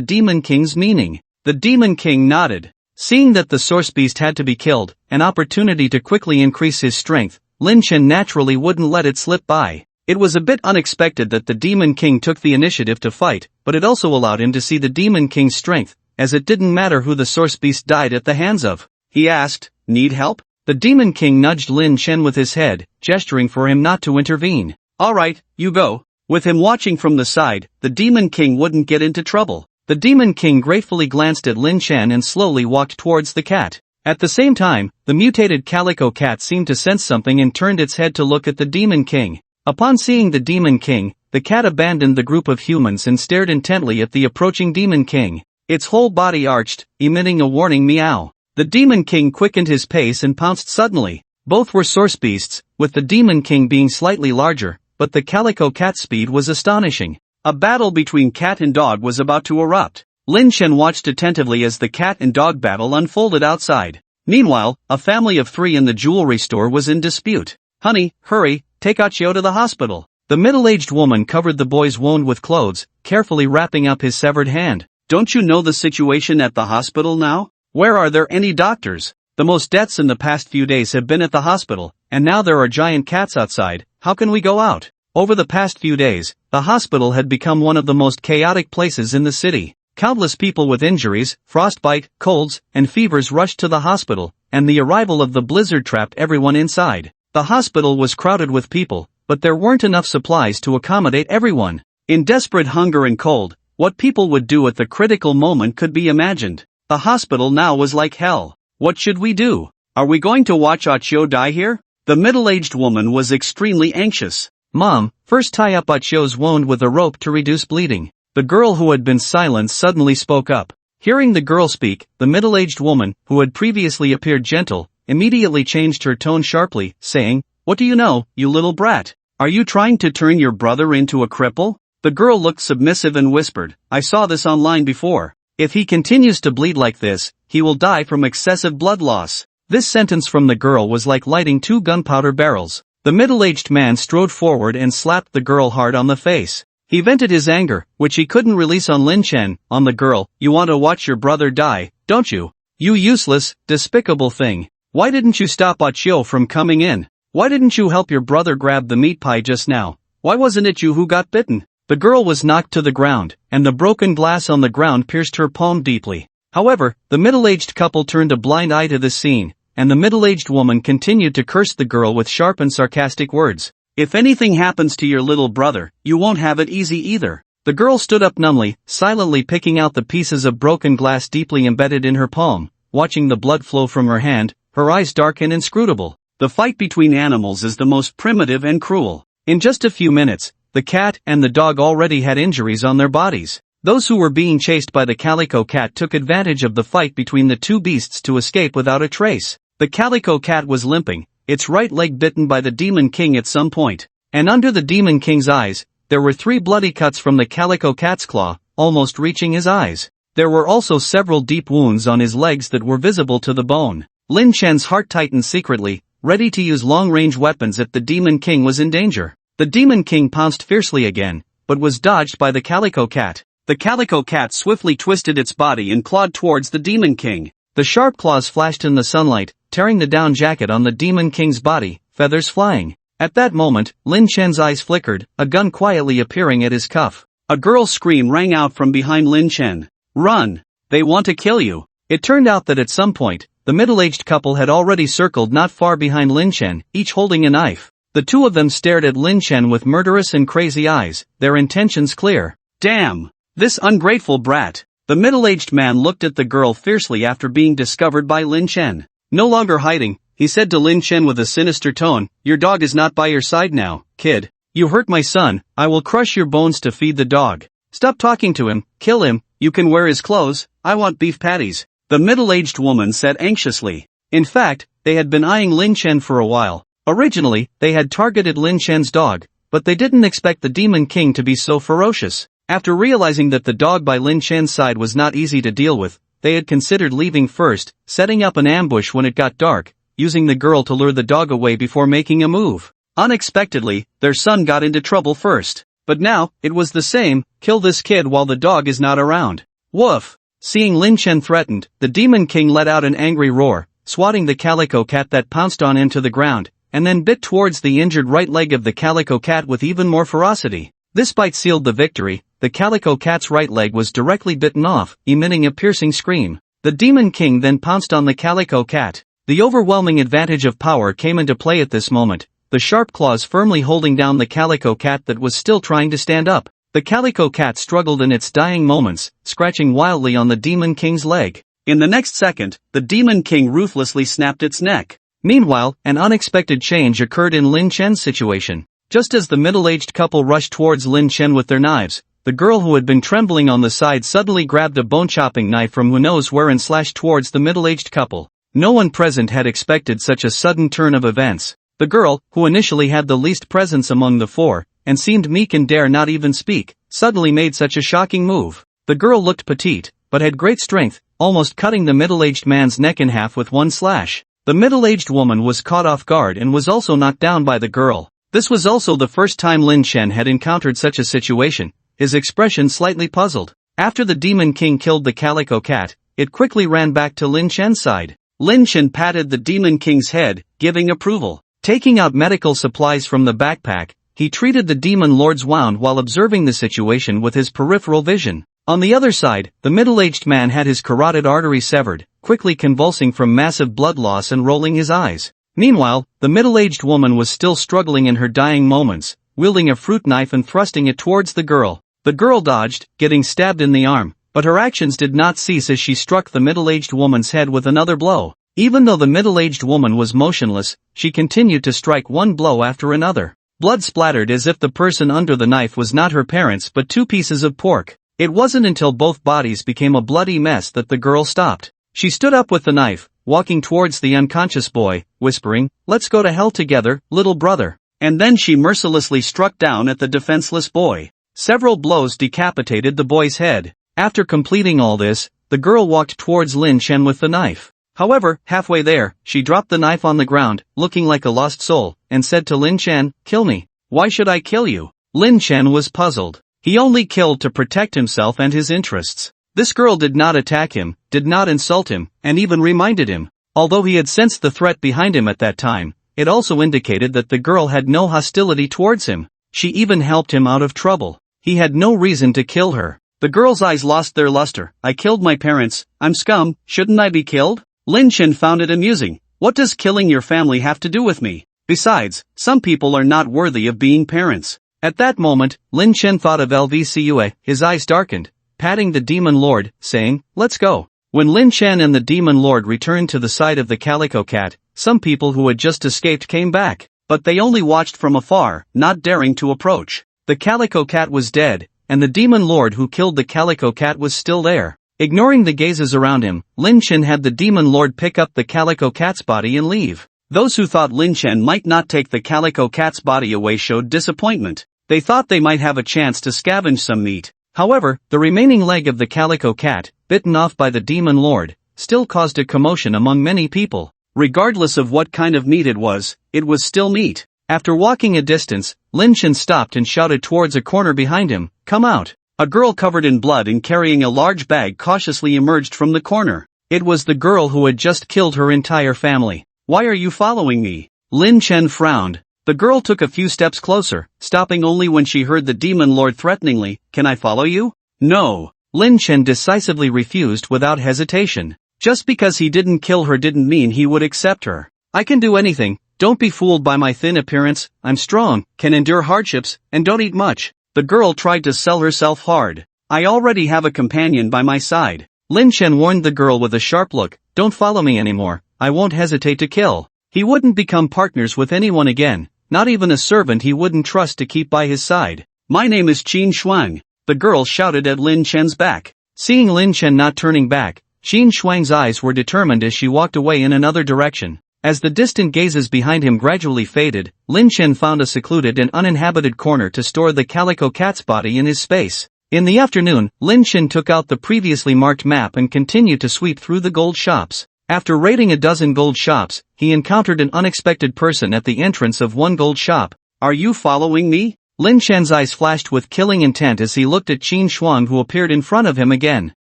Demon King's meaning. The Demon King nodded. Seeing that the source beast had to be killed, an opportunity to quickly increase his strength, Lin Chen naturally wouldn't let it slip by. It was a bit unexpected that the Demon King took the initiative to fight, but it also allowed him to see the Demon King's strength, as it didn't matter who the source beast died at the hands of. He asked, "Need help?" The Demon King nudged Lin Chen with his head, gesturing for him not to intervene. "Alright, you go." With him watching from the side, the Demon King wouldn't get into trouble. The Demon King gratefully glanced at Lin Chen and slowly walked towards the cat. At the same time, the mutated calico cat seemed to sense something and turned its head to look at the Demon King. Upon seeing the Demon King, the cat abandoned the group of humans and stared intently at the approaching Demon King. Its whole body arched, emitting a warning meow. The Demon King quickened his pace and pounced suddenly. Both were source beasts, with the Demon King being slightly larger, but the calico cat's speed was astonishing. A battle between cat and dog was about to erupt. Lin Chen watched attentively as the cat and dog battle unfolded outside. Meanwhile, a family of 3 in the jewelry store was in dispute. "Honey, hurry, take Achio to the hospital." The middle-aged woman covered the boy's wound with clothes, carefully wrapping up his severed hand. "Don't you know the situation at the hospital now? Where are there any doctors? The most deaths in the past few days have been at the hospital, and now there are giant cats outside. How can we go out?" Over the past few days, the hospital had become one of the most chaotic places in the city. Countless people with injuries, frostbite, colds, and fevers rushed to the hospital, and the arrival of the blizzard trapped everyone inside. The hospital was crowded with people, but there weren't enough supplies to accommodate everyone. In desperate hunger and cold, what people would do at the critical moment could be imagined. The hospital now was like hell. What should we do? Are we going to watch Achio die here? The middle-aged woman was extremely anxious. "Mom, first tie up Achio's wound with a rope to reduce bleeding." The girl who had been silent suddenly spoke up. Hearing the girl speak, the middle-aged woman, who had previously appeared gentle, immediately changed her tone sharply, saying, "What do you know, you little brat? Are you trying to turn your brother into a cripple?" The girl looked submissive and whispered, "I saw this online before. If he continues to bleed like this, he will die from excessive blood loss." This sentence from the girl was like lighting 2 gunpowder barrels. The middle-aged man strode forward and slapped the girl hard on the face. He vented his anger, which he couldn't release on Lin Chen, on the girl. "You want to watch your brother die, don't you? You useless, despicable thing. Why didn't you stop Achio from coming in? Why didn't you help your brother grab the meat pie just now? Why wasn't it you who got bitten?" The girl was knocked to the ground, and the broken glass on the ground pierced her palm deeply. However, the middle-aged couple turned a blind eye to this scene, and the middle-aged woman continued to curse the girl with sharp and sarcastic words. "If anything happens to your little brother, you won't have it easy either." The girl stood up numbly, silently picking out the pieces of broken glass deeply embedded in her palm, watching the blood flow from her hand, her eyes dark and inscrutable. The fight between animals is the most primitive and cruel. In just a few minutes, the cat and the dog already had injuries on their bodies. Those who were being chased by the calico cat took advantage of the fight between the 2 beasts to escape without a trace. The calico cat was limping, its right leg bitten by the Demon King at some point, and under the Demon King's eyes, there were 3 bloody cuts from the calico cat's claw, almost reaching his eyes. There were also several deep wounds on his legs that were visible to the bone. Lin Chen's heart tightened secretly, ready to use long-range weapons if the Demon King was in danger. The Demon King pounced fiercely again, but was dodged by the calico cat. The calico cat swiftly twisted its body and clawed towards the Demon King. The sharp claws flashed in the sunlight, tearing the down jacket on the Demon King's body, feathers flying. At that moment, Lin Chen's eyes flickered, a gun quietly appearing at his cuff. A girl's scream rang out from behind Lin Chen. "Run! They want to kill you!" It turned out that at some point, the middle-aged couple had already circled not far behind Lin Chen, each holding a knife. The 2 of them stared at Lin Chen with murderous and crazy eyes, their intentions clear. "Damn! This ungrateful brat!" The middle-aged man looked at the girl fiercely after being discovered by Lin Chen. No longer hiding, he said to Lin Chen with a sinister tone, "Your dog is not by your side now, kid. You hurt my son, I will crush your bones to feed the dog. Stop talking to him, kill him, you can wear his clothes, I want beef patties," the middle-aged woman said anxiously. In fact, they had been eyeing Lin Chen for a while. Originally, they had targeted Lin Chen's dog, but they didn't expect the Demon King to be so ferocious. After realizing that the dog by Lin Chen's side was not easy to deal with, they had considered leaving first, setting up an ambush when it got dark, using the girl to lure the dog away before making a move. Unexpectedly, their son got into trouble first. But now, it was the same, kill this kid while the dog is not around. Woof! Seeing Lin Chen threatened, the Demon King let out an angry roar, swatting the calico cat that pounced on him to the ground, and then bit towards the injured right leg of the Calico Cat with even more ferocity. This bite sealed the victory. The Calico Cat's right leg was directly bitten off, emitting a piercing scream. The Demon King then pounced on the Calico Cat. The overwhelming advantage of power came into play at this moment, the sharp claws firmly holding down the Calico Cat that was still trying to stand up. The Calico Cat struggled in its dying moments, scratching wildly on the Demon King's leg. In the next second, the Demon King ruthlessly snapped its neck. Meanwhile, an unexpected change occurred in Lin Chen's situation. Just as the middle-aged couple rushed towards Lin Chen with their knives, the girl who had been trembling on the side suddenly grabbed a bone-chopping knife from who knows where and slashed towards the middle-aged couple. No one present had expected such a sudden turn of events. The girl, who initially had the least presence among the four, and seemed meek and dare not even speak, suddenly made such a shocking move. The girl looked petite, but had great strength, almost cutting the middle-aged man's neck in half with one slash. The middle-aged woman was caught off guard and was also knocked down by the girl. This was also the first time Lin Chen had encountered such a situation, his expression slightly puzzled. After the Demon King killed the Calico Cat, it quickly ran back to Lin Chen's side. Lin Chen patted the Demon King's head, giving approval. Taking out medical supplies from the backpack, he treated the Demon Lord's wound while observing the situation with his peripheral vision. On the other side, the middle-aged man had his carotid artery severed, quickly convulsing from massive blood loss and rolling his eyes. Meanwhile, the middle-aged woman was still struggling in her dying moments, wielding a fruit knife and thrusting it towards the girl. The girl dodged, getting stabbed in the arm, but her actions did not cease as she struck the middle-aged woman's head with another blow. Even though the middle-aged woman was motionless, she continued to strike one blow after another. Blood splattered as if the person under the knife was not her parents but two pieces of pork. It wasn't until both bodies became a bloody mess that the girl stopped. She stood up with the knife, walking towards the unconscious boy, whispering, "Let's go to hell together, little brother." And then she mercilessly struck down at the defenseless boy. Several blows decapitated the boy's head. After completing all this, the girl walked towards Lin Chen with the knife. However, halfway there, she dropped the knife on the ground, looking like a lost soul, and said to Lin Chen, "Kill me." "Why should I kill you?" Lin Chen was puzzled. He only killed to protect himself and his interests. This girl did not attack him, did not insult him, and even reminded him. Although he had sensed the threat behind him at that time, it also indicated that the girl had no hostility towards him. She even helped him out of trouble. He had no reason to kill her. The girl's eyes lost their luster. "I killed my parents. I'm scum. Shouldn't I be killed?" Lin Chen found it amusing. "What does killing your family have to do with me? Besides, some people are not worthy of being parents." At that moment, Lin Chen thought of LVCUA, his eyes darkened, patting the Demon Lord, saying, "Let's go." When Lin Chen and the Demon Lord returned to the side of the Calico Cat, some people who had just escaped came back, but they only watched from afar, not daring to approach. The Calico Cat was dead, and the Demon Lord who killed the Calico Cat was still there. Ignoring the gazes around him, Lin Chen had the Demon Lord pick up the Calico Cat's body and leave. Those who thought Lin Chen might not take the Calico Cat's body away showed disappointment. They thought they might have a chance to scavenge some meat. However, the remaining leg of the Calico Cat, bitten off by the Demon Lord, still caused a commotion among many people. Regardless of what kind of meat it was still meat. After walking a distance, Lin Chen stopped and shouted towards a corner behind him, "Come out." A girl covered in blood and carrying a large bag cautiously emerged from the corner. It was the girl who had just killed her entire family. "Why are you following me?" Lin Chen frowned. The girl took a few steps closer, stopping only when she heard the Demon Lord threateningly, "Can I follow you?" "No." Lin Chen decisively refused without hesitation. Just because he didn't kill her didn't mean he would accept her. "I can do anything, don't be fooled by my thin appearance, I'm strong, can endure hardships, and don't eat much." The girl tried to sell herself hard. "I already have a companion by my side." Lin Chen warned the girl with a sharp look, "Don't follow me anymore, I won't hesitate to kill." He wouldn't become partners with anyone again, not even a servant he wouldn't trust to keep by his side. "My name is Qin Shuang," the girl shouted at Lin Chen's back. Seeing Lin Chen not turning back, Qin Shuang's eyes were determined as she walked away in another direction. As the distant gazes behind him gradually faded, Lin Chen found a secluded and uninhabited corner to store the Calico Cat's body in his space. In the afternoon, Lin Chen took out the previously marked map and continued to sweep through the gold shops. After raiding a dozen gold shops, he encountered an unexpected person at the entrance of one gold shop. "Are you following me?" Lin Chen's eyes flashed with killing intent as he looked at Qin Shuang, who appeared in front of him again.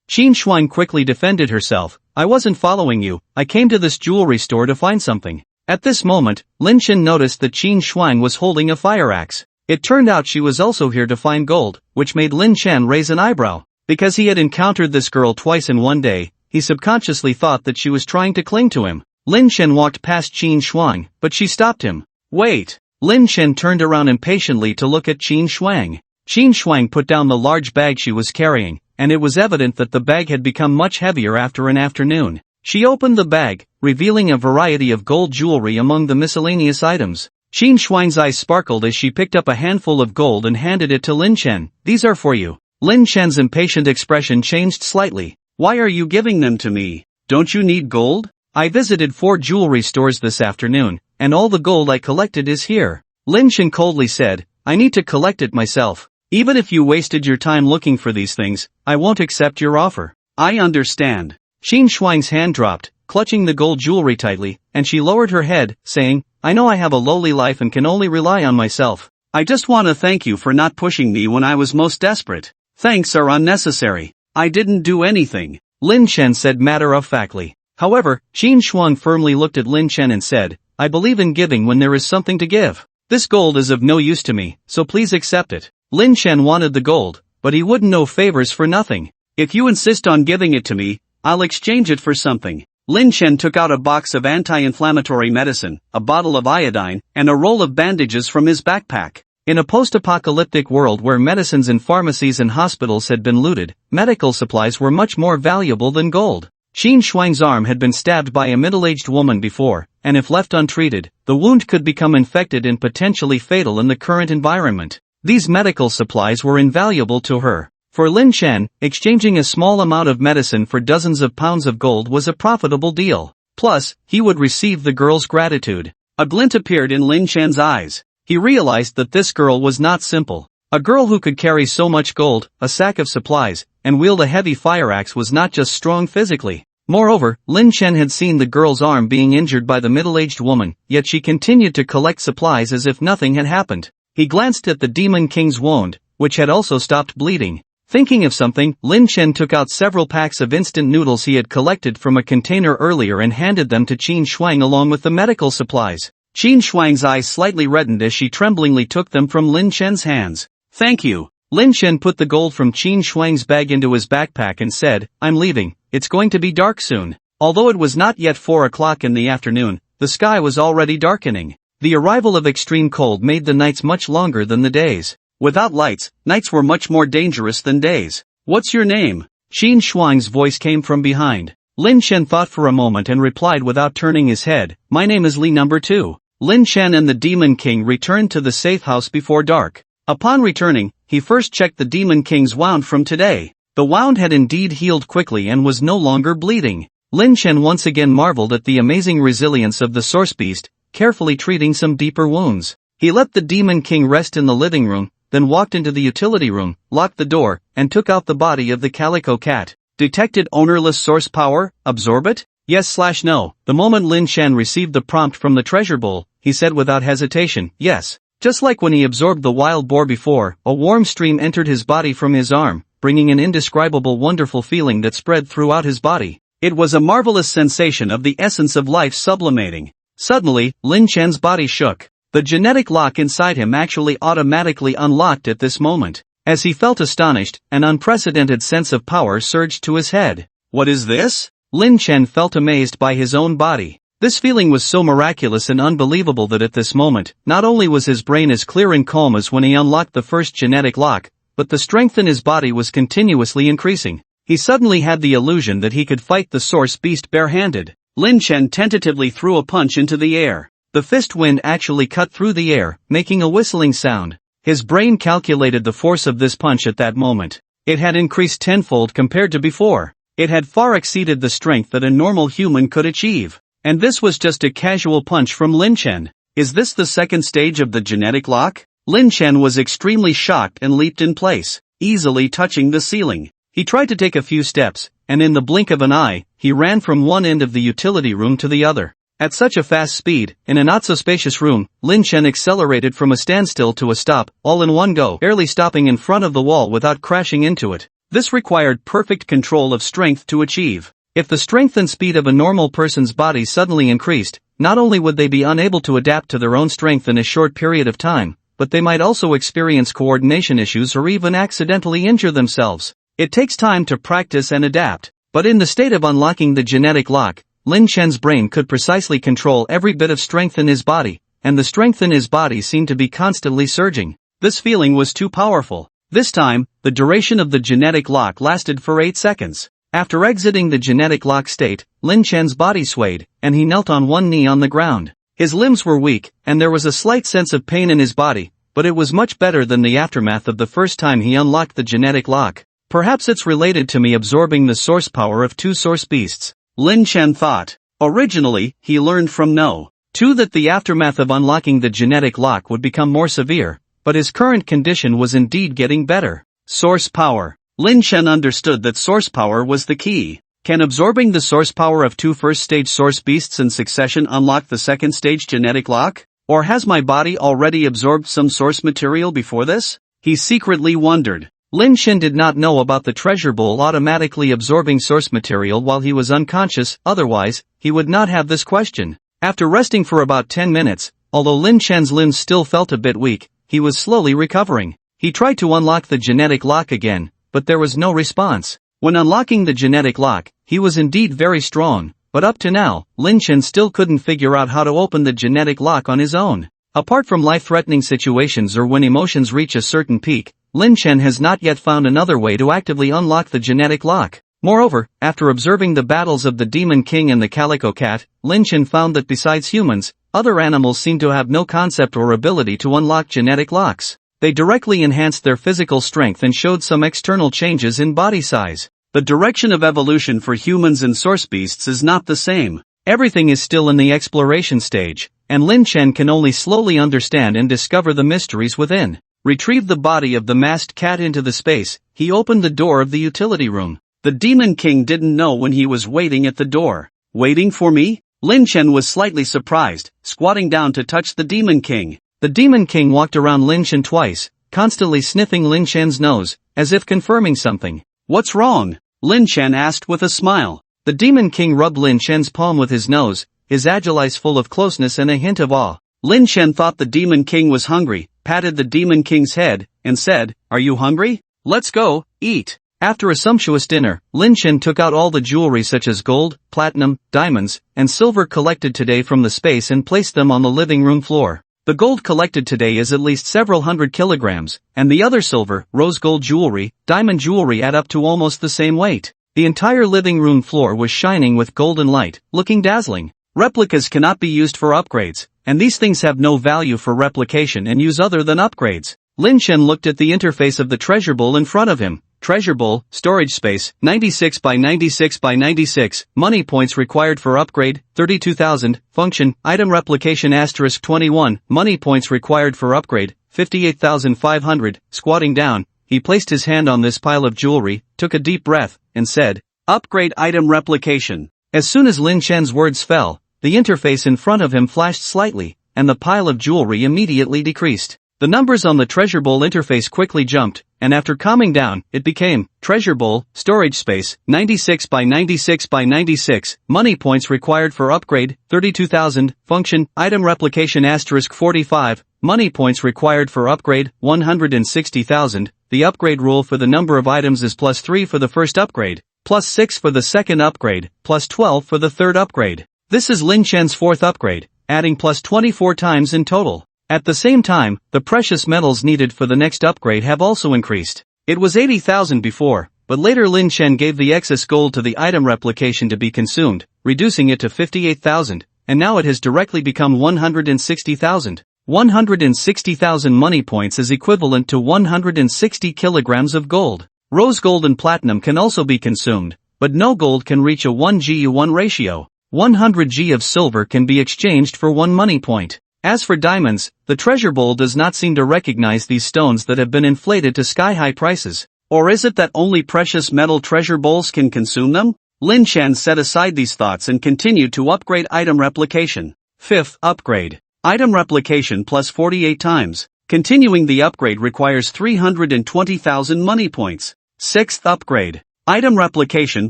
Qin Shuang quickly defended herself, "I wasn't following you, I came to this jewelry store to find something." At this moment, Lin Chen noticed that Qin Shuang was holding a fire axe. It turned out she was also here to find gold, which made Lin Chen raise an eyebrow. Because he had encountered this girl twice in one day, he subconsciously thought that she was trying to cling to him. Lin Chen walked past Qin Shuang, but she stopped him. Wait! Lin Chen turned around impatiently to look at Qin Shuang. Qin Shuang put down the large bag she was carrying, and it was evident that the bag had become much heavier after an afternoon. She opened the bag, revealing a variety of gold jewelry among the miscellaneous items. Qin Shuang's eyes sparkled as she picked up a handful of gold and handed it to Lin Chen. These are for you. Lin Chen's impatient expression changed slightly. Why are you giving them to me? Don't you need gold? I visited 4 jewelry stores this afternoon, and all the gold I collected is here. Lin Chen coldly said, I need to collect it myself. Even if you wasted your time looking for these things, I won't accept your offer. I understand. Qin Shuang's hand dropped, clutching the gold jewelry tightly, and she lowered her head, saying, I know I have a lowly life and can only rely on myself. I just want to thank you for not pushing me when I was most desperate. Thanks are unnecessary. I didn't do anything, Lin Chen said matter-of-factly. However, Qin Shuang firmly looked at Lin Chen and said, I believe in giving when there is something to give. This gold is of no use to me, so please accept it. Lin Chen wanted the gold, but he wouldn't know favors for nothing. If you insist on giving it to me, I'll exchange it for something. Lin Chen took out a box of anti-inflammatory medicine, a bottle of iodine, and a roll of bandages from his backpack. In a post-apocalyptic world where medicines in pharmacies and hospitals had been looted, medical supplies were much more valuable than gold. Qin Shuang's arm had been stabbed by a middle-aged woman before, and if left untreated, the wound could become infected and potentially fatal in the current environment. These medical supplies were invaluable to her. For Lin Chen, exchanging a small amount of medicine for dozens of pounds of gold was a profitable deal. Plus, he would receive the girl's gratitude. A glint appeared in Lin Chen's eyes. He realized that this girl was not simple. A girl who could carry so much gold, a sack of supplies, and wield a heavy fire axe was not just strong physically. Moreover, Lin Chen had seen the girl's arm being injured by the middle-aged woman, yet she continued to collect supplies as if nothing had happened. He glanced at the Demon King's wound, which had also stopped bleeding. Thinking of something, Lin Chen took out several packs of instant noodles he had collected from a container earlier and handed them to Qin Shuang along with the medical supplies. Qin Shuang's eyes slightly reddened as she tremblingly took them from Lin Chen's hands. Thank you. Lin Chen put the gold from Qin Shuang's bag into his backpack and said, I'm leaving, it's going to be dark soon. Although it was not yet 4 o'clock in the afternoon, the sky was already darkening. The arrival of extreme cold made the nights much longer than the days. Without lights, nights were much more dangerous than days. What's your name? Qin Shuang's voice came from behind. Lin Chen thought for a moment and replied without turning his head, My name is Li No. 2. Lin Chen and the Demon King returned to the safe house before dark. Upon returning, he first checked the Demon King's wound from today. The wound had indeed healed quickly and was no longer bleeding. Lin Chen once again marveled at the amazing resilience of the source beast, carefully treating some deeper wounds. He let the Demon King rest in the living room, then walked into the utility room, locked the door, and took out the body of the calico cat. Detected ownerless source power, absorb it? Yes/no. The moment Lin Chen received the prompt from the treasure bowl, he said without hesitation, yes. Just like when he absorbed the wild boar before, a warm stream entered his body from his arm, bringing an indescribable wonderful feeling that spread throughout his body. It was a marvelous sensation of the essence of life sublimating. Suddenly, Lin Chen's body shook. The genetic lock inside him actually automatically unlocked at this moment. As he felt astonished, an unprecedented sense of power surged to his head. What is this? Lin Chen felt amazed by his own body. This feeling was so miraculous and unbelievable that at this moment, not only was his brain as clear and calm as when he unlocked the first genetic lock, but the strength in his body was continuously increasing. He suddenly had the illusion that he could fight the source beast barehanded. Lin Chen tentatively threw a punch into the air. The fist wind actually cut through the air, making a whistling sound. His brain calculated the force of this punch at that moment. It had increased tenfold compared to before. It had far exceeded the strength that a normal human could achieve. And this was just a casual punch from Lin Chen. Is this the second stage of the genetic lock? Lin Chen was extremely shocked and leaped in place, easily touching the ceiling. He tried to take a few steps, and in the blink of an eye, he ran from one end of the utility room to the other. At such a fast speed, in a not-so-spacious room, Lin Chen accelerated from a standstill to a stop, all in one go, barely stopping in front of the wall without crashing into it. This required perfect control of strength to achieve. If the strength and speed of a normal person's body suddenly increased, not only would they be unable to adapt to their own strength in a short period of time, but they might also experience coordination issues or even accidentally injure themselves. It takes time to practice and adapt, but in the state of unlocking the genetic lock, Lin Chen's brain could precisely control every bit of strength in his body, and the strength in his body seemed to be constantly surging. This feeling was too powerful. This time, the duration of the genetic lock lasted for 8 seconds. After exiting the genetic lock state, Lin Chen's body swayed, and he knelt on one knee on the ground. His limbs were weak, and there was a slight sense of pain in his body, but it was much better than the aftermath of the first time he unlocked the genetic lock. Perhaps it's related to me absorbing the source power of 2 source beasts, Lin Chen thought. Originally, he learned from No. 2 that the aftermath of unlocking the genetic lock would become more severe, but his current condition was indeed getting better. Source power. Lin Chen understood that source power was the key. Can absorbing the source power of 2 first-stage source beasts in succession unlock the second-stage genetic lock? Or has my body already absorbed some source material before this? He secretly wondered. Lin Chen did not know about the treasure bowl automatically absorbing source material while he was unconscious, otherwise, he would not have this question. After resting for about 10 minutes, although Lin Chen's limbs still felt a bit weak, he was slowly recovering. He tried to unlock the genetic lock again, but there was no response. When unlocking the genetic lock, he was indeed very strong, but up to now, Lin Chen still couldn't figure out how to open the genetic lock on his own. Apart from life-threatening situations or when emotions reach a certain peak, Lin Chen has not yet found another way to actively unlock the genetic lock. Moreover, after observing the battles of the Demon King and the Calico Cat, Lin Chen found that besides humans, other animals seem to have no concept or ability to unlock genetic locks. They directly enhanced their physical strength and showed some external changes in body size. The direction of evolution for humans and source beasts is not the same. Everything is still in the exploration stage, and Lin Chen can only slowly understand and discover the mysteries within. Retrieve the body of the masked cat into the space, he opened the door of the utility room. The Demon King didn't know when he was waiting at the door. Waiting for me? Lin Chen was slightly surprised, squatting down to touch the Demon King. The Demon King walked around Lin Chen twice, constantly sniffing Lin Chen's nose, as if confirming something. What's wrong? Lin Chen asked with a smile. The Demon King rubbed Lin Chen's palm with his nose, his agile eyes full of closeness and a hint of awe. Lin Chen thought the Demon King was hungry, patted the Demon King's head, and said, "Are you hungry? Let's go, eat." After a sumptuous dinner, Lin Chen took out all the jewelry such as gold, platinum, diamonds, and silver collected today from the space and placed them on the living room floor. The gold collected today is at least several hundred kilograms, and the other silver, rose gold jewelry, diamond jewelry add up to almost the same weight. The entire living room floor was shining with golden light, looking dazzling. Replicas cannot be used for upgrades, and these things have no value for replication and use other than upgrades. Lin Chen looked at the interface of the treasure bowl in front of him. Treasure bowl, storage space, 96 by 96 by 96, money points required for upgrade, 32,000, function, item replication * 21, money points required for upgrade, 58,500, squatting down, he placed his hand on this pile of jewelry, took a deep breath, and said, "Upgrade item replication." As soon as Lin Chen's words fell, the interface in front of him flashed slightly, and the pile of jewelry immediately decreased. The numbers on the treasure bowl interface quickly jumped, and after calming down, it became, treasure bowl, storage space, 96 by 96 by 96, money points required for upgrade, 32,000, function, item replication * 45, money points required for upgrade, 160,000, the upgrade rule for the number of items is +3 for the first upgrade, +6 for the second upgrade, +12 for the third upgrade. This is Lin Chen's fourth upgrade, adding +24 times in total. At the same time, the precious metals needed for the next upgrade have also increased. It was 80,000 before, but later Lin Chen gave the excess gold to the item replication to be consumed, reducing it to 58,000, and now it has directly become 160,000. 160,000 money points is equivalent to 160 kilograms of gold. Rose gold and platinum can also be consumed, but no gold can reach a 1:1 ratio. 100 G of silver can be exchanged for 1 money point. As for diamonds, the treasure bowl does not seem to recognize these stones that have been inflated to sky-high prices. Or is it that only precious metal treasure bowls can consume them? Lin Chen set aside these thoughts and continued to upgrade item replication. Fifth upgrade. Item replication +48 times. Continuing the upgrade requires 320,000 money points. Sixth upgrade. Item replication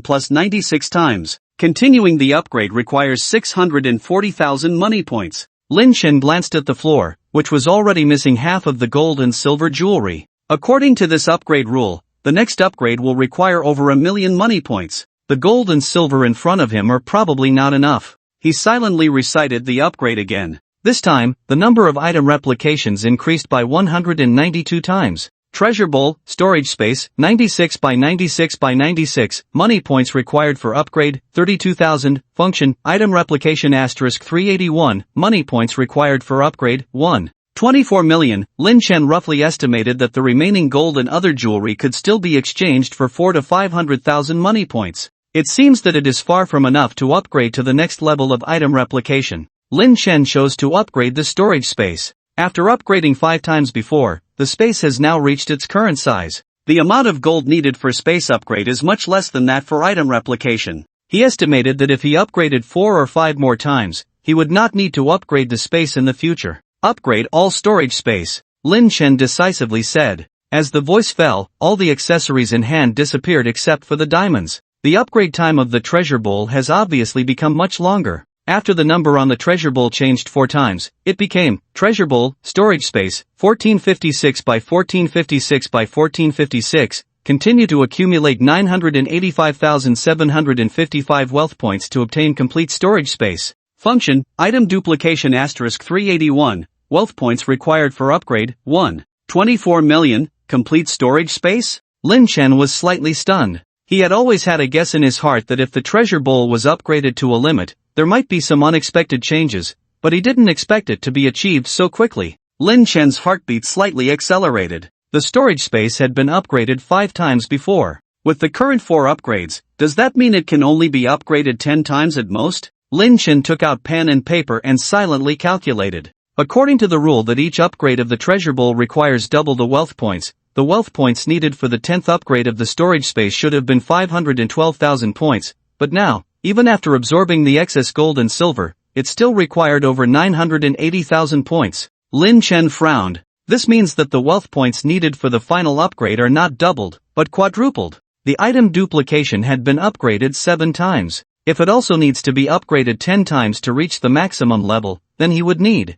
plus 96 times. Continuing the upgrade requires 640,000 money points. Lin Chen glanced at the floor, which was already missing half of the gold and silver jewelry. According to this upgrade rule, the next upgrade will require over 1 million money points. The gold and silver in front of him are probably not enough. He silently recited the upgrade again. This time, the number of item replications increased by 192 times. Treasure bowl, storage space, 96 by 96 by 96, money points required for upgrade, 32,000, function, item replication asterisk 381, money points required for upgrade, 1. 24 million, Lin Chen roughly estimated that the remaining gold and other jewelry could still be exchanged for 400 to 500,000 money points. It seems that it is far from enough to upgrade to the next level of item replication. Lin Chen chose to upgrade the storage space. After upgrading 5 times before, the space has now reached its current size. The amount of gold needed for space upgrade is much less than that for item replication. He estimated that if he upgraded 4 or 5 more times, he would not need to upgrade the space in the future. Upgrade all storage space, Lin Chen decisively said. As the voice fell, all the accessories in hand disappeared except for the diamonds. The upgrade time of the treasure bowl has obviously become much longer. After the number on the treasure bowl changed 4 times, it became, treasure bowl, storage space, 1456 by 1456 by 1456, continue to accumulate 985,755 wealth points to obtain complete storage space. Function, item duplication asterisk 381, wealth points required for upgrade, 1. 24 million, complete storage space? Lin Chen was slightly stunned. He had always had a guess in his heart that if the treasure bowl was upgraded to a limit, there might be some unexpected changes, but he didn't expect it to be achieved so quickly. Lin Chen's heartbeat slightly accelerated. The storage space had been upgraded 5 times before. With the current 4 upgrades, does that mean it can only be upgraded 10 times at most? Lin Chen took out pen and paper and silently calculated. According to the rule that each upgrade of the treasure bowl requires double the wealth points, the wealth points needed for the 10th upgrade of the storage space should have been 512,000 points, but now, even after absorbing the excess gold and silver, it still required over 980,000 points. Lin Chen frowned. This means that the wealth points needed for the final upgrade are not doubled, but quadrupled. The item duplication had been upgraded 7 times. If it also needs to be upgraded 10 times to reach the maximum level, then he would need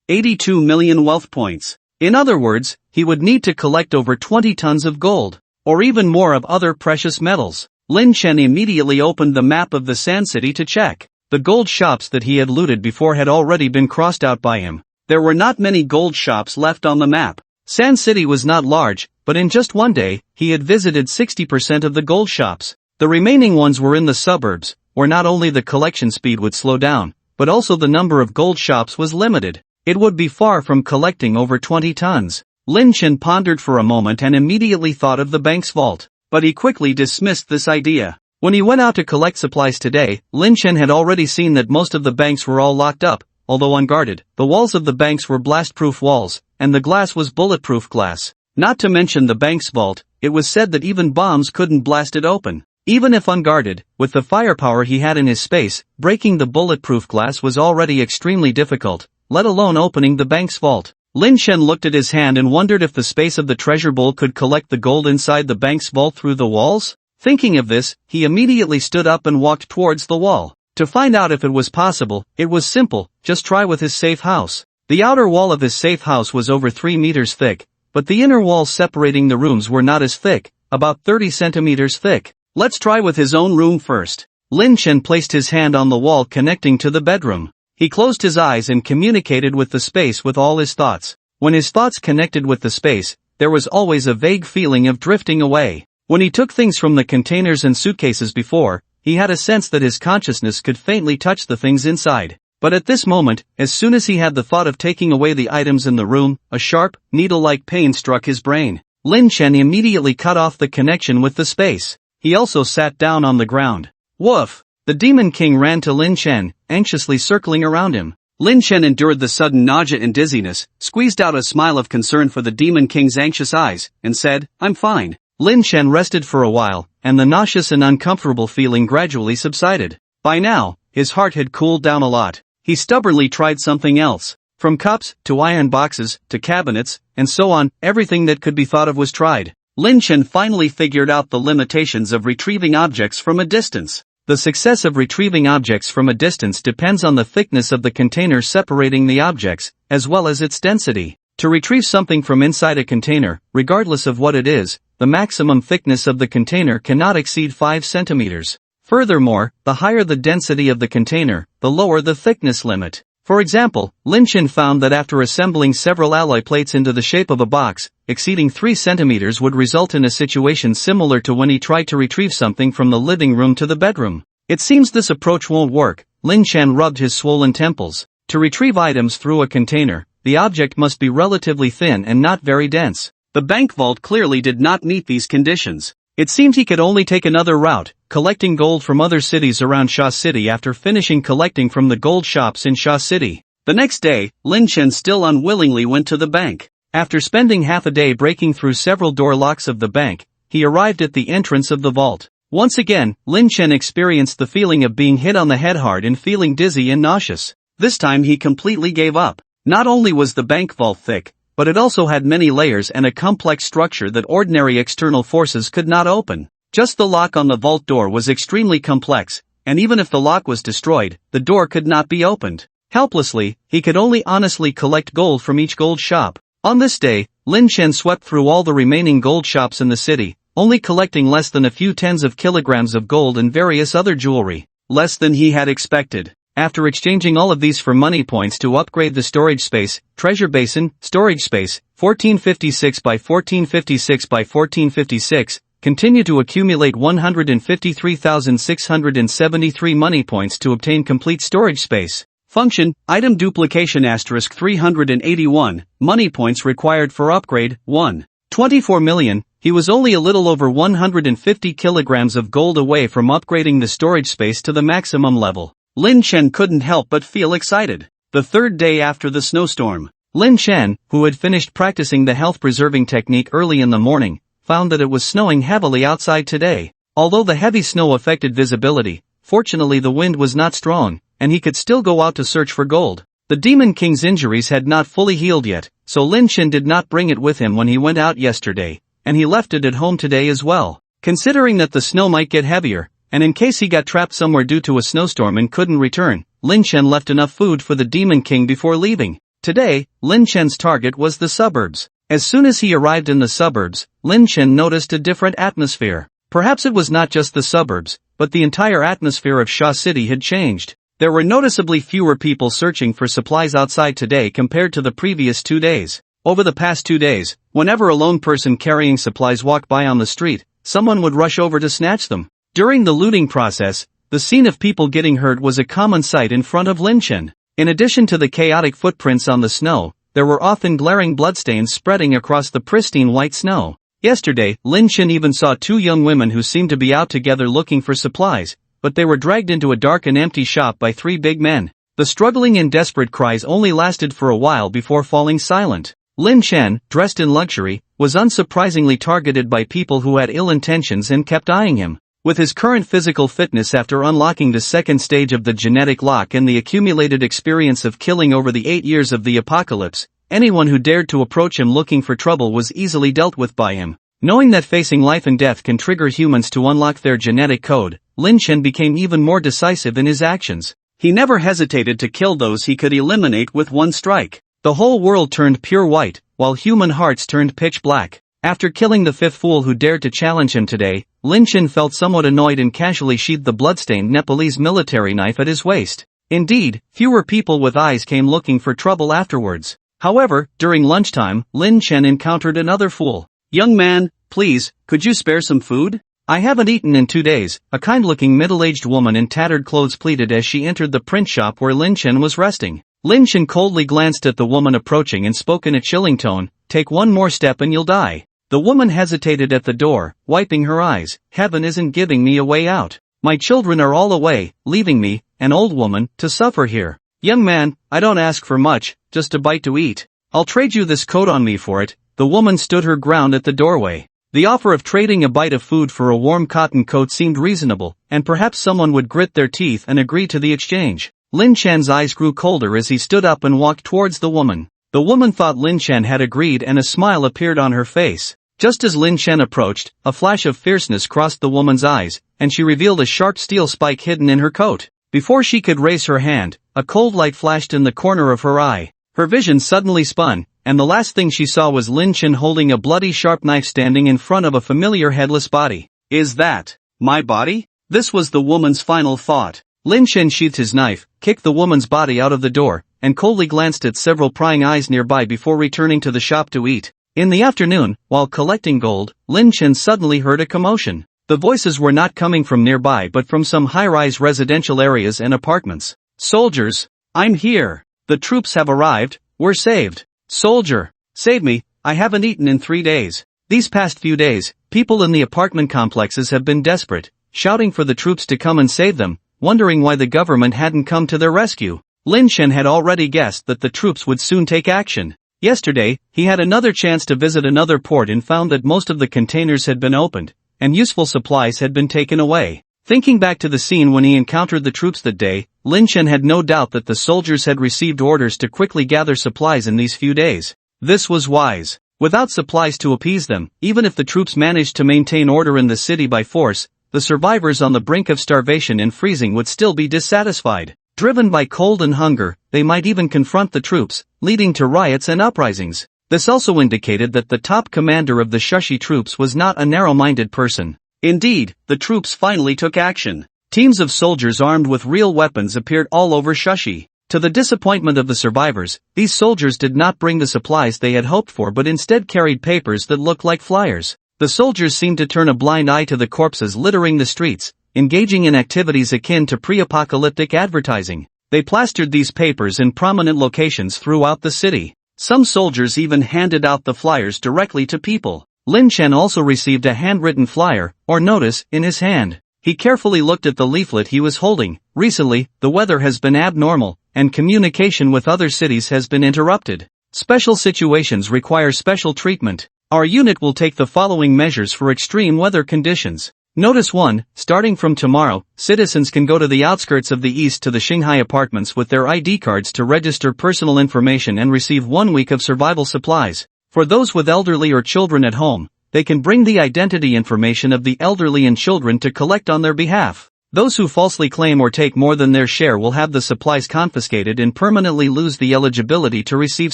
82 million wealth points. In other words, he would need to collect over 20 tons of gold, or even more of other precious metals. Lin Chen immediately opened the map of the Sand City to check. The gold shops that he had looted before had already been crossed out by him. There were not many gold shops left on the map. Sand City was not large, but in just one day, he had visited 60% of the gold shops. The remaining ones were in the suburbs, where not only the collection speed would slow down, but also the number of gold shops was limited. It would be far from collecting over 20 tons. Lin Chen pondered for a moment and immediately thought of the bank's vault, but he quickly dismissed this idea. When he went out to collect supplies today, Lin Chen had already seen that most of the banks were all locked up, although unguarded. The walls of the banks were blast-proof walls, and the glass was bulletproof glass. Not to mention the bank's vault, it was said that even bombs couldn't blast it open. Even if unguarded, with the firepower he had in his space, breaking the bulletproof glass was already extremely difficult, let alone opening the bank's vault. Lin Chen looked at his hand and wondered if the space of the treasure bowl could collect the gold inside the bank's vault through the walls? Thinking of this, he immediately stood up and walked towards the wall. To find out if it was possible, it was simple, just try with his safe house. The outer wall of his safe house was over 3 meters thick, but the inner walls separating the rooms were not as thick, about 30 centimeters thick. Let's try with his own room first. Lin Chen placed his hand on the wall connecting to the bedroom. He closed his eyes and communicated with the space with all his thoughts. When his thoughts connected with the space, there was always a vague feeling of drifting away. When he took things from the containers and suitcases before, he had a sense that his consciousness could faintly touch the things inside. But at this moment, as soon as he had the thought of taking away the items in the room, a sharp, needle-like pain struck his brain. Lin Chen immediately cut off the connection with the space. He also sat down on the ground. Woof! The Demon King ran to Lin Chen, anxiously circling around him. Lin Chen endured the sudden nausea and dizziness, squeezed out a smile of concern for the Demon King's anxious eyes, and said, "I'm fine." Lin Chen rested for a while, and the nauseous and uncomfortable feeling gradually subsided. By now, his heart had cooled down a lot. He stubbornly tried something else. From cups, to iron boxes, to cabinets, and so on, everything that could be thought of was tried. Lin Chen finally figured out the limitations of retrieving objects from a distance. The success of retrieving objects from a distance depends on the thickness of the container separating the objects, as well as its density. To retrieve something from inside a container, regardless of what it is, the maximum thickness of the container cannot exceed 5 centimeters. Furthermore, the higher the density of the container, the lower the thickness limit. For example, Lin Chen found that after assembling several alloy plates into the shape of a box, exceeding 3 centimeters would result in a situation similar to when he tried to retrieve something from the living room to the bedroom. It seems this approach won't work. Lin Chen rubbed his swollen temples. To retrieve items through a container, the object must be relatively thin and not very dense. The bank vault clearly did not meet these conditions. It seemed he could only take another route, collecting gold from other cities around Sha City after finishing collecting from the gold shops in Sha City. The next day, Lin Chen still unwillingly went to the bank. After spending half a day breaking through several door locks of the bank, he arrived at the entrance of the vault. Once again, Lin Chen experienced the feeling of being hit on the head hard and feeling dizzy and nauseous. This time he completely gave up. Not only was the bank vault thick, but it also had many layers and a complex structure that ordinary external forces could not open. Just the lock on the vault door was extremely complex, and even if the lock was destroyed, the door could not be opened. Helplessly, he could only honestly collect gold from each gold shop. On this day, Lin Chen swept through all the remaining gold shops in the city, only collecting less than a few tens of kilograms of gold and various other jewelry. Less than he had expected. After exchanging all of these for money points to upgrade the storage space, treasure basin, storage space, 1456 by 1456 by 1456, continue to accumulate 153,673 money points to obtain complete storage space. Function, item duplication * 381, money points required for upgrade, 1. 24 million, he was only a little over 150 kilograms of gold away from upgrading the storage space to the maximum level. Lin Chen couldn't help but feel excited. The third day after the snowstorm, Lin Chen, who had finished practicing the health-preserving technique early in the morning, found that it was snowing heavily outside today. Although the heavy snow affected visibility, fortunately the wind was not strong, and he could still go out to search for gold. The Demon King's injuries had not fully healed yet, so Lin Chen did not bring it with him when he went out yesterday, and he left it at home today as well. Considering that the snow might get heavier, and in case he got trapped somewhere due to a snowstorm and couldn't return, Lin Chen left enough food for the Demon King before leaving. Today, Lin Chen's target was the suburbs. As soon as he arrived in the suburbs, Lin Chen noticed a different atmosphere. Perhaps it was not just the suburbs, but the entire atmosphere of Sha City had changed. There were noticeably fewer people searching for supplies outside today compared to the previous 2 days. Over the past 2 days, whenever a lone person carrying supplies walked by on the street, someone would rush over to snatch them. During the looting process, the scene of people getting hurt was a common sight in front of Lin Chen. In addition to the chaotic footprints on the snow, there were often glaring bloodstains spreading across the pristine white snow. Yesterday, Lin Chen even saw 2 young women who seemed to be out together looking for supplies, but they were dragged into a dark and empty shop by 3 big men. The struggling and desperate cries only lasted for a while before falling silent. Lin Chen, dressed in luxury, was unsurprisingly targeted by people who had ill intentions and kept eyeing him. With his current physical fitness after unlocking the second stage of the genetic lock and the accumulated experience of killing over the 8 years of the apocalypse, anyone who dared to approach him looking for trouble was easily dealt with by him. Knowing that facing life and death can trigger humans to unlock their genetic code, Lin Chen became even more decisive in his actions. He never hesitated to kill those he could eliminate with one strike. The whole world turned pure white, while human hearts turned pitch black. After killing the 5th fool who dared to challenge him today, Lin Chen felt somewhat annoyed and casually sheathed the bloodstained Nepalese military knife at his waist. Indeed, fewer people with eyes came looking for trouble afterwards. However, during lunchtime, Lin Chen encountered another fool. "Young man, please, could you spare some food? I haven't eaten in 2 days," a kind-looking middle-aged woman in tattered clothes pleaded as she entered the print shop where Lin Chen was resting. Lin Chen coldly glanced at the woman approaching and spoke in a chilling tone, "Take one more step and you'll die." The woman hesitated at the door, wiping her eyes. "Heaven isn't giving me a way out. My children are all away, leaving me, an old woman, to suffer here. Young man, I don't ask for much, just a bite to eat. I'll trade you this coat on me for it." The woman stood her ground at the doorway. The offer of trading a bite of food for a warm cotton coat seemed reasonable, and perhaps someone would grit their teeth and agree to the exchange. Lin Chen's eyes grew colder as he stood up and walked towards the woman. The woman thought Lin Chen had agreed and a smile appeared on her face. Just as Lin Chen approached, a flash of fierceness crossed the woman's eyes, and she revealed a sharp steel spike hidden in her coat. Before she could raise her hand, a cold light flashed in the corner of her eye. Her vision suddenly spun, and the last thing she saw was Lin Chen holding a bloody sharp knife standing in front of a familiar headless body. Is that my body? This was the woman's final thought. Lin Chen sheathed his knife, kicked the woman's body out of the door, and coldly glanced at several prying eyes nearby before returning to the shop to eat. In the afternoon, while collecting gold, Lin Chen suddenly heard a commotion. The voices were not coming from nearby but from some high-rise residential areas and apartments. Soldiers! I'm here! The troops have arrived, we're saved! Soldier! Save me, I haven't eaten in 3 days. These past few days, people in the apartment complexes have been desperate, shouting for the troops to come and save them, wondering why the government hadn't come to their rescue. Lin Chen had already guessed that the troops would soon take action. Yesterday, he had another chance to visit another port and found that most of the containers had been opened, and useful supplies had been taken away. Thinking back to the scene when he encountered the troops that day, Lin Chen had no doubt that the soldiers had received orders to quickly gather supplies in these few days. This was wise. Without supplies to appease them, even if the troops managed to maintain order in the city by force, the survivors on the brink of starvation and freezing would still be dissatisfied. Driven by cold and hunger, they might even confront the troops, leading to riots and uprisings. This also indicated that the top commander of the Shashi troops was not a narrow-minded person. Indeed, the troops finally took action. Teams of soldiers armed with real weapons appeared all over Shashi. To the disappointment of the survivors, these soldiers did not bring the supplies they had hoped for but instead carried papers that looked like flyers. The soldiers seemed to turn a blind eye to the corpses littering the streets, engaging in activities akin to pre-apocalyptic advertising. They plastered these papers in prominent locations throughout the city. Some soldiers even handed out the flyers directly to people. Lin Chen also received a handwritten flyer, or notice, in his hand. He carefully looked at the leaflet he was holding. Recently, the weather has been abnormal, and communication with other cities has been interrupted. Special situations require special treatment. Our unit will take the following measures for extreme weather conditions. Notice 1, starting from tomorrow, citizens can go to the outskirts of the east to the Shanghai apartments with their ID cards to register personal information and receive 1 week of survival supplies. For those with elderly or children at home, they can bring the identity information of the elderly and children to collect on their behalf. Those who falsely claim or take more than their share will have the supplies confiscated and permanently lose the eligibility to receive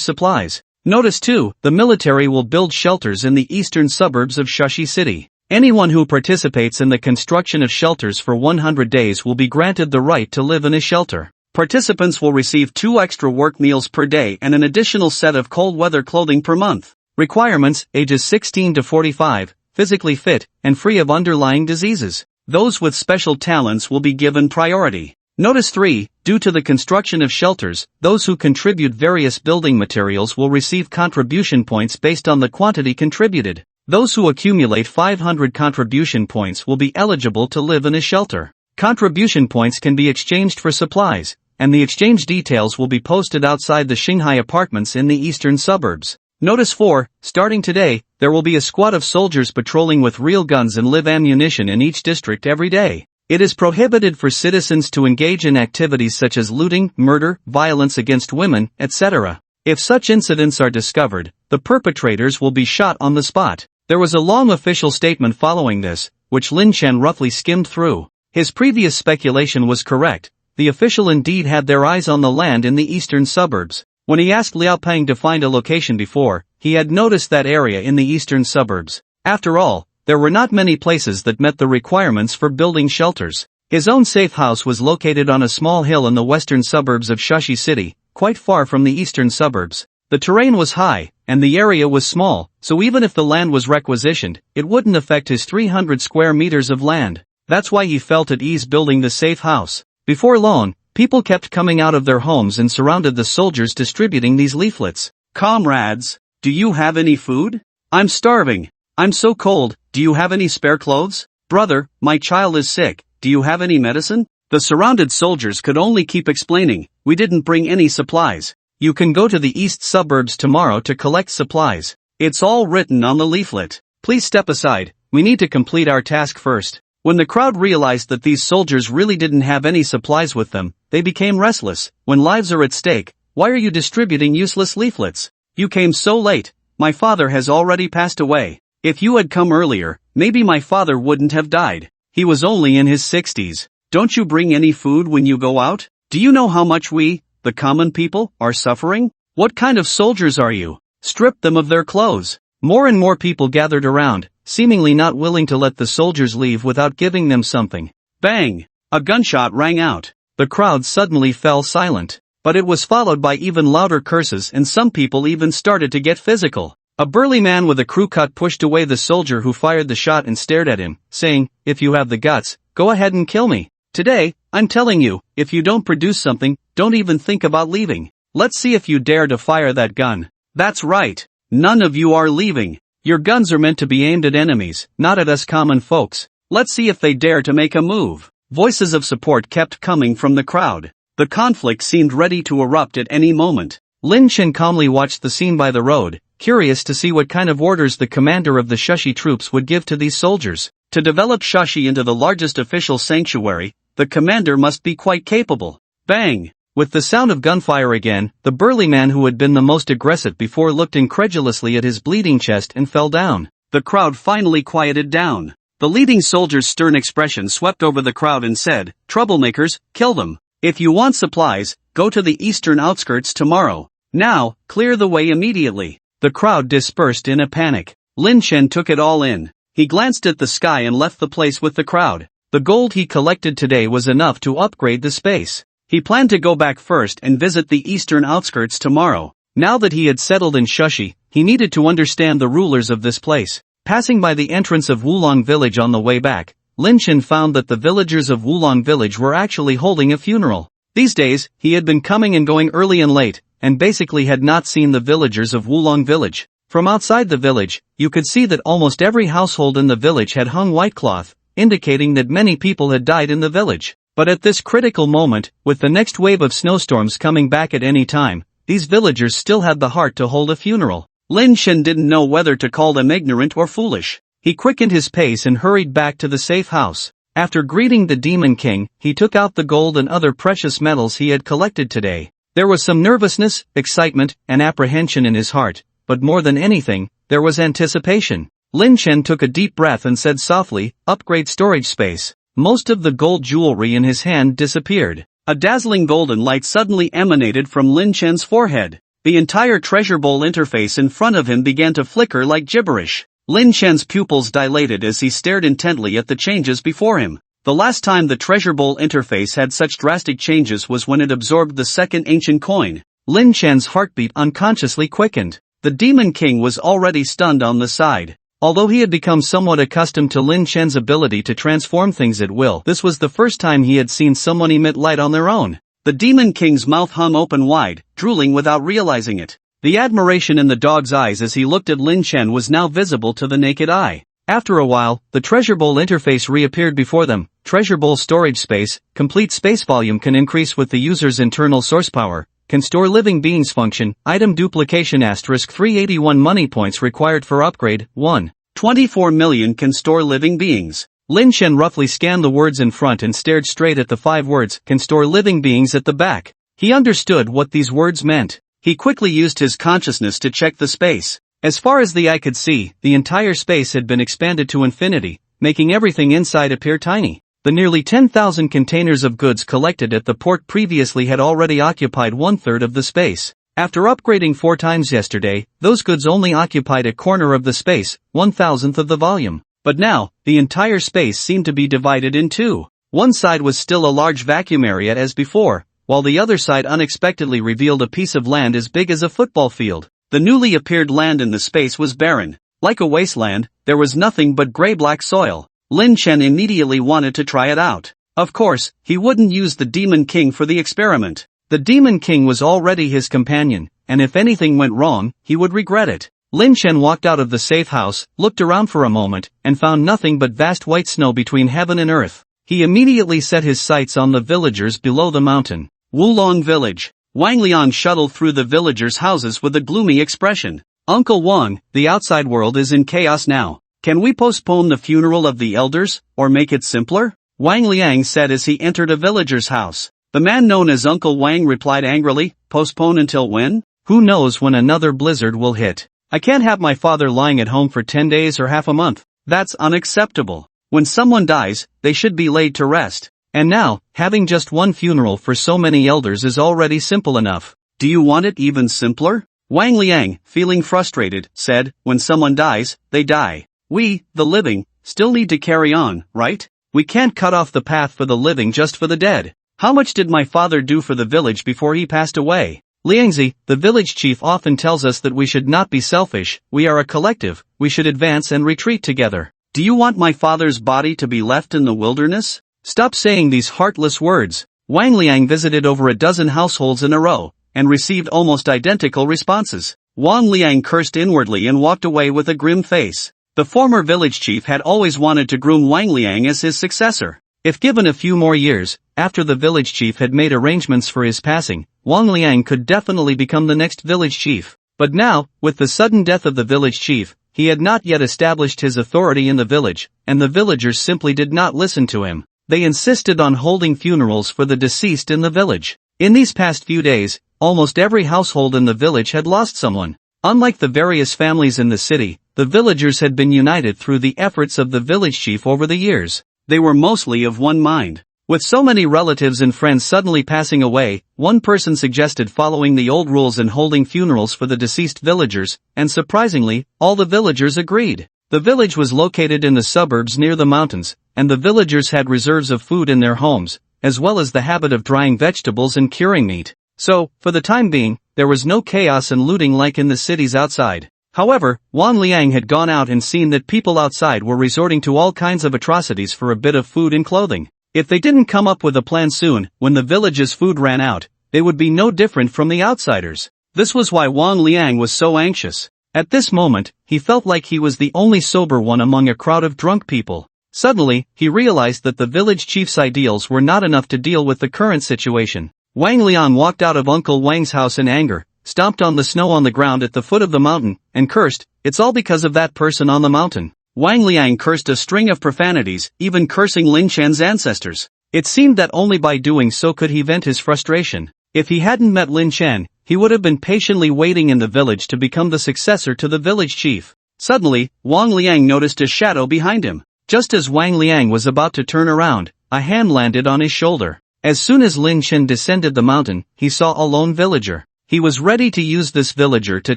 supplies. Notice 2, the military will build shelters in the eastern suburbs of Shashi City. Anyone who participates in the construction of shelters for 100 days will be granted the right to live in a shelter. Participants will receive 2 extra work meals per day and an additional set of cold weather clothing per month. Requirements, ages 16 to 45, physically fit, and free of underlying diseases. Those with special talents will be given priority. Notice 3, due to the construction of shelters, those who contribute various building materials will receive contribution points based on the quantity contributed. Those who accumulate 500 contribution points will be eligible to live in a shelter. Contribution points can be exchanged for supplies, and the exchange details will be posted outside the Shanghai apartments in the eastern suburbs. Notice 4, starting today, there will be a squad of soldiers patrolling with real guns and live ammunition in each district every day. It is prohibited for citizens to engage in activities such as looting, murder, violence against women, etc. If such incidents are discovered, the perpetrators will be shot on the spot. There was a long official statement following this, which Lin Chen roughly skimmed through. His previous speculation was correct. The official indeed had their eyes on the land in the eastern suburbs. When he asked Liao Peng to find a location before, he had noticed that area in the eastern suburbs. After all, there were not many places that met the requirements for building shelters. His own safe house was located on a small hill in the western suburbs of Shashi City, quite far from the eastern suburbs. The terrain was high, and the area was small, so even if the land was requisitioned, it wouldn't affect his 300 square meters of land. That's why he felt at ease building the safe house. Before long, people kept coming out of their homes and surrounded the soldiers distributing these leaflets. Comrades, do you have any food? I'm starving. I'm so cold, do you have any spare clothes? Brother, my child is sick, do you have any medicine? The surrounded soldiers could only keep explaining, we didn't bring any supplies. You can go to the east suburbs tomorrow to collect supplies. It's all written on the leaflet. Please step aside, we need to complete our task first. When the crowd realized that these soldiers really didn't have any supplies with them, they became restless. When lives are at stake, why are you distributing useless leaflets? You came so late, my father has already passed away. If you had come earlier, maybe my father wouldn't have died. He was only in his 60s. Don't you bring any food when you go out? Do you know how much we, the common people, are suffering? What kind of soldiers are you? Strip them of their clothes. More and more people gathered around, seemingly not willing to let the soldiers leave without giving them something. Bang! A gunshot rang out. The crowd suddenly fell silent. But it was followed by even louder curses, and some people even started to get physical. A burly man with a crew cut pushed away the soldier who fired the shot and stared at him, saying, "If you have the guts, go ahead and kill me. Today, I'm telling you, if you don't produce something, don't even think about leaving. Let's see if you dare to fire that gun." That's right. None of you are leaving. Your guns are meant to be aimed at enemies, not at us common folks. Let's see if they dare to make a move. Voices of support kept coming from the crowd. The conflict seemed ready to erupt at any moment. Lin Chen calmly watched the scene by the road, curious to see what kind of orders the commander of the Shashi troops would give to these soldiers. To develop Shashi into the largest official sanctuary, the commander must be quite capable. Bang! With the sound of gunfire again, the burly man who had been the most aggressive before looked incredulously at his bleeding chest and fell down. The crowd finally quieted down. The leading soldier's stern expression swept over the crowd and said, "Troublemakers, kill them. If you want supplies, go to the eastern outskirts tomorrow. Now, clear the way immediately." The crowd dispersed in a panic. Lin Chen took it all in. He glanced at the sky and left the place with the crowd. The gold he collected today was enough to upgrade the space. He planned to go back first and visit the eastern outskirts tomorrow. Now that he had settled in Shashi, he needed to understand the rulers of this place. Passing by the entrance of Wulong village on the way back, Lin Chen found that the villagers of Wulong village were actually holding a funeral. These days, he had been coming and going early and late, and basically had not seen the villagers of Wulong village. From outside the village, you could see that almost every household in the village had hung white cloth, indicating that many people had died in the village. But at this critical moment, with the next wave of snowstorms coming back at any time, these villagers still had the heart to hold a funeral. Lin Chen didn't know whether to call them ignorant or foolish. He quickened his pace and hurried back to the safe house. After greeting the Demon King, he took out the gold and other precious metals he had collected today. There was some nervousness, excitement, and apprehension in his heart, but more than anything, there was anticipation. Lin Chen took a deep breath and said softly, "Upgrade storage space." Most of the gold jewelry in his hand disappeared. A dazzling golden light suddenly emanated from Lin Chen's forehead. The entire treasure bowl interface in front of him began to flicker like gibberish. Lin Chen's pupils dilated as he stared intently at the changes before him. The last time the treasure bowl interface had such drastic changes was when it absorbed the second ancient coin. Lin Chen's heartbeat unconsciously quickened. The Demon King was already stunned on the side. Although he had become somewhat accustomed to Lin Chen's ability to transform things at will, this was the first time he had seen someone emit light on their own. The Demon King's mouth hung open wide, drooling without realizing it. The admiration in the dog's eyes as he looked at Lin Chen was now visible to the naked eye. After a while, the treasure bowl interface reappeared before them. Treasure bowl storage space, complete space volume can increase with the user's internal source power. Can store living beings function, item duplication asterisk 381 money points required for upgrade, 1. 24 million can store living beings. Lin Chen roughly scanned the words in front and stared straight at the 5 words, can store living beings at the back. He understood what these words meant. He quickly used his consciousness to check the space. As far as the eye could see, the entire space had been expanded to infinity, making everything inside appear tiny. The nearly 10,000 containers of goods collected at the port previously had already occupied 1/3 of the space. After upgrading 4 times yesterday, those goods only occupied a corner of the space, 1/1000th of the volume. But now, the entire space seemed to be divided in two. One side was still a large vacuum area as before, while the other side unexpectedly revealed a piece of land as big as a football field. The newly appeared land in the space was barren. Like a wasteland, there was nothing but gray-black soil. Lin Chen immediately wanted to try it out. Of course, he wouldn't use the Demon King for the experiment. The Demon King was already his companion, and if anything went wrong, he would regret it. Lin Chen walked out of the safe house, looked around for a moment, and found nothing but vast white snow between heaven and earth. He immediately set his sights on the villagers below the mountain. Wulong Village. Wang Liang shuttled through the villagers' houses with a gloomy expression. "Uncle Wang, the outside world is in chaos now. Can we postpone the funeral of the elders, or make it simpler?" Wang Liang said as he entered a villager's house. The man known as Uncle Wang replied angrily, "Postpone until when? Who knows when another blizzard will hit. I can't have my father lying at home for 10 days or half a month. That's unacceptable. When someone dies, they should be laid to rest. And now, having just one funeral for so many elders is already simple enough. Do you want it even simpler? Wang Liang, feeling frustrated, said, when someone dies, they die. We, the living, still need to carry on, right? We can't cut off the path for the living just for the dead. How much did my father do for the village before he passed away? Liangzi, the village chief often tells us that we should not be selfish, we are a collective, we should advance and retreat together. Do you want my father's body to be left in the wilderness? Stop saying these heartless words. Wang Liang visited over a dozen households in a row, and received almost identical responses. Wang Liang cursed inwardly and walked away with a grim face. The former village chief had always wanted to groom Wang Liang as his successor. If given a few more years, after the village chief had made arrangements for his passing, Wang Liang could definitely become the next village chief. But now, with the sudden death of the village chief, he had not yet established his authority in the village, and the villagers simply did not listen to him. They insisted on holding funerals for the deceased in the village. In these past few days, almost every household in the village had lost someone. Unlike the various families in the city, the villagers had been united through the efforts of the village chief over the years. They were mostly of one mind. With so many relatives and friends suddenly passing away, one person suggested following the old rules and holding funerals for the deceased villagers, and surprisingly, all the villagers agreed. The village was located in the suburbs near the mountains, and the villagers had reserves of food in their homes, as well as the habit of drying vegetables and curing meat. So, for the time being, there was no chaos and looting like in the cities outside. However, Wang Liang had gone out and seen that people outside were resorting to all kinds of atrocities for a bit of food and clothing. If they didn't come up with a plan soon, when the village's food ran out, they would be no different from the outsiders. This was why Wang Liang was so anxious. At this moment, he felt like he was the only sober one among a crowd of drunk people. Suddenly, he realized that the village chief's ideals were not enough to deal with the current situation. Wang Liang walked out of Uncle Wang's house in anger, stomped on the snow on the ground at the foot of the mountain, and cursed, "It's all because of that person on the mountain." Wang Liang cursed a string of profanities, even cursing Lin Chen's ancestors. It seemed that only by doing so could he vent his frustration. If he hadn't met Lin Chen, he would have been patiently waiting in the village to become the successor to the village chief. Suddenly, Wang Liang noticed a shadow behind him. Just as Wang Liang was about to turn around, a hand landed on his shoulder. As soon as Lin Chen descended the mountain, he saw a lone villager. He was ready to use this villager to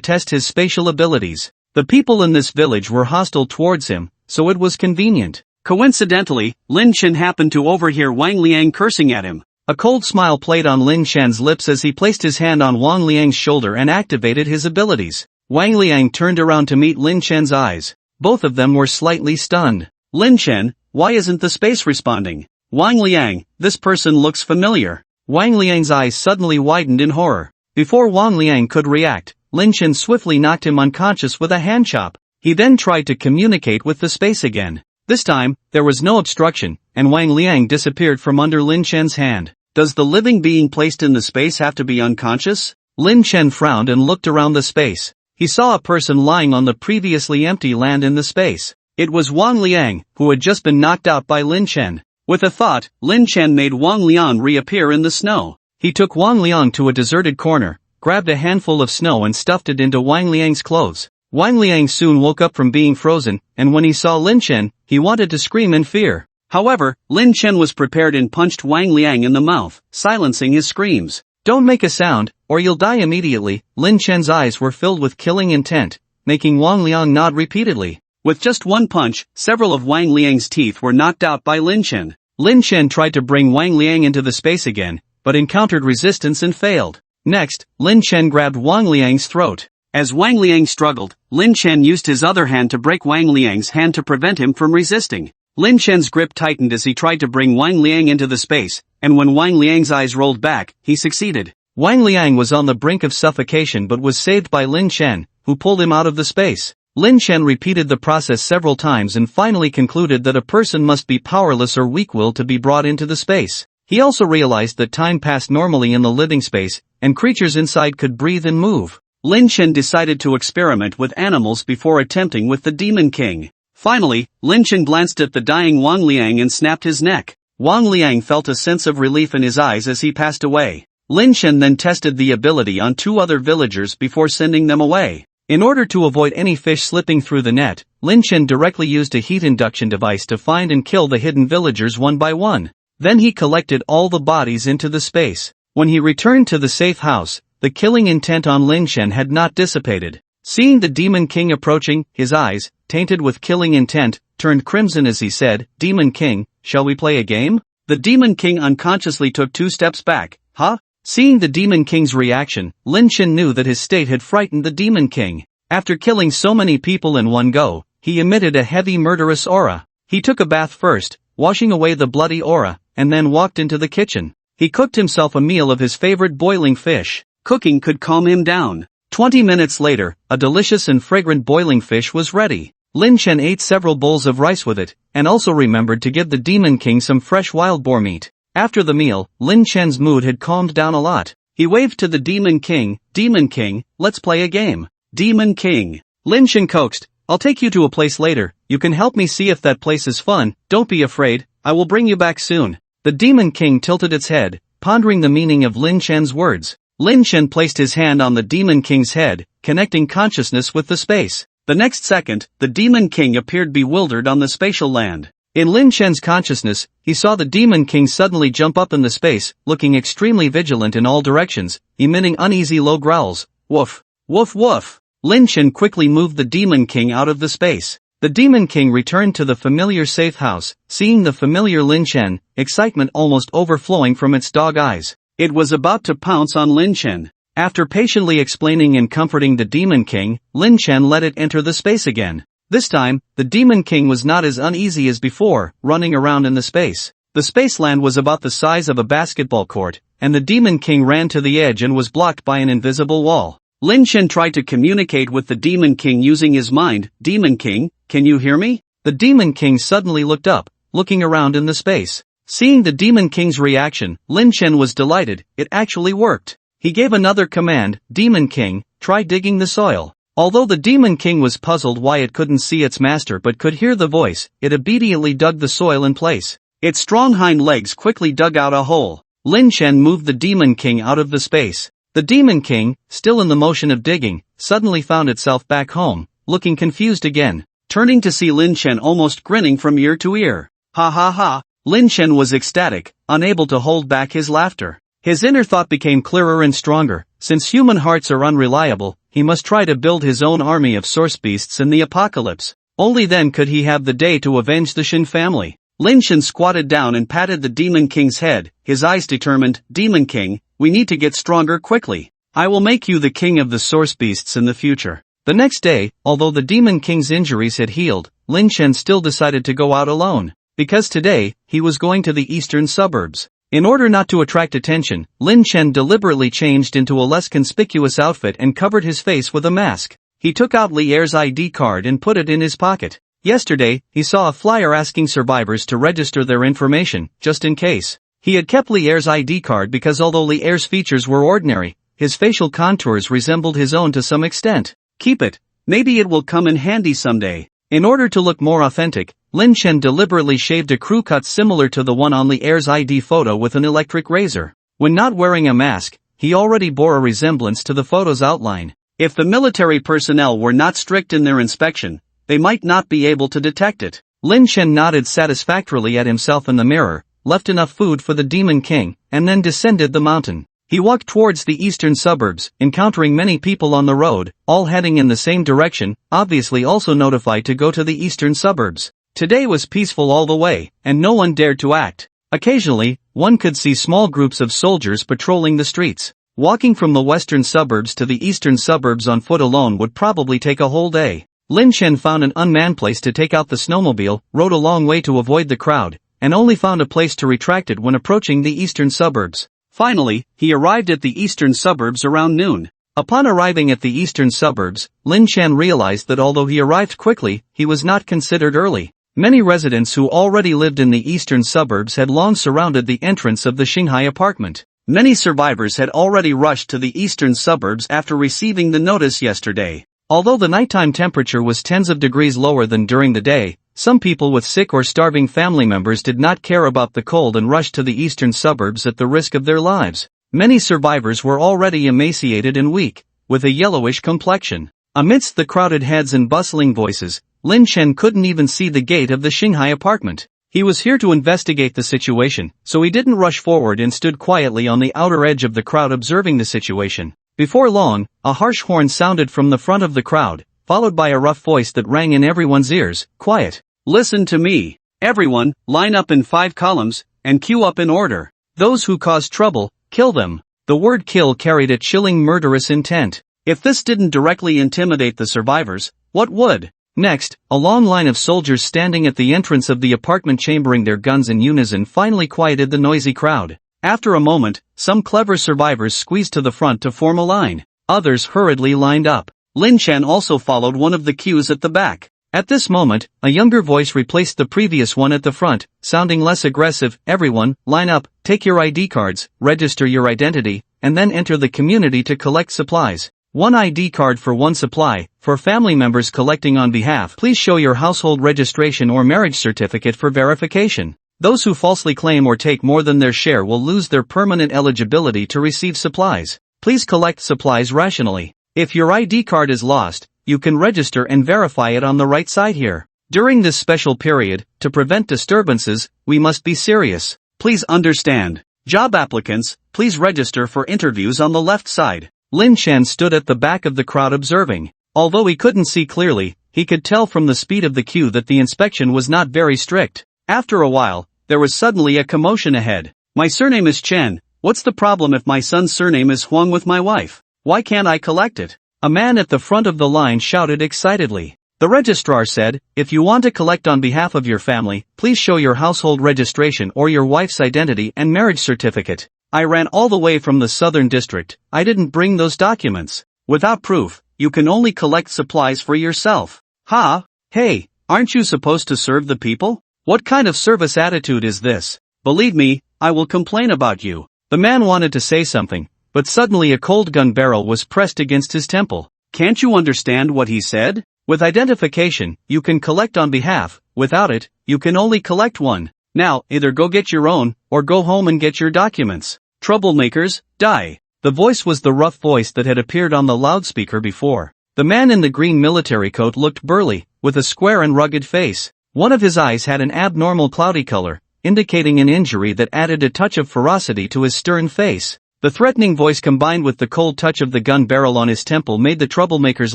test his spatial abilities. The people in this village were hostile towards him, so it was convenient. Coincidentally, Lin Chen happened to overhear Wang Liang cursing at him. A cold smile played on Lin Chen's lips as he placed his hand on Wang Liang's shoulder and activated his abilities. Wang Liang turned around to meet Lin Chen's eyes. Both of them were slightly stunned. "Lin Chen, why isn't the space responding?" "Wang Liang, this person looks familiar." Wang Liang's eyes suddenly widened in horror. Before Wang Liang could react, Lin Chen swiftly knocked him unconscious with a hand chop. He then tried to communicate with the space again. This time, there was no obstruction, and Wang Liang disappeared from under Lin Chen's hand. "Does the living being placed in the space have to be unconscious?" Lin Chen frowned and looked around the space. He saw a person lying on the previously empty land in the space. It was Wang Liang, who had just been knocked out by Lin Chen. With a thought, Lin Chen made Wang Liang reappear in the snow. He took Wang Liang to a deserted corner, grabbed a handful of snow and stuffed it into Wang Liang's clothes. Wang Liang soon woke up from being frozen, and when he saw Lin Chen, he wanted to scream in fear. However, Lin Chen was prepared and punched Wang Liang in the mouth, silencing his screams. "Don't make a sound, or you'll die immediately." Lin Chen's eyes were filled with killing intent, making Wang Liang nod repeatedly. With just one punch, several of Wang Liang's teeth were knocked out by Lin Chen. Lin Chen tried to bring Wang Liang into the space again, but encountered resistance and failed. Next, Lin Chen grabbed Wang Liang's throat. As Wang Liang struggled, Lin Chen used his other hand to break Wang Liang's hand to prevent him from resisting. Lin Chen's grip tightened as he tried to bring Wang Liang into the space, and when Wang Liang's eyes rolled back, he succeeded. Wang Liang was on the brink of suffocation but was saved by Lin Chen, who pulled him out of the space. Lin Chen repeated the process several times and finally concluded that a person must be powerless or weak-willed to be brought into the space. He also realized that time passed normally in the living space, and creatures inside could breathe and move. Lin Chen decided to experiment with animals before attempting with the Demon King. Finally, Lin Chen glanced at the dying Wang Liang and snapped his neck. Wang Liang felt a sense of relief in his eyes as he passed away. Lin Chen then tested the ability on 2 other villagers before sending them away. In order to avoid any fish slipping through the net, Lin Chen directly used a heat induction device to find and kill the hidden villagers one by one. Then he collected all the bodies into the space. When he returned to the safe house, the killing intent on Lin Chen had not dissipated. Seeing the Demon King approaching, his eyes, tainted with killing intent, turned crimson as he said, "Demon King, shall we play a game?" The Demon King unconsciously took 2 steps back. Huh? Seeing the Demon King's reaction, Lin Chen knew that his state had frightened the Demon King. After killing so many people in one go, he emitted a heavy murderous aura. He took a bath first, washing away the bloody aura, and then walked into the kitchen. He cooked himself a meal of his favorite boiling fish. Cooking could calm him down. 20 minutes later, a delicious and fragrant boiling fish was ready. Lin Chen ate several bowls of rice with it, and also remembered to give the Demon King some fresh wild boar meat. After the meal, Lin Chen's mood had calmed down a lot. He waved to the Demon King, "Demon King, let's play a game." "Demon King." Lin Chen coaxed, "I'll take you to a place later, you can help me see if that place is fun, don't be afraid, I will bring you back soon." The Demon King tilted its head, pondering the meaning of Lin Chen's words. Lin Chen placed his hand on the Demon King's head, connecting consciousness with the space. The next second, the Demon King appeared bewildered on the spatial land. In Lin Chen's consciousness, he saw the Demon King suddenly jump up in the space, looking extremely vigilant in all directions, emitting uneasy low growls. Woof! Woof woof! Lin Chen quickly moved the Demon King out of the space. The Demon King returned to the familiar safe house, seeing the familiar Lin Chen, excitement almost overflowing from its dog eyes. It was about to pounce on Lin Chen. After patiently explaining and comforting the Demon King, Lin Chen let it enter the space again. This time, the Demon King was not as uneasy as before, running around in the space. The spaceland was about the size of a basketball court, and the Demon King ran to the edge and was blocked by an invisible wall. Lin Chen tried to communicate with the Demon King using his mind. "Demon King, can you hear me?" The Demon King suddenly looked up, looking around in the space. Seeing the Demon King's reaction, Lin Chen was delighted, it actually worked. He gave another command, "Demon King, try digging the soil." Although the Demon King was puzzled why it couldn't see its master but could hear the voice, it immediately dug the soil in place. Its strong hind legs quickly dug out a hole. Lin Chen moved the Demon King out of the space. The Demon King, still in the motion of digging, suddenly found itself back home, looking confused again, turning to see Lin Chen almost grinning from ear to ear. Ha ha ha! Lin Chen was ecstatic, unable to hold back his laughter. His inner thought became clearer and stronger. Since human hearts are unreliable, he must try to build his own army of source beasts in the apocalypse. Only then could he have the day to avenge the Shin family. Lin Chen squatted down and patted the Demon King's head, his eyes determined. "Demon King, we need to get stronger quickly. I will make you the king of the source beasts in the future." The next day, although the Demon King's injuries had healed, Lin Chen still decided to go out alone. Because today, he was going to the eastern suburbs. In order not to attract attention, Lin Chen deliberately changed into a less conspicuous outfit and covered his face with a mask. He took out Li Er's ID card and put it in his pocket. Yesterday, he saw a flyer asking survivors to register their information, just in case. He had kept Li Er's ID card because although Li Er's features were ordinary, his facial contours resembled his own to some extent. Keep it. Maybe it will come in handy someday. In order to look more authentic, Lin Chen deliberately shaved a crew cut similar to the one on Li Er's ID photo with an electric razor. When not wearing a mask, he already bore a resemblance to the photo's outline. If the military personnel were not strict in their inspection, they might not be able to detect it. Lin Chen nodded satisfactorily at himself in the mirror, left enough food for the Demon King, and then descended the mountain. He walked towards the eastern suburbs, encountering many people on the road, all heading in the same direction, obviously also notified to go to the eastern suburbs. Today was peaceful all the way, and no one dared to act. Occasionally, one could see small groups of soldiers patrolling the streets. Walking from the western suburbs to the eastern suburbs on foot alone would probably take a whole day. Lin Chen found an unmanned place to take out the snowmobile, rode a long way to avoid the crowd, and only found a place to retract it when approaching the eastern suburbs. Finally, he arrived at the eastern suburbs around noon. Upon arriving at the eastern suburbs, Lin Chen realized that although he arrived quickly, he was not considered early. Many residents who already lived in the eastern suburbs had long surrounded the entrance of the Shanghai apartment. Many survivors had already rushed to the eastern suburbs after receiving the notice yesterday. Although the nighttime temperature was tens of degrees lower than during the day, some people with sick or starving family members did not care about the cold and rushed to the eastern suburbs at the risk of their lives. Many survivors were already emaciated and weak, with a yellowish complexion. Amidst the crowded heads and bustling voices, Lin Chen couldn't even see the gate of the Xinghai apartment. He was here to investigate the situation, so he didn't rush forward and stood quietly on the outer edge of the crowd observing the situation. Before long, a harsh horn sounded from the front of the crowd, followed by a rough voice that rang in everyone's ears. Quiet. Listen to me. Everyone, line up in 5 columns, and queue up in order. Those who cause trouble, kill them. The word kill carried a chilling murderous intent. If this didn't directly intimidate the survivors, what would? Next, a long line of soldiers standing at the entrance of the apartment chambering their guns in unison finally quieted the noisy crowd. After a moment, some clever survivors squeezed to the front to form a line. Others hurriedly lined up. Lin Chen also followed one of the queues at the back. At this moment, a younger voice replaced the previous one at the front, sounding less aggressive. Everyone, line up, take your ID cards, register your identity, and then enter the community to collect supplies. 1 ID card for 1 supply. For family members collecting on behalf, please show your household registration or marriage certificate for verification. Those who falsely claim or take more than their share will lose their permanent eligibility to receive supplies. Please collect supplies rationally. If your ID card is lost, you can register and verify it on the right side here. During this special period, to prevent disturbances, we must be serious. Please understand. Job applicants, please register for interviews on the left side. Lin Chen stood at the back of the crowd observing. Although he couldn't see clearly, he could tell from the speed of the queue that the inspection was not very strict. After a while, there was suddenly a commotion ahead. My surname is Chen. What's the problem if my son's surname is Huang with my wife? Why can't I collect it? A man at the front of the line shouted excitedly. The registrar said, if you want to collect on behalf of your family, please show your household registration or your wife's identity and marriage certificate. I ran all the way from the southern district. I didn't bring those documents. Without proof, you can only collect supplies for yourself. Ha! Hey, aren't you supposed to serve the people? What kind of service attitude is this? Believe me, I will complain about you. The man wanted to say something, but suddenly a cold gun barrel was pressed against his temple. Can't you understand what he said? With identification, you can collect on behalf. Without it, you can only collect one. Now, either go get your own, or go home and get your documents. Troublemakers, die. The voice was the rough voice that had appeared on the loudspeaker before. The man in the green military coat looked burly, with a square and rugged face. One of his eyes had an abnormal cloudy color, indicating an injury that added a touch of ferocity to his stern face. The threatening voice combined with the cold touch of the gun barrel on his temple made the troublemaker's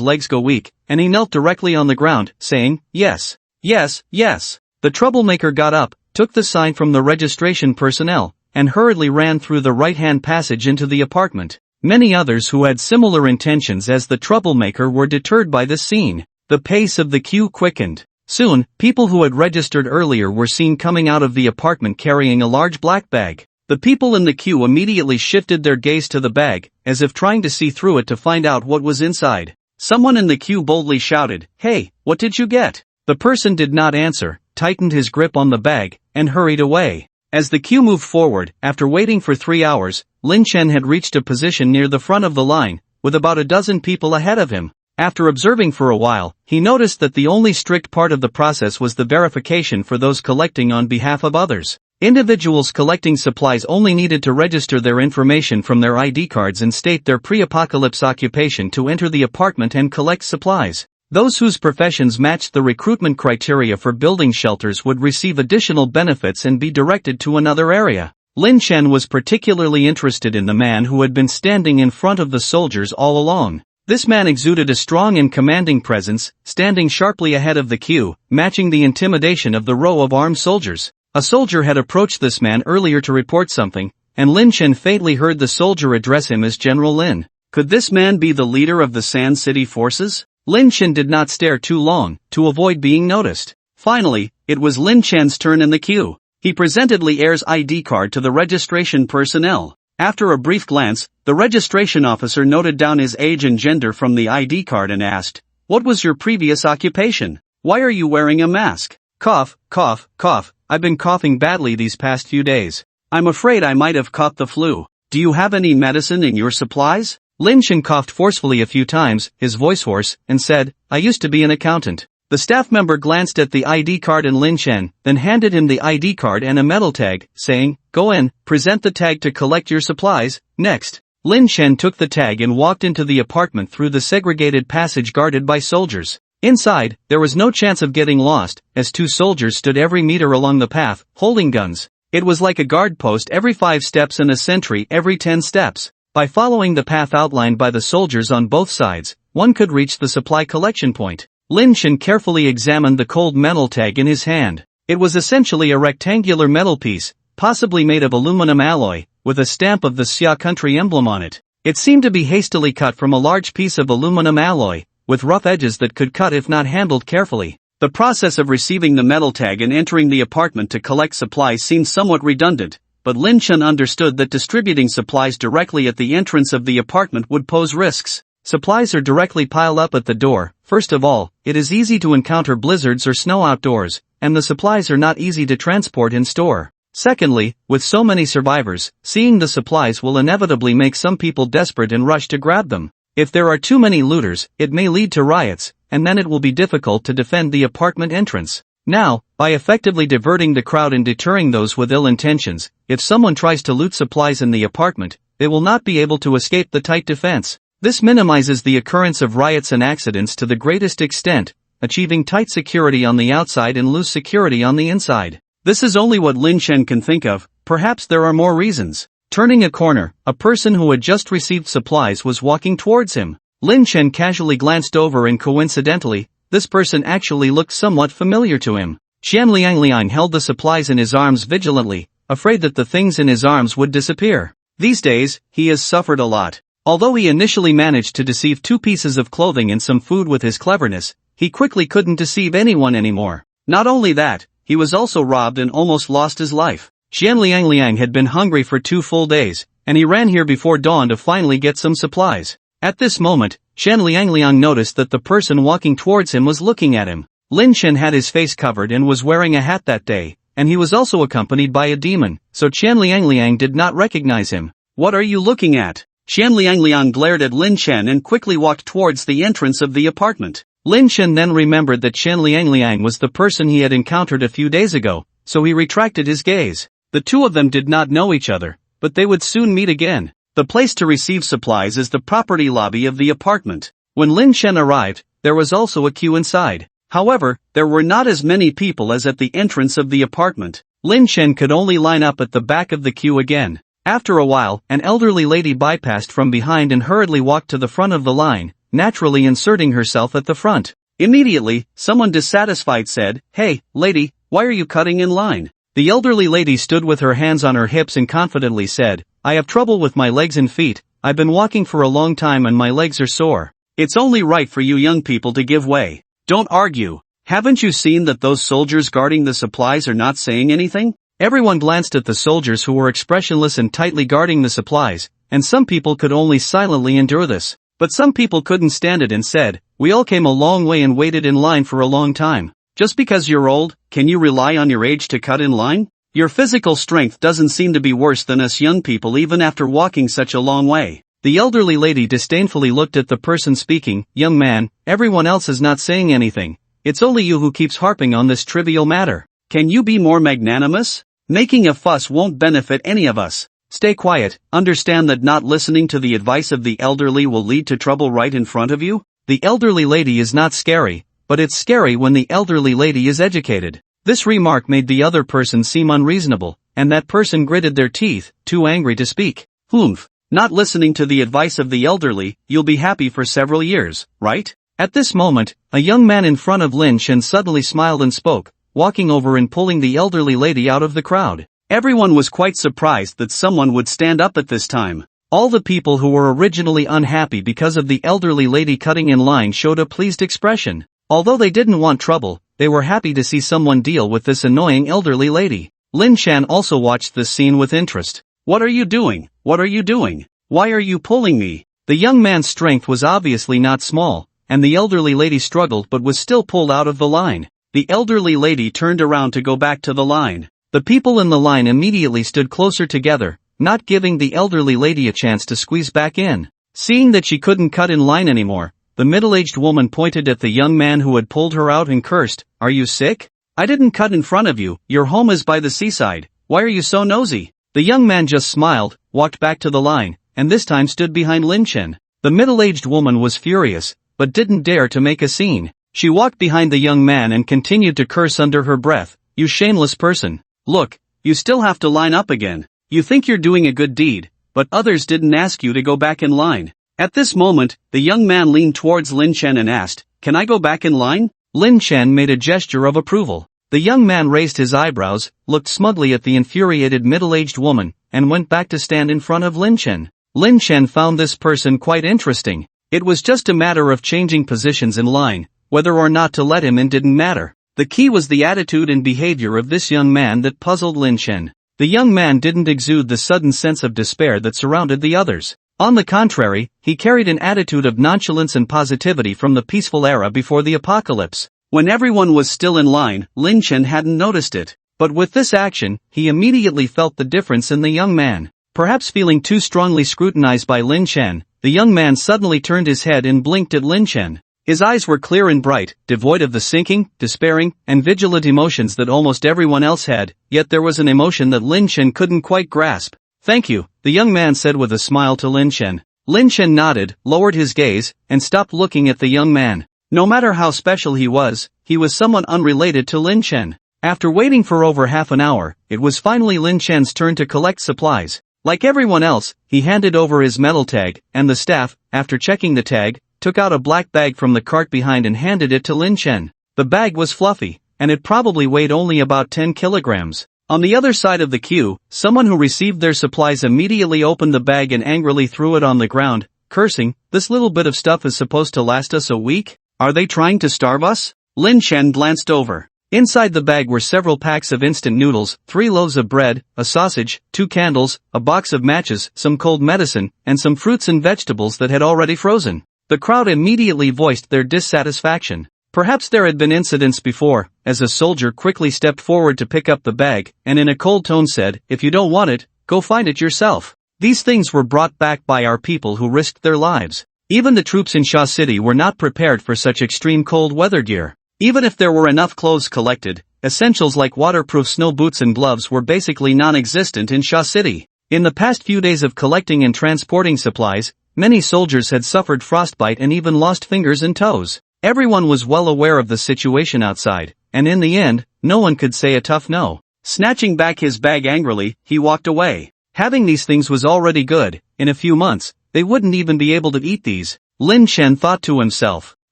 legs go weak, and he knelt directly on the ground, saying, yes, yes, yes. The troublemaker got up, took the sign from the registration personnel, and hurriedly ran through the right-hand passage into the apartment. Many others who had similar intentions as the troublemaker were deterred by this scene. The pace of the queue quickened. Soon, people who had registered earlier were seen coming out of the apartment carrying a large black bag. The people in the queue immediately shifted their gaze to the bag, as if trying to see through it to find out what was inside. Someone in the queue boldly shouted, "Hey, what did you get?" The person did not answer, tightened his grip on the bag, and hurried away. As the queue moved forward, after waiting for 3 hours, Lin Chen had reached a position near the front of the line, with about a dozen people ahead of him. After observing for a while, he noticed that the only strict part of the process was the verification for those collecting on behalf of others. Individuals collecting supplies only needed to register their information from their ID cards and state their pre-apocalypse occupation to enter the apartment and collect supplies. Those whose professions matched the recruitment criteria for building shelters would receive additional benefits and be directed to another area. Lin Chen was particularly interested in the man who had been standing in front of the soldiers all along. This man exuded a strong and commanding presence, standing sharply ahead of the queue, matching the intimidation of the row of armed soldiers. A soldier had approached this man earlier to report something, and Lin Chen faintly heard the soldier address him as General Lin. Could this man be the leader of the Sand City forces? Lin Chen did not stare too long, to avoid being noticed. Finally, it was Lin Chen's turn in the queue. He presented Li Er's ID card to the registration personnel. After a brief glance, the registration officer noted down his age and gender from the ID card and asked, "What was your previous occupation? Why are you wearing a mask?" Cough, cough, cough. I've been coughing badly these past few days. I'm afraid I might have caught the flu. Do you have any medicine in your supplies? Lin Chen coughed forcefully a few times, his voice hoarse, and said, "I used to be an accountant." The staff member glanced at the ID card and Lin Chen, then handed him the ID card and a metal tag, saying, "Go in, present the tag to collect your supplies." Next, Lin Chen took the tag and walked into the apartment through the segregated passage guarded by soldiers. Inside, there was no chance of getting lost, as 2 soldiers stood every meter along the path, holding guns. It was like a guard post every 5 steps and a sentry every 10 steps. By following the path outlined by the soldiers on both sides, one could reach the supply collection point. Lin Chen carefully examined the cold metal tag in his hand. It was essentially a rectangular metal piece, possibly made of aluminum alloy, with a stamp of the Xia country emblem on it. It seemed to be hastily cut from a large piece of aluminum alloy, with rough edges that could cut if not handled carefully. The process of receiving the metal tag and entering the apartment to collect supplies seemed somewhat redundant, but Lin Chen understood that distributing supplies directly at the entrance of the apartment would pose risks. Supplies are directly piled up at the door. First of all, it is easy to encounter blizzards or snow outdoors, and the supplies are not easy to transport and store. Secondly, with so many survivors, seeing the supplies will inevitably make some people desperate and rush to grab them. If there are too many looters, it may lead to riots, and then it will be difficult to defend the apartment entrance. Now, by effectively diverting the crowd and deterring those with ill intentions, if someone tries to loot supplies in the apartment, they will not be able to escape the tight defense. This minimizes the occurrence of riots and accidents to the greatest extent, achieving tight security on the outside and loose security on the inside. This is only what Lin Chen can think of, perhaps there are more reasons. Turning a corner, a person who had just received supplies was walking towards him. Lin Chen casually glanced over and coincidentally, this person actually looked somewhat familiar to him. Qian Liangliang held the supplies in his arms vigilantly, afraid that the things in his arms would disappear. These days, he has suffered a lot. Although he initially managed to deceive 2 pieces of clothing and some food with his cleverness, he quickly couldn't deceive anyone anymore. Not only that, he was also robbed and almost lost his life. Qian Liangliang had been hungry for 2 full days, and he ran here before dawn to finally get some supplies. At this moment, Qian Liangliang noticed that the person walking towards him was looking at him. Lin Chen had his face covered and was wearing a hat that day, and he was also accompanied by a demon, so Qian Liangliang did not recognize him. "What are you looking at?" Qian Liangliang glared at Lin Chen and quickly walked towards the entrance of the apartment. Lin Chen then remembered that Qian Liangliang was the person he had encountered a few days ago, so he retracted his gaze. The 2 of them did not know each other, but they would soon meet again. The place to receive supplies is the property lobby of the apartment. When Lin Chen arrived, there was also a queue inside. However, there were not as many people as at the entrance of the apartment. Lin Chen could only line up at the back of the queue again. After a while, an elderly lady bypassed from behind and hurriedly walked to the front of the line, naturally inserting herself at the front. Immediately, someone dissatisfied said, "Hey, lady, why are you cutting in line?" The elderly lady stood with her hands on her hips and confidently said, "I have trouble with my legs and feet. I've been walking for a long time and my legs are sore. It's only right for you young people to give way. Don't argue. Haven't you seen that those soldiers guarding the supplies are not saying anything?" Everyone glanced at the soldiers who were expressionless and tightly guarding the supplies, and some people could only silently endure this. But some people couldn't stand it and said, "We all came a long way and waited in line for a long time. Just because you're old, can you rely on your age to cut in line? Your physical strength doesn't seem to be worse than us young people even after walking such a long way." The elderly lady disdainfully looked at the person speaking. "Young man, everyone else is not saying anything. It's only you who keeps harping on this trivial matter. Can you be more magnanimous? Making a fuss won't benefit any of us. Stay quiet, understand that not listening to the advice of the elderly will lead to trouble right in front of you." The elderly lady is not scary, but it's scary when the elderly lady is educated. This remark made the other person seem unreasonable, and that person gritted their teeth, too angry to speak. "Humph, not listening to the advice of the elderly, you'll be happy for several years, right?" At this moment, a young man in front of Lin Chen suddenly smiled and spoke, walking over and pulling the elderly lady out of the crowd. Everyone was quite surprised that someone would stand up at this time. All the people who were originally unhappy because of the elderly lady cutting in line showed a pleased expression. Although they didn't want trouble, they were happy to see someone deal with this annoying elderly lady. Lin Chen also watched this scene with interest. "What are you doing? What are you doing? Why are you pulling me?" The young man's strength was obviously not small, and the elderly lady struggled but was still pulled out of the line. The elderly lady turned around to go back to the line. The people in the line immediately stood closer together, not giving the elderly lady a chance to squeeze back in. Seeing that she couldn't cut in line anymore, the middle-aged woman pointed at the young man who had pulled her out and cursed, "Are you sick? I didn't cut in front of you, your home is by the seaside, why are you so nosy?" The young man just smiled, walked back to the line, and this time stood behind Lin Chen. The middle-aged woman was furious, but didn't dare to make a scene. She walked behind the young man and continued to curse under her breath, "You shameless person. Look, you still have to line up again. You think you're doing a good deed, but others didn't ask you to go back in line." At this moment, the young man leaned towards Lin Chen and asked, "Can I go back in line?" Lin Chen made a gesture of approval. The young man raised his eyebrows, looked smugly at the infuriated middle-aged woman, and went back to stand in front of Lin Chen. Lin Chen found this person quite interesting. It was just a matter of changing positions in line. Whether or not to let him in didn't matter. The key was the attitude and behavior of this young man that puzzled Lin Chen. The young man didn't exude the sudden sense of despair that surrounded the others. On the contrary, he carried an attitude of nonchalance and positivity from the peaceful era before the apocalypse. When everyone was still in line, Lin Chen hadn't noticed it. But with this action, he immediately felt the difference in the young man. Perhaps feeling too strongly scrutinized by Lin Chen, the young man suddenly turned his head and blinked at Lin Chen. His eyes were clear and bright, devoid of the sinking, despairing, and vigilant emotions that almost everyone else had, yet there was an emotion that Lin Chen couldn't quite grasp. "Thank you," the young man said with a smile to Lin Chen. Lin Chen nodded, lowered his gaze, and stopped looking at the young man. No matter how special he was somewhat unrelated to Lin Chen. After waiting for over half an hour, it was finally Lin Chen's turn to collect supplies. Like everyone else, he handed over his metal tag, and the staff, after checking the tag, took out a black bag from the cart behind and handed it to Lin Chen. The bag was fluffy, and it probably weighed only about 10 kilograms. On the other side of the queue, someone who received their supplies immediately opened the bag and angrily threw it on the ground, cursing, "This little bit of stuff is supposed to last us a week? Are they trying to starve us?" Lin Chen glanced over. Inside the bag were several packs of instant noodles, 3 loaves of bread, a sausage, 2 candles, a box of matches, some cold medicine, and some fruits and vegetables that had already frozen. The crowd immediately voiced their dissatisfaction. Perhaps there had been incidents before, as a soldier quickly stepped forward to pick up the bag, and in a cold tone said, "If you don't want it, go find it yourself." These things were brought back by our people who risked their lives. Even the troops in Sha City were not prepared for such extreme cold weather gear. Even if there were enough clothes collected, essentials like waterproof snow boots and gloves were basically non-existent in Sha City. In the past few days of collecting and transporting supplies, many soldiers had suffered frostbite and even lost fingers and toes. Everyone was well aware of the situation outside, and in the end, no one could say a tough no. Snatching back his bag angrily, he walked away. Having these things was already good. In a few months, they wouldn't even be able to eat these. Lin Chen thought to himself.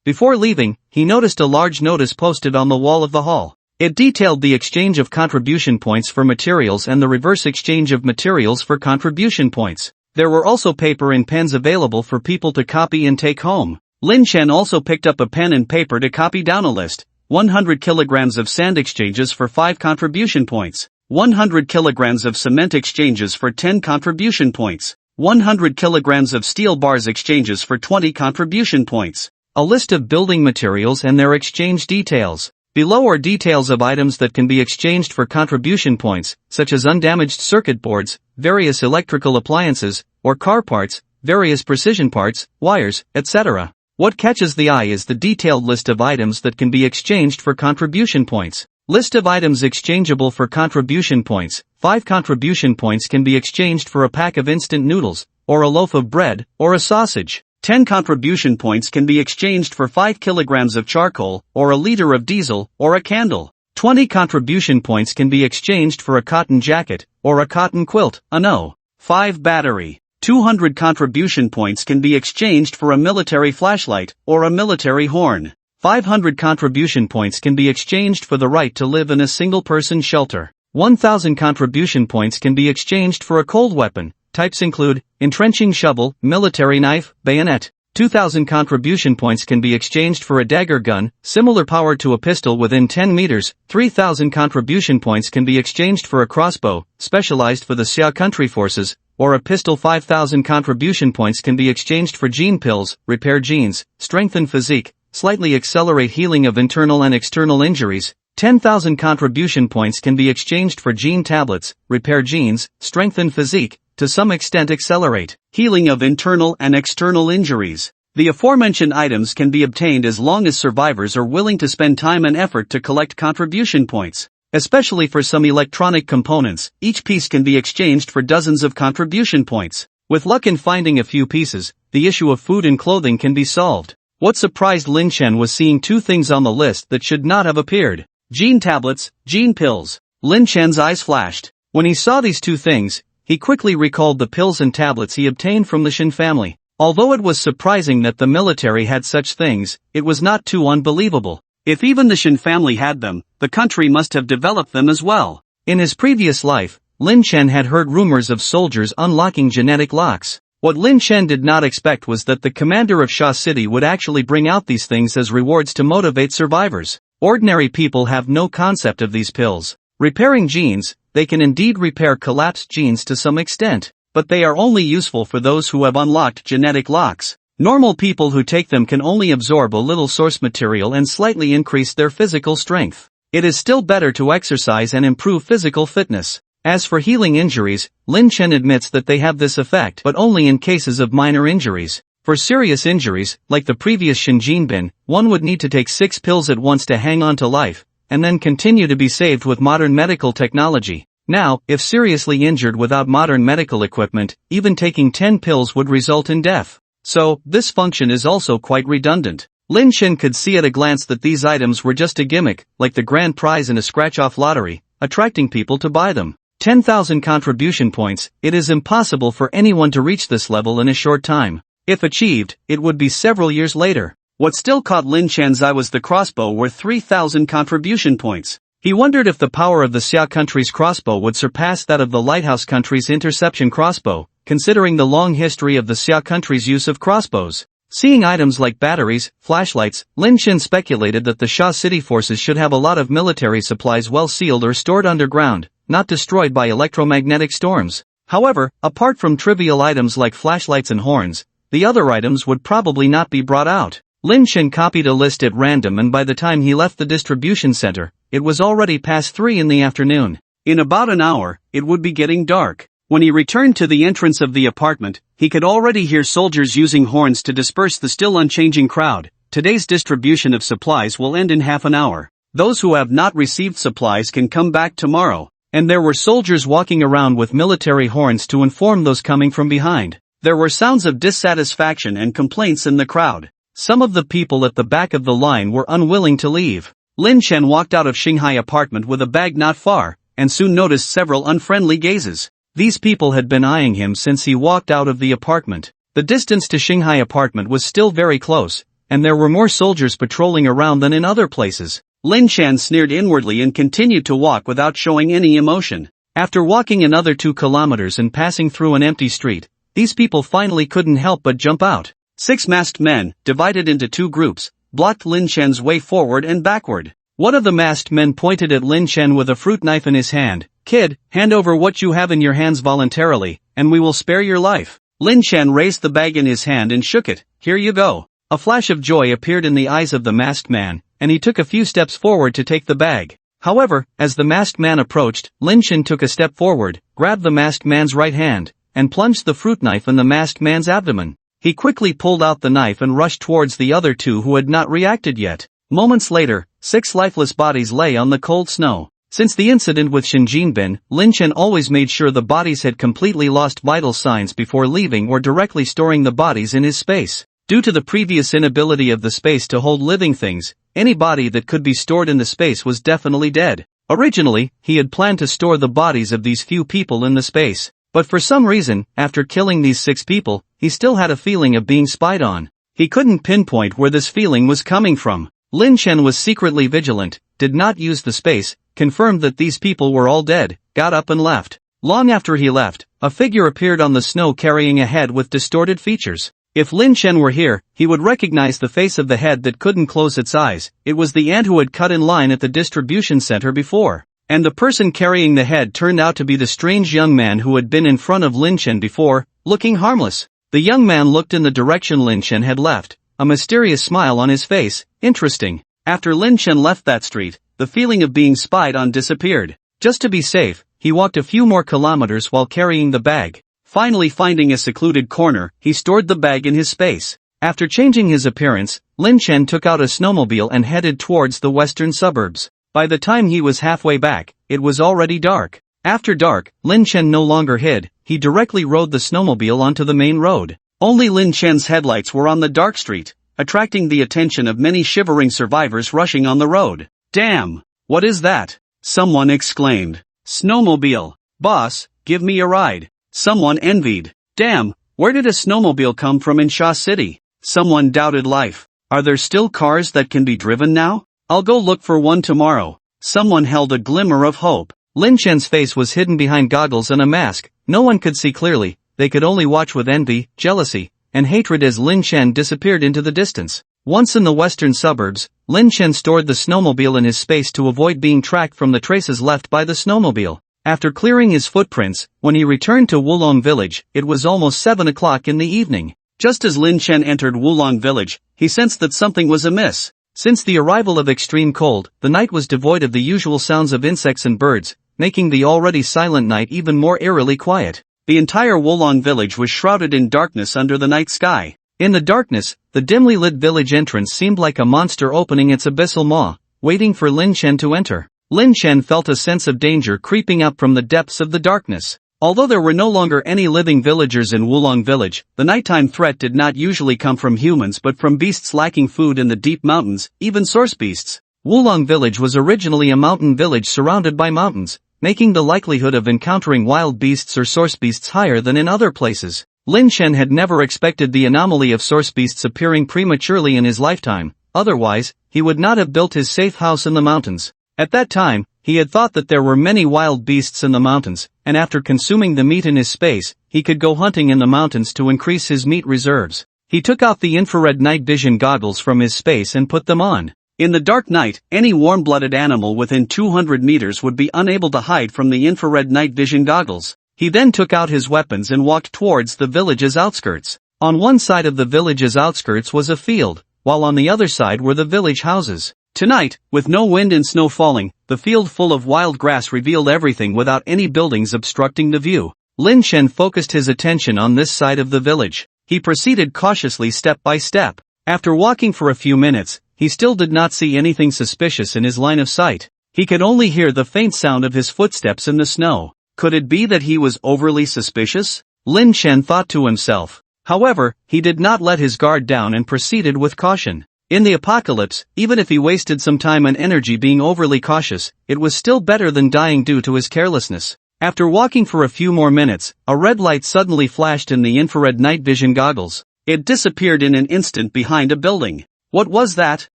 Before leaving, he noticed a large notice posted on the wall of the hall. It detailed the exchange of contribution points for materials and the reverse exchange of materials for contribution points. There were also paper and pens available for people to copy and take home. Lin Chen also picked up a pen and paper to copy down a list. 100 kilograms of sand exchanges for 5 contribution points. 100 kilograms of cement exchanges for 10 contribution points. 100 kilograms of steel bars exchanges for 20 contribution points. A list of building materials and their exchange details. Below are details of items that can be exchanged for contribution points, such as undamaged circuit boards, various electrical appliances, or car parts, various precision parts, wires, etc. What catches the eye is the detailed list of items that can be exchanged for contribution points. List of items exchangeable for contribution points. 5 contribution points can be exchanged for a pack of instant noodles, or a loaf of bread, or a sausage. 10 contribution points can be exchanged for 5 kilograms of charcoal, or a liter of diesel, or a candle. 20 contribution points can be exchanged for a cotton jacket, or a cotton quilt, a No. 5 battery. 200 contribution points can be exchanged for a military flashlight, or a military horn. 500 contribution points can be exchanged for the right to live in a single-person shelter. 1,000 contribution points can be exchanged for a cold weapon. Types include entrenching shovel, military knife, bayonet. 2,000 contribution points can be exchanged for a dagger gun, similar power to a pistol within 10 meters. 3,000 contribution points can be exchanged for a crossbow, specialized for the Xia country forces, or a pistol. 5,000 contribution points can be exchanged for gene pills, repair genes, strengthen physique, slightly accelerate healing of internal and external injuries. 10,000 contribution points can be exchanged for gene tablets, repair genes, strengthen physique, to some extent accelerate healing of internal and external injuries. The aforementioned items can be obtained as long as survivors are willing to spend time and effort to collect contribution points. Especially for some electronic components, each piece can be exchanged for dozens of contribution points. With luck in finding a few pieces, the issue of food and clothing can be solved. What surprised Lin Chen was seeing two things on the list that should not have appeared. Gene tablets, gene pills. Lin Chen's eyes flashed. When he saw these two things, he quickly recalled the pills and tablets he obtained from the Shin family. Although it was surprising that the military had such things, it was not too unbelievable. If even the Shin family had them, the country must have developed them as well. In his previous life, Lin Chen had heard rumors of soldiers unlocking genetic locks. What Lin Chen did not expect was that the commander of Sha City would actually bring out these things as rewards to motivate survivors. Ordinary people have no concept of these pills. Repairing genes, they can indeed repair collapsed genes to some extent, but they are only useful for those who have unlocked genetic locks. Normal people who take them can only absorb a little source material and slightly increase their physical strength. It is still better to exercise and improve physical fitness. As for healing injuries, Lin Chen admits that they have this effect but only in cases of minor injuries. For serious injuries, like the previous Shin Jinbin, one would need to take 6 pills at once to hang on to life, and then continue to be saved with modern medical technology. Now, if seriously injured without modern medical equipment, even taking 10 pills would result in death. So, this function is also quite redundant. Lin Chen could see at a glance that these items were just a gimmick, like the grand prize in a scratch-off lottery, attracting people to buy them. 10,000 contribution points, it is impossible for anyone to reach this level in a short time. If achieved, it would be several years later. What still caught Lin Chen's eye was the crossbow worth 3,000 contribution points. He wondered if the power of the Xia country's crossbow would surpass that of the Lighthouse country's interception crossbow, considering the long history of the Xia country's use of crossbows. Seeing items like batteries, flashlights, Lin Chen speculated that the Sha City forces should have a lot of military supplies well sealed or stored underground, not destroyed by electromagnetic storms. However, apart from trivial items like flashlights and horns, the other items would probably not be brought out. Lin Chen copied a list at random, and by the time he left the distribution center, it was already past 3 in the afternoon. In about an hour, it would be getting dark. When he returned to the entrance of the apartment, he could already hear soldiers using horns to disperse the still unchanging crowd. Today's distribution of supplies will end in half an hour. Those who have not received supplies can come back tomorrow. And there were soldiers walking around with military horns to inform those coming from behind. There were sounds of dissatisfaction and complaints in the crowd. Some of the people at the back of the line were unwilling to leave. Lin Chen walked out of Shanghai apartment with a bag not far, and soon noticed several unfriendly gazes. These people had been eyeing him since he walked out of the apartment. The distance to Shanghai apartment was still very close, and there were more soldiers patrolling around than in other places. Lin Chen sneered inwardly and continued to walk without showing any emotion. After walking another 2 kilometers and passing through an empty street, these people finally couldn't help but jump out. 6 masked men, divided into 2 groups, blocked Lin Chen's way forward and backward. One of the masked men pointed at Lin Chen with a fruit knife in his hand. "Kid, hand over what you have in your hands voluntarily, and we will spare your life." Lin Chen raised the bag in his hand and shook it. "Here you go." A flash of joy appeared in the eyes of the masked man, and he took a few steps forward to take the bag. However, as the masked man approached, Lin Chen took a step forward, grabbed the masked man's right hand, and plunged the fruit knife in the masked man's abdomen. He quickly pulled out the knife and rushed towards the other 2 who had not reacted yet. Moments later, 6 lifeless bodies lay on the cold snow. Since the incident with Shin Jinbin, Lin Chen always made sure the bodies had completely lost vital signs before leaving or directly storing the bodies in his space. Due to the previous inability of the space to hold living things, any body that could be stored in the space was definitely dead. Originally, he had planned to store the bodies of these few people in the space. But for some reason, after killing these 6 people, he still had a feeling of being spied on. He couldn't pinpoint where this feeling was coming from. Lin Chen was secretly vigilant, did not use the space, confirmed that these people were all dead, got up and left. Long after he left, a figure appeared on the snow carrying a head with distorted features. If Lin Chen were here, he would recognize the face of the head that couldn't close its eyes. It was the ant who had cut in line at the distribution center before. And the person carrying the head turned out to be the strange young man who had been in front of Lin Chen before, looking harmless. The young man looked in the direction Lin Chen had left, a mysterious smile on his face. Interesting. After Lin Chen left that street, the feeling of being spied on disappeared. Just to be safe, he walked a few more kilometers while carrying the bag. Finally finding a secluded corner, he stored the bag in his space. After changing his appearance, Lin Chen took out a snowmobile and headed towards the western suburbs. By the time he was halfway back, it was already dark. After dark, Lin Chen no longer hid, he directly rode the snowmobile onto the main road. Only Lin Chen's headlights were on the dark street, attracting the attention of many shivering survivors rushing on the road. "Damn! What is that?" someone exclaimed. "Snowmobile. Boss, give me a ride." Someone envied. "Damn, where did a snowmobile come from in Sha City?" Someone doubted life. "Are there still cars that can be driven now? I'll go look for one tomorrow." Someone held a glimmer of hope. Lin Chen's face was hidden behind goggles and a mask. No one could see clearly. They could only watch with envy, jealousy, and hatred as Lin Chen disappeared into the distance. Once in the western suburbs, Lin Chen stored the snowmobile in his space to avoid being tracked from the traces left by the snowmobile. After clearing his footprints, when he returned to Wulong Village, it was almost 7 o'clock in the evening. Just as Lin Chen entered Wulong Village, he sensed that something was amiss. Since the arrival of extreme cold, the night was devoid of the usual sounds of insects and birds, making the already silent night even more eerily quiet. The entire Wulong Village was shrouded in darkness under the night sky. In the darkness, the dimly lit village entrance seemed like a monster opening its abyssal maw, waiting for Lin Chen to enter. Lin Chen felt a sense of danger creeping up from the depths of the darkness. Although there were no longer any living villagers in Wulong Village, the nighttime threat did not usually come from humans but from beasts lacking food in the deep mountains, even source beasts. Wulong Village was originally a mountain village surrounded by mountains, making the likelihood of encountering wild beasts or source beasts higher than in other places. Lin Chen had never expected the anomaly of source beasts appearing prematurely in his lifetime, otherwise, he would not have built his safe house in the mountains. At that time, he had thought that there were many wild beasts in the mountains, and after consuming the meat in his space, he could go hunting in the mountains to increase his meat reserves. He took out the infrared night vision goggles from his space and put them on. In the dark night, any warm-blooded animal within 200 meters would be unable to hide from the infrared night vision goggles. He then took out his weapons and walked towards the village's outskirts. On one side of the village's outskirts was a field, while on the other side were the village houses. Tonight, with no wind and snow falling, the field full of wild grass revealed everything without any buildings obstructing the view. Lin Chen focused his attention on this side of the village. He proceeded cautiously step by step. After walking for a few minutes, he still did not see anything suspicious in his line of sight. He could only hear the faint sound of his footsteps in the snow. Could it be that he was overly suspicious? Lin Chen thought to himself. However, he did not let his guard down and proceeded with caution. In the apocalypse, even if he wasted some time and energy being overly cautious, it was still better than dying due to his carelessness. After walking for a few more minutes, a red light suddenly flashed in the infrared night vision goggles. It disappeared in an instant behind a building. What was that?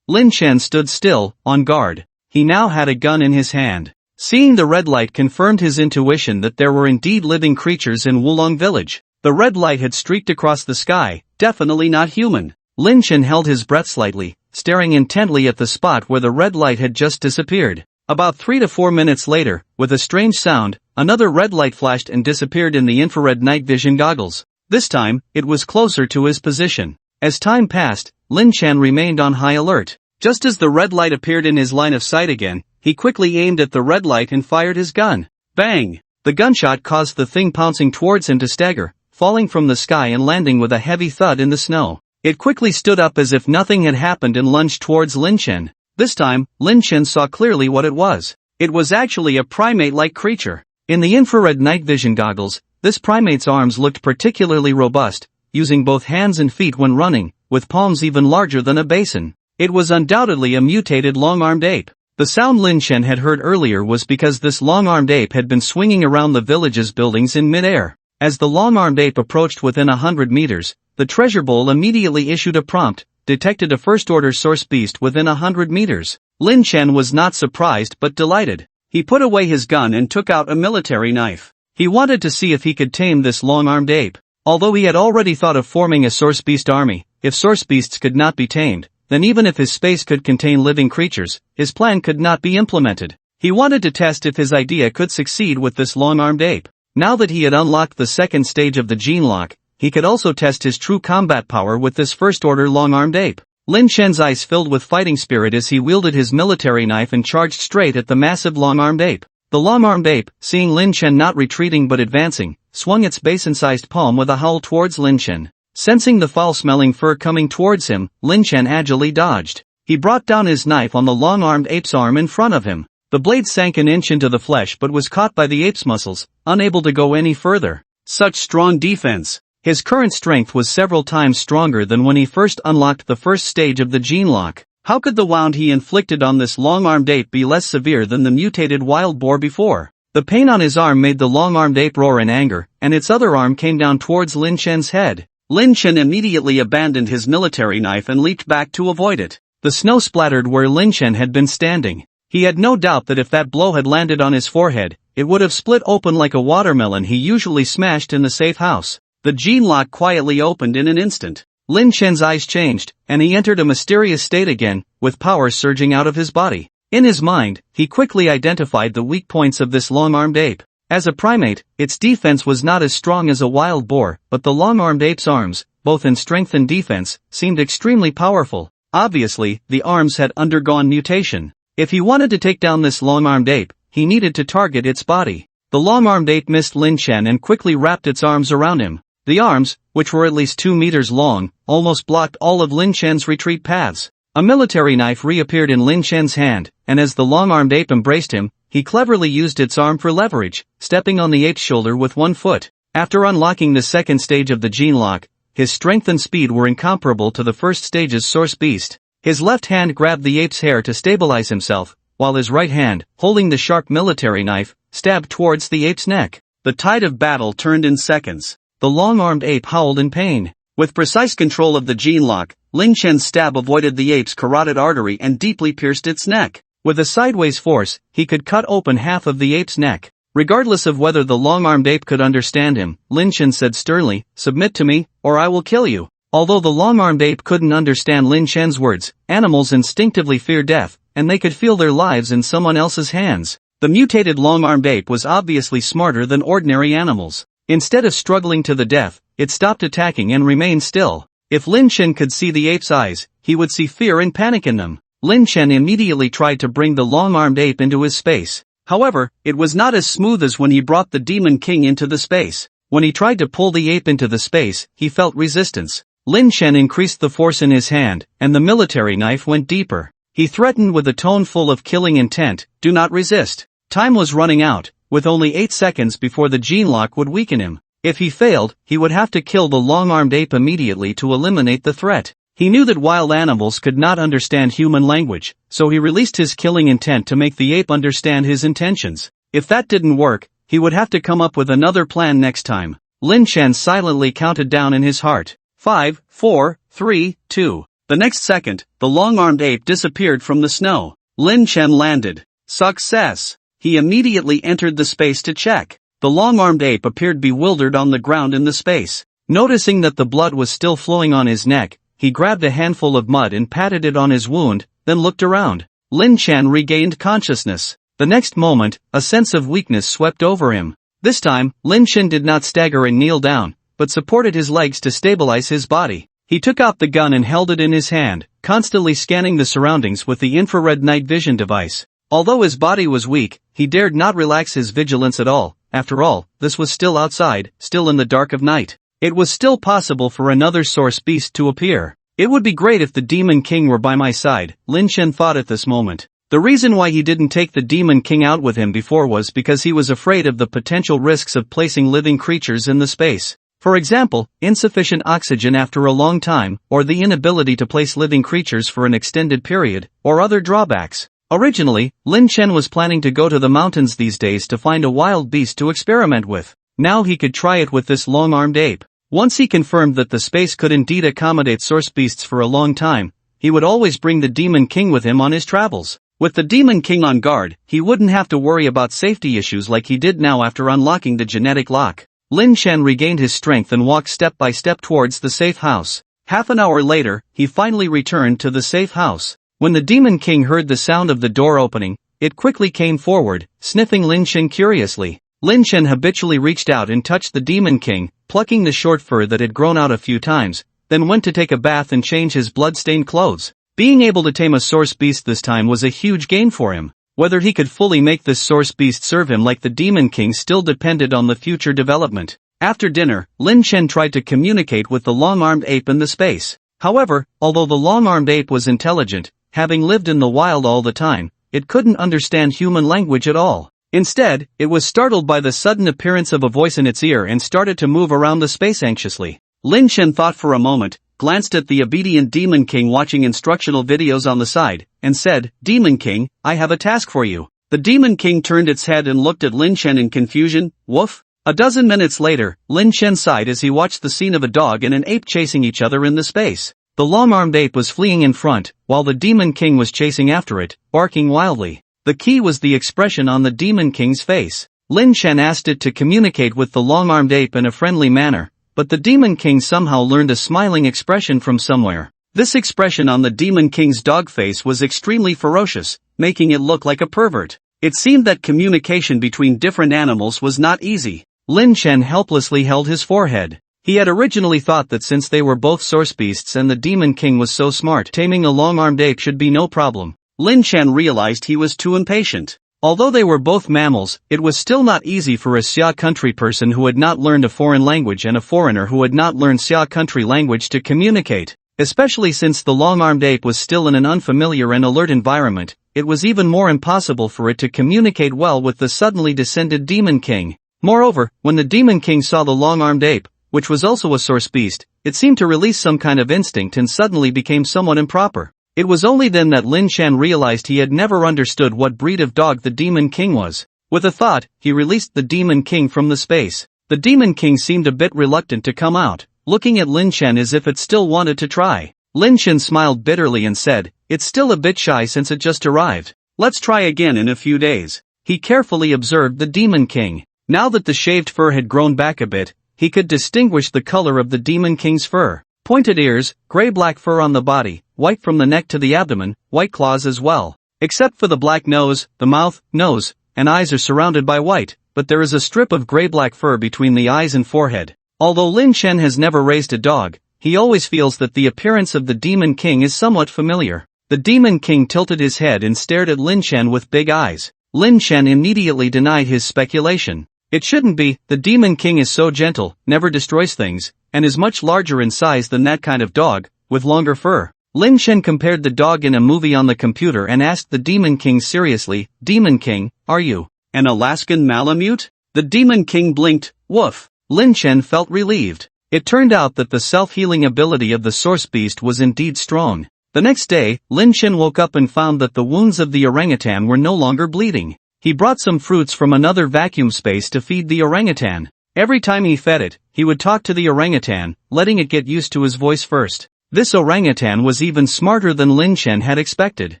Lin Chen stood still, on guard. He now had a gun in his hand. Seeing the red light confirmed his intuition that there were indeed living creatures in Wulong Village. The red light had streaked across the sky, definitely not human. Lin Chen held his breath slightly, staring intently at the spot where the red light had just disappeared. About 3 to 4 minutes later, with a strange sound, another red light flashed and disappeared in the infrared night vision goggles. This time, it was closer to his position. As time passed, Lin Chen remained on high alert. Just as the red light appeared in his line of sight again, he quickly aimed at the red light and fired his gun. Bang! The gunshot caused the thing pouncing towards him to stagger, falling from the sky and landing with a heavy thud in the snow. It quickly stood up as if nothing had happened and lunged towards Lin Chen. This time, Lin Chen saw clearly what it was. It was actually a primate-like creature. In the infrared night vision goggles, this primate's arms looked particularly robust, using both hands and feet when running, with palms even larger than a basin. It was undoubtedly a mutated long-armed ape. The sound Lin Chen had heard earlier was because this long-armed ape had been swinging around the village's buildings in mid-air. As the long-armed ape approached within 100 meters, the treasure bowl immediately issued a prompt, detected a first-order source beast within 100 meters. Lin Chen was not surprised but delighted. He put away his gun and took out a military knife. He wanted to see if he could tame this long-armed ape. Although he had already thought of forming a source beast army, if source beasts could not be tamed, then even if his space could contain living creatures, his plan could not be implemented. He wanted to test if his idea could succeed with this long-armed ape. Now that he had unlocked the second stage of the gene lock, he could also test his true combat power with this first-order long-armed ape. Lin Chen's eyes filled with fighting spirit as he wielded his military knife and charged straight at the massive long-armed ape. The long-armed ape, seeing Lin Chen not retreating but advancing, swung its basin-sized palm with a howl towards Lin Chen. Sensing the foul-smelling fur coming towards him, Lin Chen agilely dodged. He brought down his knife on the long-armed ape's arm in front of him. The The blade sank an inch into the flesh but was caught by the ape's muscles, unable to go any further. Such strong defense. His current strength was several times stronger than when he first unlocked the first stage of the gene lock. How could the wound he inflicted on this long-armed ape be less severe than the mutated wild boar before? The pain on his arm made the long-armed ape roar in anger, and its other arm came down towards Lin Chen's head. Lin Chen immediately abandoned his military knife and leaped back to avoid it. The snow splattered where Lin Chen had been standing. He had no doubt that if that blow had landed on his forehead, it would have split open like a watermelon he usually smashed in the safe house. The gene lock quietly opened in an instant. Lin Chen's eyes changed, and he entered a mysterious state again, with power surging out of his body. In his mind, he quickly identified the weak points of this long-armed ape. As a primate, its defense was not as strong as a wild boar, but the long-armed ape's arms, both in strength and defense, seemed extremely powerful. Obviously, the arms had undergone mutation. If he wanted to take down this long-armed ape, he needed to target its body. The long-armed ape missed Lin Chen and quickly wrapped its arms around him. The arms, which were at least 2 meters long, almost blocked all of Lin Chen's retreat paths. A military knife reappeared in Lin Chen's hand, and as the long-armed ape embraced him, he cleverly used its arm for leverage, stepping on the ape's shoulder with one foot. After unlocking the second stage of the gene lock, his strength and speed were incomparable to the first stage's source beast. His left hand grabbed the ape's hair to stabilize himself, while his right hand, holding the sharp military knife, stabbed towards the ape's neck. The tide of battle turned in seconds. The long-armed ape howled in pain. With precise control of the gene lock, Lin Chen's stab avoided the ape's carotid artery and deeply pierced its neck. With a sideways force, he could cut open half of the ape's neck. Regardless of whether the long-armed ape could understand him, Lin Chen said sternly, "Submit to me, or I will kill you." Although the long-armed ape couldn't understand Lin Chen's words, animals instinctively fear death, and they could feel their lives in someone else's hands. The mutated long-armed ape was obviously smarter than ordinary animals. Instead of struggling to the death, it stopped attacking and remained still. If Lin Chen could see the ape's eyes, he would see fear and panic in them. Lin Chen immediately tried to bring the long-armed ape into his space. However, it was not as smooth as when he brought the Demon King into the space. When he tried to pull the ape into the space, he felt resistance. Lin Chen increased the force in his hand, and the military knife went deeper. He threatened with a tone full of killing intent, "Do not resist." Time was running out, with only 8 seconds before the gene lock would weaken him. If he failed, he would have to kill the long-armed ape immediately to eliminate the threat. He knew that wild animals could not understand human language, so he released his killing intent to make the ape understand his intentions. If that didn't work, he would have to come up with another plan next time. Lin Chen silently counted down in his heart. 5, 4, 3, 2. The next second, the long-armed ape disappeared from the snow. Lin Chen landed. Success! He immediately entered the space to check. The long-armed ape appeared bewildered on the ground in the space. Noticing that the blood was still flowing on his neck, he grabbed a handful of mud and patted it on his wound, then looked around. Lin Chen regained consciousness. The next moment, a sense of weakness swept over him. This time, Lin Chen did not stagger and kneel down, but supported his legs to stabilize his body. He took out the gun and held it in his hand, constantly scanning the surroundings with the infrared night vision device. Although his body was weak, he dared not relax his vigilance at all. After all, this was still outside, still in the dark of night. It was still possible for another source beast to appear. It would be great if the Demon King were by my side, Lin Chen thought at this moment. The reason why he didn't take the Demon King out with him before was because he was afraid of the potential risks of placing living creatures in the space. For example, insufficient oxygen after a long time, or the inability to place living creatures for an extended period, or other drawbacks. Originally, Lin Chen was planning to go to the mountains these days to find a wild beast to experiment with. Now he could try it with this long-armed ape. Once he confirmed that the space could indeed accommodate source beasts for a long time, he would always bring the Demon King with him on his travels. With the Demon King on guard, he wouldn't have to worry about safety issues like he did now after unlocking the genetic lock. Lin Chen regained his strength and walked step by step towards the safe house. Half an hour later, he finally returned to the safe house. When the Demon King heard the sound of the door opening, it quickly came forward, sniffing Lin Chen curiously. Lin Chen habitually reached out and touched the Demon King, plucking the short fur that had grown out a few times, then went to take a bath and change his blood-stained clothes. Being able to tame a source beast this time was a huge gain for him. Whether he could fully make this source beast serve him like the Demon King still depended on the future development. After dinner, Lin Chen tried to communicate with the long-armed ape in the space. However, although the long-armed ape was intelligent, having lived in the wild all the time, it couldn't understand human language at all. Instead, it was startled by the sudden appearance of a voice in its ear and started to move around the space anxiously. Lin Chen thought for a moment, glanced at the obedient Demon King watching instructional videos on the side, and said, "Demon King, I have a task for you." The Demon King turned its head and looked at Lin Chen in confusion. Woof. A dozen minutes later, Lin Chen sighed as he watched the scene of a dog and an ape chasing each other in the space. The long-armed ape was fleeing in front, while the Demon King was chasing after it, barking wildly. The key was the expression on the Demon King's face. Lin Chen asked it to communicate with the long-armed ape in a friendly manner, but the Demon King somehow learned a smiling expression from somewhere. This expression on the Demon King's dog face was extremely ferocious, making it look like a pervert. It seemed that communication between different animals was not easy. Lin Chen helplessly held his forehead. He had originally thought that since they were both source beasts and the Demon King was so smart, taming a long-armed ape should be no problem. Lin Chen realized he was too impatient. Although they were both mammals, it was still not easy for a Xia country person who had not learned a foreign language and a foreigner who had not learned Xia country language to communicate. Especially since the long-armed ape was still in an unfamiliar and alert environment, it was even more impossible for it to communicate well with the suddenly descended Demon King. Moreover, when the Demon King saw the long-armed ape, which was also a source beast, it seemed to release some kind of instinct and suddenly became somewhat improper. It was only then that Lin Chen realized he had never understood what breed of dog the Demon King was. With a thought, he released the Demon King from the space. The Demon King seemed a bit reluctant to come out, looking at Lin Chen as if it still wanted to try. Lin Chen smiled bitterly and said, "It's still a bit shy since it just arrived. Let's try again in a few days." He carefully observed the Demon King. Now that the shaved fur had grown back a bit, he could distinguish the color of the Demon King's fur. Pointed ears, gray-black fur on the body, white from the neck to the abdomen, white claws as well. Except for the black nose, the mouth, nose, and eyes are surrounded by white, but there is a strip of gray-black fur between the eyes and forehead. Although Lin Chen has never raised a dog, he always feels that the appearance of the Demon King is somewhat familiar. The Demon King tilted his head and stared at Lin Chen with big eyes. Lin Chen immediately denied his speculation. It shouldn't be, the Demon King is so gentle, never destroys things, and is much larger in size than that kind of dog, with longer fur. Lin Chen compared the dog in a movie on the computer and asked the Demon King seriously, "Demon King, are you an Alaskan Malamute?" The Demon King blinked. Woof. Lin Chen felt relieved. It turned out that the self-healing ability of the source beast was indeed strong. The next day, Lin Chen woke up and found that the wounds of the orangutan were no longer bleeding. He brought some fruits from another vacuum space to feed the orangutan. Every time he fed it, he would talk to the orangutan, letting it get used to his voice first. This orangutan was even smarter than Lin Chen had expected.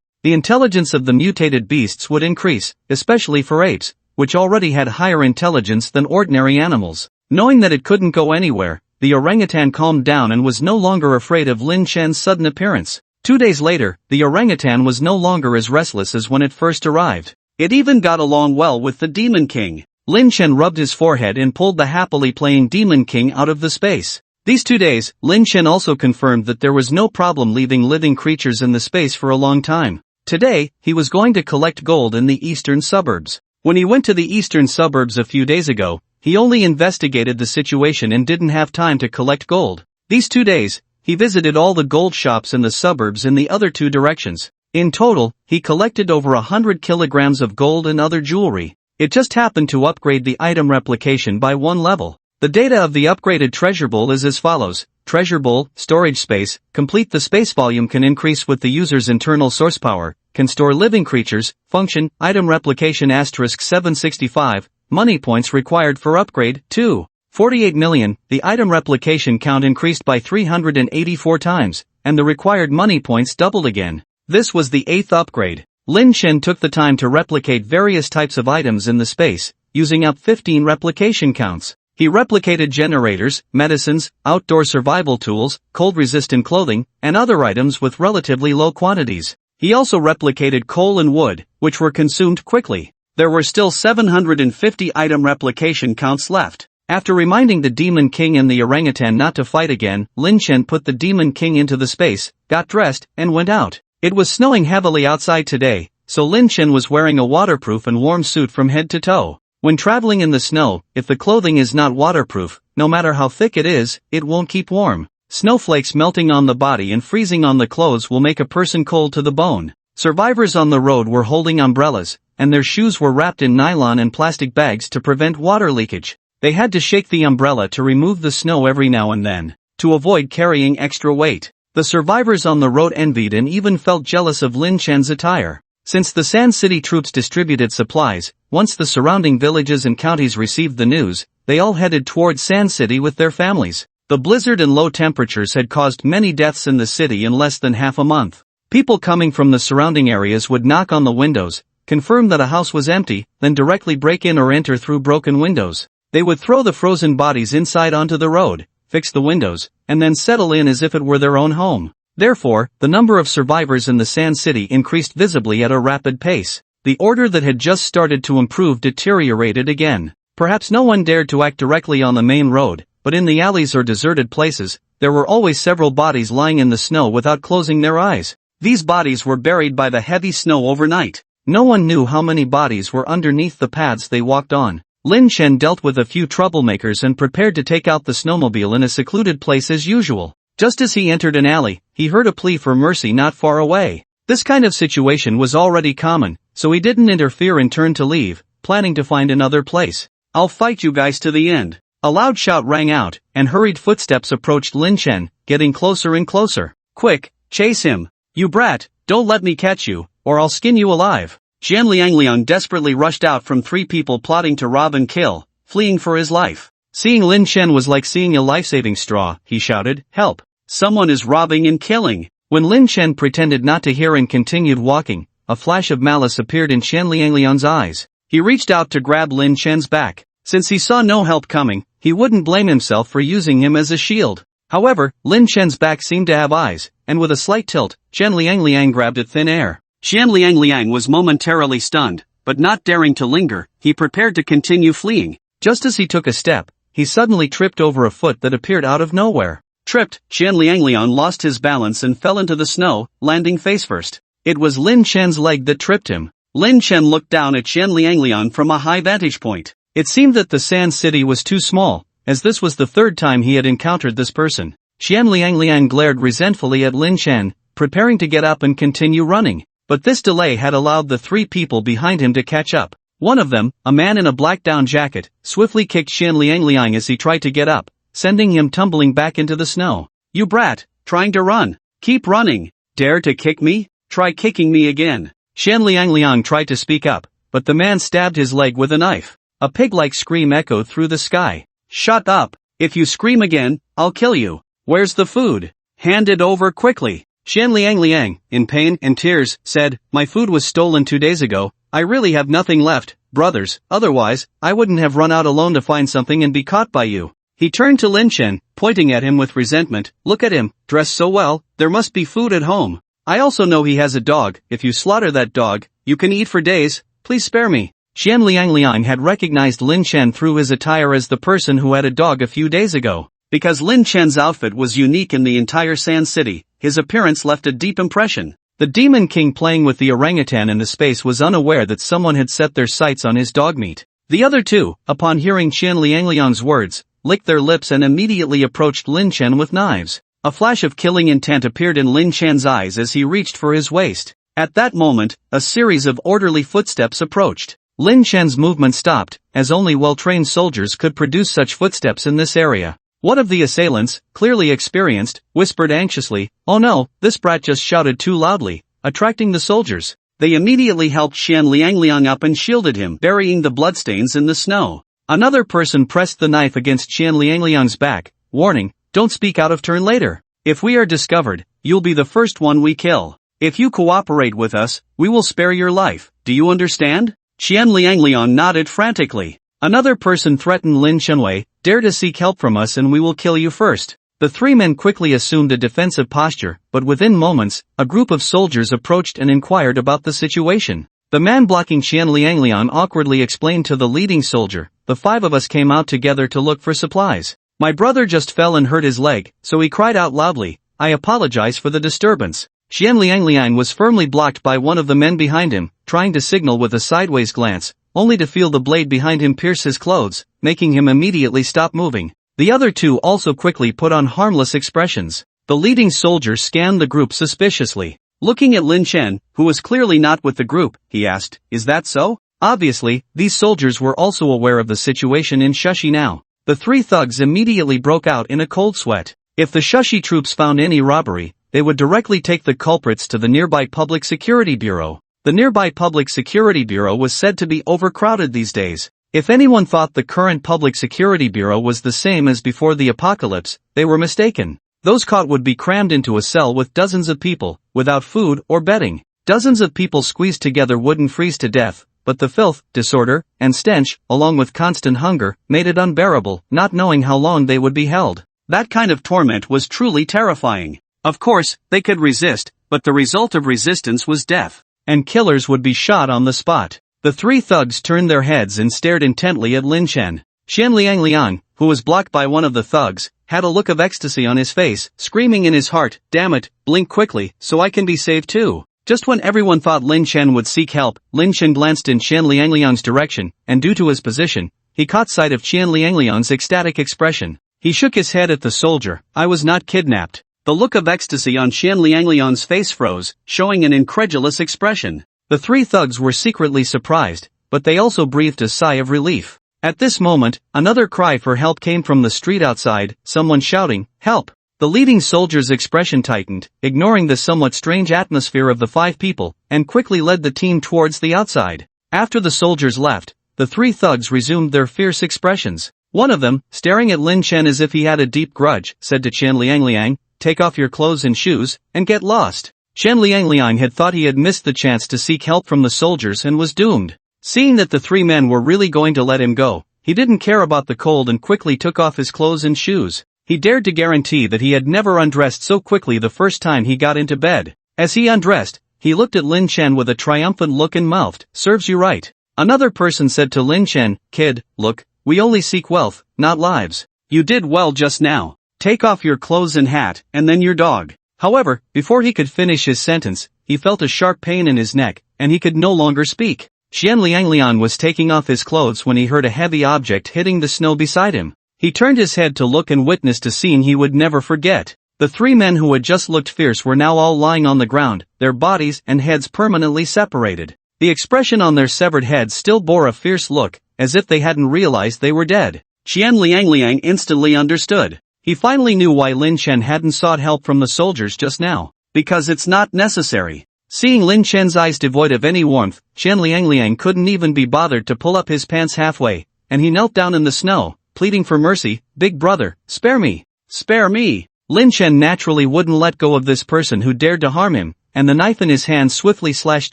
The intelligence of the mutated beasts would increase, especially for apes, which already had higher intelligence than ordinary animals. Knowing that it couldn't go anywhere, the orangutan calmed down and was no longer afraid of Lin Chen's sudden appearance. 2 days later, the orangutan was no longer as restless as when it first arrived. It even got along well with the Demon King. Lin Chen rubbed his forehead and pulled the happily playing Demon King out of the space. These 2 days, Lin Chen also confirmed that there was no problem leaving living creatures in the space for a long time. Today, he was going to collect gold in the eastern suburbs. When he went to the eastern suburbs a few days ago, he only investigated the situation and didn't have time to collect gold. These 2 days, he visited all the gold shops in the suburbs in the other 2 directions. In total, he collected over 100 kilograms of gold and other jewelry. It just happened to upgrade the item replication by 1 level. The data of the upgraded treasure bowl is as follows. Treasure bowl, storage space, complete. The space volume can increase with the user's internal source power, can store living creatures, function, item replication *765, money points required for upgrade, 2. 48 million, the item replication count increased by 384 times, and the required money points doubled again. This was the 8th upgrade. Lin Chen took the time to replicate various types of items in the space, using up 15 replication counts. He replicated generators, medicines, outdoor survival tools, cold-resistant clothing, and other items with relatively low quantities. He also replicated coal and wood, which were consumed quickly. There were still 750 item replication counts left. After reminding the Demon King and the orangutan not to fight again, Lin Chen put the Demon King into the space, got dressed, and went out. It was snowing heavily outside today, so Lin Chen was wearing a waterproof and warm suit from head to toe. When traveling in the snow, if the clothing is not waterproof, no matter how thick it is, it won't keep warm. Snowflakes melting on the body and freezing on the clothes will make a person cold to the bone. Survivors on the road were holding umbrellas, and their shoes were wrapped in nylon and plastic bags to prevent water leakage. They had to shake the umbrella to remove the snow every now and then, to avoid carrying extra weight. The survivors on the road envied and even felt jealous of Lin Chen's attire. Since the Sand City troops distributed supplies, once the surrounding villages and counties received the news, they all headed toward Sand City with their families. The blizzard and low temperatures had caused many deaths in the city in less than half a month. People coming from the surrounding areas would knock on the windows, confirm that a house was empty, then directly break in or enter through broken windows. They would throw the frozen bodies inside onto the road, fix the windows, and then settle in as if it were their own home. Therefore, the number of survivors in the Sand City increased visibly at a rapid pace. The order that had just started to improve deteriorated again. Perhaps no one dared to act directly on the main road, but in the alleys or deserted places, there were always several bodies lying in the snow without closing their eyes. These bodies were buried by the heavy snow overnight. No one knew how many bodies were underneath the paths they walked on. Lin Chen dealt with a few troublemakers and prepared to take out the snowmobile in a secluded place as usual. Just as he entered an alley, he heard a plea for mercy not far away. This kind of situation was already common, so he didn't interfere and turned to leave, planning to find another place. "I'll fight you guys to the end." A loud shout rang out, and hurried footsteps approached Lin Chen, getting closer and closer. "Quick, chase him! You brat, don't let me catch you, or I'll skin you alive." Xian Liangliang desperately rushed out from 3 people plotting to rob and kill, fleeing for his life. Seeing Lin Chen was like seeing a life-saving straw. He shouted, "Help! Someone is robbing and killing." When Lin Chen pretended not to hear and continued walking, a flash of malice appeared in Xian Liangliang's eyes. He reached out to grab Lin Chen's back. Since he saw no help coming, he wouldn't blame himself for using him as a shield. However, Lin Chen's back seemed to have eyes, and with a slight tilt, Xian Liangliang grabbed at thin air. Xian Liangliang was momentarily stunned, but not daring to linger, he prepared to continue fleeing. Just as he took a step, he suddenly tripped over a foot that appeared out of nowhere. Tripped, Xian Liangliang lost his balance and fell into the snow, landing face first. It was Lin Chen's leg that tripped him. Lin Chen looked down at Xian Liangliang from a high vantage point. It seemed that the Sand City was too small, as this was the 3rd time he had encountered this person. Xian Liangliang glared resentfully at Lin Chen, preparing to get up and continue running. But this delay had allowed the 3 people behind him to catch up. One of them, a man in a black down jacket, swiftly kicked Xian Liangliang as he tried to get up, sending him tumbling back into the snow. "You brat, trying to run. Keep running. Dare to kick me? Try kicking me again." Xian Liangliang tried to speak up, but the man stabbed his leg with a knife. A pig-like scream echoed through the sky. "Shut up! If you scream again, I'll kill you. Where's the food? Hand it over quickly." Xian Liangliang, in pain and tears, said, "My food was stolen 2 days ago. I really have nothing left, brothers, otherwise, I wouldn't have run out alone to find something and be caught by you." He turned to Lin Chen, pointing at him with resentment. "Look at him, dressed so well, there must be food at home. I also know he has a dog. If you slaughter that dog, you can eat for days. Please spare me." Xian Liangliang had recognized Lin Chen through his attire as the person who had a dog a few days ago. Because Lin Chen's outfit was unique in the entire Sand City, his appearance left a deep impression. The Demon King playing with the orangutan in the space was unaware that someone had set their sights on his dog meat. The other 2, upon hearing Xian Liangliang's words, licked their lips and immediately approached Lin Chen with knives. A flash of killing intent appeared in Lin Chen's eyes as he reached for his waist. At that moment, a series of orderly footsteps approached. Lin Chen's movement stopped, as only well-trained soldiers could produce such footsteps in this area. One of the assailants, clearly experienced, whispered anxiously, "Oh no, this brat just shouted too loudly," attracting the soldiers. They immediately helped Xian Liangliang up and shielded him, burying the bloodstains in the snow. Another person pressed the knife against Xian Liangliang's back, warning, "Don't speak out of turn later. If we are discovered, you'll be the first one we kill. If you cooperate with us, we will spare your life. Do you understand?" Xian Liangliang nodded frantically. Another person threatened Lin Chenwei, "Dare to seek help from us and we will kill you first." The 3 men quickly assumed a defensive posture, but within moments, a group of soldiers approached and inquired about the situation. The man blocking Xian Liangliang awkwardly explained to the leading soldier, "The 5 of us came out together to look for supplies. My brother just fell and hurt his leg, so he cried out loudly. I apologize for the disturbance." Xian Liangliang was firmly blocked by one of the men behind him, trying to signal with a sideways glance, only to feel the blade behind him pierce his clothes, making him immediately stop moving. The other 2 also quickly put on harmless expressions. The leading soldier scanned the group suspiciously. Looking at Lin Chen, who was clearly not with the group, he asked, "Is that so?" Obviously, these soldiers were also aware of the situation in Shushi now. The three thugs immediately broke out in a cold sweat. If the Shushi troops found any robbery, they would directly take the culprits to the nearby Public Security Bureau. The nearby Public Security Bureau was said to be overcrowded these days. If anyone thought the current Public Security Bureau was the same as before the apocalypse, they were mistaken. Those caught would be crammed into a cell with dozens of people, without food or bedding. Dozens of people squeezed together wouldn't freeze to death, but the filth, disorder, and stench, along with constant hunger, made it unbearable, not knowing how long they would be held. That kind of torment was truly terrifying. Of course, they could resist, but the result of resistance was death, and killers would be shot on the spot. The three thugs turned their heads and stared intently at Lin Chen. Xian Liang, who was blocked by one of the thugs, had a look of ecstasy on his face, screaming in his heart, "Damn it, blink quickly, so I can be saved too." Just when everyone thought Lin Chen would seek help, Lin Chen glanced in Xian Liang's direction, and due to his position, he caught sight of Xian Liang's ecstatic expression. He shook his head at the soldier. "I was not kidnapped." The look of ecstasy on Xian Liang's face froze, showing an incredulous expression. The three thugs were secretly surprised, but they also breathed a sigh of relief. At this moment, another cry for help came from the street outside, someone shouting, "Help!" The leading soldier's expression tightened, ignoring the somewhat strange atmosphere of the five people, and quickly led the team towards the outside. After the soldiers left, the three thugs resumed their fierce expressions. One of them, staring at Lin Chen as if he had a deep grudge, said to Qian Liang, "Take off your clothes and shoes, and get lost." Qian Liang had thought he had missed the chance to seek help from the soldiers and was doomed. Seeing that the three men were really going to let him go, he didn't care about the cold and quickly took off his clothes and shoes. He dared to guarantee that he had never undressed so quickly the first time he got into bed. As he undressed, he looked at Lin Chen with a triumphant look and mouthed, "Serves you right." Another person said to Lin Chen, "Kid, look, we only seek wealth, not lives. You did well just now. Take off your clothes and hat, and then your dog." However, before he could finish his sentence, he felt a sharp pain in his neck, and he could no longer speak. Xian Liang was taking off his clothes when he heard a heavy object hitting the snow beside him. He turned his head to look and witnessed a scene he would never forget. The three men who had just looked fierce were now all lying on the ground, their bodies and heads permanently separated. The expression on their severed heads still bore a fierce look, as if they hadn't realized they were dead. Xian Liang instantly understood. He finally knew why Lin Chen hadn't sought help from the soldiers just now. Because it's not necessary. Seeing Lin Chen's eyes devoid of any warmth, Xian Liang couldn't even be bothered to pull up his pants halfway, and he knelt down in the snow, pleading for mercy, "Big brother, spare me. Spare me." Lin Chen naturally wouldn't let go of this person who dared to harm him, and the knife in his hand swiftly slashed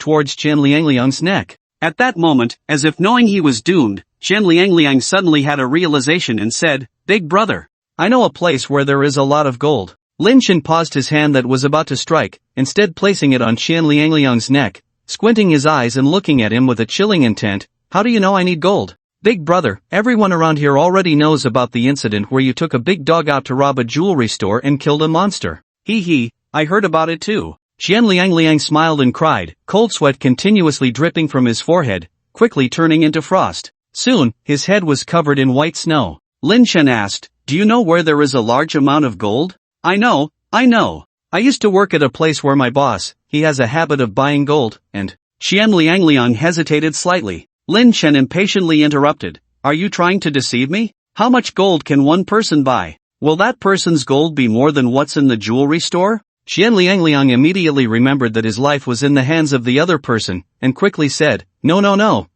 towards Xian Liang's neck. At that moment, as if knowing he was doomed, Xian Liang suddenly had a realization and said, "Big brother, I know a place where there is a lot of gold." Lin Chen paused his hand that was about to strike, instead placing it on Xian Liang's neck, squinting his eyes and looking at him with a chilling intent. "How do you know I need gold?" "Big brother, everyone around here already knows about the incident where you took a big dog out to rob a jewelry store and killed a monster." "Hee, I heard about it too." Xian Liang smiled and cried, cold sweat continuously dripping from his forehead, quickly turning into frost. Soon, his head was covered in white snow. Lin Chen asked, "Do you know where there is a large amount of gold?" I know. I used to work at a place where my boss, he has a habit of buying gold, and..." Xian Liang hesitated slightly. Lin Chen impatiently interrupted, "Are you trying to deceive me? How much gold can one person buy? Will that person's gold be more than what's in the jewelry store?" Xian Liang immediately remembered that his life was in the hands of the other person, and quickly said, No,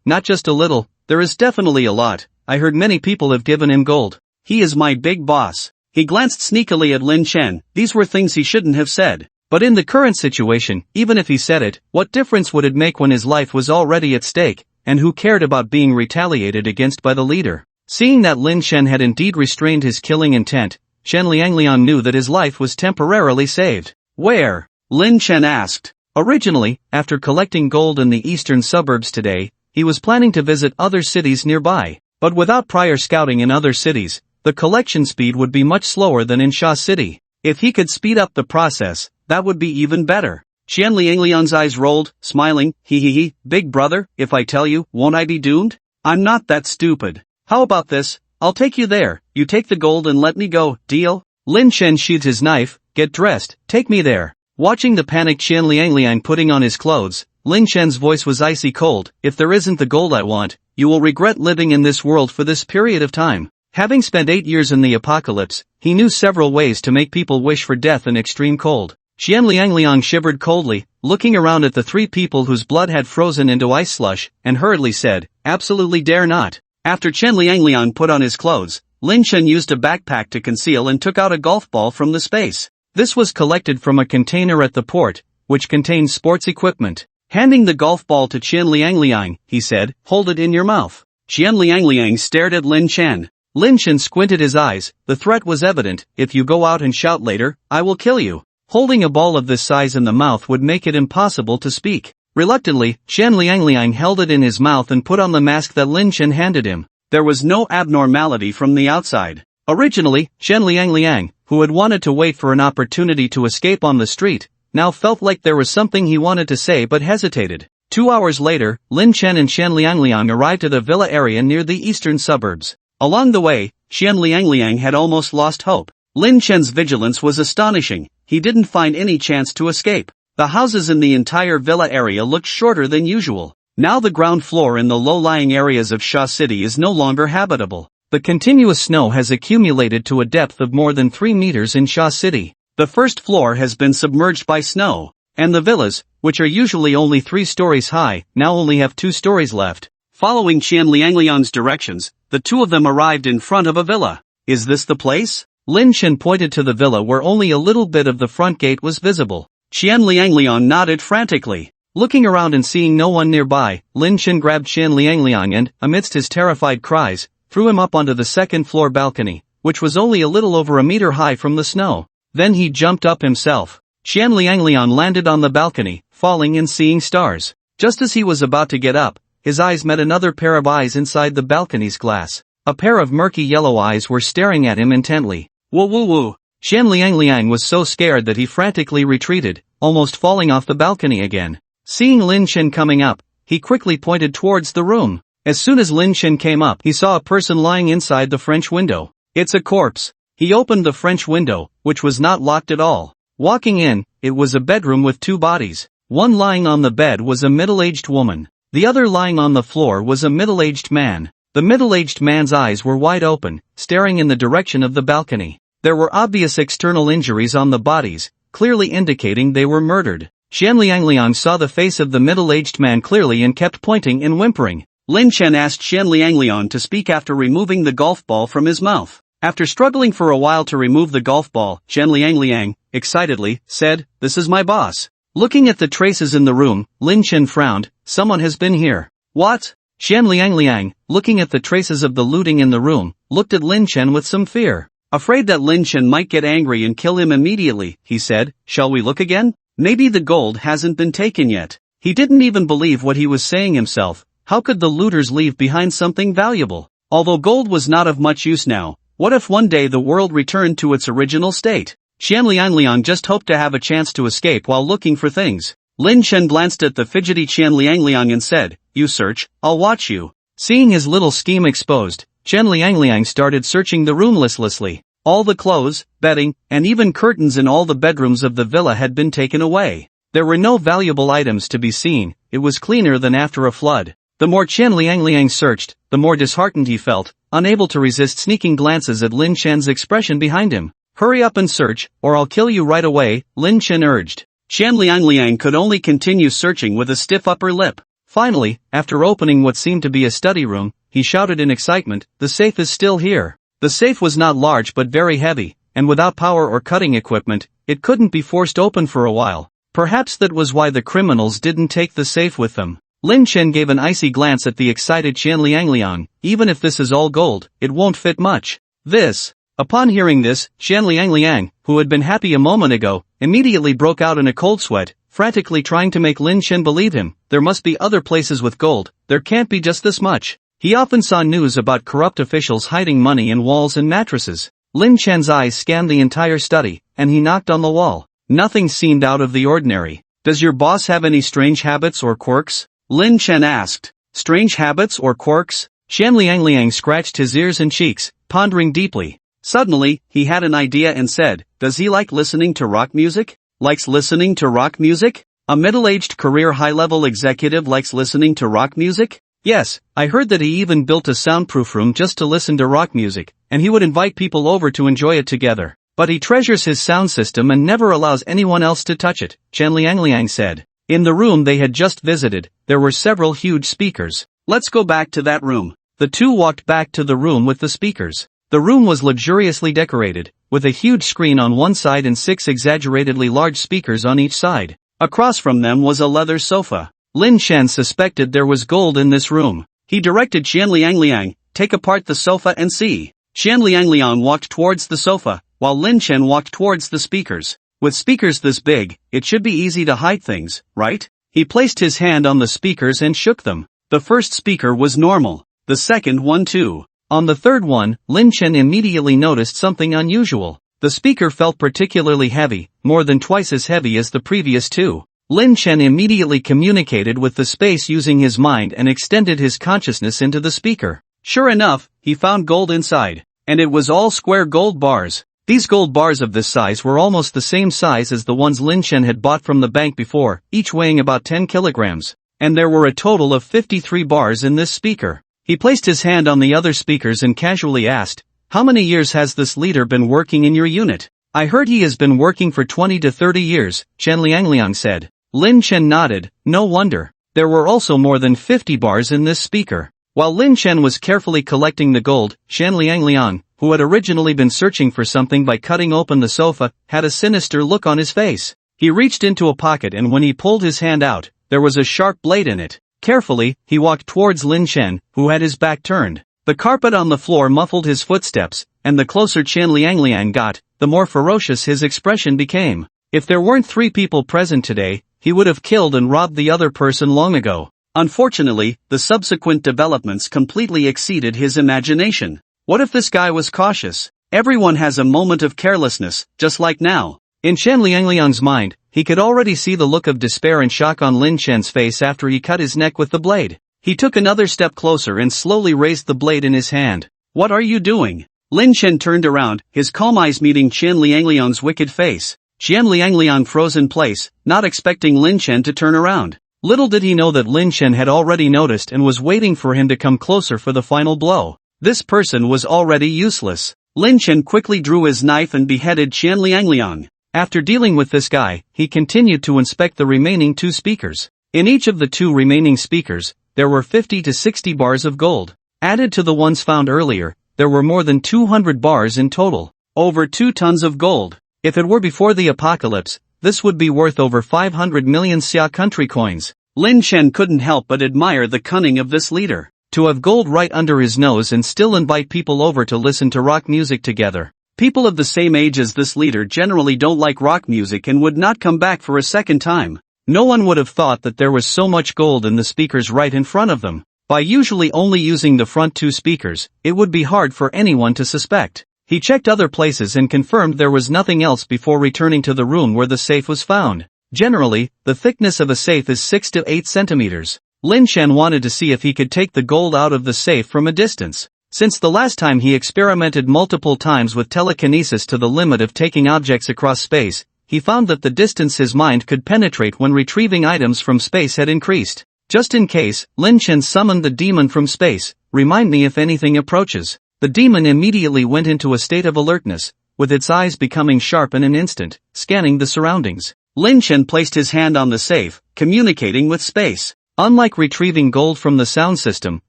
not just a little, there is definitely a lot. I heard many people have given him gold. He is my big boss." He glanced sneakily at Lin Chen. These were things he shouldn't have said. But in the current situation, even if he said it, what difference would it make when his life was already at stake, and who cared about being retaliated against by the leader? Seeing that Lin Chen had indeed restrained his killing intent, Xian Liang knew that his life was temporarily saved. "Where?" Lin Chen asked. Originally, after collecting gold in the eastern suburbs today, he was planning to visit other cities nearby. But without prior scouting in other cities, the collection speed would be much slower than in Sha City. If he could speed up the process, that would be even better. Xian Liang's eyes rolled, smiling, Hee, big brother, if I tell you, won't I be doomed? I'm not that stupid. How about this? I'll take you there, you take the gold and let me go, deal? Lin Chen sheathed his knife, "Get dressed, take me there." Watching the panicked Qian Liangliang putting on his clothes, Lin Chen's voice was icy cold. If there isn't the gold I want, you will regret living in this world for this period of time. Having spent 8 years in the apocalypse, he knew several ways to make people wish for death and extreme cold. Qian Liangliang shivered coldly, looking around at the 3 people whose blood had frozen into ice slush, and hurriedly said, absolutely dare not. After Qian Liangliang put on his clothes, Lin Chen used a backpack to conceal and took out a golf ball from the space. This was collected from a container at the port, which contained sports equipment. Handing the golf ball to Qian Liangliang, he said, hold it in your mouth. Qian Liangliang stared at Lin Chen. Lin Chen squinted his eyes. The threat was evident. If you go out and shout later, I will kill you. Holding a ball of this size in the mouth would make it impossible to speak. Reluctantly, Qian Liangliang held it in his mouth and put on the mask that Lin Chen handed him. There was no abnormality from the outside. Originally, Qian Liangliang, who had wanted to wait for an opportunity to escape on the street, now felt like there was something he wanted to say but hesitated. 2 hours later, Lin Chen and Qian Liangliang arrived at a villa area near the eastern suburbs. Along the way, Qian Liangliang had almost lost hope. Lin Chen's vigilance was astonishing. He didn't find any chance to escape. The houses in the entire villa area looked shorter than usual. Now the ground floor in the low-lying areas of Sha City is no longer habitable. The continuous snow has accumulated to a depth of more than 3 meters in Sha City. The first floor has been submerged by snow, and the villas, which are usually only 3 stories high, now only have 2 stories left. Following Qian Liangliang's directions, the 2 of them arrived in front of a villa. Is this the place? Lin Chen pointed to the villa where only a little bit of the front gate was visible. Qian Liangliang nodded frantically. Looking around and seeing no one nearby, Lin Chen grabbed Qian Liangliang and, amidst his terrified cries, threw him up onto the second-floor balcony, which was only a little over a meter high from the snow. Then he jumped up himself. Qian Liangliang landed on the balcony, falling and seeing stars. Just as he was about to get up, his eyes met another pair of eyes inside the balcony's glass. A pair of murky yellow eyes were staring at him intently. Woo woo woo. Qian Liangliang was so scared that he frantically retreated, almost falling off the balcony again. Seeing Lin Chen coming up, he quickly pointed towards the room. As soon as Lin Chen came up, he saw a person lying inside the French window. It's a corpse. He opened the French window, which was not locked at all. Walking in, it was a bedroom with 2 bodies. One lying on the bed was a middle-aged woman. The other lying on the floor was a middle-aged man. The middle-aged man's eyes were wide open, staring in the direction of the balcony. There were obvious external injuries on the bodies, clearly indicating they were murdered. Qian Liangliang saw the face of the middle-aged man clearly and kept pointing and whimpering. Lin Chen asked Qian Liangliang to speak after removing the golf ball from his mouth. After struggling for a while to remove the golf ball, Qian Liangliang, excitedly, said, "This is my boss." Looking at the traces in the room, Lin Chen frowned. Someone has been here. What? Qian Liangliang, looking at the traces of the looting in the room, looked at Lin Chen with some fear. Afraid that Lin Chen might get angry and kill him immediately, he said, "Shall we look again? Maybe the gold hasn't been taken yet." He didn't even believe what he was saying himself. How could the looters leave behind something valuable? Although gold was not of much use now, what if one day the world returned to its original state? Qian Liangliang just hoped to have a chance to escape while looking for things. Lin Chen glanced at the fidgety Qian Liangliang and said, "You search, I'll watch you." Seeing his little scheme exposed, Qian Liangliang started searching the room listlessly. All the clothes, bedding, and even curtains in all the bedrooms of the villa had been taken away. There were no valuable items to be seen. It was cleaner than after a flood. The more Qian Liangliang searched, the more disheartened he felt, unable to resist sneaking glances at Lin Chen's expression behind him. "Hurry up and search, or I'll kill you right away," Lin Chen urged. Qian Liangliang could only continue searching with a stiff upper lip. Finally, after opening what seemed to be a study room, he shouted in excitement, "The safe is still here." The safe was not large but very heavy, and without power or cutting equipment, it couldn't be forced open for a while. Perhaps that was why the criminals didn't take the safe with them. Lin Chen gave an icy glance at the excited Qian Liangliang. "Even if this is all gold, it won't fit much. This." Upon hearing this, Qian Liangliang, who had been happy a moment ago, immediately broke out in a cold sweat, frantically trying to make Lin Chen believe him. There must be other places with gold, there can't be just this much. He often saw news about corrupt officials hiding money in walls and mattresses. Lin Chen's eyes scanned the entire study, and he knocked on the wall. Nothing seemed out of the ordinary. "Does your boss have any strange habits or quirks?" Lin Chen asked. "Strange habits or quirks?" Qian Liangliang scratched his ears and cheeks, pondering deeply. Suddenly, he had an idea and said, "Does he like listening to rock music?" Likes listening to rock music? A middle-aged career high-level executive likes listening to rock music? Yes, I heard that he even built a soundproof room just to listen to rock music, and he would invite people over to enjoy it together. But he treasures his sound system and never allows anyone else to touch it, Chen Liangliang said. In the room they had just visited, there were several huge speakers. Let's go back to that room. The two walked back to the room with the speakers. The room was luxuriously decorated, with a huge screen on one side and 6 exaggeratedly large speakers on each side. Across from them was a leather sofa. Lin Chen suspected there was gold in this room. He directed Chen Liangliang, take apart the sofa and see. Chen Liangliang walked towards the sofa, while Lin Chen walked towards the speakers. With speakers this big, it should be easy to hide things, right? He placed his hand on the speakers and shook them. The first speaker was normal. The second one too. On the third one, Lin Chen immediately noticed something unusual. The speaker felt particularly heavy, more than twice as heavy as the previous two. Lin Chen immediately communicated with the space using his mind and extended his consciousness into the speaker. Sure enough, he found gold inside. And it was all square gold bars. These gold bars of this size were almost the same size as the ones Lin Chen had bought from the bank before, each weighing about 10 kilograms. And there were a total of 53 bars in this speaker. He placed his hand on the other speakers and casually asked, "How many years has this leader been working in your unit?" "I heard he has been working for 20 to 30 years, Chen Liangliang said. Lin Chen nodded. No wonder. There were also more than 50 bars in this speaker. While Lin Chen was carefully collecting the gold, Chen Liangliang, who had originally been searching for something by cutting open the sofa, had a sinister look on his face. He reached into a pocket and when he pulled his hand out, there was a sharp blade in it. Carefully, he walked towards Lin Chen, who had his back turned. The carpet on the floor muffled his footsteps, and the closer Chen Liangliang got, the more ferocious his expression became. If there weren't 3 people present today, he would have killed and robbed the other person long ago. Unfortunately, the subsequent developments completely exceeded his imagination. What if this guy was cautious? Everyone has a moment of carelessness, just like now. In Chen Liangliang's mind, he could already see the look of despair and shock on Lin Chen's face after he cut his neck with the blade. He took another step closer and slowly raised the blade in his hand. "What are you doing?" Lin Chen turned around, his calm eyes meeting Chen Liangliang's wicked face. Chen Liangliang froze in place, not expecting Lin Chen to turn around. Little did he know that Lin Chen had already noticed and was waiting for him to come closer for the final blow. This person was already useless. Lin Chen quickly drew his knife and beheaded Chen Liangliang. After dealing with this guy, he continued to inspect the remaining 2 speakers. In each of the 2 remaining speakers, there were 50 to 60 bars of gold. Added to the ones found earlier, there were more than 200 bars in total. Over 2 tons of gold. If it were before the apocalypse, this would be worth over 500 million Xia country coins. Lin Chen couldn't help but admire the cunning of this leader. To have gold right under his nose and still invite people over to listen to rock music together. People of the same age as this leader generally don't like rock music and would not come back for a second time. No one would have thought that there was so much gold in the speakers right in front of them. By usually only using the front 2 speakers, it would be hard for anyone to suspect. He checked other places and confirmed there was nothing else before returning to the room where the safe was found. Generally, the thickness of a safe is 6 to 8 centimeters. Lin Chen wanted to see if he could take the gold out of the safe from a distance. Since the last time he experimented multiple times with telekinesis to the limit of taking objects across space, he found that the distance his mind could penetrate when retrieving items from space had increased. Just in case, Lin Chen summoned the demon from space. "Remind me if anything approaches." The demon immediately went into a state of alertness, with its eyes becoming sharp in an instant, scanning the surroundings. Lin Chen placed his hand on the safe, communicating with space. Unlike retrieving gold from the sound system,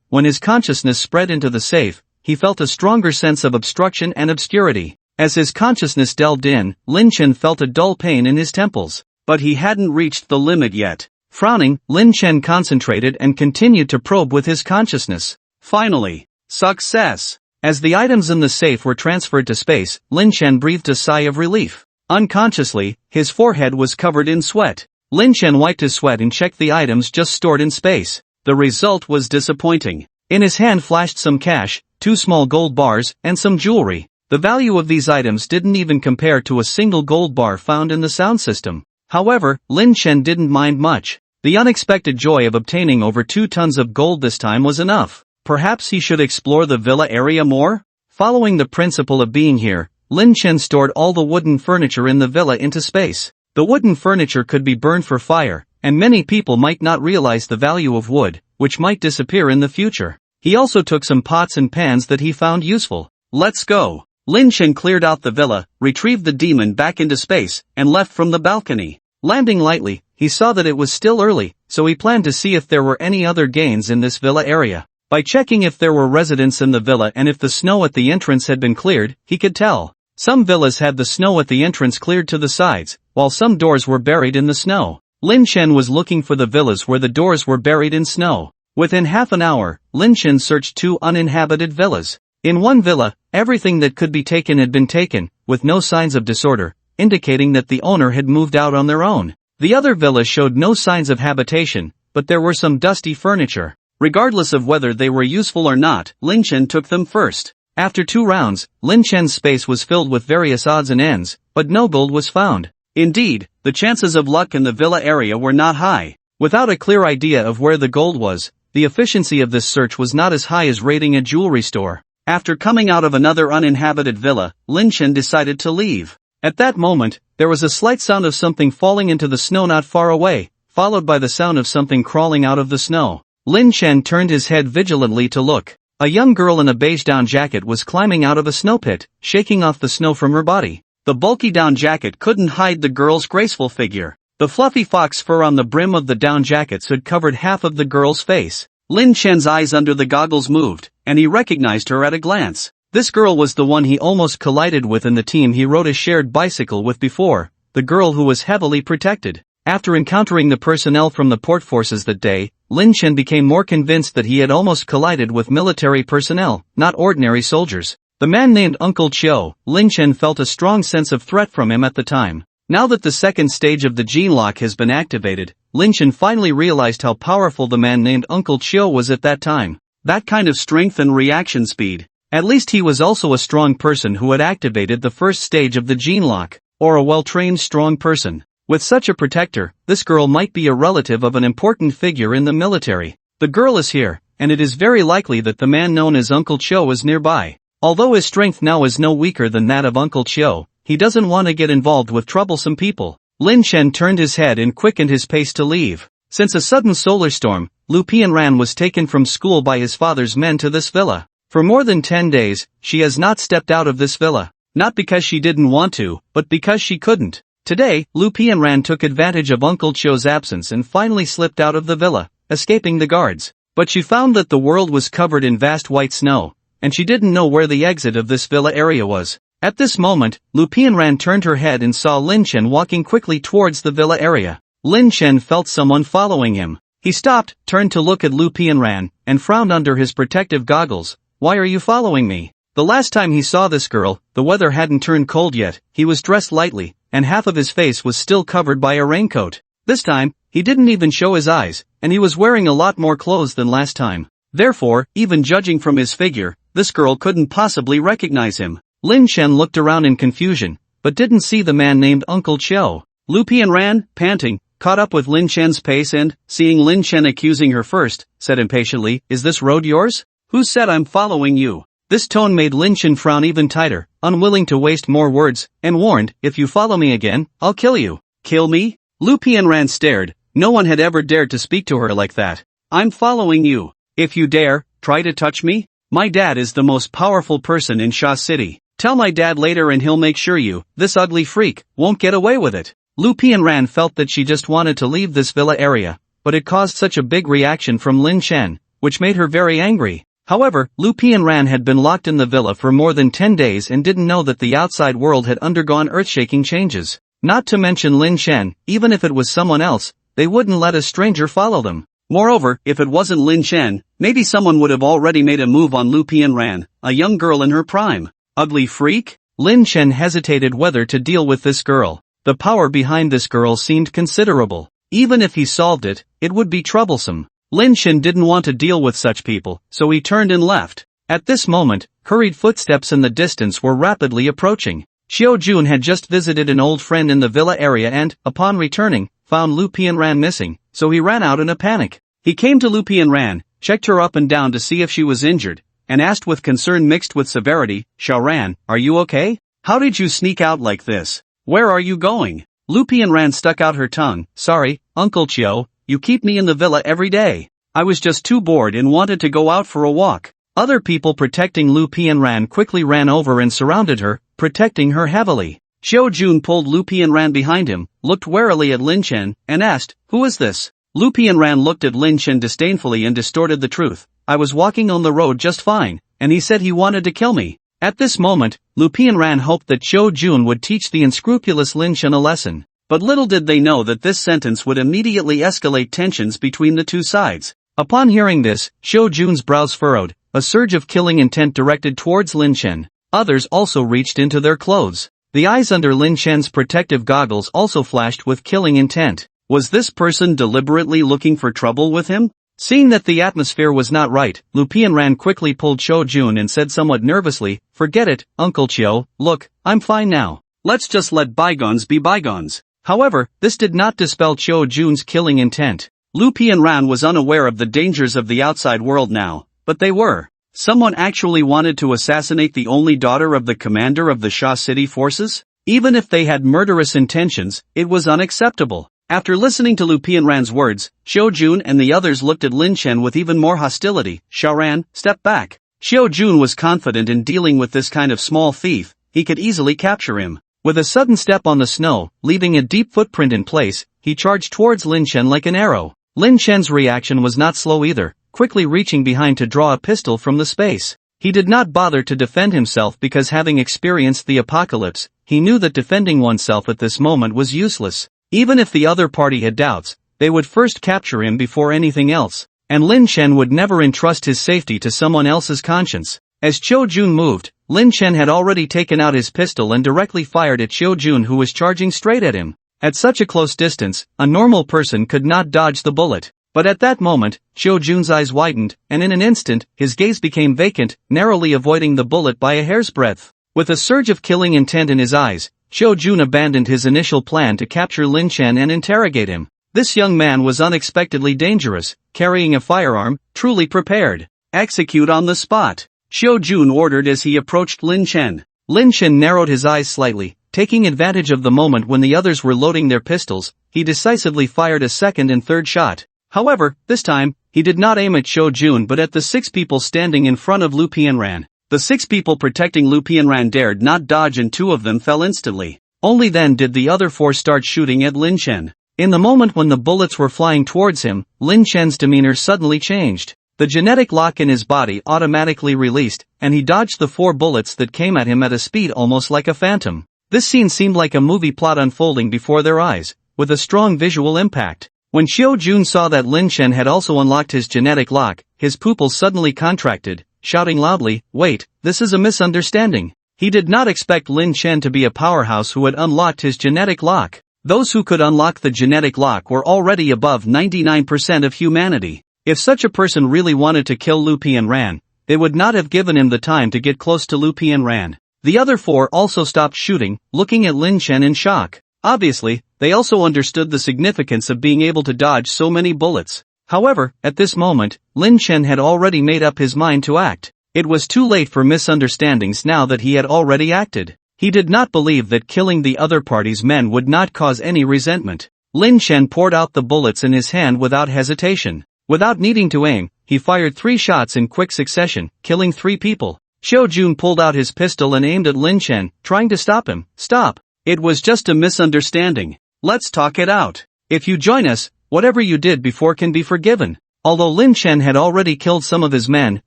when his consciousness spread into the safe, he felt a stronger sense of obstruction and obscurity. As his consciousness delved in, Lin Chen felt a dull pain in his temples. But he hadn't reached the limit yet. Frowning, Lin Chen concentrated and continued to probe with his consciousness. Finally, success! As the items in the safe were transferred to space, Lin Chen breathed a sigh of relief. Unconsciously, his forehead was covered in sweat. Lin Chen wiped his sweat and checked the items just stored in space. The result was disappointing. In his hand flashed some cash, 2 small gold bars, and some jewelry. The value of these items didn't even compare to a single gold bar found in the sound system. However, Lin Chen didn't mind much. The unexpected joy of obtaining over 2 tons of gold this time was enough. Perhaps he should explore the villa area more? Following the principle of being here, Lin Chen stored all the wooden furniture in the villa into space. The wooden furniture could be burned for fire, and many people might not realize the value of wood, which might disappear in the future. He also took some pots and pans that he found useful. Let's go. Lin Chen cleared out the villa, retrieved the demon back into space, and left from the balcony. Landing lightly, he saw that it was still early, so he planned to see if there were any other gains in this villa area. By checking if there were residents in the villa and if the snow at the entrance had been cleared, he could tell. Some villas had the snow at the entrance cleared to the sides, while some doors were buried in the snow. Lin Chen was looking for the villas where the doors were buried in snow. Within half an hour, Lin Chen searched 2 uninhabited villas. In one villa, everything that could be taken had been taken, with no signs of disorder, indicating that the owner had moved out on their own. The other villa showed no signs of habitation, but there were some dusty furniture. Regardless of whether they were useful or not, Lin Chen took them first. After 2 rounds, Lin Chen's space was filled with various odds and ends, but no gold was found. Indeed, the chances of luck in the villa area were not high. Without a clear idea of where the gold was, the efficiency of this search was not as high as raiding a jewelry store. After coming out of another uninhabited villa, Lin Chen decided to leave. At that moment, there was a slight sound of something falling into the snow not far away, followed by the sound of something crawling out of the snow. Lin Chen turned his head vigilantly to look. A young girl in a beige down jacket was climbing out of a snow pit, shaking off the snow from her body. The bulky down jacket couldn't hide the girl's graceful figure. The fluffy fox fur on the brim of the down jackets had covered half of the girl's face. Lin Chen's eyes under the goggles moved, and he recognized her at a glance. This girl was the one he almost collided with in the team he rode a shared bicycle with before, the girl who was heavily protected. After encountering the personnel from the port forces that day, Lin Chen became more convinced that he had almost collided with military personnel, not ordinary soldiers. The man named Uncle Chiu, Lin Chen felt a strong sense of threat from him at the time. Now that the second stage of the gene lock has been activated, Lin Chen finally realized how powerful the man named Uncle Chiu was at that time. That kind of strength and reaction speed. At least he was also a strong person who had activated the first stage of the gene lock, or a well-trained strong person. With such a protector, this girl might be a relative of an important figure in the military. The girl is here, and it is very likely that the man known as Uncle Chiu is nearby. Although his strength now is no weaker than that of Uncle Chiu, he doesn't want to get involved with troublesome people. Lin Chen turned his head and quickened his pace to leave. Since a sudden solar storm, Lu Pianran was taken from school by his father's men to this villa. For more than 10 days, she has not stepped out of this villa. Not because she didn't want to, but because she couldn't. Today, Lu Pianran took advantage of Uncle Chiu's absence and finally slipped out of the villa, escaping the guards. But she found that the world was covered in vast white snow, and she didn't know where the exit of this villa area was. At this moment, Lu Pianran turned her head and saw Lin Chen walking quickly towards the villa area. Lin Chen felt someone following him. He stopped, turned to look at Lu Pianran, and frowned under his protective goggles. "Why are you following me?" The last time he saw this girl, the weather hadn't turned cold yet, he was dressed lightly, and half of his face was still covered by a raincoat. This time, he didn't even show his eyes, and he was wearing a lot more clothes than last time. Therefore, even judging from his figure, this girl couldn't possibly recognize him. Lin Chen looked around in confusion, but didn't see the man named Uncle Chiu. Lu Pianran, panting, caught up with Lin Chen's pace and, seeing Lin Chen accusing her first, said impatiently, "Is this road yours? Who said I'm following you?" This tone made Lin Chen frown even tighter, unwilling to waste more words, and warned, "If you follow me again, I'll kill you." "Kill me?" Lu Pianran stared. No one had ever dared to speak to her like that. "I'm following you. If you dare, try to touch me. My dad is the most powerful person in Sha City. Tell my dad later and he'll make sure you, this ugly freak, won't get away with it." Lu Pianran felt that she just wanted to leave this villa area, but it caused such a big reaction from Lin Chen, which made her very angry. However, Lu Pianran had been locked in the villa for more than 10 days and didn't know that the outside world had undergone earth-shaking changes. Not to mention Lin Chen, even if it was someone else, they wouldn't let a stranger follow them. Moreover, if it wasn't Lin Chen, maybe someone would have already made a move on Lu Pianran, a young girl in her prime. Ugly freak? Lin Chen hesitated whether to deal with this girl. The power behind this girl seemed considerable. Even if he solved it, it would be troublesome. Lin Chen didn't want to deal with such people, so he turned and left. At this moment, hurried footsteps in the distance were rapidly approaching. Xiao Jun had just visited an old friend in the villa area and, upon returning, found Lu Pianran missing, so he ran out in a panic. He came to Lu Pianran, checked her up and down to see if she was injured, and asked with concern mixed with severity, "Xiaoran, are you okay? How did you sneak out like this? Where are you going?" Lu Pianran stuck out her tongue. Sorry, Uncle Chiu, you keep me in the villa every day. I was just too bored and wanted to go out for a walk. Other people protecting Lu Pianran quickly ran over and surrounded her, protecting her heavily. Xiao Jun pulled Lu Pianran behind him, looked warily at Lin Chen, and asked, "Who is this?" Lu Pianran looked at Lin Chen disdainfully and distorted the truth. "I was walking on the road just fine, and he said he wanted to kill me." At this moment, Lu Pianran hoped that Xiao Jun would teach the unscrupulous Lin Chen a lesson. But little did they know that this sentence would immediately escalate tensions between the two sides. Upon hearing this, Xiao Jun's brows furrowed, a surge of killing intent directed towards Lin Chen. Others also reached into their clothes. The eyes under Lin Chen's protective goggles also flashed with killing intent. Was this person deliberately looking for trouble with him? Seeing that the atmosphere was not right, Lu Pianran quickly pulled Xiao Jun and said somewhat nervously, "Forget it, Uncle Chiu, look, I'm fine now. Let's just let bygones be bygones." However, this did not dispel Xiao Jun's killing intent. Lu Pianran was unaware of the dangers of the outside world now, but they were. Someone actually wanted to assassinate the only daughter of the commander of the Sha City forces? Even if they had murderous intentions, it was unacceptable. After listening to Lu Pianran's words, Xiao Jun and the others looked at Lin Chen with even more hostility. "Xiaoran, step back." Xiao Jun was confident in dealing with this kind of small thief, he could easily capture him. With a sudden step on the snow, leaving a deep footprint in place, he charged towards Lin Chen like an arrow. Lin Chen's reaction was not slow either, quickly reaching behind to draw a pistol from the space. He did not bother to defend himself because having experienced the apocalypse, he knew that defending oneself at this moment was useless. Even if the other party had doubts, they would first capture him before anything else, and Lin Chen would never entrust his safety to someone else's conscience. As Xiao Jun moved, Lin Chen had already taken out his pistol and directly fired at Xiao Jun, who was charging straight at him. At such a close distance, a normal person could not dodge the bullet. But at that moment, Xiao Jun's eyes widened, and in an instant, his gaze became vacant, narrowly avoiding the bullet by a hair's breadth. With a surge of killing intent in his eyes, Xiao Jun abandoned his initial plan to capture Lin Chen and interrogate him. This young man was unexpectedly dangerous, carrying a firearm, truly prepared. "Execute on the spot," Xiao Jun ordered as he approached Lin Chen. Lin Chen narrowed his eyes slightly, taking advantage of the moment when the others were loading their pistols, he decisively fired a second and third shot. However, this time, he did not aim at Xiao Jun but at the 6 people standing in front of Lu Pianran. The 6 people protecting Lu Pianran dared not dodge and 2 of them fell instantly. Only then did the other 4 start shooting at Lin Chen. In the moment when the bullets were flying towards him, Lin Chen's demeanor suddenly changed. The genetic lock in his body automatically released, and he dodged the 4 bullets that came at him at a speed almost like a phantom. This scene seemed like a movie plot unfolding before their eyes, with a strong visual impact. When Xiao Jun saw that Lin Chen had also unlocked his genetic lock, his pupils suddenly contracted, shouting loudly, "Wait, this is a misunderstanding." He did not expect Lin Chen to be a powerhouse who had unlocked his genetic lock. Those who could unlock the genetic lock were already above 99% of humanity. If such a person really wanted to kill Lu Pianran, they would not have given him the time to get close to Lu Pianran. The other 4 also stopped shooting, looking at Lin Chen in shock. Obviously, they also understood the significance of being able to dodge so many bullets. However, at this moment, Lin Chen had already made up his mind to act. It was too late for misunderstandings now that he had already acted. He did not believe that killing the other party's men would not cause any resentment. Lin Chen poured out the bullets in his hand without hesitation. Without needing to aim, he fired 3 shots in quick succession, killing 3 people. Xiao Jun pulled out his pistol and aimed at Lin Chen, trying to stop him. "Stop. It was just a misunderstanding. Let's talk it out. If you join us, whatever you did before can be forgiven." Although Lin Chen had already killed some of his men,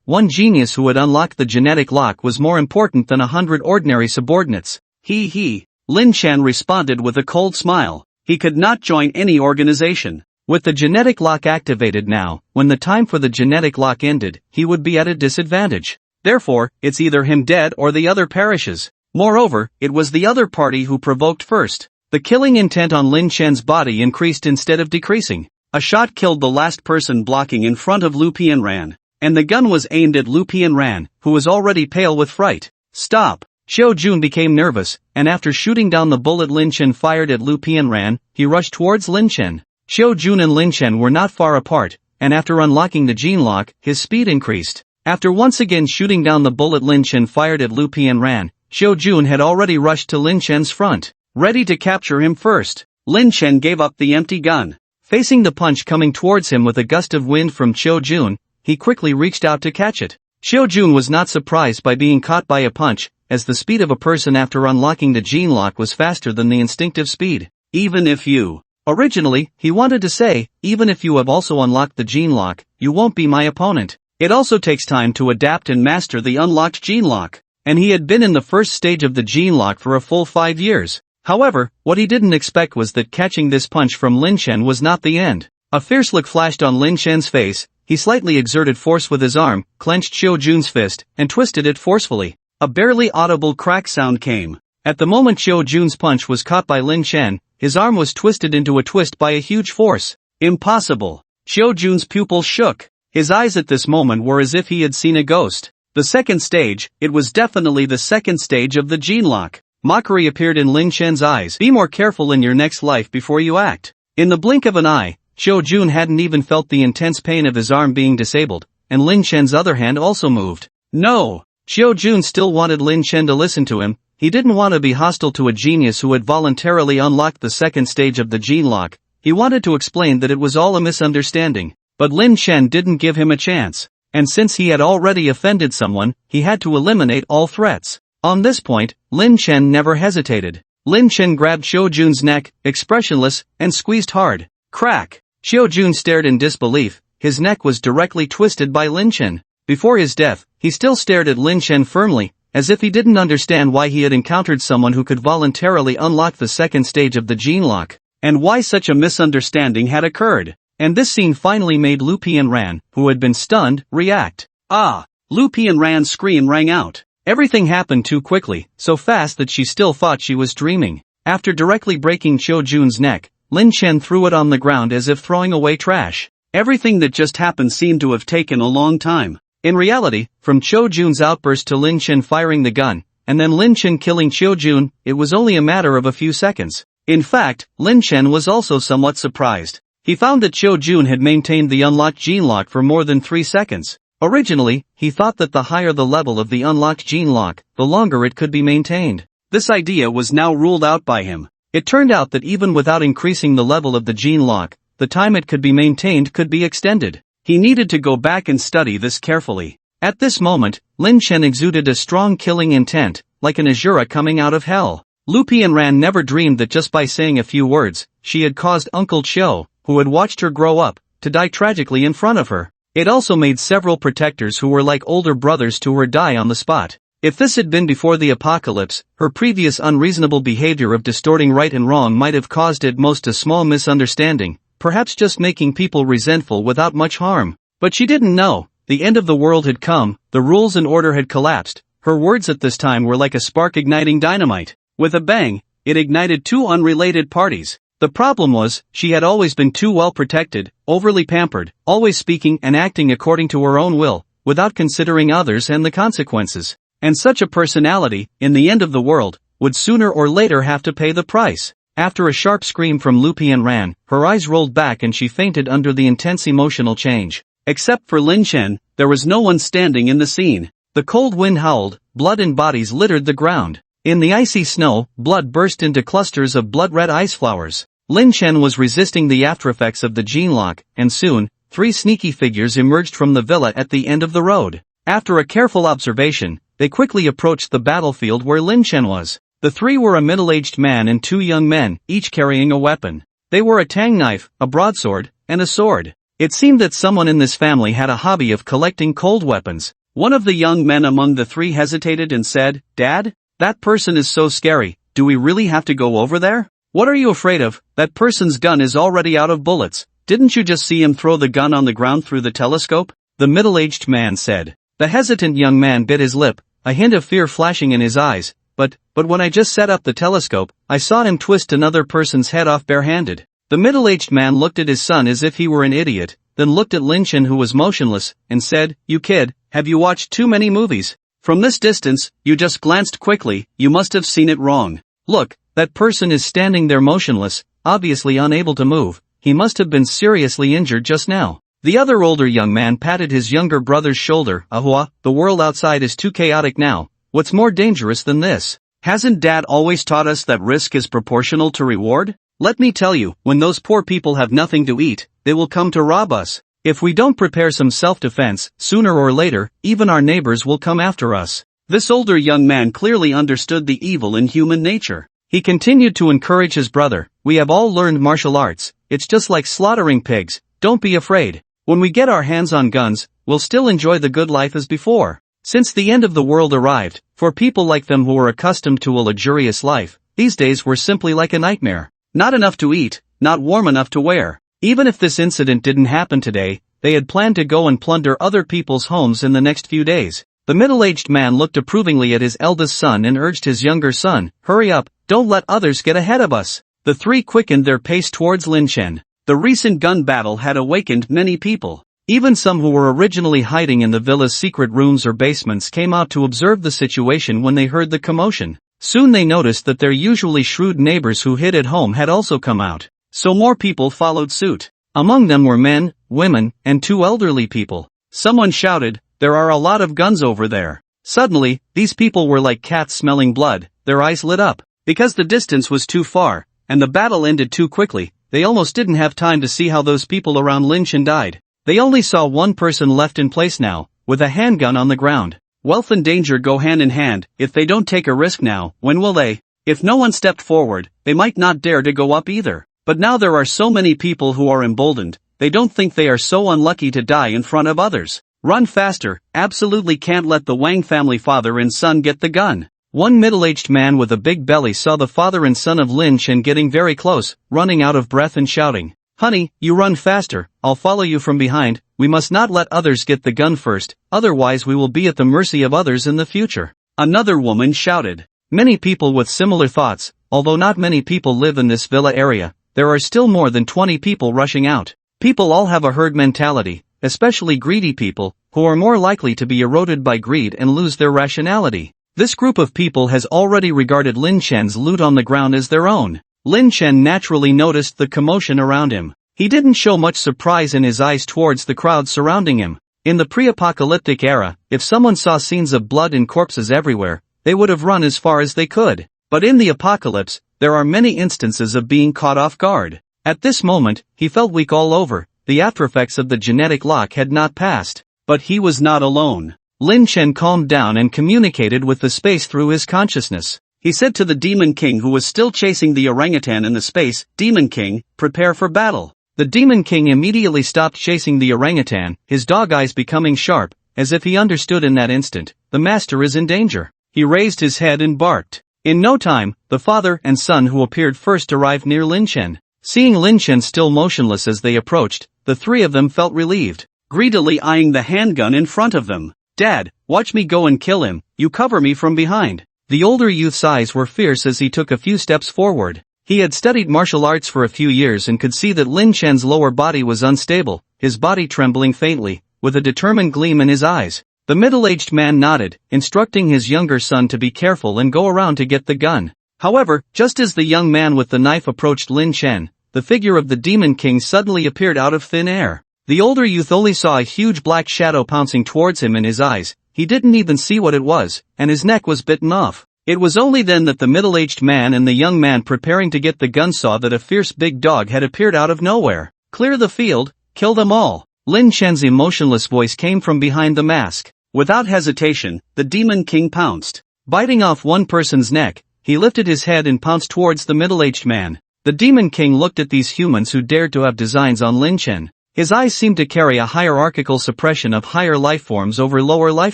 one genius who had unlocked the genetic lock was more important than 100 ordinary subordinates. He. Lin Chen responded with a cold smile. He could not join any organization. With the genetic lock activated now, when the time for the genetic lock ended, he would be at a disadvantage. Therefore, it's either him dead or the other perishes. Moreover, it was the other party who provoked first. The killing intent on Lin Chen's body increased instead of decreasing. A shot killed the last person blocking in front of Lu Pianran, and the gun was aimed at Lu Pianran, who was already pale with fright. "Stop!" Xiao Jun became nervous, and after shooting down the bullet Lin Chen fired at Lu Pianran, he rushed towards Lin Chen. Xiao Jun and Lin Chen were not far apart, and after unlocking the gene lock, his speed increased. After once again shooting down the bullet Lin Chen fired at Lu Pianran, Xiao Jun had already rushed to Lin Chen's front. ready to capture him first. Lin Chen gave up the empty gun. Facing the punch coming towards him with a gust of wind from Qiu Jun, he quickly reached out to catch it. Qiu Jun was not surprised by being caught by a punch, as the speed of a person after unlocking the gene lock was faster than the instinctive speed. Even if you... Originally, he wanted to say, even if you have also unlocked the gene lock, you won't be my opponent. It also takes time to adapt and master the unlocked gene lock. And he had been in the first stage of the gene lock for a full 5 years. However, what he didn't expect was that catching this punch from Lin Chen was not the end. A fierce look flashed on Lin Chen's face. He slightly exerted force with his arm, clenched Qiu Jun's fist, and twisted it forcefully. A barely audible crack sound came. At the moment Qiu Jun's punch was caught by Lin Chen, his arm was twisted into a twist by a huge force. Impossible! Qiu Jun's pupils shook. His eyes at this moment were as if he had seen a ghost. The second stage, it was definitely the second stage of the gene lock. Mockery appeared in Lin Chen's eyes. Be more careful in your next life before you act. In the blink of an eye, Qiu Jun hadn't even felt the intense pain of his arm being disabled, and Lin Chen's other hand also moved. No! Qiu Jun still wanted Lin Chen to listen to him. He didn't want to be hostile to a genius who had voluntarily unlocked the second stage of the gene lock. He wanted to explain that it was all a misunderstanding. But Lin Chen didn't give him a chance. And since he had already offended someone, he had to eliminate all threats. On this point, Lin Chen never hesitated. Lin Chen grabbed Qiu Jun's neck, expressionless, and squeezed hard. Crack! Qiu Jun stared in disbelief. His neck was directly twisted by Lin Chen. Before his death, he still stared at Lin Chen firmly, as if he didn't understand why he had encountered someone who could voluntarily unlock the second stage of the gene lock, and why such a misunderstanding had occurred. And this scene finally made Lu Pianran, who had been stunned, react. Ah! Lu Pianran's scream rang out. Everything happened too quickly, so fast that she still thought she was dreaming. After directly breaking Qiu Jun's neck, Lin Chen threw it on the ground as if throwing away trash. Everything that just happened seemed to have taken a long time. In reality, from Qiu Jun's outburst to Lin Chen firing the gun, and then Lin Chen killing Qiu Jun, it was only a matter of a few seconds. In fact, Lin Chen was also somewhat surprised. He found that Qiu Jun had maintained the unlocked gene lock for more than 3 seconds. Originally, he thought that the higher the level of the unlocked gene lock, the longer it could be maintained. This idea was now ruled out by him. It turned out that even without increasing the level of the gene lock, the time it could be maintained could be extended. He needed to go back and study this carefully. At this moment, Lin Chen exuded a strong killing intent, like an Asura coming out of hell. Lu Pianran never dreamed that just by saying a few words, she had caused Uncle Qiu, who had watched her grow up, to die tragically in front of her. It also made several protectors who were like older brothers to her die on the spot. If this had been before the apocalypse, her previous unreasonable behavior of distorting right and wrong might have caused at most a small misunderstanding, perhaps just making people resentful without much harm. But she didn't know. The end of the world had come, the rules and order had collapsed. Her words at this time were like a spark igniting dynamite. With a bang, it ignited 2 unrelated parties. The problem was, she had always been too well protected, overly pampered, always speaking and acting according to her own will, without considering others and the consequences. And such a personality, in the end of the world, would sooner or later have to pay the price. After a sharp scream from Lu Pianran, her eyes rolled back and she fainted under the intense emotional change. Except for Lin Chen, there was no one standing in the scene. The cold wind howled, blood and bodies littered the ground. In the icy snow, blood burst into clusters of blood-red ice flowers. Lin Chen was resisting the aftereffects of the gene lock, and soon, 3 sneaky figures emerged from the villa at the end of the road. After a careful observation, they quickly approached the battlefield where Lin Chen was. The 3 were a middle-aged man and 2 young men, each carrying a weapon. They wore a tang knife, a broadsword, and a sword. It seemed that someone in this family had a hobby of collecting cold weapons. One of the young men among the 3 hesitated and said, "Dad? That person is so scary, do we really have to go over there? What are you afraid of? That person's gun is already out of bullets. Didn't you just see him throw the gun on the ground through the telescope?" The middle-aged man said. The hesitant young man bit his lip, a hint of fear flashing in his eyes. But when I just set up the telescope, I saw him twist another person's head off barehanded. The middle-aged man looked at his son as if he were an idiot, then looked at Lin Chen who was motionless, and said, "You kid, have you watched too many movies? From this distance, you just glanced quickly, you must have seen it wrong. Look, that person is standing there motionless, obviously unable to move. He must have been seriously injured just now." The other older young man patted his younger brother's shoulder. "Ahua, the world outside is too chaotic now. What's more dangerous than this? Hasn't Dad always taught us that risk is proportional to reward? Let me tell you, when those poor people have nothing to eat, they will come to rob us. If we don't prepare some self-defense, sooner or later, even our neighbors will come after us. This older young man clearly understood the evil in human nature. He continued to encourage his brother, "We have all learned martial arts, it's just like slaughtering pigs, don't be afraid. When we get our hands on guns, we'll still enjoy the good life as before." Since the end of the world arrived, for people like them who were accustomed to a luxurious life, these days were simply like a nightmare. Not enough to eat, not warm enough to wear. Even if this incident didn't happen today, they had planned to go and plunder other people's homes in the next few days. The middle-aged man looked approvingly at his eldest son and urged his younger son, "Hurry up, don't let others get ahead of us." The three quickened their pace towards Lin Chen. The recent gun battle had awakened many people. Even some who were originally hiding in the villa's secret rooms or basements came out to observe the situation when they heard the commotion. Soon they noticed that their usually shrewd neighbors who hid at home had also come out. So more people followed suit. Among them were men, women, and two elderly people. Someone shouted, "There are a lot of guns over there." Suddenly, these people were like cats smelling blood, their eyes lit up. Because the distance was too far, and the battle ended too quickly, they almost didn't have time to see how those people around Lin Chen died. They only saw one person left in place now, with a handgun on the ground. Wealth and danger go hand in hand. If they don't take a risk now, when will they? If no one stepped forward, they might not dare to go up either. But now there are so many people who are emboldened, they don't think they are so unlucky to die in front of others. Run faster, absolutely can't let the Wang family father and son get the gun. One middle-aged man with a big belly saw the father and son of Lin Chen getting very close, running out of breath and shouting, "Honey, you run faster, I'll follow you from behind, we must not let others get the gun first, otherwise we will be at the mercy of others in the future." Another woman shouted. Many people with similar thoughts, although not many people live in this villa area, there are still more than 20 people rushing out. People all have a herd mentality, especially greedy people, who are more likely to be eroded by greed and lose their rationality. This group of people has already regarded Lin Chen's loot on the ground as their own. Lin Chen naturally noticed the commotion around him. He didn't show much surprise in his eyes towards the crowd surrounding him. In the pre-apocalyptic era, if someone saw scenes of blood and corpses everywhere, they would have run as far as they could. But in the apocalypse, there are many instances of being caught off guard. At this moment, he felt weak all over. The aftereffects of the genetic lock had not passed. But he was not alone. Lin Chen calmed down and communicated with the space through his consciousness. He said to the Demon King who was still chasing the orangutan in the space, "Demon King, prepare for battle." The Demon King immediately stopped chasing the orangutan, his dog eyes becoming sharp, as if he understood in that instant, the master is in danger. He raised his head and barked. In no time, the father and son who appeared first arrived near Lin Chen. Seeing Lin Chen still motionless as they approached, the three of them felt relieved, greedily eyeing the handgun in front of them. "Dad, watch me go and kill him, you cover me from behind." The older youth's eyes were fierce as he took a few steps forward. He had studied martial arts for a few years and could see that Lin Chen's lower body was unstable, his body trembling faintly, with a determined gleam in his eyes. The middle-aged man nodded, instructing his younger son to be careful and go around to get the gun. However, just as the young man with the knife approached Lin Chen, the figure of the Demon King suddenly appeared out of thin air. The older youth only saw a huge black shadow pouncing towards him in his eyes. He didn't even see what it was, and his neck was bitten off. It was only then that the middle-aged man and the young man preparing to get the gun saw that a fierce big dog had appeared out of nowhere. "Clear the field, kill them all." Lin Chen's emotionless voice came from behind the mask. Without hesitation, the Demon King pounced. Biting off one person's neck, he lifted his head and pounced towards the middle-aged man. The Demon King looked at these humans who dared to have designs on Lin Chen. His eyes seemed to carry a hierarchical suppression of higher life forms over lower life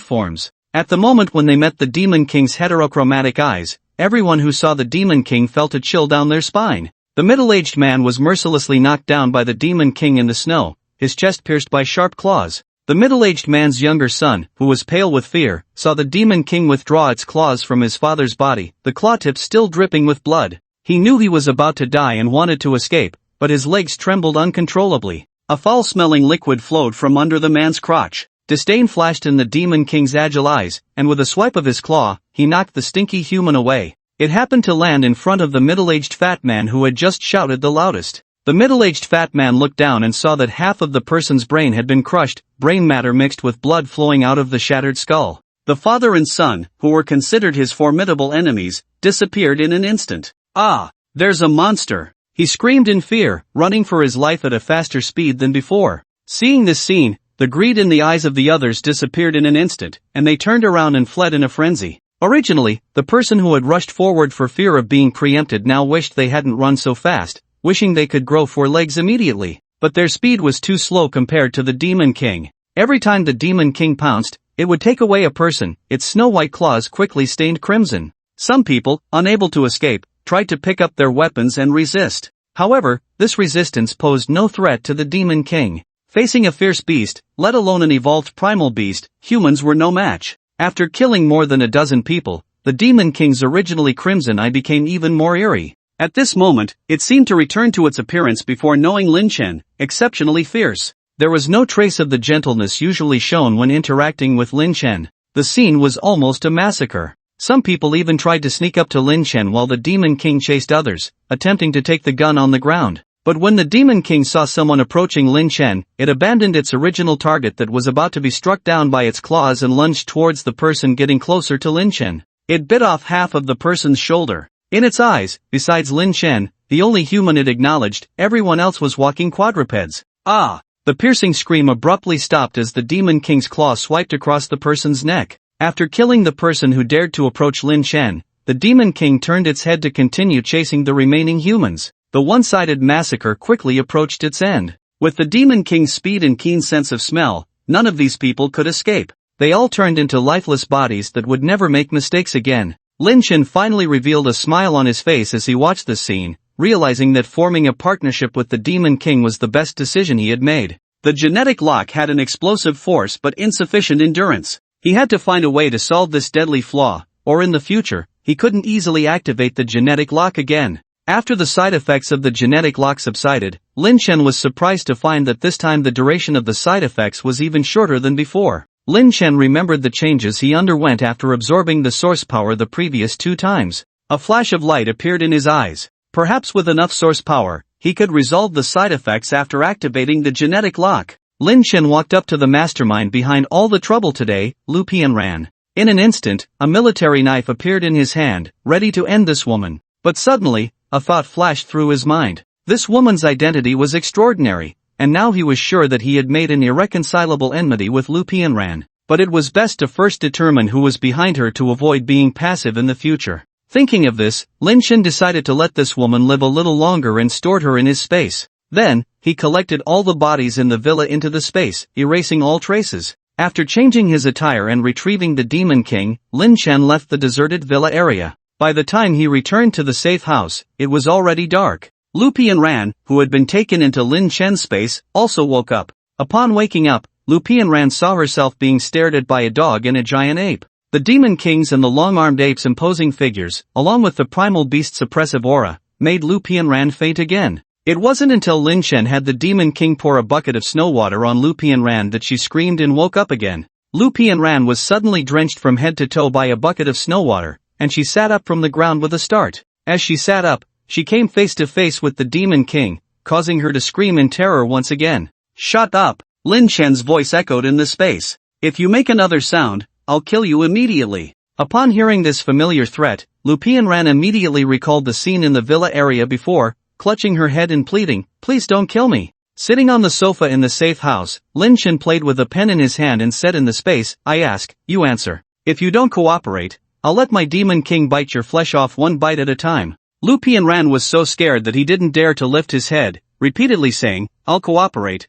forms. At the moment when they met the Demon King's heterochromatic eyes, everyone who saw the Demon King felt a chill down their spine. The middle-aged man was mercilessly knocked down by the Demon King in the snow, his chest pierced by sharp claws. The middle-aged man's younger son, who was pale with fear, saw the Demon King withdraw its claws from his father's body, the claw tips still dripping with blood. He knew he was about to die and wanted to escape, but his legs trembled uncontrollably. A foul-smelling liquid flowed from under the man's crotch. Disdain flashed in the Demon King's agile eyes, and with a swipe of his claw, he knocked the stinky human away. It happened to land in front of the middle-aged fat man who had just shouted the loudest. The middle-aged fat man looked down and saw that half of the person's brain had been crushed, brain matter mixed with blood flowing out of the shattered skull. The father and son, who were considered his formidable enemies, disappeared in an instant. "Ah, there's a monster!" he screamed in fear, running for his life at a faster speed than before. Seeing this scene, the greed in the eyes of the others disappeared in an instant, and they turned around and fled in a frenzy. Originally, the person who had rushed forward for fear of being preempted now wished they hadn't run so fast, wishing they could grow 4 legs immediately. But their speed was too slow compared to the Demon King. Every time the Demon King pounced, it would take away a person, its snow-white claws quickly stained crimson. Some people, unable to escape, tried to pick up their weapons and resist. However, this resistance posed no threat to the Demon King. Facing a fierce beast, let alone an evolved primal beast, humans were no match. After killing more than a dozen people, the Demon King's originally crimson eye became even more eerie. At this moment, it seemed to return to its appearance before knowing Lin Chen, exceptionally fierce. There was no trace of the gentleness usually shown when interacting with Lin Chen. The scene was almost a massacre. Some people even tried to sneak up to Lin Chen while the Demon King chased others, attempting to take the gun on the ground. But when the Demon King saw someone approaching Lin Chen, it abandoned its original target that was about to be struck down by its claws and lunged towards the person getting closer to Lin Chen. It bit off half of the person's shoulder. In its eyes, besides Lin Chen, the only human it acknowledged, everyone else was walking quadrupeds. "Ah!" The piercing scream abruptly stopped as the Demon King's claw swiped across the person's neck. After killing the person who dared to approach Lin Chen, the Demon King turned its head to continue chasing the remaining humans. The one-sided massacre quickly approached its end. With the Demon King's speed and keen sense of smell, none of these people could escape. They all turned into lifeless bodies that would never make mistakes again. Lin Chen finally revealed a smile on his face as he watched this scene, realizing that forming a partnership with the Demon King was the best decision he had made. The genetic lock had an explosive force but insufficient endurance. He had to find a way to solve this deadly flaw, or in the future, he couldn't easily activate the genetic lock again. After the side effects of the genetic lock subsided, Lin Chen was surprised to find that this time the duration of the side effects was even shorter than before. Lin Chen remembered the changes he underwent after absorbing the source power the previous 2 times. A flash of light appeared in his eyes. Perhaps with enough source power, he could resolve the side effects after activating the genetic lock. Lin Chen walked up to the mastermind behind all the trouble today, Lu Pianran. In an instant, a military knife appeared in his hand, ready to end this woman. But suddenly, a thought flashed through his mind. This woman's identity was extraordinary, and now he was sure that he had made an irreconcilable enmity with Lu Pianran. But it was best to first determine who was behind her to avoid being passive in the future. Thinking of this, Lin Chen decided to let this woman live a little longer and stored her in his space. Then, he collected all the bodies in the villa into the space, erasing all traces. After changing his attire and retrieving the Demon King, Lin Chen left the deserted villa area. By the time he returned to the safe house, it was already dark. Lu Pianran, who had been taken into Lin Chen's space, also woke up. Upon waking up, Lu Pianran saw herself being stared at by a dog and a giant ape. The Demon Kings and the long-armed ape's imposing figures, along with the primal beast's oppressive aura, made Lu Pianran faint again. It wasn't until Lin Chen had the Demon King pour a bucket of snow water on Lu Pianran that she screamed and woke up again. Lu Pianran was suddenly drenched from head to toe by a bucket of snow water, and she sat up from the ground with a start. As she sat up, she came face to face with the Demon King, causing her to scream in terror once again. "Shut up!" Lin Chen's voice echoed in the space. "If you make another sound, I'll kill you immediately." Upon hearing this familiar threat, Lu Pianran immediately recalled the scene in the villa area before, clutching her head and pleading, "Please don't kill me." Sitting on the sofa in the safe house, Lin Chen played with a pen in his hand and said in the space, "I ask, you answer. If you don't cooperate, I'll let my Demon King bite your flesh off one bite at a time." Lu Pianran was so scared that he didn't dare to lift his head, repeatedly saying, I'll cooperate,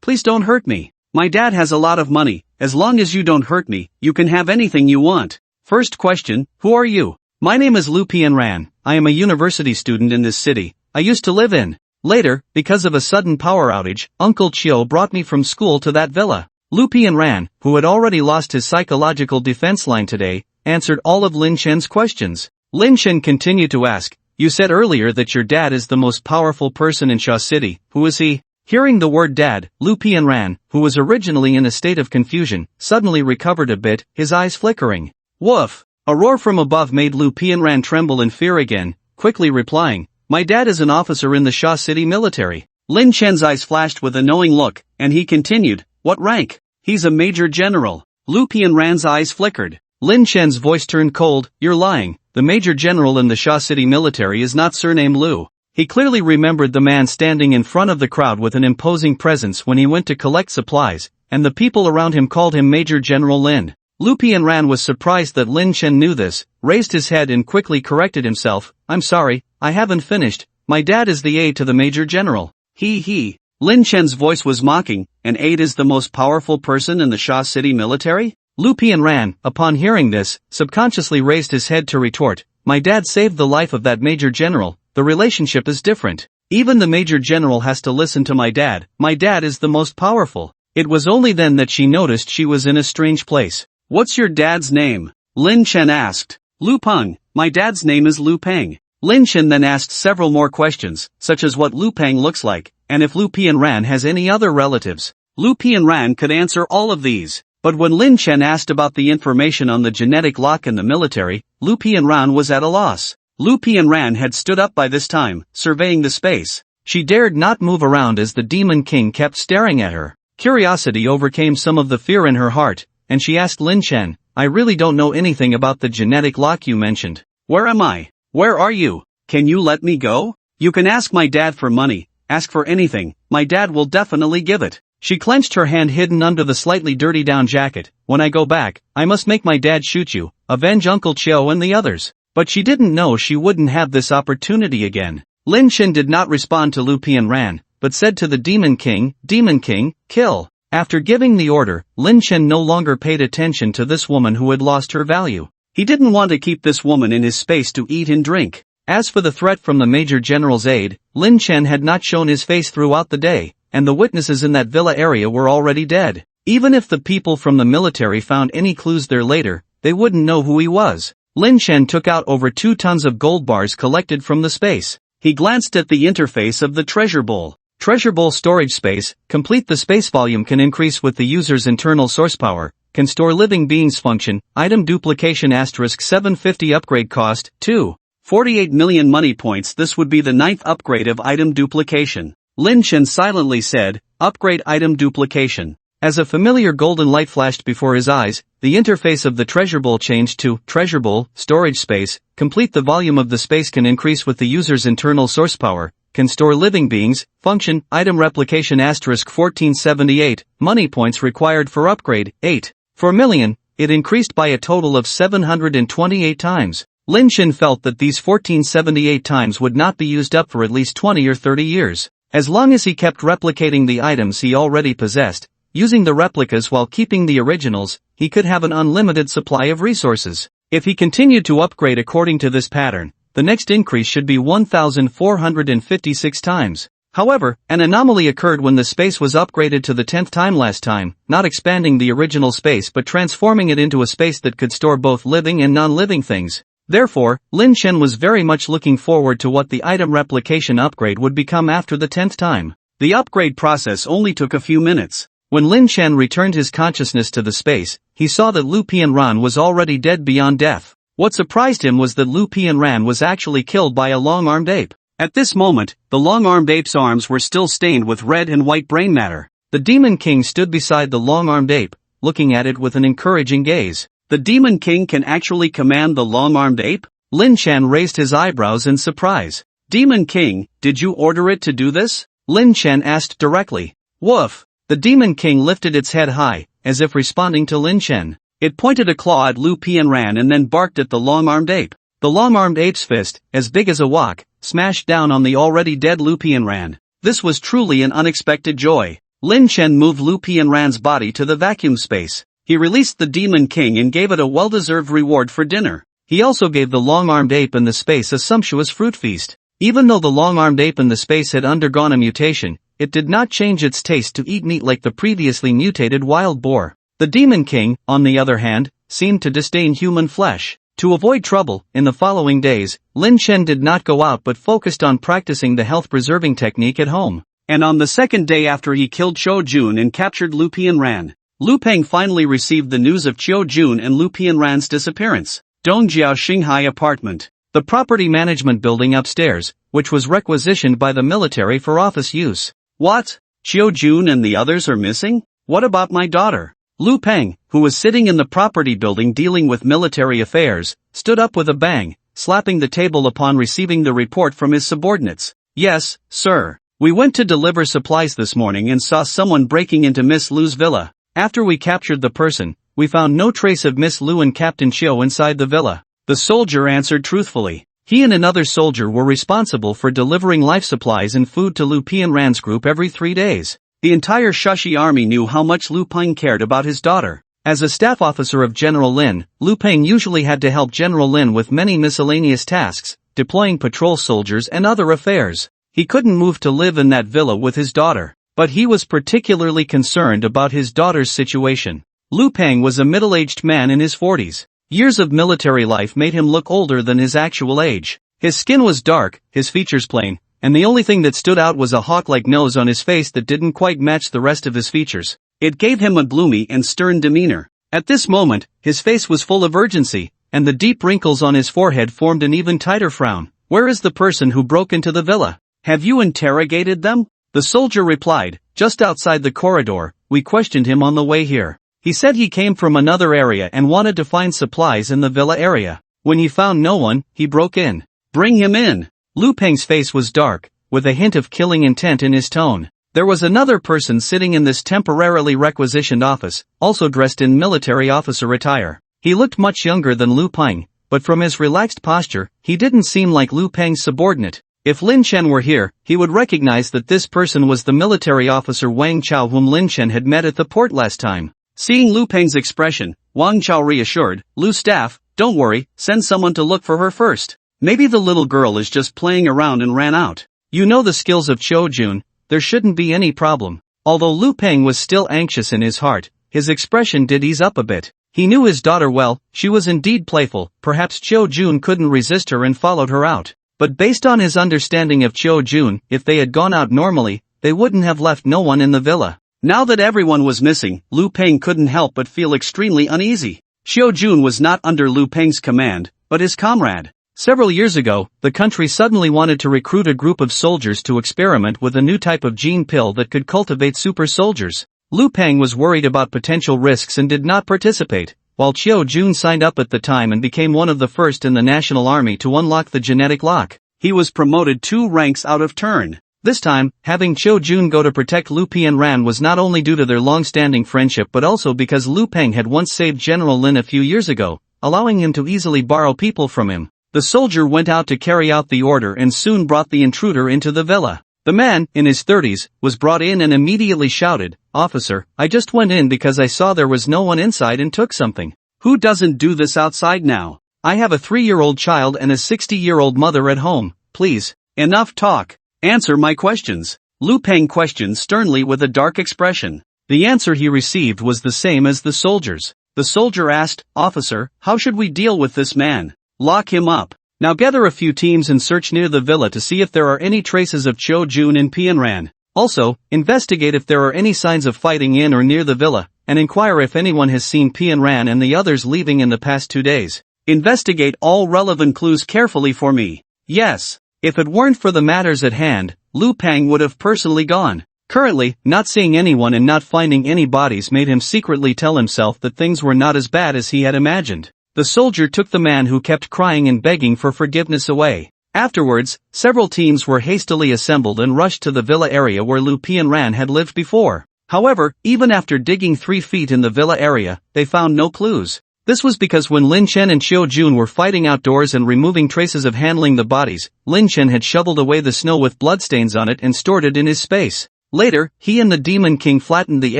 please don't hurt me. My dad has a lot of money, as long as you don't hurt me, you can have anything you want." First question, who are you? My name is Lu Pianran, I am a university student in this city, I used to live in. Later, because of a sudden power outage, Uncle Chiu brought me from school to that villa. Lu Pianran, who had already lost his psychological defense line today, answered all of Lin Chen's questions. Lin Chen continued to ask, "You said earlier that your dad is the most powerful person in Sha City, who is he?" Hearing the word dad, Lu Pianran, who was originally in a state of confusion, suddenly recovered a bit, his eyes flickering. Woof! A roar from above made Lu Pianran tremble in fear again, quickly replying, "My dad is an officer in the Sha City military." Lin Chen's eyes flashed with a knowing look, and he continued, "What rank?" "He's a major general." Lu Pianran's eyes flickered. Lin Chen's voice turned cold. You're lying. The Major General in the Sha City military is not surnamed Lu. He clearly remembered the man standing in front of the crowd with an imposing presence when he went to collect supplies, and the people around him called him Major General Lin. Lu Pianran was surprised that Lin Chen knew this, raised his head and quickly corrected himself. I'm sorry, I haven't finished. My dad is the aide to the Major General. He. Lin Chen's voice was mocking. An aide is the most powerful person in the Sha City military? Lu Pianran, upon hearing this, subconsciously raised his head to retort. My dad saved the life of that Major General. The relationship is different. Even the Major General has to listen to my dad. My dad is the most powerful. It was only then that she noticed she was in a strange place. What's your dad's name? Lin Chen asked. Lu Peng. My dad's name is Lu Peng. Lin Chen then asked several more questions, such as what Lu Peng looks like, and if Lu Pianran has any other relatives. Lu Pianran could answer all of these. But when Lin Chen asked about the information on the genetic lock in the military, Lu Pianran was at a loss. Lu Pianran had stood up by this time, surveying the space. She dared not move around as the Demon King kept staring at her. Curiosity overcame some of the fear in her heart, and she asked Lin Chen, I really don't know anything about the genetic lock you mentioned. Where am I? Where are you? Can you let me go? You can ask my dad for money, ask for anything, my dad will definitely give it. She clenched her hand hidden under the slightly dirty down jacket. When I go back, I must make my dad shoot you, avenge Uncle Chiu and the others. But she didn't know she wouldn't have this opportunity again. Lin Chen did not respond to Lu Pianran, but said to the Demon King, kill. After giving the order, Lin Chen no longer paid attention to this woman who had lost her value. He didn't want to keep this woman in his space to eat and drink. As for the threat from the Major General's aide, Lin Chen had not shown his face throughout the day, and the witnesses in that villa area were already dead. Even if the people from the military found any clues there later, they wouldn't know who he was. Lin Chen took out over 2 tons of gold bars collected from the space. He glanced at the interface of the treasure bowl. Treasure bowl storage space, complete. The space volume can increase with the user's internal source power, can store living beings function, item duplication asterisk 750 upgrade cost, 2.48 million money points. This would be the 9th upgrade of item duplication. Lin Chen silently said, upgrade item duplication. As a familiar golden light flashed before his eyes, the interface of the treasure bowl changed to treasure bowl, storage space, complete. The volume of the space can increase with the user's internal source power, can store living beings, function, item replication asterisk 1478, money points required for upgrade, 8.4 million, it increased by a total of 728 times. Lin Chen felt that these 1478 times would not be used up for at least 20 or 30 years. As long as he kept replicating the items he already possessed, using the replicas while keeping the originals, he could have an unlimited supply of resources. If he continued to upgrade according to this pattern, the next increase should be 1,456 times. However, an anomaly occurred when the space was upgraded to the 10th time last time, not expanding the original space but transforming it into a space that could store both living and non-living things. Therefore, Lin Chen was very much looking forward to what the item replication upgrade would become after the 10th time. The upgrade process only took a few minutes. When Lin Chen returned his consciousness to the space, he saw that Lu Pianran was already dead beyond death. What surprised him was that Lu Pianran was actually killed by a long-armed ape. At this moment, the long-armed ape's arms were still stained with red and white brain matter. The Demon King stood beside the long-armed ape, looking at it with an encouraging gaze. The Demon King can actually command the long-armed ape? Lin Chen raised his eyebrows in surprise. Demon King, did you order it to do this? Lin Chen asked directly. Woof! The Demon King lifted its head high, as if responding to Lin Chen. It pointed a claw at Lu Pianran and then barked at the long-armed ape. The long-armed ape's fist, as big as a wok, smashed down on the already dead Lu Pianran. This was truly an unexpected joy. Lin Chen moved Lu Pianran's body to the vacuum space. He released the Demon King and gave it a well-deserved reward for dinner. He also gave the long-armed ape in the space a sumptuous fruit feast. Even though the long-armed ape in the space had undergone a mutation, it did not change its taste to eat meat like the previously mutated wild boar. The Demon King, on the other hand, seemed to disdain human flesh. To avoid trouble, in the following days, Lin Chen did not go out but focused on practicing the health-preserving technique at home. And on the second day after he killed Chiu Jun and captured Lu Pianran, Lu Peng finally received the news of Chiu Jun and Lu Pianran's disappearance. Dongjiao Xinghai apartment. The property management building upstairs, which was requisitioned by the military for office use. What? Chiu Jun and the others are missing? What about my daughter? Lu Peng, who was sitting in the property building dealing with military affairs, stood up with a bang, slapping the table upon receiving the report from his subordinates. Yes, sir. We went to deliver supplies this morning and saw someone breaking into Miss Lu's villa. After we captured the person, we found no trace of Miss Lu and Captain Chiu inside the villa. The soldier answered truthfully. He and another soldier were responsible for delivering life supplies and food to Lu Pianran's group every 3 days. The entire Shashi army knew how much Lu Peng cared about his daughter. As a staff officer of General Lin, Lu Peng usually had to help General Lin with many miscellaneous tasks, deploying patrol soldiers and other affairs. He couldn't move to live in that villa with his daughter, but he was particularly concerned about his daughter's situation. Lu Peng was a middle-aged man in his 40s. Years of military life made him look older than his actual age. His skin was dark, his features plain, and the only thing that stood out was a hawk-like nose on his face that didn't quite match the rest of his features. It gave him a gloomy and stern demeanor. At this moment, his face was full of urgency, and the deep wrinkles on his forehead formed an even tighter frown. Where is the person who broke into the villa? Have you interrogated them? The soldier replied, just outside the corridor, we questioned him on the way here. He said he came from another area and wanted to find supplies in the villa area. When he found no one, he broke in. Bring him in. Lu Peng's face was dark, with a hint of killing intent in his tone. There was another person sitting in this temporarily requisitioned office, also dressed in military officer attire. He looked much younger than Lu Peng, but from his relaxed posture, he didn't seem like Lu Peng's subordinate. If Lin Chen were here, he would recognize that this person was the military officer Wang Chao whom Lin Chen had met at the port last time. Seeing Lu Peng's expression, Wang Chao reassured, Lu's staff, don't worry, send someone to look for her first. Maybe the little girl is just playing around and ran out. You know the skills of Chiu Jun, there shouldn't be any problem. Although Lu Peng was still anxious in his heart, his expression did ease up a bit. He knew his daughter well, she was indeed playful, perhaps Chiu Jun couldn't resist her and followed her out. But based on his understanding of Chiu Jun, if they had gone out normally, they wouldn't have left no one in the villa. Now that everyone was missing, Lu Peng couldn't help but feel extremely uneasy. Chiu Jun was not under Lu Peng's command, but his comrade. Several years ago, the country suddenly wanted to recruit a group of soldiers to experiment with a new type of gene pill that could cultivate super soldiers. Lu Peng was worried about potential risks and did not participate, while Chiu Jun signed up at the time and became one of the first in the national army to unlock the genetic lock. He was promoted 2 ranks out of turn. This time, having Chiu Jun go to protect Lu Pianran was not only due to their long-standing friendship but also because Lu Peng had once saved General Lin a few years ago, allowing him to easily borrow people from him. The soldier went out to carry out the order and soon brought the intruder into the villa. The man, in his 30s, was brought in and immediately shouted, Officer, I just went in because I saw there was no one inside and took something. Who doesn't do this outside now? I have a 3-year-old child and a 60-year-old mother at home, please. Enough talk. Answer my questions. Lu Peng questioned sternly with a dark expression. The answer he received was the same as the soldier's. The soldier asked, Officer, how should we deal with this man? Lock him up. Now gather a few teams and search near the villa to see if there are any traces of Chiu Jun and Pianran. Also, investigate if there are any signs of fighting in or near the villa, and inquire if anyone has seen Pianran and the others leaving in the past 2 days. Investigate all relevant clues carefully for me. Yes. If it weren't for the matters at hand, Lu Peng would have personally gone. Currently, not seeing anyone and not finding any bodies made him secretly tell himself that things were not as bad as he had imagined. The soldier took the man who kept crying and begging for forgiveness away. Afterwards, several teams were hastily assembled and rushed to the villa area where Lu Pianran had lived before. However, even after digging 3 feet in the villa area, they found no clues. This was because when Lin Chen and Chiu Jun were fighting outdoors and removing traces of handling the bodies, Lin Chen had shoveled away the snow with bloodstains on it and stored it in his space. Later, he and the Demon King flattened the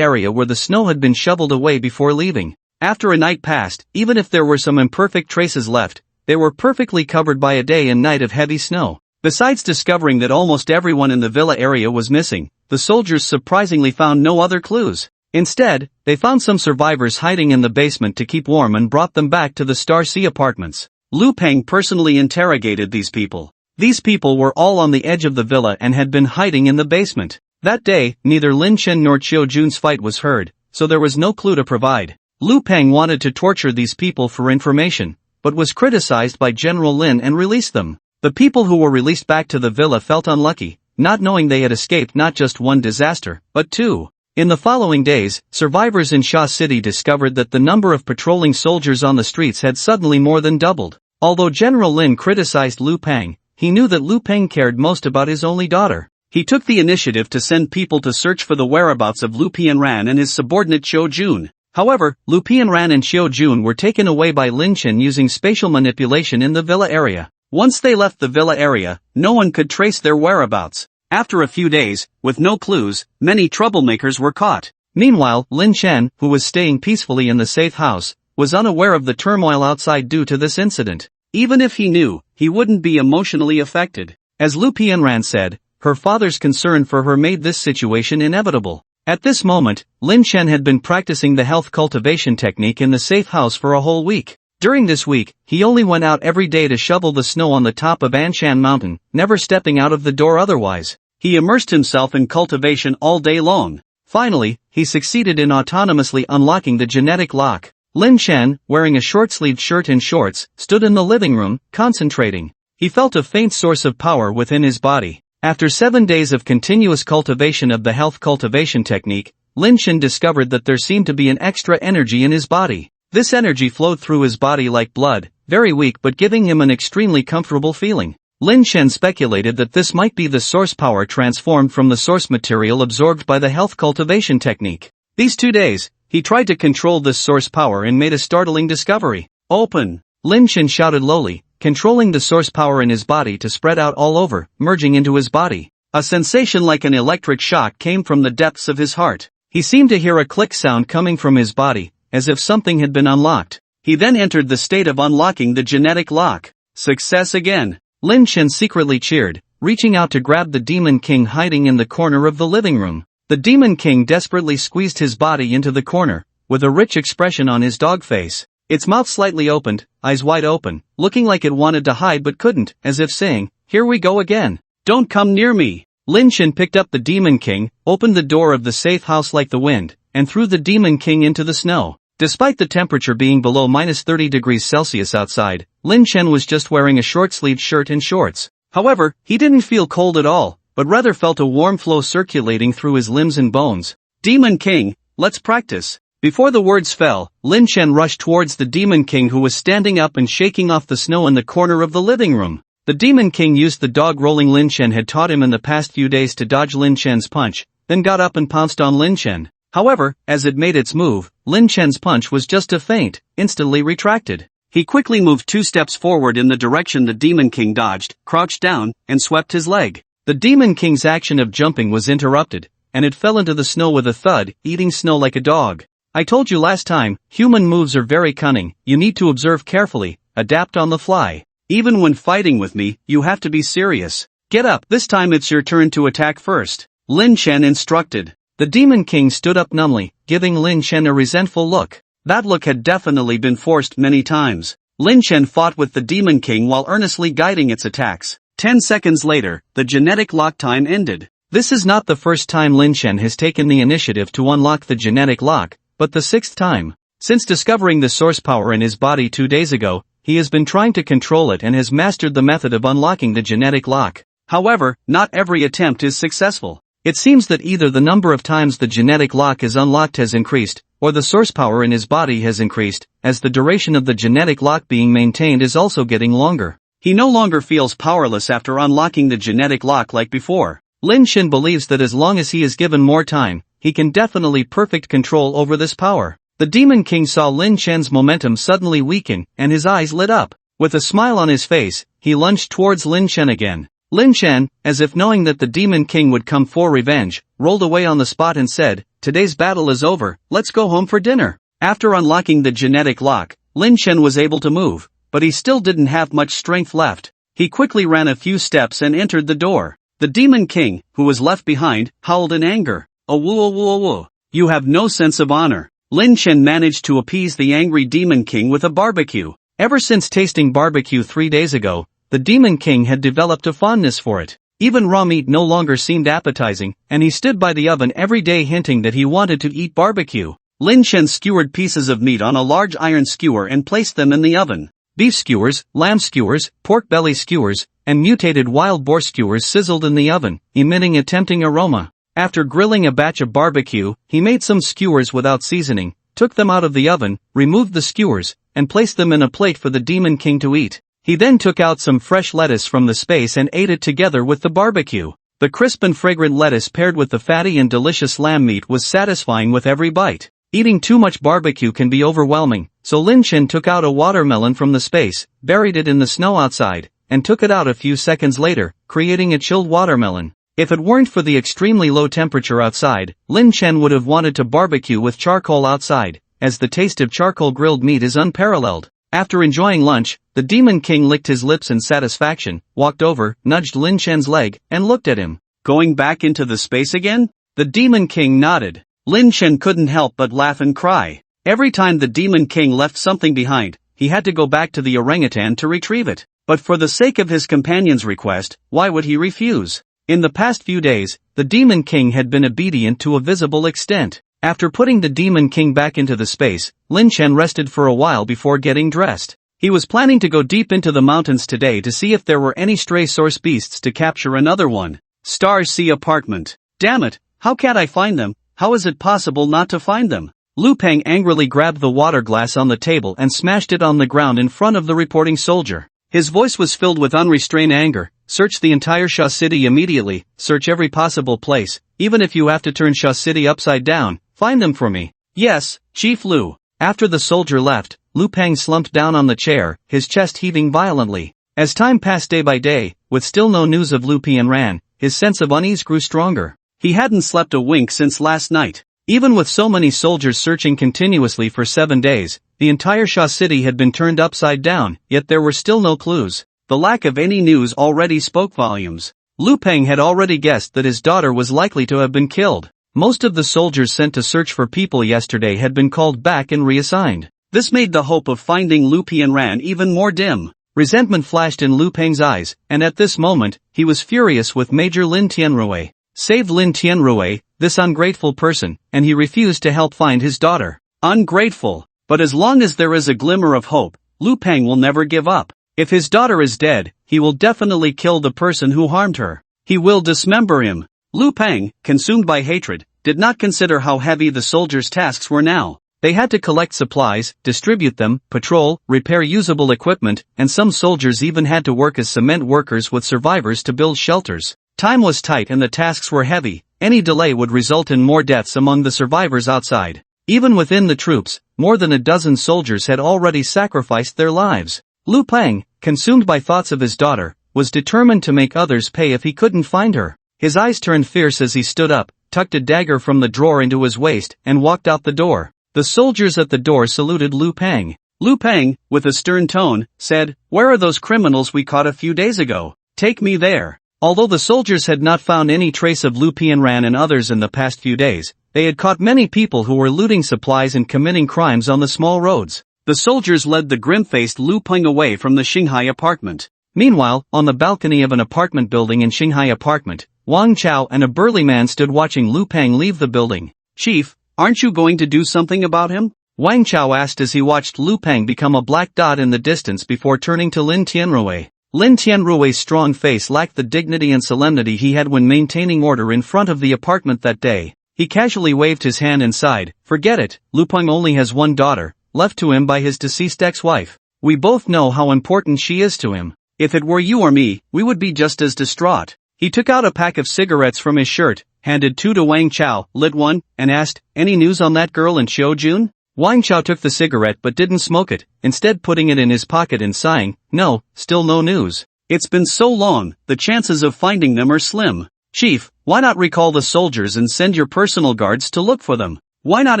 area where the snow had been shoveled away before leaving. After a night passed, even if there were some imperfect traces left, they were perfectly covered by a day and night of heavy snow. Besides discovering that almost everyone in the villa area was missing, the soldiers surprisingly found no other clues. Instead, they found some survivors hiding in the basement to keep warm and brought them back to the Star Sea apartments. Lu Peng personally interrogated these people. These people were all on the edge of the villa and had been hiding in the basement. That day, neither Lin Chen nor Chiu Jun's fight was heard, so there was no clue to provide. Lu Peng wanted to torture these people for information, but was criticized by General Lin and released them. The people who were released back to the villa felt unlucky, not knowing they had escaped not just one disaster, but 2. In the following days, survivors in Sha City discovered that the number of patrolling soldiers on the streets had suddenly more than doubled. Although General Lin criticized Lu Peng, he knew that Lu Peng cared most about his only daughter. He took the initiative to send people to search for the whereabouts of Lu Pianran and his subordinate Xiu Jun. However, Lu Pianran and Xiu Jun were taken away by Lin Chen using spatial manipulation in the villa area. Once they left the villa area, no one could trace their whereabouts. After a few days, with no clues, many troublemakers were caught. Meanwhile, Lin Chen, who was staying peacefully in the safe house, was unaware of the turmoil outside due to this incident. Even if he knew, he wouldn't be emotionally affected. As Lu Pianran said, her father's concern for her made this situation inevitable. At this moment, Lin Chen had been practicing the health cultivation technique in the safe house for a whole week. During this week, he only went out every day to shovel the snow on the top of Anshan Mountain, never stepping out of the door otherwise. He immersed himself in cultivation all day long. Finally, he succeeded in autonomously unlocking the genetic lock. Lin Chen, wearing a short-sleeved shirt and shorts, stood in the living room, concentrating. He felt a faint source of power within his body. After 7 days of continuous cultivation of the health cultivation technique, Lin Chen discovered that there seemed to be an extra energy in his body. This energy flowed through his body like blood, very weak but giving him an extremely comfortable feeling. Lin Chen speculated that this might be the source power transformed from the source material absorbed by the health cultivation technique. These 2 days, he tried to control this source power and made a startling discovery. Open! Lin Chen shouted lowly, controlling the source power in his body to spread out all over, merging into his body. A sensation like an electric shock came from the depths of his heart. He seemed to hear a click sound coming from his body, as if something had been unlocked. He then entered the state of unlocking the genetic lock. Success again! Lin Chen secretly cheered, reaching out to grab the Demon King hiding in the corner of the living room. The Demon King desperately squeezed his body into the corner, with a rich expression on his dog face. Its mouth slightly opened, eyes wide open, looking like it wanted to hide but couldn't, as if saying, "Here we go again. Don't come near me." Lin Chen picked up the Demon King, opened the door of the safe house like the wind, and threw the Demon King into the snow. Despite the temperature being below -30 degrees Celsius outside, Lin Chen was just wearing a short-sleeved shirt and shorts. However, he didn't feel cold at all, but rather felt a warm flow circulating through his limbs and bones. "Demon King, let's practice." Before the words fell, Lin Chen rushed towards the Demon King who was standing up and shaking off the snow in the corner of the living room. The Demon King used the dog rolling Lin Chen had taught him in the past few days to dodge Lin Chen's punch, then got up and pounced on Lin Chen. However, as it made its move, Lin Chen's punch was just a feint, instantly retracted. He quickly moved 2 steps forward in the direction the Demon King dodged, crouched down, and swept his leg. The Demon King's action of jumping was interrupted, and it fell into the snow with a thud, eating snow like a dog. "I told you last time, human moves are very cunning, you need to observe carefully, adapt on the fly. Even when fighting with me, you have to be serious. Get up, this time it's your turn to attack first," Lin Chen instructed. The Demon King stood up numbly, giving Lin Chen a resentful look. That look had definitely been forced many times. Lin Chen fought with the Demon King while earnestly guiding its attacks. 10 seconds later, the genetic lock time ended. This is not the first time Lin Chen has taken the initiative to unlock the genetic lock, but the 6th time. Since discovering the source power in his body 2 days ago, he has been trying to control it and has mastered the method of unlocking the genetic lock. However, not every attempt is successful. It seems that either the number of times the genetic lock is unlocked has increased, or the source power in his body has increased, as the duration of the genetic lock being maintained is also getting longer. He no longer feels powerless after unlocking the genetic lock like before. Lin Chen believes that as long as he is given more time, he can definitely perfect control over this power. The Demon King saw Lin Chen's momentum suddenly weaken, and his eyes lit up. With a smile on his face, he lunged towards Lin Chen again. Lin Chen, as if knowing that the Demon King would come for revenge, rolled away on the spot and said, "Today's battle is over, let's go home for dinner." After unlocking the genetic lock, Lin Chen was able to move, but he still didn't have much strength left. He quickly ran a few steps and entered the door. The Demon King, who was left behind, howled in anger. "Oh woo woo woo. You have no sense of honor." Lin Chen managed to appease the angry Demon King with a barbecue. Ever since tasting barbecue 3 days ago, the Demon King had developed a fondness for it. Even raw meat no longer seemed appetizing, and he stood by the oven every day hinting that he wanted to eat barbecue. Lin Chen skewered pieces of meat on a large iron skewer and placed them in the oven. Beef skewers, lamb skewers, pork belly skewers, and mutated wild boar skewers sizzled in the oven, emitting a tempting aroma. After grilling a batch of barbecue, he made some skewers without seasoning, took them out of the oven, removed the skewers, and placed them in a plate for the Demon King to eat. He then took out some fresh lettuce from the space and ate it together with the barbecue. The crisp and fragrant lettuce paired with the fatty and delicious lamb meat was satisfying with every bite. Eating too much barbecue can be overwhelming, so Lin Chen took out a watermelon from the space, buried it in the snow outside, and took it out a few seconds later, creating a chilled watermelon. If it weren't for the extremely low temperature outside, Lin Chen would have wanted to barbecue with charcoal outside, as the taste of charcoal grilled meat is unparalleled. After enjoying lunch, the Demon King licked his lips in satisfaction, walked over, nudged Lin Chen's leg, and looked at him. Going back into the space again? The Demon King nodded. Lin Chen couldn't help but laugh and cry. Every time the Demon King left something behind, he had to go back to the orangutan to retrieve it. But for the sake of his companion's request, why would he refuse? In the past few days, the Demon King had been obedient to a visible extent. After putting the Demon King back into the space, Lin Chen rested for a while before getting dressed. He was planning to go deep into the mountains today to see if there were any stray source beasts to capture another one. Star Sea Apartment. Damn it, how can't I find them? How is it possible not to find them? Lu Peng angrily grabbed the water glass on the table and smashed it on the ground in front of the reporting soldier. His voice was filled with unrestrained anger. Search the entire Sha City immediately, search every possible place, even if you have to turn Sha City upside down, find them for me. Yes, Chief Lu. After the soldier left, Lu Peng slumped down on the chair, his chest heaving violently. As time passed day by day, with still no news of Lu Pianran, his sense of unease grew stronger. He hadn't slept a wink since last night. Even with so many soldiers searching continuously for 7 days, the entire Sha City had been turned upside down, yet there were still no clues. The lack of any news already spoke volumes. Lu Peng had already guessed that his daughter was likely to have been killed. Most of the soldiers sent to search for people yesterday had been called back and reassigned. This made the hope of finding Lu Pianran even more dim. Resentment flashed in Lu Peng's eyes, and at this moment, he was furious with Major Lin Tianrui. Saved Lin Tianrui, this ungrateful person, and he refused to help find his daughter. Ungrateful. But as long as there is a glimmer of hope, Lu Peng will never give up. If his daughter is dead, he will definitely kill the person who harmed her. He will dismember him. Lu Peng, consumed by hatred, did not consider how heavy the soldiers' tasks were now. They had to collect supplies, distribute them, patrol, repair usable equipment, and some soldiers even had to work as cement workers with survivors to build shelters. Time was tight and the tasks were heavy. Any delay would result in more deaths among the survivors outside. Even within the troops, more than a dozen soldiers had already sacrificed their lives. Lu Peng, consumed by thoughts of his daughter, was determined to make others pay if he couldn't find her. His eyes turned fierce as he stood up, tucked a dagger from the drawer into his waist, and walked out the door. The soldiers at the door saluted Lu Peng. Lu Peng, with a stern tone, said, "Where are those criminals we caught a few days ago? Take me there." Although the soldiers had not found any trace of Lu Pianran and others in the past few days, they had caught many people who were looting supplies and committing crimes on the small roads. The soldiers led the grim-faced Lu Peng away from the Xinghai apartment. Meanwhile, on the balcony of an apartment building in Xinghai apartment, Wang Chao and a burly man stood watching Lu Peng leave the building. "Chief, aren't you going to do something about him?" Wang Chao asked as he watched Lu Peng become a black dot in the distance before turning to Lin Tianrui. Lin Tianrui's strong face lacked the dignity and solemnity he had when maintaining order in front of the apartment that day. He casually waved his hand and sighed. "Forget it, Lu Peng only has one daughter, left to him by his deceased ex-wife. We both know how important she is to him. If it were you or me, we would be just as distraught." He took out a pack of cigarettes from his shirt, handed 2 to Wang Chao, lit one, and asked, "Any news on that girl in Qiujun?" Wang Chao took the cigarette but didn't smoke it, instead putting it in his pocket and sighing, "No, still no news. It's been so long, the chances of finding them are slim. Chief, why not recall the soldiers and send your personal guards to look for them? Why not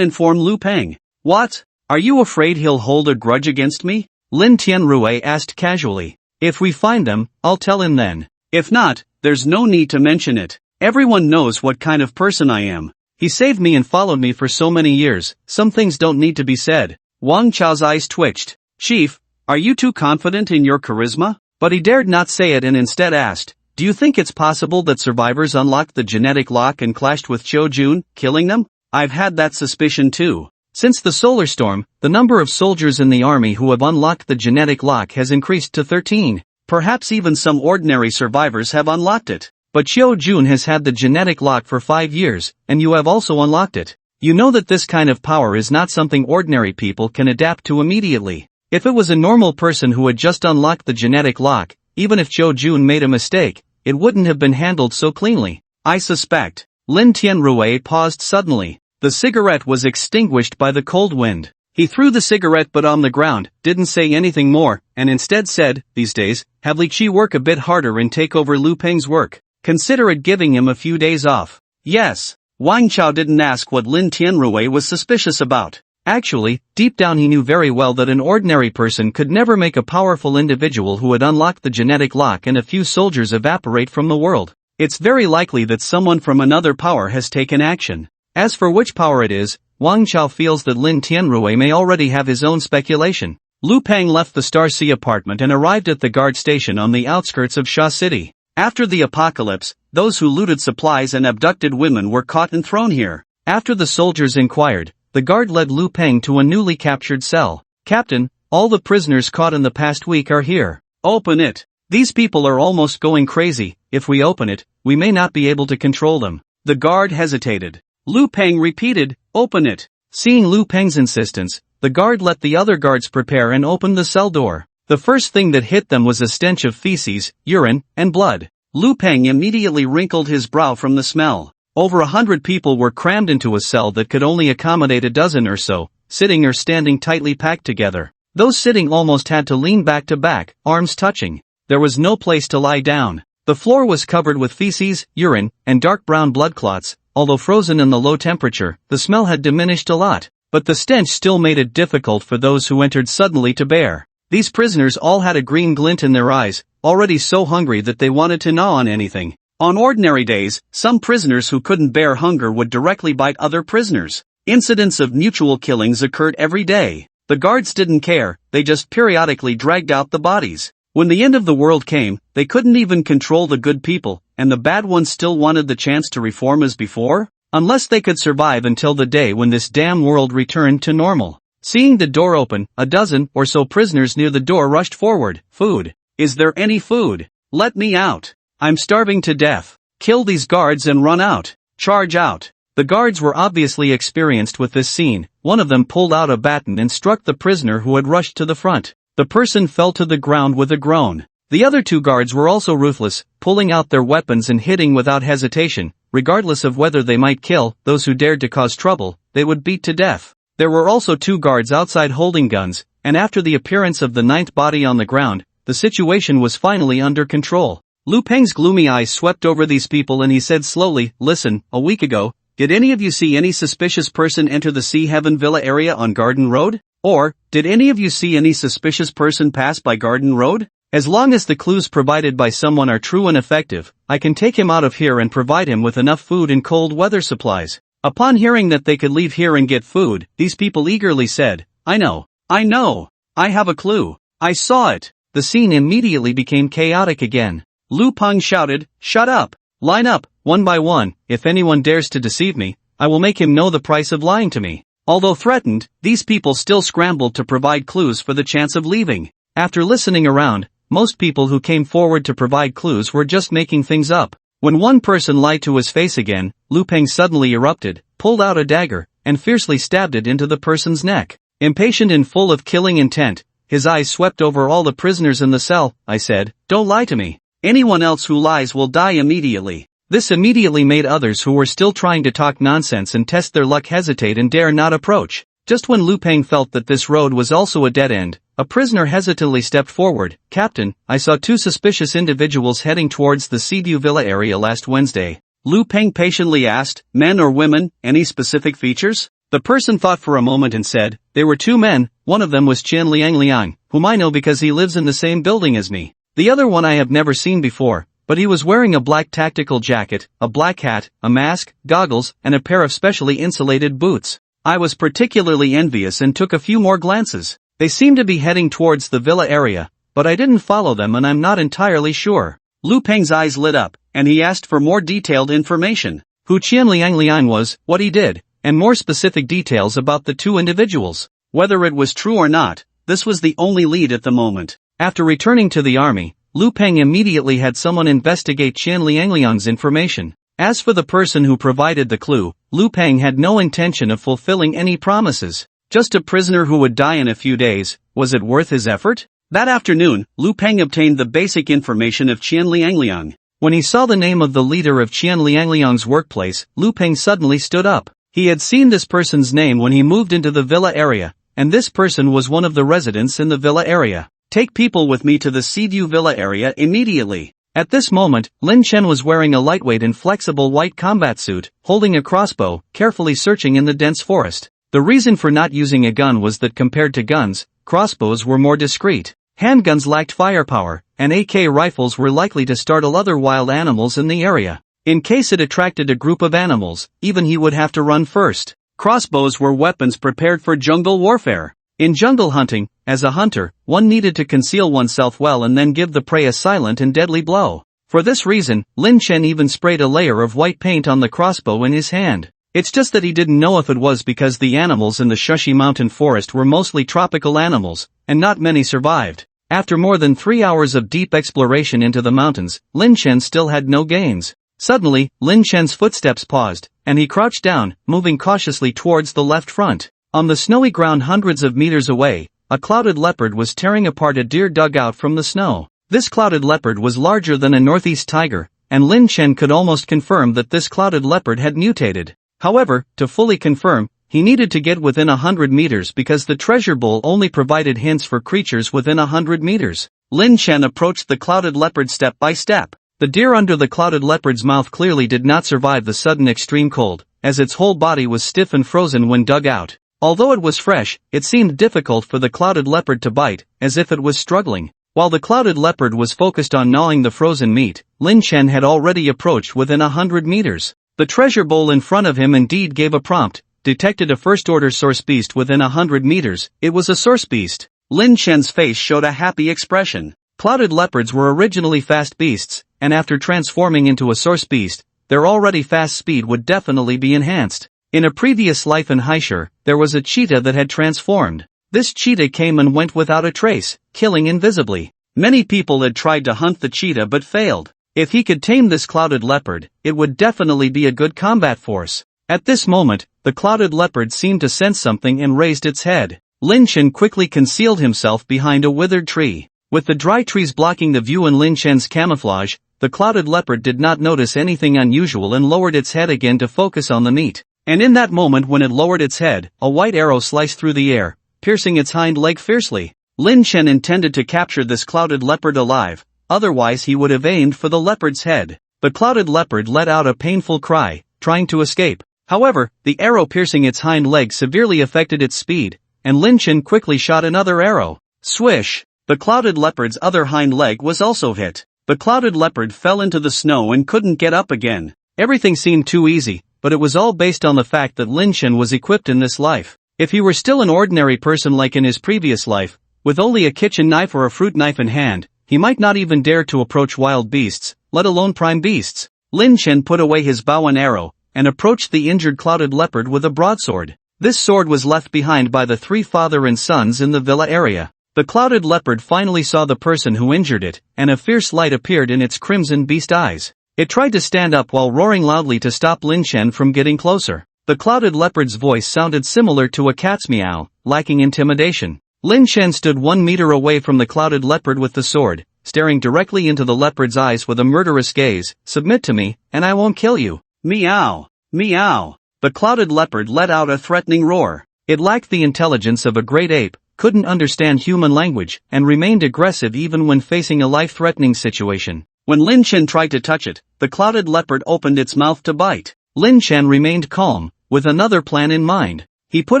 inform Lu Peng?" "What? Are you afraid he'll hold a grudge against me?" Lin Tianrui asked casually. "If we find them, I'll tell him then. If not, there's no need to mention it. Everyone knows what kind of person I am. He saved me and followed me for so many years, some things don't need to be said." Wang Chao's eyes twitched. "Chief, are you too confident in your charisma?" But he dared not say it and instead asked, "Do you think it's possible that survivors unlocked the genetic lock and clashed with Qiujun, killing them?" "I've had that suspicion too. Since the solar storm, the number of soldiers in the army who have unlocked the genetic lock has increased to 13. Perhaps even some ordinary survivors have unlocked it. But Xiao Jun has had the genetic lock for 5 years, and you have also unlocked it. You know that this kind of power is not something ordinary people can adapt to immediately. If it was a normal person who had just unlocked the genetic lock, even if Xiao Jun made a mistake, it wouldn't have been handled so cleanly. I suspect. Lin Tianrui paused suddenly. The cigarette was extinguished by the cold wind. He threw the cigarette butt on the ground, didn't say anything more, and instead said, these days, have Li Qi work a bit harder and take over Lu Peng's work. Consider it giving him a few days off. Yes. Wang Chao didn't ask what Lin Tianrui was suspicious about. Actually, deep down he knew very well that an ordinary person could never make a powerful individual who had unlocked the genetic lock and a few soldiers evaporate from the world. It's very likely that someone from another power has taken action. As for which power it is, Wang Chao feels that Lin Tianrui may already have his own speculation. Lu Peng left the Star Sea apartment and arrived at the guard station on the outskirts of Sha City. After the apocalypse, those who looted supplies and abducted women were caught and thrown here. After the soldiers inquired, the guard led Lu Peng to a newly captured cell. Captain, all the prisoners caught in the past week are here. Open it. These people are almost going crazy. If we open it, we may not be able to control them. The guard hesitated. Lu Peng repeated, open it. Seeing Lu Peng's insistence, the guard let the other guards prepare and open the cell door. The first thing that hit them was a stench of feces, urine, and blood. Lu Peng immediately wrinkled his brow from the smell. Over 100 people were crammed into a cell that could only accommodate a dozen or so, sitting or standing tightly packed together. Those sitting almost had to lean back to back, arms touching. There was no place to lie down. The floor was covered with feces, urine, and dark brown blood clots. Although frozen in the low temperature, the smell had diminished a lot, but the stench still made it difficult for those who entered suddenly to bear. These prisoners all had a green glint in their eyes, already so hungry that they wanted to gnaw on anything. On ordinary days, some prisoners who couldn't bear hunger would directly bite other prisoners. Incidents of mutual killings occurred every day. The guards didn't care, they just periodically dragged out the bodies. When the end of the world came, they couldn't even control the good people, and the bad ones still wanted the chance to reform as before? Unless they could survive until the day when this damn world returned to normal. Seeing the door open, a dozen or so prisoners near the door rushed forward. Food. Is there any food? Let me out. I'm starving to death. Kill these guards and run out. Charge out. The guards were obviously experienced with this scene. One of them pulled out a baton and struck the prisoner who had rushed to the front. The person fell to the ground with a groan. The other two guards were also ruthless, pulling out their weapons and hitting without hesitation. Regardless of whether they might kill those who dared to cause trouble, they would beat to death. There were also two guards outside holding guns, and after the appearance of the ninth body on the ground, the situation was finally under control. Lu Peng's gloomy eyes swept over these people and he said slowly, listen, a week ago, did any of you see any suspicious person enter the Sea Heaven Villa area on Garden Road? Or, did any of you see any suspicious person pass by Garden Road? As long as the clues provided by someone are true and effective, I can take him out of here and provide him with enough food and cold weather supplies. Upon hearing that they could leave here and get food, these people eagerly said, I know, I have a clue, I saw it. The scene immediately became chaotic again. Lu Peng shouted, shut up, line up, one by one, if anyone dares to deceive me, I will make him know the price of lying to me. Although threatened, these people still scrambled to provide clues for the chance of leaving. After listening around, most people who came forward to provide clues were just making things up. When one person lied to his face again, Lu Peng suddenly erupted, pulled out a dagger, and fiercely stabbed it into the person's neck. Impatient and full of killing intent, his eyes swept over all the prisoners in the cell. I said, don't lie to me. Anyone else who lies will die immediately. This immediately made others who were still trying to talk nonsense and test their luck hesitate and dare not approach. Just when Lu Peng felt that this road was also a dead end, a prisoner hesitantly stepped forward. Captain, I saw two suspicious individuals heading towards the Seaview Villa area last Wednesday. Lu Peng patiently asked, men or women, any specific features? The person thought for a moment and said, they were two men, one of them was Qian Liang, whom I know because he lives in the same building as me. The other one I have never seen before, but he was wearing a black tactical jacket, a black hat, a mask, goggles, and a pair of specially insulated boots. I was particularly envious and took a few more glances. They seemed to be heading towards the villa area, but I didn't follow them and I'm not entirely sure. Lu Peng's eyes lit up, and he asked for more detailed information. Who Qian Liang was, what he did, and more specific details about the two individuals. Whether it was true or not, this was the only lead at the moment. After returning to the army, Lu Peng immediately had someone investigate Qian Liangliang's information. As for the person who provided the clue, Lu Peng had no intention of fulfilling any promises. Just a prisoner who would die in a few days, was it worth his effort? That afternoon, Lu Peng obtained the basic information of Qian Liangliang. When he saw the name of the leader of Qian Liangliang's workplace, Lu Peng suddenly stood up. He had seen this person's name when he moved into the villa area, and this person was one of the residents in the villa area. Take people with me to the Seaview Villa area immediately. At this moment, Lin Chen was wearing a lightweight and flexible white combat suit, holding a crossbow, carefully searching in the dense forest. The reason for not using a gun was that compared to guns, crossbows were more discreet. Handguns lacked firepower, and AK rifles were likely to startle other wild animals in the area. In case it attracted a group of animals, even he would have to run first. Crossbows were weapons prepared for jungle warfare. In jungle hunting, as a hunter, one needed to conceal oneself well and then give the prey a silent and deadly blow. For this reason, Lin Chen even sprayed a layer of white paint on the crossbow in his hand. It's just that he didn't know if it was because the animals in the Shushi Mountain forest were mostly tropical animals, and not many survived. After more than 3 hours of deep exploration into the mountains, Lin Chen still had no gains. Suddenly, Lin Chen's footsteps paused, and he crouched down, moving cautiously towards the left front. On the snowy ground hundreds of meters away, a clouded leopard was tearing apart a deer dug out from the snow. This clouded leopard was larger than a northeast tiger, and Lin Chen could almost confirm that this clouded leopard had mutated. However, to fully confirm, he needed to get within 100 meters because the treasure bowl only provided hints for creatures within 100 meters. Lin Chen approached the clouded leopard step by step. The deer under the clouded leopard's mouth clearly did not survive the sudden extreme cold, as its whole body was stiff and frozen when dug out. Although it was fresh, it seemed difficult for the clouded leopard to bite, as if it was struggling. While the clouded leopard was focused on gnawing the frozen meat, Lin Chen had already approached within 100 meters. The treasure bowl in front of him indeed gave a prompt, detected a first-order source beast within 100 meters, it was a source beast. Lin Chen's face showed a happy expression. Clouded leopards were originally fast beasts, and after transforming into a source beast, their already fast speed would definitely be enhanced. In a previous life in Haishur, there was a cheetah that had transformed. This cheetah came and went without a trace, killing invisibly. Many people had tried to hunt the cheetah but failed. If he could tame this clouded leopard, it would definitely be a good combat force. At this moment, the clouded leopard seemed to sense something and raised its head. Lin Chen quickly concealed himself behind a withered tree. With the dry trees blocking the view and Lin Chen's camouflage, the clouded leopard did not notice anything unusual and lowered its head again to focus on the meat. And in that moment when it lowered its head, a white arrow sliced through the air, piercing its hind leg fiercely. Lin Chen intended to capture this clouded leopard alive, otherwise he would have aimed for the leopard's head. The clouded leopard let out a painful cry, trying to escape. However, the arrow piercing its hind leg severely affected its speed, and Lin Chen quickly shot another arrow. Swish! The clouded leopard's other hind leg was also hit. The clouded leopard fell into the snow and couldn't get up again. Everything seemed too easy, but it was all based on the fact that Lin Chen was equipped in this life. If he were still an ordinary person like in his previous life, with only a kitchen knife or a fruit knife in hand, he might not even dare to approach wild beasts, let alone prime beasts. Lin Chen put away his bow and arrow, and approached the injured clouded leopard with a broadsword. This sword was left behind by the three father and sons in the villa area. The clouded leopard finally saw the person who injured it, and a fierce light appeared in its crimson beast eyes. It tried to stand up while roaring loudly to stop Lin Chen from getting closer. The clouded leopard's voice sounded similar to a cat's meow, lacking intimidation. Lin Chen stood 1 meter away from the clouded leopard with the sword, staring directly into the leopard's eyes with a murderous gaze. "Submit to me, and I won't kill you." Meow! Meow! The clouded leopard let out a threatening roar. It lacked the intelligence of a great ape, couldn't understand human language, and remained aggressive even when facing a life-threatening situation. When Lin Chen tried to touch it, the clouded leopard opened its mouth to bite. Lin Chen remained calm, with another plan in mind. He put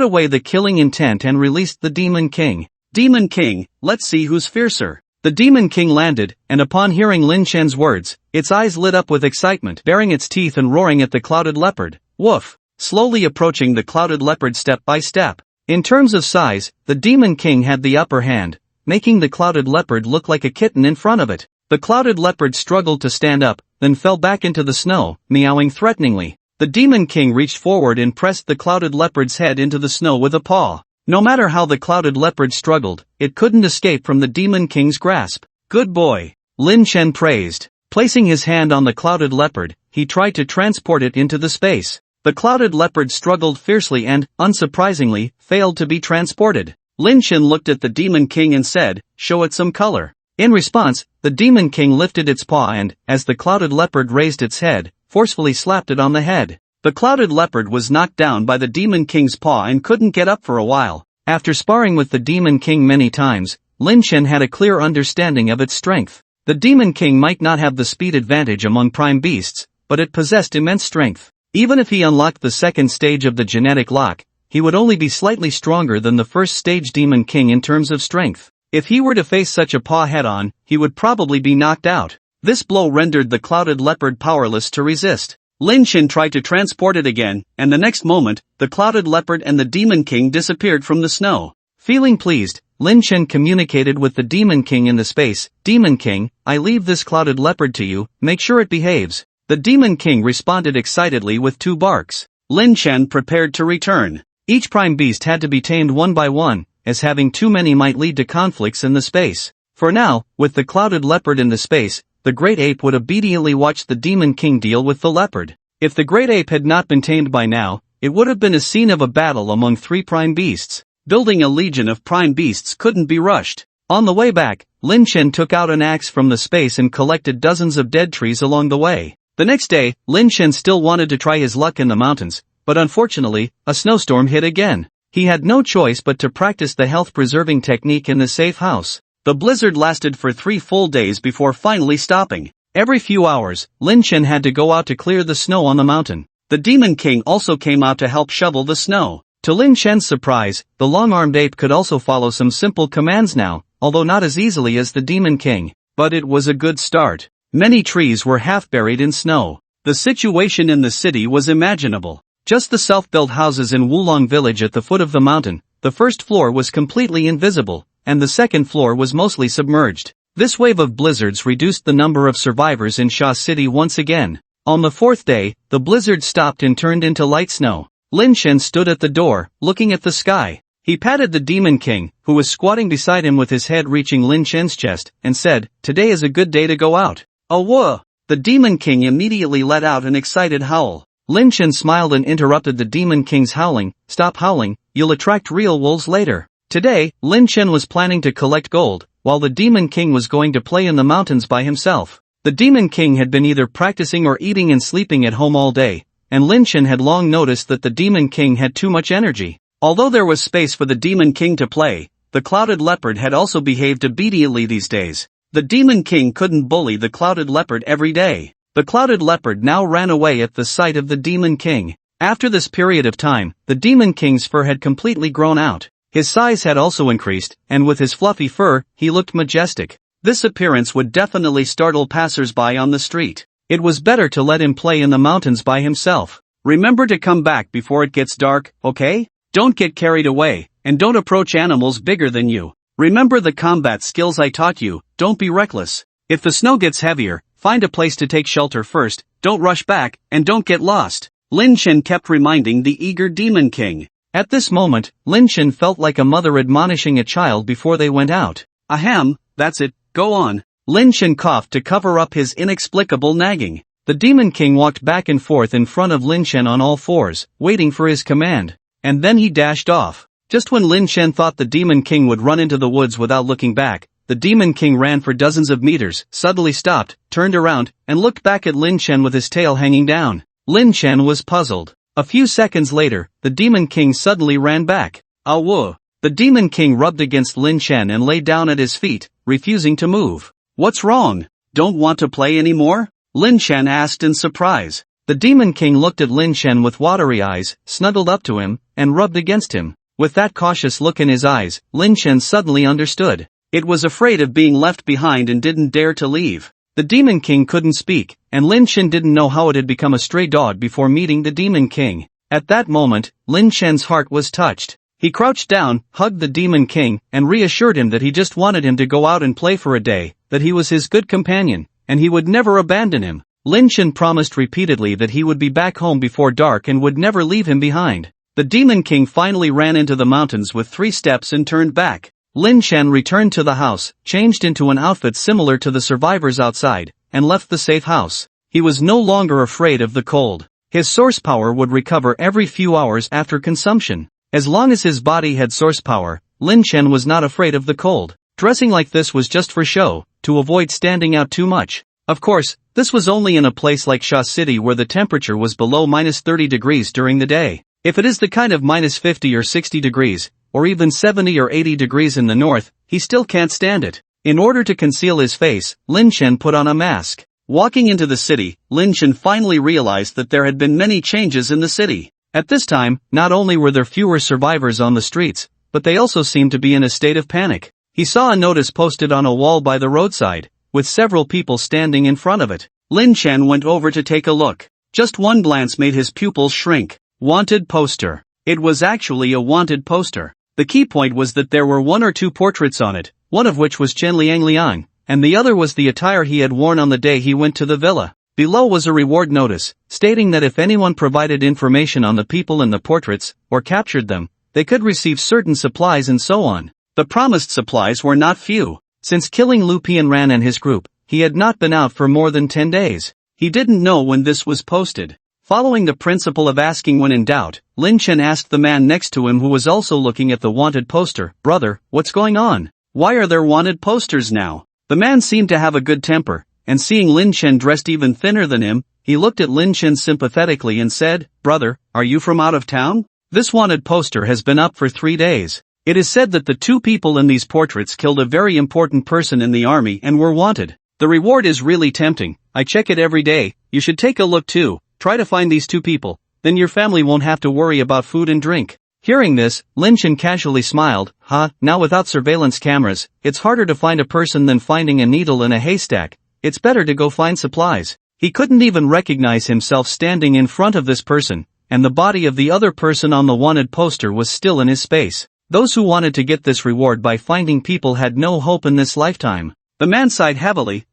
away the killing intent and released the Demon King. "Demon King, let's see who's fiercer." The Demon King landed, and upon hearing Lin Chen's words, its eyes lit up with excitement, baring its teeth and roaring at the clouded leopard. Woof! Slowly approaching the clouded leopard step by step. In terms of size, the Demon King had the upper hand, making the clouded leopard look like a kitten in front of it. The clouded leopard struggled to stand up, then fell back into the snow, meowing threateningly. The Demon King reached forward and pressed the clouded leopard's head into the snow with a paw. No matter how the clouded leopard struggled, it couldn't escape from the Demon King's grasp. "Good boy. Lin Chen praised. Placing his hand on the clouded leopard, he tried to transport it into the space. The clouded leopard struggled fiercely and, unsurprisingly, failed to be transported. Lin Chen looked at the Demon King and said, "Show it some color." In response, the Demon King lifted its paw and, as the clouded leopard raised its head, forcefully slapped it on the head. The clouded leopard was knocked down by the Demon King's paw and couldn't get up for a while. After sparring with the Demon King many times, Lin Chen had a clear understanding of its strength. The Demon King might not have the speed advantage among prime beasts, but it possessed immense strength. Even if he unlocked the second stage of the genetic lock, he would only be slightly stronger than the first stage Demon King in terms of strength. If he were to face such a paw head-on, he would probably be knocked out. This blow rendered the clouded leopard powerless to resist. Lin Chen tried to transport it again, and the next moment, the clouded leopard and the Demon King disappeared from the snow. Feeling pleased, Lin Chen communicated with the Demon King in the space. "Demon King, I leave this clouded leopard to you, make sure it behaves." The Demon King responded excitedly with 2 barks. Lin Chen prepared to return. Each prime beast had to be tamed one by one, as having too many might lead to conflicts in the space. For now, with the clouded leopard in the space, the great ape would obediently watch the Demon King deal with the leopard. If the great ape had not been tamed by now, it would have been a scene of a battle among 3 prime beasts. Building a legion of prime beasts couldn't be rushed. On the way back, Lin Chen took out an axe from the space and collected dozens of dead trees along the way. The next day, Lin Chen still wanted to try his luck in the mountains, but unfortunately, a snowstorm hit again. He had no choice but to practice the health-preserving technique in the safe house. The blizzard lasted for 3 full days before finally stopping. Every few hours, Lin Chen had to go out to clear the snow on the mountain. The Demon King also came out to help shovel the snow. To Lin Chen's surprise, the long-armed ape could also follow some simple commands now, although not as easily as the Demon King. But it was a good start. Many trees were half buried in snow. The situation in the city was imaginable. Just the self-built houses in Wulong village at the foot of the mountain, the first floor was completely invisible, and the second floor was mostly submerged. This wave of blizzards reduced the number of survivors in Sha City once again. On the 4th day, the blizzard stopped and turned into light snow. Lin Chen stood at the door, looking at the sky. He patted the Demon King, who was squatting beside him with his head reaching Lin Chen's chest, and said, "Today is a good day to go out." "Oh whoa!" The Demon King immediately let out an excited howl. Lin Chen smiled and interrupted the Demon King's howling. "Stop howling, you'll attract real wolves later." Today, Lin Chen was planning to collect gold, while the Demon King was going to play in the mountains by himself. The Demon King had been either practicing or eating and sleeping at home all day, and Lin Chen had long noticed that the Demon King had too much energy. Although there was space for the Demon King to play, the clouded leopard had also behaved obediently these days. The Demon King couldn't bully the clouded leopard every day. The clouded leopard now ran away at the sight of the Demon King. After this period of time, the Demon King's fur had completely grown out. His size had also increased, and with his fluffy fur, he looked majestic. This appearance would definitely startle passers-by on the street. It was better to let him play in the mountains by himself. Remember to come back before it gets dark, okay? Don't get carried away, and don't approach animals bigger than you. Remember the combat skills I taught you, don't be reckless. If the snow gets heavier, find a place to take shelter first, don't rush back, and don't get lost. Lin Chen kept reminding the eager Demon King. At this moment, Lin Chen felt like a mother admonishing a child before they went out. "Ahem, that's it, go on." Lin Chen coughed to cover up his inexplicable nagging. The Demon King walked back and forth in front of Lin Chen on all fours, waiting for his command. And then he dashed off. Just when Lin Chen thought the Demon King would run into the woods without looking back, the Demon King ran for dozens of meters, suddenly stopped, turned around, and looked back at Lin Chen with his tail hanging down. Lin Chen was puzzled. A few seconds later, the Demon King suddenly ran back. "Ah whoa." The Demon King rubbed against Lin Chen and lay down at his feet, refusing to move. "What's wrong? Don't want to play anymore?" Lin Chen asked in surprise. The Demon King looked at Lin Chen with watery eyes, snuggled up to him, and rubbed against him. With that cautious look in his eyes, Lin Chen suddenly understood. It was afraid of being left behind and didn't dare to leave. The Demon King couldn't speak, and Lin Chen didn't know how it had become a stray dog before meeting the Demon King. At that moment, Lin Chen's heart was touched. He crouched down, hugged the Demon King, and reassured him that he just wanted him to go out and play for a day, that he was his good companion, and he would never abandon him. Lin Chen promised repeatedly that he would be back home before dark and would never leave him behind. The Demon King finally ran into the mountains with 3 steps and turned back. Lin Chen returned to the house, changed into an outfit similar to the survivors outside, and left the safe house. He was no longer afraid of the cold. His source power would recover every few hours after consumption. As long as his body had source power, Lin Chen was not afraid of the cold. Dressing like this was just for show, to avoid standing out too much. Of course, this was only in a place like Sha City where the temperature was below -30 degrees during the day. If it is the kind of -50 or 60 degrees, or even 70 or 80 degrees in the north, he still can't stand it. In order to conceal his face, Lin Chen put on a mask. Walking into the city, Lin Chen finally realized that there had been many changes in the city. At this time, not only were there fewer survivors on the streets, but they also seemed to be in a state of panic. He saw a notice posted on a wall by the roadside, with several people standing in front of it. Lin Chen went over to take a look. Just one glance made his pupils shrink. Wanted poster. It was actually a wanted poster. The key point was that there were one or two portraits on it, one of which was Chen Liangliang, and the other was the attire he had worn on the day he went to the villa. Below was a reward notice, stating that if anyone provided information on the people in the portraits, or captured them, they could receive certain supplies and so on. The promised supplies were not few. Since killing Lu Pianran and his group, he had not been out for more than 10 days. He didn't know when this was posted. Following the principle of asking when in doubt, Lin Chen asked the man next to him who was also looking at the wanted poster, "Brother, what's going on? Why are there wanted posters now?" The man seemed to have a good temper, and seeing Lin Chen dressed even thinner than him, he looked at Lin Chen sympathetically and said, "Brother, are you from out of town? This wanted poster has been up for 3 days. It is said that the two people in these portraits killed a very important person in the army and were wanted. The reward is really tempting. I check it every day. You should take a look too. Try to find these two people, then your family won't have to worry about food and drink." Hearing this, Lin Chen casually smiled. Now without surveillance cameras, it's harder to find a person than finding a needle in a haystack. It's better to go find supplies. He couldn't even recognize himself standing in front of this person, and the body of the other person on the wanted poster was still in his space. Those who wanted to get this reward by finding people had no hope in this lifetime. The man sighed heavily.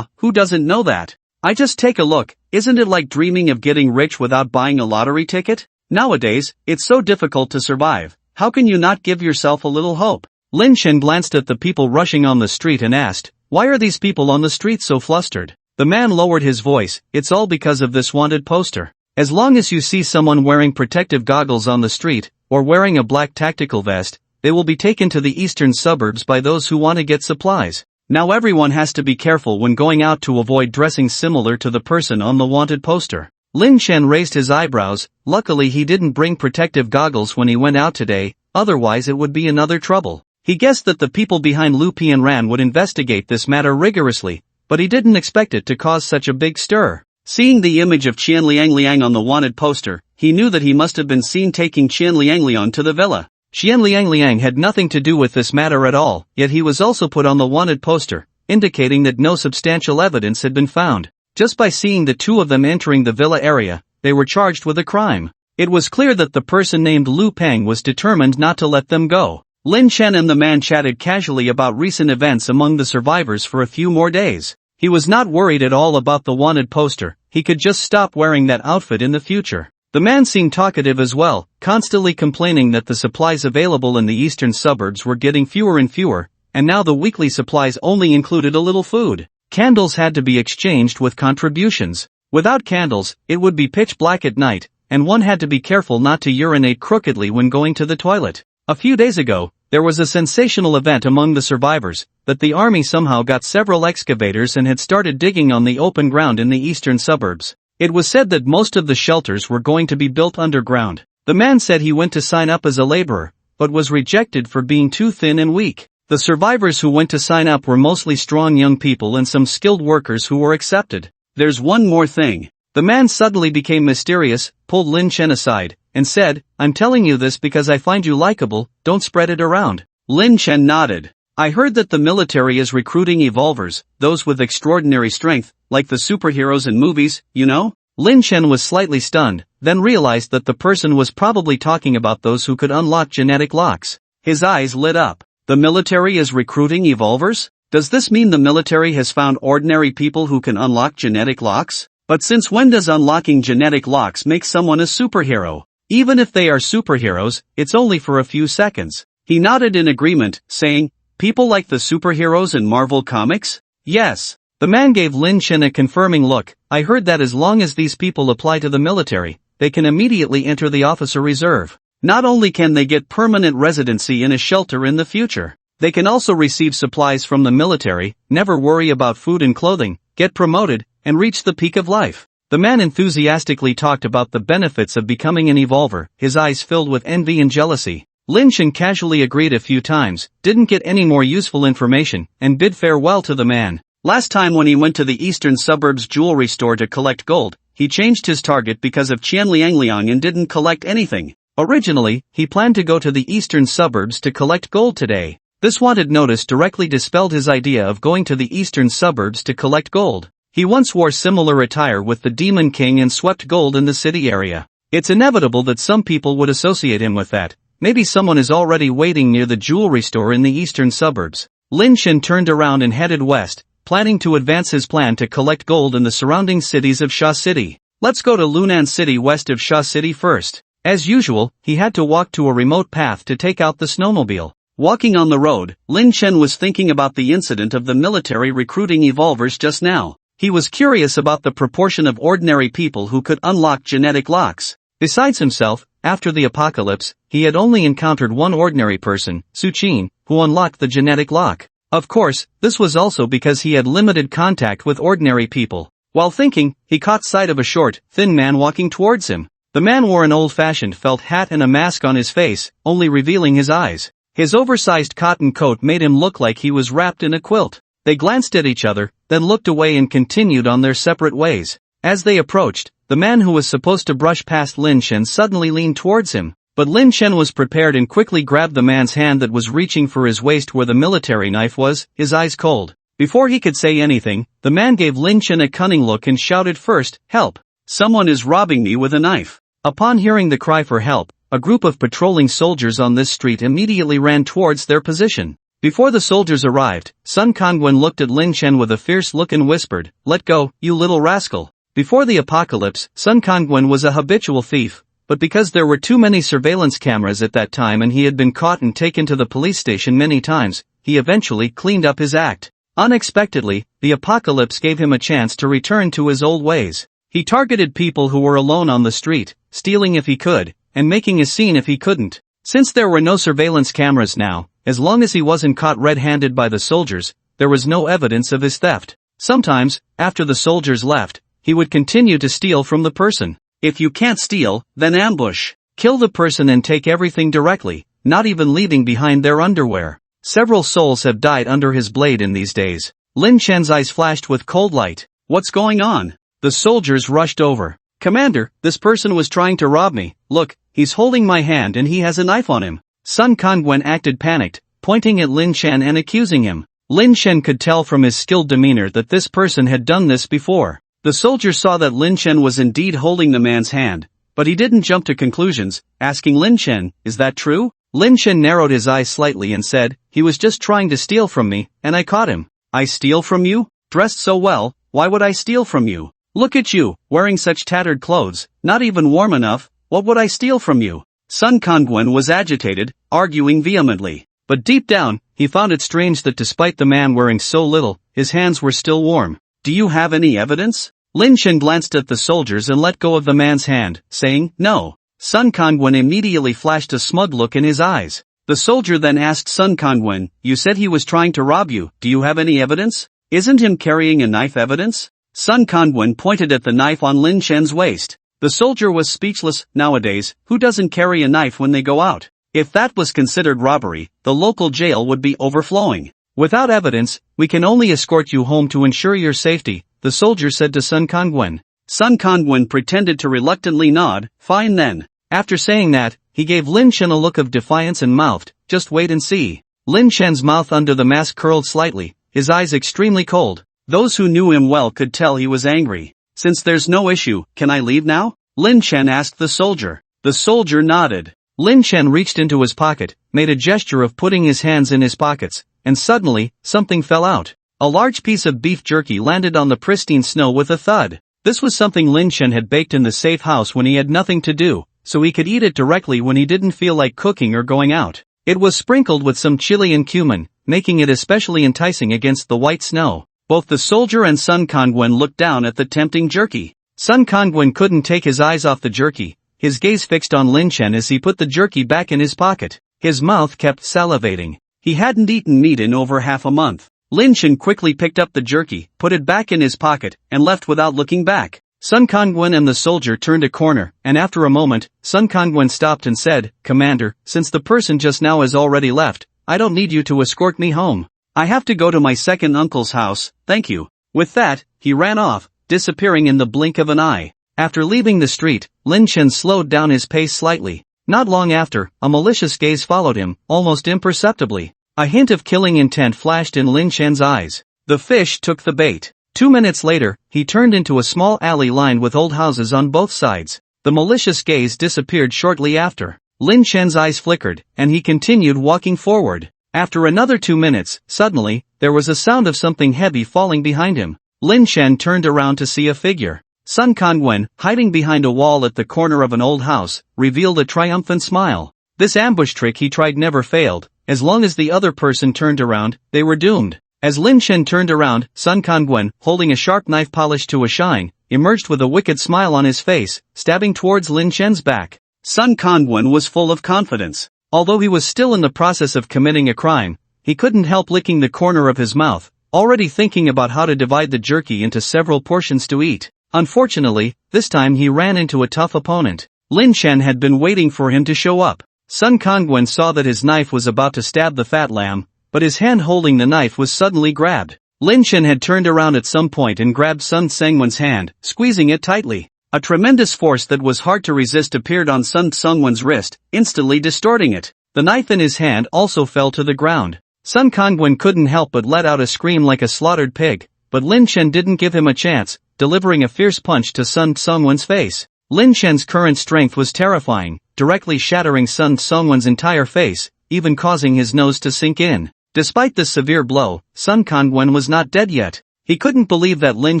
Who doesn't know that? I just take a look. Isn't it like dreaming of getting rich without buying a lottery ticket? Nowadays, it's so difficult to survive. How can you not give yourself a little hope? Lin Chen glanced at the people rushing on the street and asked, "Why are these people on the street so flustered?" The man lowered his voice. "It's all because of this wanted poster. As long as you see someone wearing protective goggles on the street, or wearing a black tactical vest, they will be taken to the eastern suburbs by those who want to get supplies. Now everyone has to be careful when going out to avoid dressing similar to the person on the wanted poster." Lin Chen raised his eyebrows. Luckily he didn't bring protective goggles when he went out today, otherwise it would be another trouble. He guessed that the people behind Lu Pianran would investigate this matter rigorously, but he didn't expect it to cause such a big stir. Seeing the image of Qian Liangliang on the wanted poster, he knew that he must have been seen taking Qian Liangliang to the villa. Qian Liangliang had nothing to do with this matter at all, yet he was also put on the wanted poster, indicating that no substantial evidence had been found. Just by seeing the two of them entering the villa area, they were charged with a crime. It was clear that the person named Lu Peng was determined not to let them go. Lin Chen and the man chatted casually about recent events among the survivors for a few more days. He was not worried at all about the wanted poster. He could just stop wearing that outfit in the future. The man seemed talkative as well, constantly complaining that the supplies available in the eastern suburbs were getting fewer and fewer, and now the weekly supplies only included a little food. Candles had to be exchanged with contributions. Without candles, it would be pitch black at night, and one had to be careful not to urinate crookedly when going to the toilet. A few days ago, there was a sensational event among the survivors, that the army somehow got several excavators and had started digging on the open ground in the eastern suburbs. It was said that most of the shelters were going to be built underground. The man said he went to sign up as a laborer, but was rejected for being too thin and weak. The survivors who went to sign up were mostly strong young people and some skilled workers who were accepted. "There's one more thing." The man suddenly became mysterious, pulled Lin Chen aside, and said, "I'm telling you this because I find you likable, don't spread it around." Lin Chen nodded. "I heard that the military is recruiting evolvers, those with extraordinary strength, like the superheroes in movies, you know?" Lin Chen was slightly stunned, then realized that the person was probably talking about those who could unlock genetic locks. His eyes lit up. The military is recruiting evolvers? Does this mean the military has found ordinary people who can unlock genetic locks? But since when does unlocking genetic locks make someone a superhero? Even if they are superheroes, it's only for a few seconds. He nodded in agreement, saying, "People like the superheroes in Marvel Comics?" "Yes." The man gave Lin Chen a confirming look. "I heard that as long as these people apply to the military, they can immediately enter the officer reserve. Not only can they get permanent residency in a shelter in the future, they can also receive supplies from the military, never worry about food and clothing, get promoted, and reach the peak of life." The man enthusiastically talked about the benefits of becoming an evolver, his eyes filled with envy and jealousy. Lin Chen casually agreed a few times, didn't get any more useful information, and bid farewell to the man. Last time when he went to the eastern suburbs jewelry store to collect gold, he changed his target because of Qian Liangliang and didn't collect anything. Originally, he planned to go to the eastern suburbs to collect gold today. This wanted notice directly dispelled his idea of going to the eastern suburbs to collect gold. He once wore similar attire with the Demon King and swept gold in the city area. It's inevitable that some people would associate him with that. Maybe someone is already waiting near the jewelry store in the eastern suburbs. Lin Chen turned around and headed west, planning to advance his plan to collect gold in the surrounding cities of Sha City. Let's go to Lunan City west of Sha City first. As usual, he had to walk to a remote path to take out the snowmobile. Walking on the road, Lin Chen was thinking about the incident of the military recruiting evolvers just now. He was curious about the proportion of ordinary people who could unlock genetic locks. Besides himself, after the apocalypse, he had only encountered one ordinary person, Su Qin, who unlocked the genetic lock. Of course, this was also because he had limited contact with ordinary people. While thinking, he caught sight of a short, thin man walking towards him. The man wore an old-fashioned felt hat and a mask on his face, only revealing his eyes. His oversized cotton coat made him look like he was wrapped in a quilt. They glanced at each other, then looked away and continued on their separate ways. As they approached, the man who was supposed to brush past Lin Chen suddenly leaned towards him, but Lin Chen was prepared and quickly grabbed the man's hand that was reaching for his waist where the military knife was, his eyes cold. Before he could say anything, the man gave Lin Chen a cunning look and shouted first, "Help! Someone is robbing me with a knife." Upon hearing the cry for help, a group of patrolling soldiers on this street immediately ran towards their position. Before the soldiers arrived, Sun Kangwen looked at Lin Chen with a fierce look and whispered, "Let go, you little rascal." Before the apocalypse, Sun Kangwen was a habitual thief, but because there were too many surveillance cameras at that time and he had been caught and taken to the police station many times, he eventually cleaned up his act. Unexpectedly, the apocalypse gave him a chance to return to his old ways. He targeted people who were alone on the street, stealing if he could, and making a scene if he couldn't. Since there were no surveillance cameras now, as long as he wasn't caught red-handed by the soldiers, there was no evidence of his theft. Sometimes, after the soldiers left, he would continue to steal from the person. If you can't steal, then ambush. Kill the person and take everything directly, not even leaving behind their underwear. Several souls have died under his blade in these days. Lin Chen's eyes flashed with cold light. "What's going on?" The soldiers rushed over. "Commander, this person was trying to rob me. Look, he's holding my hand and he has a knife on him." Sun Kangwen acted panicked, pointing at Lin Chen and accusing him. Lin Chen could tell from his skilled demeanor that this person had done this before. The soldier saw that Lin Chen was indeed holding the man's hand, but he didn't jump to conclusions, asking Lin Chen, "Is that true?" Lin Chen narrowed his eyes slightly and said, "He was just trying to steal from me, and I caught him." "I steal from you? Dressed so well, why would I steal from you? Look at you, wearing such tattered clothes, not even warm enough, what would I steal from you?" Sun Kangwen was agitated, arguing vehemently. But deep down, he found it strange that despite the man wearing so little, his hands were still warm. "Do you have any evidence?" Lin Chen glanced at the soldiers and let go of the man's hand, saying, "No." Sun Kangwen immediately flashed a smug look in his eyes. The soldier then asked Sun Kangwen, "You said he was trying to rob you, do you have any evidence? Isn't him carrying a knife evidence?" Sun Kangwen pointed at the knife on Lin Chen's waist. The soldier was speechless. Nowadays, who doesn't carry a knife when they go out? If that was considered robbery, the local jail would be overflowing. "Without evidence, we can only escort you home to ensure your safety," the soldier said to Sun Kangwen. Sun Kangwen pretended to reluctantly nod, "Fine then." After saying that, he gave Lin Chen a look of defiance and mouthed, "Just wait and see." Lin Chen's mouth under the mask curled slightly, his eyes extremely cold. Those who knew him well could tell he was angry. "Since there's no issue, can I leave now?" Lin Chen asked the soldier. The soldier nodded. Lin Chen reached into his pocket, made a gesture of putting his hands in his pockets, and suddenly, something fell out. A large piece of beef jerky landed on the pristine snow with a thud. This was something Lin Chen had baked in the safe house when he had nothing to do, so he could eat it directly when he didn't feel like cooking or going out. It was sprinkled with some chili and cumin, making it especially enticing against the white snow. Both the soldier and Sun Kangwen looked down at the tempting jerky. Sun Kangwen couldn't take his eyes off the jerky, his gaze fixed on Lin Chen as he put the jerky back in his pocket. His mouth kept salivating. He hadn't eaten meat in over half a month. Lin Chen quickly picked up the jerky, put it back in his pocket, and left without looking back. Sun Kangwen and the soldier turned a corner, and after a moment, Sun Kangwen stopped and said, "Commander, since the person just now has already left, I don't need you to escort me home. I have to go to my second uncle's house, thank you." With that, he ran off, disappearing in the blink of an eye. After leaving the street, Lin Chen slowed down his pace slightly. Not long after, a malicious gaze followed him, almost imperceptibly. A hint of killing intent flashed in Lin Chen's eyes. The fish took the bait. 2 minutes later, he turned into a small alley lined with old houses on both sides. The malicious gaze disappeared shortly after. Lin Chen's eyes flickered, and he continued walking forward. After another 2 minutes, suddenly, there was a sound of something heavy falling behind him. Lin Chen turned around to see a figure. Sun Kangwen, hiding behind a wall at the corner of an old house, revealed a triumphant smile. This ambush trick he tried never failed. As long as the other person turned around, they were doomed. As Lin Chen turned around, Sun Kangwen, holding a sharp knife polished to a shine, emerged with a wicked smile on his face, stabbing towards Lin Chen's back. Sun Kangwen was full of confidence. Although he was still in the process of committing a crime, he couldn't help licking the corner of his mouth, already thinking about how to divide the jerky into several portions to eat. Unfortunately, this time he ran into a tough opponent. Lin Chen had been waiting for him to show up. Sun Kangwen saw that his knife was about to stab the fat lamb, but his hand holding the knife was suddenly grabbed. Lin Chen had turned around at some point and grabbed Sun Tsengwen's hand, squeezing it tightly. A tremendous force that was hard to resist appeared on Sun Tsengwen's wrist, instantly distorting it. The knife in his hand also fell to the ground. Sun Kangwen couldn't help but let out a scream like a slaughtered pig, but Lin Chen didn't give him a chance, delivering a fierce punch to Sun Tsengwen's face. Lin Chen's current strength was terrifying, directly shattering Sun Tsengwen's entire face, even causing his nose to sink in. Despite this severe blow, Sun Kangwen was not dead yet. He couldn't believe that Lin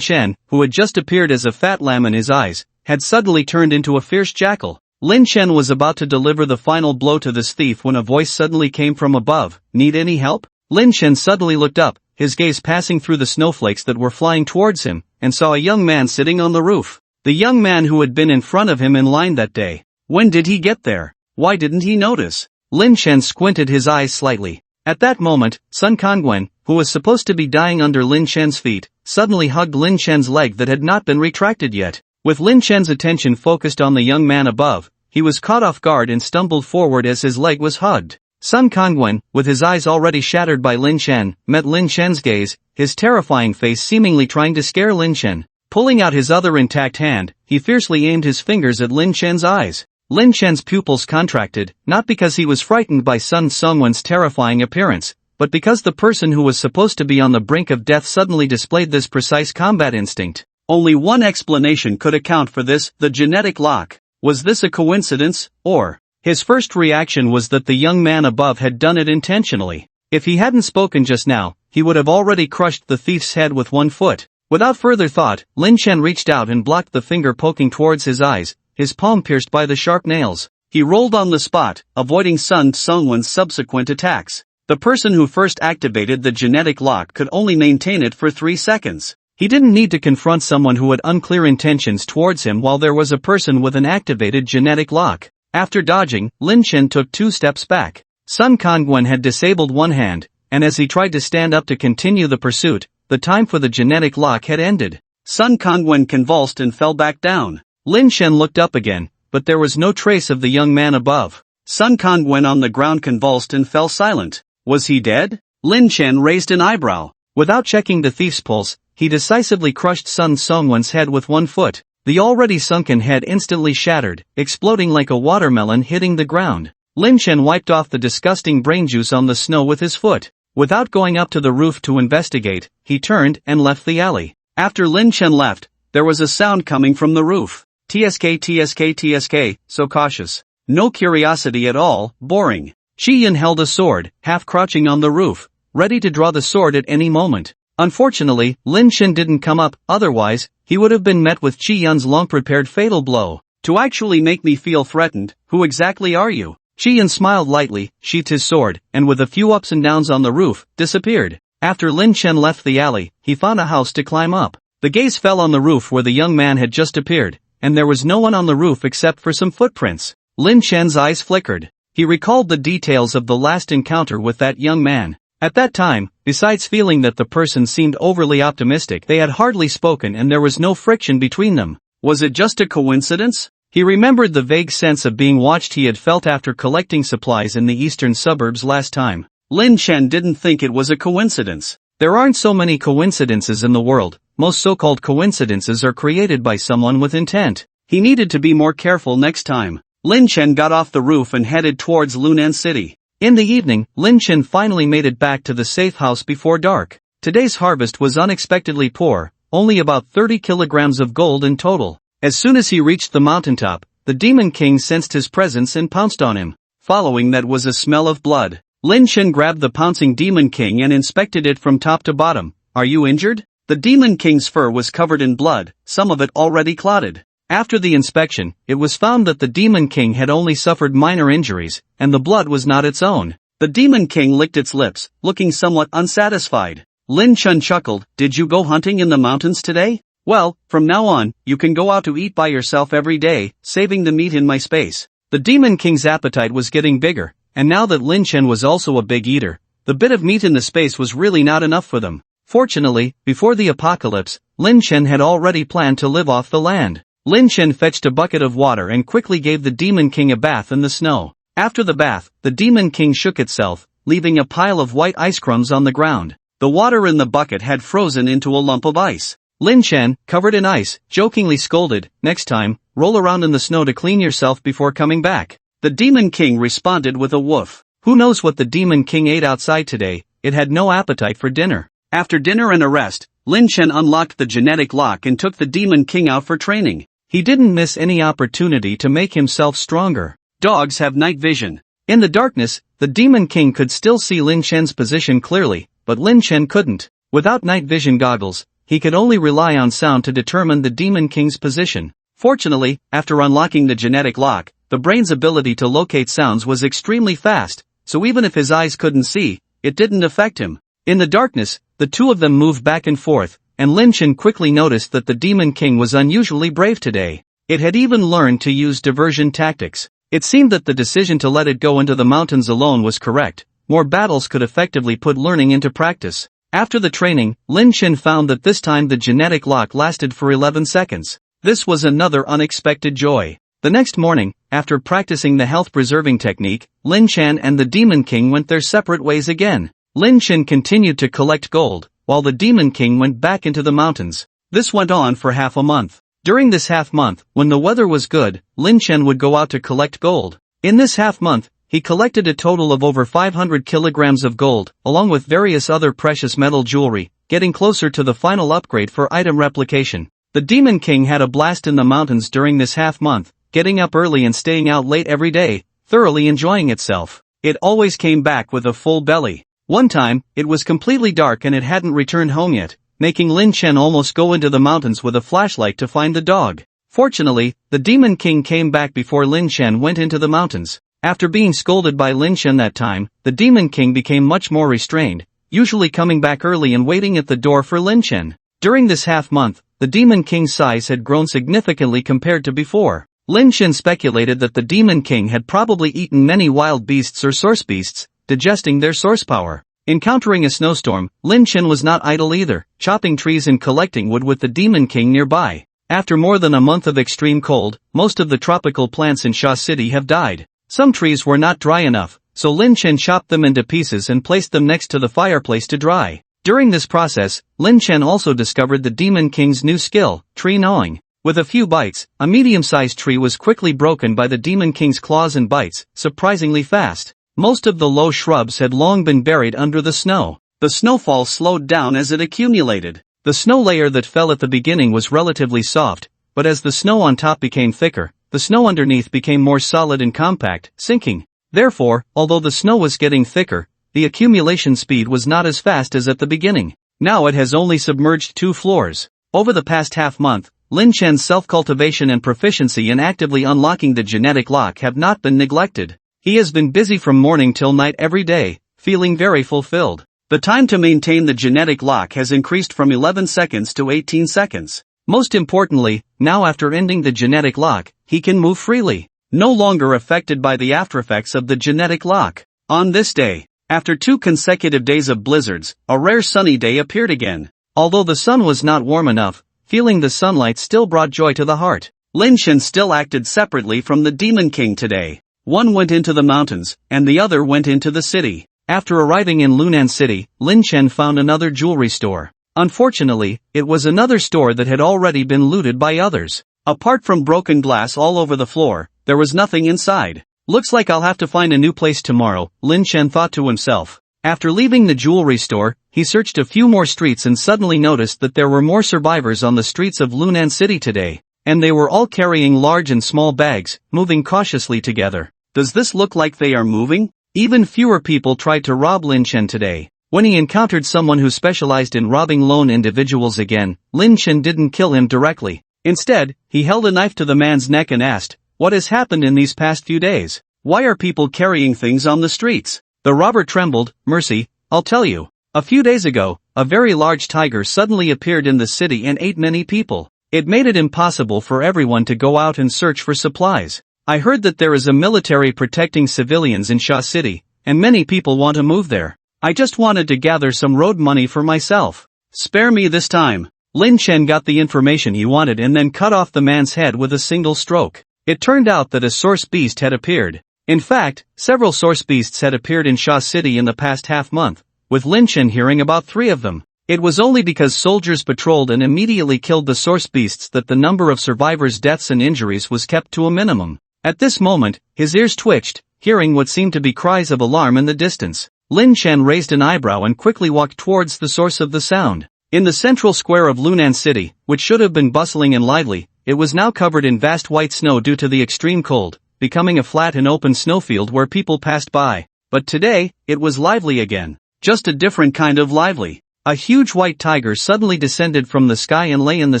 Chen, who had just appeared as a fat lamb in his eyes, had suddenly turned into a fierce jackal. Lin Chen was about to deliver the final blow to this thief when a voice suddenly came from above. "Need any help?" Lin Chen suddenly looked up, his gaze passing through the snowflakes that were flying towards him, and saw a young man sitting on the roof. The young man who had been in front of him in line that day. When did he get there? Why didn't he notice? Lin Chen squinted his eyes slightly. At that moment, Sun Kangwen, who was supposed to be dying under Lin Chen's feet, suddenly hugged Lin Chen's leg that had not been retracted yet. With Lin Chen's attention focused on the young man above, he was caught off guard and stumbled forward as his leg was hugged. Sun Kangwen, with his eyes already shattered by Lin Chen, met Lin Chen's gaze, his terrifying face seemingly trying to scare Lin Chen. Pulling out his other intact hand, he fiercely aimed his fingers at Lin Chen's eyes. Lin Chen's pupils contracted, not because he was frightened by Sun Tsengwen's terrifying appearance, but because the person who was supposed to be on the brink of death suddenly displayed this precise combat instinct. Only one explanation could account for this: the genetic lock. Was this a coincidence, or? His first reaction was that the young man above had done it intentionally. If he hadn't spoken just now, he would have already crushed the thief's head with one foot. Without further thought, Lin Chen reached out and blocked the finger poking towards his eyes, his palm pierced by the sharp nails. He rolled on the spot, avoiding Sun Tsengwen's subsequent attacks. The person who first activated the genetic lock could only maintain it for 3 seconds. He didn't need to confront someone who had unclear intentions towards him while there was a person with an activated genetic lock. After dodging, Lin Chen took 2 steps back. Sun Kangwen had disabled one hand, and as he tried to stand up to continue the pursuit, the time for the genetic lock had ended. Sun Kangwen convulsed and fell back down. Lin Chen looked up again, but there was no trace of the young man above. Sun Kangwen on the ground convulsed and fell silent. Was he dead? Lin Chen raised an eyebrow. Without checking the thief's pulse, he decisively crushed Sun Tsengwen's head with one foot. The already sunken head instantly shattered, exploding like a watermelon hitting the ground. Lin Chen wiped off the disgusting brain juice on the snow with his foot. Without going up to the roof to investigate, he turned and left the alley. After Lin Chen left, there was a sound coming from the roof. TSK, so cautious. No curiosity at all, boring. Qi Yan held a sword, half crouching on the roof, ready to draw the sword at any moment. Unfortunately, Lin Chen didn't come up, otherwise, he would have been met with Qi Yan's long-prepared fatal blow. To actually make me feel threatened, who exactly are you? Qian smiled lightly, sheathed his sword, and with a few ups and downs on the roof, disappeared. After Lin Chen left the alley, he found a house to climb up. The gaze fell on the roof where the young man had just appeared, and there was no one on the roof except for some footprints. Lin Chen's eyes flickered. He recalled the details of the last encounter with that young man. At that time, besides feeling that the person seemed overly optimistic, they had hardly spoken and there was no friction between them. Was it just a coincidence? He remembered the vague sense of being watched he had felt after collecting supplies in the eastern suburbs last time. Lin Chen didn't think it was a coincidence. There aren't so many coincidences in the world. Most so-called coincidences are created by someone with intent. He needed to be more careful next time. Lin Chen got off the roof and headed towards Lunan City. In the evening, Lin Chen finally made it back to the safe house before dark. Today's harvest was unexpectedly poor, only about 30 kilograms of gold in total. As soon as he reached the mountaintop, the Demon King sensed his presence and pounced on him. Following that was a smell of blood. Lin Chen grabbed the pouncing Demon King and inspected it from top to bottom. "Are you injured?" The Demon King's fur was covered in blood, some of it already clotted. After the inspection, it was found that the Demon King had only suffered minor injuries, and the blood was not its own. The Demon King licked its lips, looking somewhat unsatisfied. Lin Chen chuckled, "Did you go hunting in the mountains today? Well, from now on, you can go out to eat by yourself every day, saving the meat in my space." The Demon King's appetite was getting bigger, and now that Lin Chen was also a big eater, the bit of meat in the space was really not enough for them. Fortunately, before the apocalypse, Lin Chen had already planned to live off the land. Lin Chen fetched a bucket of water and quickly gave the Demon King a bath in the snow. After the bath, the Demon King shook itself, leaving a pile of white ice crumbs on the ground. The water in the bucket had frozen into a lump of ice. Lin Chen, covered in ice, jokingly scolded, "Next time, roll around in the snow to clean yourself before coming back." The Demon King responded with a woof. Who knows what the Demon King ate outside today? It had no appetite for dinner. After dinner and a rest, Lin Chen unlocked the genetic lock and took the Demon King out for training. He didn't miss any opportunity to make himself stronger. Dogs have night vision. In the darkness, the Demon King could still see Lin Chen's position clearly, but Lin Chen couldn't. Without night vision goggles, he could only rely on sound to determine the Demon King's position. Fortunately, after unlocking the genetic lock, the brain's ability to locate sounds was extremely fast, so even if his eyes couldn't see, it didn't affect him. In the darkness, the two of them moved back and forth, and Lin Chen quickly noticed that the Demon King was unusually brave today. It had even learned to use diversion tactics. It seemed that the decision to let it go into the mountains alone was correct. More battles could effectively put learning into practice. After the training, Lin Chen found that this time the genetic lock lasted for 11 seconds. This was another unexpected joy. The next morning, after practicing the health-preserving technique, Lin Chen and the Demon King went their separate ways again. Lin Chen continued to collect gold, while the Demon King went back into the mountains. This went on for half a month. During this half month, when the weather was good, Lin Chen would go out to collect gold. In this half month, he collected a total of over 500 kilograms of gold, along with various other precious metal jewelry, getting closer to the final upgrade for item replication. The Demon King had a blast in the mountains during this half month, getting up early and staying out late every day, thoroughly enjoying itself. It always came back with a full belly. One time, it was completely dark and it hadn't returned home yet, making Lin Chen almost go into the mountains with a flashlight to find the dog. Fortunately, the Demon King came back before Lin Chen went into the mountains. After being scolded by Lin Chen that time, the Demon King became much more restrained, usually coming back early and waiting at the door for Lin Chen. During this half month, the Demon King's size had grown significantly compared to before. Lin Chen speculated that the Demon King had probably eaten many wild beasts or source beasts, digesting their source power. Encountering a snowstorm, Lin Chen was not idle either, chopping trees and collecting wood with the Demon King nearby. After more than a month of extreme cold, most of the tropical plants in Sha City have died. Some trees were not dry enough, so Lin Chen chopped them into pieces and placed them next to the fireplace to dry. During this process, Lin Chen also discovered the Demon King's new skill, tree gnawing. With a few bites, a medium-sized tree was quickly broken by the Demon King's claws and bites, surprisingly fast. Most of the low shrubs had long been buried under the snow. The snowfall slowed down as it accumulated. The snow layer that fell at the beginning was relatively soft, but as the snow on top became thicker, the snow underneath became more solid and compact, sinking. Therefore, although the snow was getting thicker, the accumulation speed was not as fast as at the beginning. Now it has only submerged 2 floors. Over the past half month, Lin Chen's self-cultivation and proficiency in actively unlocking the genetic lock have not been neglected. He has been busy from morning till night every day, feeling very fulfilled. The time to maintain the genetic lock has increased from 11 seconds to 18 seconds. Most importantly, now after ending the genetic lock, he can move freely, no longer affected by the aftereffects of the genetic lock. On this day, after 2 consecutive days of blizzards, a rare sunny day appeared again. Although the sun was not warm enough, feeling the sunlight still brought joy to the heart. Lin Chen still acted separately from the Demon King today. One went into the mountains, and the other went into the city. After arriving in Lunan City, Lin Chen found another jewelry store. Unfortunately, it was another store that had already been looted by others. Apart from broken glass all over the floor, there was nothing inside. Looks like I'll have to find a new place tomorrow, Lin Chen thought to himself. After leaving the jewelry store, he searched a few more streets and suddenly noticed that there were more survivors on the streets of Lunan City today, and they were all carrying large and small bags, moving cautiously together. Does this look like they are moving? Even fewer people tried to rob Lin Chen today. When he encountered someone who specialized in robbing lone individuals again, Lin Chen didn't kill him directly. Instead, he held a knife to the man's neck and asked, "What has happened in these past few days? Why are people carrying things on the streets?" The robber trembled. "Mercy, I'll tell you. A few days ago, a very large tiger suddenly appeared in the city and ate many people. It made it impossible for everyone to go out and search for supplies. I heard that there is a military protecting civilians in Sha City, and many people want to move there. I just wanted to gather some road money for myself. Spare me this time." Lin Chen got the information he wanted and then cut off the man's head with a single stroke. It turned out that a source beast had appeared. In fact, several source beasts had appeared in Sha City in the past half-month, with Lin Chen hearing about 3 of them. It was only because soldiers patrolled and immediately killed the source beasts that the number of survivors' deaths and injuries was kept to a minimum. At this moment, his ears twitched, hearing what seemed to be cries of alarm in the distance. Lin Chen raised an eyebrow and quickly walked towards the source of the sound. In the central square of Lunan City, which should have been bustling and lively, it was now covered in vast white snow due to the extreme cold, becoming a flat and open snowfield where people passed by. But today, it was lively again. Just a different kind of lively. A huge white tiger suddenly descended from the sky and lay in the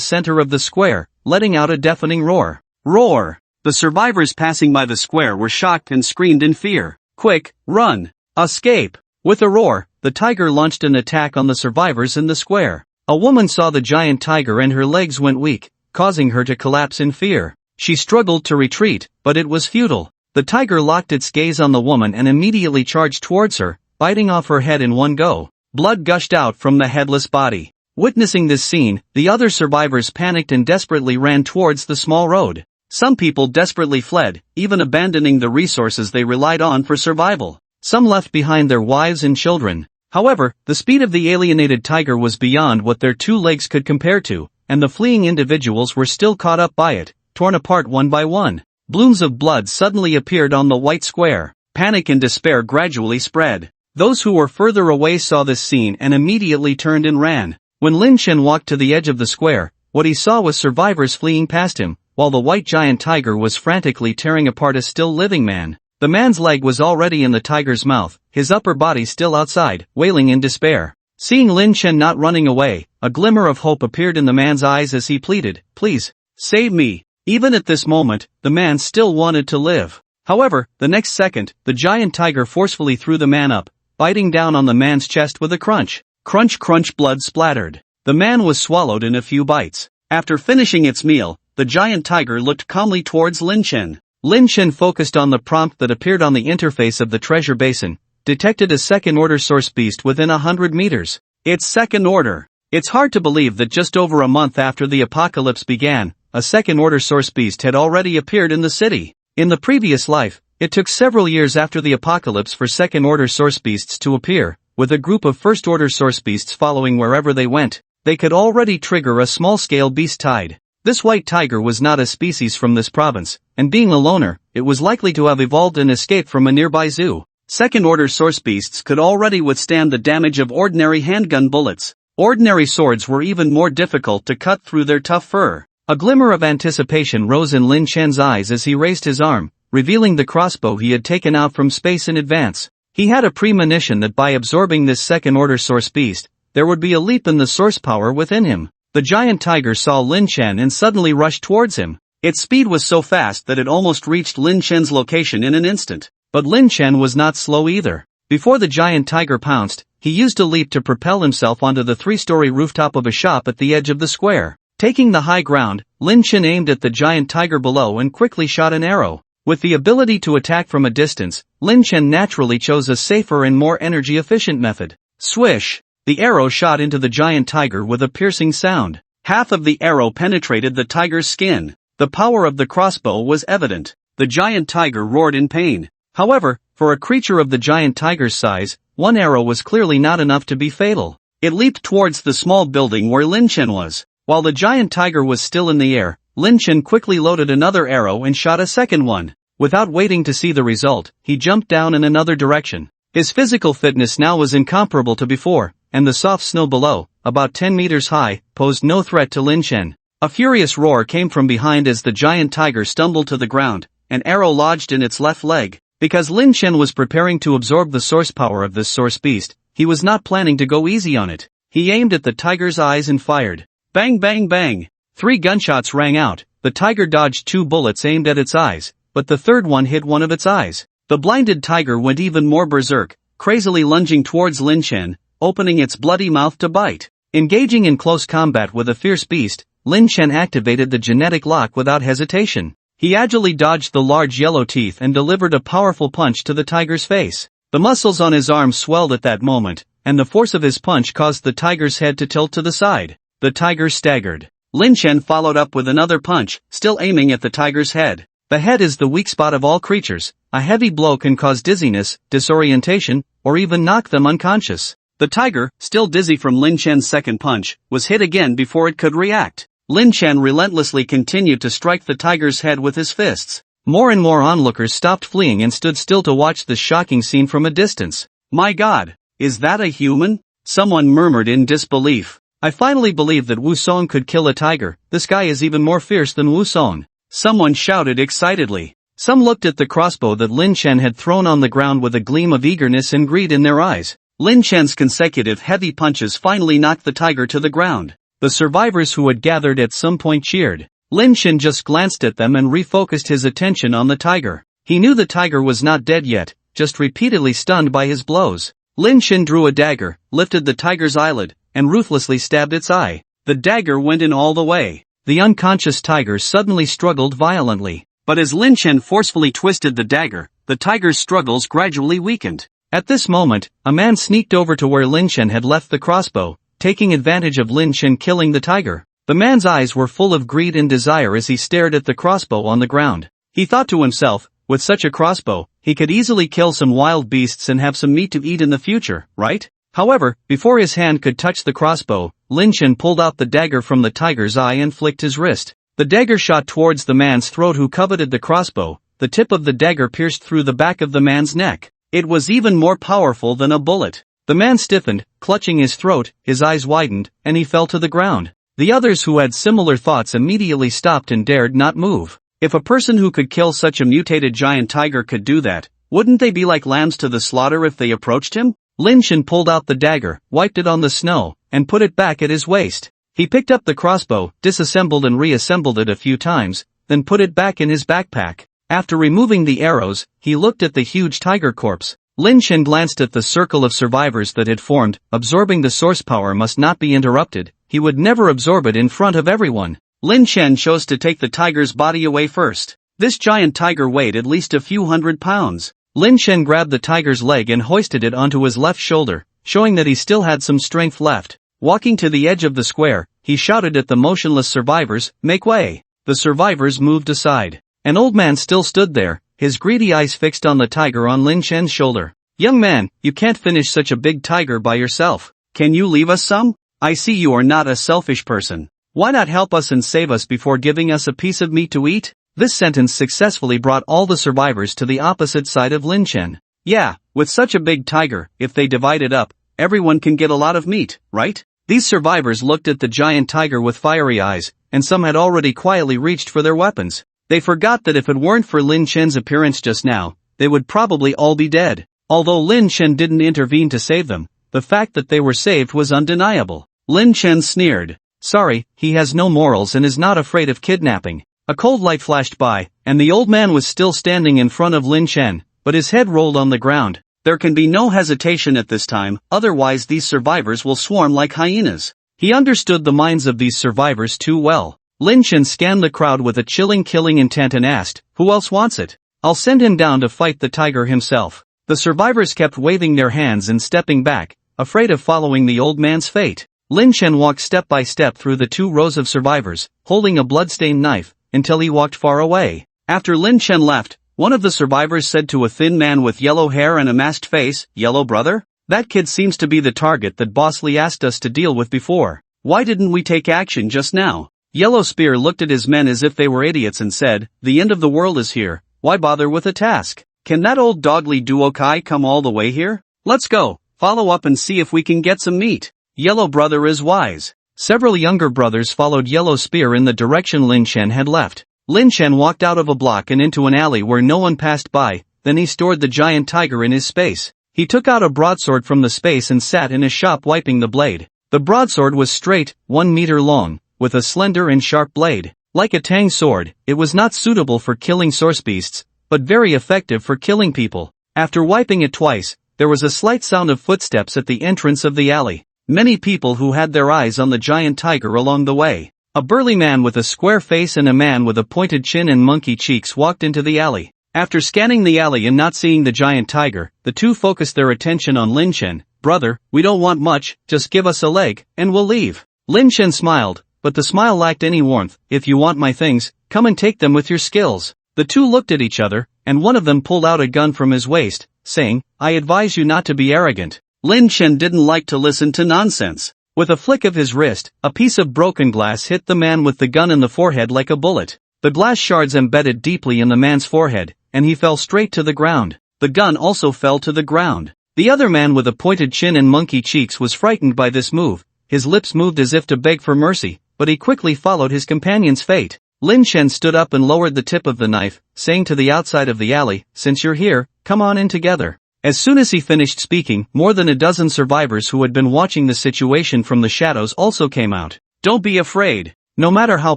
center of the square, letting out a deafening roar. Roar! The survivors passing by the square were shocked and screamed in fear. "Quick, run! Escape!" With a roar, the tiger launched an attack on the survivors in the square. A woman saw the giant tiger and her legs went weak, causing her to collapse in fear. She struggled to retreat, but it was futile. The tiger locked its gaze on the woman and immediately charged towards her, biting off her head in one go. Blood gushed out from the headless body. Witnessing this scene, the other survivors panicked and desperately ran towards the small road. Some people desperately fled, even abandoning the resources they relied on for survival. Some left behind their wives and children. However, the speed of the alienated tiger was beyond what their 2 legs could compare to, and the fleeing individuals were still caught up by it, torn apart one by one. Blooms of blood suddenly appeared on the white square. Panic and despair gradually spread. Those who were further away saw this scene and immediately turned and ran. When Lin Chen walked to the edge of the square, what he saw was survivors fleeing past him, while the white giant tiger was frantically tearing apart a still living man. The man's leg was already in the tiger's mouth, his upper body still outside, wailing in despair. Seeing Lin Chen not running away, a glimmer of hope appeared in the man's eyes as he pleaded, "Please, save me." Even at this moment, the man still wanted to live. However, the next second, the giant tiger forcefully threw the man up, biting down on the man's chest with a crunch. Crunch crunch, blood splattered. The man was swallowed in a few bites. After finishing its meal, the giant tiger looked calmly towards Lin Chen. Lin Chen focused on the prompt that appeared on the interface of the treasure basin, detected a second-order source beast within 100 meters. It's second order. It's hard to believe that just over a month after the apocalypse began, a second-order source beast had already appeared in the city. In the previous life, it took several years after the apocalypse for second-order source beasts to appear, with a group of first-order source beasts following wherever they went. They could already trigger a small-scale beast tide. This white tiger was not a species from this province, and being a loner, it was likely to have evolved and escaped from a nearby zoo. Second-order source beasts could already withstand the damage of ordinary handgun bullets. Ordinary swords were even more difficult to cut through their tough fur. A glimmer of anticipation rose in Lin Chen's eyes as he raised his arm, revealing the crossbow he had taken out from space in advance. He had a premonition that by absorbing this second-order source beast, there would be a leap in the source power within him. The giant tiger saw Lin Chen and suddenly rushed towards him. Its speed was so fast that it almost reached Lin Chen's location in an instant. But Lin Chen was not slow either. Before the giant tiger pounced, he used a leap to propel himself onto the 3-story rooftop of a shop at the edge of the square. Taking the high ground, Lin Chen aimed at the giant tiger below and quickly shot an arrow. With the ability to attack from a distance, Lin Chen naturally chose a safer and more energy-efficient method. Swish! The arrow shot into the giant tiger with a piercing sound. Half of the arrow penetrated the tiger's skin. The power of the crossbow was evident. The giant tiger roared in pain. However, for a creature of the giant tiger's size, one arrow was clearly not enough to be fatal. It leaped towards the small building where Lin Chen was. While the giant tiger was still in the air, Lin Chen quickly loaded another arrow and shot a second one. Without waiting to see the result, he jumped down in another direction. His physical fitness now was incomparable to before, and the soft snow below, about 10 meters high, posed no threat to Lin Chen. A furious roar came from behind as the giant tiger stumbled to the ground, an arrow lodged in its left leg. Because Lin Chen was preparing to absorb the source power of this source beast, he was not planning to go easy on it. He aimed at the tiger's eyes and fired. Bang bang bang! 3 gunshots rang out. The tiger dodged 2 bullets aimed at its eyes, but the third one hit one of its eyes. The blinded tiger went even more berserk, crazily lunging towards Lin Chen, opening its bloody mouth to bite. Engaging in close combat with a fierce beast, Lin Chen activated the genetic lock without hesitation. He agilely dodged the large yellow teeth and delivered a powerful punch to the tiger's face. The muscles on his arm swelled at that moment, and the force of his punch caused the tiger's head to tilt to the side. The tiger staggered. Lin Chen followed up with another punch, still aiming at the tiger's head. The head is the weak spot of all creatures. A heavy blow can cause dizziness, disorientation, or even knock them unconscious. The tiger, still dizzy from Lin Chen's second punch, was hit again before it could react. Lin Chen relentlessly continued to strike the tiger's head with his fists. More and more onlookers stopped fleeing and stood still to watch this shocking scene from a distance. My God, is that a human? Someone murmured in disbelief. I finally believe that Wu Song could kill a tiger. This guy is even more fierce than Wu Song. Someone shouted excitedly. Some looked at the crossbow that Lin Chen had thrown on the ground with a gleam of eagerness and greed in their eyes. Lin Chen's consecutive heavy punches finally knocked the tiger to the ground. The survivors who had gathered at some point cheered. Lin Chen just glanced at them and refocused his attention on the tiger. He knew the tiger was not dead yet, just repeatedly stunned by his blows. Lin Chen drew a dagger, lifted the tiger's eyelid, and ruthlessly stabbed its eye. The dagger went in all the way. The unconscious tiger suddenly struggled violently. But as Lin Chen forcefully twisted the dagger, the tiger's struggles gradually weakened. At this moment, a man sneaked over to where Lin Chen had left the crossbow, taking advantage of Lin Chen killing the tiger. The man's eyes were full of greed and desire as he stared at the crossbow on the ground. He thought to himself, with such a crossbow, he could easily kill some wild beasts and have some meat to eat in the future, right? However, before his hand could touch the crossbow, Lin Chen pulled out the dagger from the tiger's eye and flicked his wrist. The dagger shot towards the man's throat who coveted the crossbow. The tip of the dagger pierced through the back of the man's neck. It was even more powerful than a bullet. The man stiffened, clutching his throat, his eyes widened, and he fell to the ground. The others who had similar thoughts immediately stopped and dared not move. If a person who could kill such a mutated giant tiger could do that, wouldn't they be like lambs to the slaughter if they approached him? Lin Chen pulled out the dagger, wiped it on the snow, and put it back at his waist. He picked up the crossbow, disassembled and reassembled it a few times, then put it back in his backpack. After removing the arrows, he looked at the huge tiger corpse. Lin Chen glanced at the circle of survivors that had formed. Absorbing the source power must not be interrupted. He would never absorb it in front of everyone. Lin Chen chose to take the tiger's body away first. This giant tiger weighed at least a few hundred pounds. Lin Chen grabbed the tiger's leg and hoisted it onto his left shoulder, showing that he still had some strength left. Walking to the edge of the square, he shouted at the motionless survivors, "Make way!" The survivors moved aside. An old man still stood there, his greedy eyes fixed on the tiger on Lin Chen's shoulder. "Young man, you can't finish such a big tiger by yourself. Can you leave us some? I see you are not a selfish person. Why not help us and save us before giving us a piece of meat to eat?" This sentence successfully brought all the survivors to the opposite side of Lin Chen. Yeah, with such a big tiger, if they divide it up, everyone can get a lot of meat, right? These survivors looked at the giant tiger with fiery eyes, and some had already quietly reached for their weapons. They forgot that if it weren't for Lin Chen's appearance just now, they would probably all be dead. Although Lin Chen didn't intervene to save them, the fact that they were saved was undeniable. Lin Chen sneered. Sorry, he has no morals and is not afraid of kidnapping. A cold light flashed by, and the old man was still standing in front of Lin Chen, but his head rolled on the ground. There can be no hesitation at this time, otherwise these survivors will swarm like hyenas. He understood the minds of these survivors too well. Lin Chen scanned the crowd with a chilling killing intent and asked, "Who else wants it? I'll send him down to fight the tiger himself." The survivors kept waving their hands and stepping back, afraid of following the old man's fate. Lin Chen walked step by step through the 2 rows of survivors, holding a blood-stained knife, until he walked far away. After Lin Chen left, one of the survivors said to a thin man with yellow hair and a masked face, "Yellow brother? That kid seems to be the target that Boss Li asked us to deal with before. Why didn't we take action just now?" Yellow Spear looked at his men as if they were idiots and said, "The end of the world is here, why bother with a task? Can that old dog Li Duokai come all the way here? Let's go, follow up and see if we can get some meat. Yellow brother is wise." Several younger brothers followed Yellow Spear in the direction Lin Chen had left. Lin Chen walked out of a block and into an alley where no one passed by, then he stored the giant tiger in his space. He took out a broadsword from the space and sat in his shop wiping the blade. The broadsword was straight, 1 meter long, with a slender and sharp blade. Like a tang sword, it was not suitable for killing source beasts, but very effective for killing people. After wiping it twice, there was a slight sound of footsteps at the entrance of the alley. Many people who had their eyes on the giant tiger along the way. A burly man with a square face and a man with a pointed chin and monkey cheeks walked into the alley. After scanning the alley and not seeing the giant tiger, the 2 focused their attention on Lin Chen. "Brother, we don't want much, just give us a leg, and we'll leave." Lin Chen smiled, but the smile lacked any warmth. "If you want my things, come and take them with your skills." The 2 looked at each other, and one of them pulled out a gun from his waist, saying, "I advise you not to be arrogant." Lin Chen didn't like to listen to nonsense. With a flick of his wrist, a piece of broken glass hit the man with the gun in the forehead like a bullet. The glass shards embedded deeply in the man's forehead, and he fell straight to the ground. The gun also fell to the ground. The other man with a pointed chin and monkey cheeks was frightened by this move. His lips moved as if to beg for mercy, but he quickly followed his companion's fate. Lin Chen stood up and lowered the tip of the knife, saying to the outside of the alley, "Since you're here, come on in together." As soon as he finished speaking, more than a dozen survivors who had been watching the situation from the shadows also came out. "Don't be afraid. No matter how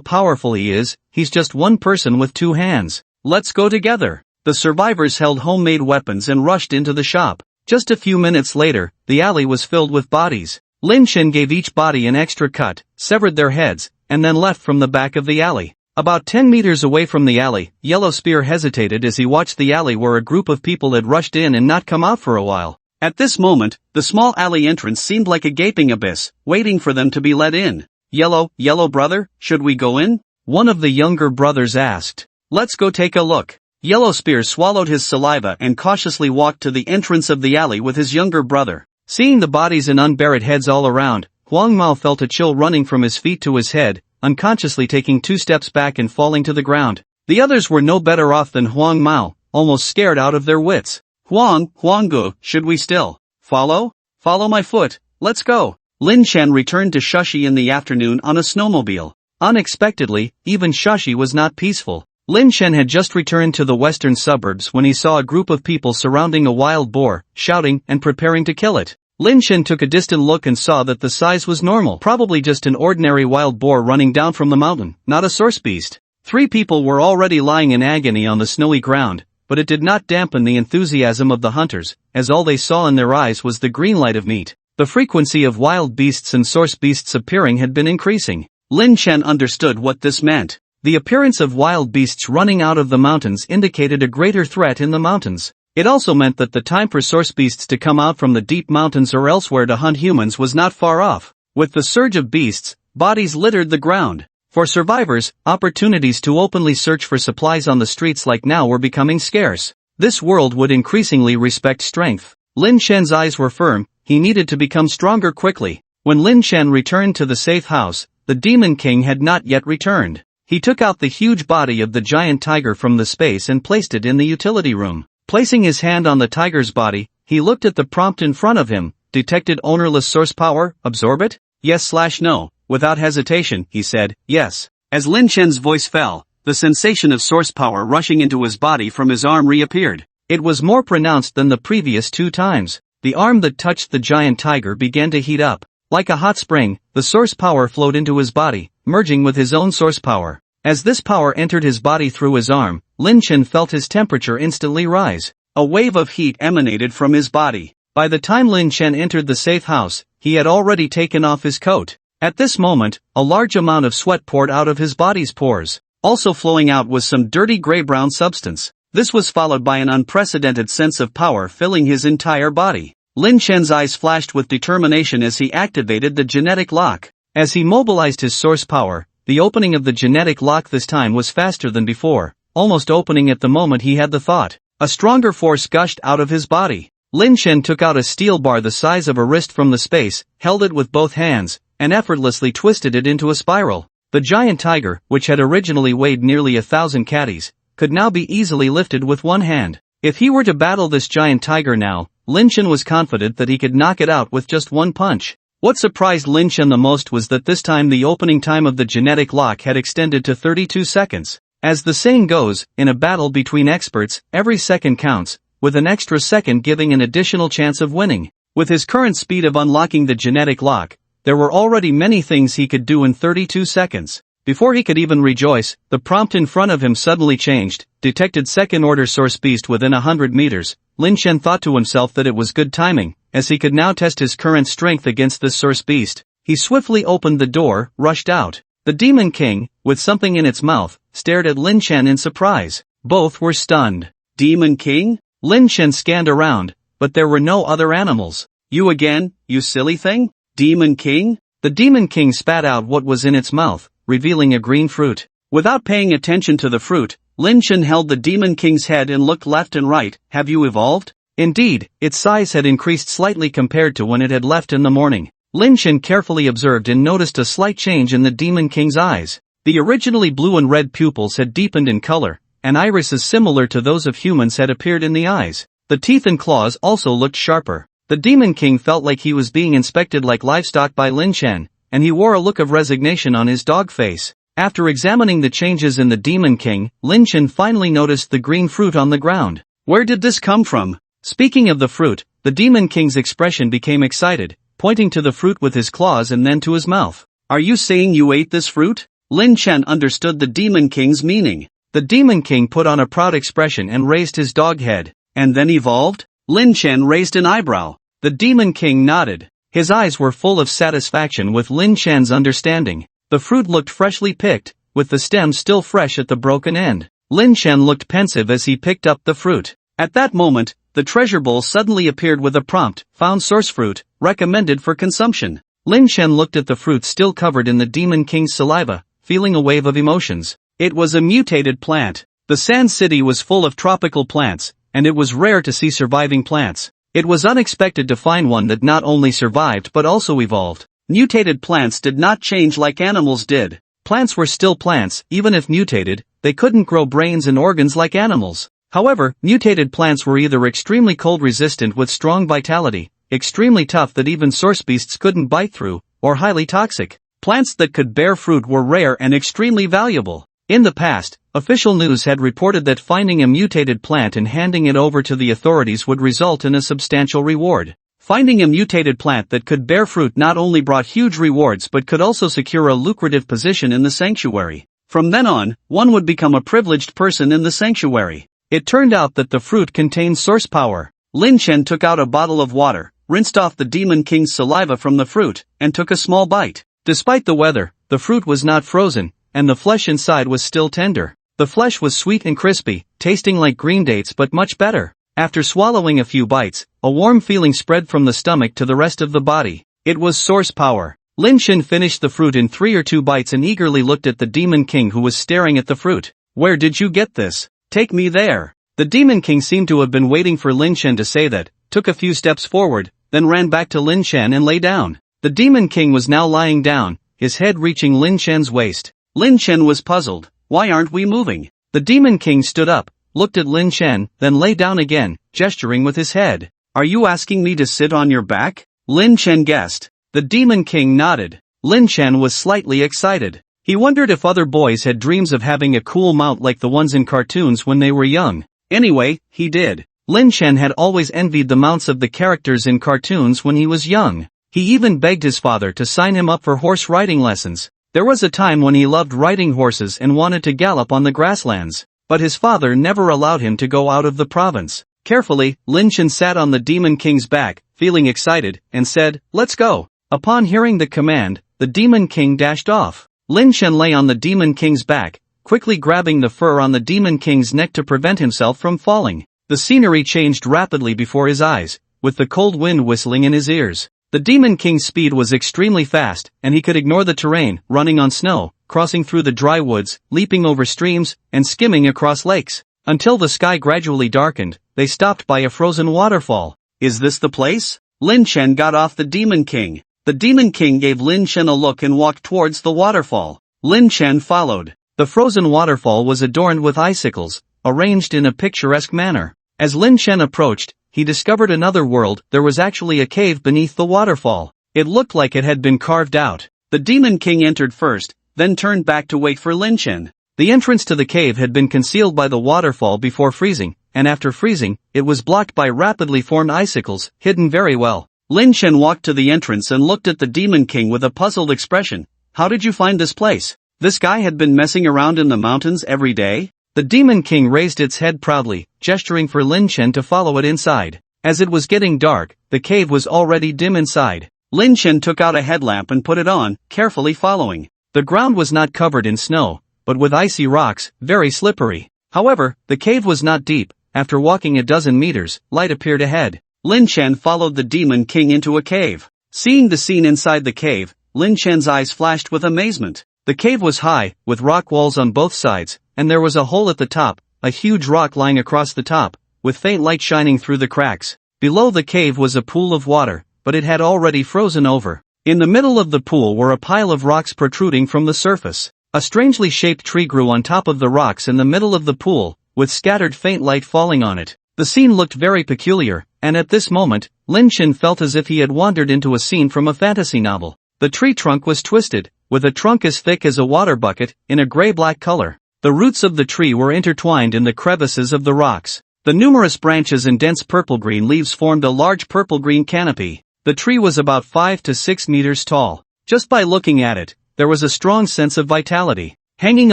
powerful he is, he's just one person with 2 hands. Let's go together." The survivors held homemade weapons and rushed into the shop. Just a few minutes later, the alley was filled with bodies. Lin Chen gave each body an extra cut, severed their heads, and then left from the back of the alley. About 10 meters away from the alley, Yellow Spear hesitated as he watched the alley where a group of people had rushed in and not come out for a while. At this moment, the small alley entrance seemed like a gaping abyss, waiting for them to be let in. Yellow brother, should we go in?" one of the younger brothers asked. "Let's go take a look." Yellow Spear swallowed his saliva and cautiously walked to the entrance of the alley with his younger brother. Seeing the bodies and unburied heads all around, Huang Mao felt a chill running from his feet to his head, unconsciously taking 2 steps back and falling to the ground. The others were no better off than Huang Mao, almost scared out of their wits. Huanggu, should we still follow? Follow my foot, let's go." Lin Chen returned to Shashi in the afternoon on a snowmobile. Unexpectedly, even Shashi was not peaceful. Lin Chen had just returned to the western suburbs when he saw a group of people surrounding a wild boar, shouting and preparing to kill it. Lin Chen took a distant look and saw that the size was normal, probably just an ordinary wild boar running down from the mountain, not a source beast. 3 people were already lying in agony on the snowy ground, but it did not dampen the enthusiasm of the hunters, as all they saw in their eyes was the green light of meat. The frequency of wild beasts and source beasts appearing had been increasing. Lin Chen understood what this meant. The appearance of wild beasts running out of the mountains indicated a greater threat in the mountains. It also meant that the time for source beasts to come out from the deep mountains or elsewhere to hunt humans was not far off. With the surge of beasts, bodies littered the ground. For survivors, opportunities to openly search for supplies on the streets like now were becoming scarce. This world would increasingly respect strength. Lin Chen's eyes were firm, he needed to become stronger quickly. When Lin Chen returned to the safe house, the Demon King had not yet returned. He took out the huge body of the giant tiger from the space and placed it in the utility room. Placing his hand on the tiger's body, he looked at the prompt in front of him. Detected ownerless source power, absorb it? Yes/no. Without hesitation, he said, yes. As Lin Chen's voice fell, the sensation of source power rushing into his body from his arm reappeared. It was more pronounced than the previous 2 times. The arm that touched the giant tiger began to heat up. Like a hot spring, the source power flowed into his body, merging with his own source power. As this power entered his body through his arm, Lin Chen felt his temperature instantly rise. A wave of heat emanated from his body. By the time Lin Chen entered the safe house, he had already taken off his coat. At this moment, a large amount of sweat poured out of his body's pores. Also flowing out was some dirty gray-brown substance. This was followed by an unprecedented sense of power filling his entire body. Lin Chen's eyes flashed with determination as he activated the genetic lock. As he mobilized his source power, the opening of the genetic lock this time was faster than before, almost opening at the moment he had the thought. A stronger force gushed out of his body. Lin Chen took out a steel bar the size of a wrist from the space, held it with both hands, and effortlessly twisted it into a spiral. The giant tiger, which had originally weighed nearly 1,000 catties, could now be easily lifted with one hand. If he were to battle this giant tiger now, Lin Chen was confident that he could knock it out with just one punch. What surprised Lin Chen the most was that this time the opening time of the genetic lock had extended to 32 seconds. As the saying goes, in a battle between experts, every second counts, with an extra second giving an additional chance of winning. With his current speed of unlocking the genetic lock, there were already many things he could do in 32 seconds. Before he could even rejoice, the prompt in front of him suddenly changed. Detected second-order source beast within 100 meters. Lin Chen thought to himself that it was good timing, as he could now test his current strength against this source beast. He swiftly opened the door, rushed out. The Demon King, with something in its mouth, stared at Lin Chen in surprise. Both were stunned. Demon King? Lin Chen scanned around, but there were no other animals. You again, you silly thing? Demon King? The Demon King spat out what was in its mouth, revealing a green fruit. Without paying attention to the fruit, Lin Chen held the Demon King's head and looked left and right. Have you evolved? Indeed, its size had increased slightly compared to when it had left in the morning. Lin Chen carefully observed and noticed a slight change in the Demon King's eyes. The originally blue and red pupils had deepened in color, and irises similar to those of humans had appeared in the eyes. The teeth and claws also looked sharper. The Demon King felt like he was being inspected like livestock by Lin Chen, and he wore a look of resignation on his dog face. After examining the changes in the Demon King, Lin Chen finally noticed the green fruit on the ground. Where did this come from? Speaking of the fruit, the Demon King's expression became excited, pointing to the fruit with his claws and then to his mouth. Are you saying you ate this fruit? Lin Chen understood the Demon King's meaning. The Demon King put on a proud expression and raised his dog head. And then evolved? Lin Chen raised an eyebrow. The Demon King nodded. His eyes were full of satisfaction with Lin Chen's understanding. The fruit looked freshly picked, with the stem still fresh at the broken end. Lin Chen looked pensive as he picked up the fruit. At that moment, the treasure bowl suddenly appeared with a prompt, found source fruit, recommended for consumption. Lin Chen looked at the fruit still covered in the Demon King's saliva, feeling a wave of emotions. It was a mutated plant. The Sand City was full of tropical plants, and it was rare to see surviving plants. It was unexpected to find one that not only survived but also evolved. Mutated plants did not change like animals did. Plants were still plants, even if mutated, they couldn't grow brains and organs like animals. However, mutated plants were either extremely cold resistant with strong vitality, extremely tough that even source beasts couldn't bite through, or highly toxic. Plants that could bear fruit were rare and extremely valuable. In the past, official news had reported that finding a mutated plant and handing it over to the authorities would result in a substantial reward. Finding a mutated plant that could bear fruit not only brought huge rewards but could also secure a lucrative position in the sanctuary. From then on, one would become a privileged person in the sanctuary. It turned out that the fruit contained source power. Lin Chen took out a bottle of water, rinsed off the Demon King's saliva from the fruit, and took a small bite. Despite the weather, the fruit was not frozen, and the flesh inside was still tender. The flesh was sweet and crispy, tasting like green dates but much better. After swallowing a few bites, a warm feeling spread from the stomach to the rest of the body. It was source power. Lin Chen finished the fruit in 3 or 2 bites and eagerly looked at the Demon King who was staring at the fruit. Where did you get this? Take me there. The Demon King seemed to have been waiting for Lin Chen to say that, took a few steps forward, then ran back to Lin Chen and lay down. The Demon King was now lying down, his head reaching Lin Chen's waist. Lin Chen was puzzled. Why aren't we moving? The Demon King stood up, looked at Lin Chen, then lay down again, gesturing with his head. Are you asking me to sit on your back? Lin Chen guessed. The Demon King nodded. Lin Chen was slightly excited. He wondered if other boys had dreams of having a cool mount like the ones in cartoons when they were young. Anyway, he did. Lin Chen had always envied the mounts of the characters in cartoons when he was young. He even begged his father to sign him up for horse riding lessons. There was a time when he loved riding horses and wanted to gallop on the grasslands, but his father never allowed him to go out of the province. Carefully, Lin Chen sat on the Demon King's back, feeling excited, and said, "Let's go." Upon hearing the command, the Demon King dashed off. Lin Chen lay on the Demon King's back, quickly grabbing the fur on the Demon King's neck to prevent himself from falling. The scenery changed rapidly before his eyes, with the cold wind whistling in his ears. The Demon King's speed was extremely fast, and he could ignore the terrain, running on snow, crossing through the dry woods, leaping over streams, and skimming across lakes. Until the sky gradually darkened, they stopped by a frozen waterfall. "Is this the place?" Lin Chen got off the Demon King. The Demon King gave Lin Chen a look and walked towards the waterfall. Lin Chen followed. The frozen waterfall was adorned with icicles, arranged in a picturesque manner. As Lin Chen approached, he discovered another world. There was actually a cave beneath the waterfall. It looked like it had been carved out. The Demon King entered first, then turned back to wait for Lin Chen. The entrance to the cave had been concealed by the waterfall before freezing, and after freezing, it was blocked by rapidly formed icicles, hidden very well. Lin Chen walked to the entrance and looked at the Demon King with a puzzled expression. "How did you find this place? This guy had been messing around in the mountains every day?" The Demon King raised its head proudly, gesturing for Lin Chen to follow it inside. As it was getting dark, the cave was already dim inside. Lin Chen took out a headlamp and put it on, carefully following. The ground was not covered in snow, but with icy rocks, very slippery. However, the cave was not deep. After walking a dozen meters, light appeared ahead. Lin Chen followed the Demon King into a cave. Seeing the scene inside the cave, Lin Chen's eyes flashed with amazement. The cave was high, with rock walls on both sides, and there was a hole at the top, a huge rock lying across the top, with faint light shining through the cracks. Below the cave was a pool of water, but it had already frozen over. In the middle of the pool were a pile of rocks protruding from the surface. A strangely shaped tree grew on top of the rocks in the middle of the pool, with scattered faint light falling on it. The scene looked very peculiar, and at this moment, Lin Chen felt as if he had wandered into a scene from a fantasy novel. The tree trunk was twisted, with a trunk as thick as a water bucket, in a gray-black color. The roots of the tree were intertwined in the crevices of the rocks. The numerous branches and dense purple-green leaves formed a large purple-green canopy. The tree was about 5 to 6 meters tall. Just by looking at it, there was a strong sense of vitality. Hanging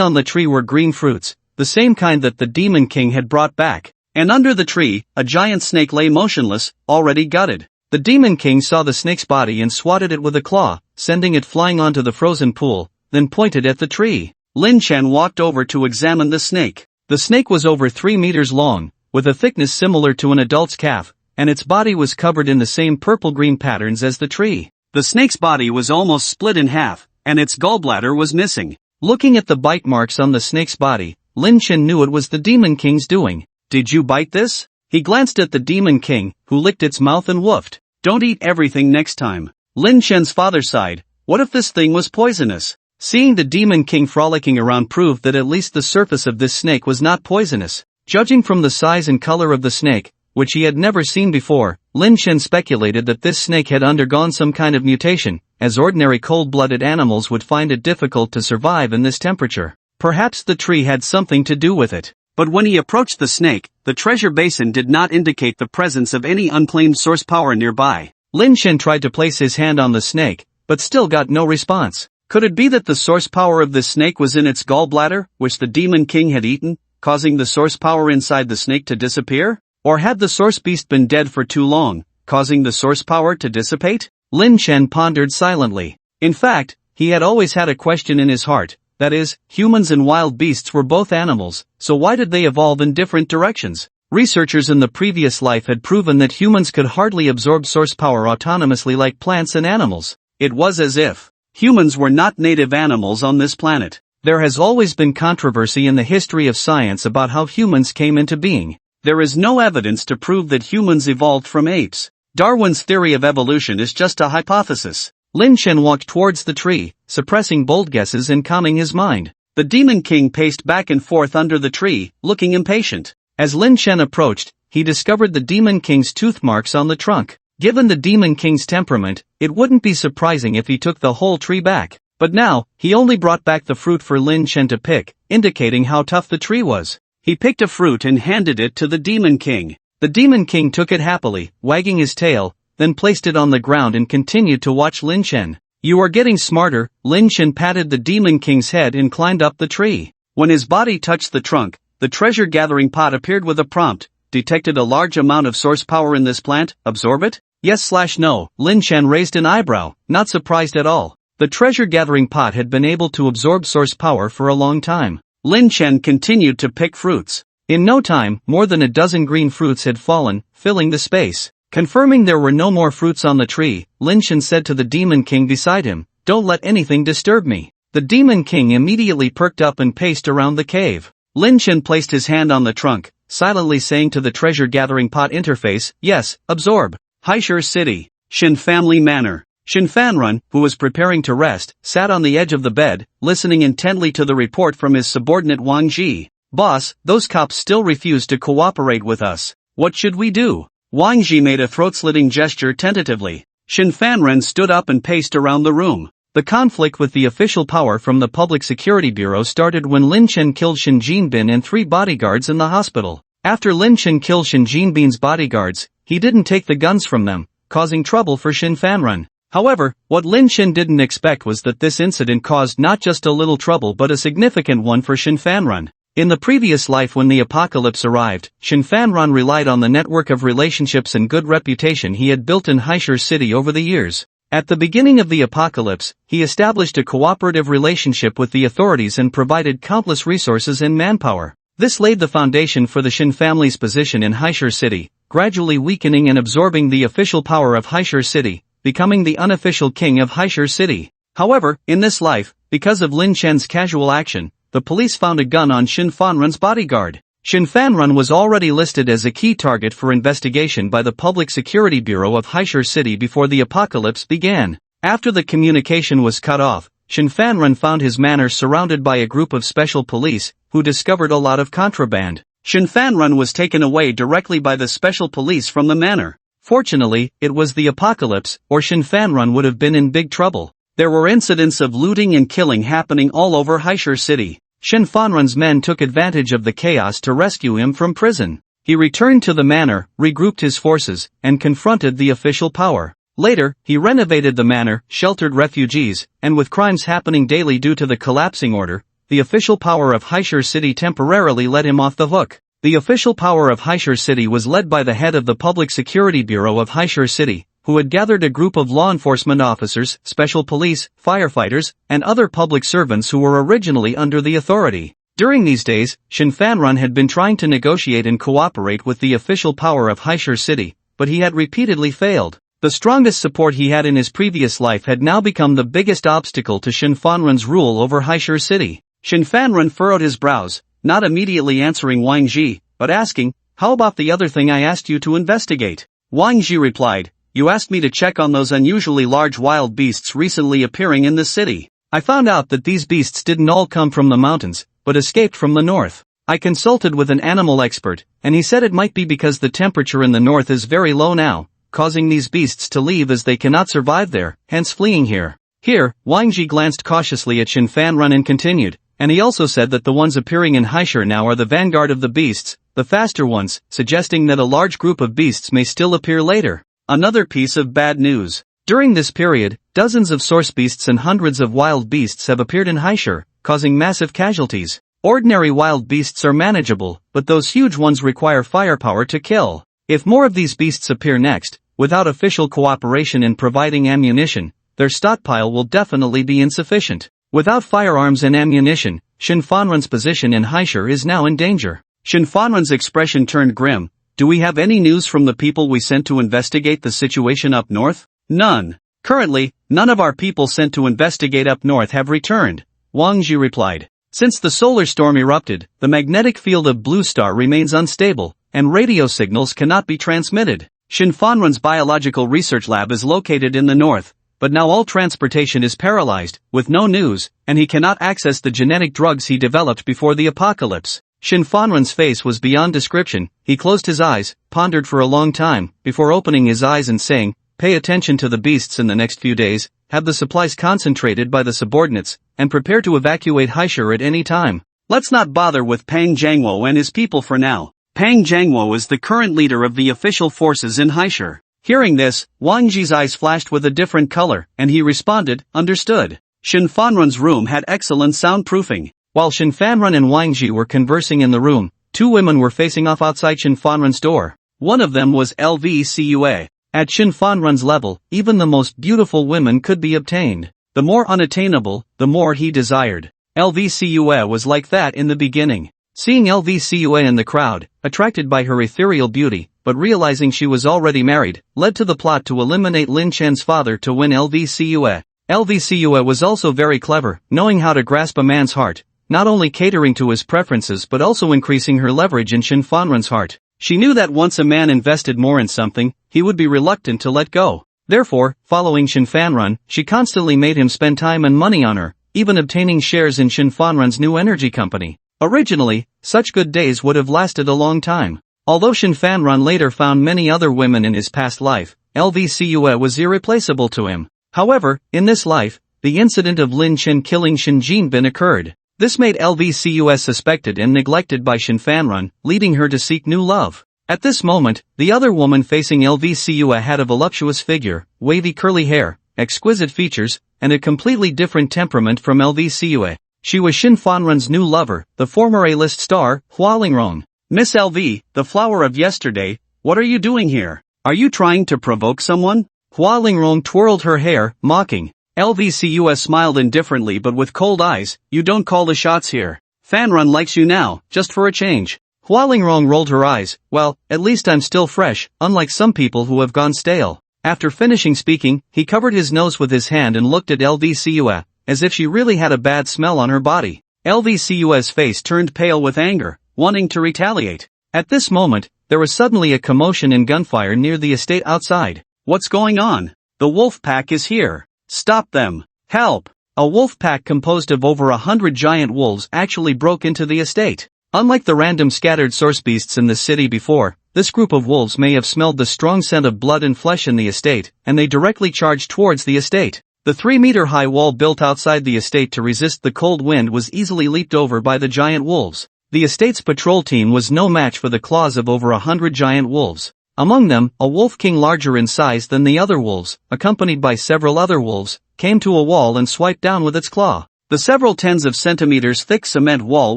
on the tree were green fruits, the same kind that the Demon King had brought back. And under the tree, a giant snake lay motionless, already gutted. The Demon King saw the snake's body and swatted it with a claw, sending it flying onto the frozen pool, then pointed at the tree. Lin Chen walked over to examine the snake. The snake was over 3 meters long, with a thickness similar to an adult's calf, and its body was covered in the same purple-green patterns as the tree. The snake's body was almost split in half, and its gallbladder was missing. Looking at the bite marks on the snake's body, Lin Chen knew it was the Demon King's doing. "Did you bite this?" He glanced at the Demon King, who licked its mouth and woofed. "Don't eat everything next time." Lin Chen's father sighed. What if this thing was poisonous? Seeing the Demon King frolicking around proved that at least the surface of this snake was not poisonous. Judging from the size and color of the snake, which he had never seen before, Lin Chen speculated that this snake had undergone some kind of mutation, as ordinary cold-blooded animals would find it difficult to survive in this temperature. Perhaps the tree had something to do with it. But when he approached the snake, the treasure basin did not indicate the presence of any unclaimed source power nearby. Lin Chen tried to place his hand on the snake, but still got no response. Could it be that the source power of this snake was in its gallbladder, which the Demon King had eaten, causing the source power inside the snake to disappear? Or had the source beast been dead for too long, causing the source power to dissipate? Lin Chen pondered silently. In fact, he had always had a question in his heart. That is, humans and wild beasts were both animals, so why did they evolve in different directions? Researchers in the previous life had proven that humans could hardly absorb source power autonomously like plants and animals. It was as if humans were not native animals on this planet. There has always been controversy in the history of science about how humans came into being. There is no evidence to prove that humans evolved from apes. Darwin's theory of evolution is just a hypothesis. Lin Chen walked towards the tree, suppressing bold guesses and calming his mind. The Demon King paced back and forth under the tree, looking impatient. As Lin Chen approached, he discovered the Demon King's tooth marks on the trunk. Given the Demon King's temperament, it wouldn't be surprising if he took the whole tree back. But now, he only brought back the fruit for Lin Chen to pick, indicating how tough the tree was. He picked a fruit and handed it to the Demon King. The Demon King took it happily, wagging his tail, then placed it on the ground and continued to watch Lin Chen. "You are getting smarter." Lin Chen patted the Demon King's head and climbed up the tree. When his body touched the trunk, the treasure-gathering pot appeared with a prompt. detected a large amount of source power in this plant, absorb it? Yes/no, Lin Chen raised an eyebrow, not surprised at all. The treasure-gathering pot had been able to absorb source power for a long time. Lin Chen continued to pick fruits. In no time, more than a dozen green fruits had fallen, filling the space. Confirming there were no more fruits on the tree, Lin Chen said to the Demon King beside him, "Don't let anything disturb me." The Demon King immediately perked up and paced around the cave. Lin Chen placed his hand on the trunk, silently saying to the treasure-gathering pot interface, "Yes, absorb." Haishur City, Shin Family Manor. Shin Fanrun, who was preparing to rest, sat on the edge of the bed, listening intently to the report from his subordinate Wang Ji. "Boss, those cops still refuse to cooperate with us. What should we do?" Wang Ji made a throat-slitting gesture tentatively. Shin Fanrun stood up and paced around the room. The conflict with the official power from the Public Security Bureau started when Lin Chen killed Shin Jinbin and 3 bodyguards in the hospital. After Lin Chen killed Shin Jinbin's bodyguards, he didn't take the guns from them, causing trouble for Shin Fanrun. However, what Lin Chen didn't expect was that this incident caused not just a little trouble but a significant one for Shin Fanrun. In the previous life when the apocalypse arrived, Shin Fanrun relied on the network of relationships and good reputation he had built in Haishur City over the years. At the beginning of the apocalypse, he established a cooperative relationship with the authorities and provided countless resources and manpower. This laid the foundation for the Shin family's position in Haishur City, gradually weakening and absorbing the official power of Haishur City, becoming the unofficial king of Haishur City. However, in this life, because of Lin Chen's casual action, the police found a gun on Shin Fanrun's bodyguard. Shin Fanrun was already listed as a key target for investigation by the Public Security Bureau of Haishur City before the apocalypse began. After the communication was cut off, Shin Fanrun found his manor surrounded by a group of special police, who discovered a lot of contraband. Shin Fanrun was taken away directly by the special police from the manor. Fortunately, it was the apocalypse, or Shin Fanrun would have been in big trouble. There were incidents of looting and killing happening all over Haishur City. Shin Fanrun's men took advantage of the chaos to rescue him from prison. He returned to the manor, regrouped his forces, and confronted the official power. Later, he renovated the manor, sheltered refugees, and with crimes happening daily due to the collapsing order, the official power of Haishur City temporarily let him off the hook. The official power of Haishur City was led by the head of the Public Security Bureau of Haishur City, who had gathered a group of law enforcement officers, special police, firefighters, and other public servants who were originally under the authority. During these days, Shin Fanrun had been trying to negotiate and cooperate with the official power of Haishur City, but he had repeatedly failed. The strongest support he had in his previous life had now become the biggest obstacle to Shin Fanrun's rule over Haishur City. Shin Fanrun furrowed his brows, not immediately answering Wang Ji, but asking, "How about the other thing I asked you to investigate?" Wang Ji replied, "You asked me to check on those unusually large wild beasts recently appearing in the city. I found out that these beasts didn't all come from the mountains, but escaped from the north. I consulted with an animal expert, and he said it might be because the temperature in the north is very low now, causing these beasts to leave as they cannot survive there, hence fleeing here." Here, Wang Ji glanced cautiously at Shin Fanrun and continued, "And he also said that the ones appearing in Haishur now are the vanguard of the beasts, the faster ones, suggesting that a large group of beasts may still appear later." Another piece of bad news. During this period, dozens of source beasts and hundreds of wild beasts have appeared in Haishur, causing massive casualties. Ordinary wild beasts are manageable, but those huge ones require firepower to kill. If more of these beasts appear next, without official cooperation in providing ammunition, their stockpile will definitely be insufficient. Without firearms and ammunition, Shin Fanrun's position in Haishur is now in danger. Shin Fanrun's expression turned grim. "Do we have any news from the people we sent to investigate the situation up north?" "None. Currently, none of our people sent to investigate up north have returned," Wang Ji replied. "Since the solar storm erupted, the magnetic field of Blue Star remains unstable, and radio signals cannot be transmitted. Shin Fanrun's biological research lab is located in the north, but now all transportation is paralyzed, with no news, and he cannot access the genetic drugs he developed before the apocalypse." Shin Fanrun's face was beyond description. He closed his eyes, pondered for a long time, before opening his eyes and saying, "Pay attention to the beasts in the next few days, have the supplies concentrated by the subordinates, and prepare to evacuate Haishur at any time. Let's not bother with Pang Jiangwo and his people for now." Pang Jiangwo is the current leader of the official forces in Haishur. Hearing this, Wang Ji's eyes flashed with a different color, and he responded, "Understood." Shin Fanrun's room had excellent soundproofing. While Shin Fanrun and Wang Ji were conversing in the room, Two women were facing off outside Shin Fanrun's door. One of them was LVCUA. At Shin Fanrun's level, even the most beautiful women could be obtained. The more unattainable, the more he desired. LVCUA was like that in the beginning. Seeing LVCUA in the crowd, attracted by her ethereal beauty, but realizing she was already married, led to the plot to eliminate Lin Chen's father to win LVCUA. LVCUA was also very clever, knowing how to grasp a man's heart, not only catering to his preferences but also increasing her leverage in Shin Fanrun's heart. She knew that once a man invested more in something, he would be reluctant to let go. Therefore, following Shin Fanrun, she constantly made him spend time and money on her, even obtaining shares in Shin Fanrun's new energy company. Originally, such good days would have lasted a long time. Although Shin Fanrun later found many other women in his past life, LVCUA was irreplaceable to him. However, in this life, the incident of Lin Chen killing Shin Jinbin occurred. This made LVCUA suspected and neglected by Shin Fanrun, leading her to seek new love. At this moment, the other woman facing LVCUA had a voluptuous figure, wavy curly hair, exquisite features, and a completely different temperament from LVCUA. She was Shin Fanrun's new lover, the former A-list star, Hua Lingrong. Miss LV, the flower of yesterday, what are you doing here? Are you trying to provoke someone? Hua Lingrong twirled her hair, mocking. LVCUA smiled indifferently but with cold eyes, you don't call the shots here. Fanrun likes you now, just for a change. Hua Lingrong rolled her eyes, well, at least I'm still fresh, unlike some people who have gone stale. After finishing speaking, he covered his nose with his hand and looked at LVCUA, as if she really had a bad smell on her body. LVCUA's face turned pale with anger, wanting to retaliate. At this moment, there was suddenly a commotion and gunfire near the estate outside. What's going on? The wolf pack is here. Stop them. Help! A wolf pack composed of over 100 giant wolves actually broke into the estate. Unlike the random scattered source beasts in the city before, this group of wolves may have smelled the strong scent of blood and flesh in the estate, and they directly charged towards the estate. The 3-meter-high wall built outside the estate to resist the cold wind was easily leaped over by the giant wolves. The estate's patrol team was no match for the claws of over 100 giant wolves. Among them, a wolf king larger in size than the other wolves, accompanied by several other wolves, came to a wall and swiped down with its claw. The several tens of centimeters thick cement wall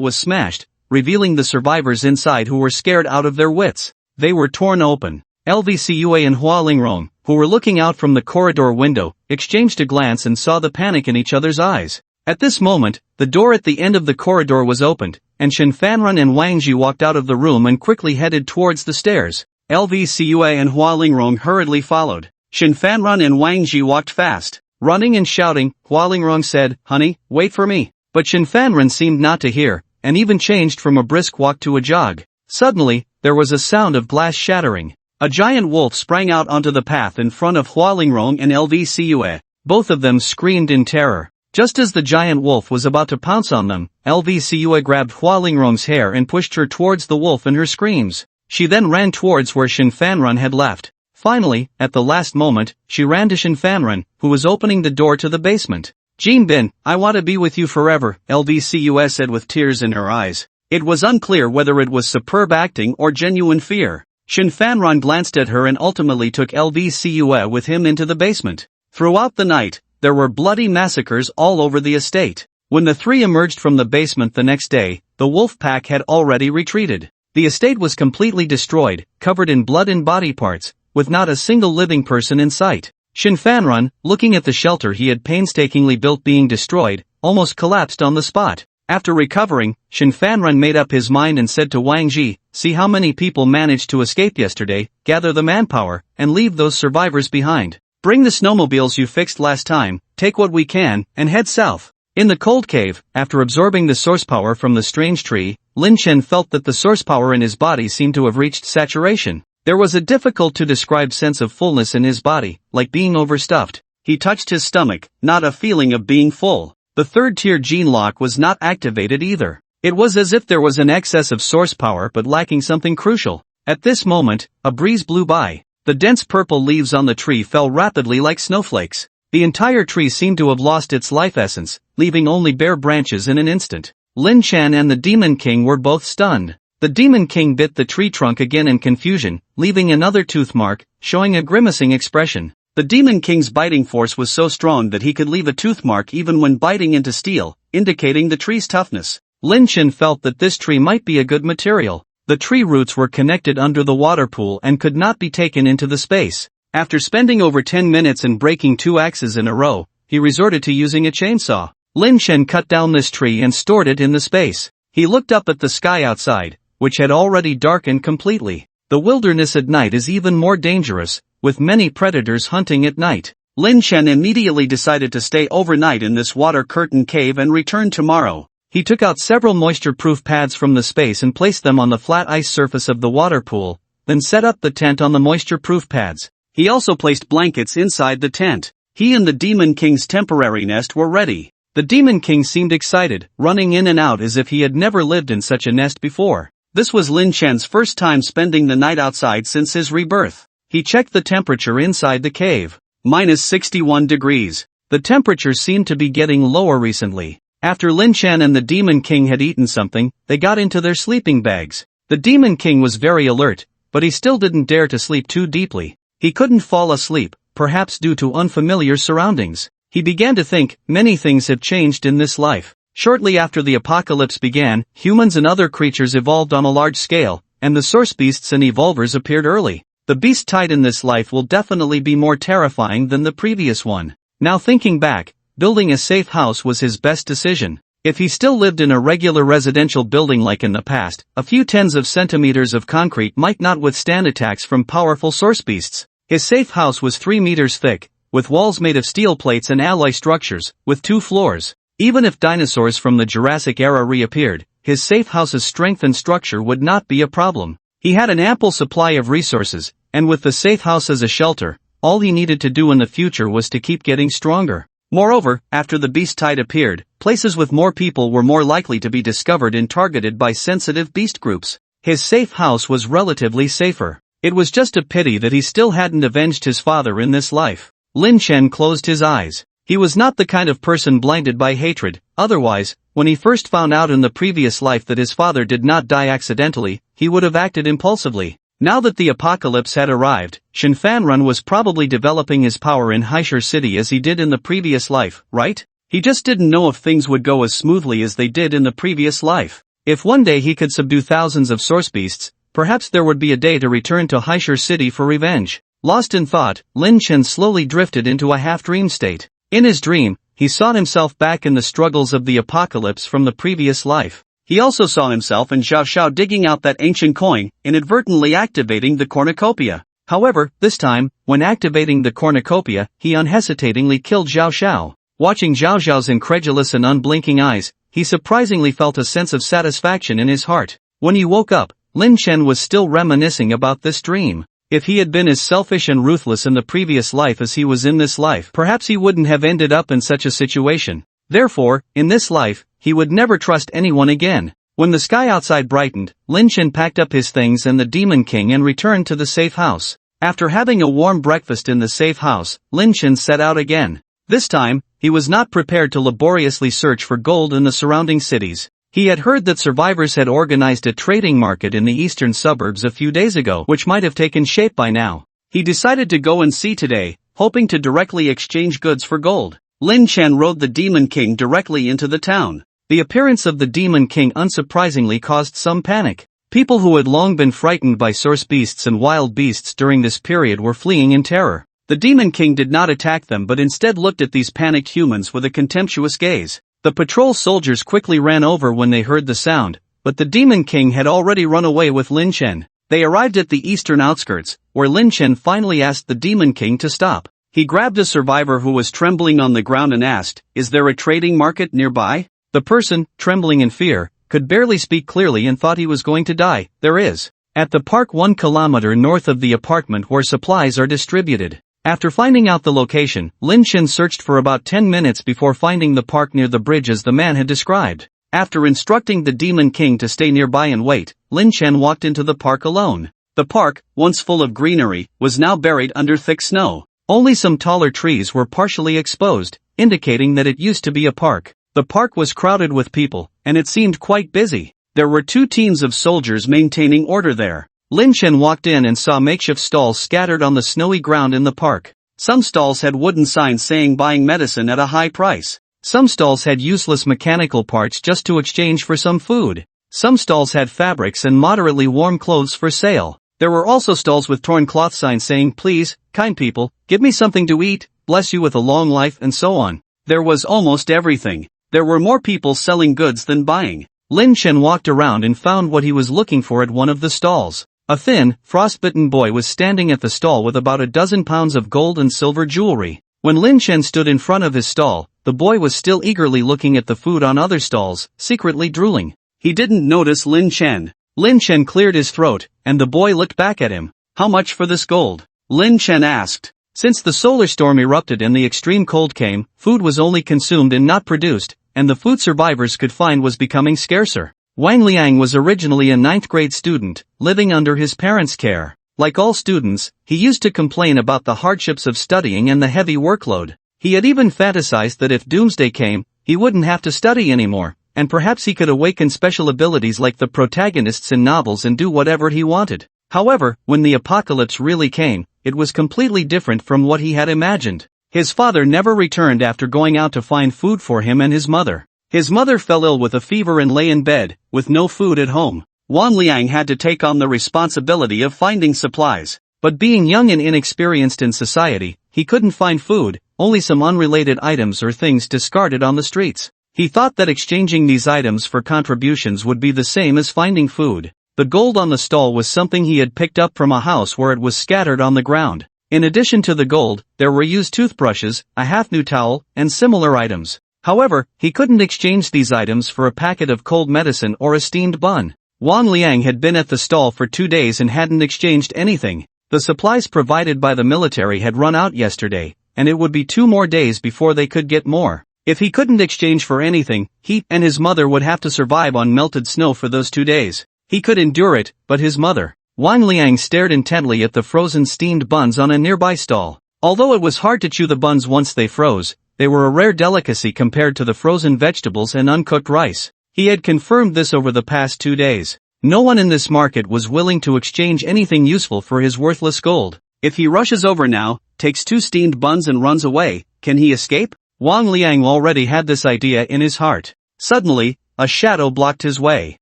was smashed, revealing the survivors inside who were scared out of their wits. They were torn open. LVCUA and Hua Lingrong, who were looking out from the corridor window, exchanged a glance and saw the panic in each other's eyes. At this moment, the door at the end of the corridor was opened, and Shin Fanrun and Wang Ji walked out of the room and quickly headed towards the stairs. LVCUA and Hua Lingrong hurriedly followed. Shin Fanrun and Wang Ji walked fast. Running and shouting, Hua Lingrong said, "Honey, wait for me." But Shin Fanrun seemed not to hear, and even changed from a brisk walk to a jog. Suddenly, there was a sound of glass shattering. A giant wolf sprang out onto the path in front of Hua Lingrong and LVCUA. Both of them screamed in terror. Just as the giant wolf was about to pounce on them, LVCUA grabbed Hua Lingrong's hair and pushed her towards the wolf in her screams. She then ran towards where Shin Fanrun had left. Finally, at the last moment, she ran to Shin Fanrun, who was opening the door to the basement. "Jinbin, I want to be with you forever," LVCUA said with tears in her eyes. It was unclear whether it was superb acting or genuine fear. Shin Fanrun glanced at her and ultimately took LVCUA with him into the basement. Throughout the night, there were bloody massacres all over the estate. When the three emerged from the basement the next day, the wolf pack had already retreated. The estate was completely destroyed, covered in blood and body parts, with not a single living person in sight. Shin Fanrun, looking at the shelter he had painstakingly built being destroyed, almost collapsed on the spot. After recovering, Shin Fanrun made up his mind and said to Wang Ji, "See how many people managed to escape yesterday, gather the manpower, and leave those survivors behind. Bring the snowmobiles you fixed last time, take what we can, and head south." In the cold cave, after absorbing the source power from the strange tree, Lin Chen felt that the source power in his body seemed to have reached saturation. There was a difficult-to-describe sense of fullness in his body, like being overstuffed. He touched his stomach, not a feeling of being full. The third-tier gene lock was not activated either. It was as if there was an excess of source power but lacking something crucial. At this moment, a breeze blew by. The dense purple leaves on the tree fell rapidly like snowflakes. The entire tree seemed to have lost its life essence, leaving only bare branches in an instant. Lin Chen and the Demon King were both stunned. The Demon King bit the tree trunk again in confusion, leaving another tooth mark, showing a grimacing expression. The Demon King's biting force was so strong that he could leave a tooth mark even when biting into steel, indicating the tree's toughness. Lin Chen felt that this tree might be a good material. The tree roots were connected under the water pool and could not be taken into the space. After spending over 10 minutes and breaking 2 axes in a row, he resorted to using a chainsaw. Lin Chen cut down this tree and stored it in the space. He looked up at the sky outside, which had already darkened completely. The wilderness at night is even more dangerous, with many predators hunting at night. Lin Chen immediately decided to stay overnight in this water curtain cave and return tomorrow. He took out several moisture-proof pads from the space and placed them on the flat ice surface of the water pool, then set up the tent on the moisture-proof pads. He also placed blankets inside the tent. He and the Demon King's temporary nest were ready. The Demon King seemed excited, running in and out as if he had never lived in such a nest before. This was Lin Chen's first time spending the night outside since his rebirth. He checked the temperature inside the cave. -61 degrees. The temperature seemed to be getting lower recently. After Lin Chen and the Demon King had eaten something, they got into their sleeping bags. The Demon King was very alert, but he still didn't dare to sleep too deeply. He couldn't fall asleep, perhaps due to unfamiliar surroundings. He began to think, many things have changed in this life. Shortly after the apocalypse began, humans and other creatures evolved on a large scale, and the source beasts and evolvers appeared early. The beast type in this life will definitely be more terrifying than the previous one. Now thinking back, building a safe house was his best decision. If he still lived in a regular residential building like in the past, a few tens of centimeters of concrete might not withstand attacks from powerful source beasts. His safe house was 3 meters thick, with walls made of steel plates and alloy structures, with 2 floors. Even if dinosaurs from the Jurassic era reappeared, his safe house's strength and structure would not be a problem. He had an ample supply of resources, and with the safe house as a shelter, all he needed to do in the future was to keep getting stronger. Moreover, after the beast tide appeared, places with more people were more likely to be discovered and targeted by sensitive beast groups. His safe house was relatively safer. It was just a pity that he still hadn't avenged his father in this life. Lin Chen closed his eyes. He was not the kind of person blinded by hatred. Otherwise, when he first found out in the previous life that his father did not die accidentally, he would have acted impulsively. Now that the apocalypse had arrived, Shen Fanrun was probably developing his power in Haishur City as he did in the previous life, right? He just didn't know if things would go as smoothly as they did in the previous life. If one day he could subdue thousands of source beasts, perhaps there would be a day to return to Haishur City for revenge. Lost in thought, Lin Chen slowly drifted into a half-dream state. In his dream, he saw himself back in the struggles of the apocalypse from the previous life. He also saw himself and Zhao Xiao digging out that ancient coin, inadvertently activating the cornucopia. However, this time, when activating the cornucopia, he unhesitatingly killed Zhao Xiao. Watching Zhao Xiao's incredulous and unblinking eyes, he surprisingly felt a sense of satisfaction in his heart. When he woke up, Lin Chen was still reminiscing about this dream. If he had been as selfish and ruthless in the previous life as he was in this life, perhaps he wouldn't have ended up in such a situation. Therefore, in this life, he would never trust anyone again. When the sky outside brightened, Lin Chen packed up his things and the Demon King and returned to the safe house. After having a warm breakfast in the safe house, Lin Chen set out again. This time, he was not prepared to laboriously search for gold in the surrounding cities. He had heard that survivors had organized a trading market in the eastern suburbs a few days ago, which might have taken shape by now. He decided to go and see today, hoping to directly exchange goods for gold. Lin Chen rode the Demon King directly into the town. The appearance of the Demon King unsurprisingly caused some panic. People who had long been frightened by source beasts and wild beasts during this period were fleeing in terror. The Demon King did not attack them but instead looked at these panicked humans with a contemptuous gaze. The patrol soldiers quickly ran over when they heard the sound, but the Demon King had already run away with Lin Chen. They arrived at the eastern outskirts, where Lin Chen finally asked the Demon King to stop. He grabbed a survivor who was trembling on the ground and asked, "Is there a trading market nearby?" The person, trembling in fear, could barely speak clearly and thought he was going to die. "There is. At the park 1 kilometer north of the apartment where supplies are distributed." After finding out the location, Lin Chen searched for about 10 minutes before finding the park near the bridge as the man had described. After instructing the Demon King to stay nearby and wait, Lin Chen walked into the park alone. The park, once full of greenery, was now buried under thick snow. Only some taller trees were partially exposed, indicating that it used to be a park. The park was crowded with people, and it seemed quite busy. There were 2 teams of soldiers maintaining order there. Lin Chen walked in and saw makeshift stalls scattered on the snowy ground in the park. Some stalls had wooden signs saying buying medicine at a high price. Some stalls had useless mechanical parts just to exchange for some food. Some stalls had fabrics and moderately warm clothes for sale. There were also stalls with torn cloth signs saying, "Please, kind people, give me something to eat, bless you with a long life," and so on. There was almost everything. There were more people selling goods than buying. Lin Chen walked around and found what he was looking for at one of the stalls. A thin, frostbitten boy was standing at the stall with about a dozen pounds of gold and silver jewelry. When Lin Chen stood in front of his stall, the boy was still eagerly looking at the food on other stalls, secretly drooling. He didn't notice Lin Chen. Lin Chen cleared his throat, and the boy looked back at him. "How much for this gold?" Lin Chen asked. Since the solar storm erupted and the extreme cold came, food was only consumed and not produced, and the food survivors could find was becoming scarcer. Wang Liang was originally a 9th grade student, living under his parents' care. Like all students, he used to complain about the hardships of studying and the heavy workload. He had even fantasized that if doomsday came, he wouldn't have to study anymore, and perhaps he could awaken special abilities like the protagonists in novels and do whatever he wanted. However, when the apocalypse really came, it was completely different from what he had imagined. His father never returned after going out to find food for him and his mother. His mother fell ill with a fever and lay in bed, with no food at home. Wang Liang had to take on the responsibility of finding supplies. But being young and inexperienced in society, he couldn't find food, only some unrelated items or things discarded on the streets. He thought that exchanging these items for contributions would be the same as finding food. The gold on the stall was something he had picked up from a house where it was scattered on the ground. In addition to the gold, there were used toothbrushes, a half-new towel, and similar items. However, he couldn't exchange these items for a packet of cold medicine or a steamed bun. Wang Liang had been at the stall for 2 days and hadn't exchanged anything. The supplies provided by the military had run out yesterday, and it would be 2 more days before they could get more. If he couldn't exchange for anything, he and his mother would have to survive on melted snow for those 2 days. He could endure it, but his mother. Wang Liang stared intently at the frozen steamed buns on a nearby stall. Although it was hard to chew the buns once they froze, they were a rare delicacy compared to the frozen vegetables and uncooked rice. He had confirmed this over the past 2 days. No one in this market was willing to exchange anything useful for his worthless gold. If he rushes over now, takes 2 steamed buns and runs away, can he escape? Wang Liang already had this idea in his heart. Suddenly, a shadow blocked his way.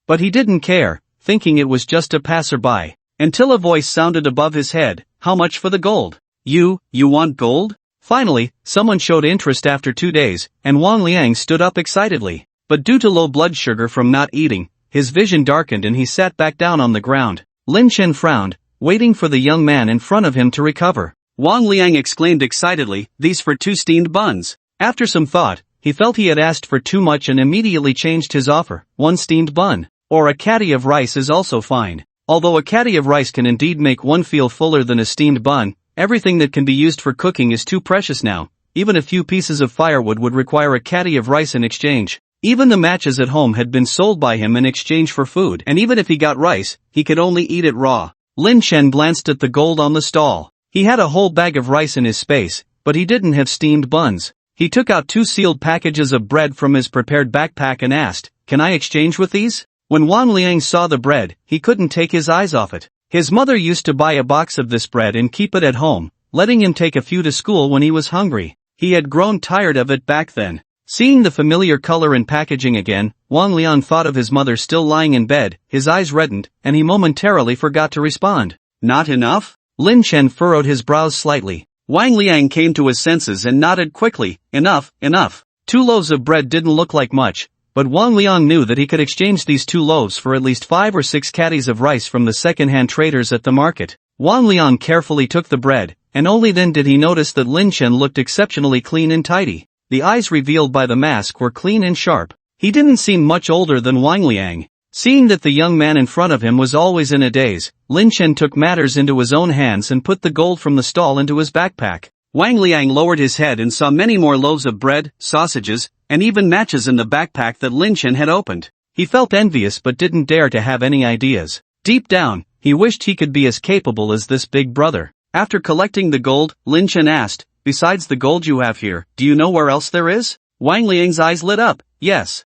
But he didn't care, thinking it was just a passerby. Until a voice sounded above his head, "How much for the gold?" You want gold?" Finally, someone showed interest after 2 days, and Wang Liang stood up excitedly. But due to low blood sugar from not eating, his vision darkened and he sat back down on the ground. Lin Chen frowned, waiting for the young man in front of him to recover. Wang Liang exclaimed excitedly, "These for 2 steamed buns." After some thought, he felt he had asked for too much and immediately changed his offer. 1 steamed bun. Or a caddy of rice is also fine. Although a caddy of rice can indeed make one feel fuller than a steamed bun, everything that can be used for cooking is too precious now. Even a few pieces of firewood would require a caddy of rice in exchange. Even the matches at home had been sold by him in exchange for food, and even if he got rice, he could only eat it raw. Lin Chen glanced at the gold on the stall. He had a whole bag of rice in his space, but he didn't have steamed buns. He took out 2 sealed packages of bread from his prepared backpack and asked, "Can I exchange with these?" When Wang Liang saw the bread, he couldn't take his eyes off it. His mother used to buy a box of this bread and keep it at home, letting him take a few to school when he was hungry. He had grown tired of it back then. Seeing the familiar color and packaging again, Wang Liang thought of his mother still lying in bed, his eyes reddened, and he momentarily forgot to respond. "Not enough?" Lin Chen furrowed his brows slightly. Wang Liang came to his senses and nodded quickly, "Enough, enough." 2 loaves of bread didn't look like much, but Wang Liang knew that he could exchange these 2 loaves for at least 5 or 6 caddies of rice from the second-hand traders at the market. Wang Liang carefully took the bread, and only then did he notice that Lin Chen looked exceptionally clean and tidy. The eyes revealed by the mask were clean and sharp. He didn't seem much older than Wang Liang. Seeing that the young man in front of him was always in a daze, Lin Chen took matters into his own hands and put the gold from the stall into his backpack. Wang Liang lowered his head and saw many more loaves of bread, sausages, and even matches in the backpack that Lin Chen had opened. He felt envious but didn't dare to have any ideas. Deep down, he wished he could be as capable as this big brother. After collecting the gold, Lin Chen asked, "Besides the gold you have here, do you know where else there is?" Wang Liang's eyes lit up. Yes.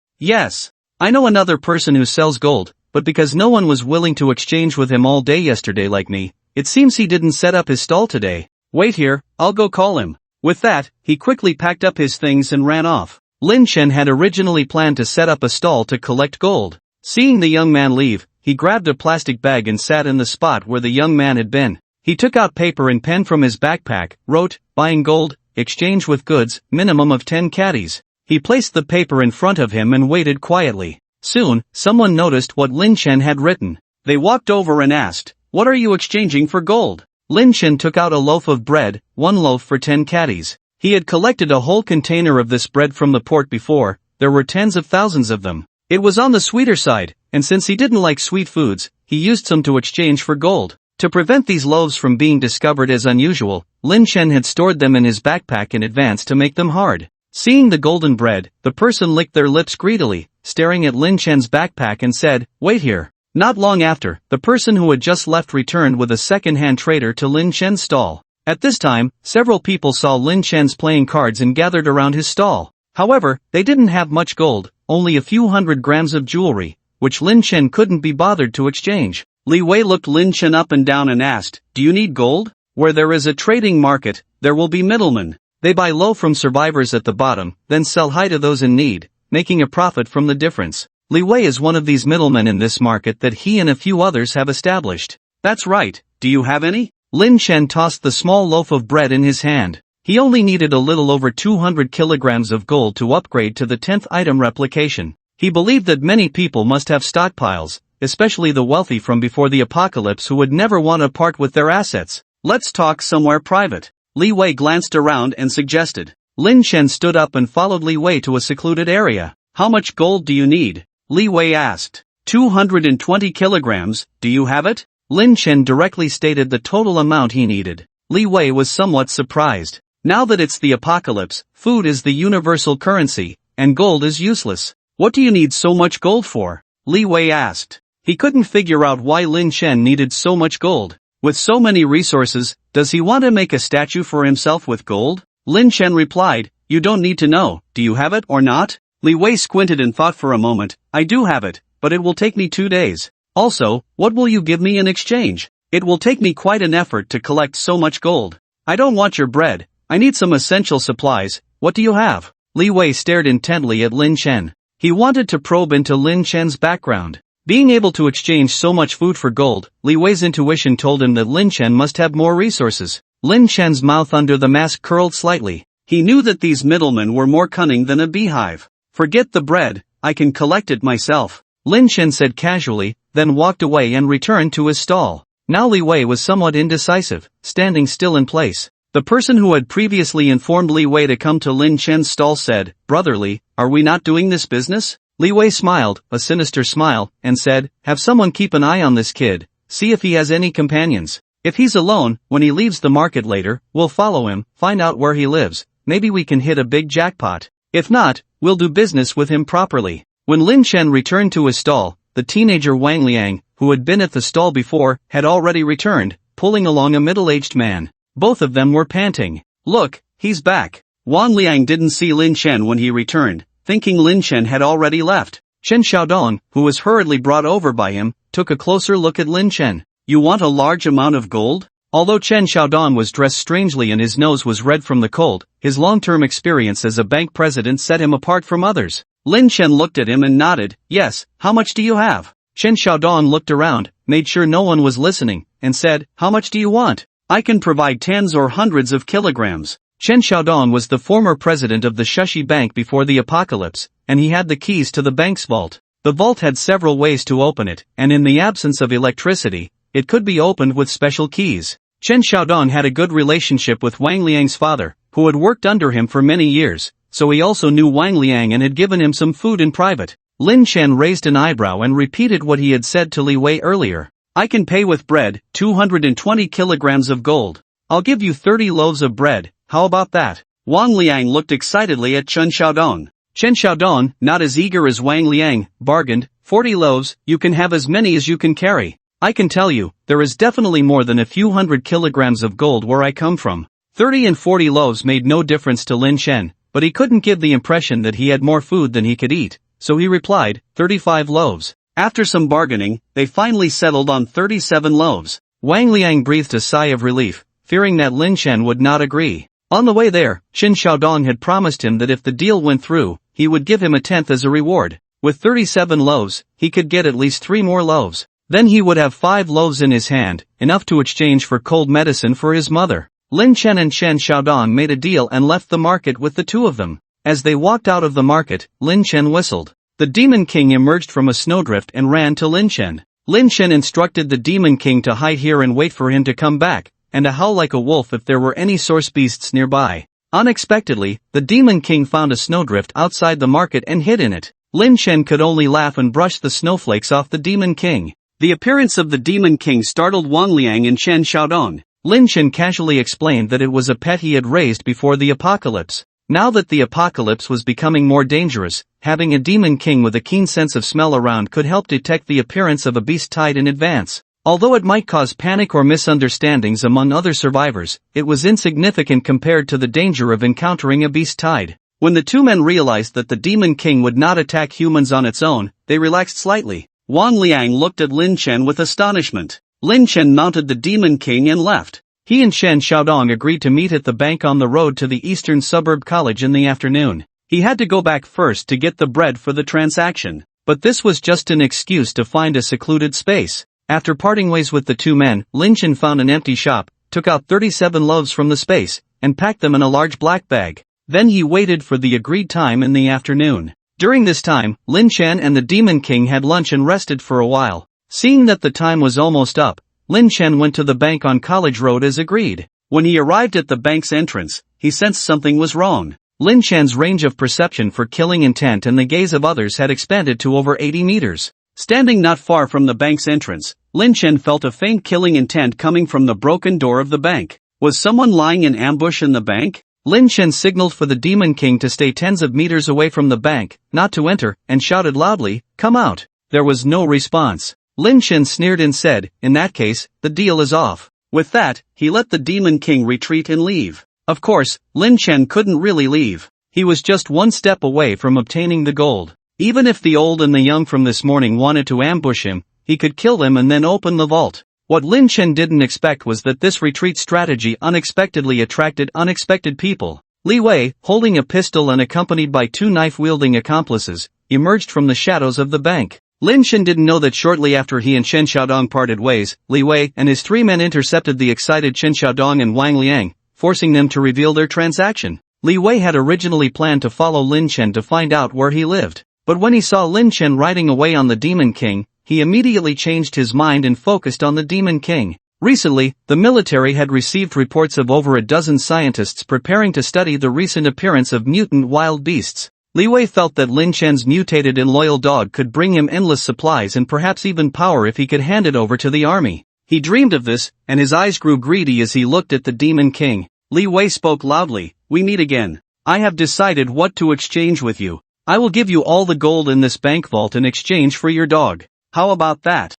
I know another person who sells gold, but because no one was willing to exchange with him all day yesterday like me, it seems he didn't set up his stall today. Wait here, I'll go call him." With that, he quickly packed up his things and ran off. Lin Chen had originally planned to set up a stall to collect gold. Seeing the young man leave, he grabbed a plastic bag and sat in the spot where the young man had been. He took out paper and pen from his backpack, wrote, "Buying gold, exchange with goods, minimum of 10 caddies." He placed the paper in front of him and waited quietly. Soon, someone noticed what Lin Chen had written. They walked over and asked, "What are you exchanging for gold?" Lin Chen took out a loaf of bread, 1 loaf for 10 caddies. He had collected a whole container of this bread from the port before. There were tens of thousands of them. It was on the sweeter side, and since he didn't like sweet foods, he used some to exchange for gold. To prevent these loaves from being discovered as unusual, Lin Chen had stored them in his backpack in advance to make them hard. Seeing the golden bread, the person licked their lips greedily, staring at Lin Chen's backpack and said, "Wait here." Not long after, the person who had just left returned with a second-hand trader to Lin Chen's stall. At this time, several people saw Lin Chen's playing cards and gathered around his stall. However, they didn't have much gold, only a few hundred grams of jewelry, which Lin Chen couldn't be bothered to exchange. Li Wei looked Lin Chen up and down and asked, "Do you need gold? Where there is a trading market, there will be middlemen. They buy low from survivors at the bottom, then sell high to those in need, making a profit from the difference. Li Wei is one of these middlemen in this market that he and a few others have established." "That's right, do you have any?" Lin Chen tossed the small loaf of bread in his hand. He only needed a little over 200 kilograms of gold to upgrade to the 10th item replication. He believed that many people must have stockpiles, especially the wealthy from before the apocalypse who would never want to part with their assets. "Let's talk somewhere private." Li Wei glanced around and suggested. Lin Chen stood up and followed Li Wei to a secluded area. "How much gold do you need?" Li Wei asked. 220 kilograms, do you have it?" Lin Chen directly stated the total amount he needed. Li Wei was somewhat surprised. Now that it's the apocalypse, food is the universal currency, and gold is useless. "What do you need so much gold for?" Li Wei asked. He couldn't figure out why Lin Chen needed so much gold. With so many resources, does he want to make a statue for himself with gold? Lin Chen replied, "You don't need to know, do you have it or not?" Li Wei squinted and thought for a moment. "I do have it, but it will take me 2 days. Also, what will you give me in exchange? It will take me quite an effort to collect so much gold. I don't want your bread, I need some essential supplies. What do you have?" Li Wei stared intently at Lin Chen. He wanted to probe into Lin Chen's background. Being able to exchange so much food for gold, Li Wei's intuition told him that Lin Chen must have more resources. Lin Chen's mouth under the mask curled slightly. He knew that these middlemen were more cunning than a beehive. "Forget the bread, I can collect it myself," Lin Chen said casually, then walked away and returned to his stall. Now Li Wei was somewhat indecisive, standing still in place. The person who had previously informed Li Wei to come to Lin Chen's stall said, "Brotherly, are we not doing this business?" Li Wei smiled, a sinister smile, and said, "Have someone keep an eye on this kid, see if he has any companions. If he's alone, when he leaves the market later, we'll follow him, find out where he lives, maybe we can hit a big jackpot. If not, we'll do business with him properly." When Lin Chen returned to his stall, the teenager Wang Liang, who had been at the stall before, had already returned, pulling along a middle-aged man. Both of them were panting. "Look, he's back." Wang Liang didn't see Lin Chen when he returned, thinking Lin Chen had already left. Chen Xiaodong, who was hurriedly brought over by him, took a closer look at Lin Chen. "You want a large amount of gold?" Although Chen Xiaodong was dressed strangely and his nose was red from the cold, his long-term experience as a bank president set him apart from others. Lin Chen looked at him and nodded. "Yes, how much do you have?" Chen Xiaodong looked around, made sure no one was listening, and said, "How much do you want?" "I can provide tens or hundreds of kilograms." Chen Xiaodong was the former president of the Shushi Bank before the apocalypse, and he had the keys to the bank's vault. The vault had several ways to open it, and in the absence of electricity, it could be opened with special keys. Chen Xiaodong had a good relationship with Wang Liang's father, who had worked under him for many years, so he also knew Wang Liang and had given him some food in private. Lin Chen raised an eyebrow and repeated what he had said to Li Wei earlier. "I can pay with bread, 220 kilograms of gold. I'll give you 30 loaves of bread, how about that?" Wang Liang looked excitedly at Chen Xiaodong. Chen Xiaodong, not as eager as Wang Liang, bargained, 40 loaves, you can have as many as you can carry. I can tell you, there is definitely more than a few hundred kilograms of gold where I come from." 30 and 40 loaves made no difference to Lin Chen, but he couldn't give the impression that he had more food than he could eat, so he replied, 35 loaves. After some bargaining, they finally settled on 37 loaves. Wang Liang breathed a sigh of relief, fearing that Lin Chen would not agree. On the way there, Qin Xiaodong had promised him that if the deal went through, he would give him a tenth as a reward. With 37 loaves, he could get at least 3 more loaves. Then he would have 5 loaves in his hand, enough to exchange for cold medicine for his mother. Lin Chen and Qin Xiaodong made a deal and left the market with the two of them. As they walked out of the market, Lin Chen whistled. The Demon King emerged from a snowdrift and ran to Lin Chen. Lin Chen instructed the Demon King to hide here and wait for him to come back, and to howl like a wolf if there were any source beasts nearby. Unexpectedly, the Demon King found a snowdrift outside the market and hid in it. Lin Chen could only laugh and brush the snowflakes off the Demon King. The appearance of the Demon King startled Wang Liang and Qin Xiaodong. Lin Chen casually explained that it was a pet he had raised before the apocalypse. Now that the apocalypse was becoming more dangerous, having a Demon King with a keen sense of smell around could help detect the appearance of a beast tied in advance. Although it might cause panic or misunderstandings among other survivors, it was insignificant compared to the danger of encountering a beast tied. When the two men realized that the Demon King would not attack humans on its own, they relaxed slightly. Wang Liang looked at Lin Chen with astonishment. Lin Chen mounted the Demon King and left. He and Qin Xiaodong agreed to meet at the bank on the road to the Eastern Suburb College in the afternoon. He had to go back first to get the bread for the transaction, but this was just an excuse to find a secluded space. After parting ways with the two men, Lin Chen found an empty shop, took out 37 loaves from the space, and packed them in a large black bag. Then he waited for the agreed time in the afternoon. During this time, Lin Chen and the Demon King had lunch and rested for a while. Seeing that the time was almost up, Lin Chen went to the bank on College Road as agreed. When he arrived at the bank's entrance, he sensed something was wrong. Lin Chen's range of perception for killing intent and the gaze of others had expanded to over 80 meters. Standing not far from the bank's entrance, Lin Chen felt a faint killing intent coming from the broken door of the bank. Was someone lying in ambush in the bank? Lin Chen signaled for the Demon King to stay tens of meters away from the bank, not to enter, and shouted loudly, "Come out!" There was no response. Lin Chen sneered and said, "In that case, the deal is off." With that, he let the Demon King retreat and leave. Of course, Lin Chen couldn't really leave. He was just one step away from obtaining the gold. Even if the old and the young from this morning wanted to ambush him, he could kill them and then open the vault. What Lin Chen didn't expect was that this retreat strategy unexpectedly attracted unexpected people. Li Wei, holding a pistol and accompanied by 2 knife-wielding accomplices, emerged from the shadows of the bank. Lin Chen didn't know that shortly after he and Qin Xiaodong parted ways, Li Wei and his 3 men intercepted the excited Qin Xiaodong and Wang Liang, forcing them to reveal their transaction. Li Wei had originally planned to follow Lin Chen to find out where he lived. But when he saw Lin Chen riding away on the Demon King, he immediately changed his mind and focused on the Demon King. Recently, the military had received reports of over a dozen scientists preparing to study the recent appearance of mutant wild beasts. Li Wei felt that Lin Chen's mutated and loyal dog could bring him endless supplies and perhaps even power if he could hand it over to the army. He dreamed of this, and his eyes grew greedy as he looked at the Demon King. Li Wei spoke loudly, "We meet again. I have decided what to exchange with you. I will give you all the gold in this bank vault in exchange for your dog. How about that?"